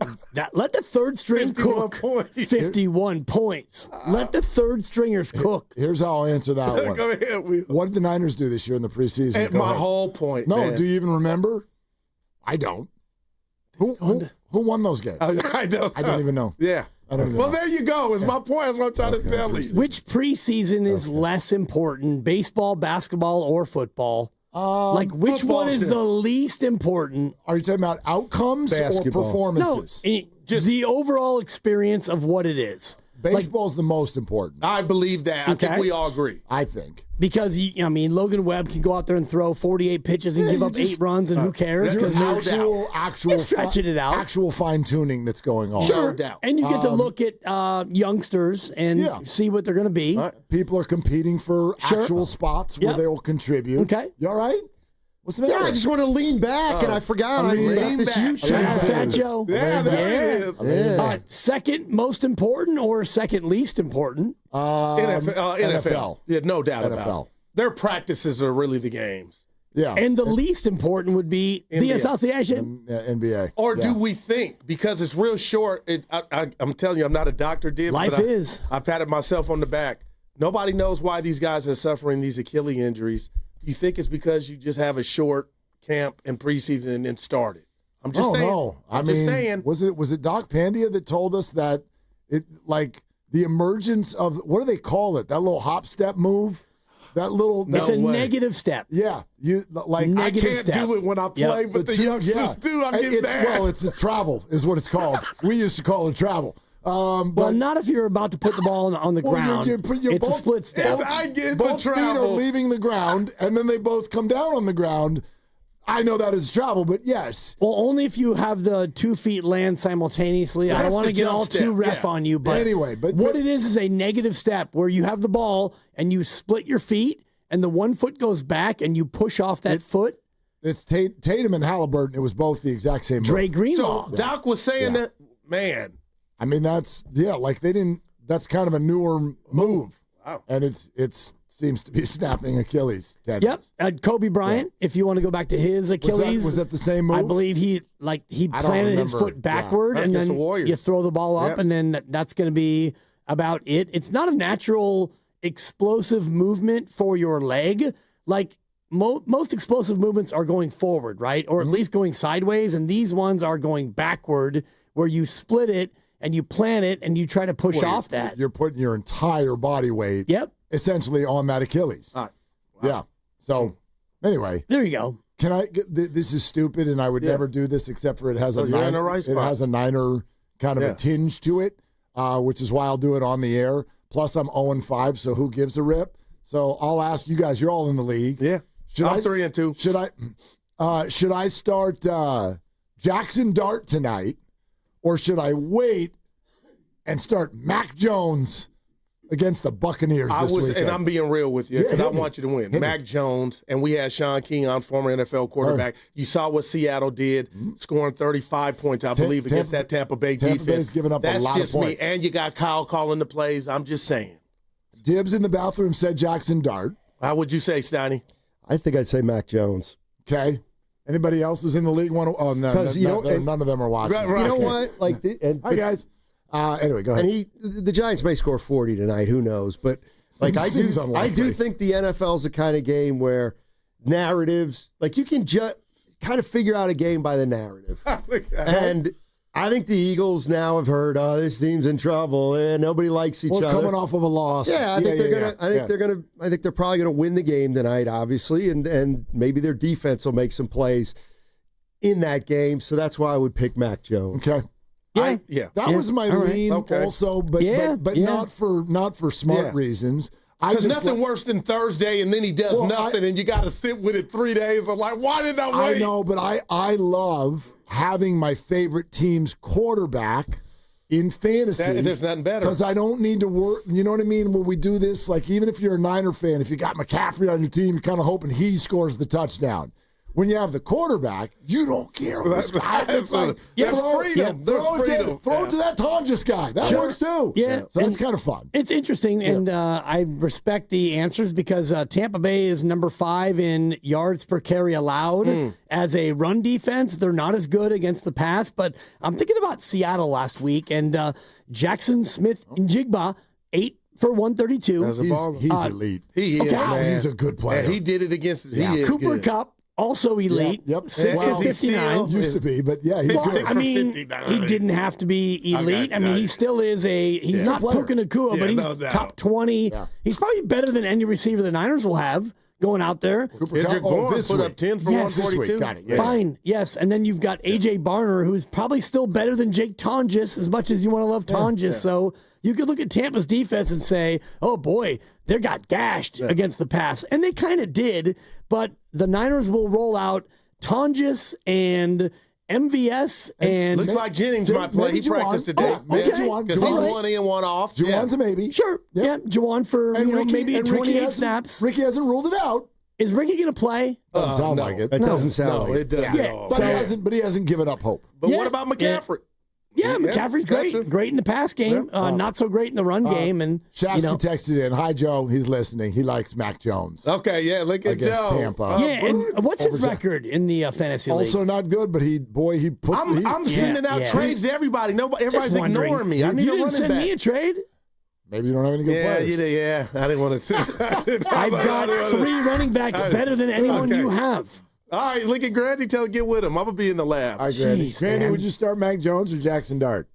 [SPEAKER 8] let the third string
[SPEAKER 30] 51
[SPEAKER 8] cook.
[SPEAKER 30] points.
[SPEAKER 8] 51 points. Let the third stringers cook.
[SPEAKER 4] Here's how I'll answer that one.
[SPEAKER 30] Go ahead, Will.
[SPEAKER 4] What did the Niners do this year in the preseason?
[SPEAKER 30] My whole point.
[SPEAKER 4] No,
[SPEAKER 30] man.
[SPEAKER 4] do you even remember? I don't. Who won those games?
[SPEAKER 30] I don't
[SPEAKER 4] even know.
[SPEAKER 30] Yeah.
[SPEAKER 4] I don't even
[SPEAKER 30] well,
[SPEAKER 4] know.
[SPEAKER 30] there you go. Is my point. That's what I'm trying to tell you.
[SPEAKER 8] Which preseason is less important, baseball, basketball, or football? Which one is the least important?
[SPEAKER 4] Are you talking about outcomes
[SPEAKER 9] Basketball.
[SPEAKER 4] or performances?
[SPEAKER 8] No, just the overall experience of what it is.
[SPEAKER 4] Baseball's the most important.
[SPEAKER 30] I believe that. I think we all agree.
[SPEAKER 4] I think.
[SPEAKER 8] Because, Logan Webb can go out there and throw 48 pitches and give up 8 runs, and who cares? Because
[SPEAKER 4] actual
[SPEAKER 8] stretching it out.
[SPEAKER 4] Actual fine-tuning that's going on.
[SPEAKER 8] Sure.
[SPEAKER 30] No doubt.
[SPEAKER 8] And you get to look at youngsters and see what they're going to be.
[SPEAKER 4] People are competing for actual spots where they will contribute.
[SPEAKER 8] Okay.
[SPEAKER 4] You all right? What's the matter?
[SPEAKER 9] Yeah, I just want to lean back, and I forgot I left this huge
[SPEAKER 8] Fat Joe.
[SPEAKER 30] Yeah, there it is.
[SPEAKER 8] Second most important or second least important?
[SPEAKER 30] NFL. Yeah, no doubt about it. Their practices are really the games.
[SPEAKER 4] Yeah.
[SPEAKER 8] And the least important would be the association.
[SPEAKER 4] NBA.
[SPEAKER 30] Or do we think, because it's real short, I'm telling you, I'm not a Dr. Dibs.
[SPEAKER 8] Life is.
[SPEAKER 30] I patted myself on the back. Nobody knows why these guys are suffering these Achilles injuries. You think it's because you just have a short camp and preseason and then started. I'm just saying.
[SPEAKER 4] No.
[SPEAKER 30] I'm just saying.
[SPEAKER 4] Was it Doc Pandia that told us that the emergence of, what do they call it? That little hop step move? That little.
[SPEAKER 8] It's a negative step.
[SPEAKER 4] Yeah.
[SPEAKER 30] I can't do it when I play, but the youngsters do. I get mad.
[SPEAKER 4] Well, it's a travel is what it's called. We used to call it travel.
[SPEAKER 8] But not if you're about to put the ball on the ground. It's a split step.
[SPEAKER 4] Both feet are leaving the ground, and then they both come down on the ground. I know that is travel, but yes.
[SPEAKER 8] Well, only if you have the 2 feet land simultaneously. I don't want to get all too ref on you, but
[SPEAKER 4] anyway,
[SPEAKER 8] what it is a negative step where you have the ball and you split your feet, and the one foot goes back, and you push off that foot.
[SPEAKER 4] It's Tatum and Halliburton. It was both the exact same.
[SPEAKER 8] Dre Greenlaw.
[SPEAKER 30] So Doc was saying that, man.
[SPEAKER 4] I mean, that's kind of a newer move.
[SPEAKER 30] Wow.
[SPEAKER 4] And it seems to be snapping Achilles tendons.
[SPEAKER 8] Yep. Kobe Bryant, if you want to go back to his Achilles.
[SPEAKER 4] Was that the same move?
[SPEAKER 8] I believe he planted his foot backward, and then you throw the ball up, and then that's going to be about it. It's not a natural explosive movement for your leg. Like most explosive movements are going forward, right? Or at least going sideways, and these ones are going backward where you split it and you plant it and you try to push off that.
[SPEAKER 4] You're putting your entire body weight essentially on that Achilles.
[SPEAKER 30] Wow.
[SPEAKER 4] Yeah. So anyway.
[SPEAKER 8] There you go.
[SPEAKER 4] Can I get this is stupid and I would never do this except for it has a Niner kind of a tinge to it, which is why I'll do it on the air. Plus I'm 0-5, so who gives a rip? So I'll ask you guys, you're all in the league.
[SPEAKER 30] Yeah. I'm 3-2.
[SPEAKER 4] Should I start Jackson Dart tonight? Or should I wait and start Mac Jones against the Buccaneers this weekend?
[SPEAKER 30] And I'm being real with you because I want you to win. Mac Jones, and we had Sean King on, former NFL quarterback. You saw what Seattle did, scoring 35 points, I believe, against that Tampa Bay defense.
[SPEAKER 4] Tampa Bay's giving up a lot of points.
[SPEAKER 30] That's just me. And you got Kyle calling the plays. I'm just saying.
[SPEAKER 4] Dibs in the bathroom said Jackson Dart.
[SPEAKER 30] How would you say, Steiny?
[SPEAKER 9] I think I'd say Mac Jones.
[SPEAKER 4] Okay. Anybody else who's in the league want to? Oh, no, none of them are watching.
[SPEAKER 30] Right,
[SPEAKER 9] you know what?
[SPEAKER 4] Hi, guys. Anyway, go ahead.
[SPEAKER 9] And the Giants may score 40 tonight. Who knows? But I do think the NFL's the kind of game where narratives, you can just kind of figure out a game by the narrative. And I think the Eagles now have heard, this team's in trouble, and nobody likes each other.
[SPEAKER 4] Coming off of a loss.
[SPEAKER 9] Yeah, I think they're probably gonna win the game tonight, obviously, and maybe their defense will make some plays in that game. So that's why I would pick Mac Jones.
[SPEAKER 4] Okay. That was my lean also, but not for smart reasons.
[SPEAKER 30] Because nothing worse than Thursday and then he does nothing and you got to sit with it 3 days. I'm like, why did I wait?
[SPEAKER 4] I know, but I love having my favorite team's quarterback in fantasy.
[SPEAKER 30] There's nothing better.
[SPEAKER 4] Because I don't need to work. You know what I mean? When we do this, even if you're a Niner fan, if you got McCaffrey on your team, you're kind of hoping he scores the touchdown. When you have the quarterback, you don't care. It's like, throw it to that Tonjes guy. That works too.
[SPEAKER 8] Yeah.
[SPEAKER 4] So it's kind of fun.
[SPEAKER 8] It's interesting, and I respect the answers because Tampa Bay is number 5 in yards per carry allowed. As a run defense, they're not as good against the pass, but I'm thinking about Seattle last week, and Jackson Smith-Njigba, 8 for 132.
[SPEAKER 4] He's elite.
[SPEAKER 30] He is, man.
[SPEAKER 4] He's a good player.
[SPEAKER 30] Yeah, he did it against He is
[SPEAKER 8] Cooper
[SPEAKER 30] good.
[SPEAKER 8] Kupp. Also elite.
[SPEAKER 4] Yep.
[SPEAKER 8] 6 for 59.
[SPEAKER 4] Used to be, but yeah, he's good.
[SPEAKER 30] 6 for 59.
[SPEAKER 8] He didn't have to be elite. He still is he's not Puka Nacua, but he's top 20. Yeah. He's probably better than any receiver the Niners will have going out there.
[SPEAKER 30] Kendrick Bourne put up 10 for 142.
[SPEAKER 4] Got it. Yeah.
[SPEAKER 8] Fine, yes. And then you've got A.J. Barner, who's probably still better than Jake Tonjes, as much as you want to love Tonjes. Yeah. So you could look at Tampa's defense and say, oh, boy, they got gashed against the pass. And they kind of did, but the Niners will roll out Tonjes and MVS and
[SPEAKER 30] looks like Jennings might play. He practiced today.
[SPEAKER 8] Because
[SPEAKER 30] he's one in, one off.
[SPEAKER 4] Juwan's a maybe.
[SPEAKER 8] Sure. Yeah. Juwan for maybe 28 snaps.
[SPEAKER 4] Ricky hasn't ruled it out.
[SPEAKER 8] Is Ricky going to play?
[SPEAKER 4] Doesn't sound like it.
[SPEAKER 9] It doesn't sound like
[SPEAKER 30] it. Doesn't.
[SPEAKER 4] But he hasn't given up hope.
[SPEAKER 30] But what about McCaffrey?
[SPEAKER 8] Yeah, McCaffrey's great in the pass game, not so great in the run game. And
[SPEAKER 4] Shasky texted in, "Hi Joe, he's listening. He likes Mac Jones."
[SPEAKER 30] Okay, yeah, look at
[SPEAKER 4] against
[SPEAKER 30] Joe.
[SPEAKER 4] Tampa.
[SPEAKER 8] And what's his record in the fantasy league?
[SPEAKER 4] Also not good, but
[SPEAKER 30] I'm sending out trades to everybody. Everybody's ignoring me. I need a running back.
[SPEAKER 8] You didn't send me a trade.
[SPEAKER 4] Maybe you don't have any good players.
[SPEAKER 30] I didn't want to.
[SPEAKER 8] I've got 3 running backs better than anyone you have.
[SPEAKER 30] All right, look at Grandy. Tell him get with him. I'm going to be in the lab.
[SPEAKER 4] All right, Grandy. Grandy, would you start Mac Jones or Jackson Dart?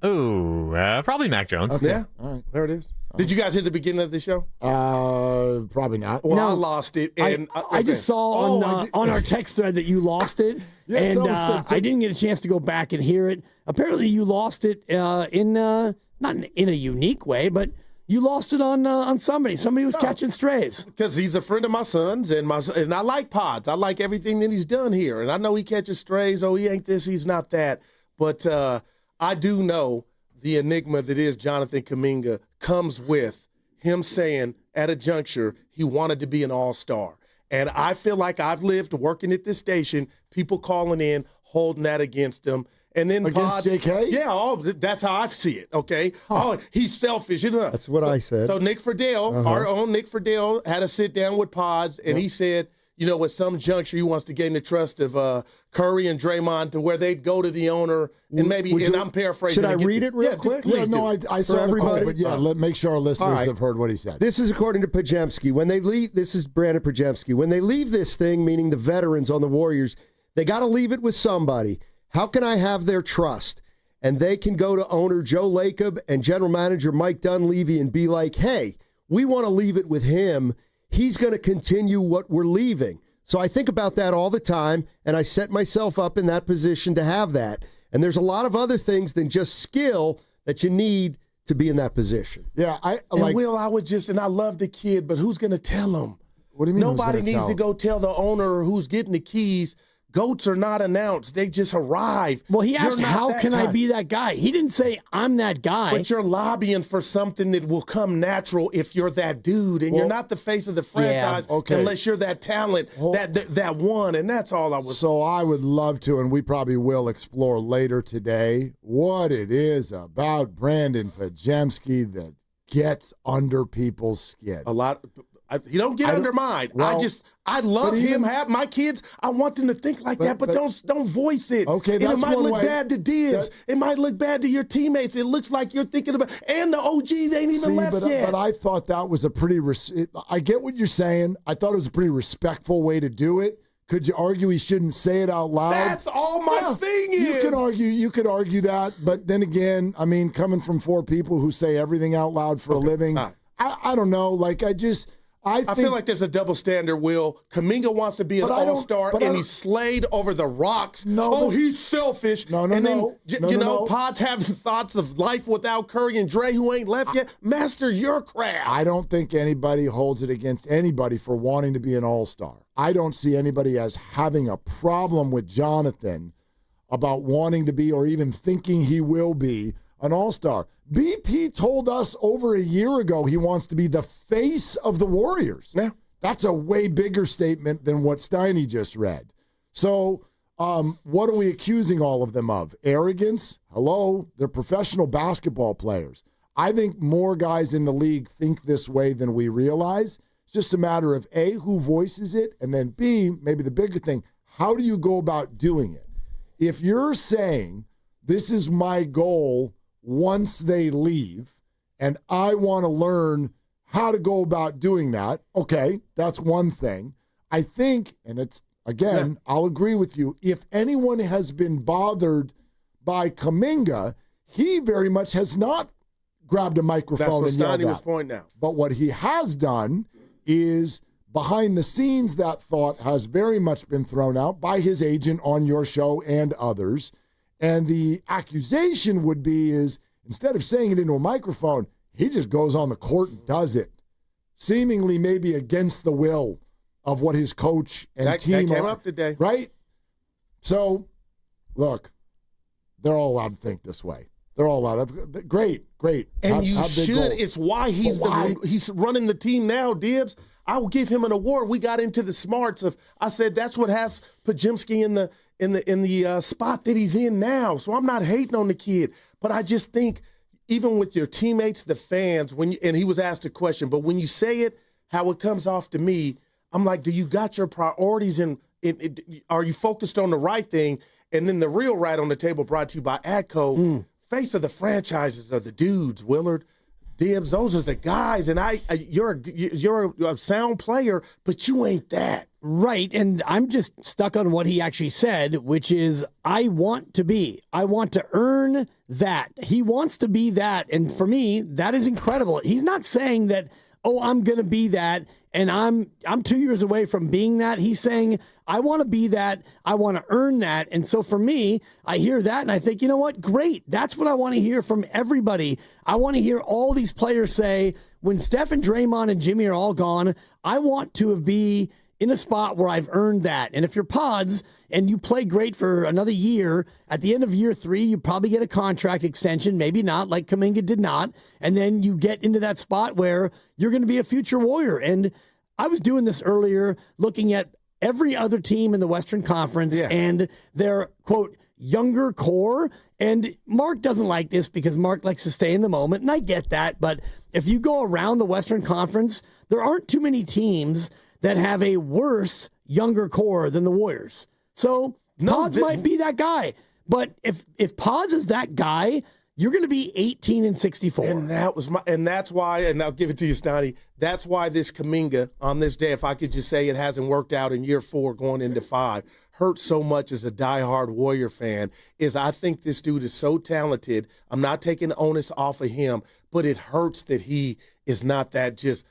[SPEAKER 1] Ooh, probably Mac Jones.
[SPEAKER 30] Okay. Yeah, all right, there it is. Did you guys hear the beginning of the show?
[SPEAKER 4] Probably not.
[SPEAKER 30] Well, I lost it. And
[SPEAKER 8] I just saw on our text thread that you lost it, and I didn't get a chance to go back and hear it. Apparently, you lost it not in a unique way, but you lost it on somebody. Somebody was catching strays.
[SPEAKER 30] Because he's a friend of my son's, and I like Podz. I like everything that he's done here, and I know he catches strays. Oh, he ain't this, he's not that. But I do know the enigma that is Jonathan Kaminga comes with him saying at a juncture he wanted to be an all-star. And I feel like I've lived working at this station, people calling in, holding that against him. And then
[SPEAKER 4] against
[SPEAKER 30] Podz,
[SPEAKER 4] JK?
[SPEAKER 30] Yeah, that's how I see it, okay? Oh, he's selfish.
[SPEAKER 9] That's what I said.
[SPEAKER 30] So Nick Friedel, our own Nick Friedel, had a sit-down with Podz, and he said, at some juncture he wants to gain the trust of Curry and Draymond to where they'd go to the owner and maybe, I'm paraphrasing.
[SPEAKER 9] Should I read it real quick?
[SPEAKER 4] I saw everybody. But let's make sure our listeners have heard what he said.
[SPEAKER 9] This is according to Podziemski. When they leave, this is Brandon Podziemski. When they leave this thing, meaning the veterans on the Warriors, they got to leave it with somebody. How can I have their trust? And they can go to owner Joe Lacob and general manager Mike Dunleavy and be like, hey, we want to leave it with him. He's going to continue what we're leaving. So I think about that all the time, and I set myself up in that position to have that. And there's a lot of other things than just skill that you need to be in that position.
[SPEAKER 30] Yeah, I love the kid, but who's going to tell him?
[SPEAKER 4] What do you mean?
[SPEAKER 30] Nobody needs to go tell the owner who's getting the keys. Goats are not announced. They just arrive.
[SPEAKER 8] Well, he asked, how can I be that guy? He didn't say, I'm that guy.
[SPEAKER 30] But you're lobbying for something that will come natural if you're that dude. And you're not the face of the franchise unless you're that talent, that one. And that's all I was.
[SPEAKER 4] So I would love to, and we probably will explore later today, what it is about Brandon Podziemski that gets under people's skin.
[SPEAKER 30] A lot. You don't get under mine. Well, I love him. Have my kids. I want them to think like that, but don't voice it.
[SPEAKER 4] Okay, that's
[SPEAKER 30] it might
[SPEAKER 4] one
[SPEAKER 30] look
[SPEAKER 4] way.
[SPEAKER 30] bad to Dibs. It might look bad to your teammates. It looks like you're thinking about, and the OGs ain't even left yet.
[SPEAKER 4] But I thought that was a pretty. I get what you're saying. I thought it was a pretty respectful way to do it. Could you argue he shouldn't say it out loud?
[SPEAKER 30] That's all my thing is.
[SPEAKER 4] You could argue that, but then again, I mean, coming from 4 people who say everything out loud for a living, I don't know. Like I
[SPEAKER 30] feel like there's a double standard, Will. Kaminga wants to be an all-star, and he's slayed over the rocks. He's selfish. Podz having thoughts of life without Curry and Dre, who ain't left yet. Master your craft.
[SPEAKER 4] I don't think anybody holds it against anybody for wanting to be an all-star. I don't see anybody as having a problem with Jonathan about wanting to be or even thinking he will be an all-star. BP told us over a year ago he wants to be the face of the Warriors.
[SPEAKER 30] Yeah.
[SPEAKER 4] That's a way bigger statement than what Steiny just read. So what are we accusing all of them of? Arrogance? Hello? They're professional basketball players. I think more guys in the league think this way than we realize. It's just a matter of A, who voices it, and then B, maybe the bigger thing, how do you go about doing it? If you're saying, this is my goal once they leave, and I want to learn how to go about doing that, okay, that's one thing. I think, and it's, again, I'll agree with you, if anyone has been bothered by Kaminga, he very much has not grabbed a microphone and yelled out.
[SPEAKER 30] That's what Steiny was pointing out.
[SPEAKER 4] But what he has done is behind the scenes that thought has very much been thrown out by his agent on your show and others. And the accusation would be is instead of saying it into a microphone, he just goes on the court and does it, seemingly maybe against the will of what his coach and team
[SPEAKER 30] that came up today.
[SPEAKER 4] Right? So, look, they're all allowed to think this way. They're all allowed. Great.
[SPEAKER 30] And you should. It's why he's running the team now, Dibs. I will give him an award. We got into the smarts of. I said that's what has Podziemski in the spot that he's in now. So I'm not hating on the kid, but I just think even with your teammates, the fans, and he was asked a question, but when you say it, how it comes off to me, I'm like, do you got your priorities in? Are you focused on the right thing? And then the real right on the table, brought to you by ADCO. Face of the franchises are the dudes, Willard Dibs. Those are the guys. And you're a sound player, but you ain't that.
[SPEAKER 8] Right, and I'm just stuck on what he actually said, which is, I want to earn that. He wants to be that, and for me, that is incredible. He's not saying that, I'm going to be that, and I'm 2 years away from being that. He's saying, I want to be that, I want to earn that, and so for me, I hear that, and I think, you know what, great, that's what I want to hear from everybody. I want to hear all these players say, when Steph and Draymond and Jimmy are all gone, I want to be in a spot where I've earned that. And if you're Podz and you play great for another year, at the end of year 3, you probably get a contract extension, maybe not, like Kaminga did not. And then you get into that spot where you're going to be a future Warrior. And I was doing this earlier, looking at every other team in the Western Conference and their, quote, younger core. And Mark doesn't like this because Mark likes to stay in the moment, and I get that. But if you go around the Western Conference, there aren't too many teams that have a worse younger core than the Warriors. So Podz might be that guy. But if Podz is that guy, you're going to be 18-64.
[SPEAKER 30] And that's why, and I'll give it to you, Steiny, that's why this Kaminga on this day, if I could just say it hasn't worked out in year 4 going into 5, hurts so much as a diehard Warrior fan, is I think this dude is so talented. I'm not taking the onus off of him, but it hurts that he is not that just,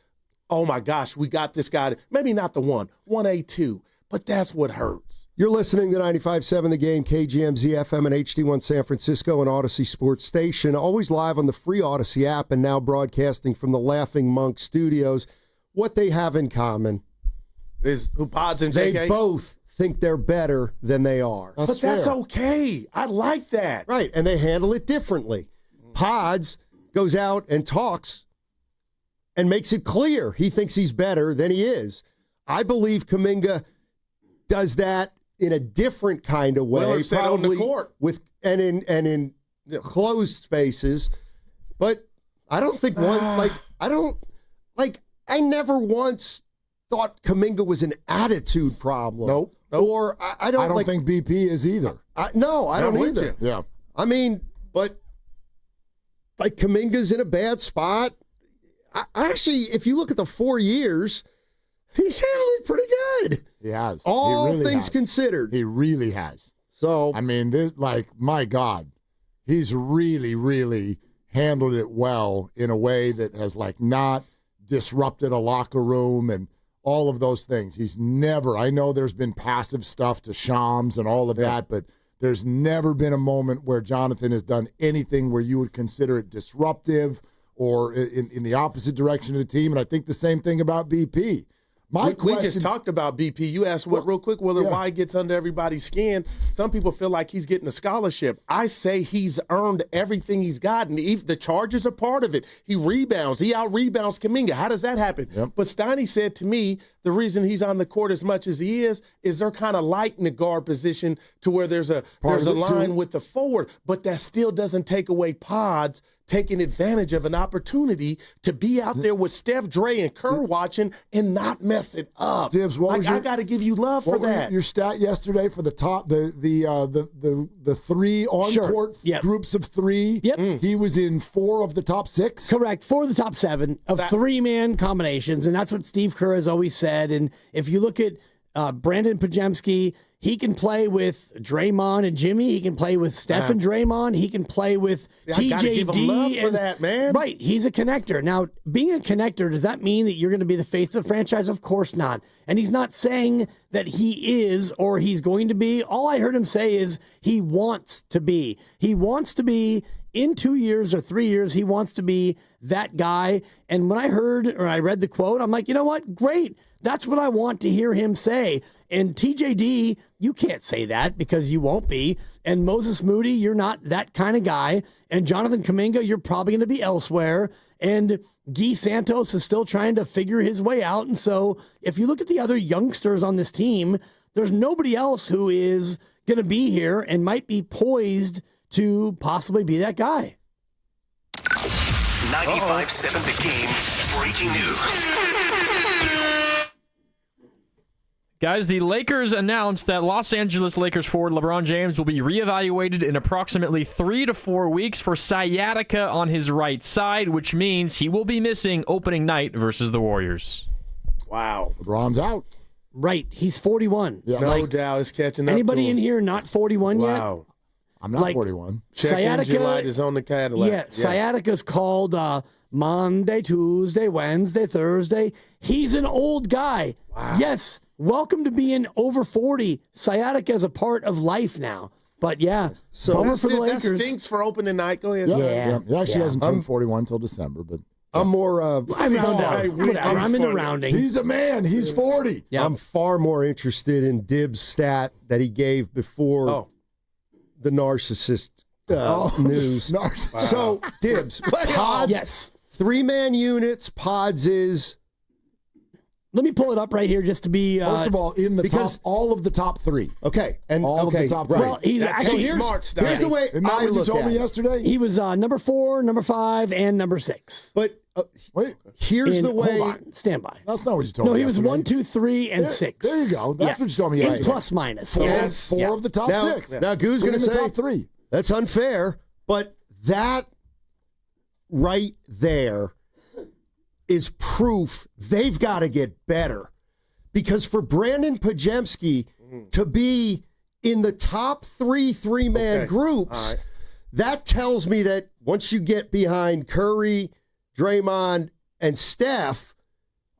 [SPEAKER 30] oh my gosh, we got this guy. Maybe not the 1A2, but that's what hurts.
[SPEAKER 9] You're listening to 95.7 The Game, KGMZ FM and HD1 San Francisco and Odyssey Sports Station. Always live on the free Odyssey app and now broadcasting from the Laughing Monk Studios. What they have in common
[SPEAKER 30] is Podz and JK.
[SPEAKER 9] They both think they're better than they are.
[SPEAKER 30] That's okay. I like that.
[SPEAKER 9] Right, and they handle it differently. Podz goes out and talks and makes it clear he thinks he's better than he is. I believe Kaminga does that in a different kind of way,
[SPEAKER 30] probably on the court
[SPEAKER 9] and in closed spaces. But I don't think I never once thought Kaminga was an attitude problem.
[SPEAKER 4] Nope.
[SPEAKER 9] Or I don't
[SPEAKER 4] think BP is either.
[SPEAKER 9] I don't either.
[SPEAKER 4] Yeah.
[SPEAKER 9] I mean, but like Kaminga's in a bad spot. Actually, if you look at the 4 years, he's handled it pretty good.
[SPEAKER 4] He has.
[SPEAKER 9] All
[SPEAKER 4] really
[SPEAKER 9] things considered.
[SPEAKER 4] He really has.
[SPEAKER 9] So,
[SPEAKER 4] I mean, my God, he's really, really handled it well in a way that has not disrupted a locker room and all of those things. He's never, I know there's been passive stuff to Shams and all of that, but there's never been a moment where Jonathan has done anything where you would consider it disruptive or in the opposite direction of the team. And I think the same thing about BP.
[SPEAKER 30] We just talked about BP. You asked real quick, why he gets under everybody's skin. Some people feel like he's getting a scholarship. I say he's earned everything he's gotten. The charges are part of it. He rebounds. He out-rebounds Kaminga. How does that happen?
[SPEAKER 4] Yep.
[SPEAKER 30] But Steiny said to me, the reason he's on the court as much as he is they're kind of light in the guard position to where there's a line with the forward. But that still doesn't take away Podz taking advantage of an opportunity to be out there with Steph, Dre, and Kerr watching and not mess it up.
[SPEAKER 4] Dibs,
[SPEAKER 30] I got to give you love for that.
[SPEAKER 4] Your stat yesterday for the top, the 3 on-court groups of 3.
[SPEAKER 8] Yep.
[SPEAKER 4] He was in 4 of the top 6.
[SPEAKER 8] Correct. 4 of the top 7 of 3-man combinations, and that's what Steve Kerr has always said. And if you look at Brandon Podziemski, He can play with Draymond and Jimmy. He can play with Steph and Draymond. He can play with TJD.
[SPEAKER 30] Give him love for that, man.
[SPEAKER 8] Right, he's a connector. Now, being a connector, does that mean that you're going to be the face of the franchise? Of course not. And he's not saying that he is or he's going to be. All I heard him say is he wants to be. He wants to be in 2 years or 3 years. He wants to be that guy. And when I heard or I read the quote, I'm like, you know what? Great. That's what I want to hear him say. And TJD, you can't say that because you won't be. And Moses Moody, you're not that kind of guy. And Jonathan Kaminga, you're probably going to be elsewhere. And Guy Santos is still trying to figure his way out. And so if you look at the other youngsters on this team, there's nobody else who is going to be here and might be poised to possibly be that guy.
[SPEAKER 10] 95.7 The Game, breaking news.
[SPEAKER 1] Guys, the Lakers announced that Los Angeles Lakers forward LeBron James will be reevaluated in approximately 3 to 4 weeks for sciatica on his right side, which means he will be missing opening night versus the Warriors.
[SPEAKER 30] Wow.
[SPEAKER 4] LeBron's out.
[SPEAKER 8] Right. He's 41.
[SPEAKER 30] Yeah. No doubt it's catching up.
[SPEAKER 8] Anybody in here not 41 yet?
[SPEAKER 30] Wow.
[SPEAKER 4] I'm not 41.
[SPEAKER 30] Check engine light is on the Cadillac.
[SPEAKER 8] Yeah, sciatica's called Monday, Tuesday, Wednesday, Thursday. He's an old guy. Wow. Yes. Welcome to being over 40. Sciatica is a part of life now. But yeah,
[SPEAKER 30] so
[SPEAKER 8] bummer for the
[SPEAKER 30] that
[SPEAKER 8] Lakers.
[SPEAKER 30] stinks for opening night. Go ahead.
[SPEAKER 4] Yeah. He actually hasn't turned 41 until December, but
[SPEAKER 9] I'm more.
[SPEAKER 8] I'm in the rounding.
[SPEAKER 4] He's a man. He's 40.
[SPEAKER 9] Yeah. I'm far more interested in Dibs' stat that he gave before the narcissist news.
[SPEAKER 4] Narcissist.
[SPEAKER 9] So Dibs, Podz,
[SPEAKER 8] yes,
[SPEAKER 9] 3-man units. Podz is.
[SPEAKER 8] Let me pull it up right here just to be.
[SPEAKER 4] First of all, in the top, all of the top 3.
[SPEAKER 9] Okay, and
[SPEAKER 4] all of the top 3.
[SPEAKER 8] Well, he's actually
[SPEAKER 30] smart.
[SPEAKER 9] Here's the way I
[SPEAKER 4] you
[SPEAKER 9] look
[SPEAKER 4] told
[SPEAKER 9] at
[SPEAKER 4] me
[SPEAKER 9] it.
[SPEAKER 4] yesterday.
[SPEAKER 8] He was number 4, number 5, and number 6.
[SPEAKER 9] But
[SPEAKER 4] wait,
[SPEAKER 9] here's the way.
[SPEAKER 8] Hold on, stand by.
[SPEAKER 4] That's not what you told me.
[SPEAKER 8] No, he was
[SPEAKER 4] yesterday.
[SPEAKER 8] 1, 2, 3, and 6.
[SPEAKER 4] There you go. That's what you told me yesterday.
[SPEAKER 8] It's plus minus.
[SPEAKER 4] Four of the top 6.
[SPEAKER 9] Now, Goo's going to say
[SPEAKER 4] top 3.
[SPEAKER 9] That's unfair, but that right there is proof they've got to get better. Because for Brandon Podziemski to be in the top 3-man groups, that tells me that once you get behind Curry, Draymond, and Steph,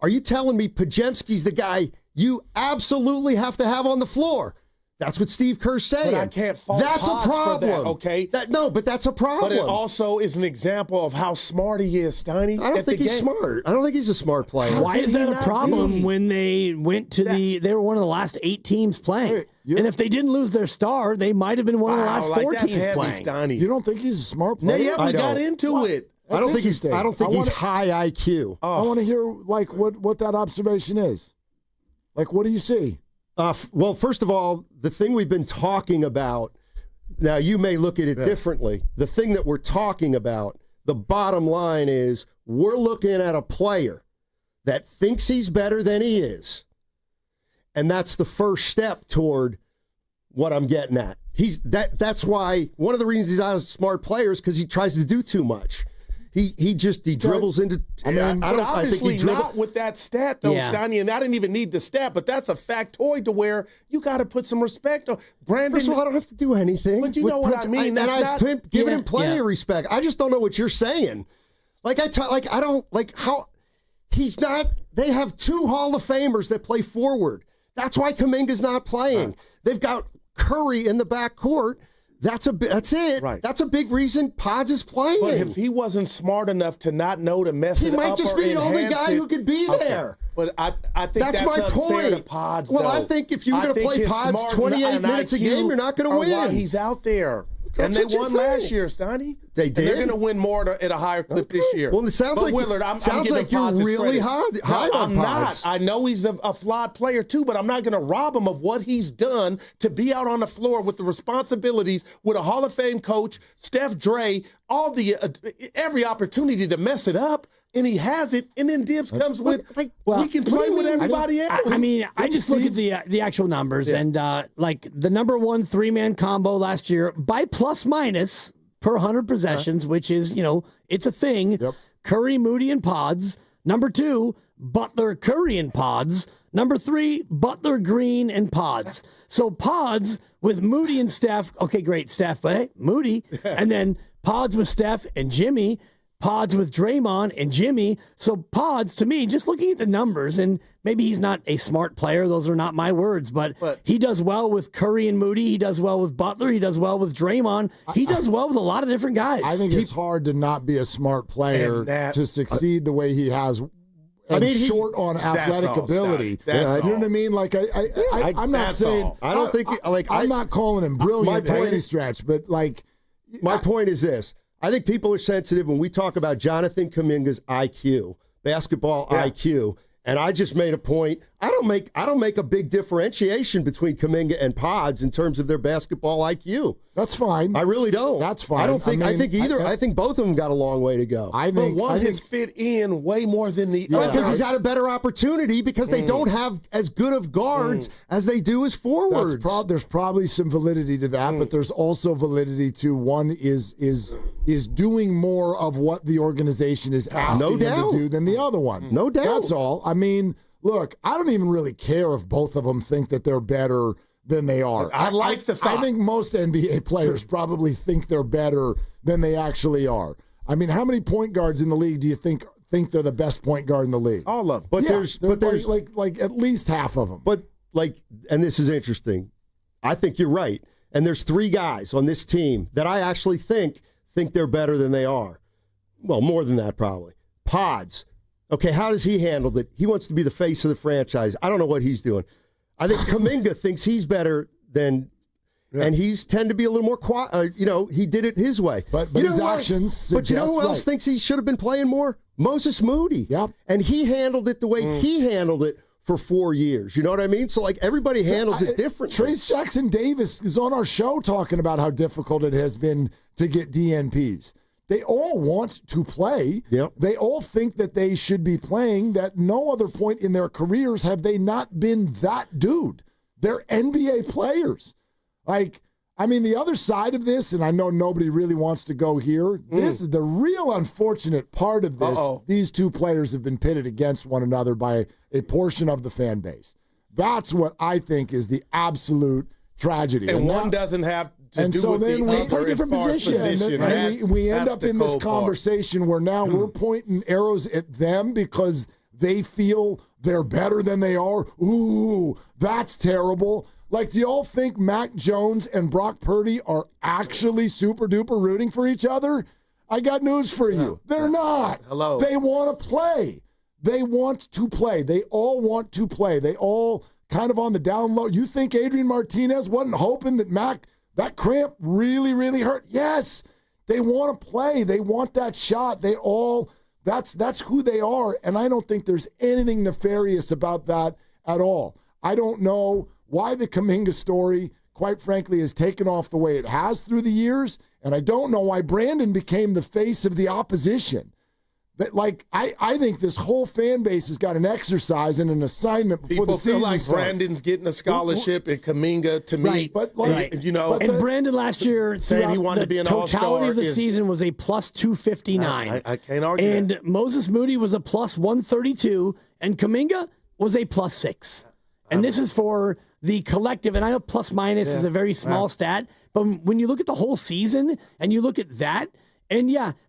[SPEAKER 9] are you telling me Podziemski's the guy you absolutely have to have on the floor? That's what Steve Kerr's saying.
[SPEAKER 30] But I can't fault
[SPEAKER 9] That's a
[SPEAKER 30] Podz
[SPEAKER 9] problem.
[SPEAKER 30] for that, okay?
[SPEAKER 9] But that's a problem.
[SPEAKER 30] But it also is an example of how smart he is, Steiny.
[SPEAKER 9] I don't think he's smart. I don't think he's a smart player.
[SPEAKER 8] Why is that a problem when they went to they were one of the last 8 teams playing? And if they didn't lose their star, they might have been one of the last 4 teams playing.
[SPEAKER 30] Steiny.
[SPEAKER 4] You don't think he's a smart player?
[SPEAKER 30] Yeah, we got into it.
[SPEAKER 9] I don't think he's high IQ.
[SPEAKER 4] I want to hear like what that observation is. Like, what do you see?
[SPEAKER 9] Well, first of all, the thing we've been talking about, now you may look at it differently. The thing that we're talking about, the bottom line is we're looking at a player that thinks he's better than he is. And that's the first step toward what I'm getting at. That's why one of the reasons he's not a smart player is because he tries to do too much. He dribbles into.
[SPEAKER 30] I think he not with that stat though, Steiny. And I didn't even need the stat, but that's a factoid to where you got to put some respect on Brandon.
[SPEAKER 9] First of all, I don't have to do anything.
[SPEAKER 30] But you know what I mean.
[SPEAKER 9] I've given him plenty of respect. I just don't know what you're saying. He's not. They have 2 Hall of Famers that play forward. That's why Kaminga's not playing. They've got Curry in the backcourt. That's it. Right. That's a big reason Podz is playing.
[SPEAKER 30] But if he wasn't smart enough to not know to mess it up,
[SPEAKER 9] he might just be the only guy who could be there.
[SPEAKER 30] But I think that's
[SPEAKER 9] my
[SPEAKER 30] unfair
[SPEAKER 9] point.
[SPEAKER 30] to Podz.
[SPEAKER 9] Well,
[SPEAKER 30] though.
[SPEAKER 9] I think if you're going to play Podz 28 minutes a game, you're not going to win.
[SPEAKER 30] Why he's out there.
[SPEAKER 9] That's
[SPEAKER 30] and they won last year, Steiny.
[SPEAKER 9] They did.
[SPEAKER 30] And they're going to win more at a higher clip this year.
[SPEAKER 9] Well, it sounds like
[SPEAKER 30] Willard,
[SPEAKER 9] you're really high on
[SPEAKER 30] I'm not. I know he's a flawed player too, but I'm not going to rob him of what he's done to be out on the floor with the responsibilities with a Hall of Fame coach, Steph Dre, all the every opportunity to mess it up. And he has it, and then Dibs comes with, we can play with everybody else.
[SPEAKER 8] I just look at the actual numbers, and like the number 1 3-man combo last year by plus minus per 100 possessions, which is, it's a thing. Yep. Curry, Moody, and Podz. Number 2, Butler, Curry, and Podz. Number 3, Butler, Green, and Podz. So Podz with Moody and Steph. Okay, great, Steph, but hey, Moody. And then Podz with Steph and Jimmy. Podz with Draymond and Jimmy. So Podz, to me, just looking at the numbers, and maybe he's not a smart player. Those are not my words, but he does well with Curry and Moody. He does well with Butler. He does well with Draymond. He does well with a lot of different guys.
[SPEAKER 4] I think it's hard to not be a smart player to succeed the way he has. Short on athletic ability. You know what I mean? Like I'm not saying.
[SPEAKER 9] All. I don't think.
[SPEAKER 4] I'm not calling him brilliant by any stretch, but like
[SPEAKER 9] my point is this. I think people are sensitive when we talk about Jonathan Kaminga's IQ, basketball IQ, and I just made a point. I don't make a big differentiation between Kaminga and Podz in terms of their basketball IQ.
[SPEAKER 4] That's fine.
[SPEAKER 9] I really don't.
[SPEAKER 4] That's fine.
[SPEAKER 9] I don't think. I think both of them got a long way to go.
[SPEAKER 30] But one has fit in way more than the other.
[SPEAKER 9] Because he's had a better opportunity because they don't have as good of guards as they do as forwards.
[SPEAKER 4] There's probably some validity to that, but there's also validity to one is doing more of what the organization is asking him to do than the other one.
[SPEAKER 9] No doubt.
[SPEAKER 4] That's all. I mean, look, I don't even really care if both of them think that they're better than they are.
[SPEAKER 30] I like the thought.
[SPEAKER 4] I think most NBA players probably think they're better than they actually are. I mean, how many point guards in the league do you think they're the best point guard in the league?
[SPEAKER 30] All of them.
[SPEAKER 9] But there's
[SPEAKER 4] like at least half of them.
[SPEAKER 9] But and this is interesting. I think you're right. And there's 3 guys on this team that I actually think they're better than they are. Well, more than that probably. Podz. Okay, how does he handle it? He wants to be the face of the franchise. I don't know what he's doing. I think Kaminga thinks he's better than, and he's tend to be a little more quiet. He did it his way.
[SPEAKER 4] But his actions suggest,
[SPEAKER 9] but you know who else thinks he should have been playing more? Moses Moody.
[SPEAKER 4] Yep.
[SPEAKER 9] And he handled it the way he handled it for 4 years. You know what I mean? So, everybody handles it differently.
[SPEAKER 4] Trace Jackson Davis is on our show talking about how difficult it has been to get DNPs. They all want to play.
[SPEAKER 9] Yep.
[SPEAKER 4] They all think that they should be playing. At no other point in their careers have they not been that dude. They're NBA players. The other side of this, and I know nobody really wants to go here, this is the real unfortunate part of this. These 2 players have been pitted against one another by a portion of the fan base. That's what I think is the absolute tragedy.
[SPEAKER 30] And one doesn't have to do with the other.
[SPEAKER 4] Play different positions. And we end up in this conversation where now we're pointing arrows at them because they feel they're better than they are. Ooh, that's terrible. Do y'all think Mac Jones and Brock Purdy are actually super duper rooting for each other? I got news for you. They're not.
[SPEAKER 30] Hello.
[SPEAKER 4] They want to play. They want to play. They all want to play. They all kind of on the down low. You think Adrian Martinez wasn't hoping that that cramp really, really hurt? Yes. They want to play. They want that shot. That's who they are. And I don't think there's anything nefarious about that at all. I don't know why the Kaminga story, quite frankly, has taken off the way it has through the years. And I don't know why Brandon became the face of the opposition. That I think this whole fan base has got an exercise and an assignment before the season
[SPEAKER 30] feel like
[SPEAKER 4] starts.
[SPEAKER 30] Brandon's getting a scholarship and Kaminga to me.
[SPEAKER 8] And Brandon last year
[SPEAKER 30] saying he wanted to be an
[SPEAKER 8] totality
[SPEAKER 30] all-star
[SPEAKER 8] of the season was a plus 259.
[SPEAKER 30] I can't argue.
[SPEAKER 8] And
[SPEAKER 30] that.
[SPEAKER 8] Moses Moody was a plus 132, and Kaminga was a plus 6. And this is for the collective, and I know plus minus is a very small stat, but when you look at the whole season and you look at that, and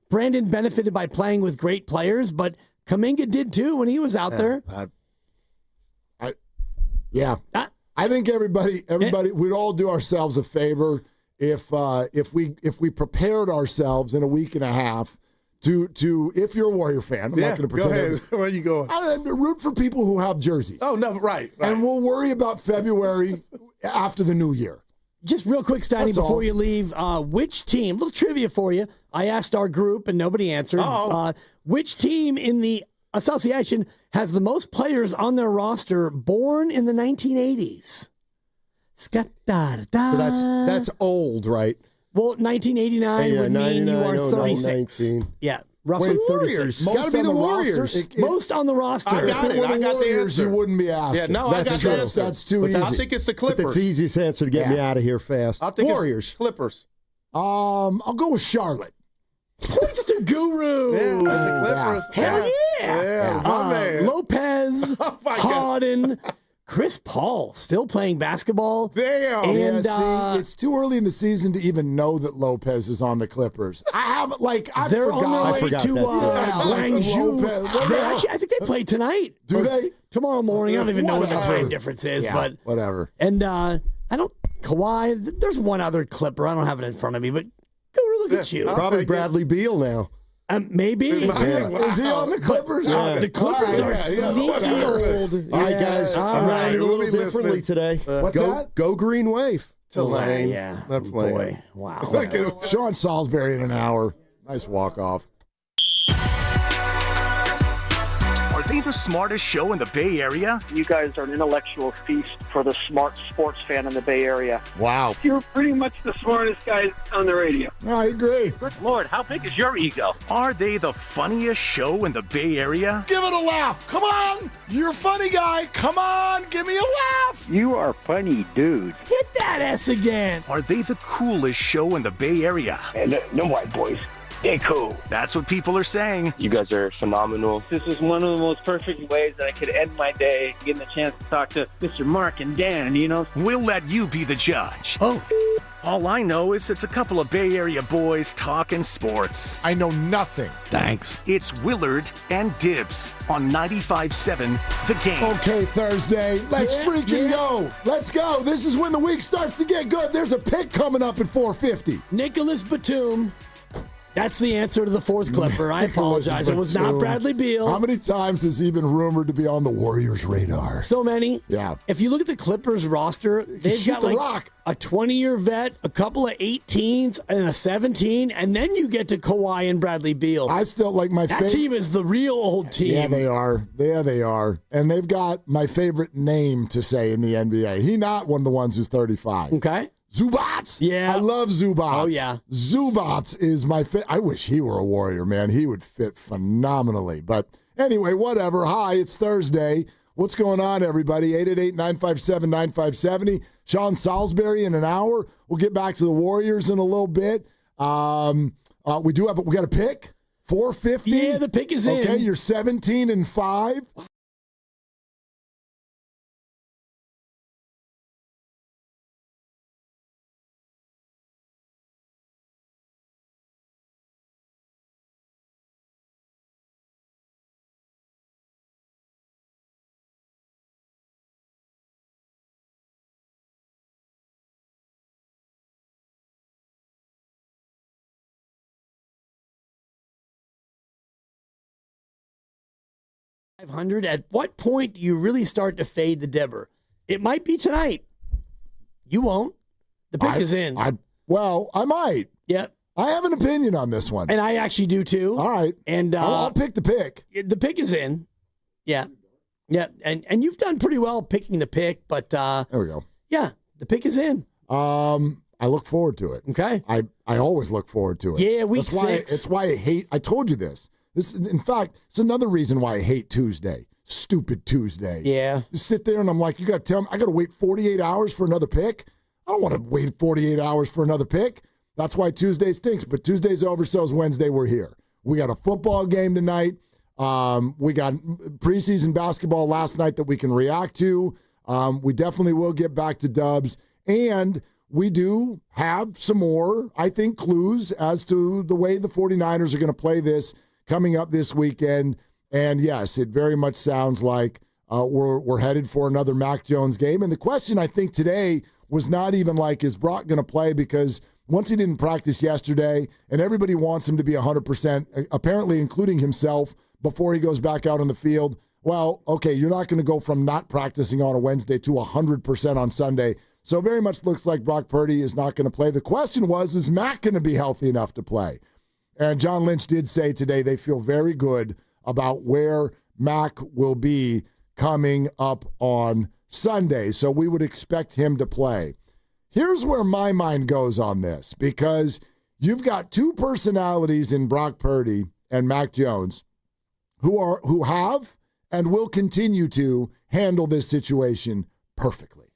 [SPEAKER 8] Brandon benefited by playing with great players, but Kaminga did too when he was out there.
[SPEAKER 4] I think everybody we'd all do ourselves a favor if we prepared ourselves in a week and a half to if you're a Warrior fan. I'm not going to pretend.
[SPEAKER 30] Go ahead. Where are you going?
[SPEAKER 4] I root for people who have jerseys.
[SPEAKER 30] Oh no, right.
[SPEAKER 4] And we'll worry about February after the new year.
[SPEAKER 8] Just real quick, Steiny, before you leave, which team, little trivia for you. I asked our group and nobody answered. Which team in the association has the most players on their roster born in the 1980s?
[SPEAKER 9] So that's old, right?
[SPEAKER 8] Well, 1989 would mean you are 36. Yeah, roughly 36.
[SPEAKER 9] Got to be the Warriors.
[SPEAKER 8] Most on the roster.
[SPEAKER 30] I got it. I got the answer.
[SPEAKER 4] You wouldn't be asking.
[SPEAKER 30] Yeah, no, I got the answer.
[SPEAKER 4] That's too easy.
[SPEAKER 30] I think it's the Clippers.
[SPEAKER 9] That's the easiest answer to get me out of here fast.
[SPEAKER 30] I think
[SPEAKER 9] Warriors.
[SPEAKER 30] It's Clippers.
[SPEAKER 4] I'll go with Charlotte.
[SPEAKER 8] Points to Guru.
[SPEAKER 30] Yeah, that's the Clippers.
[SPEAKER 8] Hell yeah.
[SPEAKER 30] My man.
[SPEAKER 8] Lopez, Harden, Chris Paul still playing basketball.
[SPEAKER 30] Damn.
[SPEAKER 8] And
[SPEAKER 4] it's too early in the season to even know that Lopez is on the Clippers. I haven't,
[SPEAKER 8] they're on their way to Guangzhou. I think they play tonight.
[SPEAKER 4] Do they?
[SPEAKER 8] Tomorrow morning. I don't even know what the time difference is, but
[SPEAKER 4] whatever.
[SPEAKER 8] And Kawhi, there's one other Clipper. I don't have it in front of me, but go look at you.
[SPEAKER 9] Probably Bradley Beal now.
[SPEAKER 8] Maybe.
[SPEAKER 4] Is he on the Clippers?
[SPEAKER 8] The Clippers are sneaky old.
[SPEAKER 9] All right, guys.
[SPEAKER 8] All right.
[SPEAKER 9] A little differently today.
[SPEAKER 4] What's that?
[SPEAKER 9] Go Green Wave.
[SPEAKER 30] Tulane.
[SPEAKER 8] Yeah.
[SPEAKER 30] Not playing.
[SPEAKER 8] Boy. Wow.
[SPEAKER 4] Sean Salisbury in an hour. Nice walk-off.
[SPEAKER 14] Are they the smartest show in the Bay Area?
[SPEAKER 12] You guys are an intellectual feast for the smart sports fan in the Bay Area.
[SPEAKER 4] Wow.
[SPEAKER 12] You're pretty much the smartest guys on the radio.
[SPEAKER 4] I agree.
[SPEAKER 12] Good Lord, how big is your ego?
[SPEAKER 14] Are they the funniest show in the Bay Area?
[SPEAKER 4] Give it a laugh. Come on. You're a funny guy. Come on. Give me a laugh.
[SPEAKER 12] You are funny, dude.
[SPEAKER 8] Hit that S again.
[SPEAKER 14] Are they the coolest show in the Bay Area?
[SPEAKER 12] And no white boys. They're cool.
[SPEAKER 14] That's what people are saying.
[SPEAKER 12] You guys are phenomenal. This is one of the most perfect ways that I could end my day, getting a chance to talk to Mr. Mark and Dan, you know?
[SPEAKER 14] We'll let you be the judge.
[SPEAKER 12] Oh.
[SPEAKER 14] All I know is it's a couple of Bay Area boys talking sports.
[SPEAKER 4] I know nothing.
[SPEAKER 12] Thanks.
[SPEAKER 14] It's Willard and Dibs on 95.7 The Game.
[SPEAKER 4] Okay, Thursday. Let's freaking go. Let's go. This is when the week starts to get good. There's a pick coming up at 4:50.
[SPEAKER 8] Nicholas Batum. That's the answer to the fourth Clipper. I apologize. It was not Bradley Beal.
[SPEAKER 4] How many times has he been rumored to be on the Warriors' radar?
[SPEAKER 8] So many.
[SPEAKER 4] Yeah.
[SPEAKER 8] If you look at the Clippers roster, they've got a 20-year vet, a couple of 18s, and a 17, and then you get to Kawhi and Bradley Beal.
[SPEAKER 4] I still like my
[SPEAKER 8] That team is the real old team.
[SPEAKER 4] Yeah, they are. Yeah, they are. And they've got my favorite name to say in the NBA. He's not one of the ones who's 35.
[SPEAKER 8] Okay.
[SPEAKER 4] Zubats.
[SPEAKER 8] Yeah.
[SPEAKER 4] I love Zubats.
[SPEAKER 8] Oh, yeah.
[SPEAKER 4] Zubats is my I wish he were a Warrior, man. He would fit phenomenally. But anyway, whatever. Hi, it's Thursday. What's going on, everybody? 888-957-9570. Sean Salisbury in an hour. We'll get back to the Warriors in a little bit. We got a pick. 450.
[SPEAKER 8] Yeah, the pick is in.
[SPEAKER 4] Okay, you're 17-5.
[SPEAKER 8] $500. At what point do you really start to fade the Dibber? It might be tonight. You won't. The pick is in.
[SPEAKER 4] I might.
[SPEAKER 8] Yep.
[SPEAKER 4] I have an opinion on this one.
[SPEAKER 8] And I actually do too.
[SPEAKER 4] All right.
[SPEAKER 8] And
[SPEAKER 4] I'll pick the pick.
[SPEAKER 8] The pick is in. Yeah. Yeah. And you've done pretty well picking the pick, but
[SPEAKER 4] there we go.
[SPEAKER 8] Yeah, the pick is in.
[SPEAKER 4] I look forward to it.
[SPEAKER 8] Okay.
[SPEAKER 4] I always look forward to it.
[SPEAKER 8] Yeah, week 6.
[SPEAKER 4] It's why I hate. I told you this. In fact, it's another reason why I hate Tuesday. Stupid Tuesday.
[SPEAKER 8] Yeah.
[SPEAKER 4] You sit there and I'm like, you got to tell me, I got to wait 48 hours for another pick? I don't want to wait 48 hours for another pick. That's why Tuesday stinks. But Tuesday's over, so is Wednesday. We're here. We got a football game tonight. We got preseason basketball last night that we can react to. We definitely will get back to Dubs. And we do have some more, I think, clues as to the way the 49ers are going to play this coming up this weekend. And yes, it very much sounds like we're headed for another Mac Jones game. And the question, I think, today was not even like, is Brock going to play? Because once he didn't practice yesterday, and everybody wants him to be 100%, apparently including himself, before he goes back out on the field. Well, okay, you're not going to go from not practicing on a Wednesday to 100% on Sunday. So it very much looks like Brock Purdy is not going to play. The question was, is Mac going to be healthy enough to play? And John Lynch did say today they feel very good about where Mac will be coming up on Sunday. So we would expect him to play. Here's where my mind goes on this, because you've got two personalities in Brock Purdy and Mac Jones who have and will continue to handle this situation perfectly.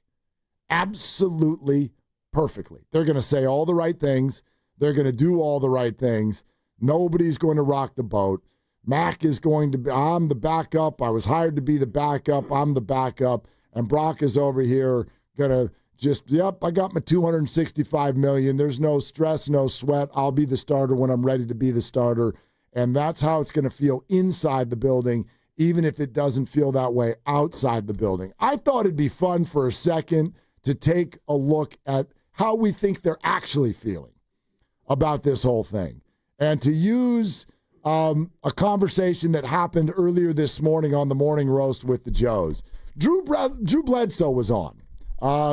[SPEAKER 4] Absolutely perfectly. They're going to say all the right things. They're going to do all the right things. Nobody's going to rock the boat. Mac is going to be, I'm the backup. I was hired to be the backup. I'm the backup. And Brock is over here going to just, I got my $265 million. There's no stress, no sweat. I'll be the starter when I'm ready to be the starter. And that's how it's going to feel inside the building, even if it doesn't feel that way outside the building. I thought it'd be fun for a second to take a look at how we think they're actually feeling about this whole thing. And to use a conversation that happened earlier this morning on the Morning Roast with the Joes. Drew Bledsoe was on.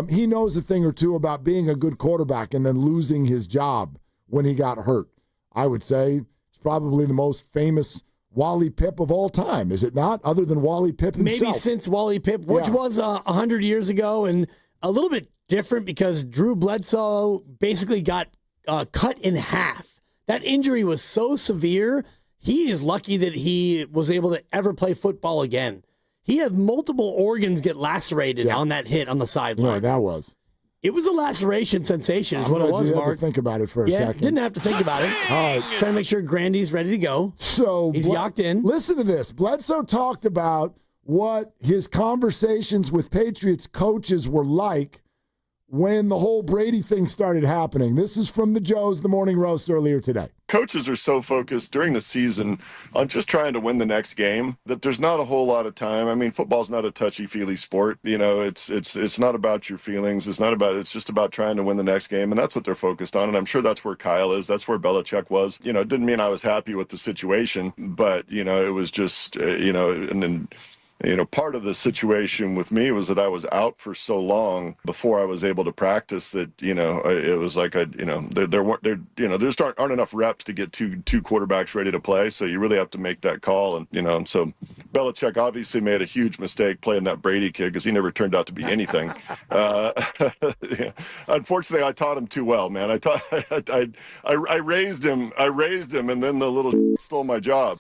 [SPEAKER 4] He knows a thing or two about being a good quarterback and then losing his job when he got hurt. I would say it's probably the most famous Wally Pipp of all time, is it not? Other than Wally Pipp himself.
[SPEAKER 8] Maybe since Wally Pipp, which was 100 years ago, and a little bit different because Drew Bledsoe basically got cut in half. That injury was so severe, he is lucky that he was able to ever play football again. He had multiple organs get lacerated on that hit on the sideline.
[SPEAKER 4] No, that was.
[SPEAKER 8] It was a laceration sensation is what it was,
[SPEAKER 4] you
[SPEAKER 8] Mark.
[SPEAKER 4] had to think about it for a second.
[SPEAKER 8] Didn't have to think about it.
[SPEAKER 4] All right.
[SPEAKER 8] Trying to make sure Grandy's ready to go.
[SPEAKER 4] So
[SPEAKER 8] he's yacked in.
[SPEAKER 4] Listen to this. Bledsoe talked about what his conversations with Patriots coaches were like when the whole Brady thing started happening. This is from the Joes, the Morning Roast earlier today.
[SPEAKER 13] Coaches are so focused during the season on just trying to win the next game that there's not a whole lot of time. I mean, football's not a touchy-feely sport. You know, it's not about your feelings. It's just about trying to win the next game, and that's what they're focused on. And I'm sure that's where Kyle is. That's where Belichick was. You know, it didn't mean I was happy with the situation, but, you know, it was just, and then, part of the situation with me was that I was out for so long before I was able to practice that, it was like, there just aren't enough reps to get two quarterbacks ready to play. So you really have to make that call. And, so Belichick obviously made a huge mistake playing that Brady kid because he never turned out to be anything. Unfortunately, I taught him too well, man. I raised him and then the little stole my job.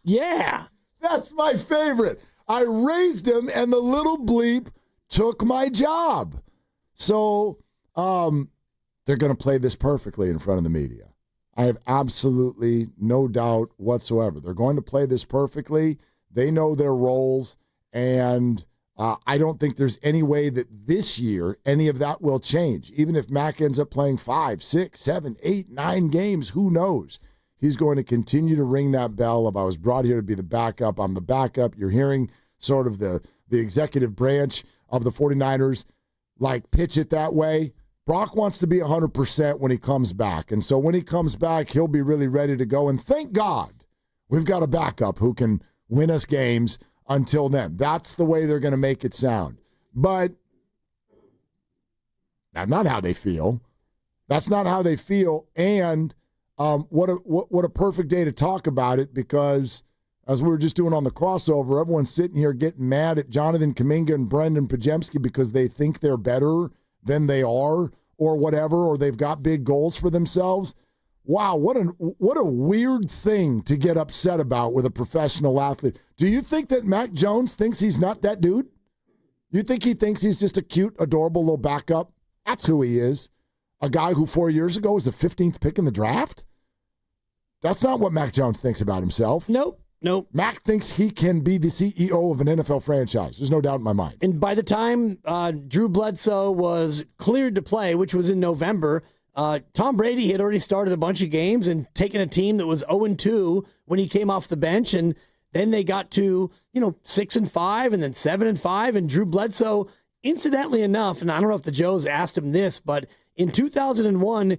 [SPEAKER 8] Yeah.
[SPEAKER 4] That's my favorite. I raised him, and the little bleep took my job. So they're going to play this perfectly in front of the media. I have absolutely no doubt whatsoever. They're going to play this perfectly. They know their roles, and I don't think there's any way that this year any of that will change. Even if Mac ends up playing 5, 6, 7, 8, 9 games, who knows? He's going to continue to ring that bell of I was brought here to be the backup. I'm the backup. You're hearing sort of the executive branch of the 49ers like pitch it that way. Brock wants to be 100% when he comes back. And so when he comes back, he'll be really ready to go. And thank God we've got a backup who can win us games until then. That's the way they're going to make it sound. But that's not how they feel. That's not how they feel. And what a perfect day to talk about it, because as we were just doing on the crossover, everyone's sitting here getting mad at Jonathan Kaminga and Brendan Podziemski because they think they're better than they are or whatever, or they've got big goals for themselves. Wow, what a weird thing to get upset about with a professional athlete. Do you think that Mac Jones thinks he's not that dude? You think he thinks he's just a cute, adorable little backup? That's who he is. A guy who 4 years ago was the 15th pick in the draft? That's not what Mac Jones thinks about himself.
[SPEAKER 8] Nope.
[SPEAKER 4] Mac thinks he can be the CEO of an NFL franchise. There's no doubt in my mind.
[SPEAKER 8] And by the time Drew Bledsoe was cleared to play, which was in November, Tom Brady had already started a bunch of games and taken a team that was 0-2 when he came off the bench. And then they got to, 6-5 and then 7-5. And Drew Bledsoe, incidentally enough, and I don't know if the Joes asked him this, but in 2001,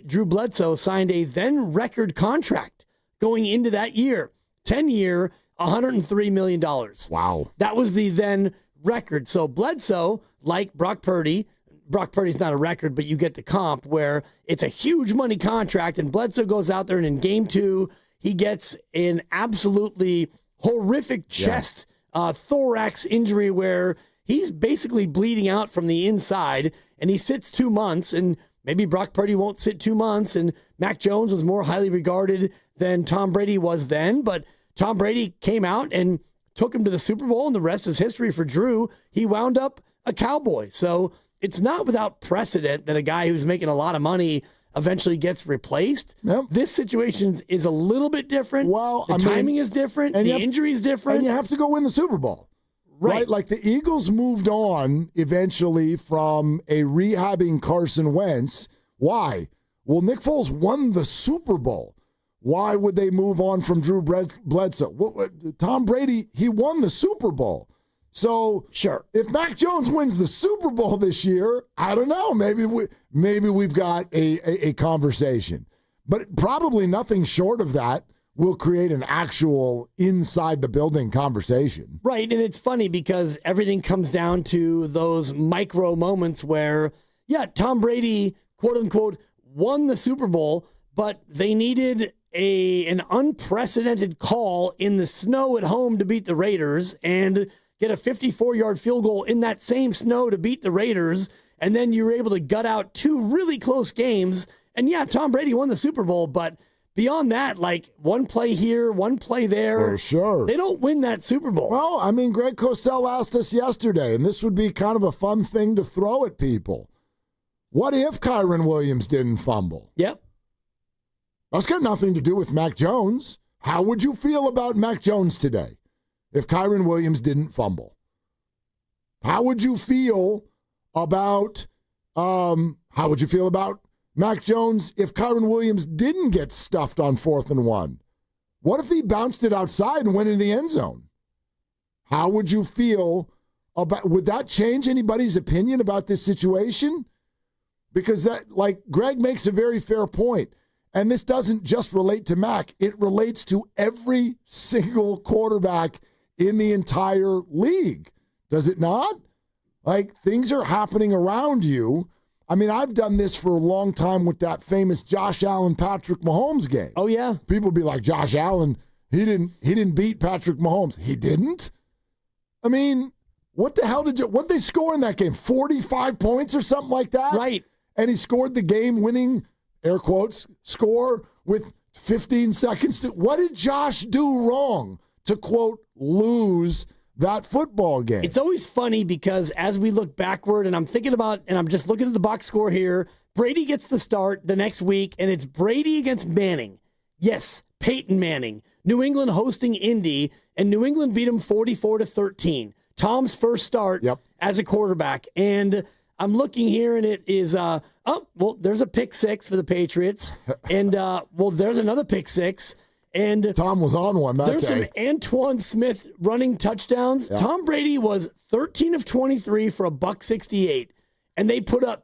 [SPEAKER 8] Drew Bledsoe signed a then record contract going into that year. 10-year, $103 million.
[SPEAKER 4] Wow.
[SPEAKER 8] That was the then record. So Bledsoe, like Brock Purdy's not a record, but you get the comp where it's a huge money contract, and Bledsoe goes out there and in game 2, he gets an absolutely horrific chest thorax injury where he's basically bleeding out from the inside, and he sits 2 months, and maybe Brock Purdy won't sit 2 months, and Mac Jones is more highly regarded than Tom Brady was then, but Tom Brady came out and took him to the Super Bowl, and the rest is history for Drew. He wound up a Cowboy. So it's not without precedent that a guy who's making a lot of money eventually gets replaced.
[SPEAKER 4] Yep.
[SPEAKER 8] This situation is a little bit different.
[SPEAKER 4] Well,
[SPEAKER 8] the timing is different. The injury is different.
[SPEAKER 4] And you have to go win the Super Bowl. right? Like the Eagles moved on eventually from a rehabbing Carson Wentz. Why? Well, Nick Foles won the Super Bowl. Why would they move on from Drew Bledsoe? Well, Tom Brady, he won the Super Bowl. So
[SPEAKER 8] sure,
[SPEAKER 4] if Mac Jones wins the Super Bowl this year, I don't know. Maybe we've got a conversation, but probably nothing short of that will create an actual inside the building conversation.
[SPEAKER 8] Right, and it's funny because everything comes down to those micro moments where, yeah, Tom Brady, quote unquote, won the Super Bowl, but they needed an unprecedented call in the snow at home to beat the Raiders and get a 54-yard field goal in that same snow to beat the Raiders, and then you were able to gut out 2 really close games. And yeah, Tom Brady won the Super Bowl, but beyond that, like one play here, one play there.
[SPEAKER 4] For sure.
[SPEAKER 8] They don't win that Super Bowl.
[SPEAKER 4] Well, I mean, Greg Cosell asked us yesterday, and this would be kind of a fun thing to throw at people. What if Kyren Williams didn't fumble?
[SPEAKER 8] Yep.
[SPEAKER 4] That's got nothing to do with Mac Jones. How would you feel about Mac Jones today if Kyren Williams didn't fumble? How would you feel about Mac Jones if Kyren Williams didn't get stuffed on 4th and 1? What if he bounced it outside and went in the end zone? How would you feel about, would that change anybody's opinion about this situation? Because that, like, Greg makes a very fair point. And this doesn't just relate to Mac. It relates to every single quarterback in the entire league. Does it not? Like, things are happening around you. I mean, I've done this for a long time with that famous Josh Allen Patrick Mahomes game.
[SPEAKER 8] Oh yeah.
[SPEAKER 4] People be like, Josh Allen, he didn't beat Patrick Mahomes. He didn't? I mean, what the hell what'd they score in that game? 45 points or something like that?
[SPEAKER 8] Right.
[SPEAKER 4] And he scored the game-winning, air quotes, score with 15 seconds to. What did Josh do wrong to, quote, lose that football game?
[SPEAKER 8] It's always funny because as we look backward, and I'm thinking about, and I'm just looking at the box score here, Brady gets the start the next week, and it's Brady against Manning. Yes, Peyton Manning. New England hosting Indy, and New England beat him 44-13. Tom's first start as a quarterback. And I'm looking here, and it is, there's a pick six for the Patriots. And, there's another pick six. And
[SPEAKER 4] Tom was on one that day.
[SPEAKER 8] There's some Antoine Smith running touchdowns. Yeah. Tom Brady was 13 of 23 for $168, and they put up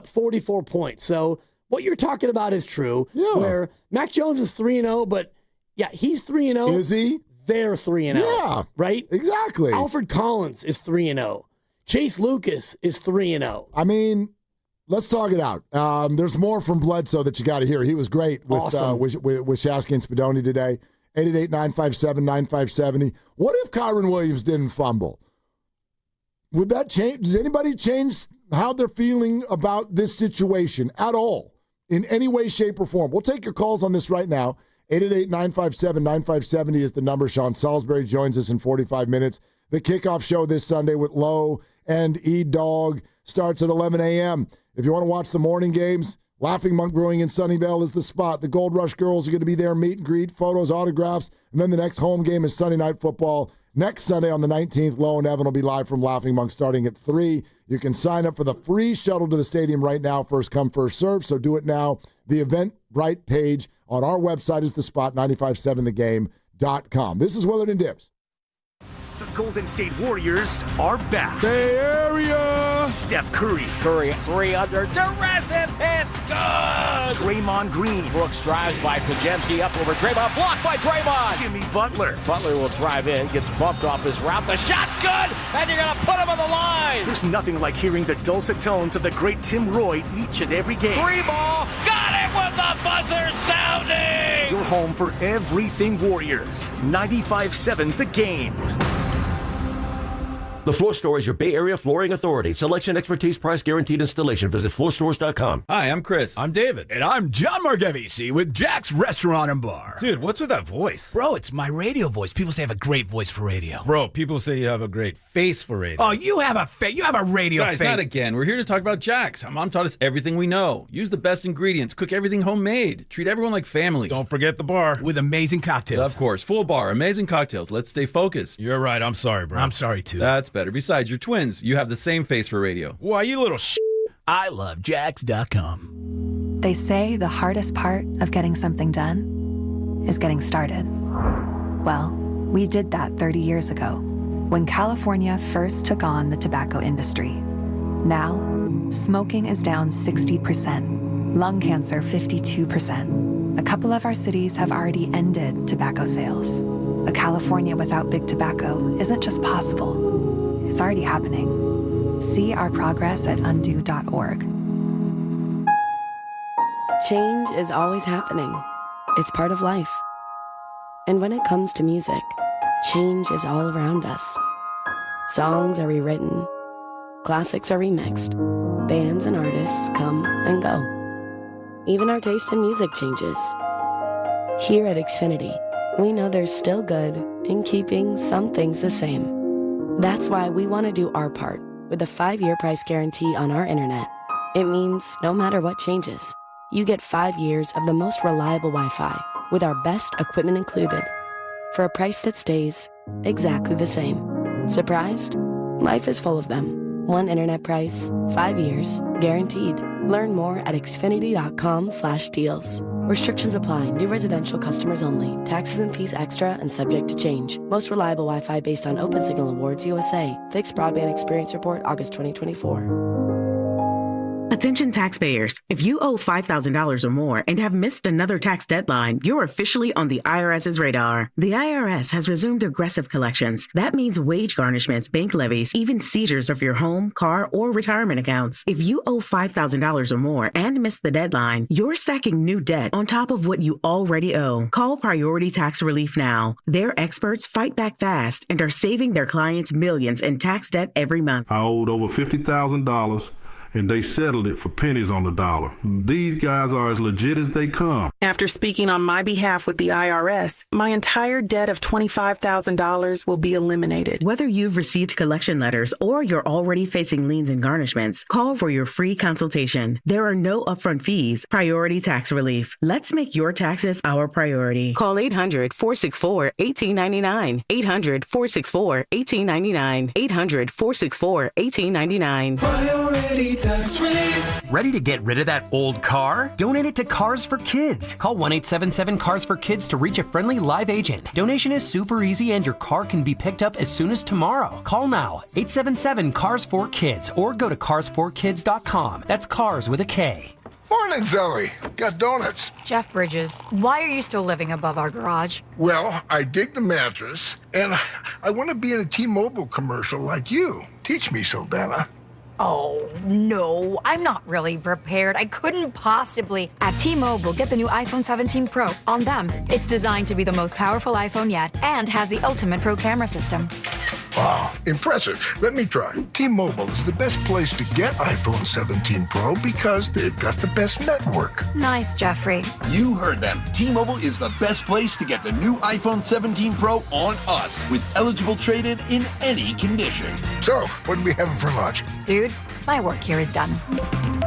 [SPEAKER 8] 44 points. So what you're talking about is true.
[SPEAKER 4] Yeah.
[SPEAKER 8] Where Mac Jones is 3-0, but yeah, he's 3-0.
[SPEAKER 4] Is he?
[SPEAKER 8] They're 3-0.
[SPEAKER 4] Yeah.
[SPEAKER 8] Right?
[SPEAKER 4] Exactly.
[SPEAKER 8] Alfred Collins is 3-0. Chase Lucas is 3-0.
[SPEAKER 4] I mean, let's talk it out. There's more from Bledsoe that you got to hear. He was great with Shasky and Spadoni today. 888-957-9570. What if Kyren Williams didn't fumble? Would that change? Does anybody change how they're feeling about this situation at all in any way, shape, or form? We'll take your calls on this right now. 888-957-9570 is the number. Sean Salisbury joins us in 45 minutes. The kickoff show this Sunday with Lowe and E-Dog starts at 11 a.m. If you want to watch the morning games, Laughing Monk Brewing in Sunnyvale is the spot. The Gold Rush girls are going to be there, meet and greet, photos, autographs, and then the next home game is Sunday Night Football. Next Sunday on the 19th, Lowe and Evan will be live from Laughing Monk starting at 3. You can sign up for the free shuttle to the stadium right now, first come, first serve, so do it now. The Eventbrite page on our website is the spot, 957thegame.com. This is Willard and Dibs.
[SPEAKER 14] The Golden State Warriors are back.
[SPEAKER 2] Bay Area!
[SPEAKER 14] Steph Curry.
[SPEAKER 15] Curry, 3 under duress, and it's good!
[SPEAKER 14] Draymond Green.
[SPEAKER 15] Brooks drives by Podziemski, up over Draymond, blocked by Draymond!
[SPEAKER 14] Jimmy Butler.
[SPEAKER 15] Butler will drive in, gets bumped off his route, the shot's good, and you're gonna put him on the line!
[SPEAKER 14] There's nothing like hearing the dulcet tones of the great Tim Roy each and every game.
[SPEAKER 15] 3-ball, got it with the buzzer sounding!
[SPEAKER 14] You're home for everything Warriors. 95.7 The Game.
[SPEAKER 3] The Floor Store is your Bay Area flooring authority. Selection, expertise, price, guaranteed installation. Visit floorstores.com.
[SPEAKER 16] Hi, I'm Chris.
[SPEAKER 17] I'm David.
[SPEAKER 16] And I'm John Margevisi with Jack's Restaurant and Bar.
[SPEAKER 17] Dude, what's with that voice?
[SPEAKER 16] Bro, it's my radio voice. People say I have a great voice for radio.
[SPEAKER 17] Bro, people say you have a great face for radio.
[SPEAKER 16] Oh, you have a radio
[SPEAKER 18] Guys,
[SPEAKER 16] face.
[SPEAKER 18] not again. We're here to talk about Jack's. Our mom taught us everything we know. Use the best ingredients. Cook everything homemade. Treat everyone like family.
[SPEAKER 17] Don't forget the bar.
[SPEAKER 16] With amazing cocktails.
[SPEAKER 18] Of course. Full bar. Amazing cocktails. Let's stay focused.
[SPEAKER 17] You're right. I'm sorry, bro.
[SPEAKER 16] I'm sorry, too.
[SPEAKER 18] That's better. Besides, you're twins. You have the same face for radio.
[SPEAKER 17] Why, you little
[SPEAKER 16] I love Jax.com.
[SPEAKER 19] They say the hardest part of getting something done is getting started. Well, we did that 30 years ago when California first took on the tobacco industry. Now, smoking is down 60%, lung cancer 52%. A couple of our cities have already ended tobacco sales. A California without big tobacco isn't just possible, it's already happening. See our progress at undo.org.
[SPEAKER 23] Change is always happening. It's part of life. And when it comes to music, change is all around us. Songs are rewritten, classics are remixed, bands and artists come and go. Even our taste in music changes. Here at Xfinity, we know there's still good in keeping some things the same. That's why we want to do our part with a 5-year price guarantee on our internet. It means no matter what changes, you get 5 years of the most reliable Wi-Fi with our best equipment included for a price that stays exactly the same. Surprised? Life is full of them. One internet price, 5 years, guaranteed. Learn more at xfinity.com/deals. Restrictions apply. New residential customers only. Taxes and fees extra and subject to change. Most reliable Wi-Fi based on OpenSignal Awards USA. Fixed Broadband Experience Report, August 2024.
[SPEAKER 24] Attention taxpayers. If you owe $5,000 or more and have missed another tax deadline, you're officially on the IRS's radar. The IRS has resumed aggressive collections. That means wage garnishments, bank levies, even seizures of your home, car, or retirement accounts. If you owe $5,000 or more and missed the deadline, you're stacking new debt on top of what you already owe. Call Priority Tax Relief now. Their experts fight back fast and are saving their clients millions in tax debt every month.
[SPEAKER 27] I owed over $50,000. And they settled it for pennies on the dollar. These guys are as legit as they come.
[SPEAKER 24] After speaking on my behalf with the IRS, my entire debt of $25,000 will be eliminated. Whether you've received collection letters or you're already facing liens and garnishments, call for your free consultation. There are no upfront fees. Priority Tax Relief. Let's make your taxes our priority. Call 800-464-1899. 800-464-1899. 800-464-1899.
[SPEAKER 28] Priority Tax Relief. Ready to get rid of that old car? Donate it to Cars for Kids. Call 1-877-CARS for Kids to reach a friendly live agent. Donation is super easy and your car can be picked up as soon as tomorrow. Call now, 877-CARS for Kids, or go to carsforkids.com. That's cars with a K.
[SPEAKER 29] Morning, Zoe. Got donuts.
[SPEAKER 31] Jeff Bridges, why are you still living above our garage?
[SPEAKER 29] Well, I dig the mattress, and I want to be in a T-Mobile commercial like you. Teach me, Saldana.
[SPEAKER 31] Oh, no, I'm not really prepared. I couldn't possibly. At T-Mobile, get the new iPhone 17 Pro on them. It's designed to be the most powerful iPhone yet and has the ultimate pro camera system.
[SPEAKER 29] Wow, impressive. Let me try. T-Mobile is the best place to get iPhone 17 Pro because they've got the best network.
[SPEAKER 31] Nice, Jeffrey.
[SPEAKER 32] You heard them. T-Mobile is the best place to get the new iPhone 17 Pro on us with eligible trade-in in any condition.
[SPEAKER 29] So, what are we having for lunch?
[SPEAKER 31] Dude, my work here is done.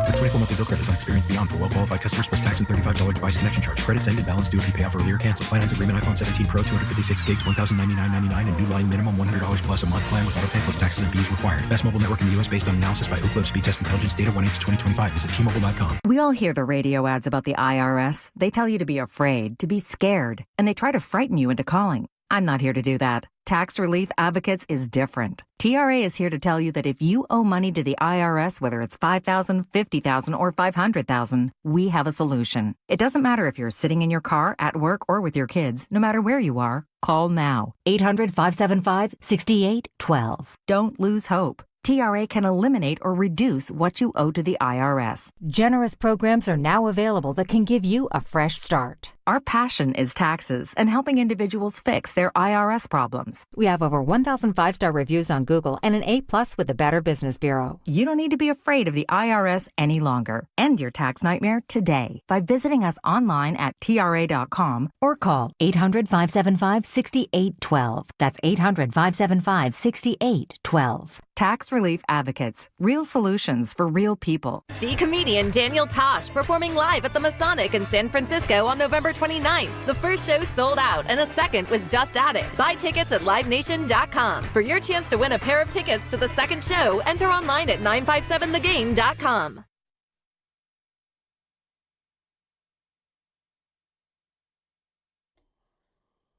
[SPEAKER 33] The 24-monthly bill credit is on experience beyond for well-qualified customers plus tax and $35 device connection charge. Credits ended, balance due if you pay off earlier. Cancel. Finance agreement iPhone 17 Pro, 256 gigs, $1,099.99 and new line minimum $100 plus a month plan with auto pay plus taxes and fees required. Best mobile network in the U.S. based on analysis by Ookla Speed Test Intelligence data 1/2025. Visit T-Mobile.com.
[SPEAKER 34] We all hear the radio ads about the IRS. They tell you to be afraid, to be scared, and they try to frighten you into calling. I'm not here to do that. Tax Relief Advocates is different. TRA is here to tell you that if you owe money to the IRS, whether it's $5,000, $50,000, or $500,000, we have a solution. It doesn't matter if you're sitting in your car, at work, or with your kids. No matter where you are, call now. 800-575-6812. Don't lose hope. TRA can eliminate or reduce what you owe to the IRS. Generous programs are now available that can give you a fresh start. Our passion is taxes and helping individuals fix their IRS problems. We have over 1,000 5-star reviews on Google and an A+ with the Better Business Bureau. You don't need to be afraid of the IRS any longer. End your tax nightmare today by visiting us online at TRA.com or call 800-575-6812. That's 800-575-6812. Tax Relief Advocates. Real solutions for real people.
[SPEAKER 1] See comedian Daniel Tosh performing live at the Masonic in San Francisco on November 29th. The first show sold out and the second was just added. Buy tickets at livenation.com. For your chance to win a pair of tickets to the second show, enter online at 957thegame.com.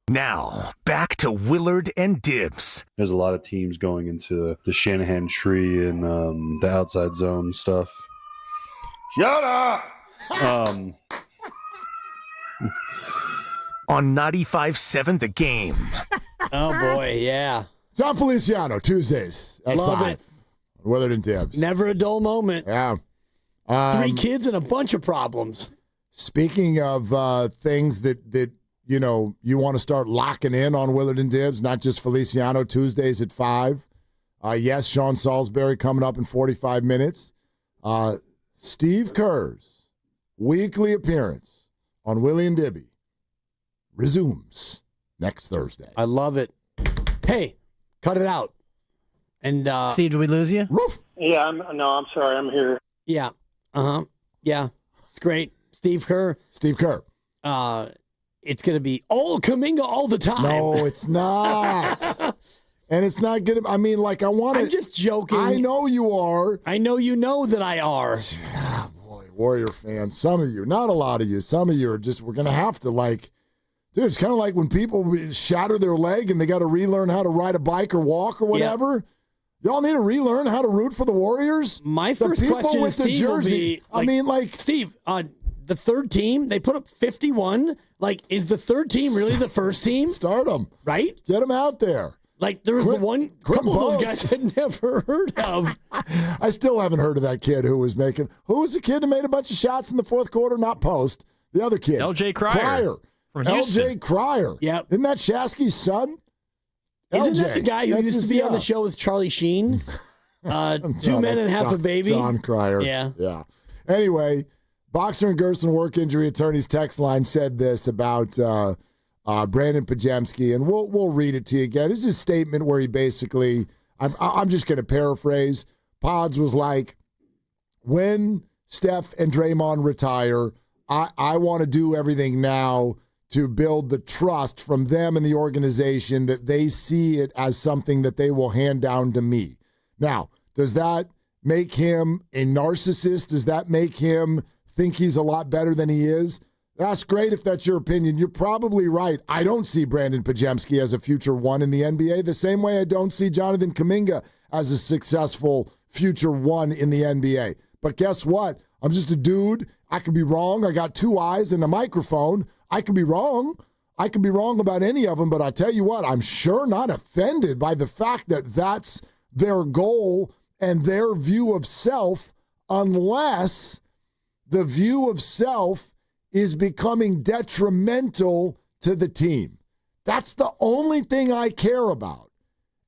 [SPEAKER 14] Now, back to Willard and Dibs.
[SPEAKER 5] There's a lot of teams going into the Shanahan tree and the outside zone stuff.
[SPEAKER 14] Shut up! On 95.7 The Game.
[SPEAKER 8] Oh, boy, yeah.
[SPEAKER 4] John Feliciano, Tuesdays at
[SPEAKER 8] Love
[SPEAKER 4] 5.
[SPEAKER 8] it.
[SPEAKER 4] Willard and Dibs.
[SPEAKER 8] Never a dull moment.
[SPEAKER 4] Yeah.
[SPEAKER 8] 3 kids and a bunch of problems.
[SPEAKER 4] Speaking of things that you know, you want to start locking in on Willard and Dibs, not just Feliciano, Tuesdays at 5. Yes, Sean Salisbury coming up in 45 minutes. Steve Kerr's weekly appearance on Willie and Dibby resumes next Thursday.
[SPEAKER 8] I love it. Hey, cut it out. And
[SPEAKER 6] Steve, did we lose you?
[SPEAKER 4] Roof.
[SPEAKER 7] Yeah, I'm sorry, I'm here.
[SPEAKER 8] Yeah. Yeah. It's great. Steve Kerr. It's going to be all Kaminga all the time.
[SPEAKER 4] No, it's not. And it's not good. I mean, like, I want to.
[SPEAKER 8] I'm just joking.
[SPEAKER 4] I know you are.
[SPEAKER 8] I know you know that I are.
[SPEAKER 4] Ah, boy, Warrior fans. Some of you, not a lot of you. Some of you are just, we're going to have to, like, dude, it's kind of like when people shatter their leg and they got to relearn how to ride a bike or walk or whatever. Yeah. Y'all need to relearn how to root for the Warriors?
[SPEAKER 8] My first question
[SPEAKER 4] with
[SPEAKER 8] is,
[SPEAKER 4] the
[SPEAKER 8] Steve,
[SPEAKER 4] jersey.
[SPEAKER 8] will be, Steve, the third team, they put up 51. Like, is the third team really the first team?
[SPEAKER 4] Start them.
[SPEAKER 8] Right?
[SPEAKER 4] Get them out there.
[SPEAKER 8] Like, there was the one couple of those guys I'd never heard of.
[SPEAKER 4] I still haven't heard of that kid who was the kid who made a bunch of shots in the fourth quarter, not post? The other kid.
[SPEAKER 6] L.J. Cryer. From Houston.
[SPEAKER 4] L.J. Cryer.
[SPEAKER 8] Yeah.
[SPEAKER 4] Isn't that Shasky's son?
[SPEAKER 8] Isn't
[SPEAKER 4] LJ.
[SPEAKER 8] that the guy who used to be on the show with Charlie Sheen? 2 men and half a baby?
[SPEAKER 4] John Cryer.
[SPEAKER 8] Yeah.
[SPEAKER 4] Anyway, Boxer and Gerson work injury attorneys text line said this about Brandon Podziemski, and we'll read it to you again. It's a statement where he basically, I'm just going to paraphrase. Podz was like, when Steph and Draymond retire, I want to do everything now to build the trust from them and the organization that they see it as something that they will hand down to me. Now, does that make him a narcissist? Does that make him think he's a lot better than he is? That's great if that's your opinion. You're probably right. I don't see Brandon Podziemski as a future one in the NBA the same way I don't see Jonathan Kaminga as a successful future one in the NBA. But guess what? I'm just a dude. I could be wrong. I got 2 eyes and a microphone. I could be wrong. I could be wrong about any of them, but I'll tell you what, I'm sure not offended by the fact that that's their goal and their view of self, unless the view of self is becoming detrimental to the team. That's the only thing I care about.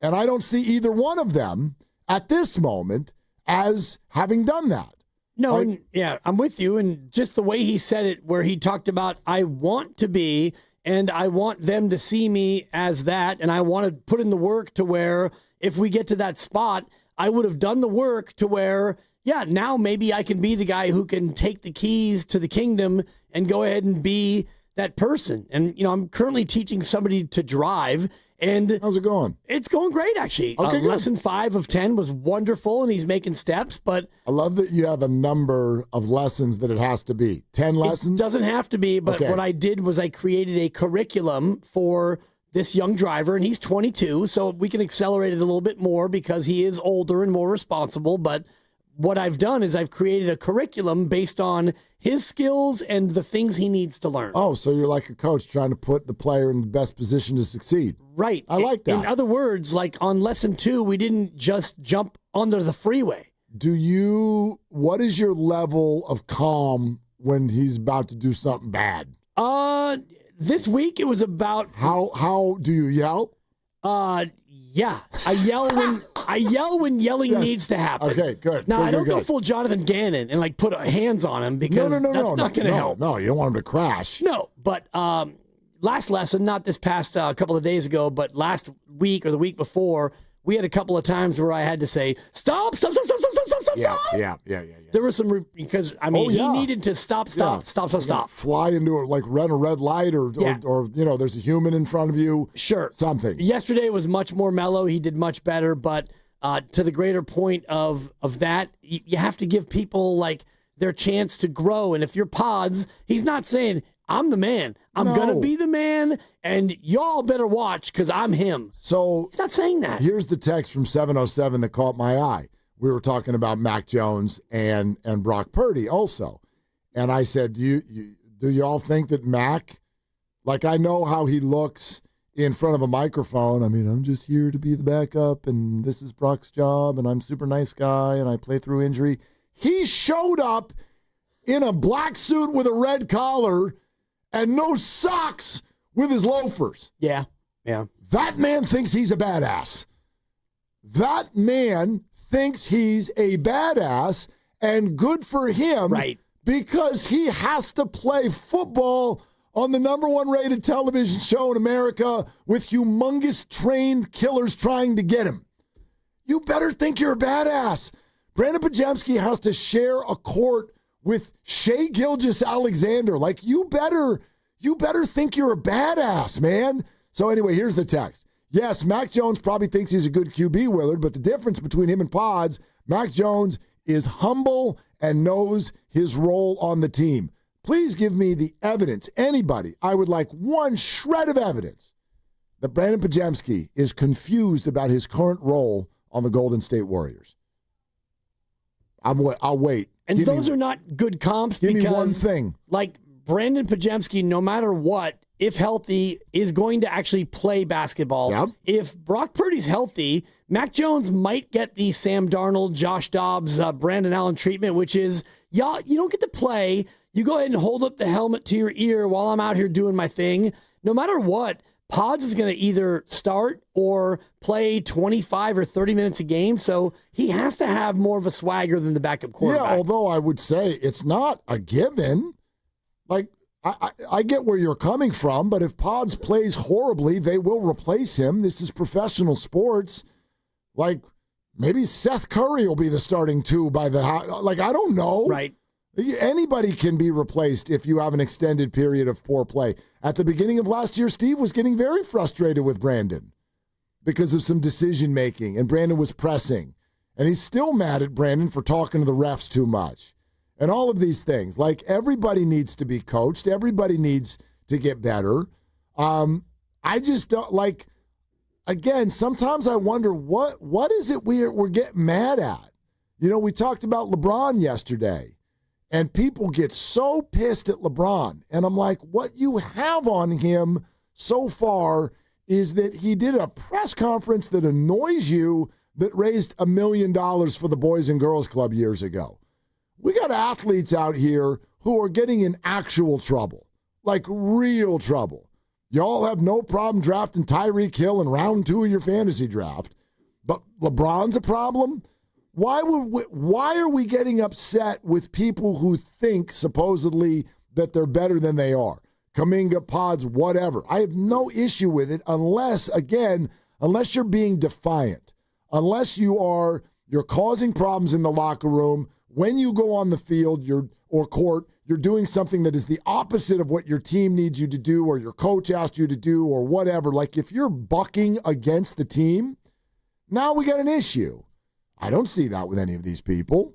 [SPEAKER 4] And I don't see either one of them at this moment as having done that.
[SPEAKER 8] No, and I'm with you. And just the way he said it, where he talked about, I want to be, and I want them to see me as that, and I want to put in the work to where if we get to that spot, I would have done the work to where, now maybe I can be the guy who can take the keys to the kingdom and go ahead and be that person. And, I'm currently teaching somebody to drive. And
[SPEAKER 4] how's it going?
[SPEAKER 8] It's going great, actually.
[SPEAKER 4] Okay,
[SPEAKER 8] lesson 5 of 10 was wonderful, and he's making steps. But
[SPEAKER 4] I love that you have a number of lessons that it has to be. 10 lessons?
[SPEAKER 8] It doesn't have to be, but what I did was I created a curriculum for this young driver, and he's 22, so we can accelerate it a little bit more because he is older and more responsible. But what I've done is I've created a curriculum based on his skills and the things he needs to learn.
[SPEAKER 4] Oh, so you're like a coach trying to put the player in the best position to succeed.
[SPEAKER 8] Right.
[SPEAKER 4] I like that.
[SPEAKER 8] In other words, like on lesson 2, we didn't just jump under the freeway.
[SPEAKER 4] What is your level of calm when he's about to do something bad?
[SPEAKER 8] This week it was about
[SPEAKER 4] how do you yell?
[SPEAKER 8] Yeah, I yell when yelling needs to happen.
[SPEAKER 4] Okay, good.
[SPEAKER 8] Now
[SPEAKER 4] good,
[SPEAKER 8] I don't
[SPEAKER 4] good,
[SPEAKER 8] go
[SPEAKER 4] good.
[SPEAKER 8] full Jonathan Gannon and like put hands on him because that's not going to help.
[SPEAKER 4] No, you don't want him to crash.
[SPEAKER 8] No, but last lesson, not this past couple of days ago, but last week or the week before, we had a couple of times where I had to say, stop.
[SPEAKER 4] Yeah.
[SPEAKER 8] There was some, because, I mean, he needed to stop.
[SPEAKER 4] Fly into it, like run a red light or there's a human in front of you.
[SPEAKER 8] Sure.
[SPEAKER 4] Something.
[SPEAKER 8] Yesterday was much more mellow. He did much better, but to the greater point of that, you have to give people, like, their chance to grow. And if you're Podz, he's not saying, I'm the man. I'm going to be the man, and y'all better watch because I'm him.
[SPEAKER 4] So
[SPEAKER 8] he's not saying that.
[SPEAKER 4] Here's the text from 707 that caught my eye. We were talking about Mac Jones and Brock Purdy also. And I said, do y'all think that Mac, like I know how he looks in front of a microphone. I mean, I'm just here to be the backup, and this is Brock's job, and I'm a super nice guy, and I play through injury. He showed up in a black suit with a red collar and no socks with his loafers.
[SPEAKER 8] Yeah.
[SPEAKER 4] That man thinks he's a badass. That man thinks he's a badass, and good for him.
[SPEAKER 8] Right.
[SPEAKER 4] Because he has to play football on the #1 rated television show in America with humongous trained killers trying to get him. You better think you're a badass. Brandon Podziemski has to share a court with Shai Gilgeous-Alexander. Like, you better think you're a badass, man. So anyway, here's the text. Yes, Mac Jones probably thinks he's a good QB, Willard, but the difference between him and Podz, Mac Jones is humble and knows his role on the team. Please give me the evidence. Anybody, I would like one shred of evidence that Brandon Podziemski is confused about his current role on the Golden State Warriors. I'll wait.
[SPEAKER 8] And those are not good comps because,
[SPEAKER 4] me one thing.
[SPEAKER 8] Like, Brandon Podziemski, no matter what, if healthy, is going to actually play basketball.
[SPEAKER 4] Yep.
[SPEAKER 8] If Brock Purdy's healthy, Mac Jones might get the Sam Darnold, Josh Dobbs, Brandon Allen treatment, which is, you don't get to play. You go ahead and hold up the helmet to your ear while I'm out here doing my thing. No matter what, Podz is going to either start or play 25 or 30 minutes a game, so he has to have more of a swagger than the backup quarterback.
[SPEAKER 4] Yeah, although I would say it's not a given. Like, I get where you're coming from, but if Podz plays horribly, they will replace him. This is professional sports. Like, maybe Seth Curry will be the starting two by the like, I don't know.
[SPEAKER 8] Right.
[SPEAKER 4] Anybody can be replaced if you have an extended period of poor play. At the beginning of last year, Steve was getting very frustrated with Brandon because of some decision making, and Brandon was pressing. And he's still mad at Brandon for talking to the refs too much. And all of these things. Like, everybody needs to be coached. Everybody needs to get better. I just don't, like, again, sometimes I wonder what is it we're getting mad at? You know, we talked about LeBron yesterday. And people get so pissed at LeBron. And I'm like, what you have on him so far is that he did a press conference that annoys you that raised $1 million for the Boys and Girls Club years ago. We got athletes out here who are getting in actual trouble, like real trouble. Y'all have no problem drafting Tyreek Hill in round 2 of your fantasy draft. But LeBron's a problem? Why are we getting upset with people who think supposedly that they're better than they are? Kaminga, Podz, whatever. I have no issue with it unless you're being defiant, unless you're causing problems in the locker room. When you go on the field or court, you're doing something that is the opposite of what your team needs you to do or your coach asked you to do or whatever. Like, if you're bucking against the team, now we got an issue. I don't see that with any of these people.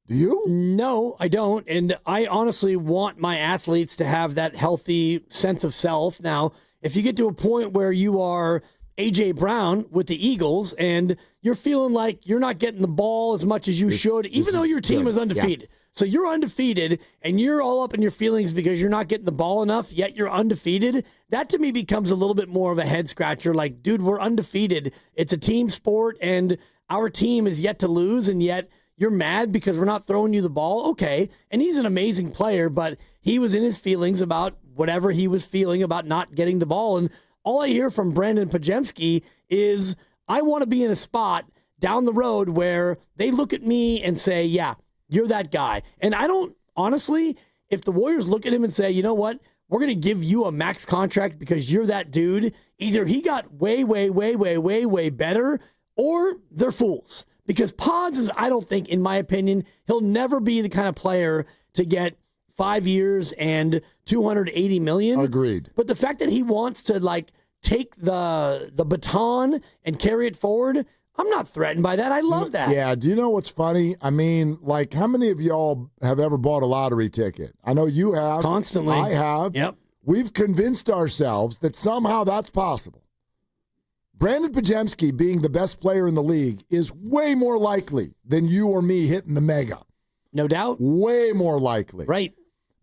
[SPEAKER 4] Do you?
[SPEAKER 8] No, I don't. And I honestly want my athletes to have that healthy sense of self. Now, if you get to a point where you are A.J. Brown with the Eagles and you're feeling like you're not getting the ball as much as you should, even though your team is undefeated. Yeah. So you're undefeated and you're all up in your feelings because you're not getting the ball enough, yet you're undefeated. That to me becomes a little bit more of a head scratcher. Like, dude, we're undefeated. It's a team sport and our team is yet to lose, and yet you're mad because we're not throwing you the ball. Okay, and he's an amazing player, but he was in his feelings about whatever he was feeling about not getting the ball. And all I hear from Brandon Podziemski is, I want to be in a spot down the road where they look at me and say, yeah, you're that guy. And I don't, honestly, if the Warriors look at him and say, you know what, we're going to give you a max contract because you're that dude, either he got way better, or they're fools. Because Podz is, I don't think, in my opinion, he'll never be the kind of player to get 5 years and $280 million.
[SPEAKER 4] Agreed.
[SPEAKER 8] But the fact that he wants to take the baton and carry it forward, I'm not threatened by that. I love that.
[SPEAKER 4] Yeah, do you know what's funny? I mean, how many of y'all have ever bought a lottery ticket? I know you have.
[SPEAKER 8] Constantly.
[SPEAKER 4] I have.
[SPEAKER 8] Yep.
[SPEAKER 4] We've convinced ourselves that somehow that's possible. Brandon Podziemski being the best player in the league is way more likely than you or me hitting the mega.
[SPEAKER 8] No doubt.
[SPEAKER 4] Way more likely.
[SPEAKER 8] Right.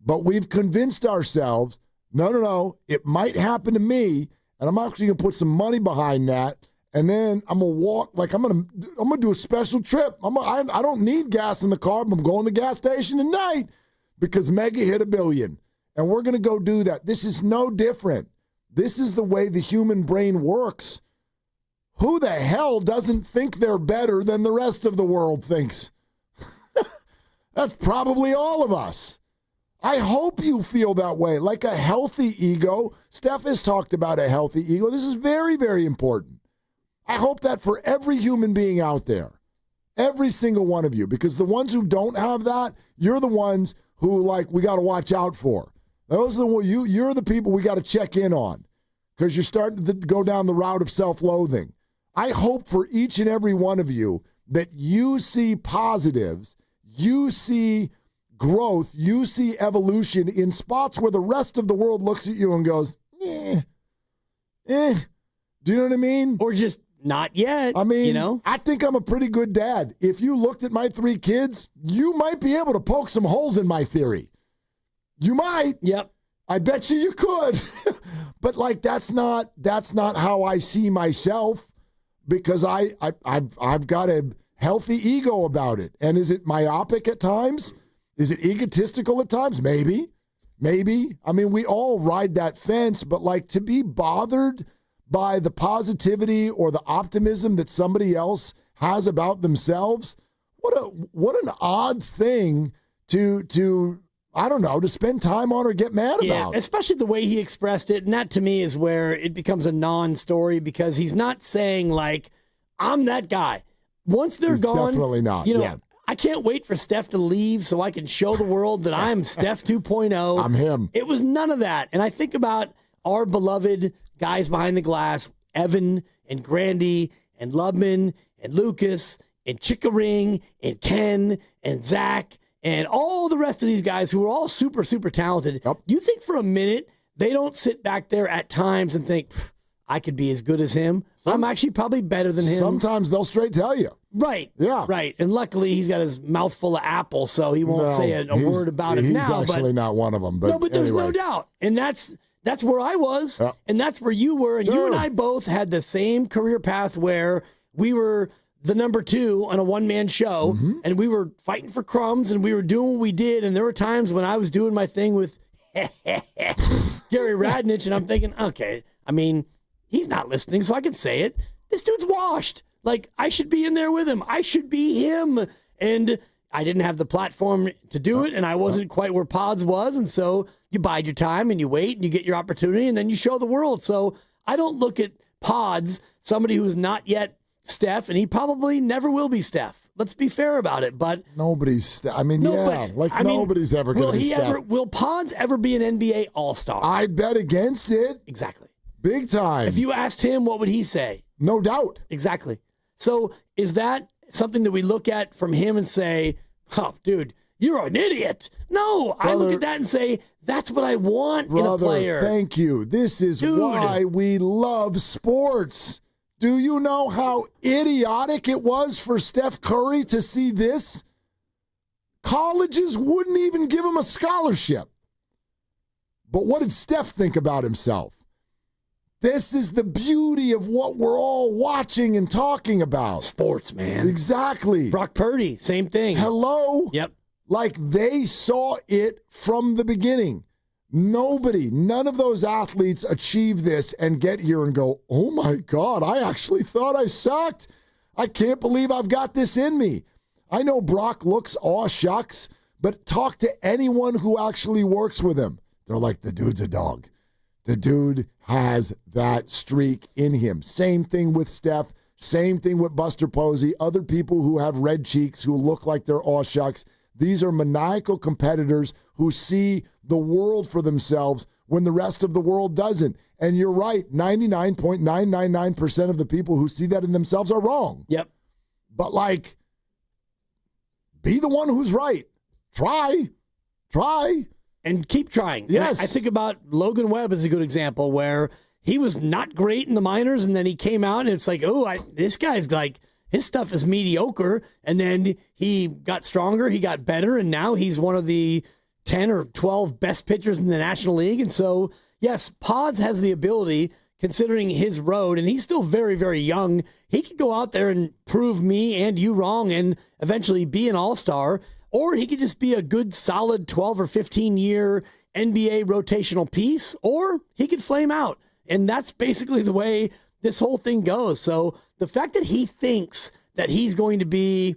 [SPEAKER 4] But we've convinced ourselves, no, it might happen to me, and I'm actually going to put some money behind that, and then I'm going to walk, I'm going to do a special trip. I don't need gas in the car, but I'm going to the gas station tonight because Mega hit $1 billion, and we're going to go do that. This is no different. This is the way the human brain works. Who the hell doesn't think they're better than the rest of the world thinks? That's probably all of us. I hope you feel that way, like a healthy ego. Steph has talked about a healthy ego. This is very, very important. I hope that for every human being out there, every single one of you, because the ones who don't have that, you're the ones who, we got to watch out for. Those are you're the people we got to check in on because you're starting to go down the route of self-loathing. I hope for each and every one of you that you see positives, you see growth, you see evolution in spots where the rest of the world looks at you and goes, Do you know what I mean?
[SPEAKER 8] Or just not yet.
[SPEAKER 4] I mean,
[SPEAKER 8] I
[SPEAKER 4] think I'm a pretty good dad. If you looked at my 3 kids, you might be able to poke some holes in my theory. You might.
[SPEAKER 8] Yep.
[SPEAKER 4] I bet you could. But that's not how I see myself. Because I've got a healthy ego about it. And is it myopic at times? Is it egotistical at times? Maybe. I mean, we all ride that fence, but to be bothered by the positivity or the optimism that somebody else has about themselves, what an odd thing to I don't know, to spend time on or get mad about.
[SPEAKER 8] Especially the way he expressed it. And that to me is where it becomes a non-story because he's not saying I'm that guy. Once they're gone,
[SPEAKER 4] definitely not.
[SPEAKER 8] I can't wait for Steph to leave so I can show the world that I'm Steph 2.0.
[SPEAKER 4] I'm him.
[SPEAKER 8] It was none of that. And I think about our beloved guys behind the glass, Evan and Grandy and Lubman and Lucas and Chickering and Ken and Zach and all the rest of these guys who are all super, super talented. Yep. Do you think for a minute they don't sit back there at times and think, I could be as good as him? I'm actually probably better than him.
[SPEAKER 4] Sometimes they'll straight tell you.
[SPEAKER 8] Right.
[SPEAKER 4] Yeah.
[SPEAKER 8] Right. And luckily he's got his mouth full of apple, so he won't say a word about it now.
[SPEAKER 4] He's actually not one of them. But
[SPEAKER 8] there's no doubt. And that's where I was, and that's where you were. And you and I both had the same career path where we were the number 2 on a one-man show, and we were fighting for crumbs, and we were doing what we did. And there were times when I was doing my thing with Gary Radnich, and I'm thinking, okay, I mean, he's not listening, so I can say it. This dude's washed. I should be in there with him. I should be him. And I didn't have the platform to do it, and I wasn't quite where Podz was. And so you bide your time, and you wait, and you get your opportunity, and then you show the world. So I don't look at Podz, somebody who is not yet Steph, and he probably never will be Steph. Let's be fair about it. But
[SPEAKER 4] nobody's ever going to be Steph.
[SPEAKER 8] Will Podz ever be an NBA All-Star?
[SPEAKER 4] I bet against it.
[SPEAKER 8] Exactly.
[SPEAKER 4] Big time.
[SPEAKER 8] If you asked him, what would he say?
[SPEAKER 4] No doubt.
[SPEAKER 8] Exactly. So is that something that we look at from him and say, oh, dude, you're an idiot? No, I look at that and say, that's what I want in a player.
[SPEAKER 4] Thank you. This is why we love sports. Do you know how idiotic it was for Steph Curry to see this? Colleges wouldn't even give him a scholarship. But what did Steph think about himself? This is the beauty of what we're all watching and talking about.
[SPEAKER 8] Sports, man.
[SPEAKER 4] Exactly.
[SPEAKER 8] Brock Purdy, same thing.
[SPEAKER 4] Hello?
[SPEAKER 8] Yep.
[SPEAKER 4] Like they saw it from the beginning. None of those athletes achieve this and get here and go, oh my God, I actually thought I sucked. I can't believe I've got this in me. I know Brock looks aw shucks, but talk to anyone who actually works with him. They're like, the dude's a dog. The dude has that streak in him. Same thing with Steph. Same thing with Buster Posey. Other people who have red cheeks who look like they're aw shucks. These are maniacal competitors who see the world for themselves when the rest of the world doesn't. And you're right, 99.999% of the people who see that in themselves are wrong.
[SPEAKER 8] Yep.
[SPEAKER 4] But, like, be the one who's right. Try.
[SPEAKER 8] And keep trying.
[SPEAKER 4] Yes.
[SPEAKER 8] I think about Logan Webb as a good example where he was not great in the minors, and then he came out, and it's like, this guy's like, his stuff is mediocre, and then he got stronger, he got better, and now he's one of the 10 or 12 best pitchers in the National League. And so, yes, Podz has the ability, considering his road, and he's still very, very young, he could go out there and prove me and you wrong and eventually be an all-star, or he could just be a good, solid 12 or 15-year NBA rotational piece, or he could flame out. And that's basically the way this whole thing goes. So the fact that he thinks that he's going to be,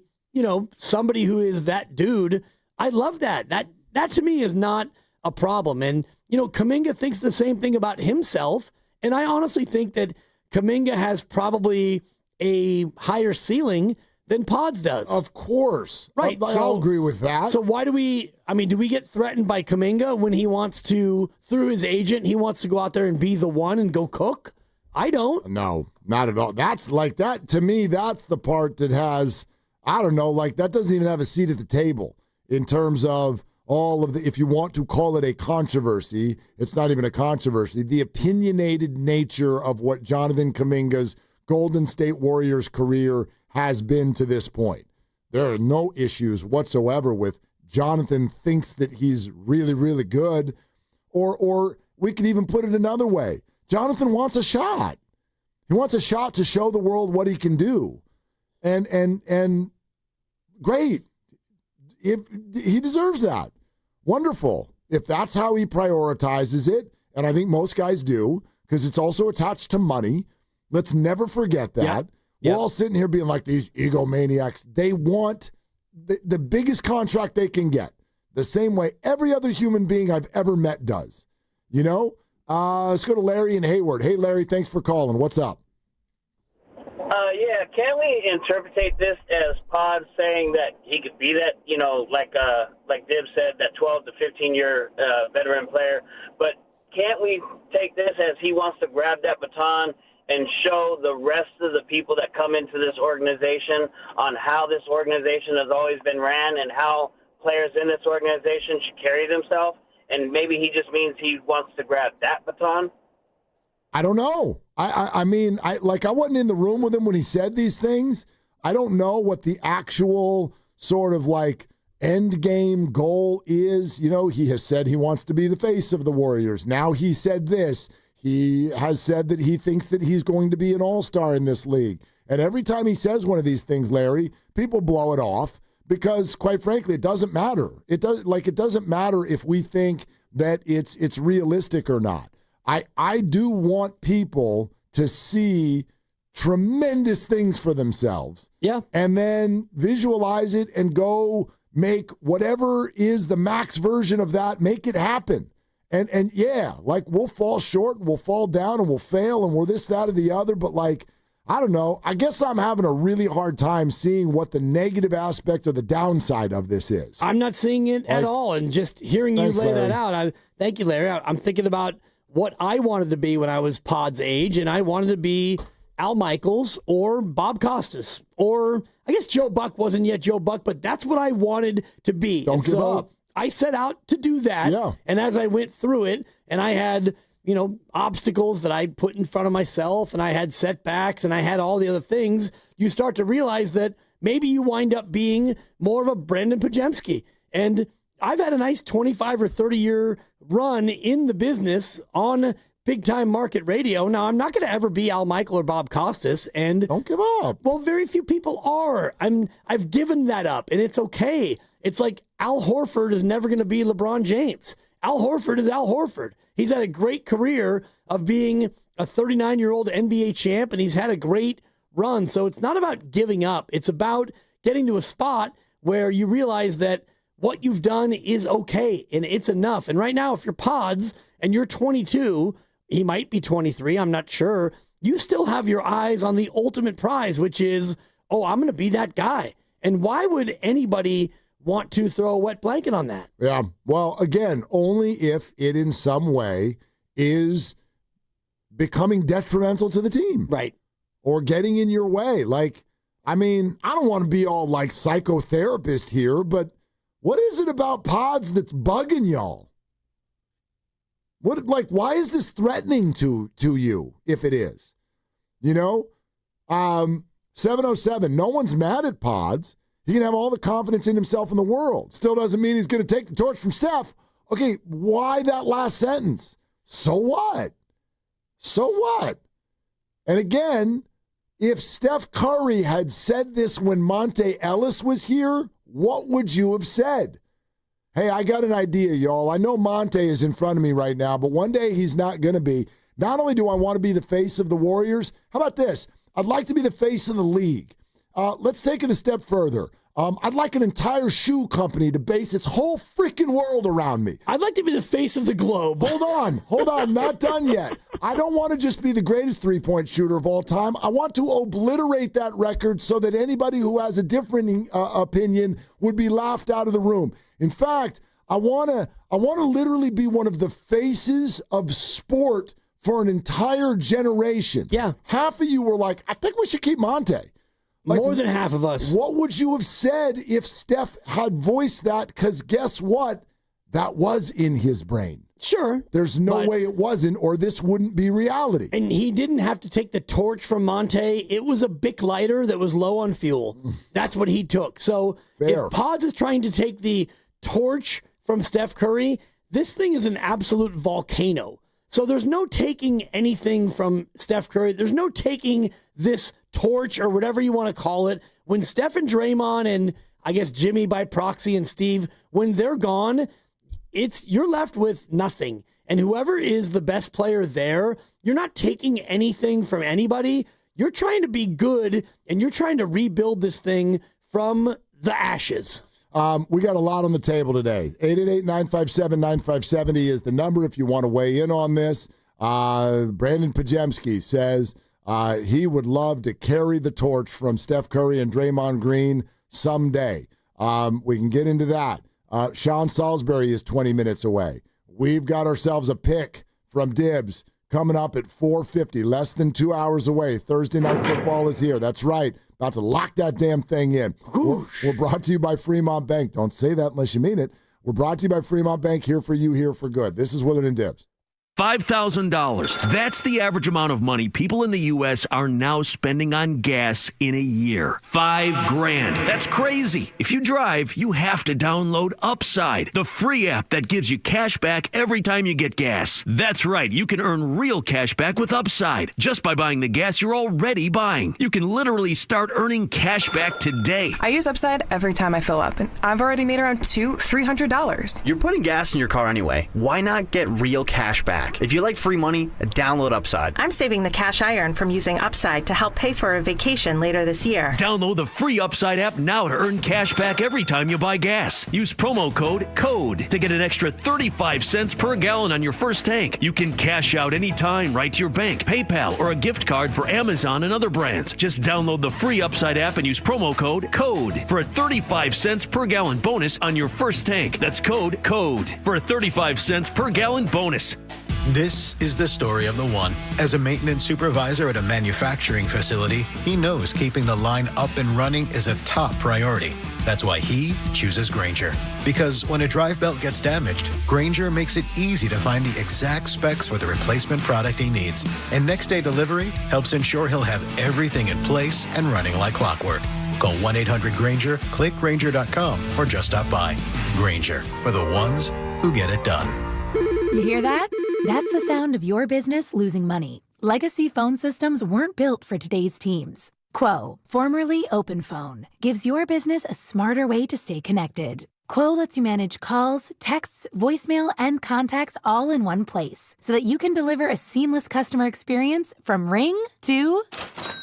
[SPEAKER 8] somebody who is that dude, I love that. That to me is not a problem. And, Kaminga thinks the same thing about himself. And I honestly think that Kaminga has probably a higher ceiling than Podz does.
[SPEAKER 4] Of course.
[SPEAKER 8] Right.
[SPEAKER 4] I'll agree with that.
[SPEAKER 8] So why do we get threatened by Kaminga when he wants to, through his agent, he wants to go out there and be the one and go cook? I don't.
[SPEAKER 4] No, not at all. That's like that. To me, that's the part that has, I don't know, like that doesn't even have a seat at the table in terms of all of the, if you want to call it a controversy, it's not even a controversy. The opinionated nature of what Jonathan Kaminga's Golden State Warriors career has been to this point. There are no issues whatsoever with Jonathan thinks that he's really, really good, or we could even put it another way. Jonathan wants a shot. He wants a shot to show the world what he can do. And great. If he deserves that. Wonderful. If that's how he prioritizes it, and I think most guys do, because it's also attached to money. Let's never forget that.
[SPEAKER 8] Yep.
[SPEAKER 4] We're all sitting here being like these egomaniacs. They want the biggest contract they can get, the same way every other human being I've ever met does. Let's go to Larry in Hayward. Hey, Larry, thanks for calling. What's up?
[SPEAKER 2] Yeah, can we interpretate this as Podz saying that he could be that, like Dibs said, that 12 to 15-year veteran player, but can't we take this as he wants to grab that baton and show the rest of the people that come into this organization on how this organization has always been ran and how players in this organization should carry themselves? And maybe he just means he wants to grab that baton?
[SPEAKER 4] I don't know. I mean, I wasn't in the room with him when he said these things. I don't know what the actual sort of like end game goal is. He has said he wants to be the face of the Warriors. Now he said this. He has said that he thinks that he's going to be an all-star in this league. And every time he says one of these things, Larry, people blow it off because, quite frankly, it doesn't matter. It doesn't matter if we think that it's realistic or not. I do want people to see tremendous things for themselves.
[SPEAKER 8] Yeah.
[SPEAKER 4] And then visualize it and go make whatever is the max version of that, make it happen. And yeah, like we'll fall short and we'll fall down and we'll fail and we're this, that, or the other. But like, I don't know. I guess I'm having a really hard time seeing what the negative aspect or the downside of this is.
[SPEAKER 8] I'm not seeing it at all. And just hearing you lay that out, thank you, Larry. I'm thinking about what I wanted to be when I was Pod's age, and I wanted to be Al Michaels or Bob Costas. Or I guess Joe Buck wasn't yet Joe Buck, but that's what I wanted to be.
[SPEAKER 4] Don't give up.
[SPEAKER 8] I set out to do that.
[SPEAKER 4] Yeah.
[SPEAKER 8] And as I went through it, and I had, obstacles that I put in front of myself, and I had setbacks, and I had all the other things, you start to realize that maybe you wind up being more of a Brendan Podziemski. And I've had a nice 25 or 30-year run in the business on big-time market radio. Now, I'm not going to ever be Al Michael or Bob Costas. And
[SPEAKER 4] don't give up.
[SPEAKER 8] Well, very few people are. I've given that up, and it's okay. It's like Al Horford is never going to be LeBron James. Al Horford is Al Horford. He's had a great career of being a 39-year-old NBA champ, and he's had a great run. So it's not about giving up. It's about getting to a spot where you realize that what you've done is okay, and it's enough. And right now, if you're Podz and you're 22, he might be 23, I'm not sure, you still have your eyes on the ultimate prize, which is, oh, I'm going to be that guy. And why would anybody want to throw a wet blanket on that?
[SPEAKER 4] Yeah, well, again, only if it in some way is becoming detrimental to the team.
[SPEAKER 8] Right.
[SPEAKER 4] Or getting in your way. Like, I mean, I don't want to be all like psychotherapist here, but what is it about Podz that's bugging y'all? Why is this threatening to you, if it is? 707, no one's mad at Podz. He can have all the confidence in himself in the world. Still doesn't mean he's going to take the torch from Steph. Okay, why that last sentence? So what? So what? And again, if Steph Curry had said this when Monte Ellis was here, what would you have said? Hey, I got an idea, y'all. I know Monte is in front of me right now, but one day he's not going to be. Not only do I want to be the face of the Warriors, how about this? I'd like to be the face of the league. Let's take it a step further. I'd like an entire shoe company to base its whole freaking world around me.
[SPEAKER 8] I'd like to be the face of the globe.
[SPEAKER 4] Hold on, not done yet. I don't want to just be the greatest three-point shooter of all time. I want to obliterate that record so that anybody who has a different opinion would be laughed out of the room. In fact, I want to literally be one of the faces of sport for an entire generation.
[SPEAKER 8] Yeah.
[SPEAKER 4] Half of you were like, I think we should keep Monte.
[SPEAKER 8] More than half of us.
[SPEAKER 4] What would you have said if Steph had voiced that? Because guess what? That was in his brain.
[SPEAKER 8] Sure.
[SPEAKER 4] There's no way it wasn't, or this wouldn't be reality.
[SPEAKER 8] And he didn't have to take the torch from Monte. It was a Bic lighter that was low on fuel. That's what he took. So if Podz is trying to take the torch from Steph Curry, this thing is an absolute volcano. So there's no taking anything from Steph Curry. There's no taking this torch or whatever you want to call it. When Steph and Draymond and I guess Jimmy by proxy and Steve, when they're gone, you're left with nothing. And whoever is the best player there, you're not taking anything from anybody. You're trying to be good and you're trying to rebuild this thing from the ashes.
[SPEAKER 4] We got a lot on the table today. 888-957-9570 is the number if you want to weigh in on this. Brandon Podziemski says he would love to carry the torch from Steph Curry and Draymond Green someday. We can get into that. Sean Salisbury is 20 minutes away. We've got ourselves a pick from Dibs coming up at 4:50, less than 2 hours away. Thursday Night Football is here. That's right. About to lock that damn thing in. We're brought to you by Fremont Bank. Don't say that unless you mean it. We're brought to you by Fremont Bank, here for you, here for good. This is Willard and Dibs.
[SPEAKER 3] $5,000. That's the average amount of money people in the U.S. are now spending on gas in a year. $5,000. That's crazy. If you drive, you have to download Upside, the free app that gives you cash back every time you get gas. That's right. You can earn real cash back with Upside just by buying the gas you're already buying. You can literally start earning cash back today.
[SPEAKER 9] I use Upside every time I fill up, and I've already made around $200-$300.
[SPEAKER 10] You're putting gas in your car anyway. Why not get real cash back? If you like free money, download Upside.
[SPEAKER 11] I'm saving the cash I earn from using Upside to help pay for a vacation later this year.
[SPEAKER 3] Download the free Upside app now to earn cash back every time you buy gas. Use promo code CODE to get an extra 35 cents per gallon on your first tank. You can cash out anytime right to your bank, PayPal, or a gift card for Amazon and other brands. Just download the free Upside app and use promo code CODE for a 35 cents per gallon bonus on your first tank. That's code CODE for a 35 cents per gallon bonus.
[SPEAKER 12] This is the story of the one. As a maintenance supervisor at a manufacturing facility, he knows keeping the line up and running is a top priority. That's why he chooses Grainger. Because when a drive belt gets damaged, Grainger makes it easy to find the exact specs for the replacement product he needs. And next day delivery helps ensure he'll have everything in place and running like clockwork. Call 1-800-GRAINGER, click Grainger.com, or just stop by. Grainger, for the ones who get it done.
[SPEAKER 13] You hear that? That's the sound of your business losing money. Legacy phone systems weren't built for today's teams. Quo, formerly OpenPhone, gives your business a smarter way to stay connected. Quo lets you manage calls, texts, voicemail, and contacts all in one place so that you can deliver a seamless customer experience from ring to...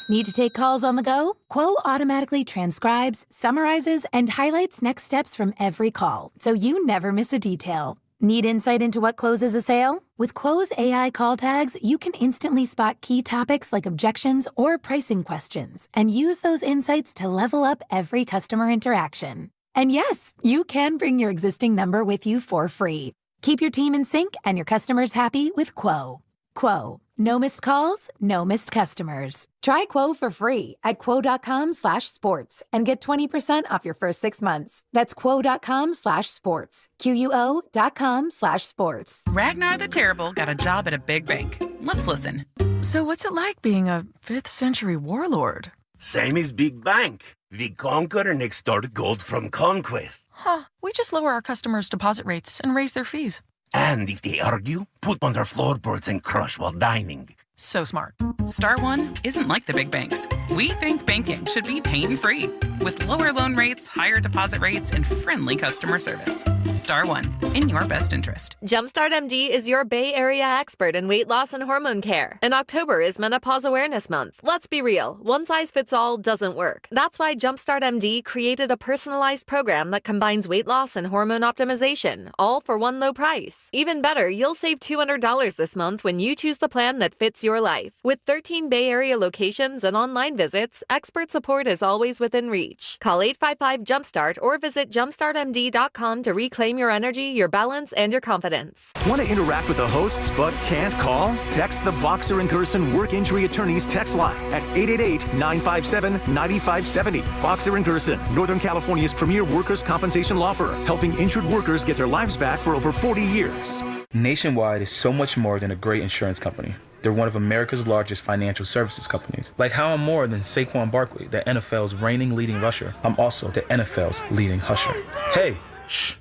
[SPEAKER 13] Need to take calls on the go? Quo automatically transcribes, summarizes, and highlights next steps from every call, so you never miss a detail. Need insight into what closes a sale? With Quo's AI call tags, you can instantly spot key topics like objections or pricing questions and use those insights to level up every customer interaction. And yes, you can bring your existing number with you for free. Keep your team in sync and your customers happy with Quo. Quo. No missed calls, no missed customers. Try Quo for free at quo.com/sports and get 20% off your first 6 months. That's quo.com/sports. QUO.com/sports.
[SPEAKER 15] Ragnar the Terrible got a job at a big bank. Let's listen. So what's it like being a 5th century warlord?
[SPEAKER 16] Same as big bank. We conquer and extort gold from conquest.
[SPEAKER 15] Huh. We just lower our customers' deposit rates and raise their fees.
[SPEAKER 16] And if they argue, put on their floorboards and crush while dining.
[SPEAKER 15] So smart. Star One isn't like the big banks. We think banking should be pain-free, with lower loan rates, higher deposit rates, and friendly customer service. Star One, in your best interest.
[SPEAKER 1] Jumpstart MD is your Bay Area expert in weight loss and hormone care. And October is Menopause Awareness Month. Let's be real, one size fits all doesn't work. That's why Jumpstart MD created a personalized program that combines weight loss and hormone optimization, all for one low price. Even better, you'll save $200 this month when you choose the plan that fits your life. With 13 Bay Area locations and online visits, expert support is always within reach. Call 855-JUMPSTART or visit jumpstartmd.com to reclaim your energy, your balance, and your confidence.
[SPEAKER 14] Want to interact with the hosts but can't call? Text the Boxer and Gerson Work Injury Attorneys text line at 888-957-9570. Boxer and Gerson, Northern California's premier workers' compensation law firm, helping injured workers get their lives back for over 40 years.
[SPEAKER 17] Nationwide is so much more than a great insurance company. They're one of America's largest financial services companies. Like how I'm more than Saquon Barkley, the NFL's reigning leading rusher. I'm also the NFL's leading husher. Hey, shh.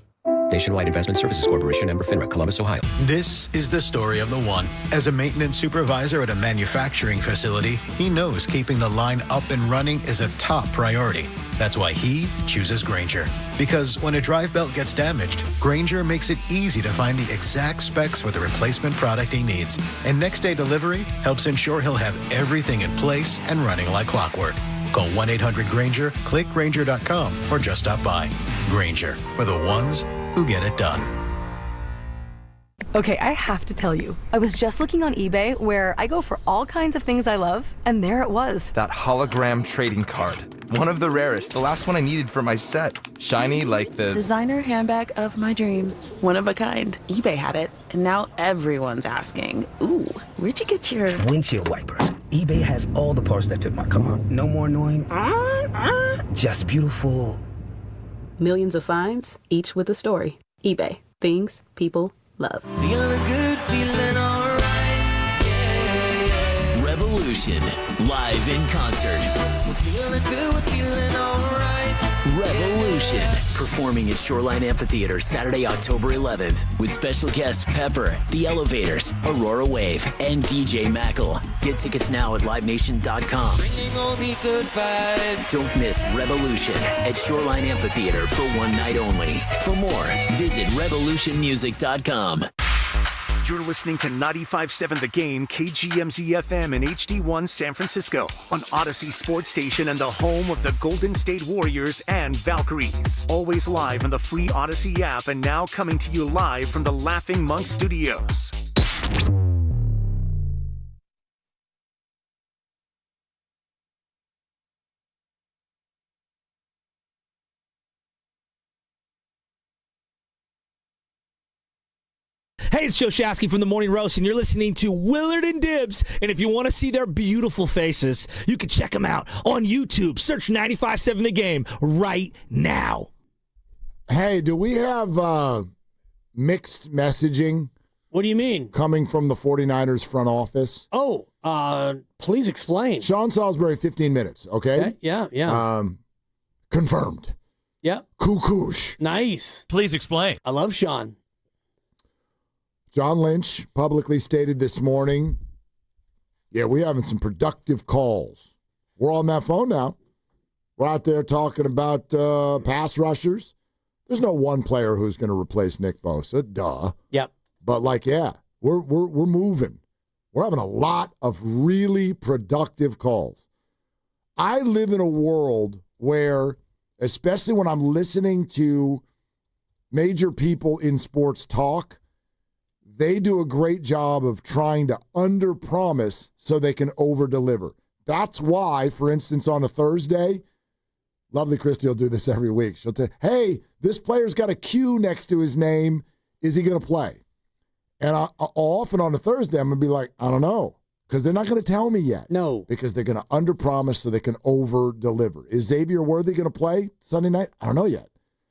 [SPEAKER 33] Nationwide Investment Services Corporation, member FINRA, Columbus, Ohio.
[SPEAKER 12] This is the story of the one. As a maintenance supervisor at a manufacturing facility, he knows keeping the line up and running is a top priority. That's why he chooses Grainger. Because when a drive belt gets damaged, Grainger makes it easy to find the exact specs for the replacement product he needs. And next day delivery helps ensure he'll have everything in place and running like clockwork. Call 1-800-GRAINGER, click Grainger.com, or just stop by. Grainger, for the ones who get it done.
[SPEAKER 18] Okay, I have to tell you, I was just looking on eBay where I go for all kinds of things I love, and there it was.
[SPEAKER 19] That hologram trading card. One of the rarest, the last one I needed for my set. Shiny like the...
[SPEAKER 20] designer handbag of my dreams. One of a kind. eBay had it, and now everyone's asking, ooh, where'd you get your...
[SPEAKER 21] windshield wipers. eBay has all the parts that fit my car. No more annoying... just beautiful.
[SPEAKER 22] Millions of finds, each with a story. eBay. Things people love.
[SPEAKER 23] Feeling good, feeling alright. Yeah.
[SPEAKER 24] Revolution, live in concert.
[SPEAKER 23] We're feeling good, we're feeling alright.
[SPEAKER 24] Revolution, performing at Shoreline Amphitheater Saturday, October 11th, with special guests Pepper, The Elevators, Aurora Wave, and DJ Mackle. Get tickets now at livenation.com.
[SPEAKER 23] Bringing all the good vibes.
[SPEAKER 24] Don't miss Revolution at Shoreline Amphitheater for one night only. For more, visit revolutionmusic.com.
[SPEAKER 14] You're listening to 95.7 The Game, KGMZ-FM and HD1 San Francisco on Odyssey Sports Station and the home of the Golden State Warriors and Valkyries. Always live on the free Odyssey app and now coming to you live from the Laughing Monk Studios.
[SPEAKER 8] Hey, it's Joe Shasky from the Morning Roast, and you're listening to Willard and Dibs. And if you want to see their beautiful faces, you can check them out on YouTube. Search 95.7 The Game right now.
[SPEAKER 4] Hey, do we have mixed messaging?
[SPEAKER 8] What do you mean?
[SPEAKER 4] Coming from the 49ers front office?
[SPEAKER 8] Oh, please explain.
[SPEAKER 4] Sean Salisbury, 15 minutes, okay?
[SPEAKER 8] Yeah.
[SPEAKER 4] Confirmed.
[SPEAKER 8] Yep.
[SPEAKER 4] Kukush.
[SPEAKER 8] Nice.
[SPEAKER 6] Please explain.
[SPEAKER 8] I love Sean.
[SPEAKER 4] John Lynch publicly stated this morning, yeah, we're having some productive calls. We're on that phone now. We're out there talking about pass rushers, There's no one player who's going to replace Nick Bosa. Duh.
[SPEAKER 8] Yep.
[SPEAKER 4] But we're moving. We're having a lot of really productive calls. I live in a world where, especially when I'm listening to major people in sports talk, they do a great job of trying to underpromise so they can overdeliver. That's why, for instance, on a Thursday, lovely Christy will do this every week. She'll say, hey, this player's got a Q next to his name. Is he going to play? And I'll often on a Thursday, I'm going to be like, I don't know, because they're not going to tell me yet.
[SPEAKER 8] No.
[SPEAKER 4] Because they're going to underpromise so they can over-deliver. Is Xavier Worthy going to play Sunday night? I don't know yet.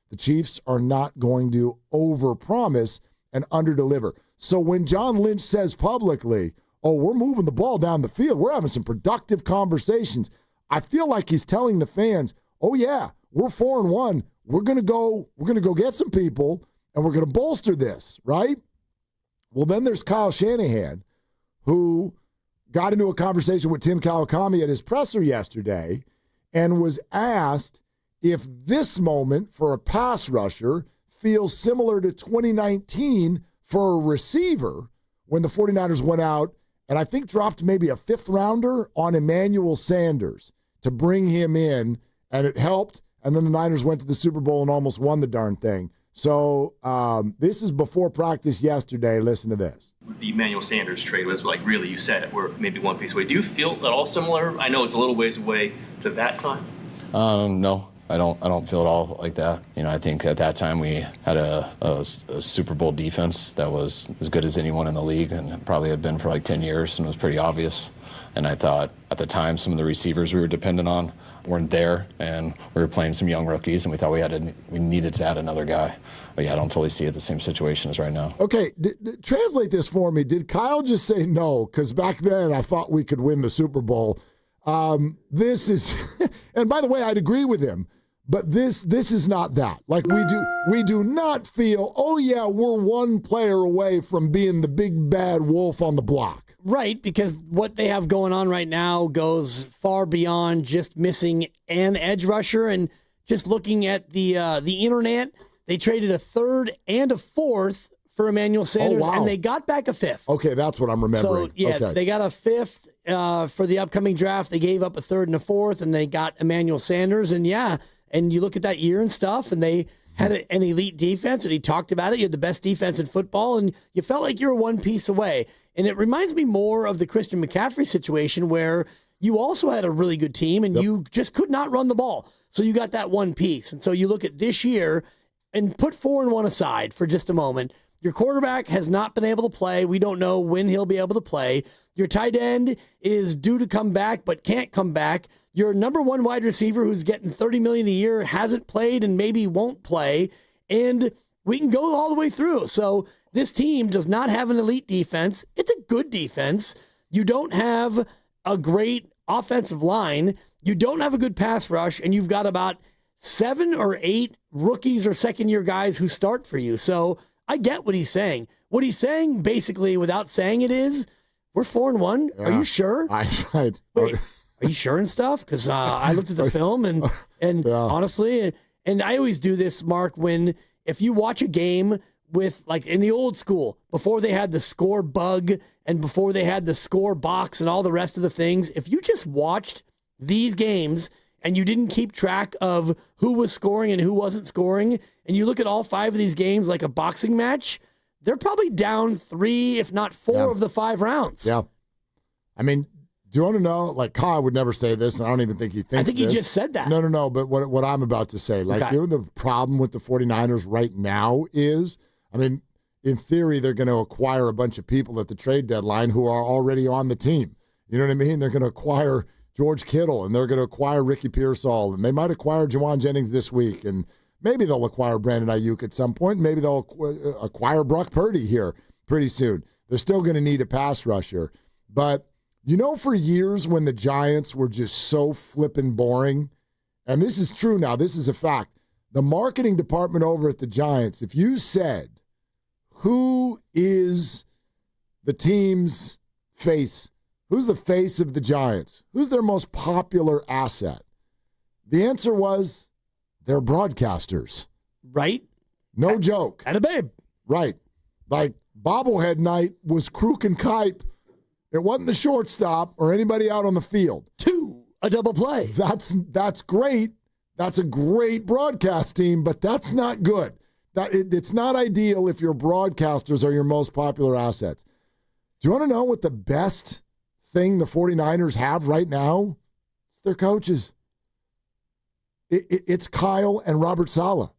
[SPEAKER 4] The Chiefs are not going to overpromise and underdeliver. So when John Lynch says publicly, oh, we're moving the ball down the field, we're having some productive conversations, I feel like he's telling the fans, oh yeah, we're 4-1. We're gonna go get some people and we're gonna bolster this, right? Well, then there's Kyle Shanahan, who got into a conversation with Tim Kawakami at his presser yesterday and was asked if this moment for a pass rusher feels similar to 2019 for a receiver when the 49ers went out and I think dropped maybe a fifth rounder on Emmanuel Sanders to bring him in, and it helped. And then the Niners went to the Super Bowl and almost won the darn thing. So this is before practice yesterday. Listen to this.
[SPEAKER 2] The Emmanuel Sanders trade was like, really, you said it, we're maybe one piece away. Do you feel at all similar? I know it's a little ways away to that time.
[SPEAKER 5] No, I don't feel at all like that. I think at that time we had a Super Bowl defense that was as good as anyone in the league and probably had been for like 10 years and was pretty obvious. And I thought at the time some of the receivers we were dependent on weren't there, and we were playing some young rookies, and we thought we needed to add another guy. But yeah, I don't totally see it the same situation as right now.
[SPEAKER 4] Okay, translate this for me. Did Kyle just say no? Because back then I thought we could win the Super Bowl. This is, and by the way, I'd agree with him. But this is not that. Like we do not feel, oh yeah, we're one player away from being the big bad wolf on the block.
[SPEAKER 8] Right, because what they have going on right now goes far beyond just missing an edge rusher. And just looking at the internet, they traded a third and a fourth for Emmanuel Sanders, and they got back a fifth.
[SPEAKER 4] Okay, that's what I'm remembering.
[SPEAKER 8] So, yeah,
[SPEAKER 4] okay.
[SPEAKER 8] They got a fifth for the upcoming draft. They gave up a third and a fourth, and they got Emmanuel Sanders. And, yeah, and you look at that year and stuff, and they had an elite defense, and he talked about it. You had the best defense in football, and you felt like you were one piece away. And it reminds me more of the Christian McCaffrey situation where you also had a really good team, and you just could not run the ball. So you got that one piece. And so you look at this year and put 4-1 aside for just a moment. Your quarterback has not been able to play. We don't know when he'll be able to play. Your tight end is due to come back but can't come back. Your number one wide receiver who's getting $30 million a year hasn't played and maybe won't play. And we can go all the way through. So this team does not have an elite defense. It's a good defense. You don't have a great offensive line. You don't have a good pass rush, and you've got about 7 or 8 rookies or second-year guys who start for you. So I get what he's saying. What he's saying, basically, without saying it is, we're 4-1. Yeah. Are you sure? Wait, are you sure and stuff? Because I looked at the film, and honestly, and I always do this, Mark, if you watch a game with, like in the old school, before they had the score bug and before they had the score box and all the rest of the things, if you just watched these games and you didn't keep track of who was scoring and who wasn't scoring, and you look at all 5 of these games like a boxing match, they're probably down 3, if not 4 of the 5 rounds.
[SPEAKER 4] Yeah. I mean, do you want to know, like Kyle would never say this, and I don't even think he thinks
[SPEAKER 8] I think he just said that.
[SPEAKER 4] No, but what I'm about to say, like, you know, the problem with the 49ers right now is, I mean, in theory, they're going to acquire a bunch of people at the trade deadline who are already on the team. You know what I mean? They're going to acquire George Kittle, and they're going to acquire Ricky Pearsall, and they might acquire Jawan Jennings this week, and maybe they'll acquire Brandon Ayuk at some point. Maybe they'll acquire Brock Purdy here pretty soon. They're still going to need a pass rusher. But, you know, for years when the Giants were just so flippin' boring, and this is true now, this is a fact, the marketing department over at the Giants, if you said, who is the team's face? Who's the face of the Giants? Who's their most popular asset? The answer was, they're broadcasters.
[SPEAKER 8] Right?
[SPEAKER 4] No joke.
[SPEAKER 8] And a babe.
[SPEAKER 4] Right. Like, bobblehead night was Kruk and Kipe. It wasn't the shortstop or anybody out on the field.
[SPEAKER 8] A double play.
[SPEAKER 4] That's great. That's a great broadcast team, but that's not good. It's not ideal if your broadcasters are your most popular assets. Do you want to know what the best thing the 49ers have right now? It's their coaches. It's Kyle and Robert Saleh.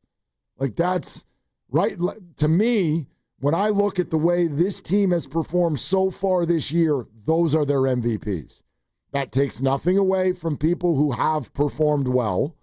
[SPEAKER 4] Like, that's right. To me, when I look at the way this team has performed so far this year, those are their MVPs. That takes nothing away from people who have performed well,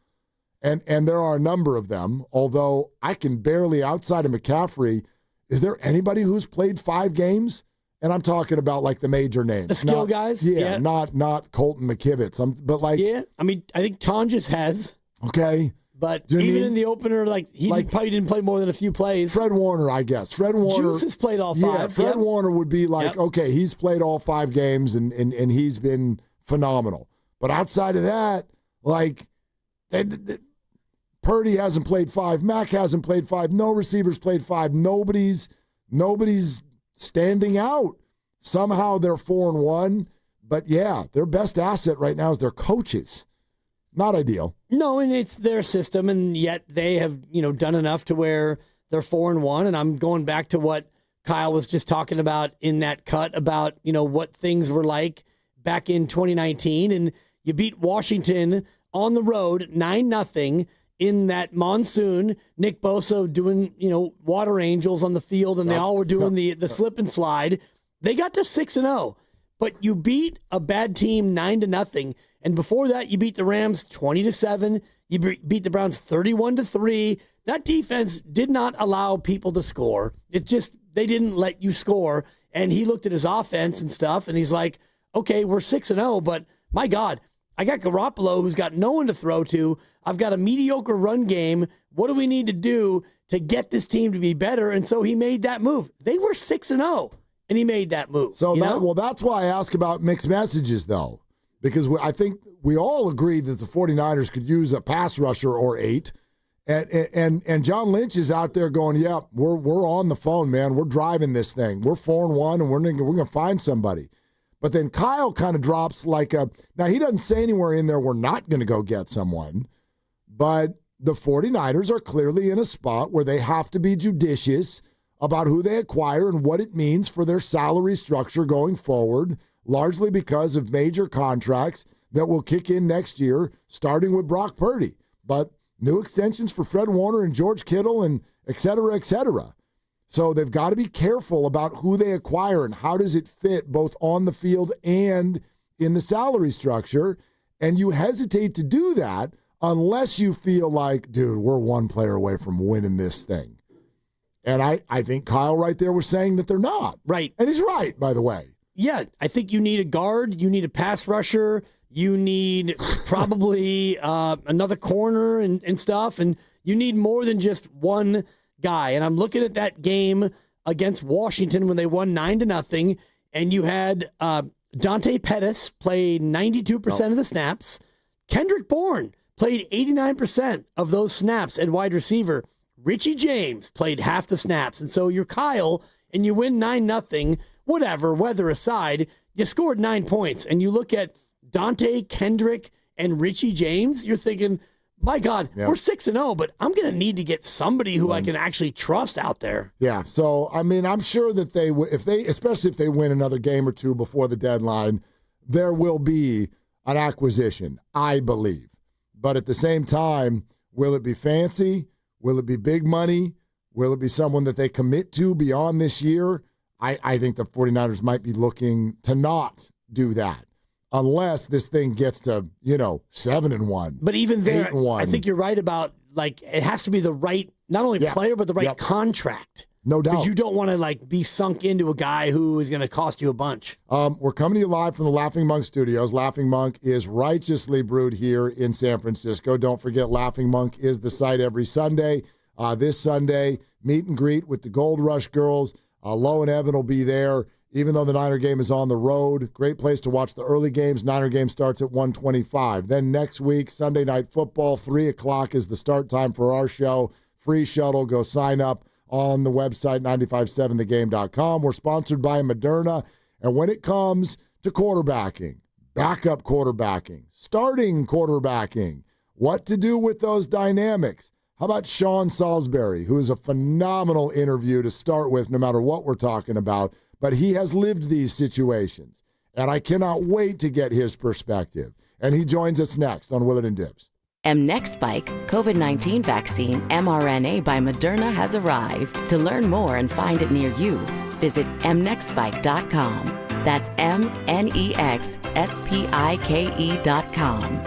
[SPEAKER 4] and there are a number of them, although I can barely, outside of McCaffrey, is there anybody who's played 5 games? And I'm talking about, like, the major names.
[SPEAKER 8] The skill guys?
[SPEAKER 4] Yeah, not Colton McKivitz. But, like...
[SPEAKER 8] Yeah, I mean, I think Tonjes has.
[SPEAKER 4] Okay.
[SPEAKER 8] But even in the opener, like, probably didn't play more than a few plays.
[SPEAKER 4] Fred Warner, I guess. Fred Warner.
[SPEAKER 8] Juice has played all 5.
[SPEAKER 4] Yeah, Fred Warner would be like, okay, he's played all 5 games, and he's been phenomenal. But outside of that, like, Purdy hasn't played 5. Mack hasn't played 5. No receivers played 5. Nobody's standing out. Somehow they're 4-1. But, yeah, their best asset right now is their coaches. Not ideal.
[SPEAKER 8] No, and it's their system, and yet they have, done enough to where they're 4-1. And I'm going back to what Kyle was just talking about in that cut about, what things were like back in 2019. And you beat Washington on the road 9-0 in that monsoon. Nick Bosa doing, water angels on the field, and they all were doing the slip and slide. They got to 6-0, but you beat a bad team 9-0. And before that, you beat the Rams 20-7. You beat the Browns 31-3. That defense did not allow people to score. It just, they didn't let you score. And he looked at his offense and stuff, and he's like, okay, we're 6-0, but my God, I got Garoppolo who's got no one to throw to. I've got a mediocre run game. What do we need to do to get this team to be better? And so he made that move. They were 6-0, and he made that move.
[SPEAKER 4] So that's why I ask about mixed messages, though. Because I think we all agree that the 49ers could use a pass rusher or 8. And John Lynch is out there going, yeah, we're on the phone, man. We're driving this thing. We're 4-1, and we're going to find somebody. But then Kyle kind of drops like now he doesn't say anywhere in there we're not going to go get someone. But the 49ers are clearly in a spot where they have to be judicious about who they acquire and what it means for their salary structure going forward, largely because of major contracts that will kick in next year, starting with Brock Purdy. But new extensions for Fred Warner and George Kittle and et cetera, et cetera. So they've got to be careful about who they acquire and how does it fit both on the field and in the salary structure. And you hesitate to do that unless you feel like, dude, we're one player away from winning this thing. And I think Kyle right there was saying that they're not.
[SPEAKER 8] Right.
[SPEAKER 4] And he's right, by the way.
[SPEAKER 8] Yeah, I think you need a guard, you need a pass rusher, you need probably another corner and stuff, and you need more than just one guy. And I'm looking at that game against Washington when they won 9-0, and you had Dante Pettis play 92% of the snaps. Kendrick Bourne played 89% of those snaps at wide receiver. Richie James played half the snaps. And so you're Kyle, and you win 9-0. Whatever, weather aside, you scored 9 points. And you look at Dante, Kendrick, and Richie James, you're thinking, my God, we're 6-0, but I'm going to need to get somebody who I can actually trust out there.
[SPEAKER 4] Yeah, so, I mean, I'm sure that especially if they win another game or two before the deadline, there will be an acquisition, I believe. But at the same time, will it be fancy? Will it be big money? Will it be someone that they commit to beyond this year? I think the 49ers might be looking to not do that unless this thing gets to, 7-1.
[SPEAKER 8] But even there,
[SPEAKER 4] 8-1.
[SPEAKER 8] I think you're right about, like, it has to be the right, not only player, but the right contract.
[SPEAKER 4] No doubt.
[SPEAKER 8] Because you don't want to, be sunk into a guy who is going to cost you a bunch.
[SPEAKER 4] We're coming to you live from the Laughing Monk Studios. Laughing Monk is righteously brewed here in San Francisco. Don't forget, Laughing Monk is the site every Sunday. This Sunday, meet and greet with the Gold Rush girls. Lowe and Evan will be there, even though the Niner game is on the road. Great place to watch the early games. Niner game starts at 1:25. Then next week, Sunday Night Football, 3 o'clock is the start time for our show. free shuttle. Go sign up on the website, 957thegame.com. We're sponsored by Moderna. And when it comes to quarterbacking, backup quarterbacking, starting quarterbacking, what to do with those dynamics. How about Sean Salisbury, who is a phenomenal interview to start with, no matter what we're talking about, but he has lived these situations, and I cannot wait to get his perspective. And he joins us next on Willard and Dibs.
[SPEAKER 3] mNEXSpike COVID-19 vaccine mRNA by Moderna has arrived. To learn more and find it near you, visit mnexspike.com. That's mnexspike.com.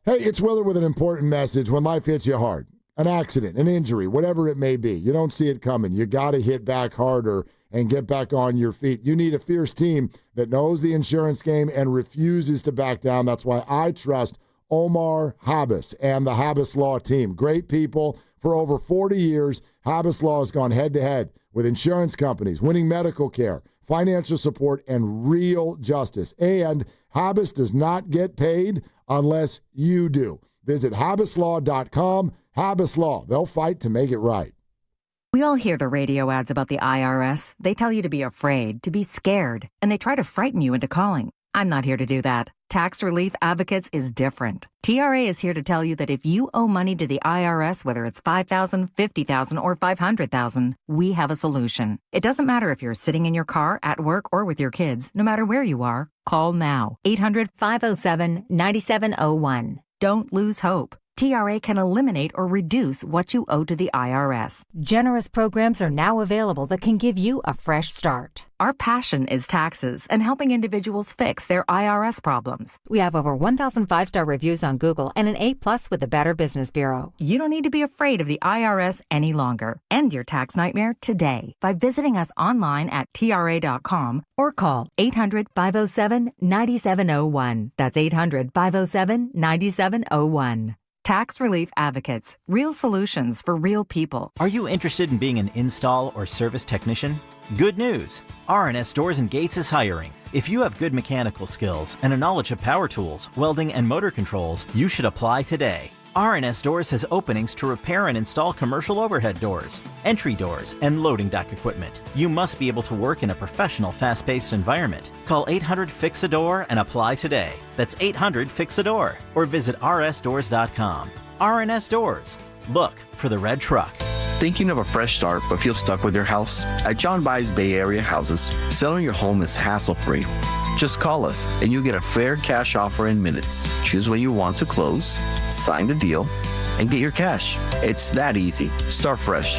[SPEAKER 4] Hey, it's Willard with an important message. When life hits you hard, an accident, an injury, whatever it may be, you don't see it coming. You got to hit back harder and get back on your feet. You need a fierce team that knows the insurance game and refuses to back down. That's why I trust Omar Habas and the Habas Law team. Great people. For over 40 years, Habas Law has gone head-to-head with insurance companies, winning medical care, financial support, and real justice. And Habas does not get paid unless you do. Visit habaslaw.com. Habas Law. They'll fight to make it right.
[SPEAKER 7] We all hear the radio ads about the IRS. They tell you to be afraid, to be scared, and they try to frighten you into calling. I'm not here to do that. Tax Relief Advocates is different. TRA is here to tell you that if you owe money to the IRS, whether it's $5,000, $50,000, or $500,000, we have a solution. It doesn't matter if you're sitting in your car, at work, or with your kids. No matter where you are, call now. 800-507-9701. Don't lose hope. TRA can eliminate or reduce what you owe to the IRS.
[SPEAKER 9] Generous programs are now available that can give you a fresh start.
[SPEAKER 7] Our passion is taxes and helping individuals fix their IRS problems.
[SPEAKER 9] We have over 1,000 5-star reviews on Google and an A+ with the Better Business Bureau.
[SPEAKER 7] You don't need to be afraid of the IRS any longer. End your tax nightmare today by visiting us online at TRA.com or call 800-507-9701. That's 800-507-9701. Tax Relief Advocates. Real solutions for real people.
[SPEAKER 10] Are you interested in being an install or service technician? Good news! R&S Doors and Gates is hiring. If you have good mechanical skills and a knowledge of power tools, welding, and motor controls, you should apply today. R&S Doors has openings to repair and install commercial overhead doors, entry doors, and loading dock equipment. You must be able to work in a professional, fast-paced environment. Call 800-FIX-A-DOOR and apply today. That's 800-FIX-A-DOOR or visit rsdoors.com. R&S Doors. Look for the red truck.
[SPEAKER 11] Thinking of a fresh start but feel stuck with your house? At John By's Bay Area Houses, selling your home is hassle-free. Just call us and you'll get a fair cash offer in minutes. Choose when you want to close, sign the deal, and get your cash. It's that easy. Start fresh.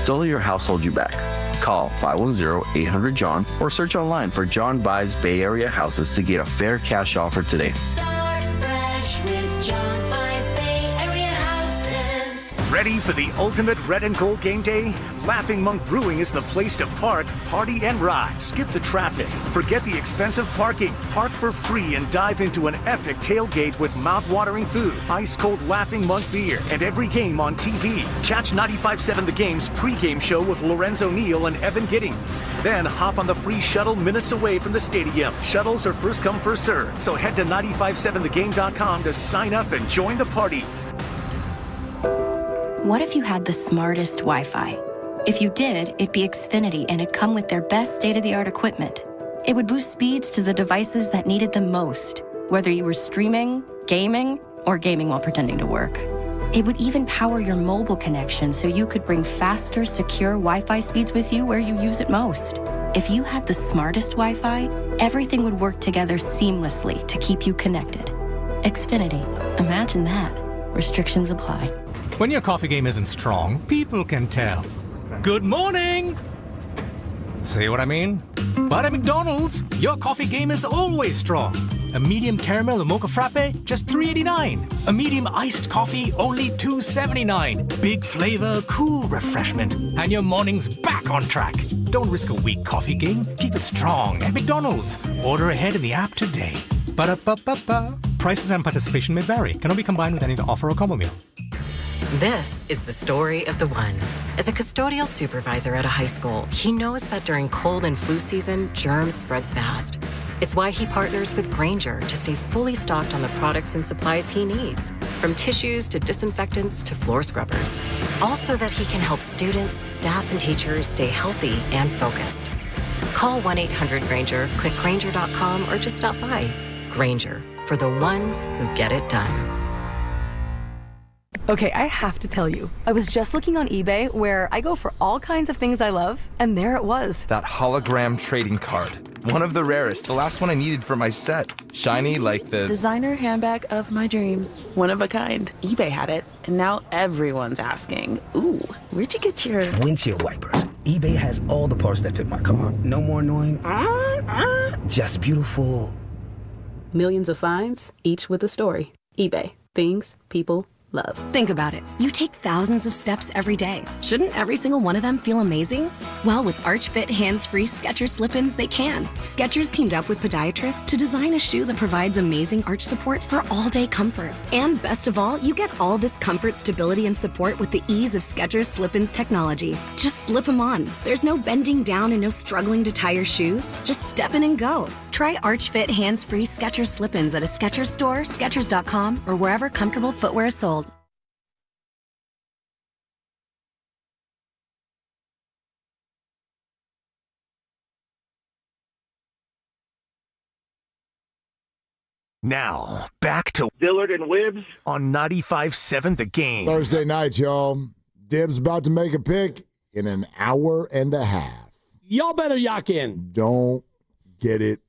[SPEAKER 11] Don't let your house hold you back. Call 510-800-JOHN or search online for John By's Bay Area Houses to get a fair cash offer today.
[SPEAKER 25] Start fresh with John By's Bay Area Houses.
[SPEAKER 14] Ready for the ultimate red and gold game day? Laughing Monk Brewing is the place to park, party, and ride. Skip the traffic. Forget the expensive parking. Park for free and dive into an epic tailgate with mouth-watering food, ice-cold Laughing Monk beer, and every game on TV. Catch 95.7 The Game's pregame show with Lorenzo Neal and Evan Giddings. Then hop on the free shuttle minutes away from the stadium. Shuttles are first come, first served. So head to 957thegame.com to sign up and join the party.
[SPEAKER 26] What if you had the smartest Wi-Fi? If you did, it'd be Xfinity and it'd come with their best state-of-the-art equipment. It would boost speeds to the devices that needed them most, whether you were streaming, gaming, or gaming while pretending to work. It would even power your mobile connection so you could bring faster, secure Wi-Fi speeds with you where you use it most. If you had the smartest Wi-Fi, everything would work together seamlessly to keep you connected. Xfinity. Imagine that. Restrictions apply.
[SPEAKER 27] When your coffee game isn't strong, people can tell. Good morning! See what I mean? But at McDonald's, your coffee game is always strong. A medium caramel or mocha frappe, just $3.89. A medium iced coffee, only $2.79. Big flavor, cool refreshment, and your morning's back on track. Don't risk a weak coffee game. Keep it strong at McDonald's. Order ahead in the app today. Ba-da-ba-ba-ba. Prices and participation may vary. Cannot be combined with any other offer or combo meal.
[SPEAKER 28] This is the story of the one. As a custodial supervisor at a high school, he knows that during cold and flu season, germs spread fast. It's why he partners with Grainger to stay fully stocked on the products and supplies he needs, from tissues to disinfectants to floor scrubbers. All so that he can help students, staff, and teachers stay healthy and focused. Call 1-800-GRAINGER, click Grainger.com, or just stop by. Grainger, for the ones who get it done.
[SPEAKER 1] Okay, I have to tell you, I was just looking on eBay where I go for all kinds of things I love, and there it was.
[SPEAKER 12] That hologram trading card. One of the rarest, the last one I needed for my set. Shiny like the
[SPEAKER 20] designer handbag of my dreams. One of a kind. eBay had it, and now everyone's asking, ooh, where'd you get your
[SPEAKER 21] windshield wipers? eBay has all the parts that fit my car. No more annoying, just beautiful.
[SPEAKER 22] Millions of finds, each with a story. eBay. Things people love.
[SPEAKER 13] Think about it. You take thousands of steps every day. Shouldn't every single one of them feel amazing? Well, with Arch Fit hands-free Skechers slip-ins, they can. Skechers teamed up with podiatrists to design a shoe that provides amazing arch support for all-day comfort. And best of all, you get all this comfort, stability, and support with the ease of Skechers slip-ins technology. Just slip them on. There's no bending down and no struggling to tie your shoes. Just step in and go. Try Arch Fit hands-free Skechers slip-ins at a Skechers store, Skechers.com, or wherever comfortable footwear is sold.
[SPEAKER 14] Now, back to
[SPEAKER 15] Willard and Dibs
[SPEAKER 14] on 95.7 The Game.
[SPEAKER 4] Thursday night, y'all. Dibs about to make a pick in an hour and a half.
[SPEAKER 8] Y'all better yak in.
[SPEAKER 4] Don't get it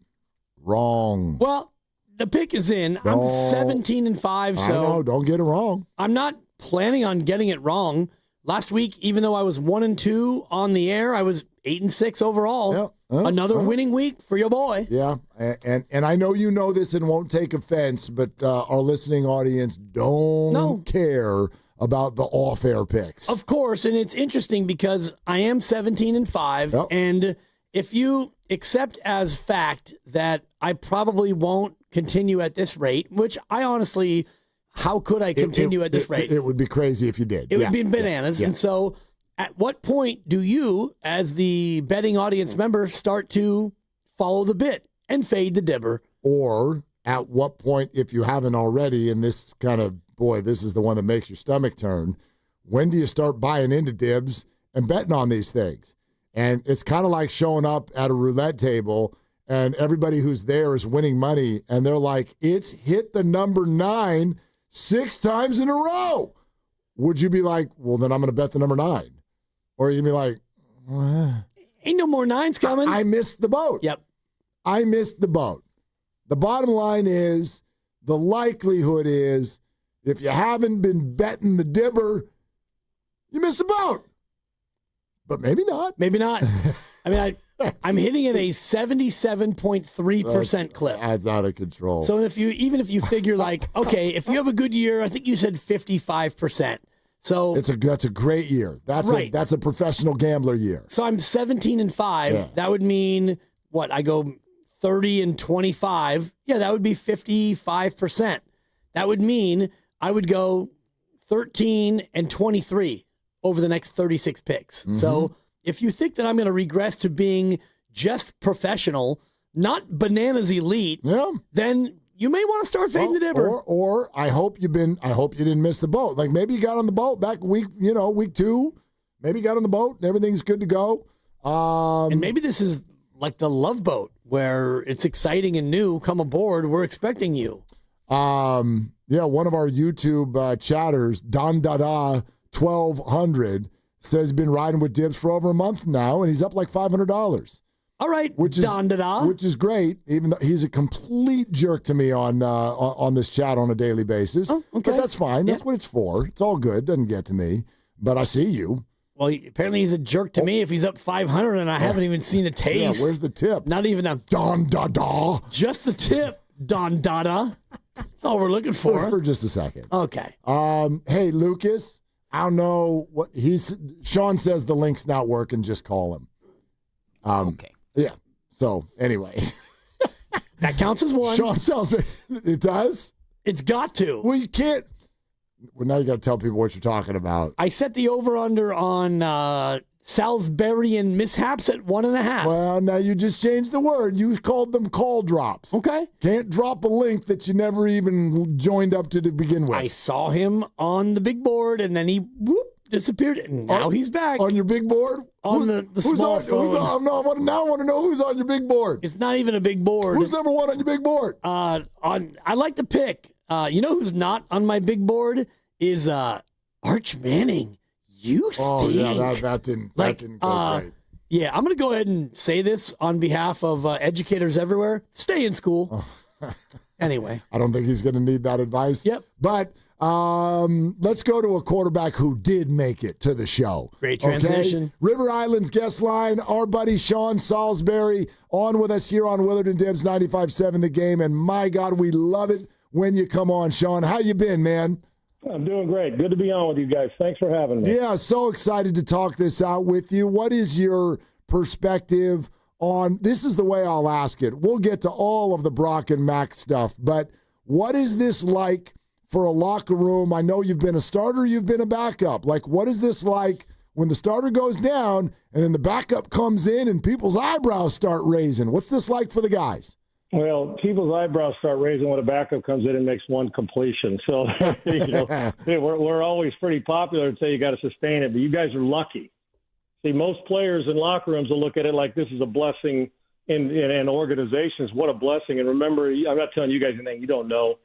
[SPEAKER 4] wrong.
[SPEAKER 8] Well, the pick is in. I'm 17-5, so
[SPEAKER 4] I know, don't get it wrong.
[SPEAKER 8] I'm not planning on getting it wrong. Last week, even though I was 1-2 on the air, I was 8-6 overall.
[SPEAKER 4] Yeah.
[SPEAKER 8] Another winning week for your boy.
[SPEAKER 4] Yeah, and I know you know this and won't take offense, but our listening audience don't care about the off-air picks.
[SPEAKER 8] Of course, and it's interesting because I am 17-5, and if you accept as fact that I probably won't continue at this rate, which I honestly, how could I continue at this rate?
[SPEAKER 4] It would be crazy if you did.
[SPEAKER 8] It would be bananas, and so at what point do you, as the betting audience member, start to follow the bit and fade the dibber?
[SPEAKER 4] Or at what point, if you haven't already, and this kind of, boy, this is the one that makes your stomach turn, when do you start buying into dibs and betting on these things? And it's kind of like showing up at a roulette table and everybody who's there is winning money, and they're like, it's hit the number 9 6 times in a row. Would you be like, well, then I'm going to bet the number 9? Or you'd be like,
[SPEAKER 8] ain't no more 9s coming.
[SPEAKER 4] I missed the boat.
[SPEAKER 8] Yep.
[SPEAKER 4] I missed the boat. The bottom line is, the likelihood is, if you haven't been betting the dibber, you missed the boat. But maybe not.
[SPEAKER 8] Maybe not. I mean, I'm hitting at a 77.3% clip.
[SPEAKER 4] That's out of control.
[SPEAKER 8] So even if you figure like, okay, if you have a good year, I think you said 55%. So
[SPEAKER 4] that's a great year. That's
[SPEAKER 8] right.
[SPEAKER 4] That's a professional gambler year.
[SPEAKER 8] So I'm 17-5. Yeah. That would mean what? I go 30-25. Yeah, that would be 55%. That would mean I would go 13-23 over the next 36 picks. Mm-hmm. So if you think that I'm going to regress to being just professional, not bananas elite, then you may want to start fading the dibber.
[SPEAKER 4] Or I hope you didn't miss the boat. Like maybe you got on the boat back week 2. Maybe you got on the boat and everything's good to go.
[SPEAKER 8] And maybe this is like the Love Boat where it's exciting and new. Come aboard. We're expecting you.
[SPEAKER 4] One of our YouTube chatters, Don Dada 1200, says he's been riding with Dibs for over a month now, and he's up like $500.
[SPEAKER 8] All right,
[SPEAKER 4] which is great. Even though he's a complete jerk to me on this chat on a daily basis. Oh, okay. But that's fine. That's what it's for. It's all good. Doesn't get to me. But I see you.
[SPEAKER 8] Well, apparently he's a jerk to me if he's up 500 and I haven't even seen a taste.
[SPEAKER 4] Yeah, where's the tip?
[SPEAKER 8] Not even a
[SPEAKER 4] Don Dada.
[SPEAKER 8] Just the tip, Don Dada. That's all we're looking for.
[SPEAKER 4] For just a second.
[SPEAKER 8] Okay.
[SPEAKER 4] Hey, Lucas. I don't know what Sean says the link's not working. Just call him.
[SPEAKER 16] Okay.
[SPEAKER 4] Yeah. So anyway,
[SPEAKER 8] that counts as one.
[SPEAKER 4] Sean sells me. It does.
[SPEAKER 8] It's got to.
[SPEAKER 4] Well, you can't. Well, now you got to tell people what you're talking about.
[SPEAKER 8] I set the over/under on Salisbury-an mishaps at 1.5.
[SPEAKER 4] Well, now you just changed the word. You called them call drops.
[SPEAKER 8] Okay.
[SPEAKER 4] Can't drop a link that you never even joined up to begin with.
[SPEAKER 8] I saw him on the big board, and then he disappeared, and now he's back.
[SPEAKER 4] On your big board?
[SPEAKER 8] On the small phone.
[SPEAKER 4] Now I want to know who's on your big board.
[SPEAKER 8] It's not even a big board.
[SPEAKER 4] Who's number one on your big board?
[SPEAKER 8] I like the pick. You know who's not on my big board is Arch Manning. You stink.
[SPEAKER 4] Oh, yeah, that didn't go great.
[SPEAKER 8] Yeah, I'm going to go ahead and say this on behalf of educators everywhere. Stay in school. Anyway.
[SPEAKER 4] I don't think he's going to need that advice.
[SPEAKER 8] Yep.
[SPEAKER 4] But let's go to a quarterback who did make it to the show.
[SPEAKER 8] Great transition.
[SPEAKER 4] Okay? River Island's guest line, our buddy Sean Salisbury on with us here on Willard and Dibs 95.7 The Game. And my God, we love it when you come on, Sean. How you been, man?
[SPEAKER 6] I'm doing great. Good to be on with you guys. Thanks for having me.
[SPEAKER 4] Yeah, so excited to talk this out with you. What is your perspective on, this is the way I'll ask it. We'll get to all of the Brock and Mac stuff, but what is this like for a locker room? I know you've been a starter, you've been a backup. Like, what is this like when the starter goes down and then the backup comes in and people's eyebrows start raising? What's this like for the guys?
[SPEAKER 6] Well, people's eyebrows start raising when a backup comes in and makes one completion. So, we're always pretty popular and say you got to sustain it, but you guys are lucky. See, most players in locker rooms will look at it like this is a blessing in organizations. What a blessing. And remember, I'm not telling you guys anything you don't know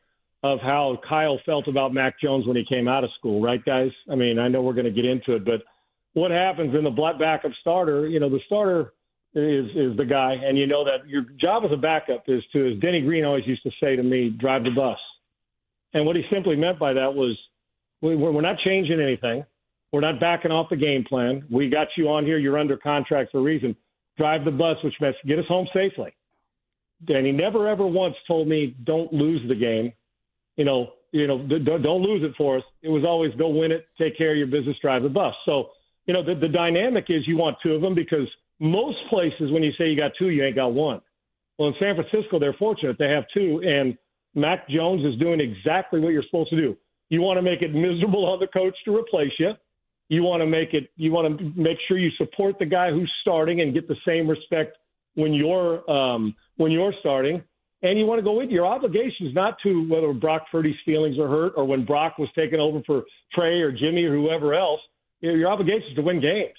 [SPEAKER 6] of how Kyle felt about Mac Jones when he came out of school, right, guys? I mean, I know we're going to get into it, but what happens in the backup starter, the starter is the guy, and you know that your job as a backup is to, as Denny Green always used to say to me, drive the bus. And what he simply meant by that was we're not changing anything. We're not backing off the game plan. We got you on here. You're under contract for a reason. Drive the bus, which means get us home safely. And he never, ever once told me, don't lose the game. Don't lose it for us. It was always go win it, take care of your business, drive the bus. So, the dynamic is you want two of them because most places when you say you got two, you ain't got one. Well, in San Francisco, they're fortunate. They have two, and Mac Jones is doing exactly what you're supposed to do. You want to make it miserable on the coach to replace you. You want to make sure you support the guy who's starting and get the same respect when you're starting. And you want to go with your obligations, not to whether Brock Purdy's feelings are hurt or when Brock was taking over for Trey or Jimmy or whoever else. Your obligation is to win games.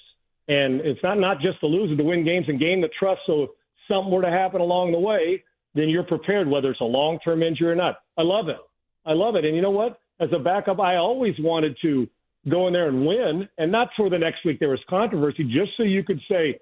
[SPEAKER 6] And it's not just to lose, to win games and gain the trust. So if something were to happen along the way, then you're prepared, whether it's a long-term injury or not. I love it. And you know what? As a backup, I always wanted to go in there and win, and not for the next week there was controversy, just so you could say,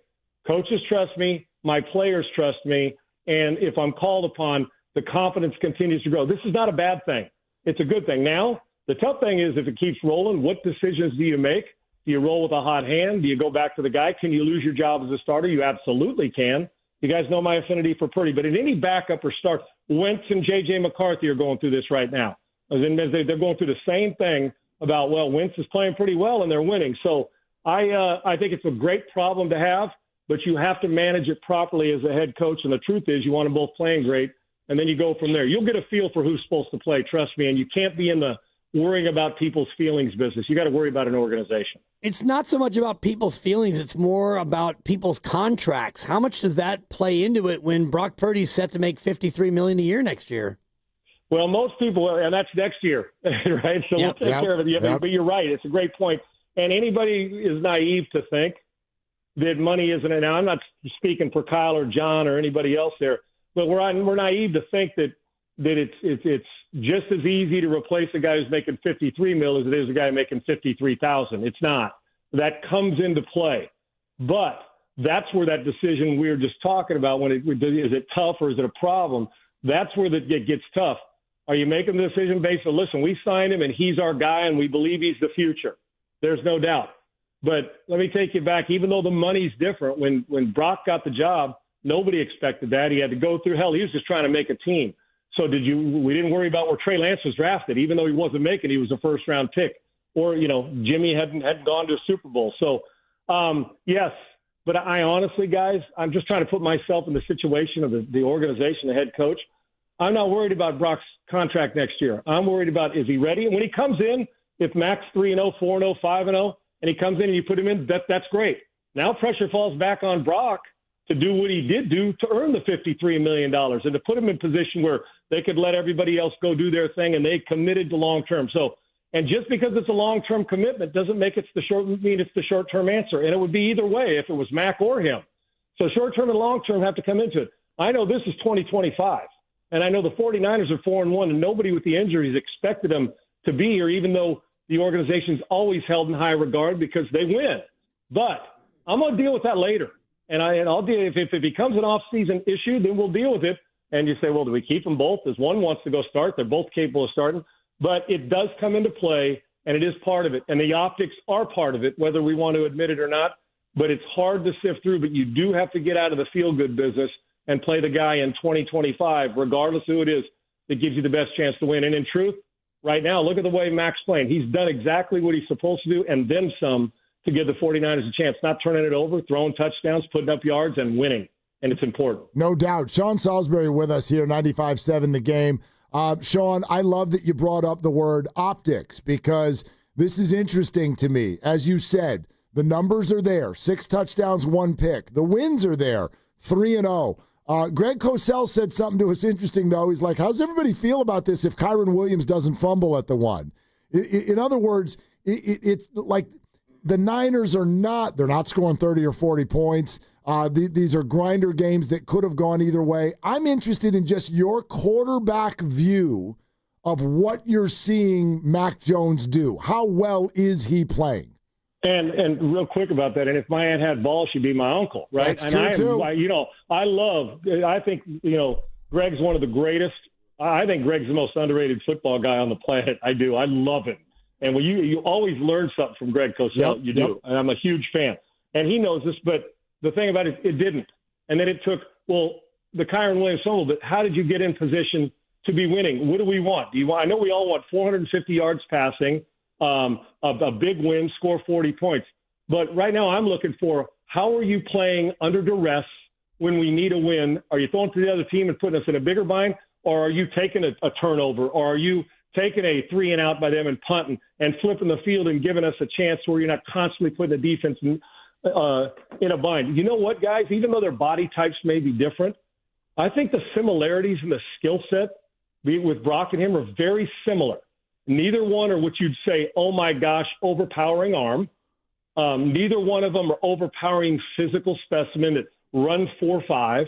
[SPEAKER 6] coaches trust me, my players trust me, and if I'm called upon, the confidence continues to grow. This is not a bad thing. It's a good thing. Now, the tough thing is if it keeps rolling, what decisions do you make? Do you roll with a hot hand? Do you go back to the guy? Can you lose your job as a starter? You absolutely can. You guys know my affinity for Purdy. But in any backup or start, Wentz and J.J. McCarthy are going through this right now. They're going through the same thing about, Wentz is playing pretty well and they're winning. So I think it's a great problem to have, but you have to manage it properly as a head coach. And the truth is you want them both playing great, and then you go from there. You'll get a feel for who's supposed to play, trust me, and you can't be in the worrying about people's feelings business. You got to worry about an organization.
[SPEAKER 8] It's not so much about people's feelings. It's more about people's contracts. How much does that play into it when Brock Purdy's set to make $53 million a year next year?
[SPEAKER 6] Well, most people, and that's next year, right? So we'll take care of it. But you're right. It's a great point. And anybody is naive to think that money isn't. Now, I'm not speaking for Kyle or John or anybody else there, but we're naive to think that it's just as easy to replace a guy who's making $53 million as it is a guy making $53,000. It's not. That comes into play. But that's where that decision we were just talking about, is it tough or is it a problem? That's where it gets tough. Are you making the decision based on, listen, we signed him and he's our guy and we believe he's the future? There's no doubt. But let me take you back. Even though the money's different, when Brock got the job, nobody expected that. He had to go through hell. He was just trying to make a team. So we didn't worry about where Trey Lance was drafted, even though he wasn't making, he was a first-round pick. Or, Jimmy hadn't gone to a Super Bowl. So, yes, but I honestly, guys, I'm just trying to put myself in the situation of the organization, the head coach. I'm not worried about Brock's contract next year. I'm worried about, is he ready? And when he comes in, if Mac's 3-0, 4-0, 5-0, and he comes in and you put him in, that's great. Now pressure falls back on Brock to do what he did do to earn the $53 million and to put him in position where they could let everybody else go do their thing, and they committed to long-term. So, and just because it's a long-term commitment doesn't make it's the short-term answer. And it would be either way if it was Mac or him. So short-term and long-term have to come into it. I know this is 2025, and I know the 49ers are 4-1, and nobody with the injuries expected them to be here, even though the organization's always held in high regard because they win. But I'm going to deal with that later. And I'll deal if it becomes an off-season issue, then we'll deal with it. And you say, well, do we keep them both? As one wants to go start, they're both capable of starting. But it does come into play, and it is part of it. And the optics are part of it, whether we want to admit it or not. But it's hard to sift through. But you do have to get out of the feel-good business and play the guy in 2025, regardless of who it is, that gives you the best chance to win. And in truth, right now, look at the way Mac's playing. He's done exactly what he's supposed to do and then some to give the 49ers a chance, not turning it over, throwing touchdowns, putting up yards, and winning. And it's important.
[SPEAKER 4] No doubt. Sean Salisbury with us here, 95.7 The Game. Sean, I love that you brought up the word optics because this is interesting to me. As you said, the numbers are there. 6 touchdowns, 1 pick. The wins are there, 3-0. Greg Cosell said something to us interesting, though. He's like, how does everybody feel about this if Kyren Williams doesn't fumble at the one? In other words, it's like the Niners are not, they're not scoring 30 or 40 points. These are grinder games that could have gone either way. I'm interested in just your quarterback view of what you're seeing Mac Jones do. How well is he playing?
[SPEAKER 6] And real quick about that, and if my aunt had balls, she'd be my uncle, right?
[SPEAKER 4] That's true, too.
[SPEAKER 6] I think, Greg's one of the greatest. I think Greg's the most underrated football guy on the planet. I do. I love him. And when you always learn something from Greg Cosell, you do. And I'm a huge fan. And he knows this, but the thing about it didn't. And then it took, the Kyren Williams fumble, but how did you get in position to be winning? What do we want? I know we all want 450 yards passing, a big win, score 40 points. But right now I'm looking for how are you playing under duress when we need a win? Are you throwing to the other team and putting us in a bigger bind? Or are you taking a turnover? Or are you taking a 3-and-out by them and punting and flipping the field and giving us a chance where you're not constantly putting the defense in a bind? You know what, guys? Even though their body types may be different, I think the similarities in the skill set with Brock and him are very similar. Neither one are what you'd say, oh, my gosh, overpowering arm. Neither one of them are overpowering physical specimen that run 4.5.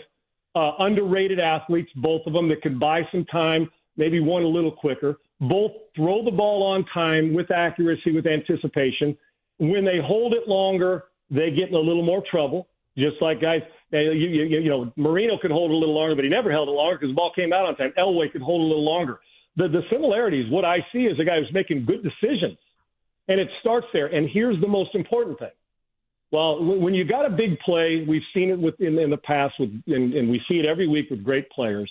[SPEAKER 6] Underrated athletes, both of them, that could buy some time, maybe one a little quicker. Both throw the ball on time with accuracy, with anticipation. When they hold it longer, they get in a little more trouble. Just like guys, Marino could hold it a little longer, but he never held it longer because the ball came out on time. Elway could hold it a little longer. The similarities, what I see is a guy who's making good decisions, and it starts there. And here's the most important thing. Well, when you got a big play, we've seen it in the past, and we see it every week with great players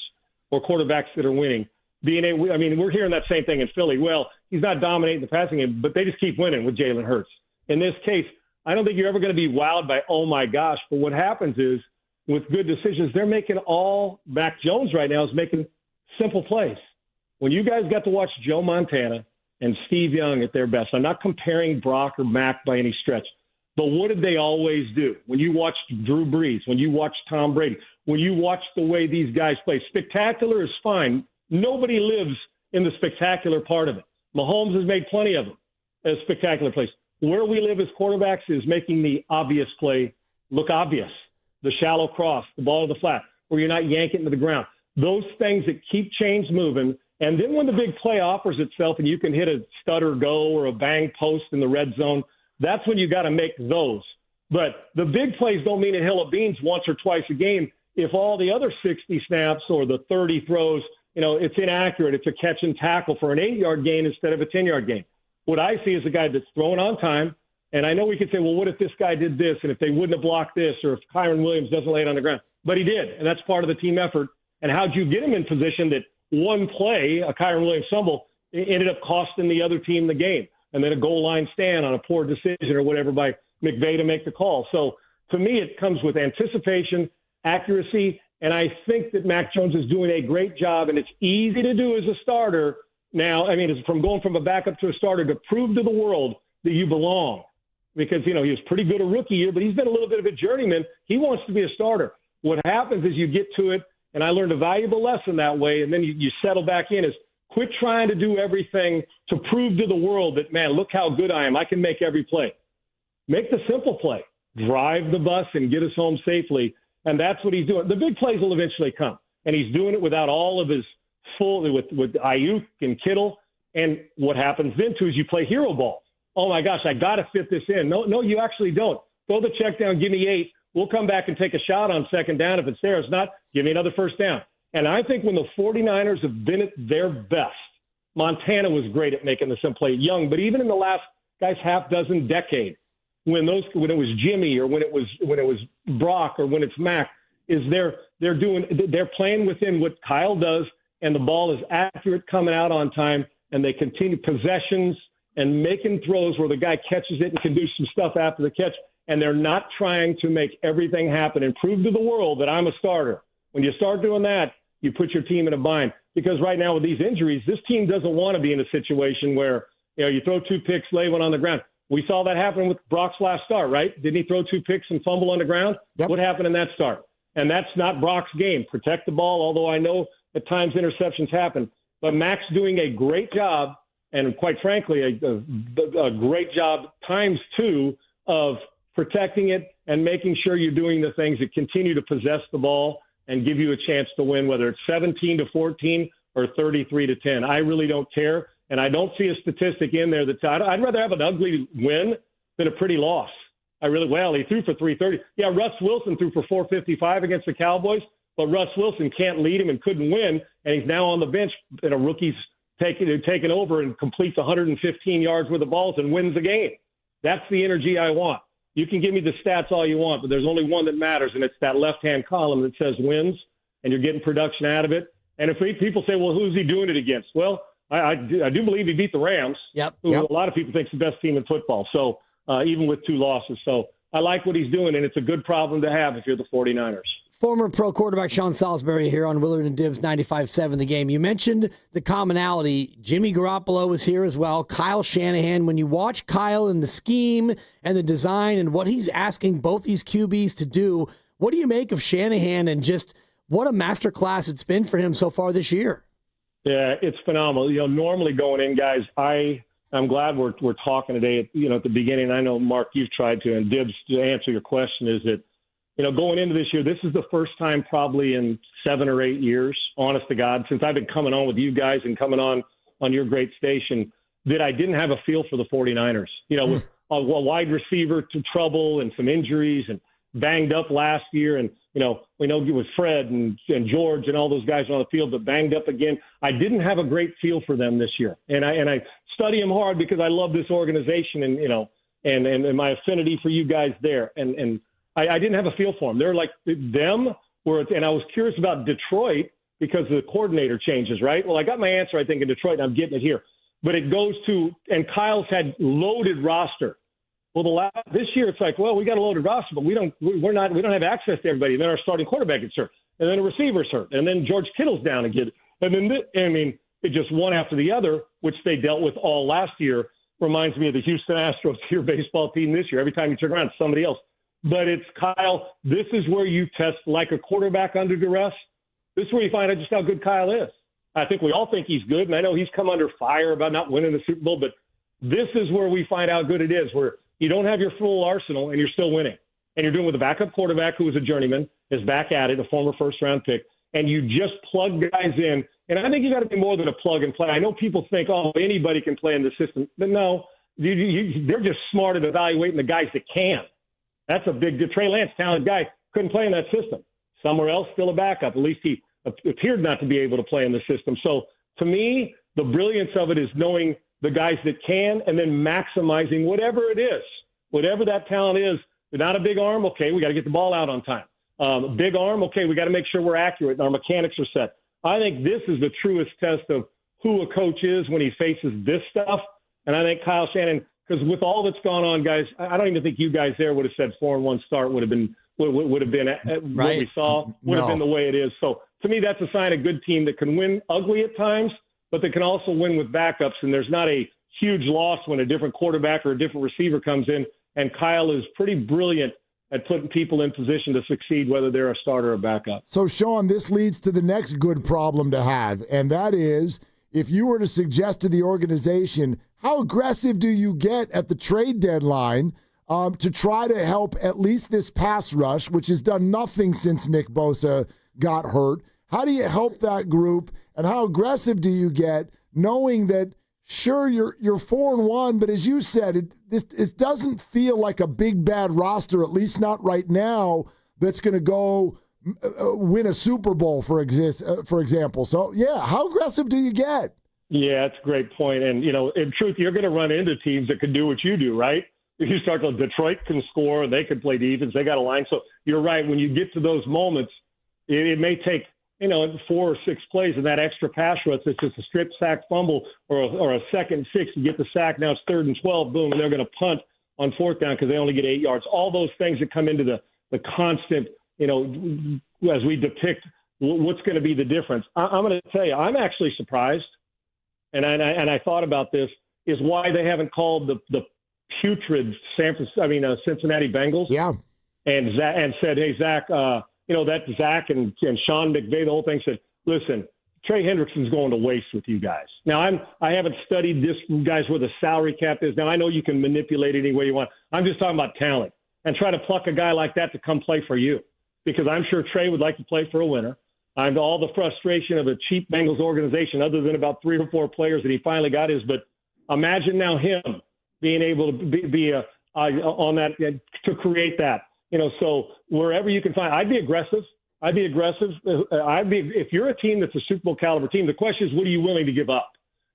[SPEAKER 6] or quarterbacks that are winning. We're hearing that same thing in Philly. Well, he's not dominating the passing game, but they just keep winning with Jalen Hurts. In this case, I don't think you're ever going to be wowed by, oh, my gosh. But what happens is, with good decisions, they're making Mac Jones right now is making simple plays. When you guys got to watch Joe Montana and Steve Young at their best, I'm not comparing Brock or Mac by any stretch, but what did they always do? When you watched Drew Brees, when you watched Tom Brady, when you watched the way these guys play, spectacular is fine. Nobody lives in the spectacular part of it. Mahomes has made plenty of them as spectacular plays. Where we live as quarterbacks is making the obvious play look obvious. The shallow cross, the ball to the flat, where you're not yanking it to the ground. Those things that keep chains moving. And then when the big play offers itself and you can hit a stutter go or a bang post in the red zone, that's when you got to make those. But the big plays don't mean a hill of beans once or twice a game if all the other 60 snaps or the 30 throws, it's inaccurate. It's a catch and tackle for an 8-yard gain instead of a 10-yard gain. What I see is a guy that's throwing on time. And I know we could say, well, what if this guy did this? And if they wouldn't have blocked this, or if Kyren Williams doesn't lay it on the ground. But he did. And that's part of the team effort. And how'd you get him in position that one play, a Kyren Williams fumble, ended up costing the other team the game? And then a goal line stand on a poor decision or whatever by McVay to make the call. So to me, it comes with anticipation, accuracy, and I think that Mac Jones is doing a great job, and it's easy to do as a starter now. It's from going from a backup to a starter to prove to the world that you belong. because, he was pretty good a rookie year, but he's been a little bit of a journeyman. He wants to be a starter. What happens is you get to it, and I learned a valuable lesson that way, and then you settle back in, is quit trying to do everything to prove to the world that, man, look how good I am. I can make every play. Make the simple play. Drive the bus and get us home safely, and that's what he's doing. The big plays will eventually come, and he's doing it without all of his with Ayuk and Kittle. And what happens then, too, is you play hero ball. Oh, my gosh, I got to fit this in. No, you actually don't. Throw the check down, give me 8. We'll come back and take a shot on second down. If it's there, it's not, give me another first down. And I think when the 49ers have been at their best, Montana was great at making the simple play young, but even in the last, half dozen decade, when it was Jimmy or when it was Brock or when it's Mac, is they're playing within what Kyle does, and the ball is accurate coming out on time, and they continue possessions and making throws where the guy catches it and can do some stuff after the catch, and they're not trying to make everything happen and prove to the world that I'm a starter. When you start doing that, you put your team in a bind. Because right now with these injuries, this team doesn't want to be in a situation where, you throw 2 picks, lay one on the ground. We saw that happen with Brock's last start, right? Didn't he throw 2 picks and fumble on the ground? Yep. What happened in that start? And that's not Brock's game. Protect the ball, although I know at times interceptions happen. But Mac's doing a great job, and quite frankly, a great job times 2 of protecting it and making sure you're doing the things that continue to possess the ball and give you a chance to win, whether it's 17-14 or 33-10. I really don't care, and I don't see a statistic in there that I'd rather have an ugly win than a pretty loss. He threw for 330. Yeah, Russ Wilson threw for 455 against the Cowboys, but Russ Wilson can't lead him and couldn't win, and he's now on the bench, and a rookie's taken over and completes 115 yards worth of balls and wins the game. That's the energy I want. You can give me the stats all you want, but there's only one that matters, and it's that left-hand column that says wins, and you're getting production out of it. And if people say, well, who's he doing it against? Well, I do believe he beat the Rams, who a lot of people think is the best team in football, so even with 2 losses. So I like what he's doing, and it's a good problem to have if you're the 49ers.
[SPEAKER 2] Former pro quarterback Sean Salisbury here on Willard and Dibs 95.7 The Game. You mentioned the commonality. Jimmy Garoppolo was here as well. Kyle Shanahan. When you watch Kyle and the scheme and the design and what he's asking both these QBs to do, what do you make of Shanahan and just what a masterclass it's been for him so far this year?
[SPEAKER 6] Yeah, it's phenomenal. Normally going in, guys, I'm glad we're talking today. At the beginning, I know, Mark, you've tried to, and Dibs, to answer your question, is that, going into this year, this is the first time probably in 7 or 8 years, honest to God, since I've been coming on with you guys and coming on your great station, that I didn't have a feel for the 49ers. With a wide receiver to trouble and some injuries and banged up last year, and we know it was Fred and George and all those guys on the field, but banged up again. I didn't have a great feel for them this year, and I study them hard because I love this organization and my affinity for you guys there, and I didn't have a feel for them. They're like them, and I was curious about Detroit because the coordinator changes, right? Well, I got my answer, I think, in Detroit, and I'm getting it here. But it goes to, and Kyle's had loaded roster. Well, this year it's like, well, we got a loaded roster, but we don't have access to everybody. And then our starting quarterback gets hurt, and then a receiver's hurt, and then George Kittle's down again, and then it just one after the other, which they dealt with all last year. Reminds me of the Houston Astros, your baseball team this year. Every time you turn around, it's somebody else. But it's Kyle. This is where you test like a quarterback under duress. This is where you find out just how good Kyle is. I think we all think he's good, and I know he's come under fire about not winning the Super Bowl, but this is where we find out how good it is, where you don't have your full arsenal and you're still winning. And you're doing with a backup quarterback who was a journeyman, is back at it, a former first-round pick, and you just plug guys in. And I think you got to be more than a plug and play. I know people think, anybody can play in the system. But no, they're just smart at evaluating the guys that can. That's a big deal. Trey Lance, talented guy, couldn't play in that system. Somewhere else, still a backup. At least he appeared not to be able to play in the system. So to me, the brilliance of it is knowing the guys that can and then maximizing whatever it is, whatever that talent is. Not a big arm, okay, we got to get the ball out on time. Big arm, okay, we got to make sure we're accurate and our mechanics are set. I think this is the truest test of who a coach is when he faces this stuff. And I think Kyle Shanahan, because with all that's gone on, guys, I don't even think you guys there would have said 4-1 start would have been right. What we saw would have been the way it is. So to me, that's a sign of a good team that can win ugly at times, but they can also win with backups. And there's not a huge loss when a different quarterback or a different receiver comes in And Kyle is pretty brilliant at putting people in position to succeed, whether they're a starter or backup.
[SPEAKER 4] So, Sean, this leads to the next good problem to have, and that is if you were to suggest to the organization, how aggressive do you get at the trade deadline to try to help at least this pass rush, which has done nothing since Nick Bosa got hurt? How do you help that group, and how aggressive do you get knowing that, sure, you're 4-1, but as you said, it doesn't feel like a big, bad roster, at least not right now, that's going to go win a Super Bowl, for example. So, yeah, how aggressive do you get?
[SPEAKER 6] Yeah, that's a great point. And, in truth, you're going to run into teams that can do what you do, right? If you start to, Detroit can score, and they can play defense. They got a line. So you're right. When you get to those moments, it may take, 4 or 6 plays, and that extra pass rush, it's just a strip sack fumble or a 2nd and 6 to get the sack. Now it's 3rd and 12, boom, and they're going to punt on 4th down because they only get 8 yards. All those things that come into the constant, as we depict what's going to be the difference. I'm going to tell you, I'm actually surprised, and I thought about this, is why they haven't called the putrid Cincinnati Bengals.
[SPEAKER 4] Yeah.
[SPEAKER 6] And said, hey, Zach, that Zach and Sean McVay, the whole thing said, listen, Trey Hendrickson's going to waste with you guys. Now, I haven't studied this, guys, where the salary cap is. Now, I know you can manipulate it any way you want. I'm just talking about talent and try to pluck a guy like that to come play for you, because I'm sure Trey would like to play for a winner. I'm all the frustration of a cheap Bengals organization, other than about 3 or 4 players that he finally got his. But imagine now him being able to be on that, to create that. So wherever you can find, I'd be aggressive. If you're a team that's a Super Bowl caliber team, the question is, what are you willing to give up?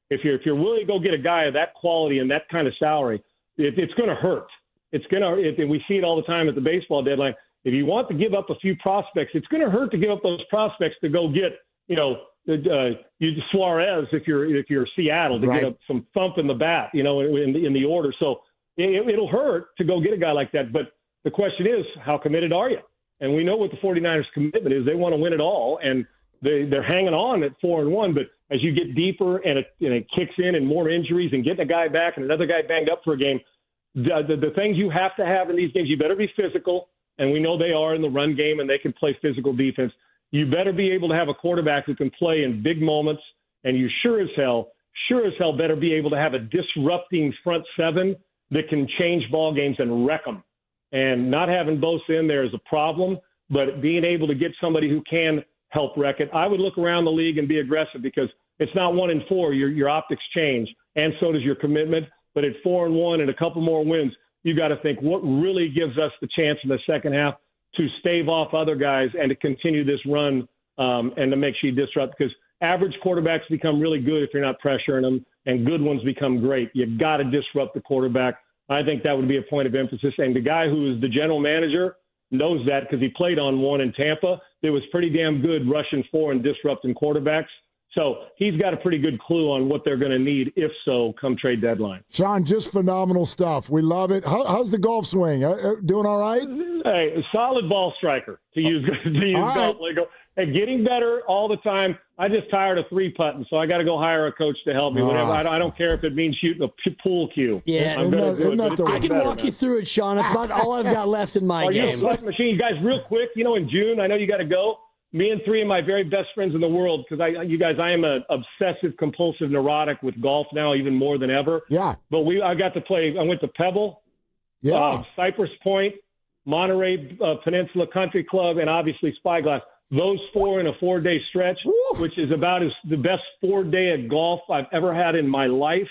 [SPEAKER 6] If you're willing to go get a guy of that quality and that kind of salary, it's going to hurt. And we see it all the time at the baseball deadline. If you want to give up a few prospects, it's going to hurt to give up those prospects to go get, Suarez if you're Seattle to get some thump in the bat, in the order. So it'll hurt to go get a guy like that. But the question is, how committed are you? And we know what the 49ers commitment is. They want to win it all, and they're hanging on at 4-1. But as you get deeper and it kicks in and more injuries and getting a guy back and another guy banged up for a game, the things you have to have in these games, you better be physical. And we know they are in the run game, and they can play physical defense. You better be able to have a quarterback who can play in big moments, and you sure as hell better be able to have a disrupting front seven that can change ball games and wreck them. And not having Bosa in there is a problem, but being able to get somebody who can help wreck it. I would look around the league and be aggressive, because it's not 1-4. Your optics change, and so does your commitment. But at 4-1 and a couple more wins, you got to think, what really gives us the chance in the second half to stave off other guys and to continue this run and to make sure you disrupt, because average quarterbacks become really good if you're not pressuring them, and good ones become great. You got to disrupt the quarterback. I think that would be a point of emphasis. And the guy who is the general manager knows that, because he played on one in Tampa that was pretty damn good rushing for and disrupting quarterbacks. So he's got a pretty good clue on what they're going to need, if so, come trade deadline.
[SPEAKER 4] Sean, just phenomenal stuff. We love it. How's the golf swing? Doing all right?
[SPEAKER 6] Hey, a solid ball striker, to use golf lingo. And getting better all the time. I just tired of 3-putting, so I got to go hire a coach to help me. Whatever. I don't care if it means shooting a pool cue.
[SPEAKER 2] Yeah, I can walk you through it, Sean. It's about all I've got left in my game.
[SPEAKER 6] You a machine, you guys. Real quick, in June, I know you got to go. Me and 3 of my very best friends in the world, because I am an obsessive, compulsive neurotic with golf now, even more than ever.
[SPEAKER 4] Yeah.
[SPEAKER 6] But I got to play. I went to Pebble, Cypress Point, Monterey Peninsula Country Club, and obviously Spyglass. Those 4 in a 4-day stretch, which is about the best 4-day of golf I've ever had in my life.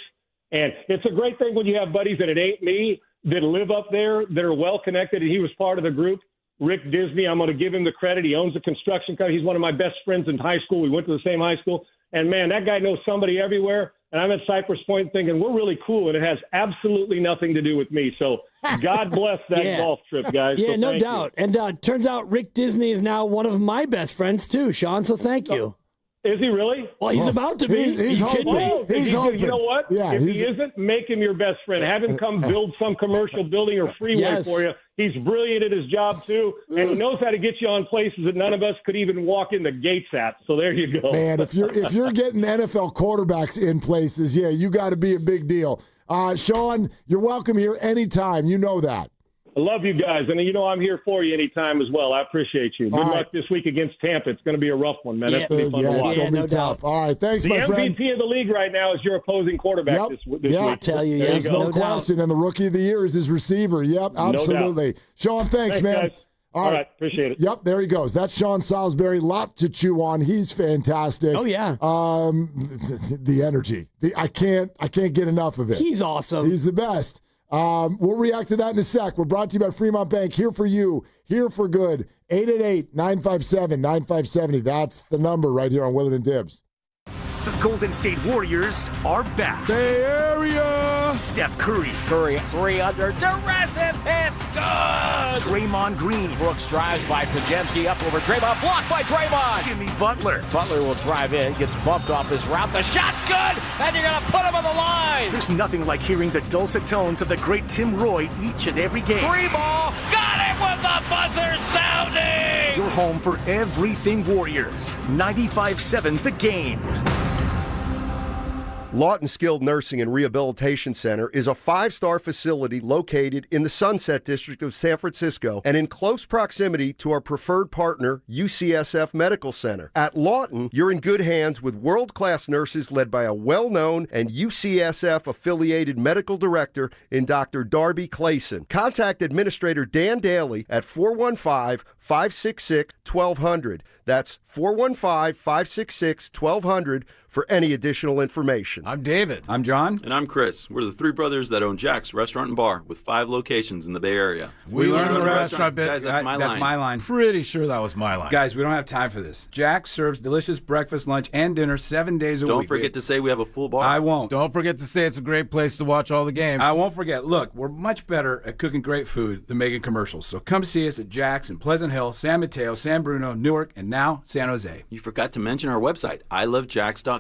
[SPEAKER 6] And it's a great thing when you have buddies that it ain't me that live up there, that are well connected, and he was part of the group. Rick Disney, I'm going to give him the credit. He owns a construction company. He's one of my best friends in high school. We went to the same high school. And, man, that guy knows somebody everywhere. And I'm at Cypress Point thinking, we're really cool, and it has absolutely nothing to do with me. So God bless that golf trip, guys.
[SPEAKER 2] Yeah,
[SPEAKER 6] so
[SPEAKER 2] no doubt.
[SPEAKER 6] You.
[SPEAKER 2] And turns out Rick Disney is now one of my best friends too, Sean, so thank you.
[SPEAKER 6] Is he really?
[SPEAKER 2] Well, he's about to be.
[SPEAKER 4] He's
[SPEAKER 2] kidding me?
[SPEAKER 6] He's you know what?
[SPEAKER 4] Yeah,
[SPEAKER 6] if he isn't, make him your best friend. Have him come build some commercial building or freeway for you. He's brilliant at his job, too, and he knows how to get you on places that none of us could even walk in the gates at. So there you go.
[SPEAKER 4] Man, if you're getting NFL quarterbacks in places, you got to be a big deal. Sean, you're welcome here anytime. You know that.
[SPEAKER 6] I love you guys, and I'm here for you anytime as well. I appreciate you. Good luck this week against Tampa. It's going to be a rough one, man. That's going to be fun to watch.
[SPEAKER 4] It's going to be tough. All right, thanks, my friend.
[SPEAKER 6] The MVP of the league right now is your opposing quarterback this week.
[SPEAKER 2] I tell you,
[SPEAKER 4] there's no question. And the rookie of the year is his receiver. Yep, absolutely.
[SPEAKER 6] No
[SPEAKER 4] Sean, thanks, man.
[SPEAKER 6] Guys. All right, appreciate it.
[SPEAKER 4] Yep, there he goes. That's Sean Salisbury. Lot to chew on. He's fantastic.
[SPEAKER 2] Oh yeah.
[SPEAKER 4] The energy. I can't get enough of it.
[SPEAKER 2] He's awesome.
[SPEAKER 4] He's the best. We'll react to that in a sec. We're brought to you by Fremont Bank. Here for you. Here for good. 888-957-9570. That's the number right here on Willard and Dibs.
[SPEAKER 14] The Golden State Warriors are back.
[SPEAKER 4] Bay Area.
[SPEAKER 14] Steph Curry.
[SPEAKER 5] Curry, 3 under duress, and it's good.
[SPEAKER 14] Draymond Green.
[SPEAKER 5] Brooks drives by Podziemski up over Draymond, blocked by Draymond.
[SPEAKER 14] Jimmy Butler.
[SPEAKER 5] Butler will drive in, gets bumped off his route. The shot's good, and you're going to put him on the line.
[SPEAKER 14] There's nothing like hearing the dulcet tones of the great Tim Roy each and every game.
[SPEAKER 5] 3 ball, got it with the buzzer sounding.
[SPEAKER 14] Your home for everything Warriors. 95.7 The Game.
[SPEAKER 15] Lawton Skilled Nursing and Rehabilitation Center is a 5-star facility located in the Sunset District of San Francisco and in close proximity to our preferred partner, UCSF Medical Center. At Lawton, you're in good hands with world-class nurses led by a well-known and UCSF-affiliated medical director in Dr. Darby Clayson. Contact Administrator Dan Daly at 415-566-1200. That's 415-566-1200 for any additional information.
[SPEAKER 16] I'm David. I'm John.
[SPEAKER 17] And I'm Chris. We're the 3 brothers that own Jack's Restaurant and Bar with 5 locations in the Bay Area.
[SPEAKER 16] We learned the restaurant bit.
[SPEAKER 17] Guys, that's my line.
[SPEAKER 16] Pretty sure that was my line. Guys, we don't have time for this. Jack's serves delicious breakfast, lunch, and dinner 7 days a week.
[SPEAKER 17] Don't forget to say we have a full bar.
[SPEAKER 16] I won't. Don't forget to say it's a great place to watch all the games. I won't forget. Look, we're much better at cooking great food than making commercials. So come see us at Jack's in Pleasant Hill, San Mateo, San Bruno, Newark, and now San Jose.
[SPEAKER 17] You forgot to mention our website, ilovejacks.com.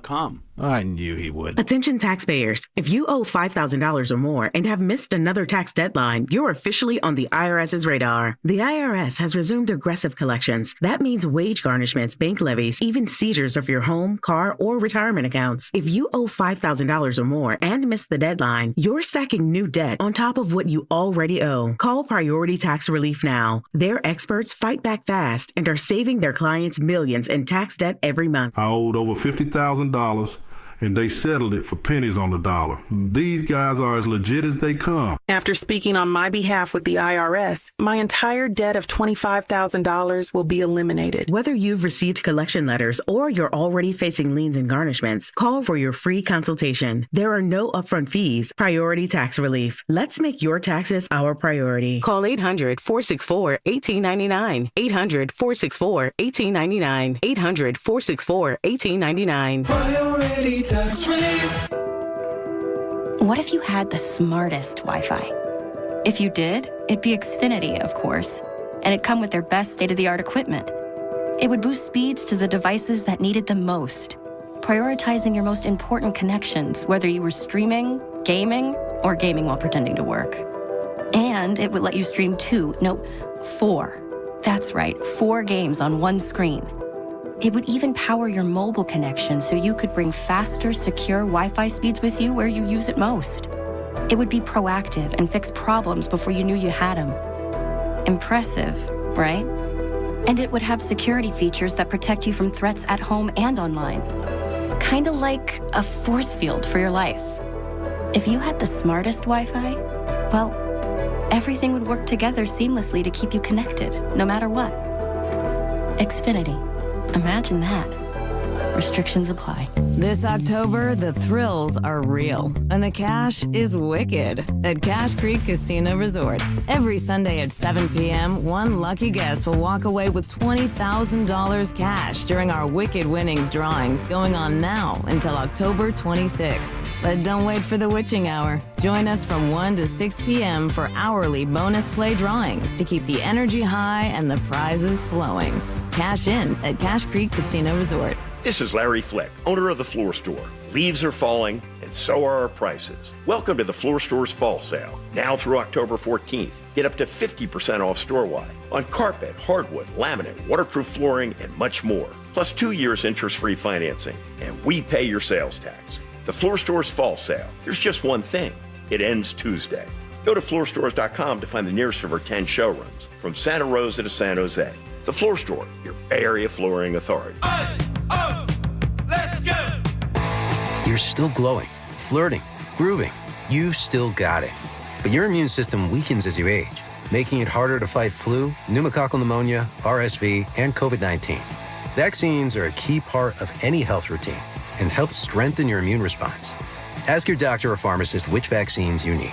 [SPEAKER 16] I knew he would.
[SPEAKER 18] Attention taxpayers. If you owe $5,000 or more and have missed another tax deadline, you're officially on the IRS's radar. The IRS has resumed aggressive collections. That means wage garnishments, bank levies, even seizures of your home, car, or retirement accounts. If you owe $5,000 or more and missed the deadline, you're stacking new debt on top of what you already owe. Call Priority Tax Relief now. Their experts fight back fast and are saving their clients millions in tax debt every month. I owed over $50,000. And they settled it for pennies on the dollar. These guys are as legit as they come.
[SPEAKER 20] After speaking on my behalf with the IRS, my entire debt of $25,000 will be eliminated.
[SPEAKER 18] Whether you've received collection letters or you're already facing liens and garnishments, call for your free consultation. There are no upfront fees. Priority Tax Relief. Let's make your taxes our priority. Call 800-464-1899. 800-464-1899. 800-464-1899.
[SPEAKER 25] Priority Tax Relief.
[SPEAKER 26] What if you had the smartest Wi-Fi? If you did, it'd be Xfinity, of course, and it'd come with their best state-of-the-art equipment. It would boost speeds to the devices that needed them most, prioritizing your most important connections, whether you were streaming, gaming, or gaming while pretending to work. And it would let you stream 4. That's right, 4 games on one screen. It would even power your mobile connection so you could bring faster, secure Wi-Fi speeds with you where you use it most. It would be proactive and fix problems before you knew you had them. Impressive, right? And it would have security features that protect you from threats at home and online. Kinda like a force field for your life. If you had the smartest Wi-Fi, well, everything would work together seamlessly to keep you connected, no matter what. Xfinity. Imagine that. Restrictions apply.
[SPEAKER 19] This October, the thrills are real, and the cash is wicked at Cash Creek Casino Resort. Every Sunday at 7 p.m., one lucky guest will walk away with $20,000 cash during our Wicked Winnings drawings going on now until October 26th. But don't wait for the witching hour. Join us from 1 to 6 p.m. for hourly bonus play drawings to keep the energy high and the prizes flowing. Cash in at Cash Creek Casino Resort.
[SPEAKER 23] This is Larry Flick, owner of The Floor Store. Leaves are falling, and so are our prices. Welcome to The Floor Store's Fall Sale. Now through October 14th, get up to 50% off store-wide on carpet, hardwood, laminate, waterproof flooring, and much more. Plus 2 years interest-free financing, and we pay your sales tax. The Floor Store's Fall Sale. There's just one thing. It ends Tuesday. Go to floorstores.com to find the nearest of our 10 showrooms, from Santa Rosa to San Jose. The Floor Store, your Bay Area flooring authority.
[SPEAKER 3] Let's go! You're still glowing, flirting, grooving. You still got it. But your immune system weakens as you age, making it harder to fight flu, pneumococcal pneumonia, RSV, and COVID-19. Vaccines are a key part of any health routine and help strengthen your immune response. Ask your doctor or pharmacist which vaccines you need.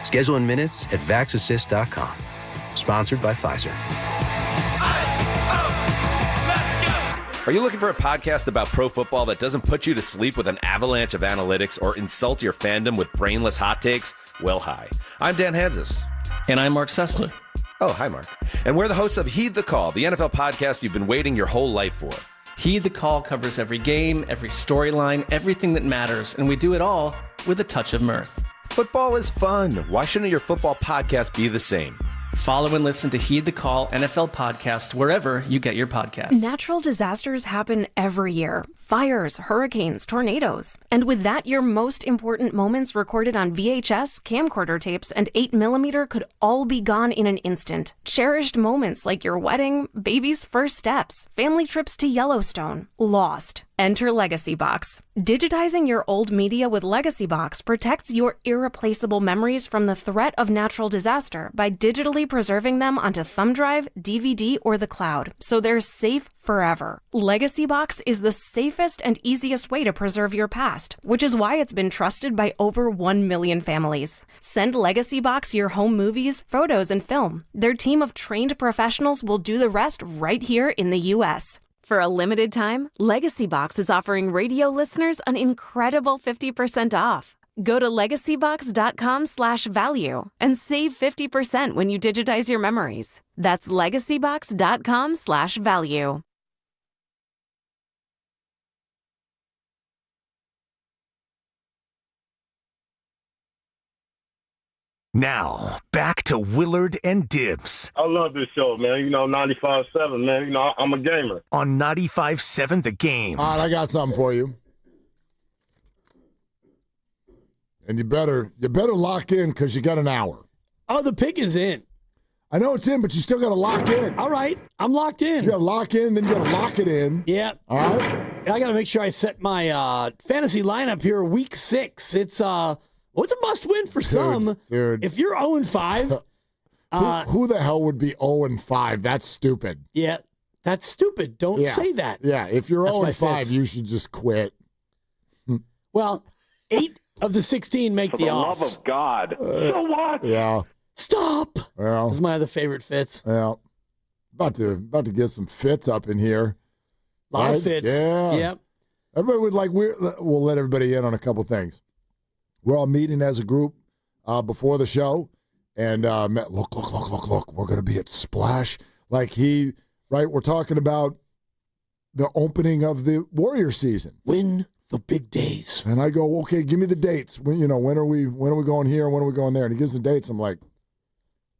[SPEAKER 3] Schedule in minutes at vaxassist.com. Sponsored by Pfizer.
[SPEAKER 7] Are you looking for a podcast about pro football that doesn't put you to sleep with an avalanche of analytics or insult your fandom with brainless hot takes? Well, hi. I'm Dan Hansis.
[SPEAKER 9] And I'm Mark Sessler.
[SPEAKER 7] Oh, hi, Mark. And we're the hosts of Heed the Call, the NFL podcast you've been waiting your whole life for.
[SPEAKER 9] Heed the Call covers every game, every storyline, everything that matters, and we do it all with a touch of mirth.
[SPEAKER 7] Football is fun. Why shouldn't your football podcast be the same?
[SPEAKER 9] Follow and listen to Heed the Call NFL podcast wherever you get your podcast.
[SPEAKER 10] Natural disasters happen every year. Fires, hurricanes, tornadoes. And with that, your most important moments recorded on VHS, camcorder tapes, and 8mm could all be gone in an instant. Cherished moments like your wedding, baby's first steps, family trips to Yellowstone, lost. Enter Legacy Box. Digitizing your old media with Legacy Box protects your irreplaceable memories from the threat of natural disaster by digitally preserving them onto thumb drive, DVD, or the cloud, so they're safe forever. Legacy Box is the safest and easiest way to preserve your past, which is why it's been trusted by over 1 million families. Send Legacy Box your home movies, photos, and film. Their team of trained professionals will do the rest right here in the U.S. For a limited time, Legacy Box is offering radio listeners an incredible 50% off. Go to legacybox.com/value and save 50% when you digitize your memories. That's legacybox.com/value.
[SPEAKER 11] Now, back to Willard and Dibs.
[SPEAKER 24] I love this show, man. 95.7, man. I'm a gamer.
[SPEAKER 11] On 95.7 The Game.
[SPEAKER 4] All right, I got something for you. And you better lock in because you got an hour.
[SPEAKER 2] Oh, the pick is in.
[SPEAKER 4] I know it's in, but you still got to lock in.
[SPEAKER 2] All right, I'm locked in.
[SPEAKER 4] You got to lock in, then you got to lock it in.
[SPEAKER 2] Yeah.
[SPEAKER 4] All right.
[SPEAKER 2] I got to make sure I set my fantasy lineup here. Week 6. It's it's a must-win for some.
[SPEAKER 4] Dude.
[SPEAKER 2] If you're 0-5,
[SPEAKER 4] who the hell would be 0-5? That's stupid.
[SPEAKER 2] Yeah, that's stupid. Don't say that.
[SPEAKER 4] Yeah, if you're 0-5, you should just quit.
[SPEAKER 2] Well, 8 of the 16 make the offs.
[SPEAKER 24] For the love of God. So what?
[SPEAKER 4] Yeah.
[SPEAKER 2] Stop.
[SPEAKER 4] Well,
[SPEAKER 2] that's my other favorite fits.
[SPEAKER 4] Yeah. About to get some fits up in here.
[SPEAKER 2] A lot of fits.
[SPEAKER 4] Yeah.
[SPEAKER 2] Yep.
[SPEAKER 4] Everybody we'll let everybody in on a couple things. We're all meeting as a group before the show, and look, we're going to be at Splash. We're talking about the opening of the Warrior season.
[SPEAKER 2] Win the big days.
[SPEAKER 4] And I go, okay, give me the dates. When are we going here? When are we going there? And he gives the dates. I'm like,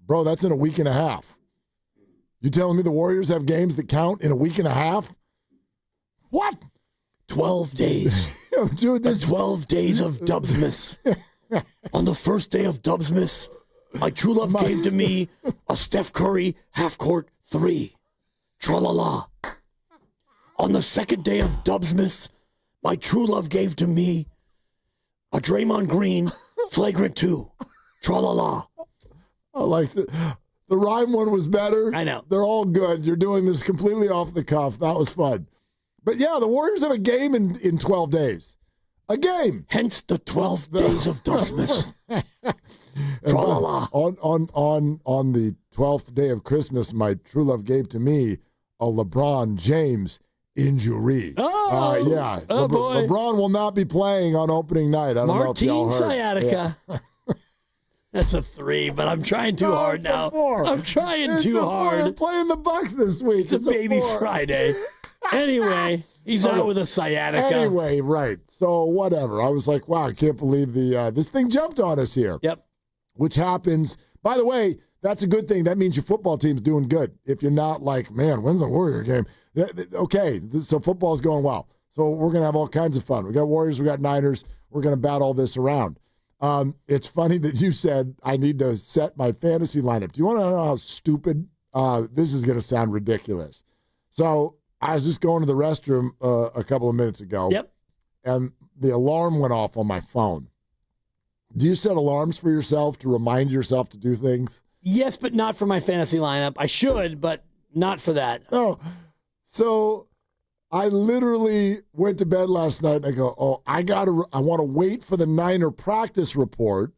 [SPEAKER 4] bro, that's in a week and a half. You telling me the Warriors have games that count in a week and a half? What?
[SPEAKER 2] 12 days.
[SPEAKER 4] Dude, this
[SPEAKER 2] 12 days of Dubsmas. On the first day of Dubsmas, my true love gave to me a Steph Curry half-court 3. Tra-la-la. On the second day of Dubsmas, my true love gave to me a Draymond Green flagrant 2. Tra-la-la.
[SPEAKER 4] I like the rhyme one was better.
[SPEAKER 2] I know.
[SPEAKER 4] They're all good. You're doing this completely off the cuff. That was fun. But yeah, the Warriors have a game in 12 days. A game.
[SPEAKER 2] Hence the 12 days of Dubsmas.
[SPEAKER 4] Tra-la-la. On the 12th day of Christmas, my true love gave to me a LeBron James injury.
[SPEAKER 2] Oh,
[SPEAKER 4] yeah.
[SPEAKER 2] Oh, boy.
[SPEAKER 4] LeBron will not be playing on opening night. I don't know if y'all heard.
[SPEAKER 2] sciatica. Yeah. That's a 3, but I'm trying too hard now.
[SPEAKER 4] 4.
[SPEAKER 2] I'm trying too hard.
[SPEAKER 4] I'm playing the Bucks this week.
[SPEAKER 2] It's a baby 4. Friday. Anyway, he's out with a sciatica.
[SPEAKER 4] Anyway, right. So whatever. I was like, wow, I can't believe this thing jumped on us here.
[SPEAKER 2] Yep.
[SPEAKER 4] Which happens. By the way, that's a good thing. That means your football team's doing good. If you're not like, man, when's the Warrior game? Okay, so football's going well. So we're going to have all kinds of fun. We got Warriors, we got Niners. We're going to bat all this around. It's funny that you said I need to set my fantasy lineup. Do you want to know how stupid this is going to sound ridiculous? So I was just going to the restroom a couple of minutes ago.
[SPEAKER 2] Yep.
[SPEAKER 4] And the alarm went off on my phone. Do you set alarms for yourself to remind yourself to do things?
[SPEAKER 2] Yes, but not for my fantasy lineup. I should, but not for that.
[SPEAKER 4] No. So I literally went to bed last night and I go, I want to wait for the Niner practice report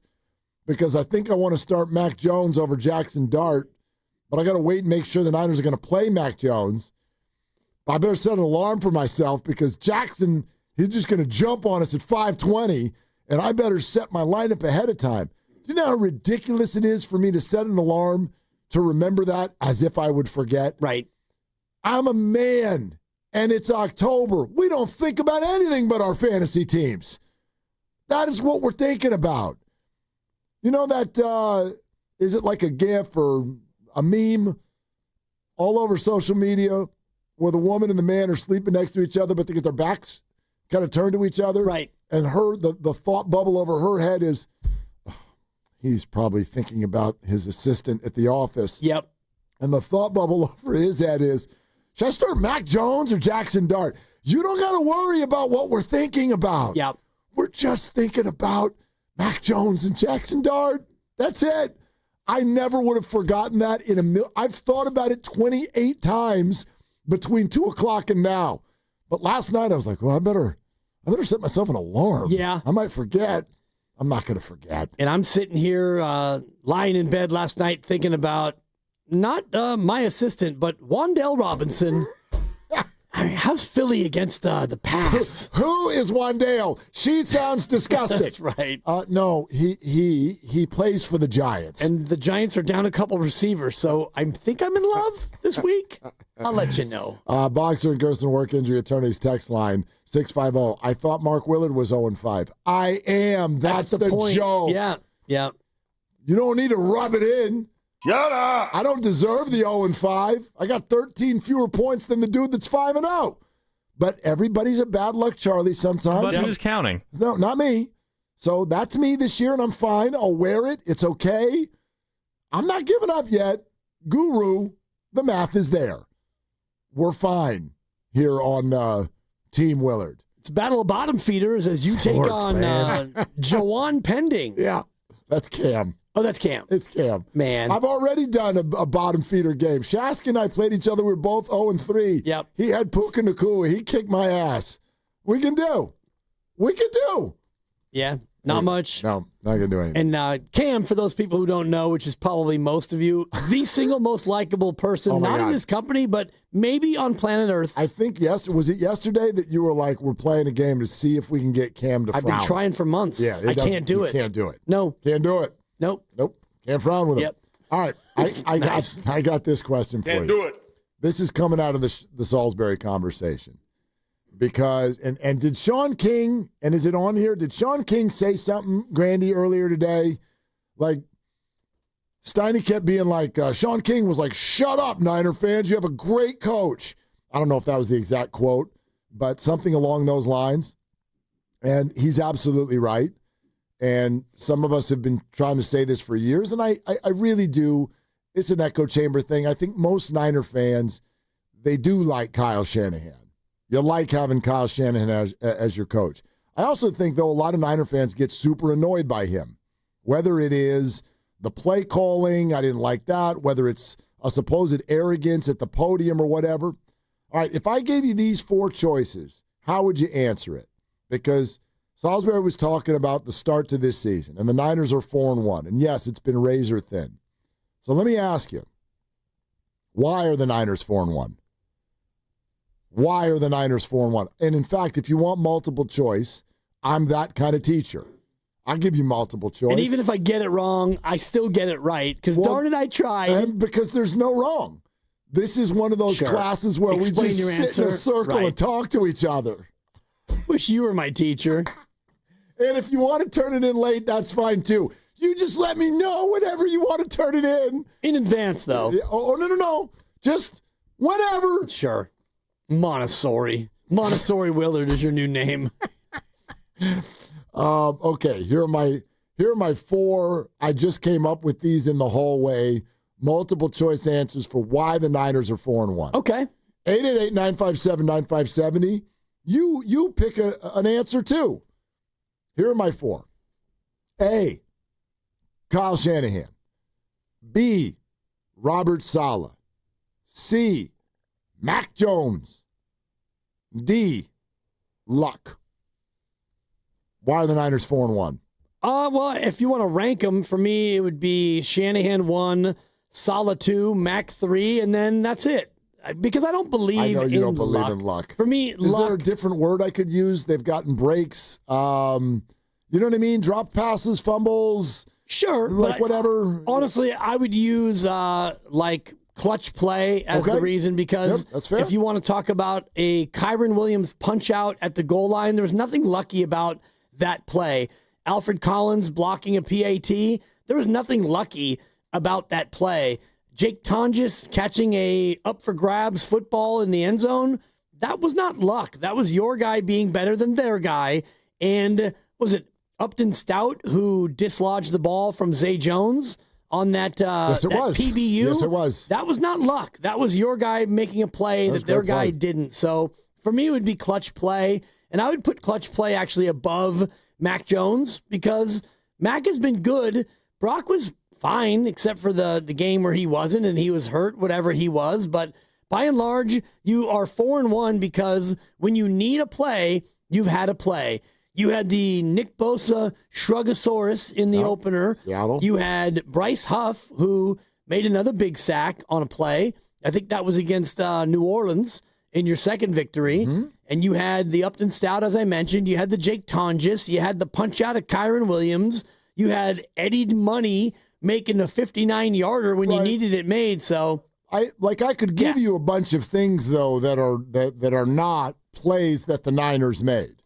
[SPEAKER 4] because I think I want to start Mac Jones over Jackson Dart, but I got to wait and make sure the Niners are going to play Mac Jones. I better set an alarm for myself because Jackson, he's just going to jump on us at 5:20, and I better set my lineup ahead of time. Do you know how ridiculous it is for me to set an alarm to remember that as if I would forget?
[SPEAKER 2] Right.
[SPEAKER 4] I'm a man, and it's October. We don't think about anything but our fantasy teams. That is what we're thinking about. You know that, is it like a GIF or a meme all over social media where the woman and the man are sleeping next to each other, but they get their backs kind of turned to each other?
[SPEAKER 2] Right.
[SPEAKER 4] And the thought bubble over her head is, he's probably thinking about his assistant at the office.
[SPEAKER 2] Yep.
[SPEAKER 4] And the thought bubble over his head is, should I start Mac Jones or Jackson Dart? You don't got to worry about what we're thinking about.
[SPEAKER 2] Yep.
[SPEAKER 4] We're just thinking about Mac Jones and Jackson Dart. That's it. I never would have forgotten that I've thought about it 28 times between 2 o'clock and now. But last night I was like, well, I better set myself an alarm.
[SPEAKER 2] Yeah.
[SPEAKER 4] I might forget. I'm not going to forget.
[SPEAKER 2] And I'm sitting here lying in bed last night thinking about not my assistant, but Wan'Dale Robinson. I mean, how's Philly against the pass?
[SPEAKER 4] Who is Wan'Dale? She sounds disgusting.
[SPEAKER 2] That's right.
[SPEAKER 4] No, he plays for the Giants.
[SPEAKER 2] And the Giants are down a couple receivers, so I think I'm in love this week. I'll let you know.
[SPEAKER 4] Boxer and Gerson Work Injury Attorneys text line 650. I thought Mark Willard was 0-5. I am. That's the
[SPEAKER 2] point.
[SPEAKER 4] joke.
[SPEAKER 2] Yeah.
[SPEAKER 4] You don't need to rub it in.
[SPEAKER 24] Shut up.
[SPEAKER 4] I don't deserve the 0-5. I got 13 fewer points than the dude that's 5-0. But everybody's a bad luck Charlie sometimes.
[SPEAKER 1] But who's counting?
[SPEAKER 4] No, not me. So that's me this year, and I'm fine. I'll wear it. It's okay. I'm not giving up yet. Guru, the math is there. We're fine here on Team Willard.
[SPEAKER 2] It's Battle of Bottom Feeders as you take on Jawan Pending.
[SPEAKER 4] Yeah, that's Cam.
[SPEAKER 2] Oh, that's Cam.
[SPEAKER 4] It's Cam.
[SPEAKER 2] Man.
[SPEAKER 4] I've already done a bottom feeder game. Shasky and I played each other. We were both 0-3.
[SPEAKER 2] Yep.
[SPEAKER 4] He had Puka Nakua. He kicked my ass. We can do.
[SPEAKER 2] Yeah, not much.
[SPEAKER 4] No, not going to do anything.
[SPEAKER 2] And Cam, for those people who don't know, which is probably most of you, the single most likable person, not in this company, but maybe on planet Earth.
[SPEAKER 4] I think was it yesterday that you were like, we're playing a game to see if we can get Cam to frown?
[SPEAKER 2] I've been trying for months.
[SPEAKER 4] Yeah,
[SPEAKER 2] I can't do it.
[SPEAKER 4] Can't do it.
[SPEAKER 2] No.
[SPEAKER 4] Can't do it.
[SPEAKER 2] Nope.
[SPEAKER 4] Can't frown with him.
[SPEAKER 2] Yep.
[SPEAKER 4] All right. I got this question for you.
[SPEAKER 24] Can't do it.
[SPEAKER 4] This is coming out of the Salisbury conversation. Because, and did Sean King, and is it on here? Did Sean King say something, Grandy, earlier today? Like, Steiny kept being like, Sean King was like, shut up, Niner fans. You have a great coach. I don't know if that was the exact quote, but something along those lines. And he's absolutely right. And some of us have been trying to say this for years, and I really do. It's an echo chamber thing. I think most Niner fans, they do like Kyle Shanahan. You like having Kyle Shanahan as your coach. I also think, though, a lot of Niner fans get super annoyed by him, whether it is the play calling, I didn't like that, whether it's a supposed arrogance at the podium or whatever. All right, if I gave you these 4 choices, how would you answer it? Because Salisbury was talking about the start to this season, and the Niners are 4-1. And yes, it's been razor thin. So let me ask you, why are the Niners 4-1? Why are the Niners 4-1? And in fact, if you want multiple choice, I'm that kind of teacher. I'll give you multiple choice.
[SPEAKER 2] And even if I get it wrong, I still get it right. Because darn it, I tried.
[SPEAKER 4] And because there's no wrong. This is one of those classes where we just sit in a circle and talk to each other.
[SPEAKER 2] Wish you were my teacher.
[SPEAKER 4] And if you want to turn it in late, that's fine too. You just let me know whenever you want to turn it in.
[SPEAKER 2] In advance, though.
[SPEAKER 4] Oh, no. Just whenever.
[SPEAKER 2] Sure. Montessori Willard is your new name.
[SPEAKER 4] Okay, here are Here are my 4. I just came up with these in the hallway. Multiple choice answers for why the Niners are 4-1.
[SPEAKER 2] Okay.
[SPEAKER 4] 888-957-9570. You pick an answer too. Here are my 4. A, Kyle Shanahan. B, Robert Saleh. C, Mac Jones. D, luck. Why are the Niners 4-1?
[SPEAKER 2] Well, if you want to rank them, for me, it would be Shanahan 1, Saleh 2, Mac 3, and then that's it. Because I don't believe in luck.
[SPEAKER 4] I know you don't believe in luck.
[SPEAKER 2] For me,
[SPEAKER 4] Is there a different word I could use? They've gotten breaks. You know what I mean? Drop passes, fumbles.
[SPEAKER 2] Sure.
[SPEAKER 4] Like whatever.
[SPEAKER 2] Honestly, I would use like clutch play as the reason because
[SPEAKER 4] that's fair.
[SPEAKER 2] If you want to talk about a Kyren Williams punch out at the goal line, there was nothing lucky about that play. Alfred Collins blocking a PAT, there was nothing lucky about that play. Jake Tonjes catching a up-for-grabs football in the end zone, that was not luck. That was your guy being better than their guy. And was it Upton Stout who dislodged the ball from Zay Jones on that,
[SPEAKER 4] yes, it was.
[SPEAKER 2] PBU?
[SPEAKER 4] Yes, it was.
[SPEAKER 2] That was not luck. That was your guy making a play that their guy didn't. So for me, it would be clutch play. And I would put clutch play actually above Mac Jones because Mac has been good. Brock was fine, except for the game where he wasn't and he was hurt, whatever he was. But by and large, you are 4-1 because when you need a play, you've had a play. You had the Nick Bosa Shrugosaurus in the opener.
[SPEAKER 4] Seattle.
[SPEAKER 2] You had Bryce Huff, who made another big sack on a play. I think that was against New Orleans in your second victory.
[SPEAKER 4] Mm-hmm.
[SPEAKER 2] And you had the Upton Stout, as I mentioned. You had the Jake Tonjes. You had the punch out of Kyren Williams. You had Eddie Money making a 59-yarder when you needed it made. So
[SPEAKER 4] I could give you a bunch of things though that are not plays that the Niners made.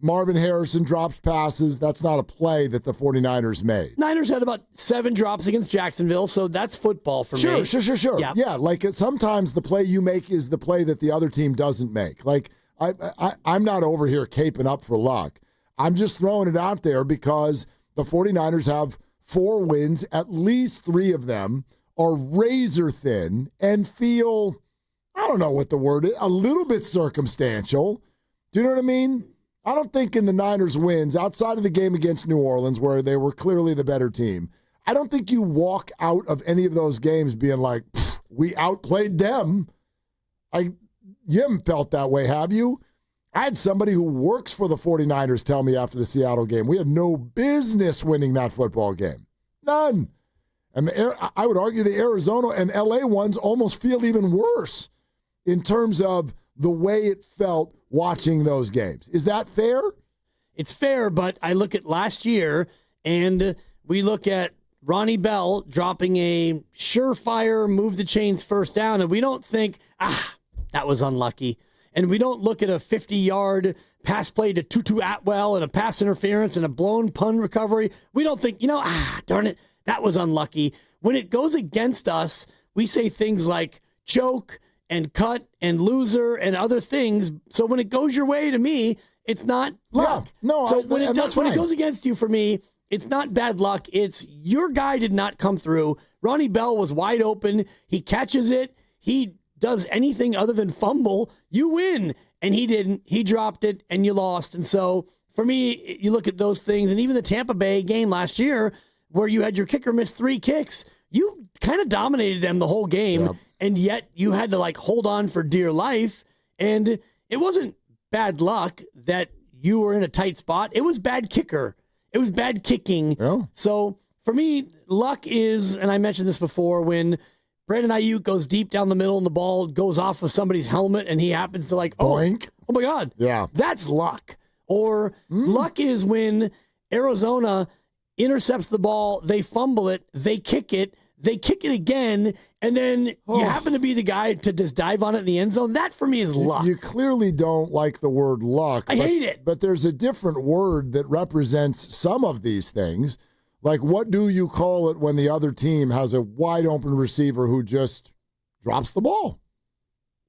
[SPEAKER 4] Marvin Harrison drops passes. That's not a play that the 49ers made.
[SPEAKER 2] Niners had about 7 drops against Jacksonville, so that's football for me.
[SPEAKER 4] Sure. Yeah, like sometimes the play you make is the play that the other team doesn't make. Like I'm not over here caping up for luck. I'm just throwing it out there because the 49ers have 4 wins. At least 3 of them are razor thin and feel, I don't know what the word is, a little bit circumstantial. Do you know what I mean? I don't think in the Niners wins, outside of the game against New Orleans where they were clearly the better team, I don't think you walk out of any of those games being like, we outplayed them. You haven't felt that way, have you? I had somebody who works for the 49ers tell me after the Seattle game, we had no business winning that football game. None. And I would argue the Arizona and LA ones almost feel even worse in terms of the way it felt watching those games. Is that fair?
[SPEAKER 2] It's fair, but I look at last year, and we look at Ronnie Bell dropping a surefire move the chains first down, and we don't think, that was unlucky. And we don't look at a 50-yard pass play to Tutu Atwell and a pass interference and a blown pun recovery. We don't think, darn it, that was unlucky. When it goes against us, we say things like choke and cut and loser and other things. So when it goes your way, to me, it's not luck.
[SPEAKER 4] Yeah, no,
[SPEAKER 2] so when it goes against you, for me, it's not bad luck. It's your guy did not come through. Ronnie Bell was wide open. He catches it. He does anything other than fumble. You win. And he didn't. He dropped it, and you lost. And so for me, you look at those things, and even the Tampa Bay game last year where you had your kicker miss 3 kicks, you kind of dominated them the whole game. Yep. And yet you had to hold on for dear life. And it wasn't bad luck that you were in a tight spot. It was bad kicker. It was bad kicking. Yeah. So for me, luck is, and I mentioned this before, when Brandon Ayuk goes deep down the middle and the ball goes off of somebody's helmet and he happens to
[SPEAKER 4] boink.
[SPEAKER 2] Oh my God.
[SPEAKER 4] Yeah.
[SPEAKER 2] That's luck. Or luck is when Arizona intercepts the ball, they fumble it, they kick it again, and then you happen to be the guy to just dive on it in the end zone. That, for me, is luck.
[SPEAKER 4] You clearly don't like the word luck.
[SPEAKER 2] I hate it.
[SPEAKER 4] But there's a different word that represents some of these things. Like, what do you call it when the other team has a wide-open receiver who just drops the ball?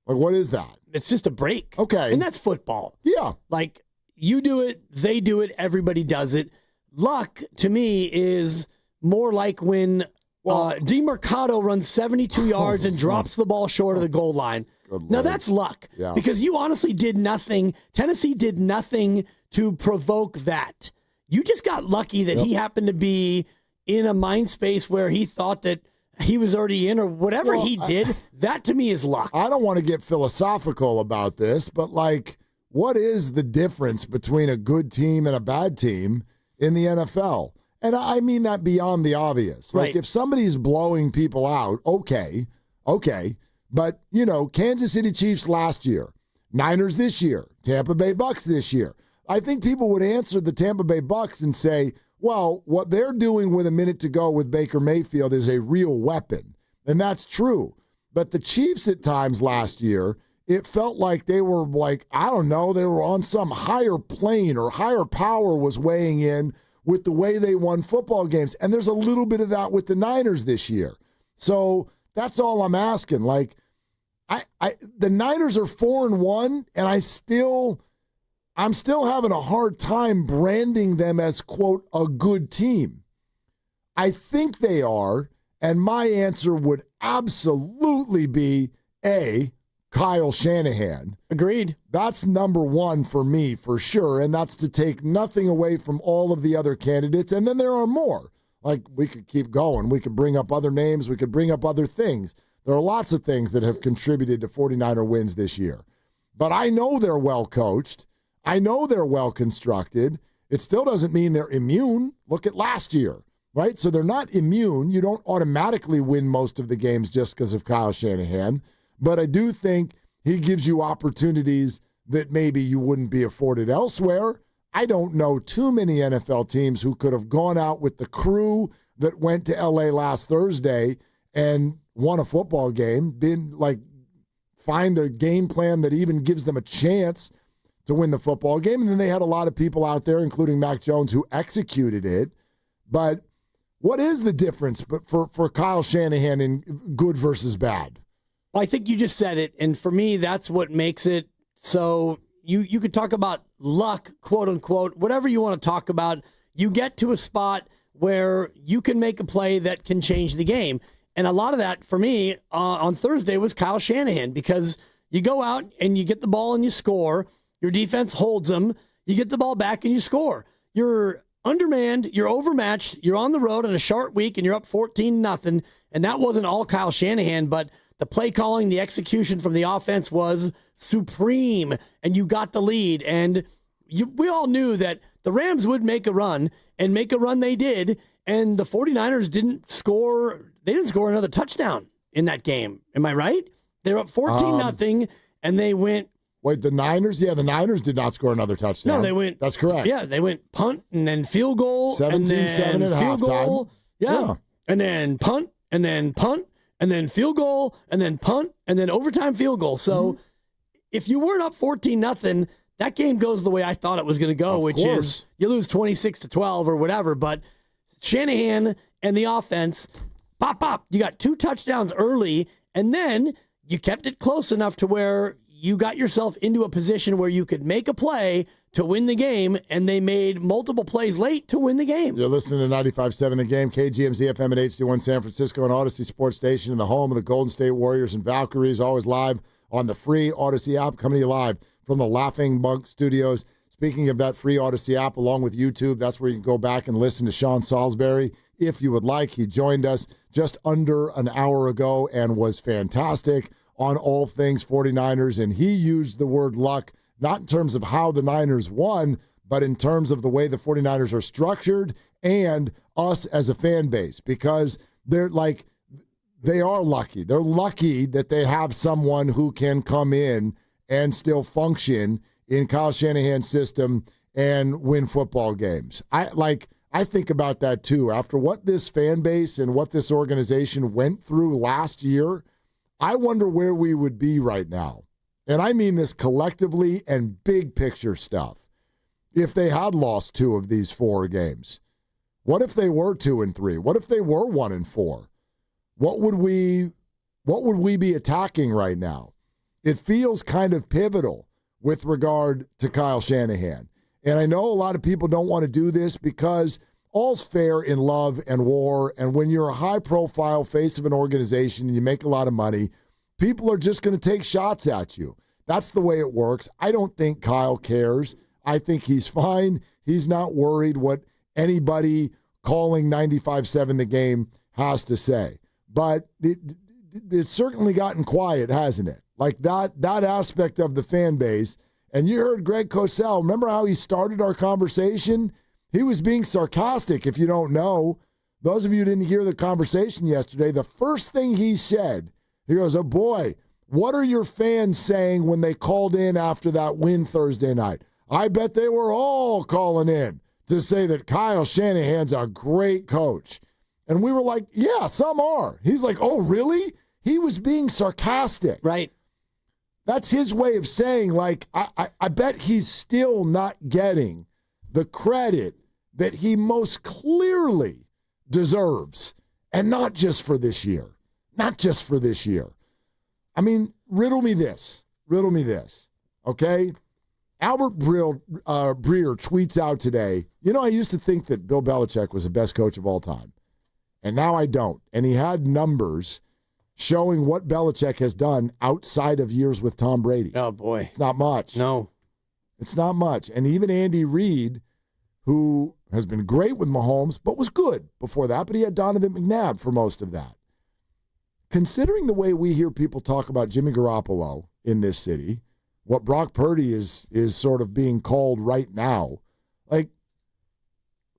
[SPEAKER 4] Like, what is that?
[SPEAKER 2] It's just a break.
[SPEAKER 4] Okay.
[SPEAKER 2] And that's football.
[SPEAKER 4] Yeah.
[SPEAKER 2] Like, you do it, they do it, everybody does it. luck to me is more like when DeMarcado runs 72 yards and drops the ball short of the goal line. Now that's luck because you honestly did nothing. Tennessee did nothing to provoke that. You just got lucky that he happened to be in a mind space where he thought that he was already in or whatever he did. That to me is luck.
[SPEAKER 4] I don't want to get philosophical about this, but like, what is the difference between a good team and a bad team in the NFL? And I mean that beyond the obvious. Like if somebody's blowing people out, okay. But, Kansas City Chiefs last year, Niners this year, Tampa Bay Bucks this year. I think people would answer the Tampa Bay Bucks and say, well, what they're doing with a minute to go with Baker Mayfield is a real weapon. And that's true. But the Chiefs at times last year, it felt like they were like, I don't know, they were on some higher plane or higher power was weighing in with the way they won football games. And there's a little bit of that with the Niners this year. So that's all I'm asking. Like, the Niners are 4-1, and I'm still having a hard time branding them as, quote, a good team. I think they are, and my answer would absolutely be A, Kyle Shanahan.
[SPEAKER 2] Agreed.
[SPEAKER 4] That's number one for me, for sure, and that's to take nothing away from all of the other candidates, and then there are more. Like, we could keep going. We could bring up other names. We could bring up other things. There are lots of things that have contributed to 49er wins this year. But I know they're well coached. I know they're well constructed. It still doesn't mean they're immune. Look at last year, right? So they're not immune. You don't automatically win most of the games just because of Kyle Shanahan. But I do think he gives you opportunities that maybe you wouldn't be afforded elsewhere. I don't know too many NFL teams who could have gone out with the crew that went to LA last Thursday and won a football game, find a game plan that even gives them a chance to win the football game. And then they had a lot of people out there, including Mac Jones, who executed it. But what is the difference for Kyle Shanahan in good versus bad?
[SPEAKER 2] Well, I think you just said it. And for me, that's what makes it so you could talk about luck, quote unquote, whatever you want to talk about. You get to a spot where you can make a play that can change the game. And a lot of that, for me, on Thursday was Kyle Shanahan, because you go out and you get the ball and you score. Your defense holds them. You get the ball back and you score. You're undermanned. You're overmatched. You're on the road on a short week and you're up 14-0. And that wasn't all Kyle Shanahan, but the play calling, the execution from the offense was supreme. And you got the lead. And we all knew that the Rams would make a run, and make a run they did. And the 49ers didn't score. They didn't score another touchdown in that game. Am I right? They were up 14-0, and they went.
[SPEAKER 4] Wait, the Niners? Yeah, the Niners did not score another touchdown.
[SPEAKER 2] No, they went.
[SPEAKER 4] That's correct.
[SPEAKER 2] Yeah, they went punt and then field goal.
[SPEAKER 4] 17-7 at halftime.
[SPEAKER 2] Yeah. And then punt, and then punt, and then field goal, and then punt, and then overtime field goal. So if you weren't up 14-0, that game goes the way I thought it was going to go, which is you lose 26-12 or whatever. But Shanahan and the offense, pop. You got 2 touchdowns early, and then you kept it close enough to where you got yourself into a position where you could make a play to win the game, and they made multiple plays late to win the game.
[SPEAKER 4] You're listening to 95.7 The Game, KGMZ FM at HD1 San Francisco, and Odyssey Sports Station, in the home of the Golden State Warriors and Valkyries, always live on the free Odyssey app, coming to you live from the Laughing Monk Studios. Speaking of that free Odyssey app, along with YouTube, that's where you can go back and listen to Sean Salisbury if you would like. He joined us just under an hour ago and was fantastic on all things 49ers, and he used the word luck, not in terms of how the Niners won, but in terms of the way the 49ers are structured and us as a fan base, because they are lucky. They're lucky that they have someone who can come in and still function in Kyle Shanahan's system and win football games. I think about that too. After what this fan base and what this organization went through last year, I wonder where we would be right now. And I mean this collectively and big picture stuff. If they had lost 2 of these 4 games, what if they were 2-3? What if they were 1-4? What would we be attacking right now? It feels kind of pivotal with regard to Kyle Shanahan. And I know a lot of people don't want to do this because all's fair in love and war. And when you're a high-profile face of an organization and you make a lot of money, people are just going to take shots at you. That's the way it works. I don't think Kyle cares. I think he's fine. He's not worried what anybody calling 95-7 the game has to say. But it's certainly gotten quiet, hasn't it? Like that aspect of the fan base. And you heard Greg Cosell. Remember how he started our conversation? He was being sarcastic, if you don't know. Those of you who didn't hear the conversation yesterday, the first thing he said, he goes, oh boy, what are your fans saying when they called in after that win Thursday night? I bet they were all calling in to say that Kyle Shanahan's a great coach. And we were like, yeah, some are. He's like, oh, really? He was being sarcastic.
[SPEAKER 2] Right.
[SPEAKER 4] That's his way of saying, like, I bet he's still not getting the credit that he most clearly deserves. And not just for this year. Not just for this year. I mean, riddle me this, okay? Albert Breer tweets out today, I used to think that Bill Belichick was the best coach of all time, and now I don't. And he had numbers showing what Belichick has done outside of years with Tom Brady.
[SPEAKER 2] Oh, boy.
[SPEAKER 4] It's not much.
[SPEAKER 2] No.
[SPEAKER 4] It's not much. And even Andy Reid, who has been great with Mahomes, but was good before that, but he had Donovan McNabb for most of that. Considering the way we hear people talk about Jimmy Garoppolo in this city, what Brock Purdy is sort of being called right now, like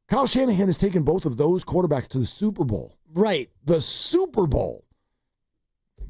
[SPEAKER 4] Kyle Shanahan has taken both of those quarterbacks to the Super Bowl.
[SPEAKER 2] Right.
[SPEAKER 4] The Super Bowl.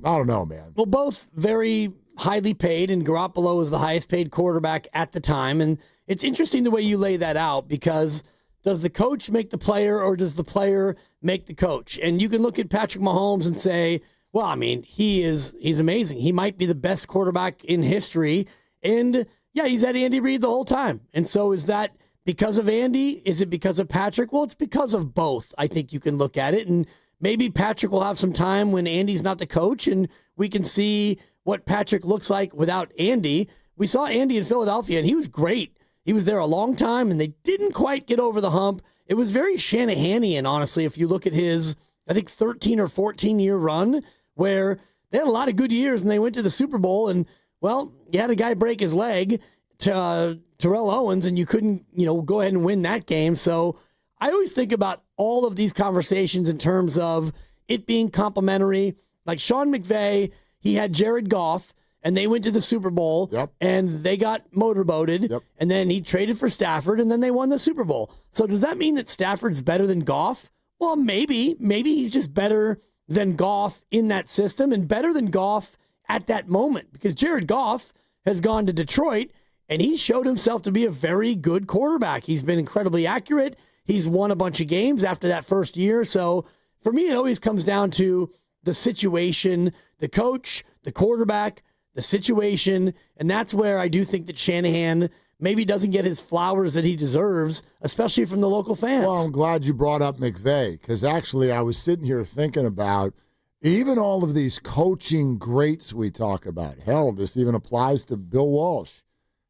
[SPEAKER 4] I don't know, man.
[SPEAKER 2] Well, both very highly paid, and Garoppolo was the highest paid quarterback at the time. And it's interesting the way you lay that out, because does the coach make the player or does the player make the coach? And you can look at Patrick Mahomes and say, well, I mean, he's amazing. He might be the best quarterback in history. And yeah, he's had Andy Reid the whole time. And so is that because of Andy? Is it because of Patrick? Well, it's because of both. I think you can look at it. And maybe Patrick will have some time when Andy's not the coach, and we can see what Patrick looks like without Andy. We saw Andy in Philadelphia, and he was great. He was there a long time, and they didn't quite get over the hump. It was very Shanahanian, honestly, if you look at his, I think, 13 or 14-year run, where they had a lot of good years, and they went to the Super Bowl, and, well, you had a guy break his leg to Terrell Owens, and you couldn't, go ahead and win that game. So I always think about all of these conversations in terms of it being complimentary. Like Sean McVay, he had Jared Goff, and they went to the Super Bowl, and they got motorboated, and then he traded for Stafford, and then they won the Super Bowl. So does that mean that Stafford's better than Goff? Well, maybe. Maybe he's just better than Goff in that system and better than Goff at that moment, because Jared Goff has gone to Detroit, and he showed himself to be a very good quarterback. He's been incredibly accurate. He's won a bunch of games after that first year. So for me, it always comes down to the situation, the coach, the quarterback, the situation, and that's where I do think that Shanahan maybe doesn't get his flowers that he deserves, especially from the local fans.
[SPEAKER 4] Well, I'm glad you brought up McVay, because actually I was sitting here thinking about even all of these coaching greats we talk about. Hell, this even applies to Bill Walsh.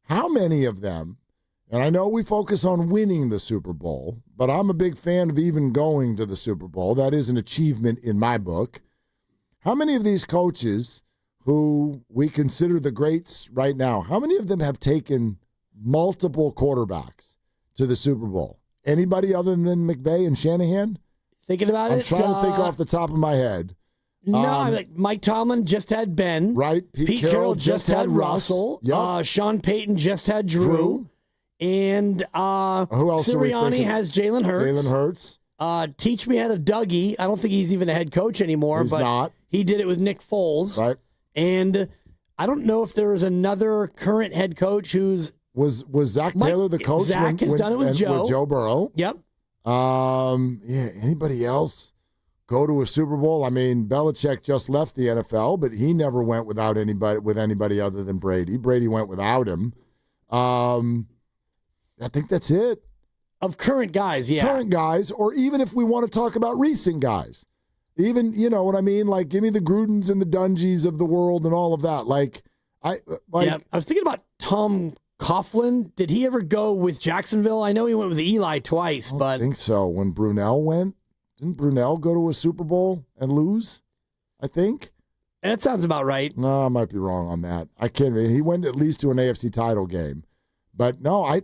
[SPEAKER 4] How many of them, and I know we focus on winning the Super Bowl, but I'm a big fan of even going to the Super Bowl. That is an achievement in my book. How many of these coaches who we consider the greats right now, how many of them have taken multiple quarterbacks to the Super Bowl? Anybody other than McVay and Shanahan?
[SPEAKER 2] Thinking about it?
[SPEAKER 4] I'm trying to think off the top of my head.
[SPEAKER 2] No, like Mike Tomlin just had Ben.
[SPEAKER 4] Right.
[SPEAKER 2] Pete Carroll just had Russell.
[SPEAKER 4] Yep.
[SPEAKER 2] Sean Payton just had Drew. And
[SPEAKER 4] who else
[SPEAKER 2] Sirianni has Jalen Hurts.
[SPEAKER 4] Jalen Hurts.
[SPEAKER 2] Teach Me had a Dougie. I don't think he's even a head coach anymore.
[SPEAKER 4] He's
[SPEAKER 2] but
[SPEAKER 4] not.
[SPEAKER 2] He did it with Nick Foles.
[SPEAKER 4] Right.
[SPEAKER 2] And I don't know if there is another current head coach who's...
[SPEAKER 4] Was Zach Taylor the coach?
[SPEAKER 2] Zach has done it with Joe.
[SPEAKER 4] With Joe Burrow.
[SPEAKER 2] Yep.
[SPEAKER 4] Yeah. Anybody else go to a Super Bowl? I mean, Belichick just left the NFL, but he never went without anybody other than Brady. Brady went without him. I think that's it.
[SPEAKER 2] Of current guys, yeah.
[SPEAKER 4] Current guys, or even if we want to talk about recent guys. Even, you know what I mean? Like, give me the Grudens and the Dungies of the world and all of that. I was
[SPEAKER 2] thinking about Tom Coughlin, did he ever go with Jacksonville? I know he went with Eli twice, but
[SPEAKER 4] I think so. When Brunell went, didn't Brunell go to a Super Bowl and lose? I think.
[SPEAKER 2] That sounds about right.
[SPEAKER 4] No, I might be wrong on that. I can't. He went at least to an AFC title game, but no, I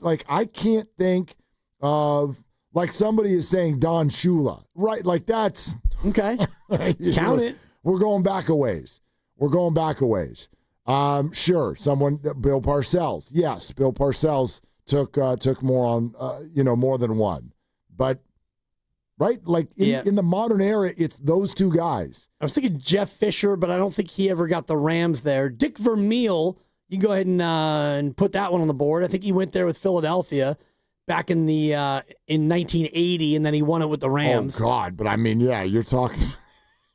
[SPEAKER 4] can't think of like somebody is saying Don Shula, right? Like that's
[SPEAKER 2] okay. Count it.
[SPEAKER 4] We're going back a ways. Sure, someone, Bill Parcells. Yes, Bill Parcells took more on, more than one. But, right, like in the modern era, it's those two guys.
[SPEAKER 2] I was thinking Jeff Fisher, but I don't think he ever got the Rams there. Dick Vermeil, you can go ahead and put that one on the board. I think he went there with Philadelphia back in 1980, and then he won it with the Rams.
[SPEAKER 4] Oh, God, but I mean, yeah, you're talking,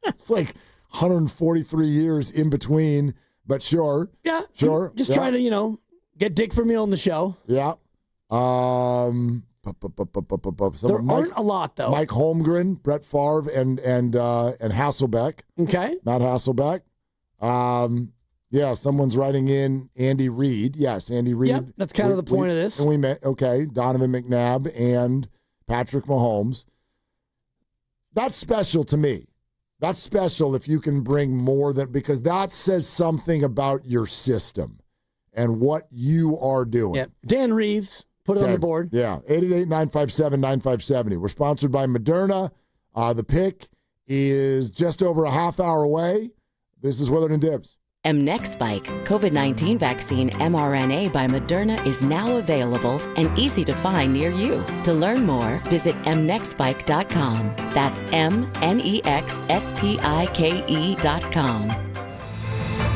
[SPEAKER 4] it's like 143 years in between. But sure.
[SPEAKER 2] Yeah.
[SPEAKER 4] Sure.
[SPEAKER 2] Just trying to, get Dick Vermeil on the show.
[SPEAKER 4] Yeah. There aren't
[SPEAKER 2] a lot, though.
[SPEAKER 4] Mike Holmgren, Brett Favre, and Hasselbeck.
[SPEAKER 2] Okay.
[SPEAKER 4] Matt Hasselbeck. Someone's writing in Andy Reid. Yes, Andy Reid.
[SPEAKER 2] Yep, that's kind of the point of this.
[SPEAKER 4] And we met, Donovan McNabb and Patrick Mahomes. That's special to me. That's special if you can bring more than, because that says something about your system and what you are doing.
[SPEAKER 2] Yeah. Dan Reeves, put it on the board.
[SPEAKER 4] Yeah, 888-957-9570. We're sponsored by Moderna. The pick is just over a half hour away. This is Willard and Dibs.
[SPEAKER 18] Mnexspike, COVID-19 vaccine mRNA by Moderna, is now available and easy to find near you. To learn more, visit mnexspike.com. That's MNEXSPIKE.com.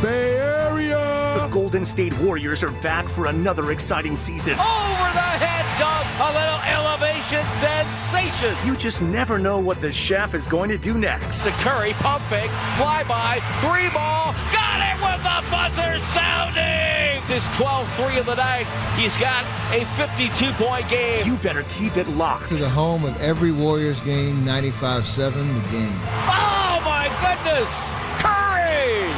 [SPEAKER 4] Bay Area!
[SPEAKER 14] The Golden State Warriors are back for another exciting season.
[SPEAKER 5] Over the head dunk, a little elevation sensation.
[SPEAKER 14] You just never know what the chef is going to do next.
[SPEAKER 5] The Curry pump fake, fly by, 3-ball, got it with the buzzer sounding. His 12-3 of the night. He's got a 52-point game.
[SPEAKER 14] You better keep it locked.
[SPEAKER 1] To the home of every Warriors game, 95.7 The Game.
[SPEAKER 5] Oh my goodness, Curry!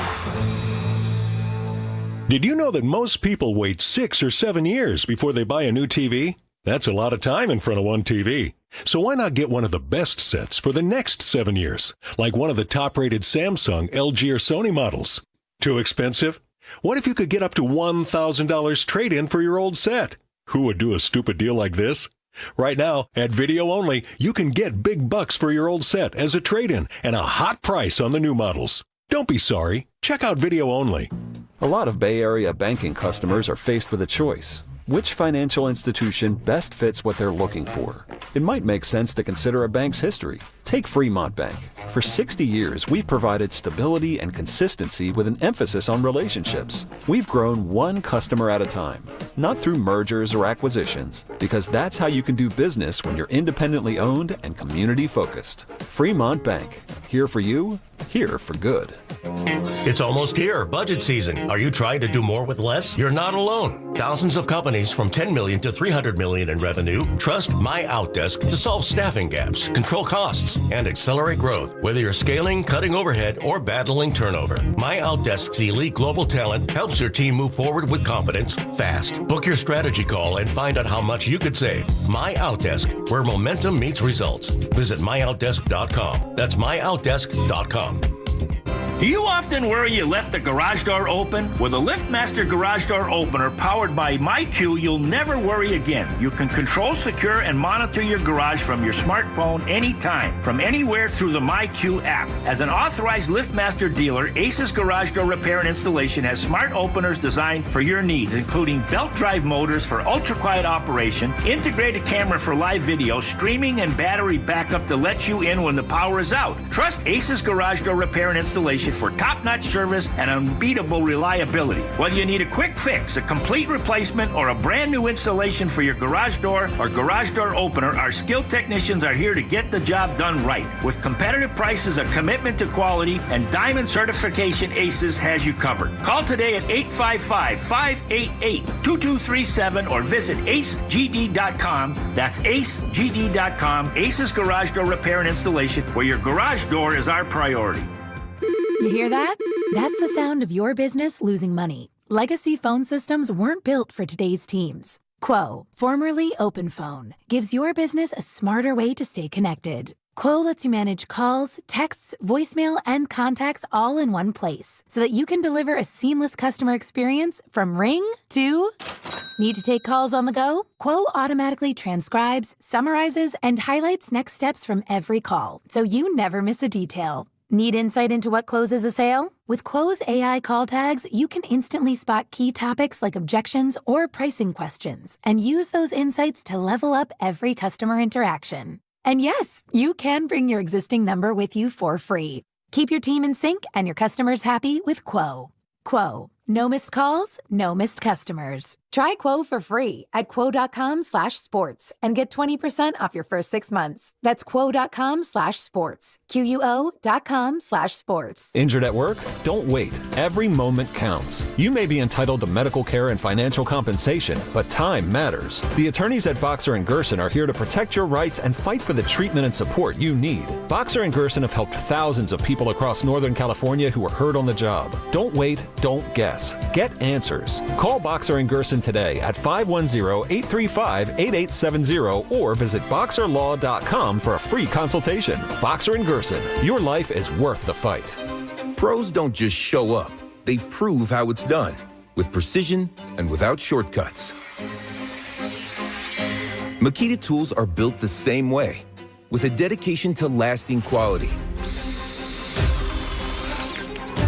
[SPEAKER 8] Did you know that most people wait 6 or 7 years before they buy a new TV? That's a lot of time in front of one TV. So why not get one of the best sets for the next 7 years, like one of the top-rated Samsung, LG, or Sony models? Too expensive? What if you could get up to $1,000 trade-in for your old set? Who would do a stupid deal like this? Right now, at Video Only, you can get big bucks for your old set as a trade-in and a hot price on the new models. Don't be sorry. Check out Video Only.
[SPEAKER 12] A lot of Bay Area banking customers are faced with a choice. Which financial institution best fits what they're looking for? It might make sense to consider a bank's history. Take Fremont Bank. For 60 years, we've provided stability and consistency with an emphasis on relationships. We've grown one customer at a time, not through mergers or acquisitions, because that's how you can do business when you're independently owned and community focused. Fremont Bank. Here for you, here for good.
[SPEAKER 13] It's almost here, budget season. Are you trying to do more with less? You're not alone. Thousands of companies from $10 million to $300 million in revenue trust My Outdesk to solve staffing gaps, control costs, and accelerate growth. Whether you're scaling, cutting overhead, or battling turnover, My Outdesk's elite global talent helps your team move forward with confidence, fast. Book your strategy call and find out how much you could save. My Outdesk, where momentum meets results. Visit myoutdesk.com. That's myoutdesk.com.
[SPEAKER 21] Do you often worry you left the garage door open? With a LiftMaster garage door opener powered by MyQ, you'll never worry again. You can control, secure, and monitor your garage from your smartphone anytime, from anywhere through the MyQ app. As an authorized LiftMaster dealer, Ace's Garage Door Repair and Installation has smart openers designed for your needs, including belt drive motors for ultra-quiet operation, integrated camera for live video, streaming, and battery backup to let you in when the power is out. Trust Ace's Garage Door Repair and Installation for top-notch service and unbeatable reliability. Whether you need a quick fix, a complete replacement, or a brand new installation for your garage door or garage door opener, our skilled technicians are here to get the job done right. With competitive prices, a commitment to quality, and diamond certification, Aces has you covered. Call today at 855-588-2237 or visit acegd.com. That's acegd.com. Aces Garage Door Repair and Installation, where your garage door is our priority.
[SPEAKER 22] You hear that? That's the sound of your business losing money.
[SPEAKER 6] legacy phone systems weren't built for today's teams. Quo, formerly OpenPhone, gives your business a smarter way to stay connected. Quo lets you manage calls, texts, voicemail, and contacts all in one place so that you can deliver a seamless customer experience from ring to... Need to take calls on the go? Quo automatically transcribes, summarizes, and highlights next steps from every call, so you never miss a detail. Need insight into what closes a sale? With Quo's AI call tags, you can instantly spot key topics like objections or pricing questions and use those insights to level up every customer interaction. And yes, you can bring your existing number with you for free. Keep your team in sync and your customers happy with Quo. Quo. No missed calls, no missed customers. Try Quo for free at quo.com/sports and get 20% off your first 6 months. That's quo.com/sports. QUO.com/sports.
[SPEAKER 12] Injured at work? Don't wait. Every moment counts. You may be entitled to medical care and financial compensation, but time matters. The attorneys at Boxer & Gerson are here to protect your rights and fight for the treatment and support you need. Boxer & Gerson have helped thousands of people across Northern California who were hurt on the job. Don't wait, don't guess. Get answers. Call Boxer & Gerson today at 510-835-8870 or visit boxerlaw.com for a free consultation. Boxer & Gerson, your life is worth the fight.
[SPEAKER 15] Pros don't just show up. They prove how it's done, with precision and without shortcuts. Makita tools are built the same way, with a dedication to lasting quality,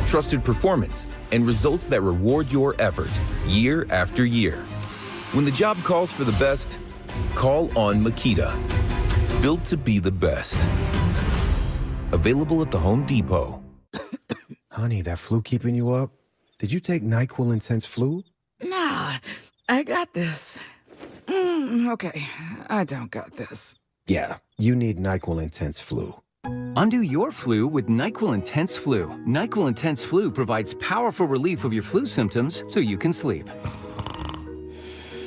[SPEAKER 15] trusted performance, and results that reward your effort year after year. When the job calls for the best, call on Makita. Built to be the best. Available at the Home Depot.
[SPEAKER 16] Honey, that flu keeping you up? Did you take NyQuil Intense Flu?
[SPEAKER 17] Nah, I got this. Okay, I don't got this.
[SPEAKER 16] Yeah, you need NyQuil Intense Flu.
[SPEAKER 20] Undo your flu with NyQuil Intense Flu. NyQuil Intense Flu provides powerful relief of your flu symptoms so you can sleep.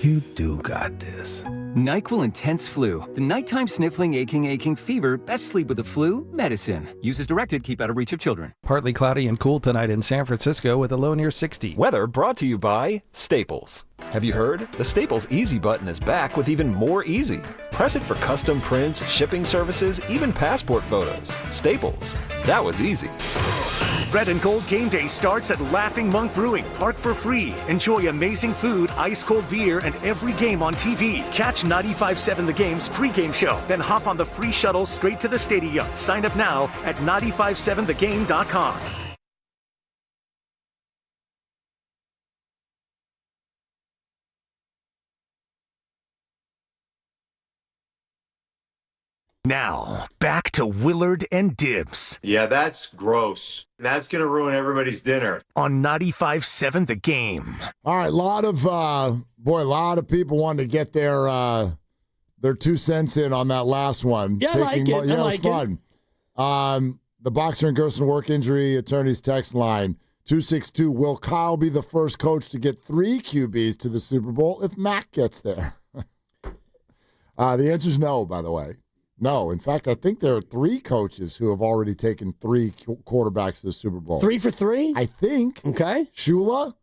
[SPEAKER 16] You do got this.
[SPEAKER 20] NyQuil Intense Flu. The nighttime sniffling, aching fever. Best sleep with the flu. Medicine. Use as directed. Keep out of reach of children.
[SPEAKER 22] Partly cloudy and cool tonight in San Francisco with a low near 60.
[SPEAKER 12] Weather brought to you by Staples. Have you heard? The Staples Easy button is back with even more easy. Press it for custom prints, shipping services, even passport photos. Staples. That was easy.
[SPEAKER 14] Red and Gold Game Day starts at Laughing Monk Brewing. Park for free. Enjoy amazing food, ice-cold beer, and every game on TV. Catch 95.7 The Game's pregame show. Then hop on the free shuttle straight to the stadium. Sign up now at 957thegame.com.
[SPEAKER 11] Now, back to Willard and Dibs.
[SPEAKER 27] Yeah, that's gross. That's going to ruin everybody's dinner.
[SPEAKER 11] On 95.7 The Game.
[SPEAKER 4] All right, a lot of people wanted to get their 2 cents in on that last one.
[SPEAKER 2] Yeah, I like it.
[SPEAKER 4] Yeah, it was fun. The Boxer and Gerson work injury attorneys text line 262. Will Kyle be the first coach to get 3 QBs to the Super Bowl if Mac gets there? The answer is no, by the way. No. In fact, I think there are 3 coaches who have already taken 3 quarterbacks to the Super Bowl.
[SPEAKER 2] 3 for 3?
[SPEAKER 4] I think.
[SPEAKER 2] Okay.
[SPEAKER 4] Shula?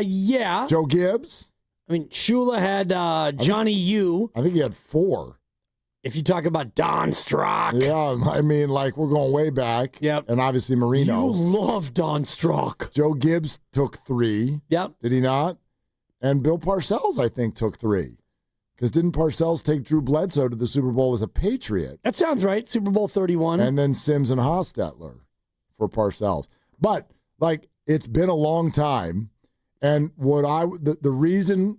[SPEAKER 2] Yeah.
[SPEAKER 4] Joe Gibbs?
[SPEAKER 2] I mean, Shula had Johnny U.
[SPEAKER 4] I think he had 4.
[SPEAKER 2] If you talk about Don Strock.
[SPEAKER 4] Yeah, I mean, like, we're going way back.
[SPEAKER 2] Yep.
[SPEAKER 4] And obviously Marino.
[SPEAKER 2] You love Don Strock.
[SPEAKER 4] Joe Gibbs took 3.
[SPEAKER 2] Yep.
[SPEAKER 4] Did he not? And Bill Parcells, I think, took 3. Because didn't Parcells take Drew Bledsoe to the Super Bowl as a Patriot?
[SPEAKER 2] That sounds right. Super Bowl 31.
[SPEAKER 4] And then Sims and Hostetler for Parcells. But, like, it's been a long time. And the reason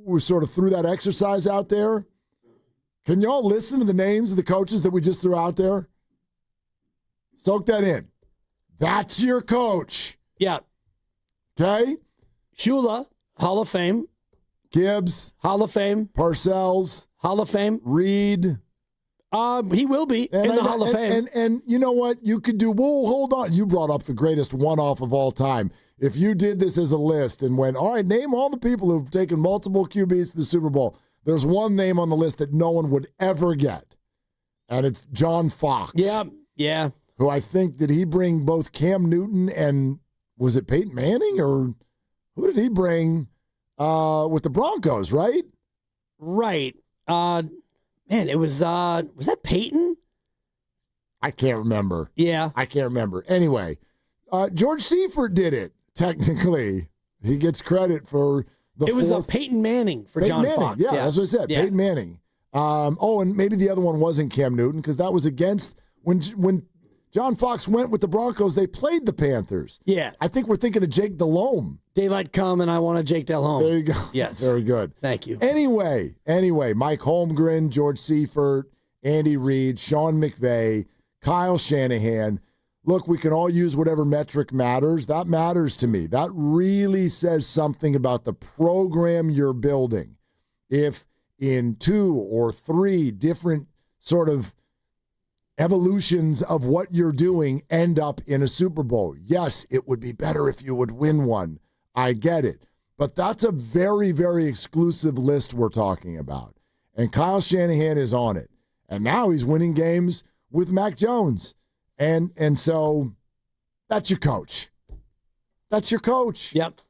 [SPEAKER 4] we sort of threw that exercise out there, can y'all listen to the names of the coaches that we just threw out there? Soak that in. That's your coach.
[SPEAKER 2] Yeah.
[SPEAKER 4] Okay?
[SPEAKER 2] Shula, Hall of Fame.
[SPEAKER 4] Gibbs,
[SPEAKER 2] Hall of Fame.
[SPEAKER 4] Parcells,
[SPEAKER 2] Hall of Fame.
[SPEAKER 4] Reed.
[SPEAKER 2] He will be in the Hall of Fame.
[SPEAKER 4] And you know what? You could do, well, hold on. You brought up the greatest one-off of all time. If you did this as a list and went, all right, name all the people who've taken multiple QBs to the Super Bowl, there's one name on the list that no one would ever get, and it's John Fox.
[SPEAKER 2] Yeah.
[SPEAKER 4] Who I think, did he bring both Cam Newton and was it Peyton Manning or who did he bring with the Broncos, right?
[SPEAKER 2] Right. Man, it was that Peyton?
[SPEAKER 4] I can't remember.
[SPEAKER 2] Yeah.
[SPEAKER 4] I can't remember. Anyway, George Seifert did it, technically. He gets credit for the
[SPEAKER 2] It was Peyton Manning for
[SPEAKER 4] Peyton
[SPEAKER 2] John
[SPEAKER 4] Manning.
[SPEAKER 2] Fox.
[SPEAKER 4] Yeah, that's what I said.
[SPEAKER 2] Yeah.
[SPEAKER 4] Peyton Manning. And maybe the other one wasn't Cam Newton because that was against when John Fox went with the Broncos, they played the Panthers.
[SPEAKER 2] Yeah.
[SPEAKER 4] I think we're thinking of Jake Delhomme.
[SPEAKER 2] Daylight come and I want a Jake Delhomme.
[SPEAKER 4] There you go.
[SPEAKER 2] Yes.
[SPEAKER 4] Very good.
[SPEAKER 2] Thank you.
[SPEAKER 4] Anyway, Mike Holmgren, George Seifert, Andy Reid, Sean McVay, Kyle Shanahan. Look, we can all use whatever metric matters. That matters to me. That really says something about the program you're building. If in 2 or 3 different sort of evolutions of what you're doing end up in a Super Bowl, yes, it would be better if you would win one. I get it. But that's a very, very exclusive list we're talking about. And Kyle Shanahan is on it. And now he's winning games with Mac Jones. And so that's your coach. That's your coach.
[SPEAKER 2] Yep.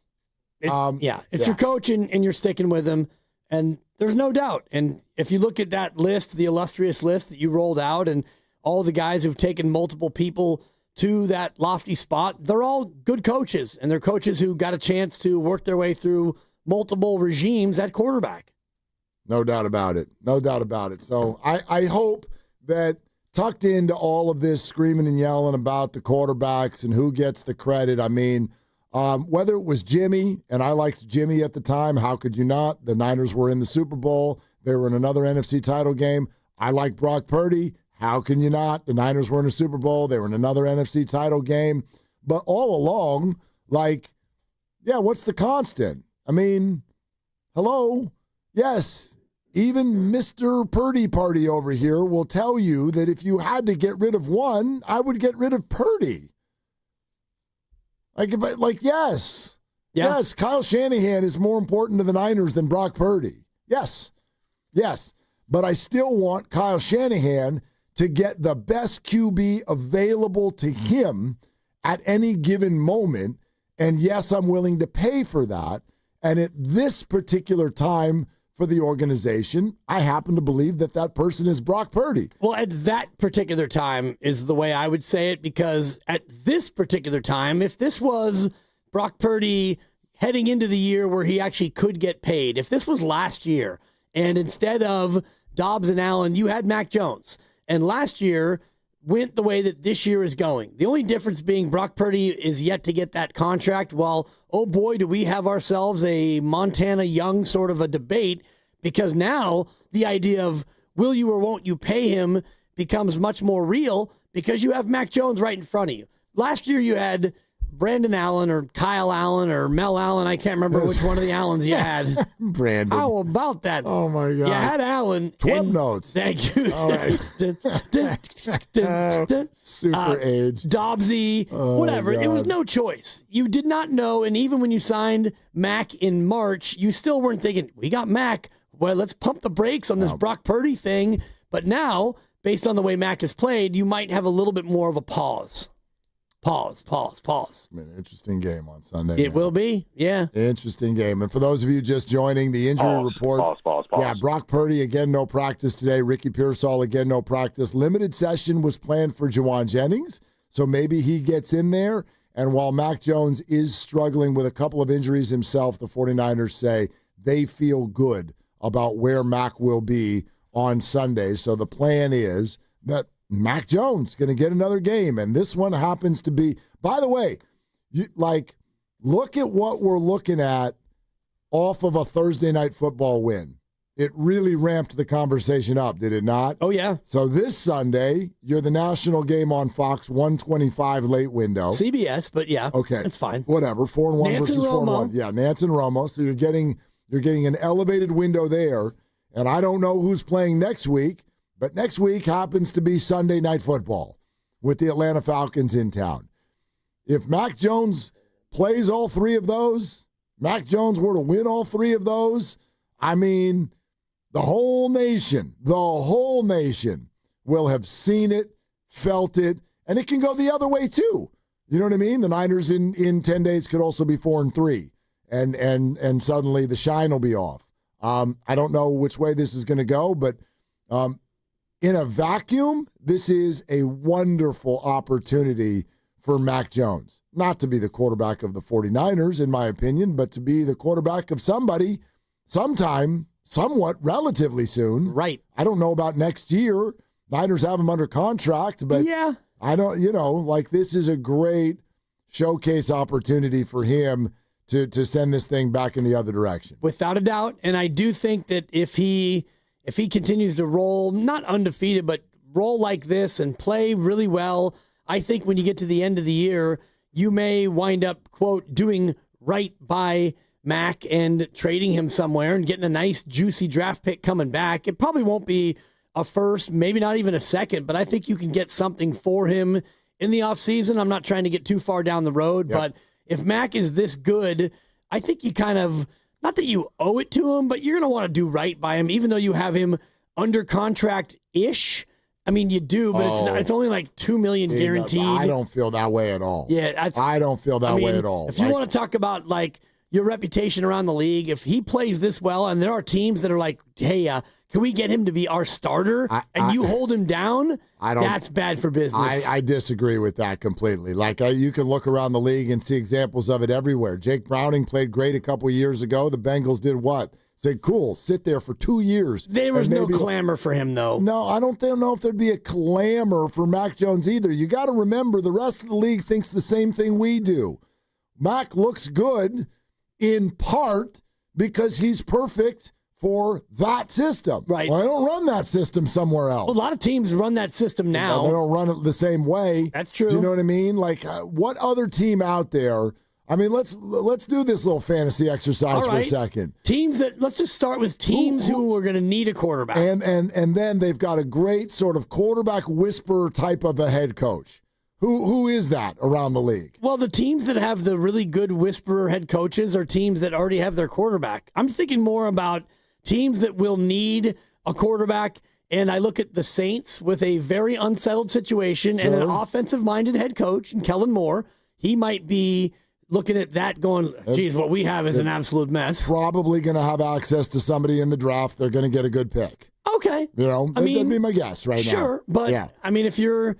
[SPEAKER 2] It's your coach and you're sticking with him. And there's no doubt. And if you look at that list, the illustrious list that you rolled out and all the guys who've taken multiple people to that lofty spot, they're all good coaches. And they're coaches who got a chance to work their way through multiple regimes at quarterback.
[SPEAKER 4] No doubt about it. No doubt about it. So I hope that tucked into all of this screaming and yelling about the quarterbacks and who gets the credit, I mean, whether it was Jimmy, and I liked Jimmy at the time, how could you not? The Niners were in the Super Bowl. They were in another NFC title game. I like Brock Purdy. How can you not? The Niners were in a Super Bowl. They were in another NFC title game. But all along, what's the constant? I mean, hello? Yes, even Mr. Purdy Party over here will tell you that if you had to get rid of one, I would get rid of Purdy. Yes. Yeah. Yes, Kyle Shanahan is more important to the Niners than Brock Purdy. Yes. But I still want Kyle Shanahan to get the best QB available to him at any given moment. And yes, I'm willing to pay for that. And at this particular time for the organization, I happen to believe that person is Brock Purdy.
[SPEAKER 2] Well, at that particular time is the way I would say it, because at this particular time, if this was Brock Purdy heading into the year where he actually could get paid, if this was last year, and instead of Dobbs and Allen, you had Mac Jones, and last year went the way that this year is going. The only difference being Brock Purdy is yet to get that contract. Well, oh boy, do we have ourselves a Montana Young sort of a debate, because now the idea of will you or won't you pay him becomes much more real because you have Mac Jones right in front of you. Last year you had Brandon Allen or Kyle Allen or Mel Allen. I can't remember which one of the Allens you had.
[SPEAKER 4] Brandon.
[SPEAKER 2] How about that?
[SPEAKER 4] Oh, my God.
[SPEAKER 2] You had Allen.
[SPEAKER 4] 12 notes.
[SPEAKER 2] Thank you.
[SPEAKER 4] All right. Super age.
[SPEAKER 2] Dobbsy, whatever.
[SPEAKER 4] God.
[SPEAKER 2] It was no choice. You did not know, and even when you signed Mac in March, you still weren't thinking, we got Mac. Well, let's pump the brakes on this Brock Purdy thing. But now, based on the way Mac has played, you might have a little bit more of a pause. Pause.
[SPEAKER 4] I mean, interesting game on Sunday.
[SPEAKER 2] It will be, yeah.
[SPEAKER 4] Interesting game. And for those of you just joining, the injury report.
[SPEAKER 3] Pause.
[SPEAKER 4] Yeah, Brock Purdy, again, no practice today. Ricky Pearsall, again, no practice. Limited session was planned for Juwan Jennings, so maybe he gets in there. And while Mac Jones is struggling with a couple of injuries himself, the 49ers say they feel good about where Mac will be on Sunday. So the plan is that Mac Jones going to get another game, and this one happens to be, by the way, look at what we're looking at off of a Thursday night football win. It really ramped the conversation up, did it not?
[SPEAKER 2] Oh, yeah.
[SPEAKER 4] So this Sunday, you're the national game on Fox, 125 late window.
[SPEAKER 2] CBS, but yeah.
[SPEAKER 4] Okay.
[SPEAKER 2] That's fine.
[SPEAKER 4] Whatever, 4-1
[SPEAKER 2] Nance
[SPEAKER 4] versus
[SPEAKER 2] and Romo.
[SPEAKER 4] 4-1. Yeah, Nance and Romo. So you're getting an elevated window there, and I don't know who's playing next week. But next week happens to be Sunday Night Football with the Atlanta Falcons in town. If Mac Jones plays all 3 of those, Mac Jones were to win all 3 of those, I mean, the whole nation will have seen it, felt it, and it can go the other way too. You know what I mean? The Niners in 10 days could also be 4-3, and suddenly the shine will be off. I don't know which way this is going to go, but in a vacuum, this is a wonderful opportunity for Mac Jones. Not to be the quarterback of the 49ers, in my opinion, but to be the quarterback of somebody sometime, somewhat, relatively soon.
[SPEAKER 2] Right.
[SPEAKER 4] I don't know about next year. Niners have him under contract, but
[SPEAKER 2] yeah.
[SPEAKER 4] I don't, this is a great showcase opportunity for him to send this thing back in the other direction.
[SPEAKER 2] Without a doubt. And I do think that if he continues to roll, not undefeated, but roll like this and play really well, I think when you get to the end of the year, you may wind up, quote, doing right by Mac and trading him somewhere and getting a nice, juicy draft pick coming back. It probably won't be a first, maybe not even a second, but I think you can get something for him in the offseason. I'm not trying to get too far down the road, but if Mac is this good, I think you kind of, not that you owe it to him, but you're going to want to do right by him, even though you have him under contract-ish. I mean, you do, but it's only like $2 million guaranteed.
[SPEAKER 4] I don't feel that way at all.
[SPEAKER 2] Yeah,
[SPEAKER 4] I don't feel that way at all.
[SPEAKER 2] If you want to talk about like your reputation around the league, if he plays this well, and there are teams that are like, hey, can we get him to be our starter? And you hold him down, that's bad for business.
[SPEAKER 4] I disagree with that completely. Like, you can look around the league and see examples of it everywhere. Jake Browning played great a couple of years ago. The Bengals did what? Said, cool, sit there for 2 years.
[SPEAKER 2] There was no clamor for him, though.
[SPEAKER 4] No, I don't know if there'd be a clamor for Mac Jones either. You got to remember, the rest of the league thinks the same thing we do. Mac looks good in part because he's perfect for that system.
[SPEAKER 2] Right.
[SPEAKER 4] Well, I don't run that system somewhere else.
[SPEAKER 2] Well, a lot of teams run that system now.
[SPEAKER 4] They don't run it the same way.
[SPEAKER 2] That's true.
[SPEAKER 4] Do you know what I mean? Like, what other team out there? I mean, let's do this little fantasy exercise for a second.
[SPEAKER 2] Let's just start with teams who are going to need a quarterback.
[SPEAKER 4] And then they've got a great sort of quarterback whisperer type of a head coach. Who is that around the league?
[SPEAKER 2] Well, the teams that have the really good whisperer head coaches are teams that already have their quarterback. I'm thinking more about teams that will need a quarterback, and I look at the Saints with a very unsettled situation and an offensive-minded head coach, and Kellen Moore. He might be looking at that going, geez, what we have is an absolute mess.
[SPEAKER 4] Probably going to have access to somebody in the draft. They're going to get a good pick.
[SPEAKER 2] Okay.
[SPEAKER 4] That'd be my guess right now.
[SPEAKER 2] Sure, but I mean, if you're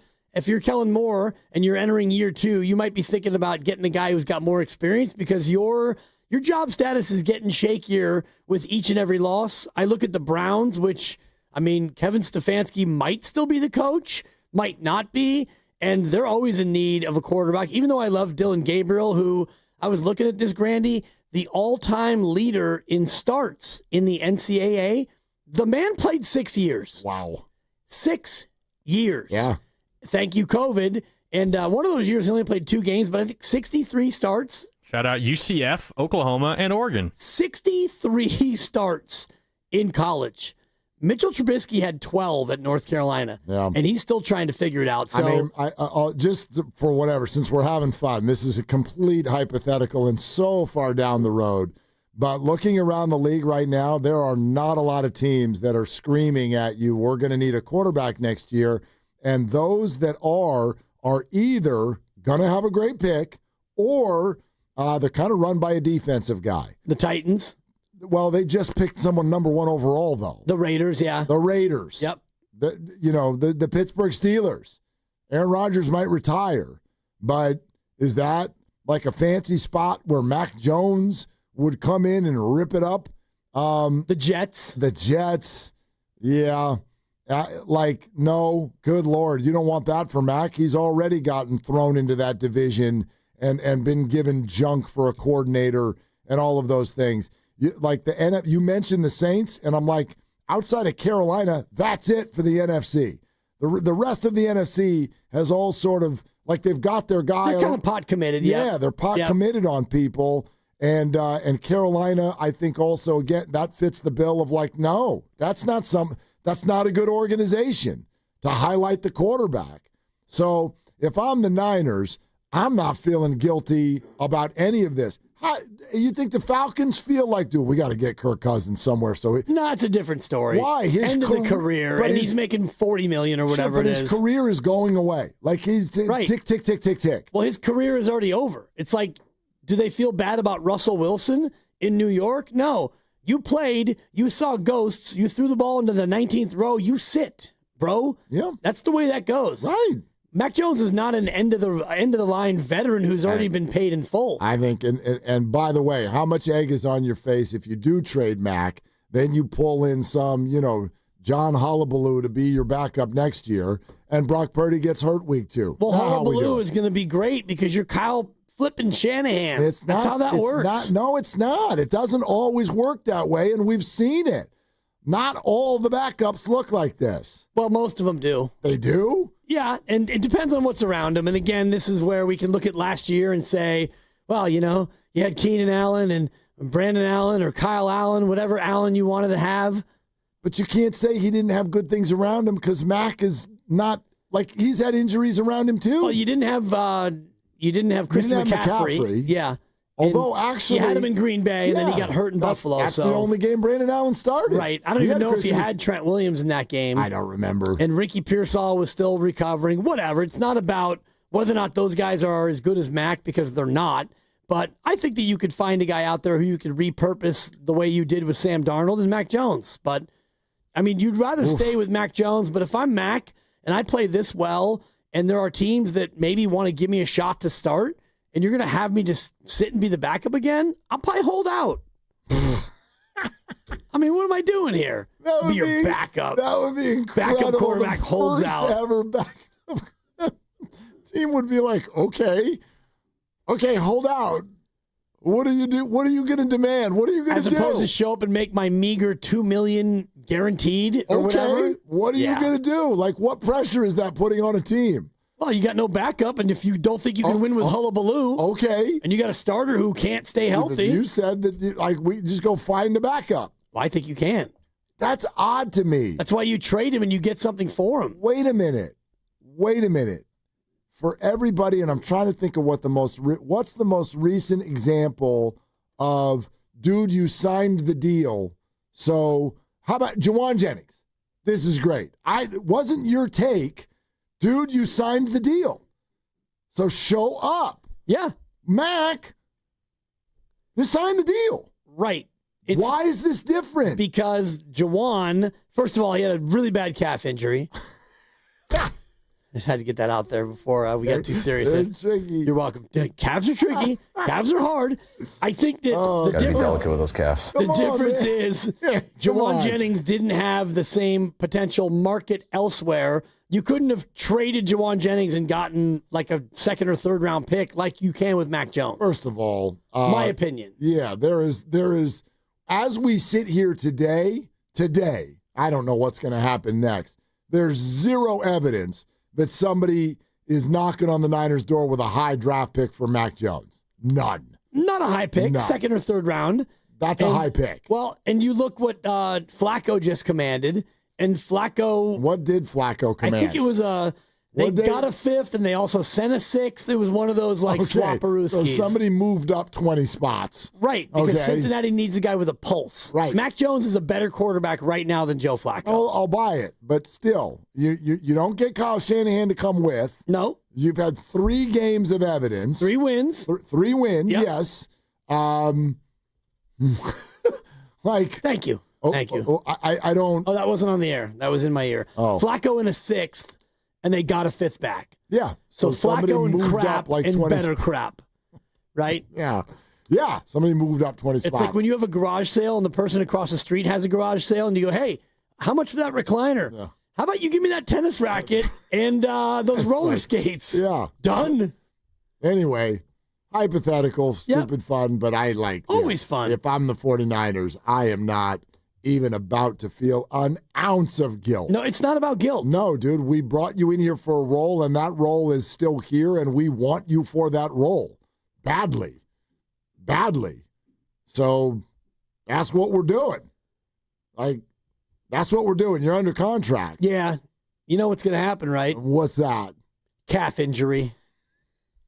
[SPEAKER 2] Kellen Moore and you're entering year 2, you might be thinking about getting a guy who's got more experience because your job status is getting shakier with each and every loss. I look at the Browns, which, I mean, Kevin Stefanski might still be the coach, might not be, and they're always in need of a quarterback. Even though I love Dylan Gabriel, who I was looking at this, Grandy, the all-time leader in starts in the NCAA. The man played 6 years.
[SPEAKER 4] Wow.
[SPEAKER 2] 6 years.
[SPEAKER 4] Yeah.
[SPEAKER 2] Thank you, COVID. And one of those years, he only played 2 games, but I think 63 starts.
[SPEAKER 3] Shout out UCF, Oklahoma, and Oregon. 63 starts in college. Mitchell Trubisky had 12 at North Carolina, and he's still trying to figure it out. So,
[SPEAKER 4] I mean, just for whatever, since we're having fun, this is a complete hypothetical and so far down the road. But looking around the league right now, there are not a lot of teams that are screaming at you, we're going to need a quarterback next year. And those that are either going to have a great pick or they're kind of run by a defensive guy.
[SPEAKER 2] The Titans.
[SPEAKER 4] Well, they just picked someone number 1 overall, though.
[SPEAKER 2] The Raiders, yeah.
[SPEAKER 4] The Raiders.
[SPEAKER 2] Yep.
[SPEAKER 4] The Pittsburgh Steelers. Aaron Rodgers might retire, but is that like a fancy spot where Mac Jones would come in and rip it up?
[SPEAKER 2] The Jets.
[SPEAKER 4] The Jets, yeah. No, good Lord, you don't want that for Mac. He's already gotten thrown into that division and been given junk for a coordinator and all of those things. You mentioned the Saints, and I'm like, outside of Carolina, that's it for the NFC. The rest of the NFC has all sort of, like, they've got their guy.
[SPEAKER 2] They're kind of pot committed,
[SPEAKER 4] yeah. They're pot committed on people. And Carolina, I think also, again, that fits the bill of like, no, that's not a good organization to highlight the quarterback. So if I'm the Niners, I'm not feeling guilty about any of this. you think the Falcons feel like, dude, we got to get Kirk Cousins somewhere?
[SPEAKER 2] No, it's a different story.
[SPEAKER 4] Why?
[SPEAKER 2] End of the career, and he's making $40 million or whatever it is.
[SPEAKER 4] But his career is going away. Like he's tick, tick, tick, tick, tick.
[SPEAKER 2] Well, his career is already over. It's like, do they feel bad about Russell Wilson in New York? No. You played, you saw ghosts, you threw the ball into the 19th row, you sit, bro.
[SPEAKER 4] Yeah.
[SPEAKER 2] That's the way that goes.
[SPEAKER 4] Right.
[SPEAKER 2] Mac Jones is not an end of the line veteran who's already been paid in full.
[SPEAKER 4] I think, and by the way, how much egg is on your face if you do trade Mac, then you pull in some, John Hullabaloo to be your backup next year, and Brock Purdy gets hurt week 2.
[SPEAKER 2] Well, Hullabaloo is going to be great because you're Kyle flipping Shanahan. That's how that works.
[SPEAKER 4] No, it's not. It doesn't always work that way, and we've seen it. Not all the backups look like this.
[SPEAKER 2] Well, most of them do.
[SPEAKER 4] They do?
[SPEAKER 2] Yeah, and it depends on what's around them. And again, this is where we can look at last year and say, well, you had Keenan Allen and Brandon Allen or Kyle Allen, whatever Allen you wanted to have.
[SPEAKER 4] But you can't say he didn't have good things around him because Mac is not, like, he's had injuries around him too.
[SPEAKER 2] Well, you didn't have Christian McCaffrey. Yeah.
[SPEAKER 4] Although, actually,
[SPEAKER 2] you had him in Green Bay, and then he got hurt in Buffalo.
[SPEAKER 4] That's the only game Brandon Allen started.
[SPEAKER 2] Right. I don't even know if you had Trent Williams in that game.
[SPEAKER 4] I don't remember.
[SPEAKER 2] And Ricky Pearsall was still recovering. Whatever. It's not about whether or not those guys are as good as Mac, because they're not. But I think that you could find a guy out there who you could repurpose the way you did with Sam Darnold and Mac Jones. But, I mean, you'd rather stay with Mac Jones. But if I'm Mac and I play this well, and there are teams that maybe want to give me a shot to start, and you're going to have me just sit and be the backup again, I'll probably hold out. I mean, what am I doing here?
[SPEAKER 4] That would
[SPEAKER 2] be your backup.
[SPEAKER 4] That would be incredible.
[SPEAKER 2] Backup quarterback holds out.
[SPEAKER 4] Ever backup team would be like, okay, hold out. What do you do? What are you going to demand? What are you going to do?
[SPEAKER 2] As opposed to show up and make my meager $2 million guaranteed or whatever?
[SPEAKER 4] What are you going to do? Like, what pressure is that putting on a team?
[SPEAKER 2] Well, you got no backup, and if you don't think you can win with Hullabaloo, and you got a starter who can't stay healthy.
[SPEAKER 4] You said that we just go find a backup.
[SPEAKER 2] Well, I think you can.
[SPEAKER 4] That's odd to me.
[SPEAKER 2] That's why you trade him and you get something for him.
[SPEAKER 4] Wait a minute. For everybody, and I'm trying to think of what's the most recent example of, dude, you signed the deal. So how about Juwan Jennings? This is great. Wasn't your take. Dude, you signed the deal. So show up.
[SPEAKER 2] Yeah.
[SPEAKER 4] Mac, you signed the deal.
[SPEAKER 2] Right.
[SPEAKER 4] Why is this different?
[SPEAKER 2] Because Juwan, first of all, he had a really bad calf injury. I just had to get that out there before we got too serious.
[SPEAKER 4] They're tricky.
[SPEAKER 2] You're welcome. Calves are tricky. Calves are hard. I think that the difference,
[SPEAKER 7] be delicate with those calves.
[SPEAKER 2] The difference is Juwan Jennings didn't have the same potential market elsewhere. You couldn't have traded Juwan Jennings and gotten like a second or third round pick like you can with Mac Jones.
[SPEAKER 4] First of all,
[SPEAKER 2] my opinion.
[SPEAKER 4] Yeah, there is, as we sit here today, I don't know what's going to happen next. There's zero evidence that somebody is knocking on the Niners' door with a high draft pick for Mac Jones. None.
[SPEAKER 2] Not a high pick, second or third round.
[SPEAKER 4] That's a high pick.
[SPEAKER 2] Well, and you look what Flacco just commanded. And Flacco...
[SPEAKER 4] What did Flacco command?
[SPEAKER 2] I think it was they got a fifth, and they also sent a sixth. It was one of those, swapperooskies.
[SPEAKER 4] So somebody moved up 20 spots.
[SPEAKER 2] Right, because Cincinnati needs a guy with a pulse.
[SPEAKER 4] Right.
[SPEAKER 2] Mac Jones is a better quarterback right now than Joe Flacco.
[SPEAKER 4] I'll buy it, but still, you don't get Kyle Shanahan to come with.
[SPEAKER 2] No.
[SPEAKER 4] You've had 3 games of evidence.
[SPEAKER 2] 3 wins.
[SPEAKER 4] 3 wins, yes.
[SPEAKER 2] Thank you. Thank you.
[SPEAKER 4] I don't...
[SPEAKER 2] Oh, that wasn't on the air. That was in my ear.
[SPEAKER 4] Oh.
[SPEAKER 2] Flacco in a sixth, and they got a fifth back.
[SPEAKER 4] Yeah.
[SPEAKER 2] So Flacco and crap and better crap, right?
[SPEAKER 4] Yeah. Yeah. Somebody moved up 20 spots.
[SPEAKER 2] It's like when you have a garage sale and the person across the street has a garage sale, and you go, hey, how much for that recliner? Yeah. How about you give me that tennis racket and those roller skates?
[SPEAKER 4] Yeah.
[SPEAKER 2] Done.
[SPEAKER 4] Anyway... Hypothetical, stupid fun, but I like...
[SPEAKER 2] Always fun.
[SPEAKER 4] If I'm the 49ers, I am not even about to feel an ounce of guilt.
[SPEAKER 2] No, it's not about guilt.
[SPEAKER 4] No, dude, we brought you in here for a role, and that role is still here, and we want you for that role. Badly. So that's what we're doing. That's what we're doing. You're under contract.
[SPEAKER 2] Yeah. You know what's going to happen, right?
[SPEAKER 4] What's that?
[SPEAKER 2] Calf injury.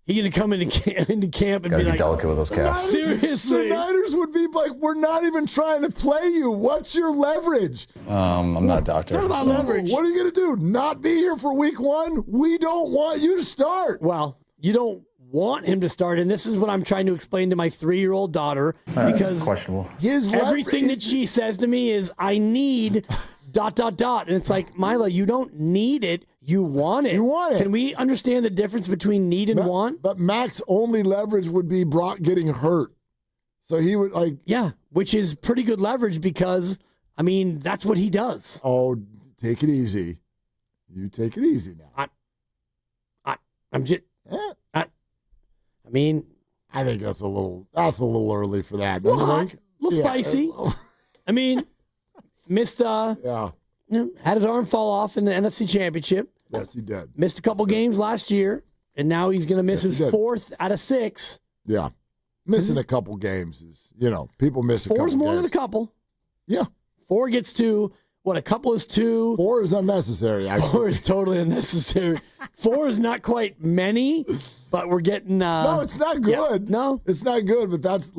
[SPEAKER 2] He going to come into camp and be like,
[SPEAKER 7] delicate with those casts.
[SPEAKER 2] Seriously.
[SPEAKER 4] The Niners would be like, we're not even trying to play you. What's your leverage?
[SPEAKER 7] I'm not a doctor.
[SPEAKER 2] It's not about leverage.
[SPEAKER 4] What are you going to do? Not be here for week 1? We don't want you to start.
[SPEAKER 2] Well, you don't want him to start, and this is what I'm trying to explain to my 3-year-old daughter, because
[SPEAKER 7] questionable.
[SPEAKER 2] Everything that she says to me is, I need ... And it's like, Mila, you don't need it. You want it.
[SPEAKER 4] You want it.
[SPEAKER 2] Can we understand the difference between need and want?
[SPEAKER 4] But Mac's only leverage would be Brock getting hurt. So he would
[SPEAKER 2] Yeah, which is pretty good leverage because, I mean, that's what he does.
[SPEAKER 4] Oh, take it easy. You take it easy now.
[SPEAKER 2] I'm just... I
[SPEAKER 4] think that's a little early for that.
[SPEAKER 2] A little
[SPEAKER 4] don't
[SPEAKER 2] hot,
[SPEAKER 4] you think?
[SPEAKER 2] a little spicy. I mean, missed, had his arm fall off in the NFC Championship.
[SPEAKER 4] Yes, he did.
[SPEAKER 2] Missed a couple games last year, and now he's going to miss his 4th out of 6.
[SPEAKER 4] Yeah. Missing a couple games is, people miss a couple games.
[SPEAKER 2] 4's more than a couple.
[SPEAKER 4] Yeah.
[SPEAKER 2] 4 gets to, a couple is 2.
[SPEAKER 4] 4 is unnecessary.
[SPEAKER 2] 4 is totally unnecessary. 4 is not quite many, but we're getting...
[SPEAKER 4] no, it's not good.
[SPEAKER 2] Yeah, no.
[SPEAKER 4] It's not good, but that's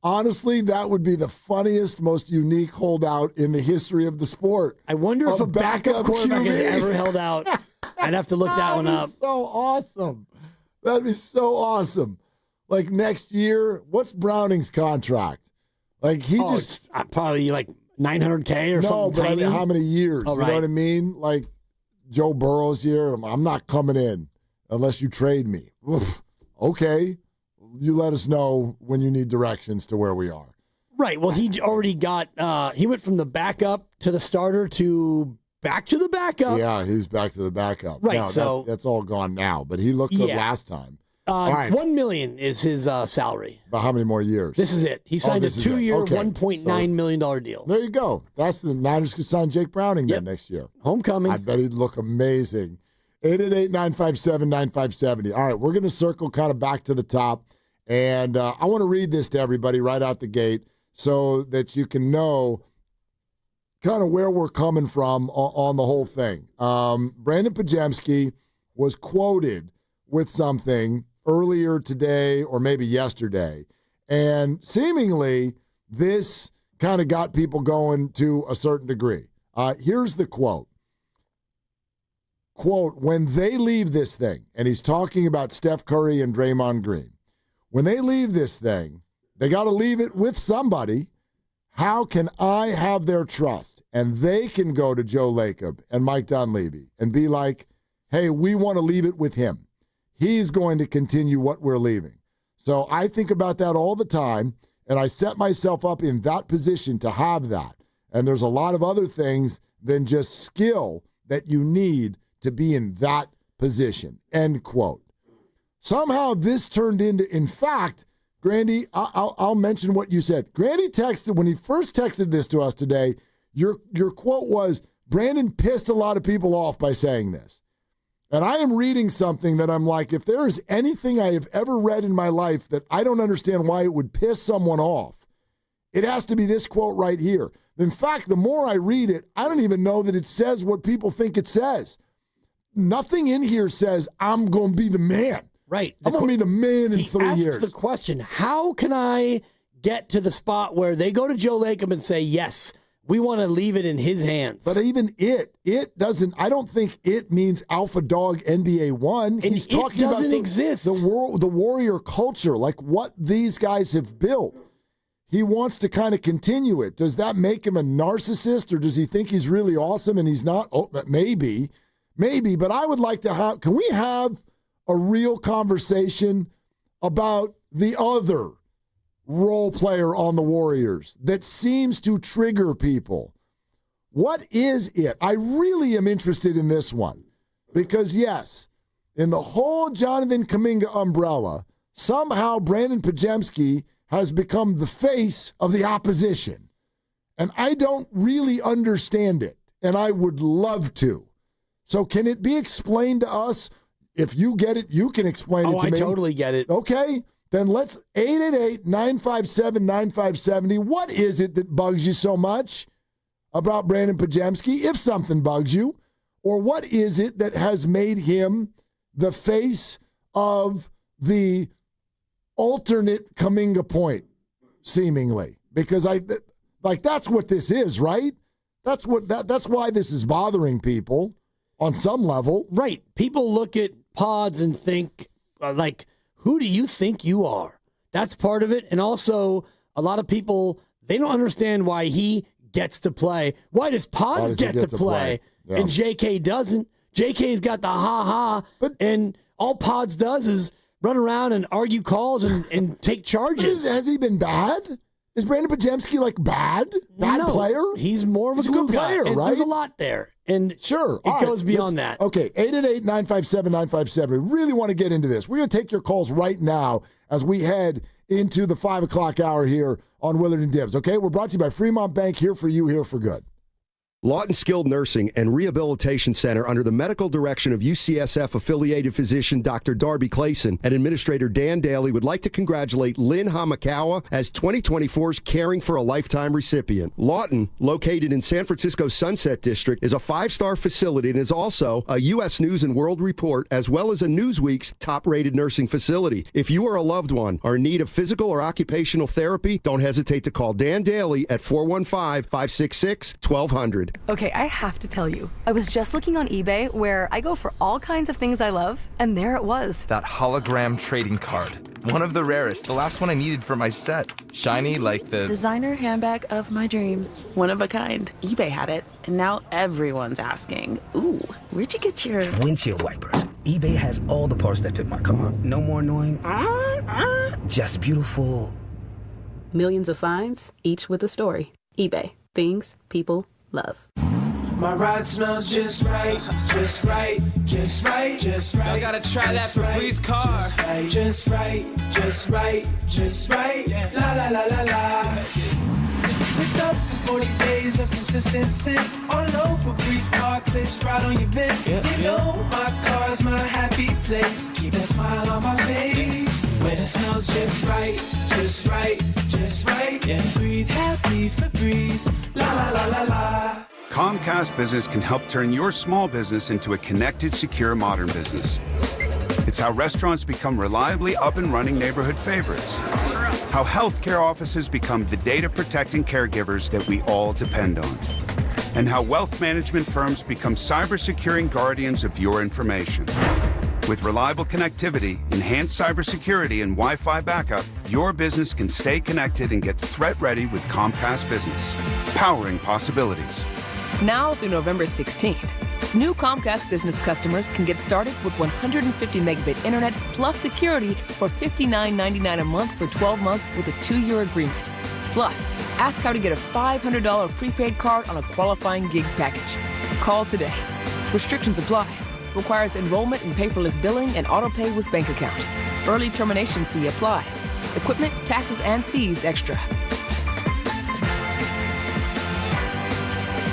[SPEAKER 4] honestly, that would be the funniest, most unique holdout in the history of the sport.
[SPEAKER 2] I wonder if a backup quarterback has ever held out. I'd have to look that one up.
[SPEAKER 4] So awesome. That'd be so awesome. Next year, what's Browning's contract?
[SPEAKER 2] It's probably $900K or something tiny.
[SPEAKER 4] How many years?
[SPEAKER 2] Oh,
[SPEAKER 4] you know what I mean? Joe Burrow's year, I'm not coming in unless you trade me. Oof. Okay. You let us know when you need directions to where we are.
[SPEAKER 2] Right. Well, he already got, he went from the backup to the starter to back to the backup.
[SPEAKER 4] Yeah, he's back to the backup.
[SPEAKER 2] Right.
[SPEAKER 4] No, that's all gone now, but he looked good last time. All right.
[SPEAKER 2] $1 million is his salary.
[SPEAKER 4] But how many more years?
[SPEAKER 2] This is it. He signed a 2-year, $1.9 million deal.
[SPEAKER 4] There you go. That's the Niners could sign Jake Browning then next year.
[SPEAKER 2] Homecoming.
[SPEAKER 4] I bet he'd look amazing. 888-957-9570. All right, we're going to circle kind of back to the top. And I want to read this to everybody right out the gate so that you can know kind of where we're coming from on the whole thing. Brandon Podziemski was quoted with something earlier today or maybe yesterday. And seemingly this kind of got people going to a certain degree. Here's the quote. Quote, when they leave this thing, and he's talking about Steph Curry and Draymond Green, when they leave this thing, they got to leave it with somebody. How can I have their trust? And they can go to Joe Lacob and Mike Dunleavy and be like, hey, we want to leave it with him. He's going to continue what we're leaving. So I think about that all the time, and I set myself up in that position to have that. And there's a lot of other things than just skill that you need to be in that position, end quote. Somehow this turned into, in fact, Grandy, I'll mention what you said. Grandy texted, when he first texted this to us today, your quote was, Brandon pissed a lot of people off by saying this. And I am reading something that I'm like, if there is anything I have ever read in my life that I don't understand why it would piss someone off, it has to be this quote right here. In fact, the more I read it, I don't even know that it says what people think it says. Nothing in here says, I'm going to be the man.
[SPEAKER 2] Right.
[SPEAKER 4] I'm going to be the man in 3 years.
[SPEAKER 2] He asks the question, how can I get to the spot where they go to Joe Lacob and say, yes, we want to leave it in his hands?
[SPEAKER 4] But even it doesn't, I don't think it means alpha dog NBA 1. He's talking about the warrior culture, like what these guys have built. He wants to kind of continue it. Does that make him a narcissist, or does he think he's really awesome and he's not? Oh, maybe. But I would like to have, can we have a real conversation about the other role player on the Warriors that seems to trigger people? What is it? I really am interested in this one because, yes, in the whole Jonathan Kaminga umbrella, somehow Brandon Podziemski has become the face of the opposition. And I don't really understand it, and I would love to. So can it be explained to us? If you get it, you can explain it to me.
[SPEAKER 2] I totally get it.
[SPEAKER 4] Okay, then let's 888-957-9570. What is it that bugs you so much about Brandon Podziemski, if something bugs you? Or what is it that has made him the face of the alternate Kaminga point, seemingly, because that's what this is, right? That's why this is bothering people on some level.
[SPEAKER 2] Right. People look at Podz and think, who do you think you are? That's part of it. And also, a lot of people, they don't understand why he gets to play. Why does Podz get to play? Yeah. And JK doesn't? JK's got the ha-ha, and all Podz does is run around and argue calls and take charges.
[SPEAKER 4] Has he been bad? Is Brandon Podziemski bad? Bad player?
[SPEAKER 2] He's more of a glue guy.
[SPEAKER 4] Player, right?
[SPEAKER 2] There's a lot there. And
[SPEAKER 4] sure,
[SPEAKER 2] it goes beyond that.
[SPEAKER 4] Okay, 888-957-957. We really want to get into this. We're going to take your calls right now as we head into the 5 o'clock hour here on Willard and Dibs. Okay, we're brought to you by Fremont Bank, here for you, here for good.
[SPEAKER 7] Lawton Skilled Nursing and Rehabilitation Center, under the medical direction of UCSF-affiliated physician Dr. Darby Clayson and Administrator Dan Daly, would like to congratulate Lynn Hamakawa as 2024's Caring for a Lifetime recipient. Lawton, located in San Francisco's Sunset District, is a 5-star facility and is also a U.S. News and World Report, as well as a Newsweek's top-rated nursing facility. If you are a loved one or in need of physical or occupational therapy, don't hesitate to call Dan Daly at 415-566-1200.
[SPEAKER 9] Okay, I have to tell you, I was just looking on eBay where I go for all kinds of things I love, and there it was.
[SPEAKER 10] That hologram trading card. One of the rarest, the last one I needed for my set. Shiny like the
[SPEAKER 19] designer handbag of my dreams. One of a kind. eBay had it, and now everyone's asking, ooh, where'd you get your
[SPEAKER 23] windshield wipers? eBay has all the parts that fit my car. No more annoying, just beautiful.
[SPEAKER 19] Millions of finds, each with a story. eBay. Things people love.
[SPEAKER 25] My ride smells just right, just right, just right, just right. I gotta try that Febreze car. Just right, just right, just right. La la la la la. With up to 40 days of consistency. All over Febreze car clips right on your vent. You know my car's my happy place. Keep a smile on my face. When it smells just right, just right, just right. Yeah. Breathe happy Febreze. La la la la la.
[SPEAKER 26] Comcast Business can help turn your small business into a connected, secure, modern business. It's how restaurants become reliably up and running neighborhood favorites. How healthcare offices become the data-protecting caregivers that we all depend on. And how wealth management firms become cyber-securing guardians of your information. With reliable connectivity, enhanced cybersecurity, and Wi-Fi backup, your business can stay connected and get threat-ready with Comcast Business. Powering possibilities.
[SPEAKER 28] Now through November 16th, new Comcast Business customers can get started with 150 megabit internet plus security for $59.99 a month for 12 months with a 2-year agreement. Plus, ask how to get a $500 prepaid card on a qualifying gig package. Call today. Restrictions apply. Requires enrollment in paperless billing and auto pay with bank account. Early termination fee applies. Equipment, taxes, and fees extra.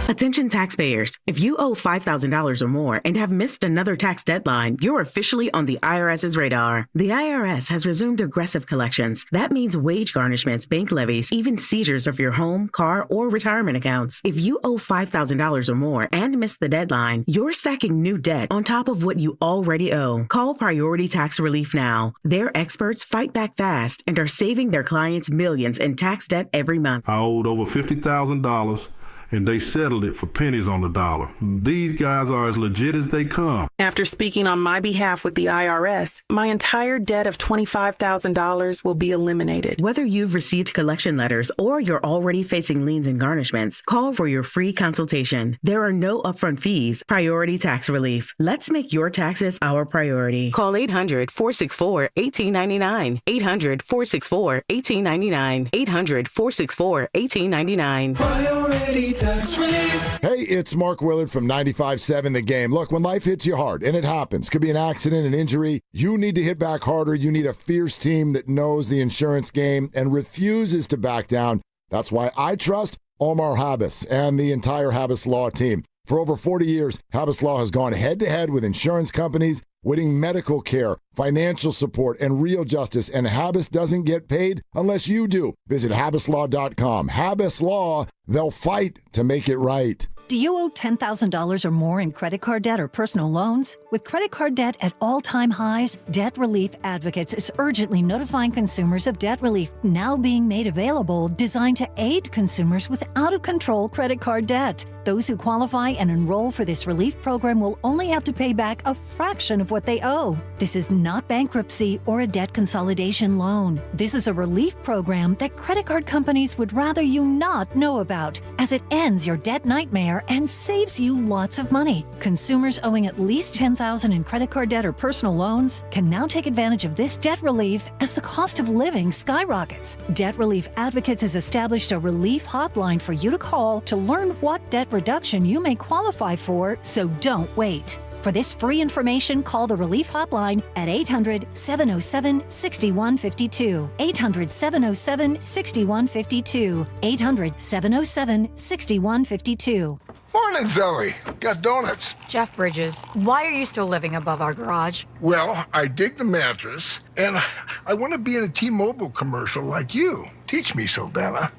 [SPEAKER 18] Attention taxpayers. If you owe $5,000 or more and have missed another tax deadline, you're officially on the IRS's radar. The IRS has resumed aggressive collections. That means wage garnishments, bank levies, even seizures of your home, car, or retirement accounts. If you owe $5,000 or more and missed the deadline, you're stacking new debt on top of what you already owe. Call Priority Tax Relief now. Their experts fight back fast and are saving their clients millions in tax debt every month.
[SPEAKER 29] I owed over $50,000. And they settled it for pennies on the dollar. These guys are as legit as they come.
[SPEAKER 19] After speaking on my behalf with the IRS, my entire debt of $25,000 will be eliminated.
[SPEAKER 18] Whether you've received collection letters or you're already facing liens and garnishments, call for your free consultation. There are no upfront fees. Priority Tax Relief. Let's make your taxes our priority.
[SPEAKER 19] Call 800-464-1899. 800-464-1899. 800-464-1899.
[SPEAKER 25] Priority Tax Relief.
[SPEAKER 4] Hey, it's Mark Willard from 95.7 The Game. Look, when life hits you hard, and it happens, could be an accident, an injury, you need to hit back harder. You need a fierce team that knows the insurance game and refuses to back down. That's why I trust Omar Habas and the entire Habas Law team. For over 40 years, Habas Law has gone head-to-head with insurance companies, winning medical care, financial support, and real justice. And Habas doesn't get paid unless you do. Visit habaslaw.com. Habas Law, they'll fight to make it right.
[SPEAKER 1] Do you owe $10,000 or more in credit card debt or personal loans? With credit card debt at all-time highs, Debt Relief Advocates is urgently notifying consumers of debt relief now being made available, designed to aid consumers with out-of-control credit card debt. Those who qualify and enroll for this relief program will only have to pay back a fraction of what they owe. This is not bankruptcy or a debt consolidation loan. This is a relief program that credit card companies would rather you not know about, as it ends your debt nightmare and saves you lots of money. Consumers owing at least $10,000 in credit card debt or personal loans can now take advantage of this debt relief as the cost of living skyrockets. Debt Relief Advocates has established a relief hotline for you to call to learn what debt reduction you may qualify for, so don't wait. For this free information, call the Relief Hotline at 800-707-6152. 800-707-6152. 800-707-6152.
[SPEAKER 5] Morning, Zoe. Got donuts.
[SPEAKER 6] Jeff Bridges, why are you still living above our garage?
[SPEAKER 5] Well, I dig the mattress, and I want to be in a T-Mobile commercial like you. Teach me, Saldana.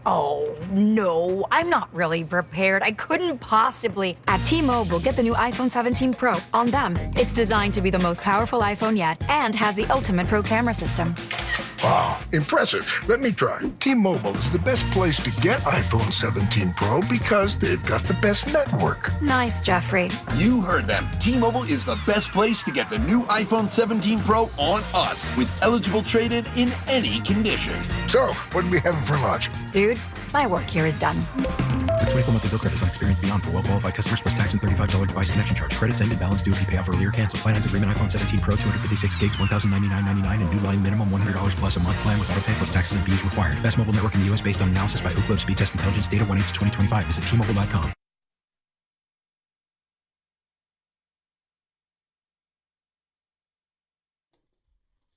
[SPEAKER 6] Oh, no, I'm not really prepared. I couldn't possibly. At T-Mobile, get the new iPhone 17 Pro on them. It's designed to be the most powerful iPhone yet and has the ultimate pro camera system.
[SPEAKER 5] Wow, impressive. Let me try. T-Mobile is the best place to get iPhone 17 Pro because they've got the best network.
[SPEAKER 6] Nice, Jeffrey.
[SPEAKER 8] You heard them. T-Mobile is the best place to get the new iPhone 17 Pro on us with eligible trade-in in any condition.
[SPEAKER 5] So, what are we having for lunch?
[SPEAKER 6] Dude, my work here is done.
[SPEAKER 23] The 24 monthly bill credits on experience beyond for well-qualified customers plus tax and $35 device connection charge. Credits ended, balance due if you pay off earlier. Cancel. Finance agreement iPhone 17 Pro, 256 gigs, $1,099.99 and new line minimum $100 plus a month plan with auto pay plus taxes and fees required. Best mobile network in the U.S. based on analysis by Ookla Speed Test Intelligence data 1/8/2025. Visit T-Mobile.com.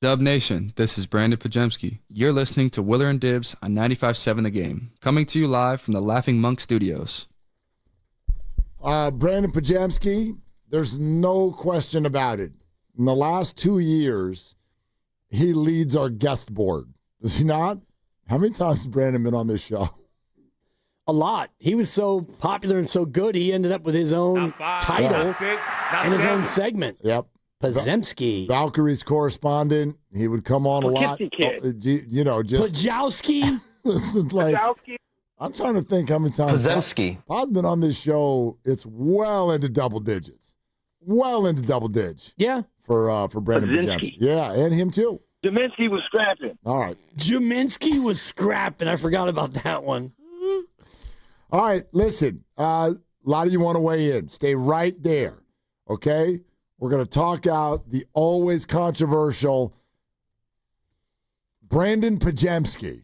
[SPEAKER 13] Dub Nation, this is Brandon Podziemski. You're listening to Willard and Dibs on 95.7 The Game, coming to you live from the Laughing Monk Studios.
[SPEAKER 4] Brandon Podziemski, there's no question about it. In the last 2 years, he leads our guest board. Does he not? How many times has Brandon been on this show?
[SPEAKER 2] A lot. He was so popular and so good, he ended up with his own title and his own segment.
[SPEAKER 4] Yep.
[SPEAKER 2] Podziemski.
[SPEAKER 4] Valkyrie's correspondent. He would come on a lot. You know, just
[SPEAKER 2] Podziemski.
[SPEAKER 4] Listen, like, I'm trying to think how many times Pod's been on this show. It's well into double digits. Well into double digits.
[SPEAKER 2] Yeah.
[SPEAKER 4] For Brandon Podziemski. Yeah, and him too.
[SPEAKER 15] Jaminski was scrapping.
[SPEAKER 4] All right.
[SPEAKER 2] Jaminski was scrapping. I forgot about that one.
[SPEAKER 4] All right, listen. A lot of you want to weigh in. Stay right there, okay? We're going to talk out the always controversial Brandon Podziemski.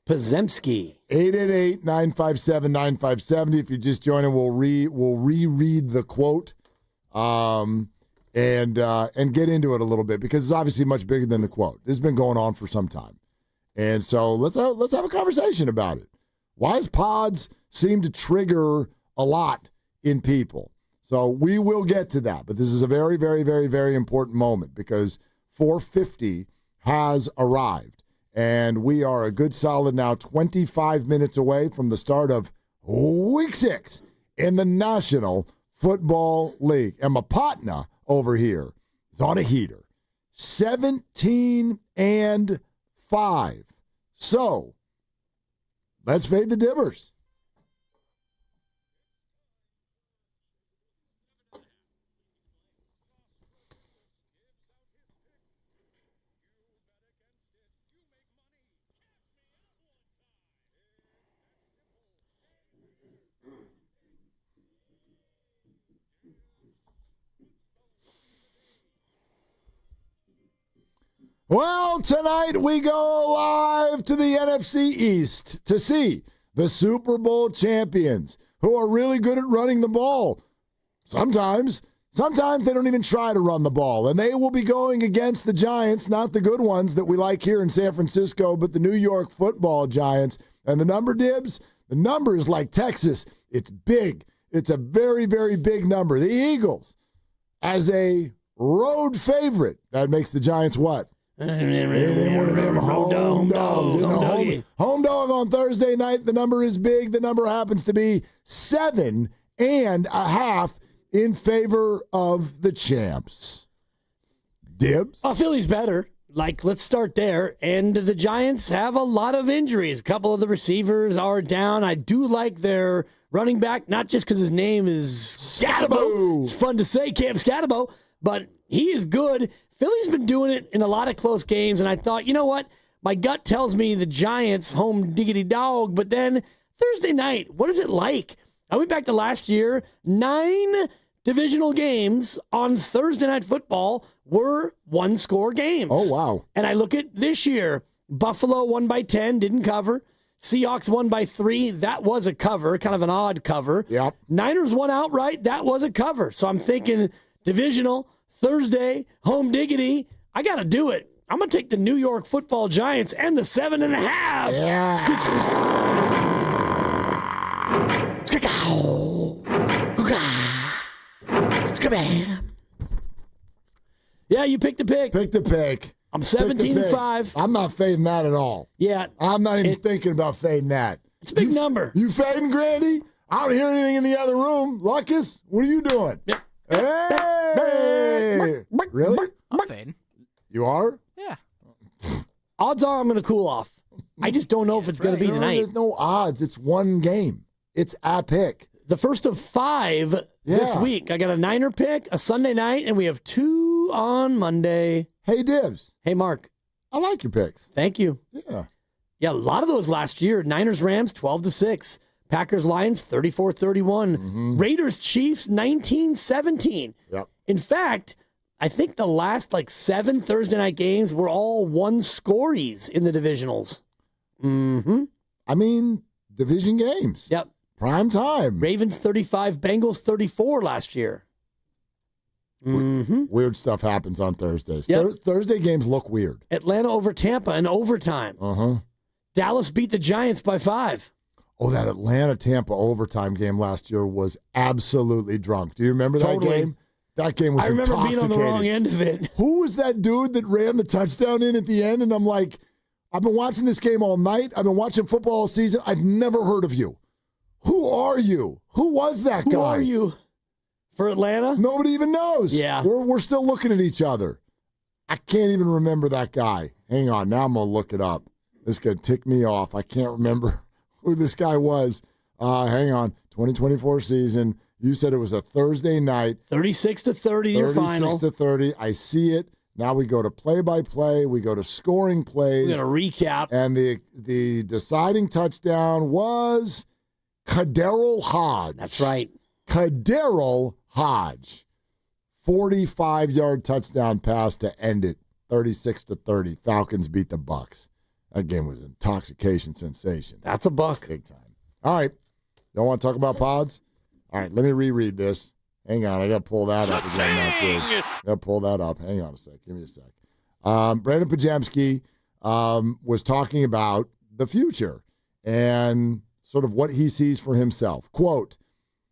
[SPEAKER 2] Podziemski.
[SPEAKER 4] 888-957-9570. If you're just joining, we'll reread the quote and get into it a little bit because it's obviously much bigger than the quote. This has been going on for some time. And so let's have a conversation about it. Why does Podz seem to trigger a lot in people? So we will get to that, but this is a very, very, very, very important moment because 450 has arrived, and we are a good solid now 25 minutes away from the start of Week 6 in the National Football League. And my partner over here is on a heater, 17-5. So let's fade the Dibbers. Well, tonight we go live to the NFC East to see the Super Bowl champions who are really good at running the ball. Sometimes they don't even try to run the ball, and they will be going against the Giants, not the good ones that we like here in San Francisco, but the New York Football Giants. And the number, Dibs, the number is like Texas. It's big. It's a very, very big number. The Eagles, as a road favorite. That makes the Giants what? One of them home dogs. Home dog on Thursday night. The number is big. The number happens to be 7.5 in favor of the champs. Dibs?
[SPEAKER 2] Philly's better. Let's start there. And the Giants have a lot of injuries. A couple of the receivers are down. I do like their running back, not just because his name is Scatabo. It's fun to say, Cam Scatabo, but he is good. Philly's been doing it in a lot of close games, and I thought, you know what? My gut tells me the Giants, home diggity dog, but then Thursday night, what is it like? I went back to last year, 9 divisional games on Thursday Night Football were one-score games.
[SPEAKER 4] Oh, wow.
[SPEAKER 2] And I look at this year, Buffalo won by 10, didn't cover. Seahawks won by 3, that was a cover, kind of an odd cover.
[SPEAKER 4] Yep.
[SPEAKER 2] Niners won outright, that was a cover. So I'm thinking divisional, Thursday, home diggity, I got to do it. I'm going to take the New York Football Giants and the 7.5.
[SPEAKER 4] Yeah.
[SPEAKER 2] Yeah, you picked the pick.
[SPEAKER 4] Pick the pick.
[SPEAKER 2] I'm 17-5.
[SPEAKER 4] I'm not fading that at all.
[SPEAKER 2] Yeah.
[SPEAKER 4] I'm not even thinking about fading that.
[SPEAKER 2] It's a big number.
[SPEAKER 4] You fading, Grandy? I don't hear anything in the other room. Lucas, what are you doing?
[SPEAKER 2] Yep.
[SPEAKER 4] Hey! Really?
[SPEAKER 12] I'm fading.
[SPEAKER 4] You are?
[SPEAKER 12] Yeah.
[SPEAKER 2] Odds are I'm going to cool off. I just don't know if it's going to be tonight.
[SPEAKER 4] There's no odds. It's one game. It's a pick.
[SPEAKER 2] The first of 5 this week. I got a Niner pick, a Sunday night, and we have 2 on Monday.
[SPEAKER 4] Hey, Dibs.
[SPEAKER 2] Hey, Mark.
[SPEAKER 4] I like your picks.
[SPEAKER 2] Thank you.
[SPEAKER 4] Yeah.
[SPEAKER 2] Yeah, a lot of those last year. Niners, Rams, 12-6. Packers, Lions, 34-31. Raiders, Chiefs, 19-17.
[SPEAKER 4] Yep.
[SPEAKER 2] In fact, I think the last 7 Thursday night games were all one-scories in the divisionals.
[SPEAKER 4] I mean, division games.
[SPEAKER 2] Yep.
[SPEAKER 4] Prime time.
[SPEAKER 2] Ravens 35, Bengals 34 last year.
[SPEAKER 4] Weird stuff happens on Thursdays.
[SPEAKER 2] Yep.
[SPEAKER 4] Thursday games look weird.
[SPEAKER 2] Atlanta over Tampa in overtime. Dallas beat the Giants by 5.
[SPEAKER 4] Oh, that Atlanta-Tampa overtime game last year was absolutely drunk. Do you remember that game? That game was intoxicating.
[SPEAKER 2] I remember being on the wrong end of it.
[SPEAKER 4] Who was that dude that ran the touchdown in at the end? And I'm like, I've been watching this game all night. I've been watching football all season. I've never heard of you. Who are you? Who was that guy?
[SPEAKER 2] Who are you? For Atlanta?
[SPEAKER 4] Nobody even knows.
[SPEAKER 2] Yeah.
[SPEAKER 4] We're still looking at each other. I can't even remember that guy. Hang on. Now I'm going to look it up. This is going to tick me off. I can't remember who this guy was. Hang on. 2024 season. You said it was a Thursday night.
[SPEAKER 2] 36-30, your final.
[SPEAKER 4] 36-30. I see it. Now we go to play-by-play. We go to scoring plays.
[SPEAKER 2] We're going to recap.
[SPEAKER 4] And the deciding touchdown was Kaderil Hodge.
[SPEAKER 2] That's right.
[SPEAKER 4] Kaderil Hodge. 45-yard touchdown pass to end it. 36-30. Falcons beat the Bucs. That game was an intoxication sensation.
[SPEAKER 2] That's a buck.
[SPEAKER 4] Big time. All right. Don't want to talk about Podz? All right, let me reread this. Hang on, I got to pull that up again now, too. Got to pull that up. Hang on a sec. Give me a sec. Brandon Podziemski was talking about the future and sort of what he sees for himself. Quote,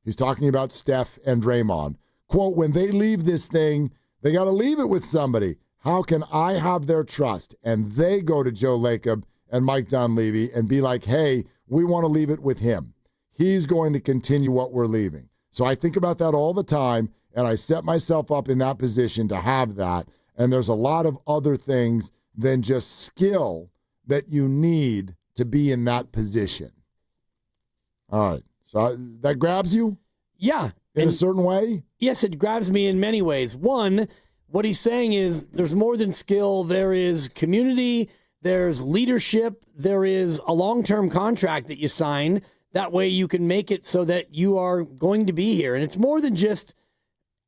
[SPEAKER 4] he's talking about Steph and Draymond. Quote, when they leave this thing, they got to leave it with somebody. How can I have their trust? And they go to Joe Lacob and Mike Dunleavy and be like, hey, we want to leave it with him. He's going to continue what we're leaving. So I think about that all the time, and I set myself up in that position to have that. And there's a lot of other things than just skill that you need to be in that position. All right. So that grabs you?
[SPEAKER 2] Yeah.
[SPEAKER 4] In a certain way?
[SPEAKER 2] Yes, it grabs me in many ways. One, what he's saying is there's more than skill. There is community. There's leadership. There is a long-term contract that you sign. That way you can make it so that you are going to be here. And it's more than just,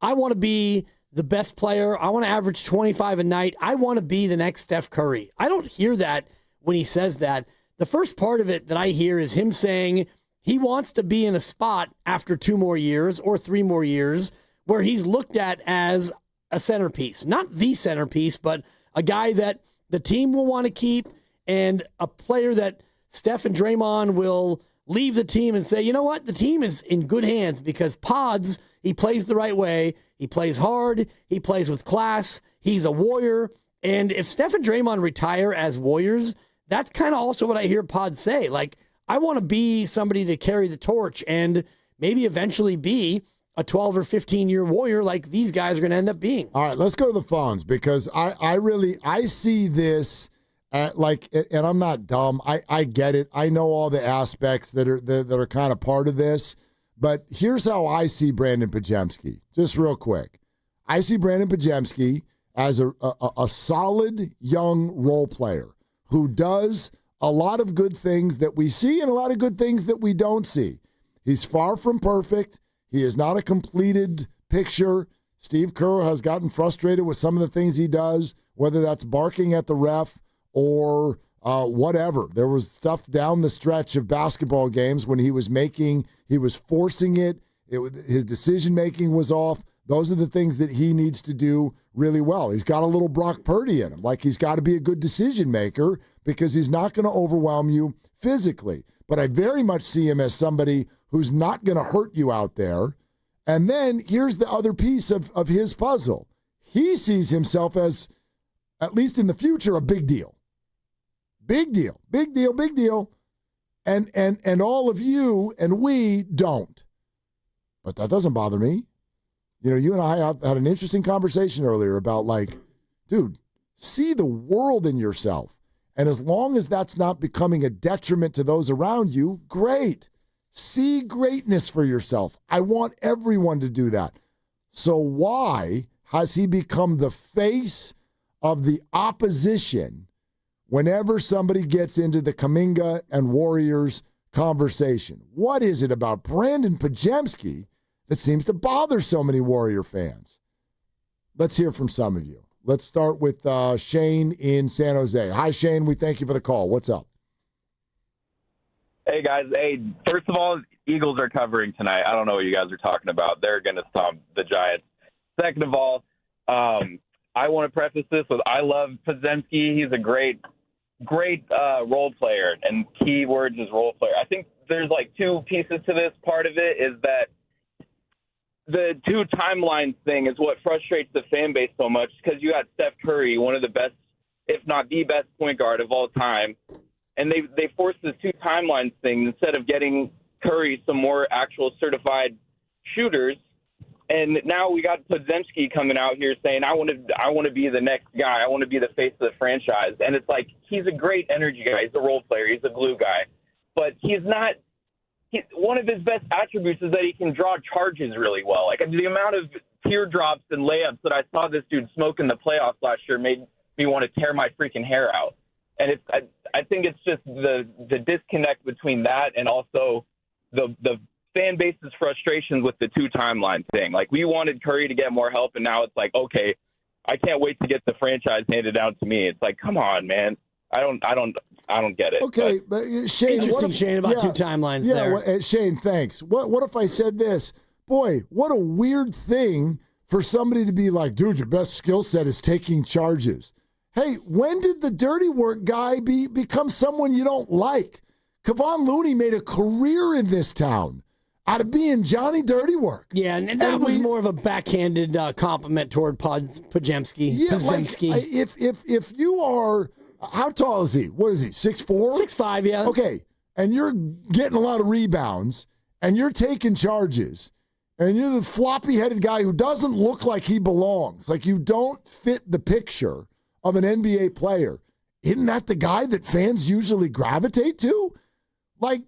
[SPEAKER 2] I want to be the best player. I want to average 25 a night. I want to be the next Steph Curry. I don't hear that when he says that. The first part of it that I hear is him saying he wants to be in a spot after 2 more years or 3 more years where he's looked at as a centerpiece. Not the centerpiece, but a guy that the team will want to keep and a player that Steph and Draymond will leave the team and say, you know what? The team is in good hands because Podz, he plays the right way. He plays hard. He plays with class. He's a warrior. And if Steph and Draymond retire as warriors, that's kind of also what I hear Podz say. Like, I want to be somebody to carry the torch and maybe eventually be a 12 or 15-year warrior like these guys are going to end up being.
[SPEAKER 4] All right, let's go to the phones because I see this and I'm not dumb. I get it. I know all the aspects that are kind of part of this, but here's how I see Brandon Podziemski. Just real quick. I see Brandon Podziemski as a solid young role player who does a lot of good things that we see and a lot of good things that we don't see. He's far from perfect. He is not a completed picture. Steve Kerr has gotten frustrated with some of the things he does, whether that's barking at the ref or whatever. There was stuff down the stretch of basketball games when he was forcing it. His decision-making was off. Those are the things that he needs to do really well. He's got a little Brock Purdy in him. Like, he's got to be a good decision maker because he's not going to overwhelm you physically. But I very much see him as somebody who's not going to hurt you out there. And then here's the other piece of his puzzle. He sees himself as, at least in the future, a big deal. Big deal, big deal, big deal. And all of you and we don't. But that doesn't bother me. You know, you and I had an interesting conversation earlier about, like, dude, see the world in yourself. And as long as that's not becoming a detriment to those around you, great. See greatness for yourself. I want everyone to do that. So why has he become the face of the opposition whenever somebody gets into the Kaminga and Warriors conversation? What is it about Brandon Podziemski that seems to bother so many Warrior fans? Let's hear from some of you. Let's start with Shane in San Jose. Hi, Shane. We thank you for the call. What's up?
[SPEAKER 12] Hey, guys. Hey, first of all, Eagles are covering tonight. I don't know what you guys are talking about. They're going to stomp the Giants. Second of all, I want to preface this with I love Podziemski. He's a great role player, and key words is role player. I think there's like two pieces to this. Part of it is that the two timelines thing is what frustrates the fan base so much because you got Steph Curry, one of the best, if not the best point guard of all time, and they forced this two timelines thing instead of getting Curry some more actual certified shooters. And now we got Podziemski coming out here saying, I want to be the next guy. I want to be the face of the franchise. And it's like, he's a great energy guy. He's a role player. He's a glue guy. But he's not – one of his best attributes is that he can draw charges really well. Like, the amount of teardrops and layups that I saw this dude smoke in the playoffs last year made me want to tear my freaking hair out. And I think it's just the disconnect between that and also the fan base's frustrations with the two timeline thing. Like, we wanted Curry to get more help, and now it's like, okay, I can't wait to get the franchise handed down to me. It's like, come on, man. I don't get it.
[SPEAKER 4] Okay, but Shane,
[SPEAKER 2] interesting, Shane, about two timelines there.
[SPEAKER 4] Well, Shane, thanks. What if I said this? Boy, what a weird thing for somebody to be like, dude, your best skill set is taking charges. Hey, when did the dirty work guy become someone you don't like? Kevon Looney made a career in this town out of being Johnny Dirty Work.
[SPEAKER 2] Yeah, and that was more of a backhanded compliment toward Podziemski.
[SPEAKER 4] Yeah, Podziemski. Like, if you are, how tall is he? What is he, 6'4"?
[SPEAKER 2] 6'5", yeah.
[SPEAKER 4] Okay, and you're getting a lot of rebounds, and you're taking charges, and you're the floppy-headed guy who doesn't look like he belongs, like you don't fit the picture of an NBA player. Isn't that the guy that fans usually gravitate to? Like,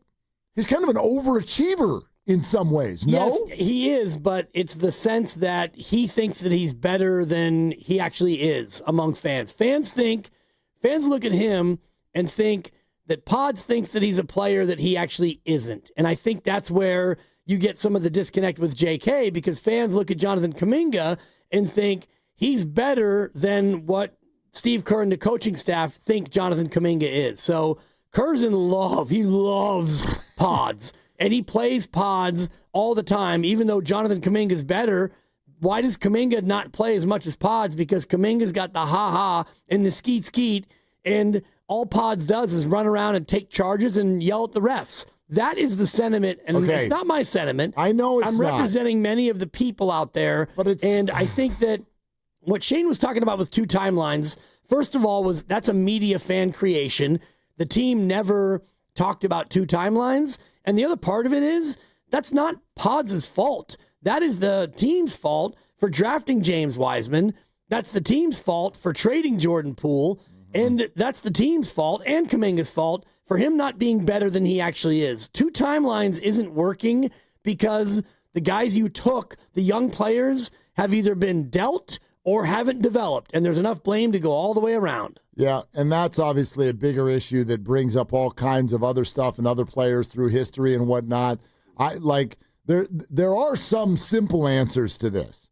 [SPEAKER 4] he's kind of an overachiever in some ways, no?
[SPEAKER 2] Yes, he is, but it's the sense that he thinks that he's better than he actually is among fans. Fans look at him and think that Podz thinks that he's a player that he actually isn't. And I think that's where you get some of the disconnect with JK, because fans look at Jonathan Kaminga and think he's better than what Steve Kerr and the coaching staff think Jonathan Kaminga is. So Kerr's in love. He loves Podz. And he plays Podz all the time, even though Jonathan Kaminga's better. Why does Kaminga not play as much as Podz? Because Kaminga's got the ha-ha and the skeet-skeet, and all Podz does is run around and take charges and yell at the refs. That is the sentiment, and it's not my sentiment.
[SPEAKER 4] I know it's
[SPEAKER 2] I'm representing many of the people out there, and I think that what Shane was talking about with 2 timelines, first of all, that's a media fan creation. The team never talked about 2 timelines, and the other part of it is that's not Pods' fault. That is the team's fault for drafting James Wiseman. That's the team's fault for trading Jordan Poole, and that's the team's fault and Kaminga's fault for him not being better than he actually is. 2 timelines isn't working because the guys you took, the young players, have either been dealt or haven't developed, and there's enough blame to go all the way around.
[SPEAKER 4] Yeah, and that's obviously a bigger issue that brings up all kinds of other stuff and other players through history and whatnot. There are some simple answers to this.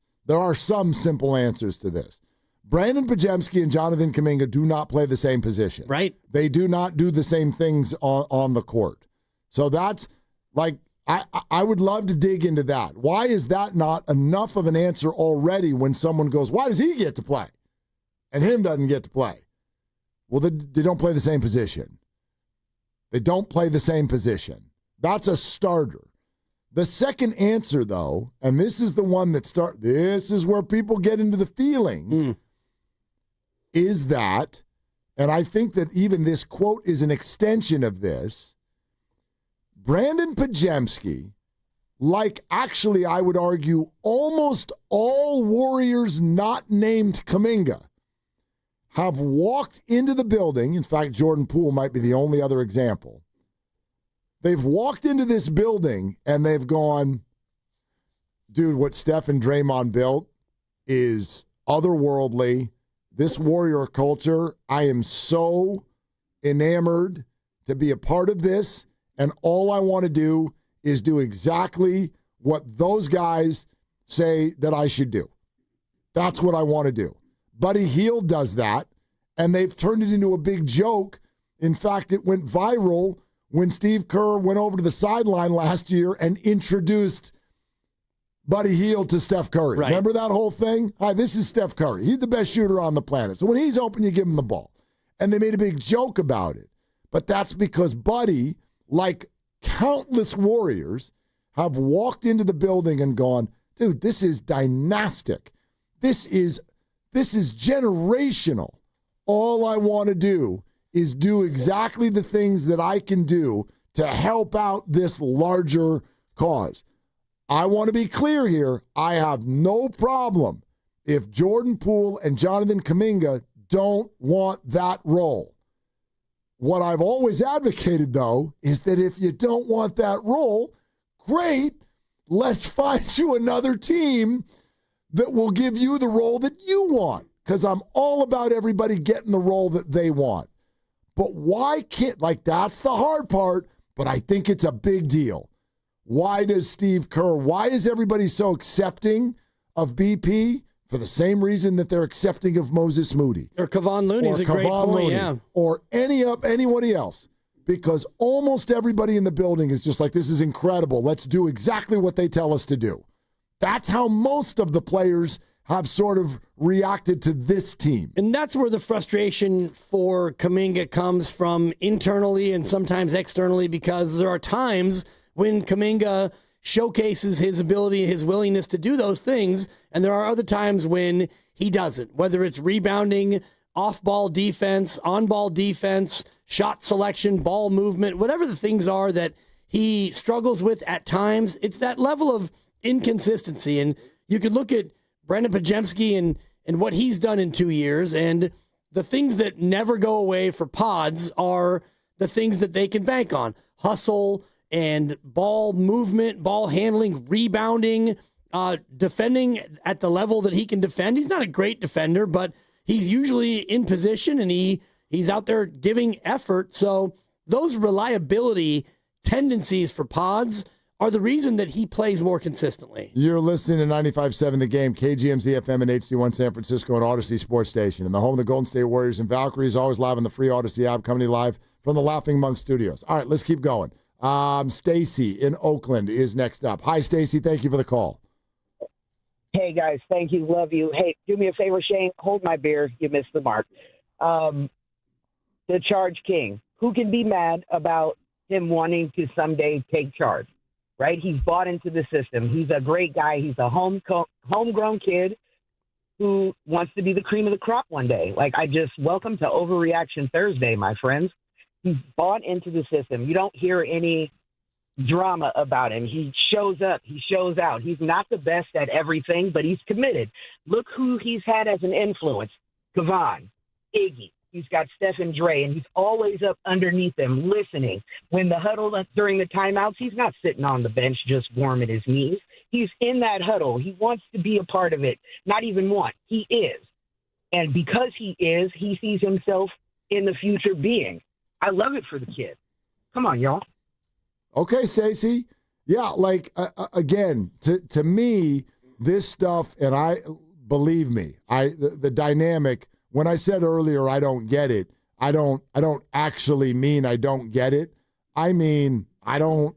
[SPEAKER 4] Brandon Podziemski and Jonathan Kaminga do not play the same position.
[SPEAKER 2] Right.
[SPEAKER 4] They do not do the same things on the court. So that's I would love to dig into that. Why is that not enough of an answer already when someone goes, why does he get to play and him doesn't get to play? Well, they don't play the same position. That's a starter. The second answer, though, and this is the one this is where people get into the feelings, is that, and I think that even this quote is an extension of this, Brandon Podziemski, actually I would argue almost all Warriors not named Kaminga, have walked into the building. In fact, Jordan Poole might be the only other example. They've walked into this building and they've gone, dude, what Steph and Draymond built is otherworldly. This Warrior culture, I am so enamored to be a part of this, and all I want to do is do exactly what those guys say that I should do. That's what I want to do. Buddy Hield does that, and they've turned it into a big joke. In fact, it went viral when Steve Kerr went over to the sideline last year and introduced Buddy Hield to Steph Curry. Right. Remember that whole thing? Hi, this is Steph Curry. He's the best shooter on the planet. So when he's open, you give him the ball. And they made a big joke about it. But that's because Buddy, like countless Warriors, have walked into the building and gone, dude, this is dynastic. This is generational. All I want to do is do exactly the things that I can do to help out this larger cause. I want to be clear here. I have no problem if Jordan Poole and Jonathan Kaminga don't want that role. What I've always advocated, though, is that if you don't want that role, great, let's find you another team that will give you the role that you want, because I'm all about everybody getting the role that they want. But why can't, that's the hard part, but I think it's a big deal. Why does Steve Kerr, why is everybody so accepting of BP? For the same reason that they're accepting of Moses Moody.
[SPEAKER 2] Or Kevon Looney's a great point, yeah.
[SPEAKER 4] Or anybody else. Because almost everybody in the building is just like, this is incredible. Let's do exactly what they tell us to do. That's how most of the players have sort of reacted to this team.
[SPEAKER 2] And that's where the frustration for Kaminga comes from internally and sometimes externally, because there are times when Kaminga showcases his ability, his willingness to do those things, and there are other times when he doesn't, whether it's rebounding, off-ball defense, on-ball defense, shot selection, ball movement, whatever the things are that he struggles with at times. It's that level of inconsistency, and you could look at Brandon Podziemski and what he's done in 2 years, and the things that never go away for Podz are the things that they can bank on. Hustle and ball movement, ball handling, rebounding, defending at the level that he can defend. He's not a great defender, but he's usually in position and he's out there giving effort. So those reliability tendencies for Podz are the reason that he plays more consistently.
[SPEAKER 4] You're listening to 95.7 The Game, KGMZ FM and HD1 San Francisco and Odyssey Sports Station. And the home of the Golden State Warriors and Valkyries, always live on the free Odyssey app, coming live from the Laughing Monk Studios. All right, let's keep going. Stacy in Oakland is next up. Hi, Stacy. Thank you for the call.
[SPEAKER 14] Hey, guys. Thank you. Love you. Hey, do me a favor, Shane. Hold my beer. You missed the mark. The Charge King. Who can be mad about him wanting to someday take charge, right? He's bought into the system. He's a great guy. He's a homegrown kid who wants to be the cream of the crop one day. Like, welcome to Overreaction Thursday, my friends. He's bought into the system. You don't hear any drama about him. He shows up. He shows out. He's not the best at everything, but he's committed. Look who he's had as an influence. Kevon, Iggy. He's got Steph and Dre, and he's always up underneath them listening. When the huddle during the timeouts, he's not sitting on the bench just warming his knees. He's in that huddle. He wants to be a part of it. Not even want. He is. And because he is, he sees himself in the future being. I love it for the kid. Come on, y'all.
[SPEAKER 4] Okay, Stacey. Yeah, like, again, to me, this stuff, and believe me, the dynamic, when I said earlier I don't get it, I don't actually mean I don't get it. I mean, I don't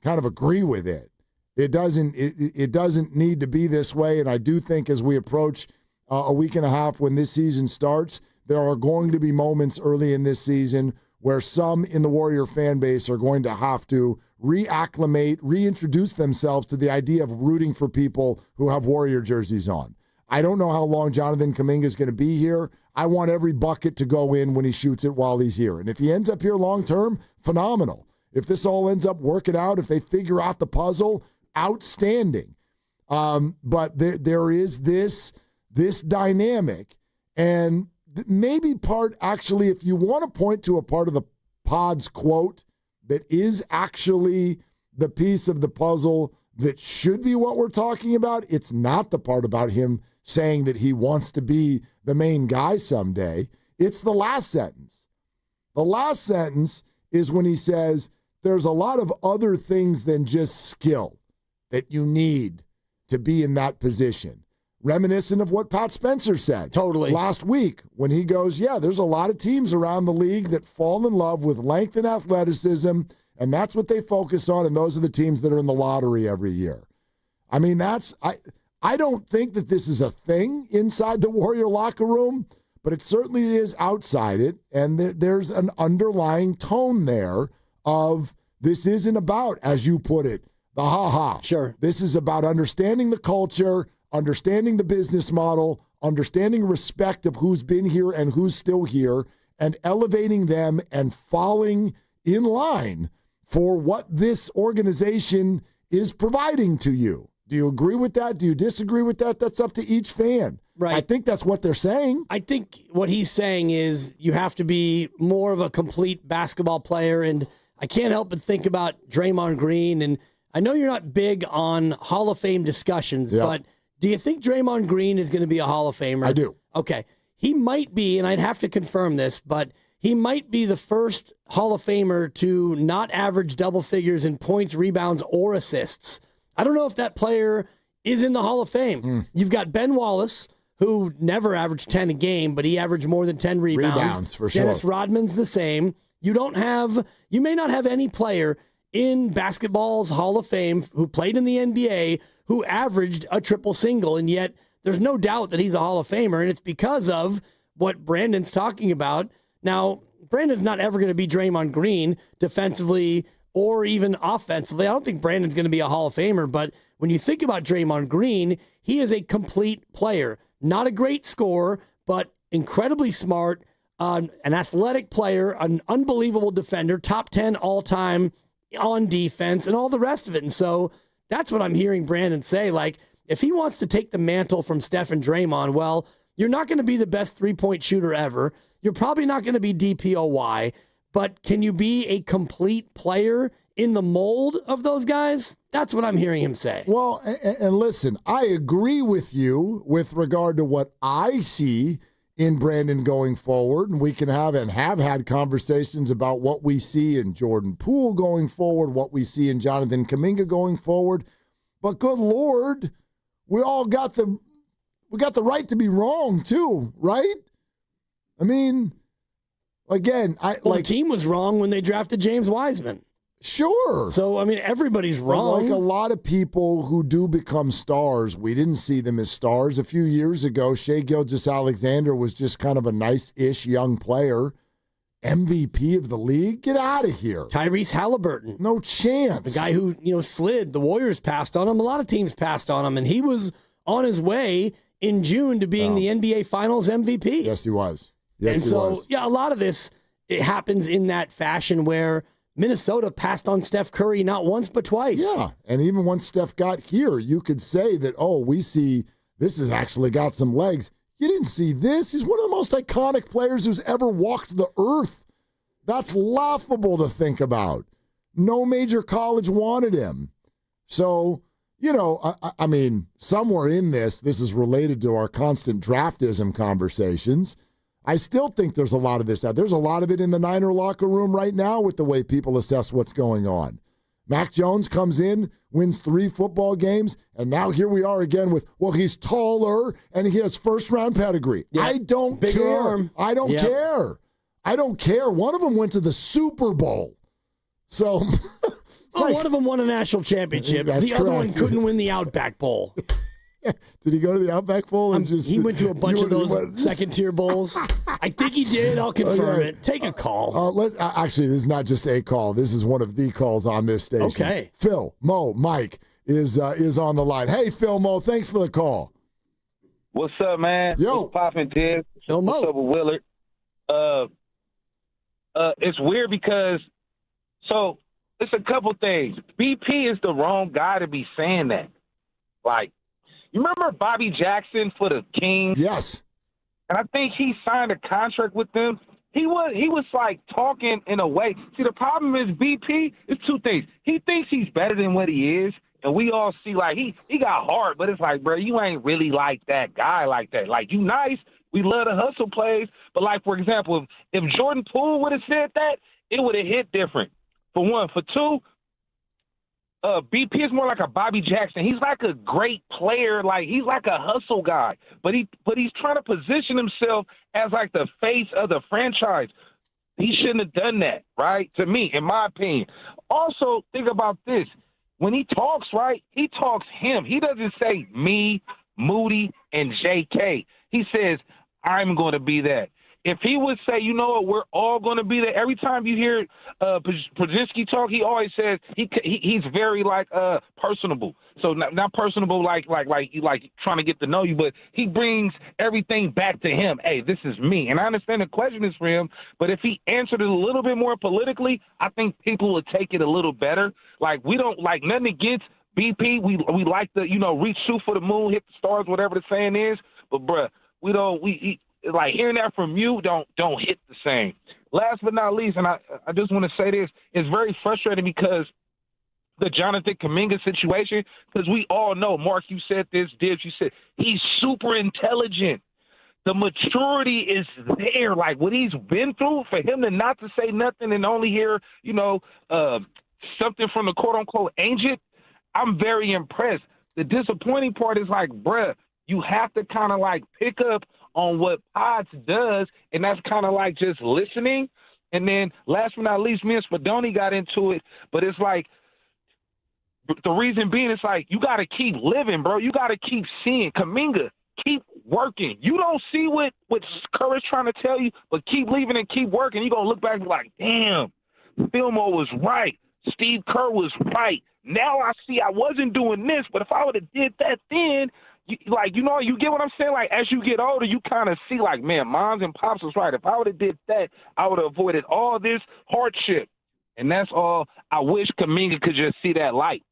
[SPEAKER 4] kind of agree with it. It doesn't need to be this way, and I do think as we approach a week and a half when this season starts, there are going to be moments early in this season where some in the Warrior fan base are going to have to reacclimate, reintroduce themselves to the idea of rooting for people who have Warrior jerseys on. I don't know how long Jonathan Kaminga is going to be here. I want every bucket to go in when he shoots it while he's here. And if he ends up here long term, phenomenal. If this all ends up working out, if they figure out the puzzle, outstanding. But there is this dynamic, and maybe part, actually, if you want to point to a part of the Podz quote that is actually the piece of the puzzle that should be what we're talking about, it's not the part about him saying that he wants to be the main guy someday. It's the last sentence. The last sentence is when he says, there's a lot of other things than just skill that you need to be in that position. Reminiscent of what Pat Spencer said last week when he goes, yeah, there's a lot of teams around the league that fall in love with length and athleticism, and that's what they focus on, and those are the teams that are in the lottery every year. I mean, I don't think that this is a thing inside the Warrior locker room, but it certainly is outside it, and there's an underlying tone there of this isn't about, as you put it, the ha-ha.
[SPEAKER 2] Sure.
[SPEAKER 4] This is about understanding the culture, understanding the business model, understanding respect of who's been here and who's still here, and elevating them and falling in line for what this organization is providing to you. Do you agree with that? Do you disagree with that? That's up to each fan.
[SPEAKER 2] Right.
[SPEAKER 4] I think that's what they're saying.
[SPEAKER 2] I think what he's saying is you have to be more of a complete basketball player, and I can't help but think about Draymond Green, and I know you're not big on Hall of Fame discussions, but do you think Draymond Green is going to be a Hall of Famer?
[SPEAKER 4] I do.
[SPEAKER 2] Okay. He might be, and I'd have to confirm this, but he might be the first Hall of Famer to not average double figures in points, rebounds, or assists. I don't know if that player is in the Hall of Fame. You've got Ben Wallace, who never averaged 10 a game, but he averaged more than 10 rebounds.
[SPEAKER 4] For sure.
[SPEAKER 2] Dennis Rodman's the same. You may not have any player in basketball's Hall of Fame who played in the NBA who averaged a triple single, and yet there's no doubt that he's a Hall of Famer, and it's because of what Brandon's talking about. Now, Brandon's not ever going to be Draymond Green defensively or even offensively. I don't think Brandon's going to be a Hall of Famer, but when you think about Draymond Green, he is a complete player. Not a great scorer, but incredibly smart, an athletic player, an unbelievable defender, top 10 all-time on defense, and all the rest of it. And so that's what I'm hearing Brandon say. Like, if he wants to take the mantle from Steph and Draymond, well, you're not going to be the best three-point shooter ever. You're probably not going to be DPOY, but can you be a complete player in the mold of those guys? That's what I'm hearing him say.
[SPEAKER 4] Well, and listen, I agree with you with regard to what I see in Brandon going forward, and we can have and have had conversations about what we see in Jordan Poole going forward, what we see in Jonathan Kaminga going forward. But good Lord, we got the right to be wrong too, right? I mean, again,
[SPEAKER 2] the team was wrong when they drafted James Wiseman.
[SPEAKER 4] Sure.
[SPEAKER 2] So, I mean, everybody's wrong.
[SPEAKER 4] Like a lot of people who do become stars, we didn't see them as stars. A few years ago, Shai Gilgeous-Alexander was just kind of a nice-ish young player. MVP of the league? Get out of here.
[SPEAKER 2] Tyrese Halliburton.
[SPEAKER 4] No chance.
[SPEAKER 2] The guy who, slid. The Warriors passed on him. A lot of teams passed on him, and he was on his way in June to being the NBA Finals MVP.
[SPEAKER 4] Yes, he was. Yes, he was.
[SPEAKER 2] Yeah, a lot of this, it happens in that fashion where Minnesota passed on Steph Curry not once but twice.
[SPEAKER 4] Yeah, and even once Steph got here, you could say that, we see this has actually got some legs. You didn't see this. He's one of the most iconic players who's ever walked the earth. That's laughable to think about. No major college wanted him. So, I mean, somewhere in this is related to our constant draftism conversations. I still think there's a lot of this out. There's a lot of it in the Niner locker room right now with the way people assess what's going on. Mac Jones comes in, wins 3 football games, and now here we are again with, he's taller and he has first-round pedigree.
[SPEAKER 2] Yeah.
[SPEAKER 4] I don't
[SPEAKER 2] Bigger
[SPEAKER 4] care.
[SPEAKER 2] arm.
[SPEAKER 4] I don't care. I don't care. One of them went to the Super Bowl. So,
[SPEAKER 2] one of them won a national championship. The other one couldn't win the Outback Bowl.
[SPEAKER 4] Did he go to the Outback Bowl?
[SPEAKER 2] He went to a bunch of those second-tier bowls. I think he did. I'll confirm it. Take a call.
[SPEAKER 4] Actually, this is not just a call. This is one of the calls on this station.
[SPEAKER 2] Okay.
[SPEAKER 4] Phil, Mo, Mike is on the line. Hey, Phil, Mo, thanks for the call.
[SPEAKER 11] What's up, man?
[SPEAKER 4] Yo.
[SPEAKER 11] What's poppin', Tiz?
[SPEAKER 2] Phil Mo.
[SPEAKER 11] What's up with Willard? It's weird because, it's a couple things. BP is the wrong guy to be saying that. Like, you remember Bobby Jackson for the Kings?
[SPEAKER 4] Yes.
[SPEAKER 11] And I think he signed a contract with them. He was like talking in a way. See, the problem is BP is 2 things. He thinks he's better than what he is, and we all see like he got heart, but it's like, bro, you ain't really like that guy like that. Like, you nice. We love the hustle plays, but like, for example, if Jordan Poole would have said that, it would have hit different. For one. For two, BP is more like a Bobby Jackson. He's like a great player. Like, he's like a hustle guy, but he's trying to position himself as like the face of the franchise. He shouldn't have done that, right? To me, in my opinion. Also, think about this. When he talks, right, he talks him. He doesn't say me, Moody, and JK. He says, I'm going to be that. If he would say, you know what, we're all going to be there. Every time you hear Podziemski talk, he always says he's very like personable. So not personable like trying to get to know you, but he brings everything back to him. Hey, this is me. And I understand the question is for him, but if he answered it a little bit more politically, I think people would take it a little better. Like, we don't like nothing against BP. We like to, reach, shoot for the moon, hit the stars, whatever the saying is. But bruh, like, hearing that from you don't hit the same. Last but not least, and I just want to say this, it's very frustrating because the Jonathan Kaminga situation, because we all know, Mark, you said this, Dibs, you said, he's super intelligent. The maturity is there. Like, what he's been through, for him to not to say nothing and only hear, something from the quote-unquote agent, I'm very impressed. The disappointing part is like, bruh, you have to kind of like pick up on what Podz does, and that's kind of like just listening. And then last but not least, me and Spadoni got into it, but it's like, the reason being, it's like, you got to keep living, bro. You got to keep seeing. Kaminga, keep working. You don't see what Curry's trying to tell you, but keep leaving and keep working. You're going to look back and be like, damn, Fillmore was right. Steve Kerr was right. Now I see I wasn't doing this, but if I would have did that then, you get what I'm saying? Like, as you get older, you kind of see, like, man, moms and pops was right. If I would have did that, I would have avoided all this hardship. And that's all. I wish Kaminga could just see that light.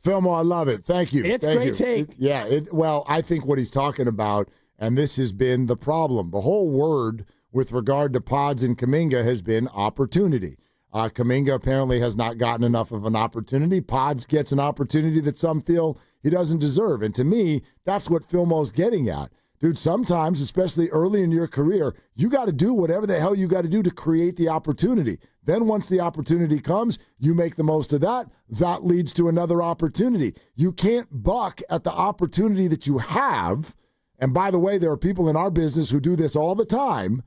[SPEAKER 4] Fillmore, I love it. Thank you.
[SPEAKER 2] It's
[SPEAKER 4] Thank
[SPEAKER 2] great
[SPEAKER 4] you.
[SPEAKER 2] take.
[SPEAKER 4] Well, I think what he's talking about, and this has been the problem, the whole word with regard to Podz and Kaminga has been opportunity. Kaminga apparently has not gotten enough of an opportunity. Podz gets an opportunity that some feel he doesn't deserve. And to me, that's what Fillmore's getting at. Dude, sometimes, especially early in your career, you got to do whatever the hell you got to do to create the opportunity. Then once the opportunity comes, you make the most of that. That leads to another opportunity. You can't buck at the opportunity that you have. And by the way, there are people in our business who do this all the time.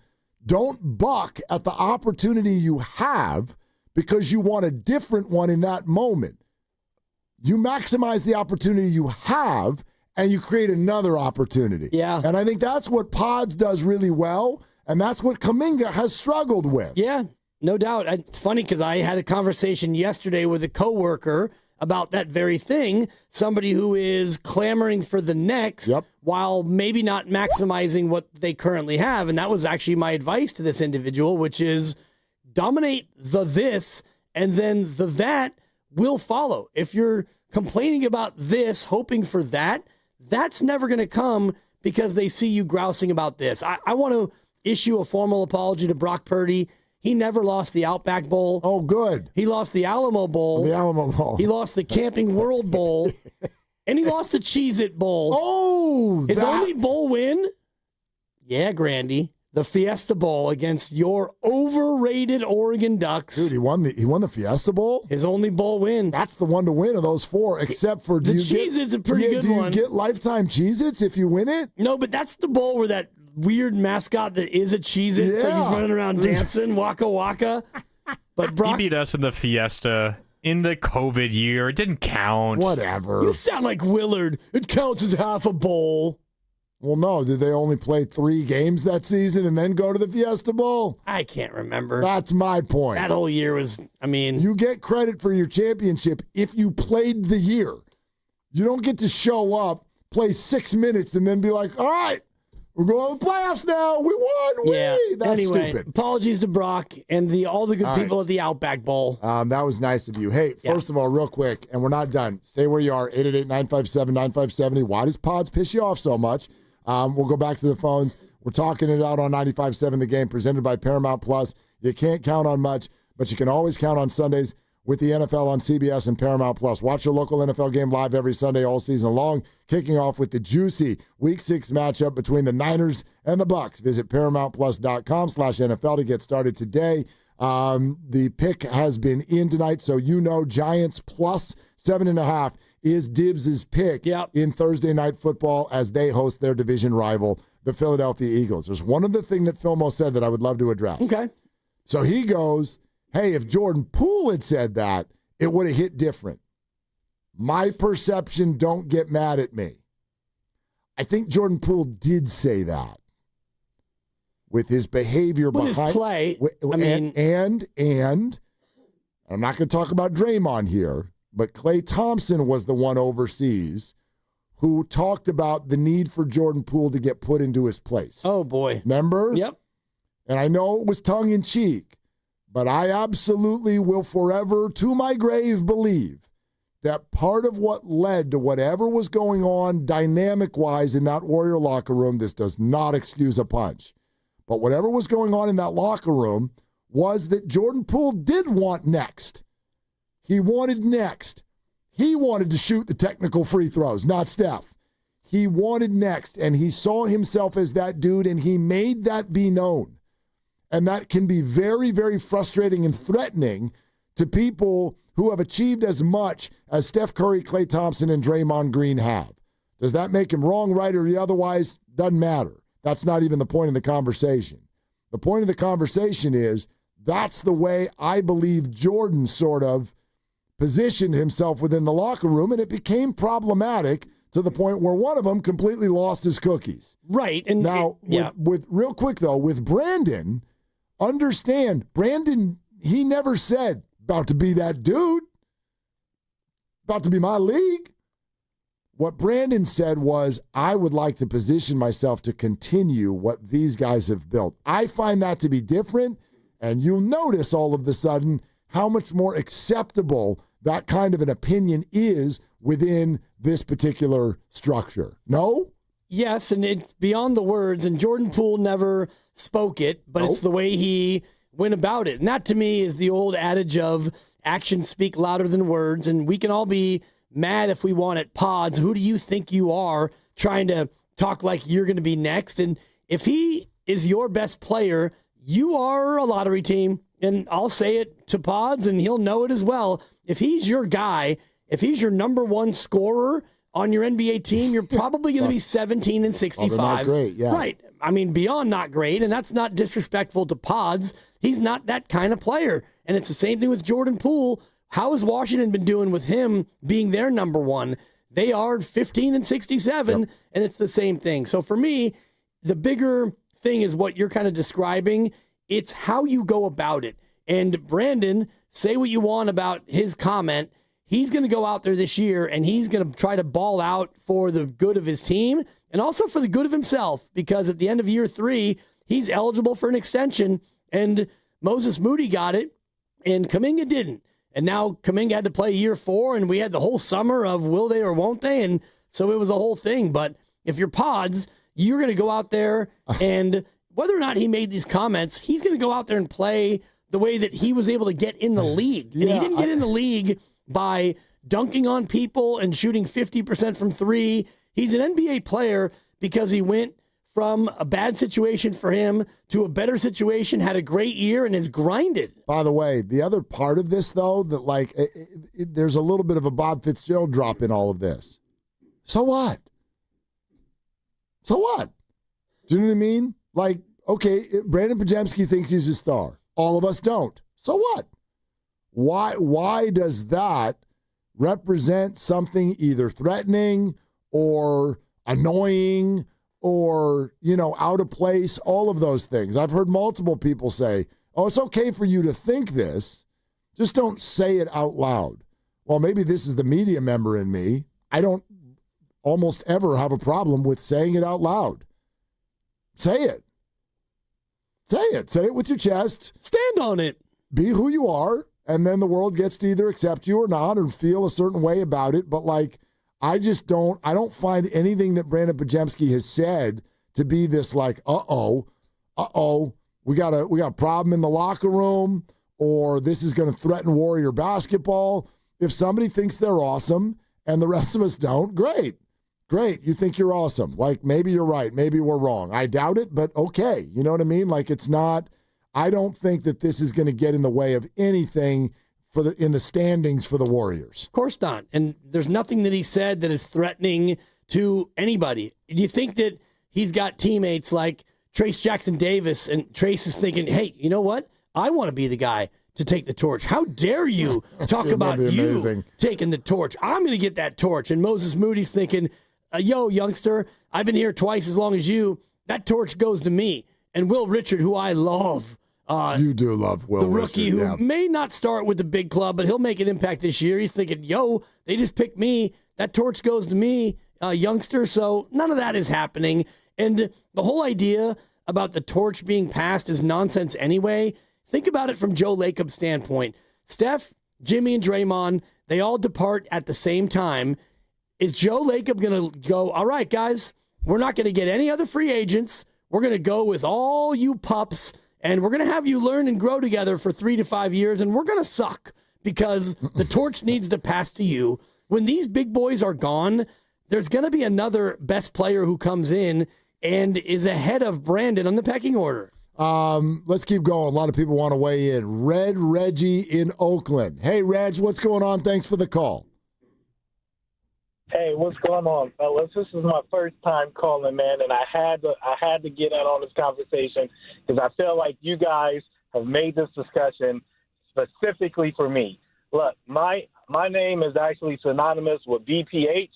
[SPEAKER 4] Don't buck at the opportunity you have because you want a different one in that moment. You maximize the opportunity you have, and you create another opportunity.
[SPEAKER 2] Yeah.
[SPEAKER 4] And I think that's what Podz does really well. And that's what Kaminga has struggled with.
[SPEAKER 2] Yeah, no doubt. It's funny because I had a conversation yesterday with a coworker about that very thing. Somebody who is clamoring for the next while maybe not maximizing what they currently have. And that was actually my advice to this individual, which is dominate the this and then the that will follow. If you're complaining about this, hoping for that, that's never going to come because they see you grousing about this. I want to issue a formal apology to Brock Purdy. He never lost the Outback Bowl.
[SPEAKER 4] Oh, good.
[SPEAKER 2] He lost the Alamo Bowl.
[SPEAKER 4] The Alamo Bowl.
[SPEAKER 2] He lost the Camping World Bowl. And he lost the Cheez-It Bowl.
[SPEAKER 4] Oh!
[SPEAKER 2] His only bowl win? Yeah, Grandy. The Fiesta Bowl against your overrated Oregon Ducks.
[SPEAKER 4] Dude, he won the Fiesta Bowl?
[SPEAKER 2] His only bowl win.
[SPEAKER 4] That's the one to win of those four, except for...
[SPEAKER 2] The Cheez-It's a pretty good one.
[SPEAKER 4] Do you get lifetime Cheez-Its if you win it?
[SPEAKER 2] No, but that's the bowl where that weird mascot that is a Cheez-It. It's like he's running around dancing, waka waka. But Brock,
[SPEAKER 3] he beat us in the Fiesta in the COVID year. It didn't count.
[SPEAKER 4] Whatever.
[SPEAKER 2] You sound like Willard. It counts as half a bowl.
[SPEAKER 4] Well, no. Did they only play 3 games that season and then go to the Fiesta Bowl?
[SPEAKER 2] I can't remember.
[SPEAKER 4] That's my point.
[SPEAKER 2] That whole year was,
[SPEAKER 4] You get credit for your championship if you played the year. You don't get to show up, play 6 minutes, and then be like, all right, we're going to the playoffs now. We won.
[SPEAKER 2] Yeah.
[SPEAKER 4] That's
[SPEAKER 2] anyway,
[SPEAKER 4] stupid.
[SPEAKER 2] Apologies to Brock and all the good people at the Outback Bowl.
[SPEAKER 4] That was nice of you. Hey, first of all, real quick, and we're not done. Stay where you are, 888-957-9570. Why does Podz piss you off so much? We'll go back to the phones. We're talking it out on 95.7 The Game, presented by Paramount Plus. You can't count on much, but you can always count on Sundays with the NFL on CBS and Paramount Plus. Watch your local NFL game live every Sunday all season long, kicking off with the juicy Week 6 matchup between the Niners and the Bucs. Visit ParamountPlus.com/NFL to get started today. The pick has been in tonight, so Giants plus 7.5 is Dibs' pick in Thursday Night Football as they host their division rival, the Philadelphia Eagles. There's one other thing that Filmo said that I would love to address.
[SPEAKER 2] Okay.
[SPEAKER 4] So he goes, hey, if Jordan Poole had said that, it would have hit different. My perception, don't get mad at me. I think Jordan Poole did say that with his behavior
[SPEAKER 2] with his play.
[SPEAKER 4] And I'm not going to talk about Draymond here, but Klay Thompson was the one overseas who talked about the need for Jordan Poole to get put into his place.
[SPEAKER 2] Oh, boy.
[SPEAKER 4] Remember?
[SPEAKER 2] Yep.
[SPEAKER 4] And I know it was tongue-in-cheek, but I absolutely will forever, to my grave, believe that part of what led to whatever was going on dynamic-wise in that Warrior locker room, this does not excuse a punch, but whatever was going on in that locker room was that Jordan Poole did want next. He wanted next. He wanted to shoot the technical free throws, not Steph. He wanted next, and he saw himself as that dude, and he made that be known. And that can be very, very frustrating and threatening to people who have achieved as much as Steph Curry, Klay Thompson, and Draymond Green have. Does that make him wrong, right, or otherwise? Doesn't matter. That's not even the point of the conversation. The point of the conversation is that's the way I believe Jordan sort of positioned himself within the locker room, and it became problematic to the point where one of them completely lost his cookies.
[SPEAKER 2] Right. And
[SPEAKER 4] now, with real quick, though, with Brandon, understand, Brandon, he never said, about to be that dude, about to be my league. What Brandon said was, I would like to position myself to continue what these guys have built. I find that to be different, and you'll notice all of a sudden how much more acceptable that kind of an opinion is within this particular structure. No?
[SPEAKER 2] Yes, and it's beyond the words, and Jordan Poole never spoke it, but it's the way he went about it. And that, to me, is the old adage of actions speak louder than words, and we can all be mad if we want at Podz. Who do you think you are trying to talk like you're going to be next? And if he is your best player, you are a lottery team. And I'll say it to Podz, and he'll know it as well. If he's your guy, if he's your number one scorer on your NBA team, you're probably going to be 17 and 65.
[SPEAKER 4] Not great, yeah.
[SPEAKER 2] Right. I mean, beyond not great, and that's not disrespectful to Podz. He's not that kind of player. And it's the same thing with Jordan Poole. How has Washington been doing with him being their number one? They are 15 and 67, and it's the same thing. So for me, the bigger thing is what you're kind of describing. It's how you go about it. And Brandon, say what you want about his comment. He's going to go out there this year, and he's going to try to ball out for the good of his team and also for the good of himself, because at the end of year 3, he's eligible for an extension, and Moses Moody got it, and Kaminga didn't. And now Kaminga had to play year 4, and we had the whole summer of will they or won't they, and so it was a whole thing. But if you're Podz, you're going to go out there, and whether or not he made these comments, he's going to go out there and play the way that he was able to get in the league. And he didn't get in the league by dunking on people and shooting 50% from 3. He's an NBA player because he went from a bad situation for him to a better situation, had a great year, and has grinded.
[SPEAKER 4] By the way, the other part of this, though, that there's a little bit of a Bob Fitzgerald drop in all of this. So what? So what? Do you know what I mean? Like, okay, Brandon Podziemski thinks he's a star. All of us don't. So what? Why does that represent something either threatening or annoying or, out of place? All of those things. I've heard multiple people say, oh, it's okay for you to think this. Just don't say it out loud. Well, maybe this is the media member in me. I don't almost ever have a problem with saying it out loud. Say it. Say it. Say it with your chest.
[SPEAKER 2] Stand on it.
[SPEAKER 4] Be who you are, and then the world gets to either accept you or not and feel a certain way about it. But, I don't find anything that Brandon Podziemski has said to be this we got a problem in the locker room, or this is going to threaten Warrior basketball. If somebody thinks they're awesome and the rest of us don't, great. Great, you think you're awesome. Maybe you're right, maybe we're wrong. I doubt it, but okay. You know what I mean? It's not, I don't think that this is going to get in the way of anything in the standings for the Warriors.
[SPEAKER 2] Of course not. And there's nothing that he said that is threatening to anybody. Do you think that he's got teammates like Trace Jackson Davis, and Trace is thinking, hey, you know what? I want to be the guy to take the torch. How dare you talk about you taking the torch? I'm going to get that torch. And Moses Moody's thinking, yo, youngster, I've been here twice as long as you. That torch goes to me. And Will Richard, who I love.
[SPEAKER 4] You do love Will
[SPEAKER 2] the rookie
[SPEAKER 4] Richard,
[SPEAKER 2] who may not start with the big club, but he'll make an impact this year. He's thinking, yo, they just picked me. That torch goes to me, youngster. So none of that is happening. And the whole idea about the torch being passed is nonsense anyway. Think about it from Joe Lacob's standpoint. Steph, Jimmy, and Draymond, they all depart at the same time. Is Joe Lacob going to go, all right, guys, we're not going to get any other free agents. We're going to go with all you pups, and we're going to have you learn and grow together for 3 to 5 years, and we're going to suck because the torch needs to pass to you. When these big boys are gone, there's going to be another best player who comes in and is ahead of Brandon on the pecking order.
[SPEAKER 4] Let's keep going. A lot of people want to weigh in. Red Reggie in Oakland. Hey, Reg, what's going on? Thanks for the call.
[SPEAKER 7] Hey, what's going on, fellas? This is my first time calling, man, and I had to get in on this conversation because I feel like you guys have made this discussion specifically for me. Look, my name is actually synonymous with BPH.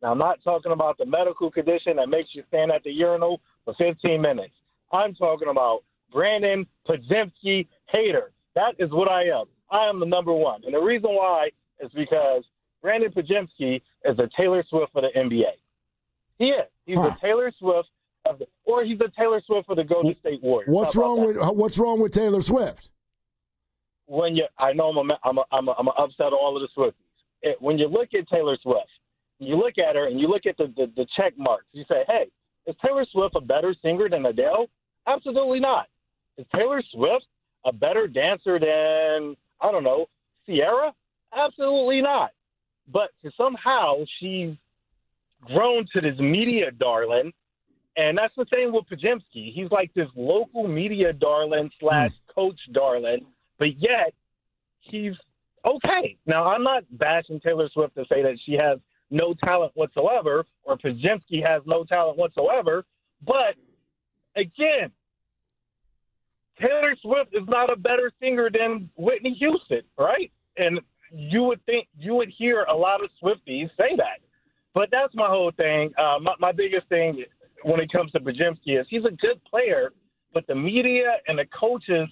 [SPEAKER 7] Now, I'm not talking about the medical condition that makes you stand at the urinal for 15 minutes. I'm talking about Brandon Podziemski hater. That is what I am. I am the number one. And the reason why is because Brandon Podziemski is a Taylor Swift for the NBA. He is. He's a Taylor Swift he's a Taylor Swift for the Golden State Warriors.
[SPEAKER 4] What's wrong with Taylor Swift?
[SPEAKER 7] I know I'm upset all of the Swifties. When you look at Taylor Swift, you look at her and you look at the check marks. You say, hey, is Taylor Swift a better singer than Adele? Absolutely not. Is Taylor Swift a better dancer than, I don't know, Ciara? Absolutely not. But somehow she's grown to this media darling, and that's the same with Podziemski. He's like this local media darling / coach darling, but yet he's okay. Now, I'm not bashing Taylor Swift to say that she has no talent whatsoever or Podziemski has no talent whatsoever, but again, Taylor Swift is not a better singer than Whitney Houston, right? And you would think you would hear a lot of Swifties say that. But that's my whole thing. My biggest thing when it comes to Podziemski is he's a good player, but the media and the coaches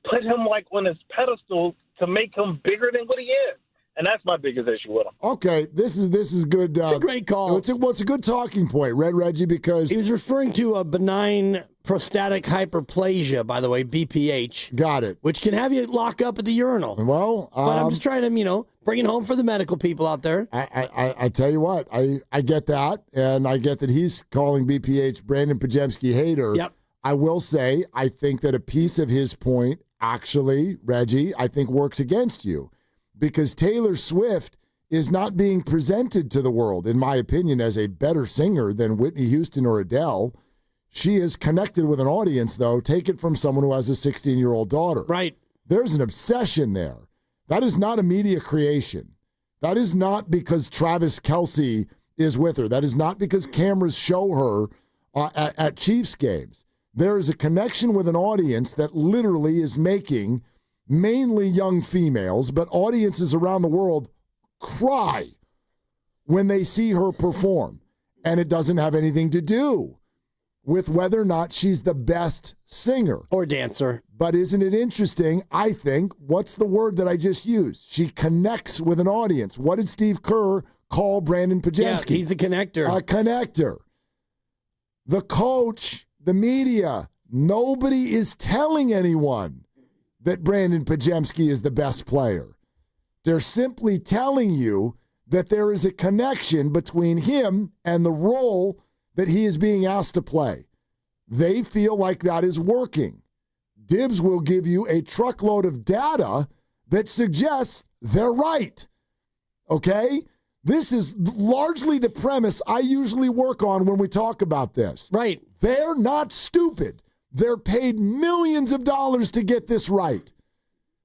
[SPEAKER 7] put him like on his pedestal to make him bigger than what he is. And that's my biggest issue with him.
[SPEAKER 4] Okay, this is good.
[SPEAKER 2] It's a great call.
[SPEAKER 4] It's a good talking point, Reggie, because
[SPEAKER 2] he was referring to a benign prostatic hyperplasia, by the way, BPH.
[SPEAKER 4] Got it.
[SPEAKER 2] Which can have you lock up at the urinal.
[SPEAKER 4] Well,
[SPEAKER 2] but I'm just trying to, bring it home for the medical people out there.
[SPEAKER 4] I tell you what, I get that, and I get that he's calling BPH Brandon Podziemski hater.
[SPEAKER 2] Yep.
[SPEAKER 4] I will say, I think that a piece of his point, actually, Reggie, I think works against you. Because Taylor Swift is not being presented to the world, in my opinion, as a better singer than Whitney Houston or Adele. She is connected with an audience, though. Take it from someone who has a 16-year-old daughter.
[SPEAKER 2] Right.
[SPEAKER 4] There's an obsession there. That is not a media creation. That is not because Travis Kelce is with her. That is not because cameras show her at Chiefs games. There is a connection with an audience that literally is making mainly young females, but audiences around the world cry when they see her perform. And it doesn't have anything to do with whether or not she's the best singer.
[SPEAKER 2] Or dancer.
[SPEAKER 4] But isn't it interesting? I think, what's the word that I just used? She connects with an audience. What did Steve Kerr call Brandon Podziemski?
[SPEAKER 2] Yeah, he's a connector.
[SPEAKER 4] A connector. The coach, the media, nobody is telling anyone that Brandon Podziemski is the best player. They're simply telling you that there is a connection between him and the role that he is being asked to play. They feel like that is working. Dibs will give you a truckload of data that suggests they're right. Okay? This is largely the premise I usually work on when we talk about this.
[SPEAKER 2] Right.
[SPEAKER 4] They're not stupid. They're paid millions of dollars to get this right.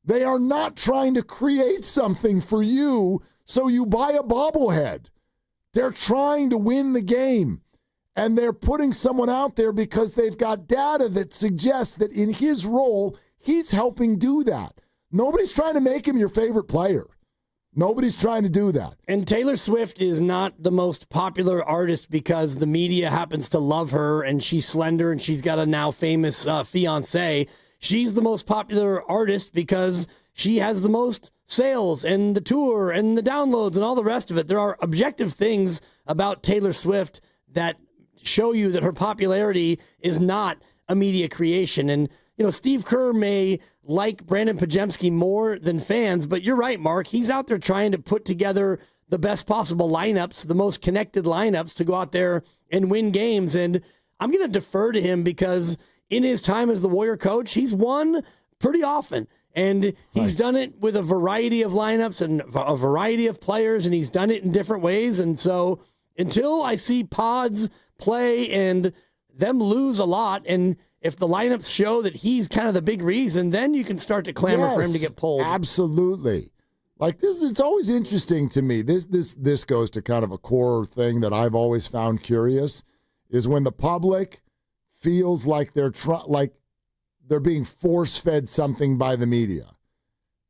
[SPEAKER 4] They are not trying to create something for you so you buy a bobblehead. They're trying to win the game. And they're putting someone out there because they've got data that suggests that in his role, he's helping do that. Nobody's trying to make him your favorite player. Nobody's trying to do that.
[SPEAKER 2] And Taylor Swift is not the most popular artist because the media happens to love her and she's slender and she's got a now famous fiance. She's the most popular artist because she has the most sales and the tour and the downloads and all the rest of it. There are objective things about Taylor Swift that show you that her popularity is not a media creation. And, Steve Kerr may like Brandon Podziemski more than fans, but you're right, Mark. He's out there trying to put together the best possible lineups, the most connected lineups to go out there and win games. And I'm going to defer to him because in his time as the Warrior coach, he's won pretty often. And he's done it with a variety of lineups and a variety of players, and he's done it in different ways. And so until I see Podz play and them lose a lot, and if the lineups show that he's kind of the big reason, then you can start to clamor for him to get pulled.
[SPEAKER 4] Absolutely. Like this, it's always interesting to me. This goes to kind of a core thing that I've always found curious is when the public feels like they're being force-fed something by the media.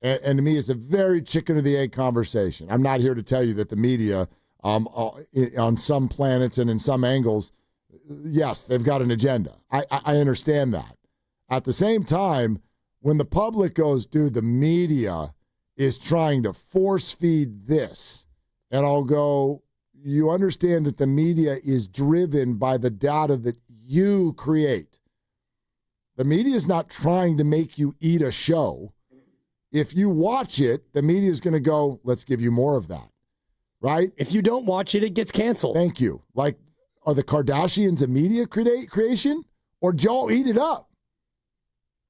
[SPEAKER 4] And to me, it's a very chicken or the egg conversation. I'm not here to tell you that the media, on some planets and in some angles, yes, they've got an agenda. I understand that. At the same time, when the public goes, dude, the media is trying to force feed this, and I'll go, you understand that the media is driven by the data that you create. The media is not trying to make you eat a show. If you watch it, the media is going to go, let's give you more of that, right?
[SPEAKER 2] If you don't watch it, it gets canceled.
[SPEAKER 4] Thank you. Like, are the Kardashians a media creation, or Joe eat it up?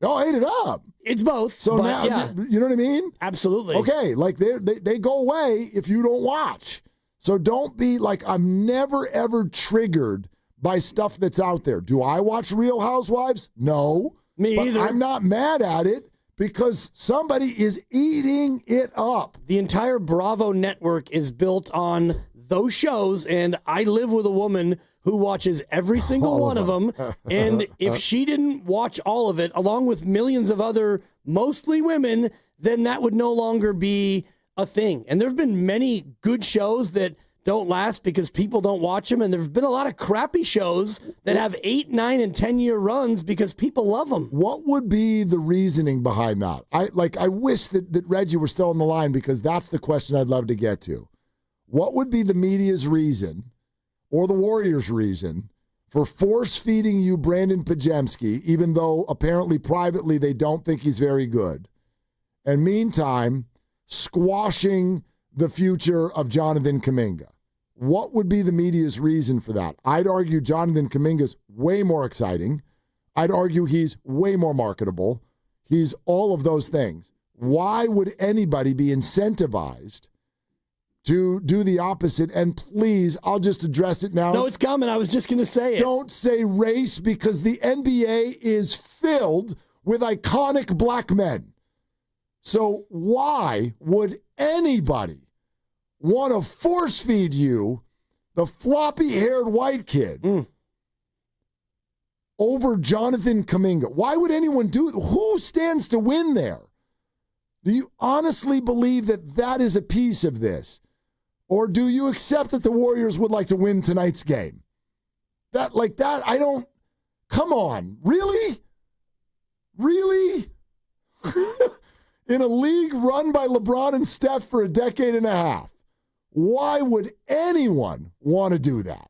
[SPEAKER 4] Y'all ate it up.
[SPEAKER 2] It's both.
[SPEAKER 4] So now,
[SPEAKER 2] yeah.
[SPEAKER 4] You know what I mean?
[SPEAKER 2] Absolutely.
[SPEAKER 4] Okay, like they go away if you don't watch. So don't be like, I'm never, ever triggered by stuff that's out there. Do I watch Real Housewives? No.
[SPEAKER 2] Me either.
[SPEAKER 4] I'm not mad at it because somebody is eating it up.
[SPEAKER 2] The entire Bravo network is built on those shows, and I live with a woman who watches every single one of them. And if she didn't watch all of it, along with millions of other, mostly women, then that would no longer be a thing. And there have been many good shows that don't last because people don't watch them, and there've been a lot of crappy shows that have 8, 9, and 10-year runs because people love them.
[SPEAKER 4] What would be the reasoning behind that? I wish that Reggie were still on the line because that's the question I'd love to get to. What would be the media's reason or the Warriors' reason for force-feeding you Brandon Podziemski, even though apparently privately they don't think he's very good, and meantime squashing the future of Jonathan Kaminga? What would be the media's reason for that? I'd argue Jonathan Kaminga's way more exciting. I'd argue he's way more marketable. He's all of those things. Why would anybody be incentivized to do the opposite? And please, I'll just address it now.
[SPEAKER 2] No, it's coming. I was just going to say it.
[SPEAKER 4] Don't say race, because the NBA is filled with iconic black men. So why would anybody want to force feed you the floppy-haired white kid over Jonathan Kaminga? Why would anyone do it? Who stands to win there? Do you honestly believe that that is a piece of this? Or do you accept that the Warriors would like to win tonight's game? I don't, come on, really? Really? In a league run by LeBron and Steph for a decade and a half, why would anyone want to do that?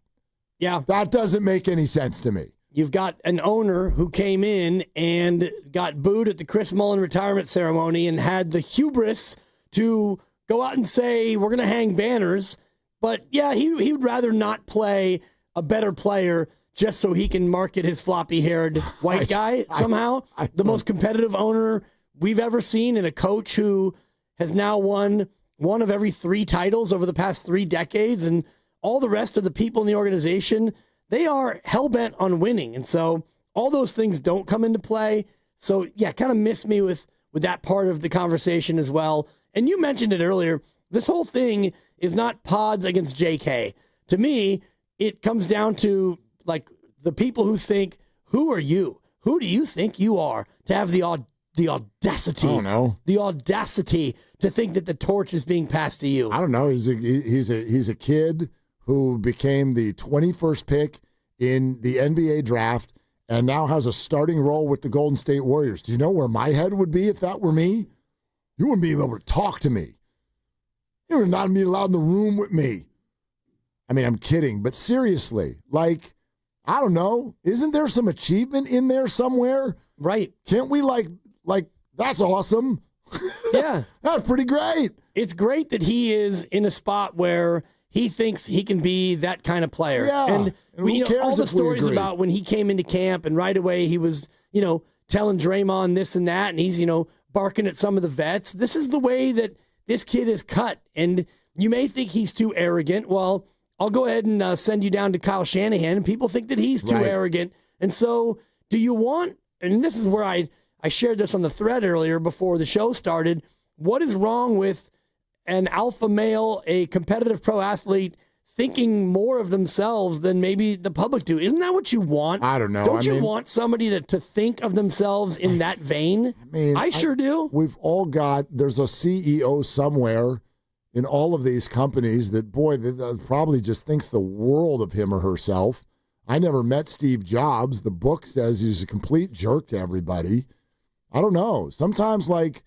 [SPEAKER 2] Yeah.
[SPEAKER 4] That doesn't make any sense to me.
[SPEAKER 2] You've got an owner who came in and got booed at the Chris Mullin retirement ceremony and had the hubris to go out and say, we're going to hang banners. But, yeah, he would rather not play a better player just so he can market his floppy-haired white guy somehow. The most competitive owner we've ever seen, and a coach who has now won one of every 3 titles over the past 3 decades, and all the rest of the people in the organization, they are hell-bent on winning. And so all those things don't come into play. So, yeah, kind of miss me with that part of the conversation as well. And you mentioned it earlier. This whole thing is not Podz against JK. To me, it comes down to, like, the people who think, who are you? Who do you think you are to have the audacity?
[SPEAKER 4] I don't know.
[SPEAKER 2] The audacity to think that the torch is being passed to you.
[SPEAKER 4] I don't know. He's a kid who became the 21st pick in the NBA draft and now has a starting role with the Golden State Warriors. Do you know where my head would be if that were me? You wouldn't be able to talk to me. You would not be allowed in the room with me. I mean, I'm kidding, but seriously, like, I don't know. Isn't there some achievement in there somewhere?
[SPEAKER 2] Right.
[SPEAKER 4] Can't we like that's awesome.
[SPEAKER 2] Yeah.
[SPEAKER 4] That's pretty great.
[SPEAKER 2] It's great that he is in a spot where he thinks he can be that kind of player.
[SPEAKER 4] Yeah.
[SPEAKER 2] And
[SPEAKER 4] who cares
[SPEAKER 2] all the
[SPEAKER 4] if we
[SPEAKER 2] stories
[SPEAKER 4] agree?
[SPEAKER 2] about when he came into camp and right away he was, telling Draymond this and that, and he's, barking at some of the vets. This is the way that this kid is cut. And you may think he's too arrogant. Well, I'll go ahead and send you down to Kyle Shanahan, and people think that he's too arrogant. And so do you want, and this is where I shared this on the thread earlier before the show started, what is wrong with an alpha male, a competitive pro athlete, thinking more of themselves than maybe the public do? Isn't that what you want?
[SPEAKER 4] I don't know.
[SPEAKER 2] Don't you want somebody to think of themselves in that vein? I sure do.
[SPEAKER 4] We've all there's a CEO somewhere in all of these companies that, boy, that probably just thinks the world of him or herself. I never met Steve Jobs. The book says he's a complete jerk to everybody. I don't know. Sometimes, like,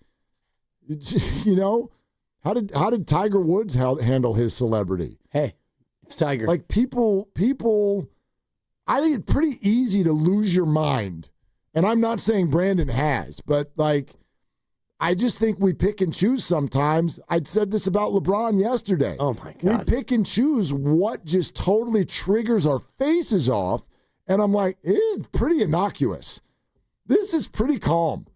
[SPEAKER 4] how did Tiger Woods handle his celebrity?
[SPEAKER 2] Hey, it's Tiger.
[SPEAKER 4] Like, people, I think it's pretty easy to lose your mind. And I'm not saying Brandon has, but, like, I just think we pick and choose sometimes. I said this about LeBron yesterday.
[SPEAKER 2] Oh, my God.
[SPEAKER 4] We pick and choose what just totally triggers our faces off. And I'm like, it's pretty innocuous. This is pretty calm.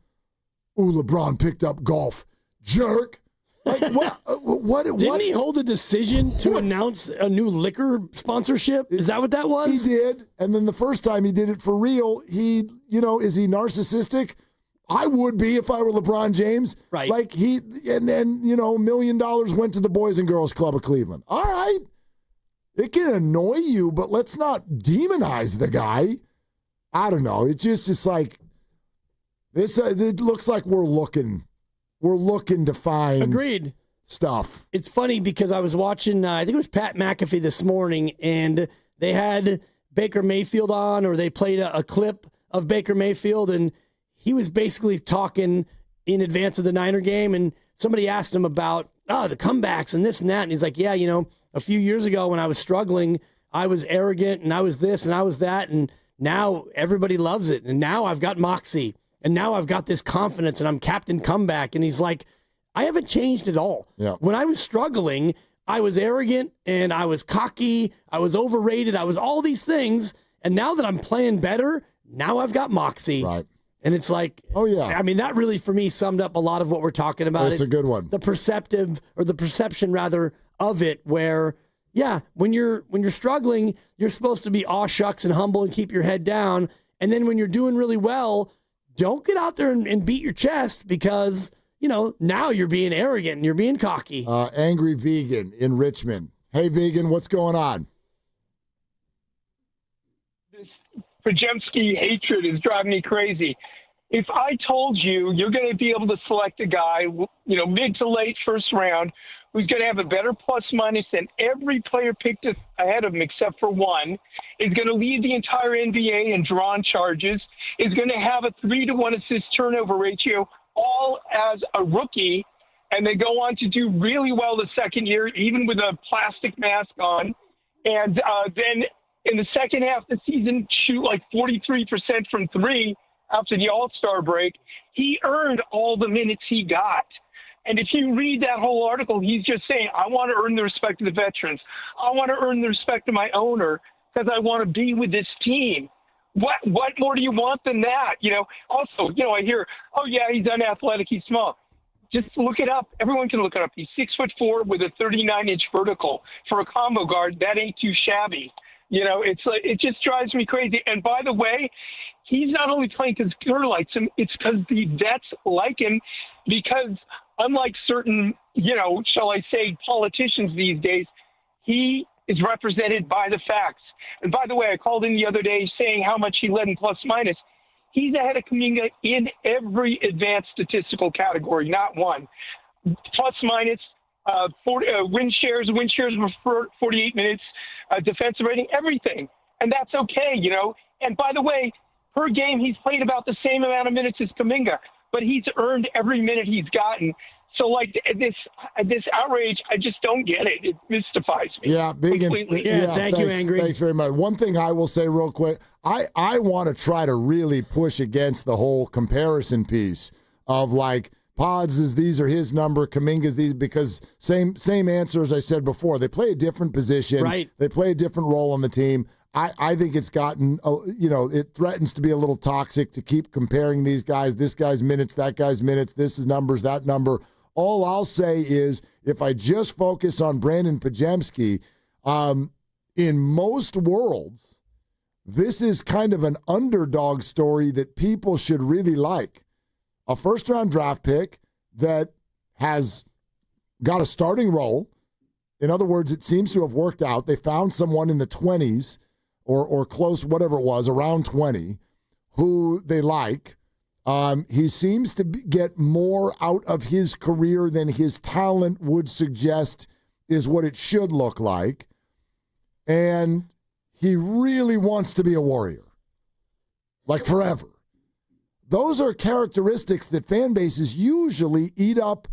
[SPEAKER 4] Ooh, LeBron picked up golf. Jerk. Like, what?
[SPEAKER 2] Didn't he hold a decision to announce a new liquor sponsorship? Is that what that was?
[SPEAKER 4] He did. And then the first time he did it for real, is he narcissistic? I would be if I were LeBron James.
[SPEAKER 2] Right.
[SPEAKER 4] Like and then, $1 million went to the Boys and Girls Club of Cleveland. All right. It can annoy you, but let's not demonize the guy. I don't know. It's like this. It looks like we're looking to find.
[SPEAKER 2] Agreed.
[SPEAKER 4] stuff.
[SPEAKER 2] It's funny because I was watching, I think it was Pat McAfee this morning, and they had Baker Mayfield on, or they played a clip of Baker Mayfield, and he was basically talking in advance of the Niner game, and somebody asked him about the comebacks and this and that, and he's like, yeah, a few years ago when I was struggling, I was arrogant, and I was this, and I was that, and now everybody loves it, and now I've got moxie, and now I've got this confidence, and I'm Captain Comeback, and he's like, I haven't changed at all.
[SPEAKER 4] Yeah.
[SPEAKER 2] When I was struggling, I was arrogant and I was cocky. I was overrated. I was all these things. And now that I'm playing better, now I've got moxie.
[SPEAKER 4] Right.
[SPEAKER 2] And it's like,
[SPEAKER 4] oh yeah.
[SPEAKER 2] I mean, that really for me summed up a lot of what we're talking about.
[SPEAKER 4] That's a good one.
[SPEAKER 2] The perception rather of it, where yeah, when you're struggling, you're supposed to be aw shucks and humble and keep your head down. And then when you're doing really well, don't get out there and beat your chest, because now you're being arrogant and you're being cocky.
[SPEAKER 4] Angry Vegan in Richmond. Hey, Vegan, what's going on?
[SPEAKER 9] This Podziemski hatred is driving me crazy. If I told you you're going to be able to select a guy, mid to late first round, who's going to have a better plus minus than every player picked ahead of him except for one, is going to lead the entire NBA in drawn charges, is going to have a 3-to-1 assist turnover ratio, all as a rookie, and they go on to do really well the second year, even with a plastic mask on, and then in the second half of the season shoot like 43% from three after the All-Star break. He earned all the minutes he got. And if you read that whole article, he's just saying, I want to earn the respect of the veterans. I want to earn the respect of my owner because I want to be with this team. What more do you want than that? Also, I hear, oh yeah, he's unathletic, he's small. Just look it up. Everyone can look it up. He's 6'4" with a 39-inch vertical. For a combo guard, that ain't too shabby. It's like, it just drives me crazy. And by the way, he's not only playing because Guru likes him, it's because the vets like him, because unlike certain, shall I say, politicians these days, he is represented by the facts. And by the way, I called in the other day saying how much he led in plus minus. He's ahead of Kaminga in every advanced statistical category, not one. Plus minus, win shares for 48 minutes, defensive rating, everything. And that's okay, And by the way, per game, he's played about the same amount of minutes as Kaminga, but he's earned every minute he's gotten. So, this outrage, I just don't get it. It mystifies me.
[SPEAKER 4] Yeah,
[SPEAKER 9] completely.
[SPEAKER 2] Thank you, Angry.
[SPEAKER 4] Thanks very much. One thing I will say real quick, I want to try to really push against the whole comparison piece of like Podz is these are his number, Kaminga's these, because same answer as I said before. They play a different position. Right. They play a different role on the team. I think it's gotten, it threatens to be a little toxic to keep comparing these guys, this guy's minutes, that guy's minutes, this is numbers, that number. All I'll say is if I just focus on Brandon Podziemski, in most worlds, this is kind of an underdog story that people should really like. A first-round draft pick that has got a starting role. In other words, it seems to have worked out. They found someone in the 20s or close, whatever it was, around 20, who they like. He seems to get more out of his career than his talent would suggest is what it should look like. And he really wants to be a Warrior, like forever. Those are characteristics that fan bases usually eat up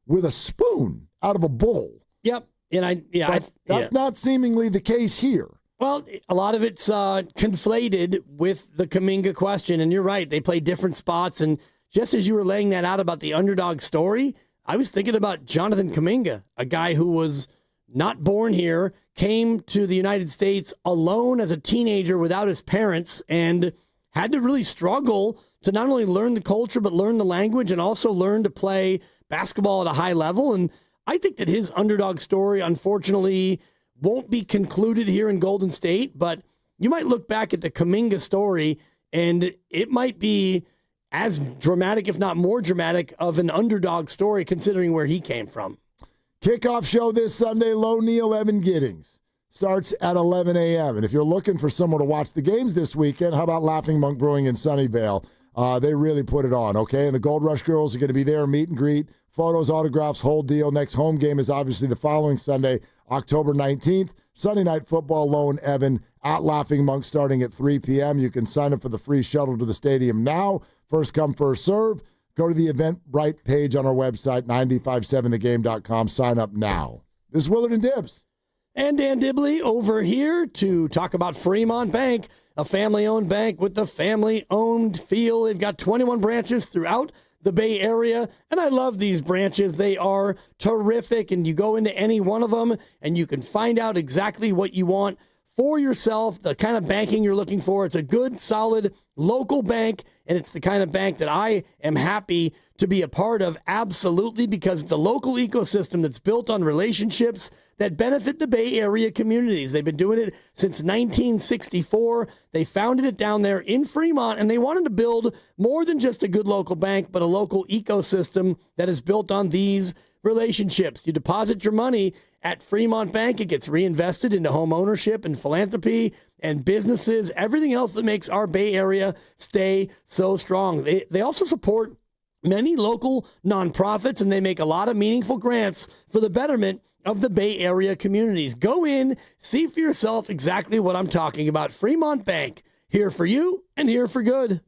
[SPEAKER 4] with a spoon out of a bowl.
[SPEAKER 2] Yep. And
[SPEAKER 4] that's not seemingly the case here.
[SPEAKER 2] Well, a lot of it's conflated with the Kaminga question, and you're right. They play different spots, and just as you were laying that out about the underdog story, I was thinking about Jonathan Kaminga, a guy who was not born here, came to the United States alone as a teenager without his parents, and had to really struggle to not only learn the culture, but learn the language and also learn to play basketball at a high level. And I think that his underdog story, unfortunately, won't be concluded here in Golden State, but you might look back at the Kaminga story and it might be as dramatic, if not more dramatic, of an underdog story considering where he came from.
[SPEAKER 4] Kickoff show this Sunday, Low Neal, Evan Giddings. Starts at 11 a.m. And if you're looking for someone to watch the games this weekend, how about Laughing Monk Brewing in Sunnyvale? They really put it on, okay? And the Gold Rush girls are going to be there, meet and greet Photos, autographs, whole deal. Next home game is obviously the following Sunday, October 19th. Sunday Night Football, Lone Evan at Laughing Monk starting at 3 p.m. You can sign up for the free shuttle to the stadium now. First come, first serve. Go to the Eventbrite page on our website, 957thegame.com. Sign up now. This is Willard and Dibs.
[SPEAKER 2] And Dan Dibley over here to talk about Fremont Bank, a family-owned bank with the family-owned feel. They've got 21 branches throughout the Bay Area, and I love these branches. They are terrific, and you go into any one of them, and you can find out exactly what you want for yourself, the kind of banking you're looking for. It's a good, solid, local bank, and it's the kind of bank that I am happy to be a part of, absolutely, because it's a local ecosystem that's built on relationships that benefit the Bay Area communities. They've been doing it since 1964. They founded it down there in Fremont, and they wanted to build more than just a good local bank, but a local ecosystem that is built on these relationships. You deposit your money at Fremont Bank, it gets reinvested into home ownership and philanthropy and businesses, everything else that makes our Bay Area stay so strong. They also support many local nonprofits, and they make a lot of meaningful grants for the betterment of the Bay Area communities. Go in, see for yourself exactly what I'm talking about. Fremont Bank, here for you and here for good.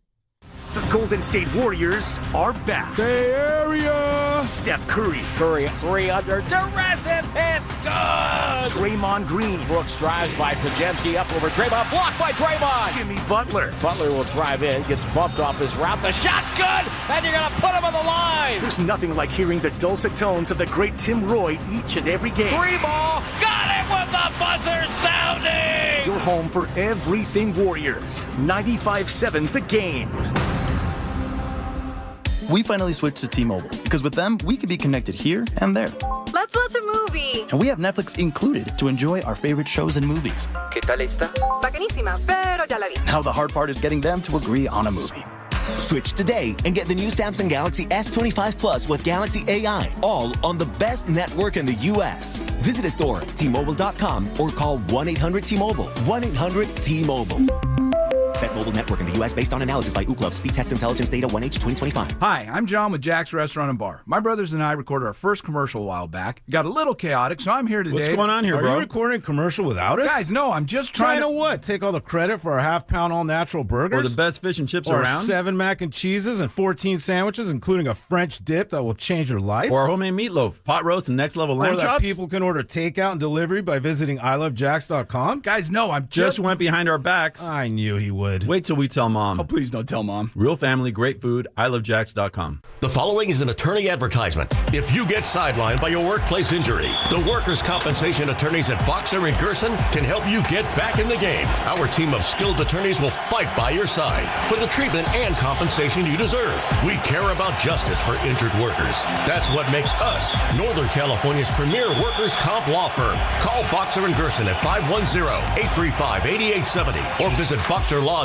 [SPEAKER 10] The Golden State Warriors are back.
[SPEAKER 4] Bay Area!
[SPEAKER 10] Steph Curry.
[SPEAKER 15] Curry, 3 under duress, and it's good!
[SPEAKER 10] Draymond Green.
[SPEAKER 15] Brooks drives by Podziemski, up over Draymond, blocked by Draymond!
[SPEAKER 10] Jimmy Butler.
[SPEAKER 15] Butler will drive in, gets bumped off his route, the shot's good, and you're gonna put him on the line!
[SPEAKER 10] There's nothing like hearing the dulcet tones of the great Tim Roy each and every game.
[SPEAKER 15] 3-ball, got it with the buzzer sounding!
[SPEAKER 10] Your home for everything Warriors. 95.7 The Game.
[SPEAKER 16] We finally switched to T-Mobile because with them, we can be connected here and there.
[SPEAKER 17] Let's watch a movie.
[SPEAKER 16] And we have Netflix included to enjoy our favorite shows and movies.
[SPEAKER 17] ¿Qué tal esta? Bacanísima, pero ya la vi.
[SPEAKER 16] Now the hard part is getting them to agree on a movie.
[SPEAKER 20] Switch today and get the new Samsung Galaxy S25 Plus with Galaxy AI, all on the best network in the U.S. Visit a store, T-Mobile.com, or call 1-800-T-Mobile. 1-800-T-Mobile. Best mobile network in the U.S. based on analysis by Ookla. Speed Test Intelligence Data 1H 2025.
[SPEAKER 21] Hi, I'm John with Jack's Restaurant and Bar. My brothers and I recorded our first commercial a while back. It got a little chaotic, so I'm here today.
[SPEAKER 22] What's going on here, bro?
[SPEAKER 21] Are
[SPEAKER 22] you recording a commercial without us?
[SPEAKER 21] Guys, no, I'm just trying
[SPEAKER 22] to what? Take all the credit for our half-pound all-natural burgers?
[SPEAKER 21] Or the best fish and chips
[SPEAKER 22] or
[SPEAKER 21] around?
[SPEAKER 22] 7 mac and cheeses and 14 sandwiches, including a French dip that will change your life?
[SPEAKER 21] Or homemade meatloaf, pot roast, and next-level lamb
[SPEAKER 22] chops? Or
[SPEAKER 21] chops?
[SPEAKER 22] that people can order takeout and delivery by visiting ilovejacks.com?
[SPEAKER 21] Guys, no, I'm
[SPEAKER 22] just
[SPEAKER 21] went behind our backs.
[SPEAKER 22] I knew he would.
[SPEAKER 21] Wait till we tell Mom.
[SPEAKER 22] Oh,
[SPEAKER 21] please don't tell Mom. Real family, great food, ilovejacks.com.
[SPEAKER 24] The following is an attorney advertisement. If you get sidelined by a workplace injury, the workers' compensation attorneys at Boxer and Gerson can help you get back in the game. Our team of skilled attorneys will fight by your side for the treatment and compensation you deserve. We care about justice for injured workers. That's what makes us Northern California's premier workers' comp law firm. Call Boxer and Gerson at 510-835-8870 or visit boxerlaw.com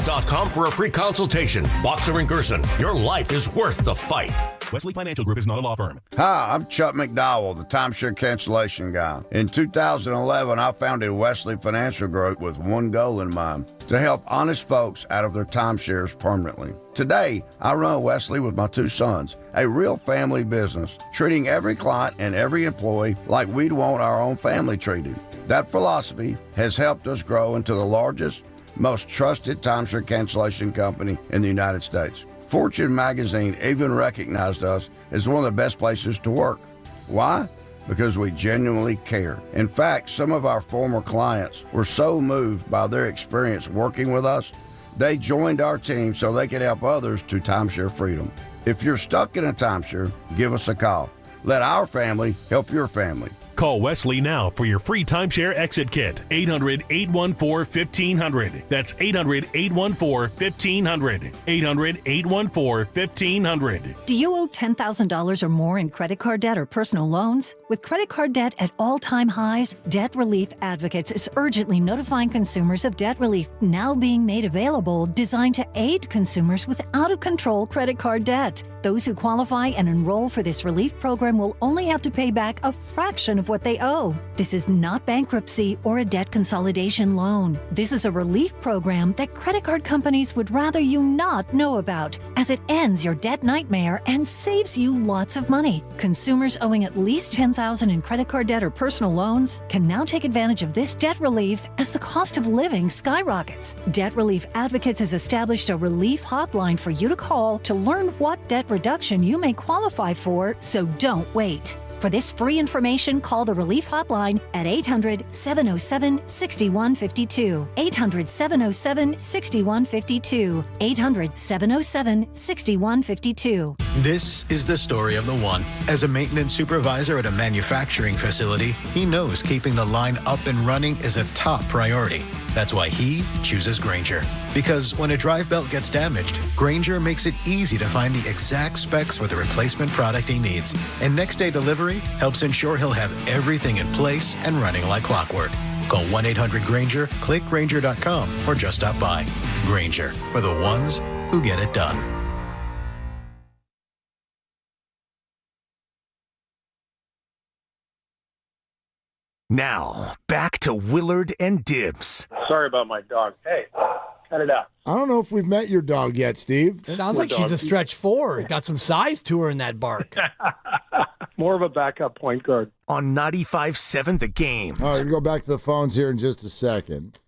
[SPEAKER 24] for a free consultation. Boxer and Gerson, your life is worth the fight.
[SPEAKER 27] Wesley Financial Group is not a law firm.
[SPEAKER 30] Hi, I'm Chuck McDowell, the timeshare cancellation guy. In 2011, I founded Wesley Financial Group with one goal in mind: to help honest folks out of their timeshares permanently. Today, I run Wesley with my 2 sons, a real family business, treating every client and every employee like we'd want our own family treated. That philosophy has helped us grow into the largest, most trusted timeshare cancellation company in the United States. Fortune magazine even recognized us as one of the best places to work. Why? Because we genuinely care. In fact, some of our former clients were so moved by their experience working with us, they joined our team so they could help others to timeshare freedom. If you're stuck in a timeshare, give us a call. Let our family help your family.
[SPEAKER 27] Call Wesley now for your free timeshare exit kit. 800-814-1500. That's 800-814-1500. 800-814-1500.
[SPEAKER 1] Do you owe $10,000 or more in credit card debt or personal loans? With credit card debt at all-time highs, Debt Relief Advocates is urgently notifying consumers of debt relief now being made available, designed to aid consumers with out-of-control credit card debt. Those who qualify and enroll for this relief program will only have to pay back a fraction of what they owe. This is not bankruptcy or a debt consolidation loan. This is a relief program that credit card companies would rather you not know about, as it ends your debt nightmare and saves you lots of money. Consumers owing at least $10,000 in credit card debt or personal loans can now take advantage of this debt relief as the cost of living skyrockets. Debt Relief Advocates has established a relief hotline for you to call to learn what debt reduction you may qualify for, so don't wait. For this free information, call the Relief Hotline at 800-707-6152. 800-707-6152. 800-707-6152.
[SPEAKER 5] This is the story of the one. As a maintenance supervisor at a manufacturing facility, he knows keeping the line up and running is a top priority. That's why he chooses Grainger. Because when a drive belt gets damaged, Grainger makes it easy to find the exact specs for the replacement product he needs. And next day delivery helps ensure he'll have everything in place and running like clockwork. Call 1-800-GRAINGER, click Grainger.com, or just stop by. Grainger, for the ones who get it done.
[SPEAKER 10] Now, back to Willard and Dibs.
[SPEAKER 7] Sorry about my dog. Hey, cut it out.
[SPEAKER 4] I don't know if we've met your dog yet, Steve.
[SPEAKER 2] Sounds like she's a stretch 4. Got some size to her in that bark.
[SPEAKER 7] More of a backup point guard.
[SPEAKER 10] On 95.7 The Game.
[SPEAKER 4] All right, we're going to go back to the phones here in just a second.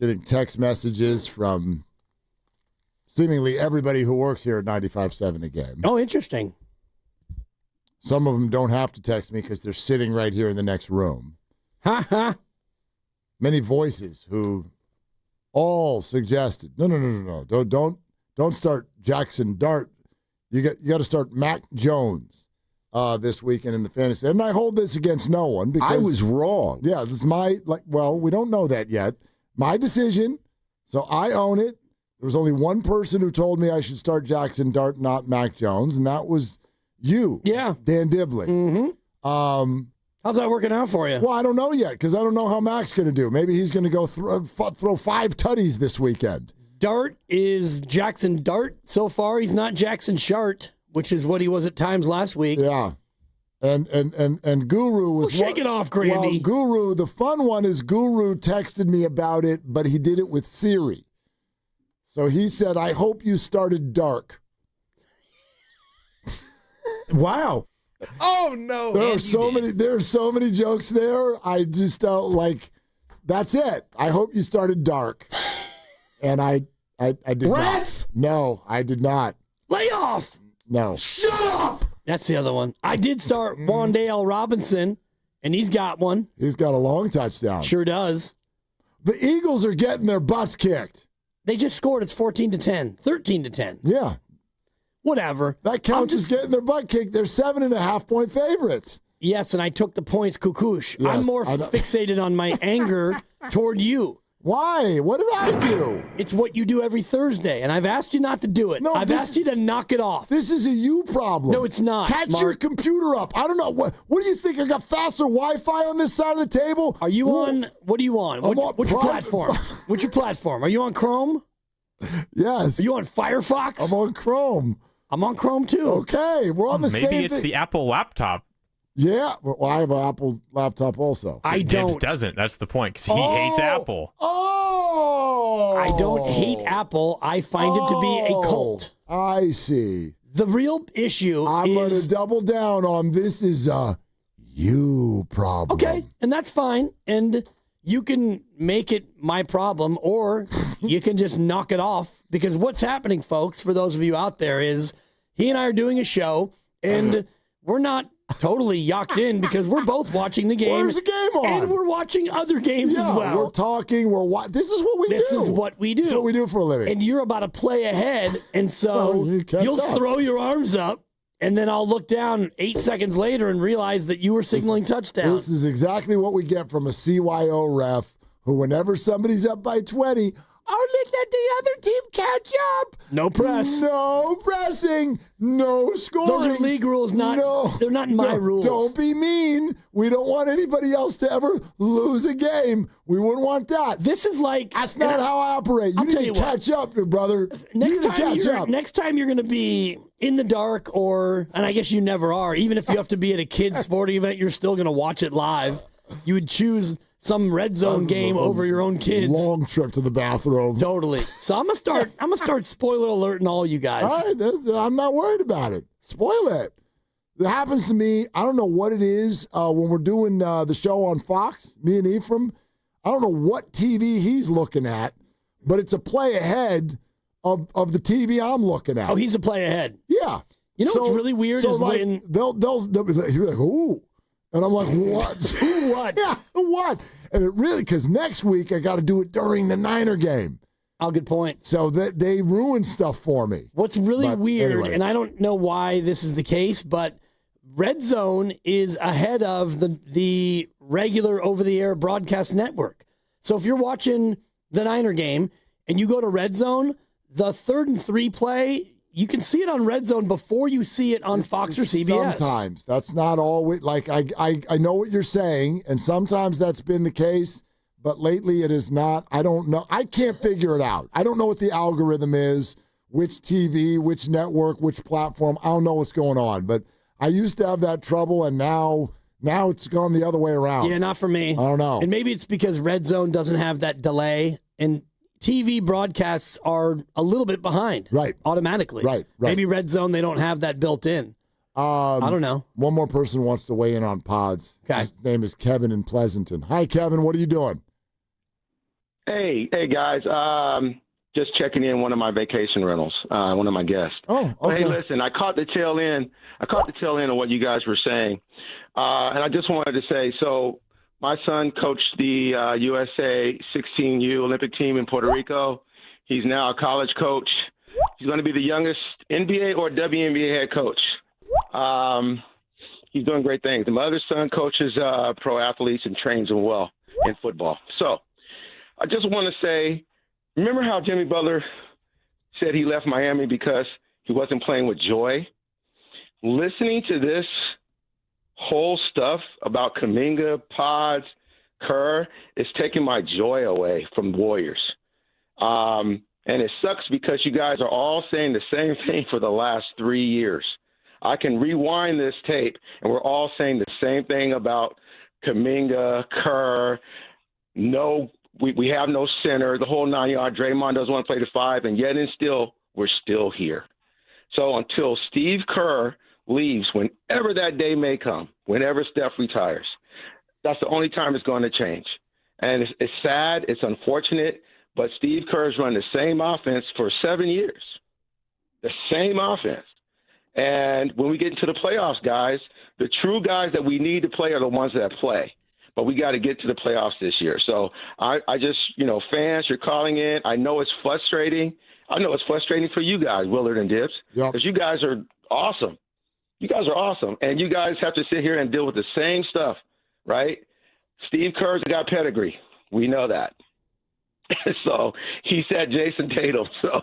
[SPEAKER 4] Getting text messages from seemingly everybody who works here at 95.7 The Game.
[SPEAKER 2] Oh, interesting.
[SPEAKER 4] Some of them don't have to text me because they're sitting right here in the next room.
[SPEAKER 2] Ha ha.
[SPEAKER 4] Many voices who all suggested, no. Don't start Jackson Dart. You got to start Mac Jones this weekend in the fantasy. And I hold this against no one because
[SPEAKER 6] I was wrong.
[SPEAKER 4] Yeah, this is we don't know that yet. My decision, so I own it. There was only one person who told me I should start Jackson Dart, not Mac Jones, and that was you, Dan Dibley.
[SPEAKER 2] Mm-hmm. How's that working out for you?
[SPEAKER 4] Well, I don't know yet because I don't know how Mac's going to do. Maybe he's going to go throw 5 tutties this weekend.
[SPEAKER 2] Dart is Jackson Dart so far. He's not Jackson Shart, which is what he was at times last week.
[SPEAKER 4] Yeah. And Guru was...
[SPEAKER 2] Well, shake it off, Grandy.
[SPEAKER 4] Well, Guru, the fun one is Guru texted me about it, but he did it with Siri. So he said, I hope you started dark.
[SPEAKER 22] Wow.
[SPEAKER 2] Oh, no.
[SPEAKER 4] There are so many jokes there. I just don't that's it. I hope you started dark. And I did
[SPEAKER 2] Rats?
[SPEAKER 4] not. No, I did not.
[SPEAKER 2] Lay off.
[SPEAKER 4] No.
[SPEAKER 2] Shut up. That's the other one. I did start Wandale Robinson, and he's got one.
[SPEAKER 4] He's got a long touchdown.
[SPEAKER 2] Sure does.
[SPEAKER 4] The Eagles are getting their butts kicked.
[SPEAKER 2] They just scored. It's 14-10. 13-10.
[SPEAKER 4] Yeah.
[SPEAKER 2] Whatever.
[SPEAKER 4] That counts as getting their butt kicked. They're 7.5-point favorites.
[SPEAKER 2] Yes, and I took the points, Kukush.
[SPEAKER 4] Yes,
[SPEAKER 2] I'm more fixated on my anger toward you.
[SPEAKER 4] Why? What did I do?
[SPEAKER 2] It's what you do every Thursday, and I've asked you not to do it.
[SPEAKER 4] No,
[SPEAKER 2] I've asked you to knock it off.
[SPEAKER 4] This is a you problem.
[SPEAKER 2] No, it's not.
[SPEAKER 4] Catch your computer up. I don't know. What do you think? I got faster Wi-Fi on this side of the table?
[SPEAKER 2] Are you on? What are you on? What's your platform? What's your platform? Are you on Chrome?
[SPEAKER 4] Yes.
[SPEAKER 2] Are you on Firefox?
[SPEAKER 4] I'm on Chrome.
[SPEAKER 2] I'm on Chrome too.
[SPEAKER 4] Okay, we're on the same thing.
[SPEAKER 3] Maybe it's the Apple laptop.
[SPEAKER 4] Yeah, well, I have an Apple laptop also.
[SPEAKER 2] I don't.
[SPEAKER 3] Dibs doesn't. That's the point, because he hates Apple.
[SPEAKER 4] Oh!
[SPEAKER 2] I don't hate Apple. I find it to be a cult.
[SPEAKER 4] I see.
[SPEAKER 2] The real issue
[SPEAKER 4] I'm going to double down on this is a you problem.
[SPEAKER 2] Okay, and that's fine. And you can make it my problem, or you can just knock it off. Because what's happening, folks, for those of you out there, is he and I are doing a show, and we're not totally yacked in because we're both watching the game.
[SPEAKER 4] Where's the game on?
[SPEAKER 2] And we're watching other games as well.
[SPEAKER 4] We're talking. This is what we do.
[SPEAKER 2] This is what we do.
[SPEAKER 4] This is what we do for a living.
[SPEAKER 2] And you're about to play ahead, and so you'll throw your arms up, and then I'll look down 8 seconds later and realize that you were signaling touchdown.
[SPEAKER 4] This is exactly what we get from a CYO ref who, whenever somebody's up by 20, let the other team catch up.
[SPEAKER 2] No press.
[SPEAKER 4] No pressing. No scoring.
[SPEAKER 2] Those are league rules, they're not my rules.
[SPEAKER 4] Don't be mean. We don't want anybody else to ever lose a game. We wouldn't want that.
[SPEAKER 2] This is like...
[SPEAKER 4] That's not how I operate. You need to catch up, brother.
[SPEAKER 2] Next time you're going to be in the dark and I guess you never are, even if you have to be at a kid's sporting event, you're still going to watch it live. You would choose some red zone game over your own kids.
[SPEAKER 4] Long trip to the bathroom.
[SPEAKER 2] Totally. So I'm gonna start spoiler alerting all you guys.
[SPEAKER 4] All right, I'm not worried about it. Spoil it. It happens to me. I don't know what it is when we're doing the show on Fox. Me and Ephraim. I don't know what TV he's looking at, but it's a play ahead of the TV I'm looking at.
[SPEAKER 2] Oh, he's a play ahead.
[SPEAKER 4] Yeah.
[SPEAKER 2] You know what's really weird is
[SPEAKER 4] like,
[SPEAKER 2] when
[SPEAKER 4] they'll be like, ooh. And I'm like, what?
[SPEAKER 2] What?
[SPEAKER 4] Yeah, what? And it really, because next week I got to do it during the Niner game.
[SPEAKER 2] Oh, good point.
[SPEAKER 4] So that they ruin stuff for me.
[SPEAKER 2] What's really weird, and I don't know why this is the case, but Red Zone is ahead of the regular over-the-air broadcast network. So if you're watching the Niner game and you go to Red Zone, the 3rd and 3 play, you can see it on Red Zone before you see it on Fox or CBS.
[SPEAKER 4] Sometimes. That's not always. Like, I know what you're saying, and sometimes that's been the case, but lately it is not. I don't know. I can't figure it out. I don't know what the algorithm is, which TV, which network, which platform. I don't know what's going on, but I used to have that trouble, and now it's gone the other way around.
[SPEAKER 2] Yeah, not for me.
[SPEAKER 4] I don't know.
[SPEAKER 2] And maybe it's because Red Zone doesn't have that delay, and TV broadcasts are a little bit behind.
[SPEAKER 4] Right.
[SPEAKER 2] Automatically.
[SPEAKER 4] Right.
[SPEAKER 2] Maybe Red Zone, they don't have that built in. I don't know.
[SPEAKER 4] One more person wants to weigh in on Podz.
[SPEAKER 2] Okay.
[SPEAKER 4] His name is Kevin in Pleasanton. Hi, Kevin. What are you doing?
[SPEAKER 6] Hey, guys. Just checking in one of my vacation rentals, one of my guests.
[SPEAKER 4] Oh, okay.
[SPEAKER 6] Hey, listen, I caught the tail end of what you guys were saying. And I just wanted to say, so my son coached the USA 16U Olympic team in Puerto Rico. He's now a college coach. He's going to be the youngest NBA or WNBA head coach. He's doing great things. And my other son coaches pro athletes and trains them well in football. So I just want to say, remember how Jimmy Butler said he left Miami because he wasn't playing with joy? Listening to this whole stuff about Kaminga, Podz, Kerr is taking my joy away from Warriors. And it sucks because you guys are all saying the same thing for the last 3 years. I can rewind this tape, and we're all saying the same thing about Kaminga, Kerr. No, we have no center, the whole 9-yard. Draymond doesn't want to play the 5, and yet and still, we're still here. So until Steve Kerr leaves, whenever that day may come, whenever Steph retires, that's the only time it's going to change. And it's sad, it's unfortunate, but Steve Kerr's run the same offense for 7 years. The same offense. And when we get into the playoffs, guys, the true guys that we need to play are the ones that play. But we got to get to the playoffs this year. So I just, fans, you're calling in. I know it's frustrating. I know it's frustrating for you guys, Willard and Dibs, because you guys are awesome. You guys are awesome. And you guys have to sit here and deal with the same stuff, right? Steve Kerr's got pedigree. We know that. So he said Jason Tatum. So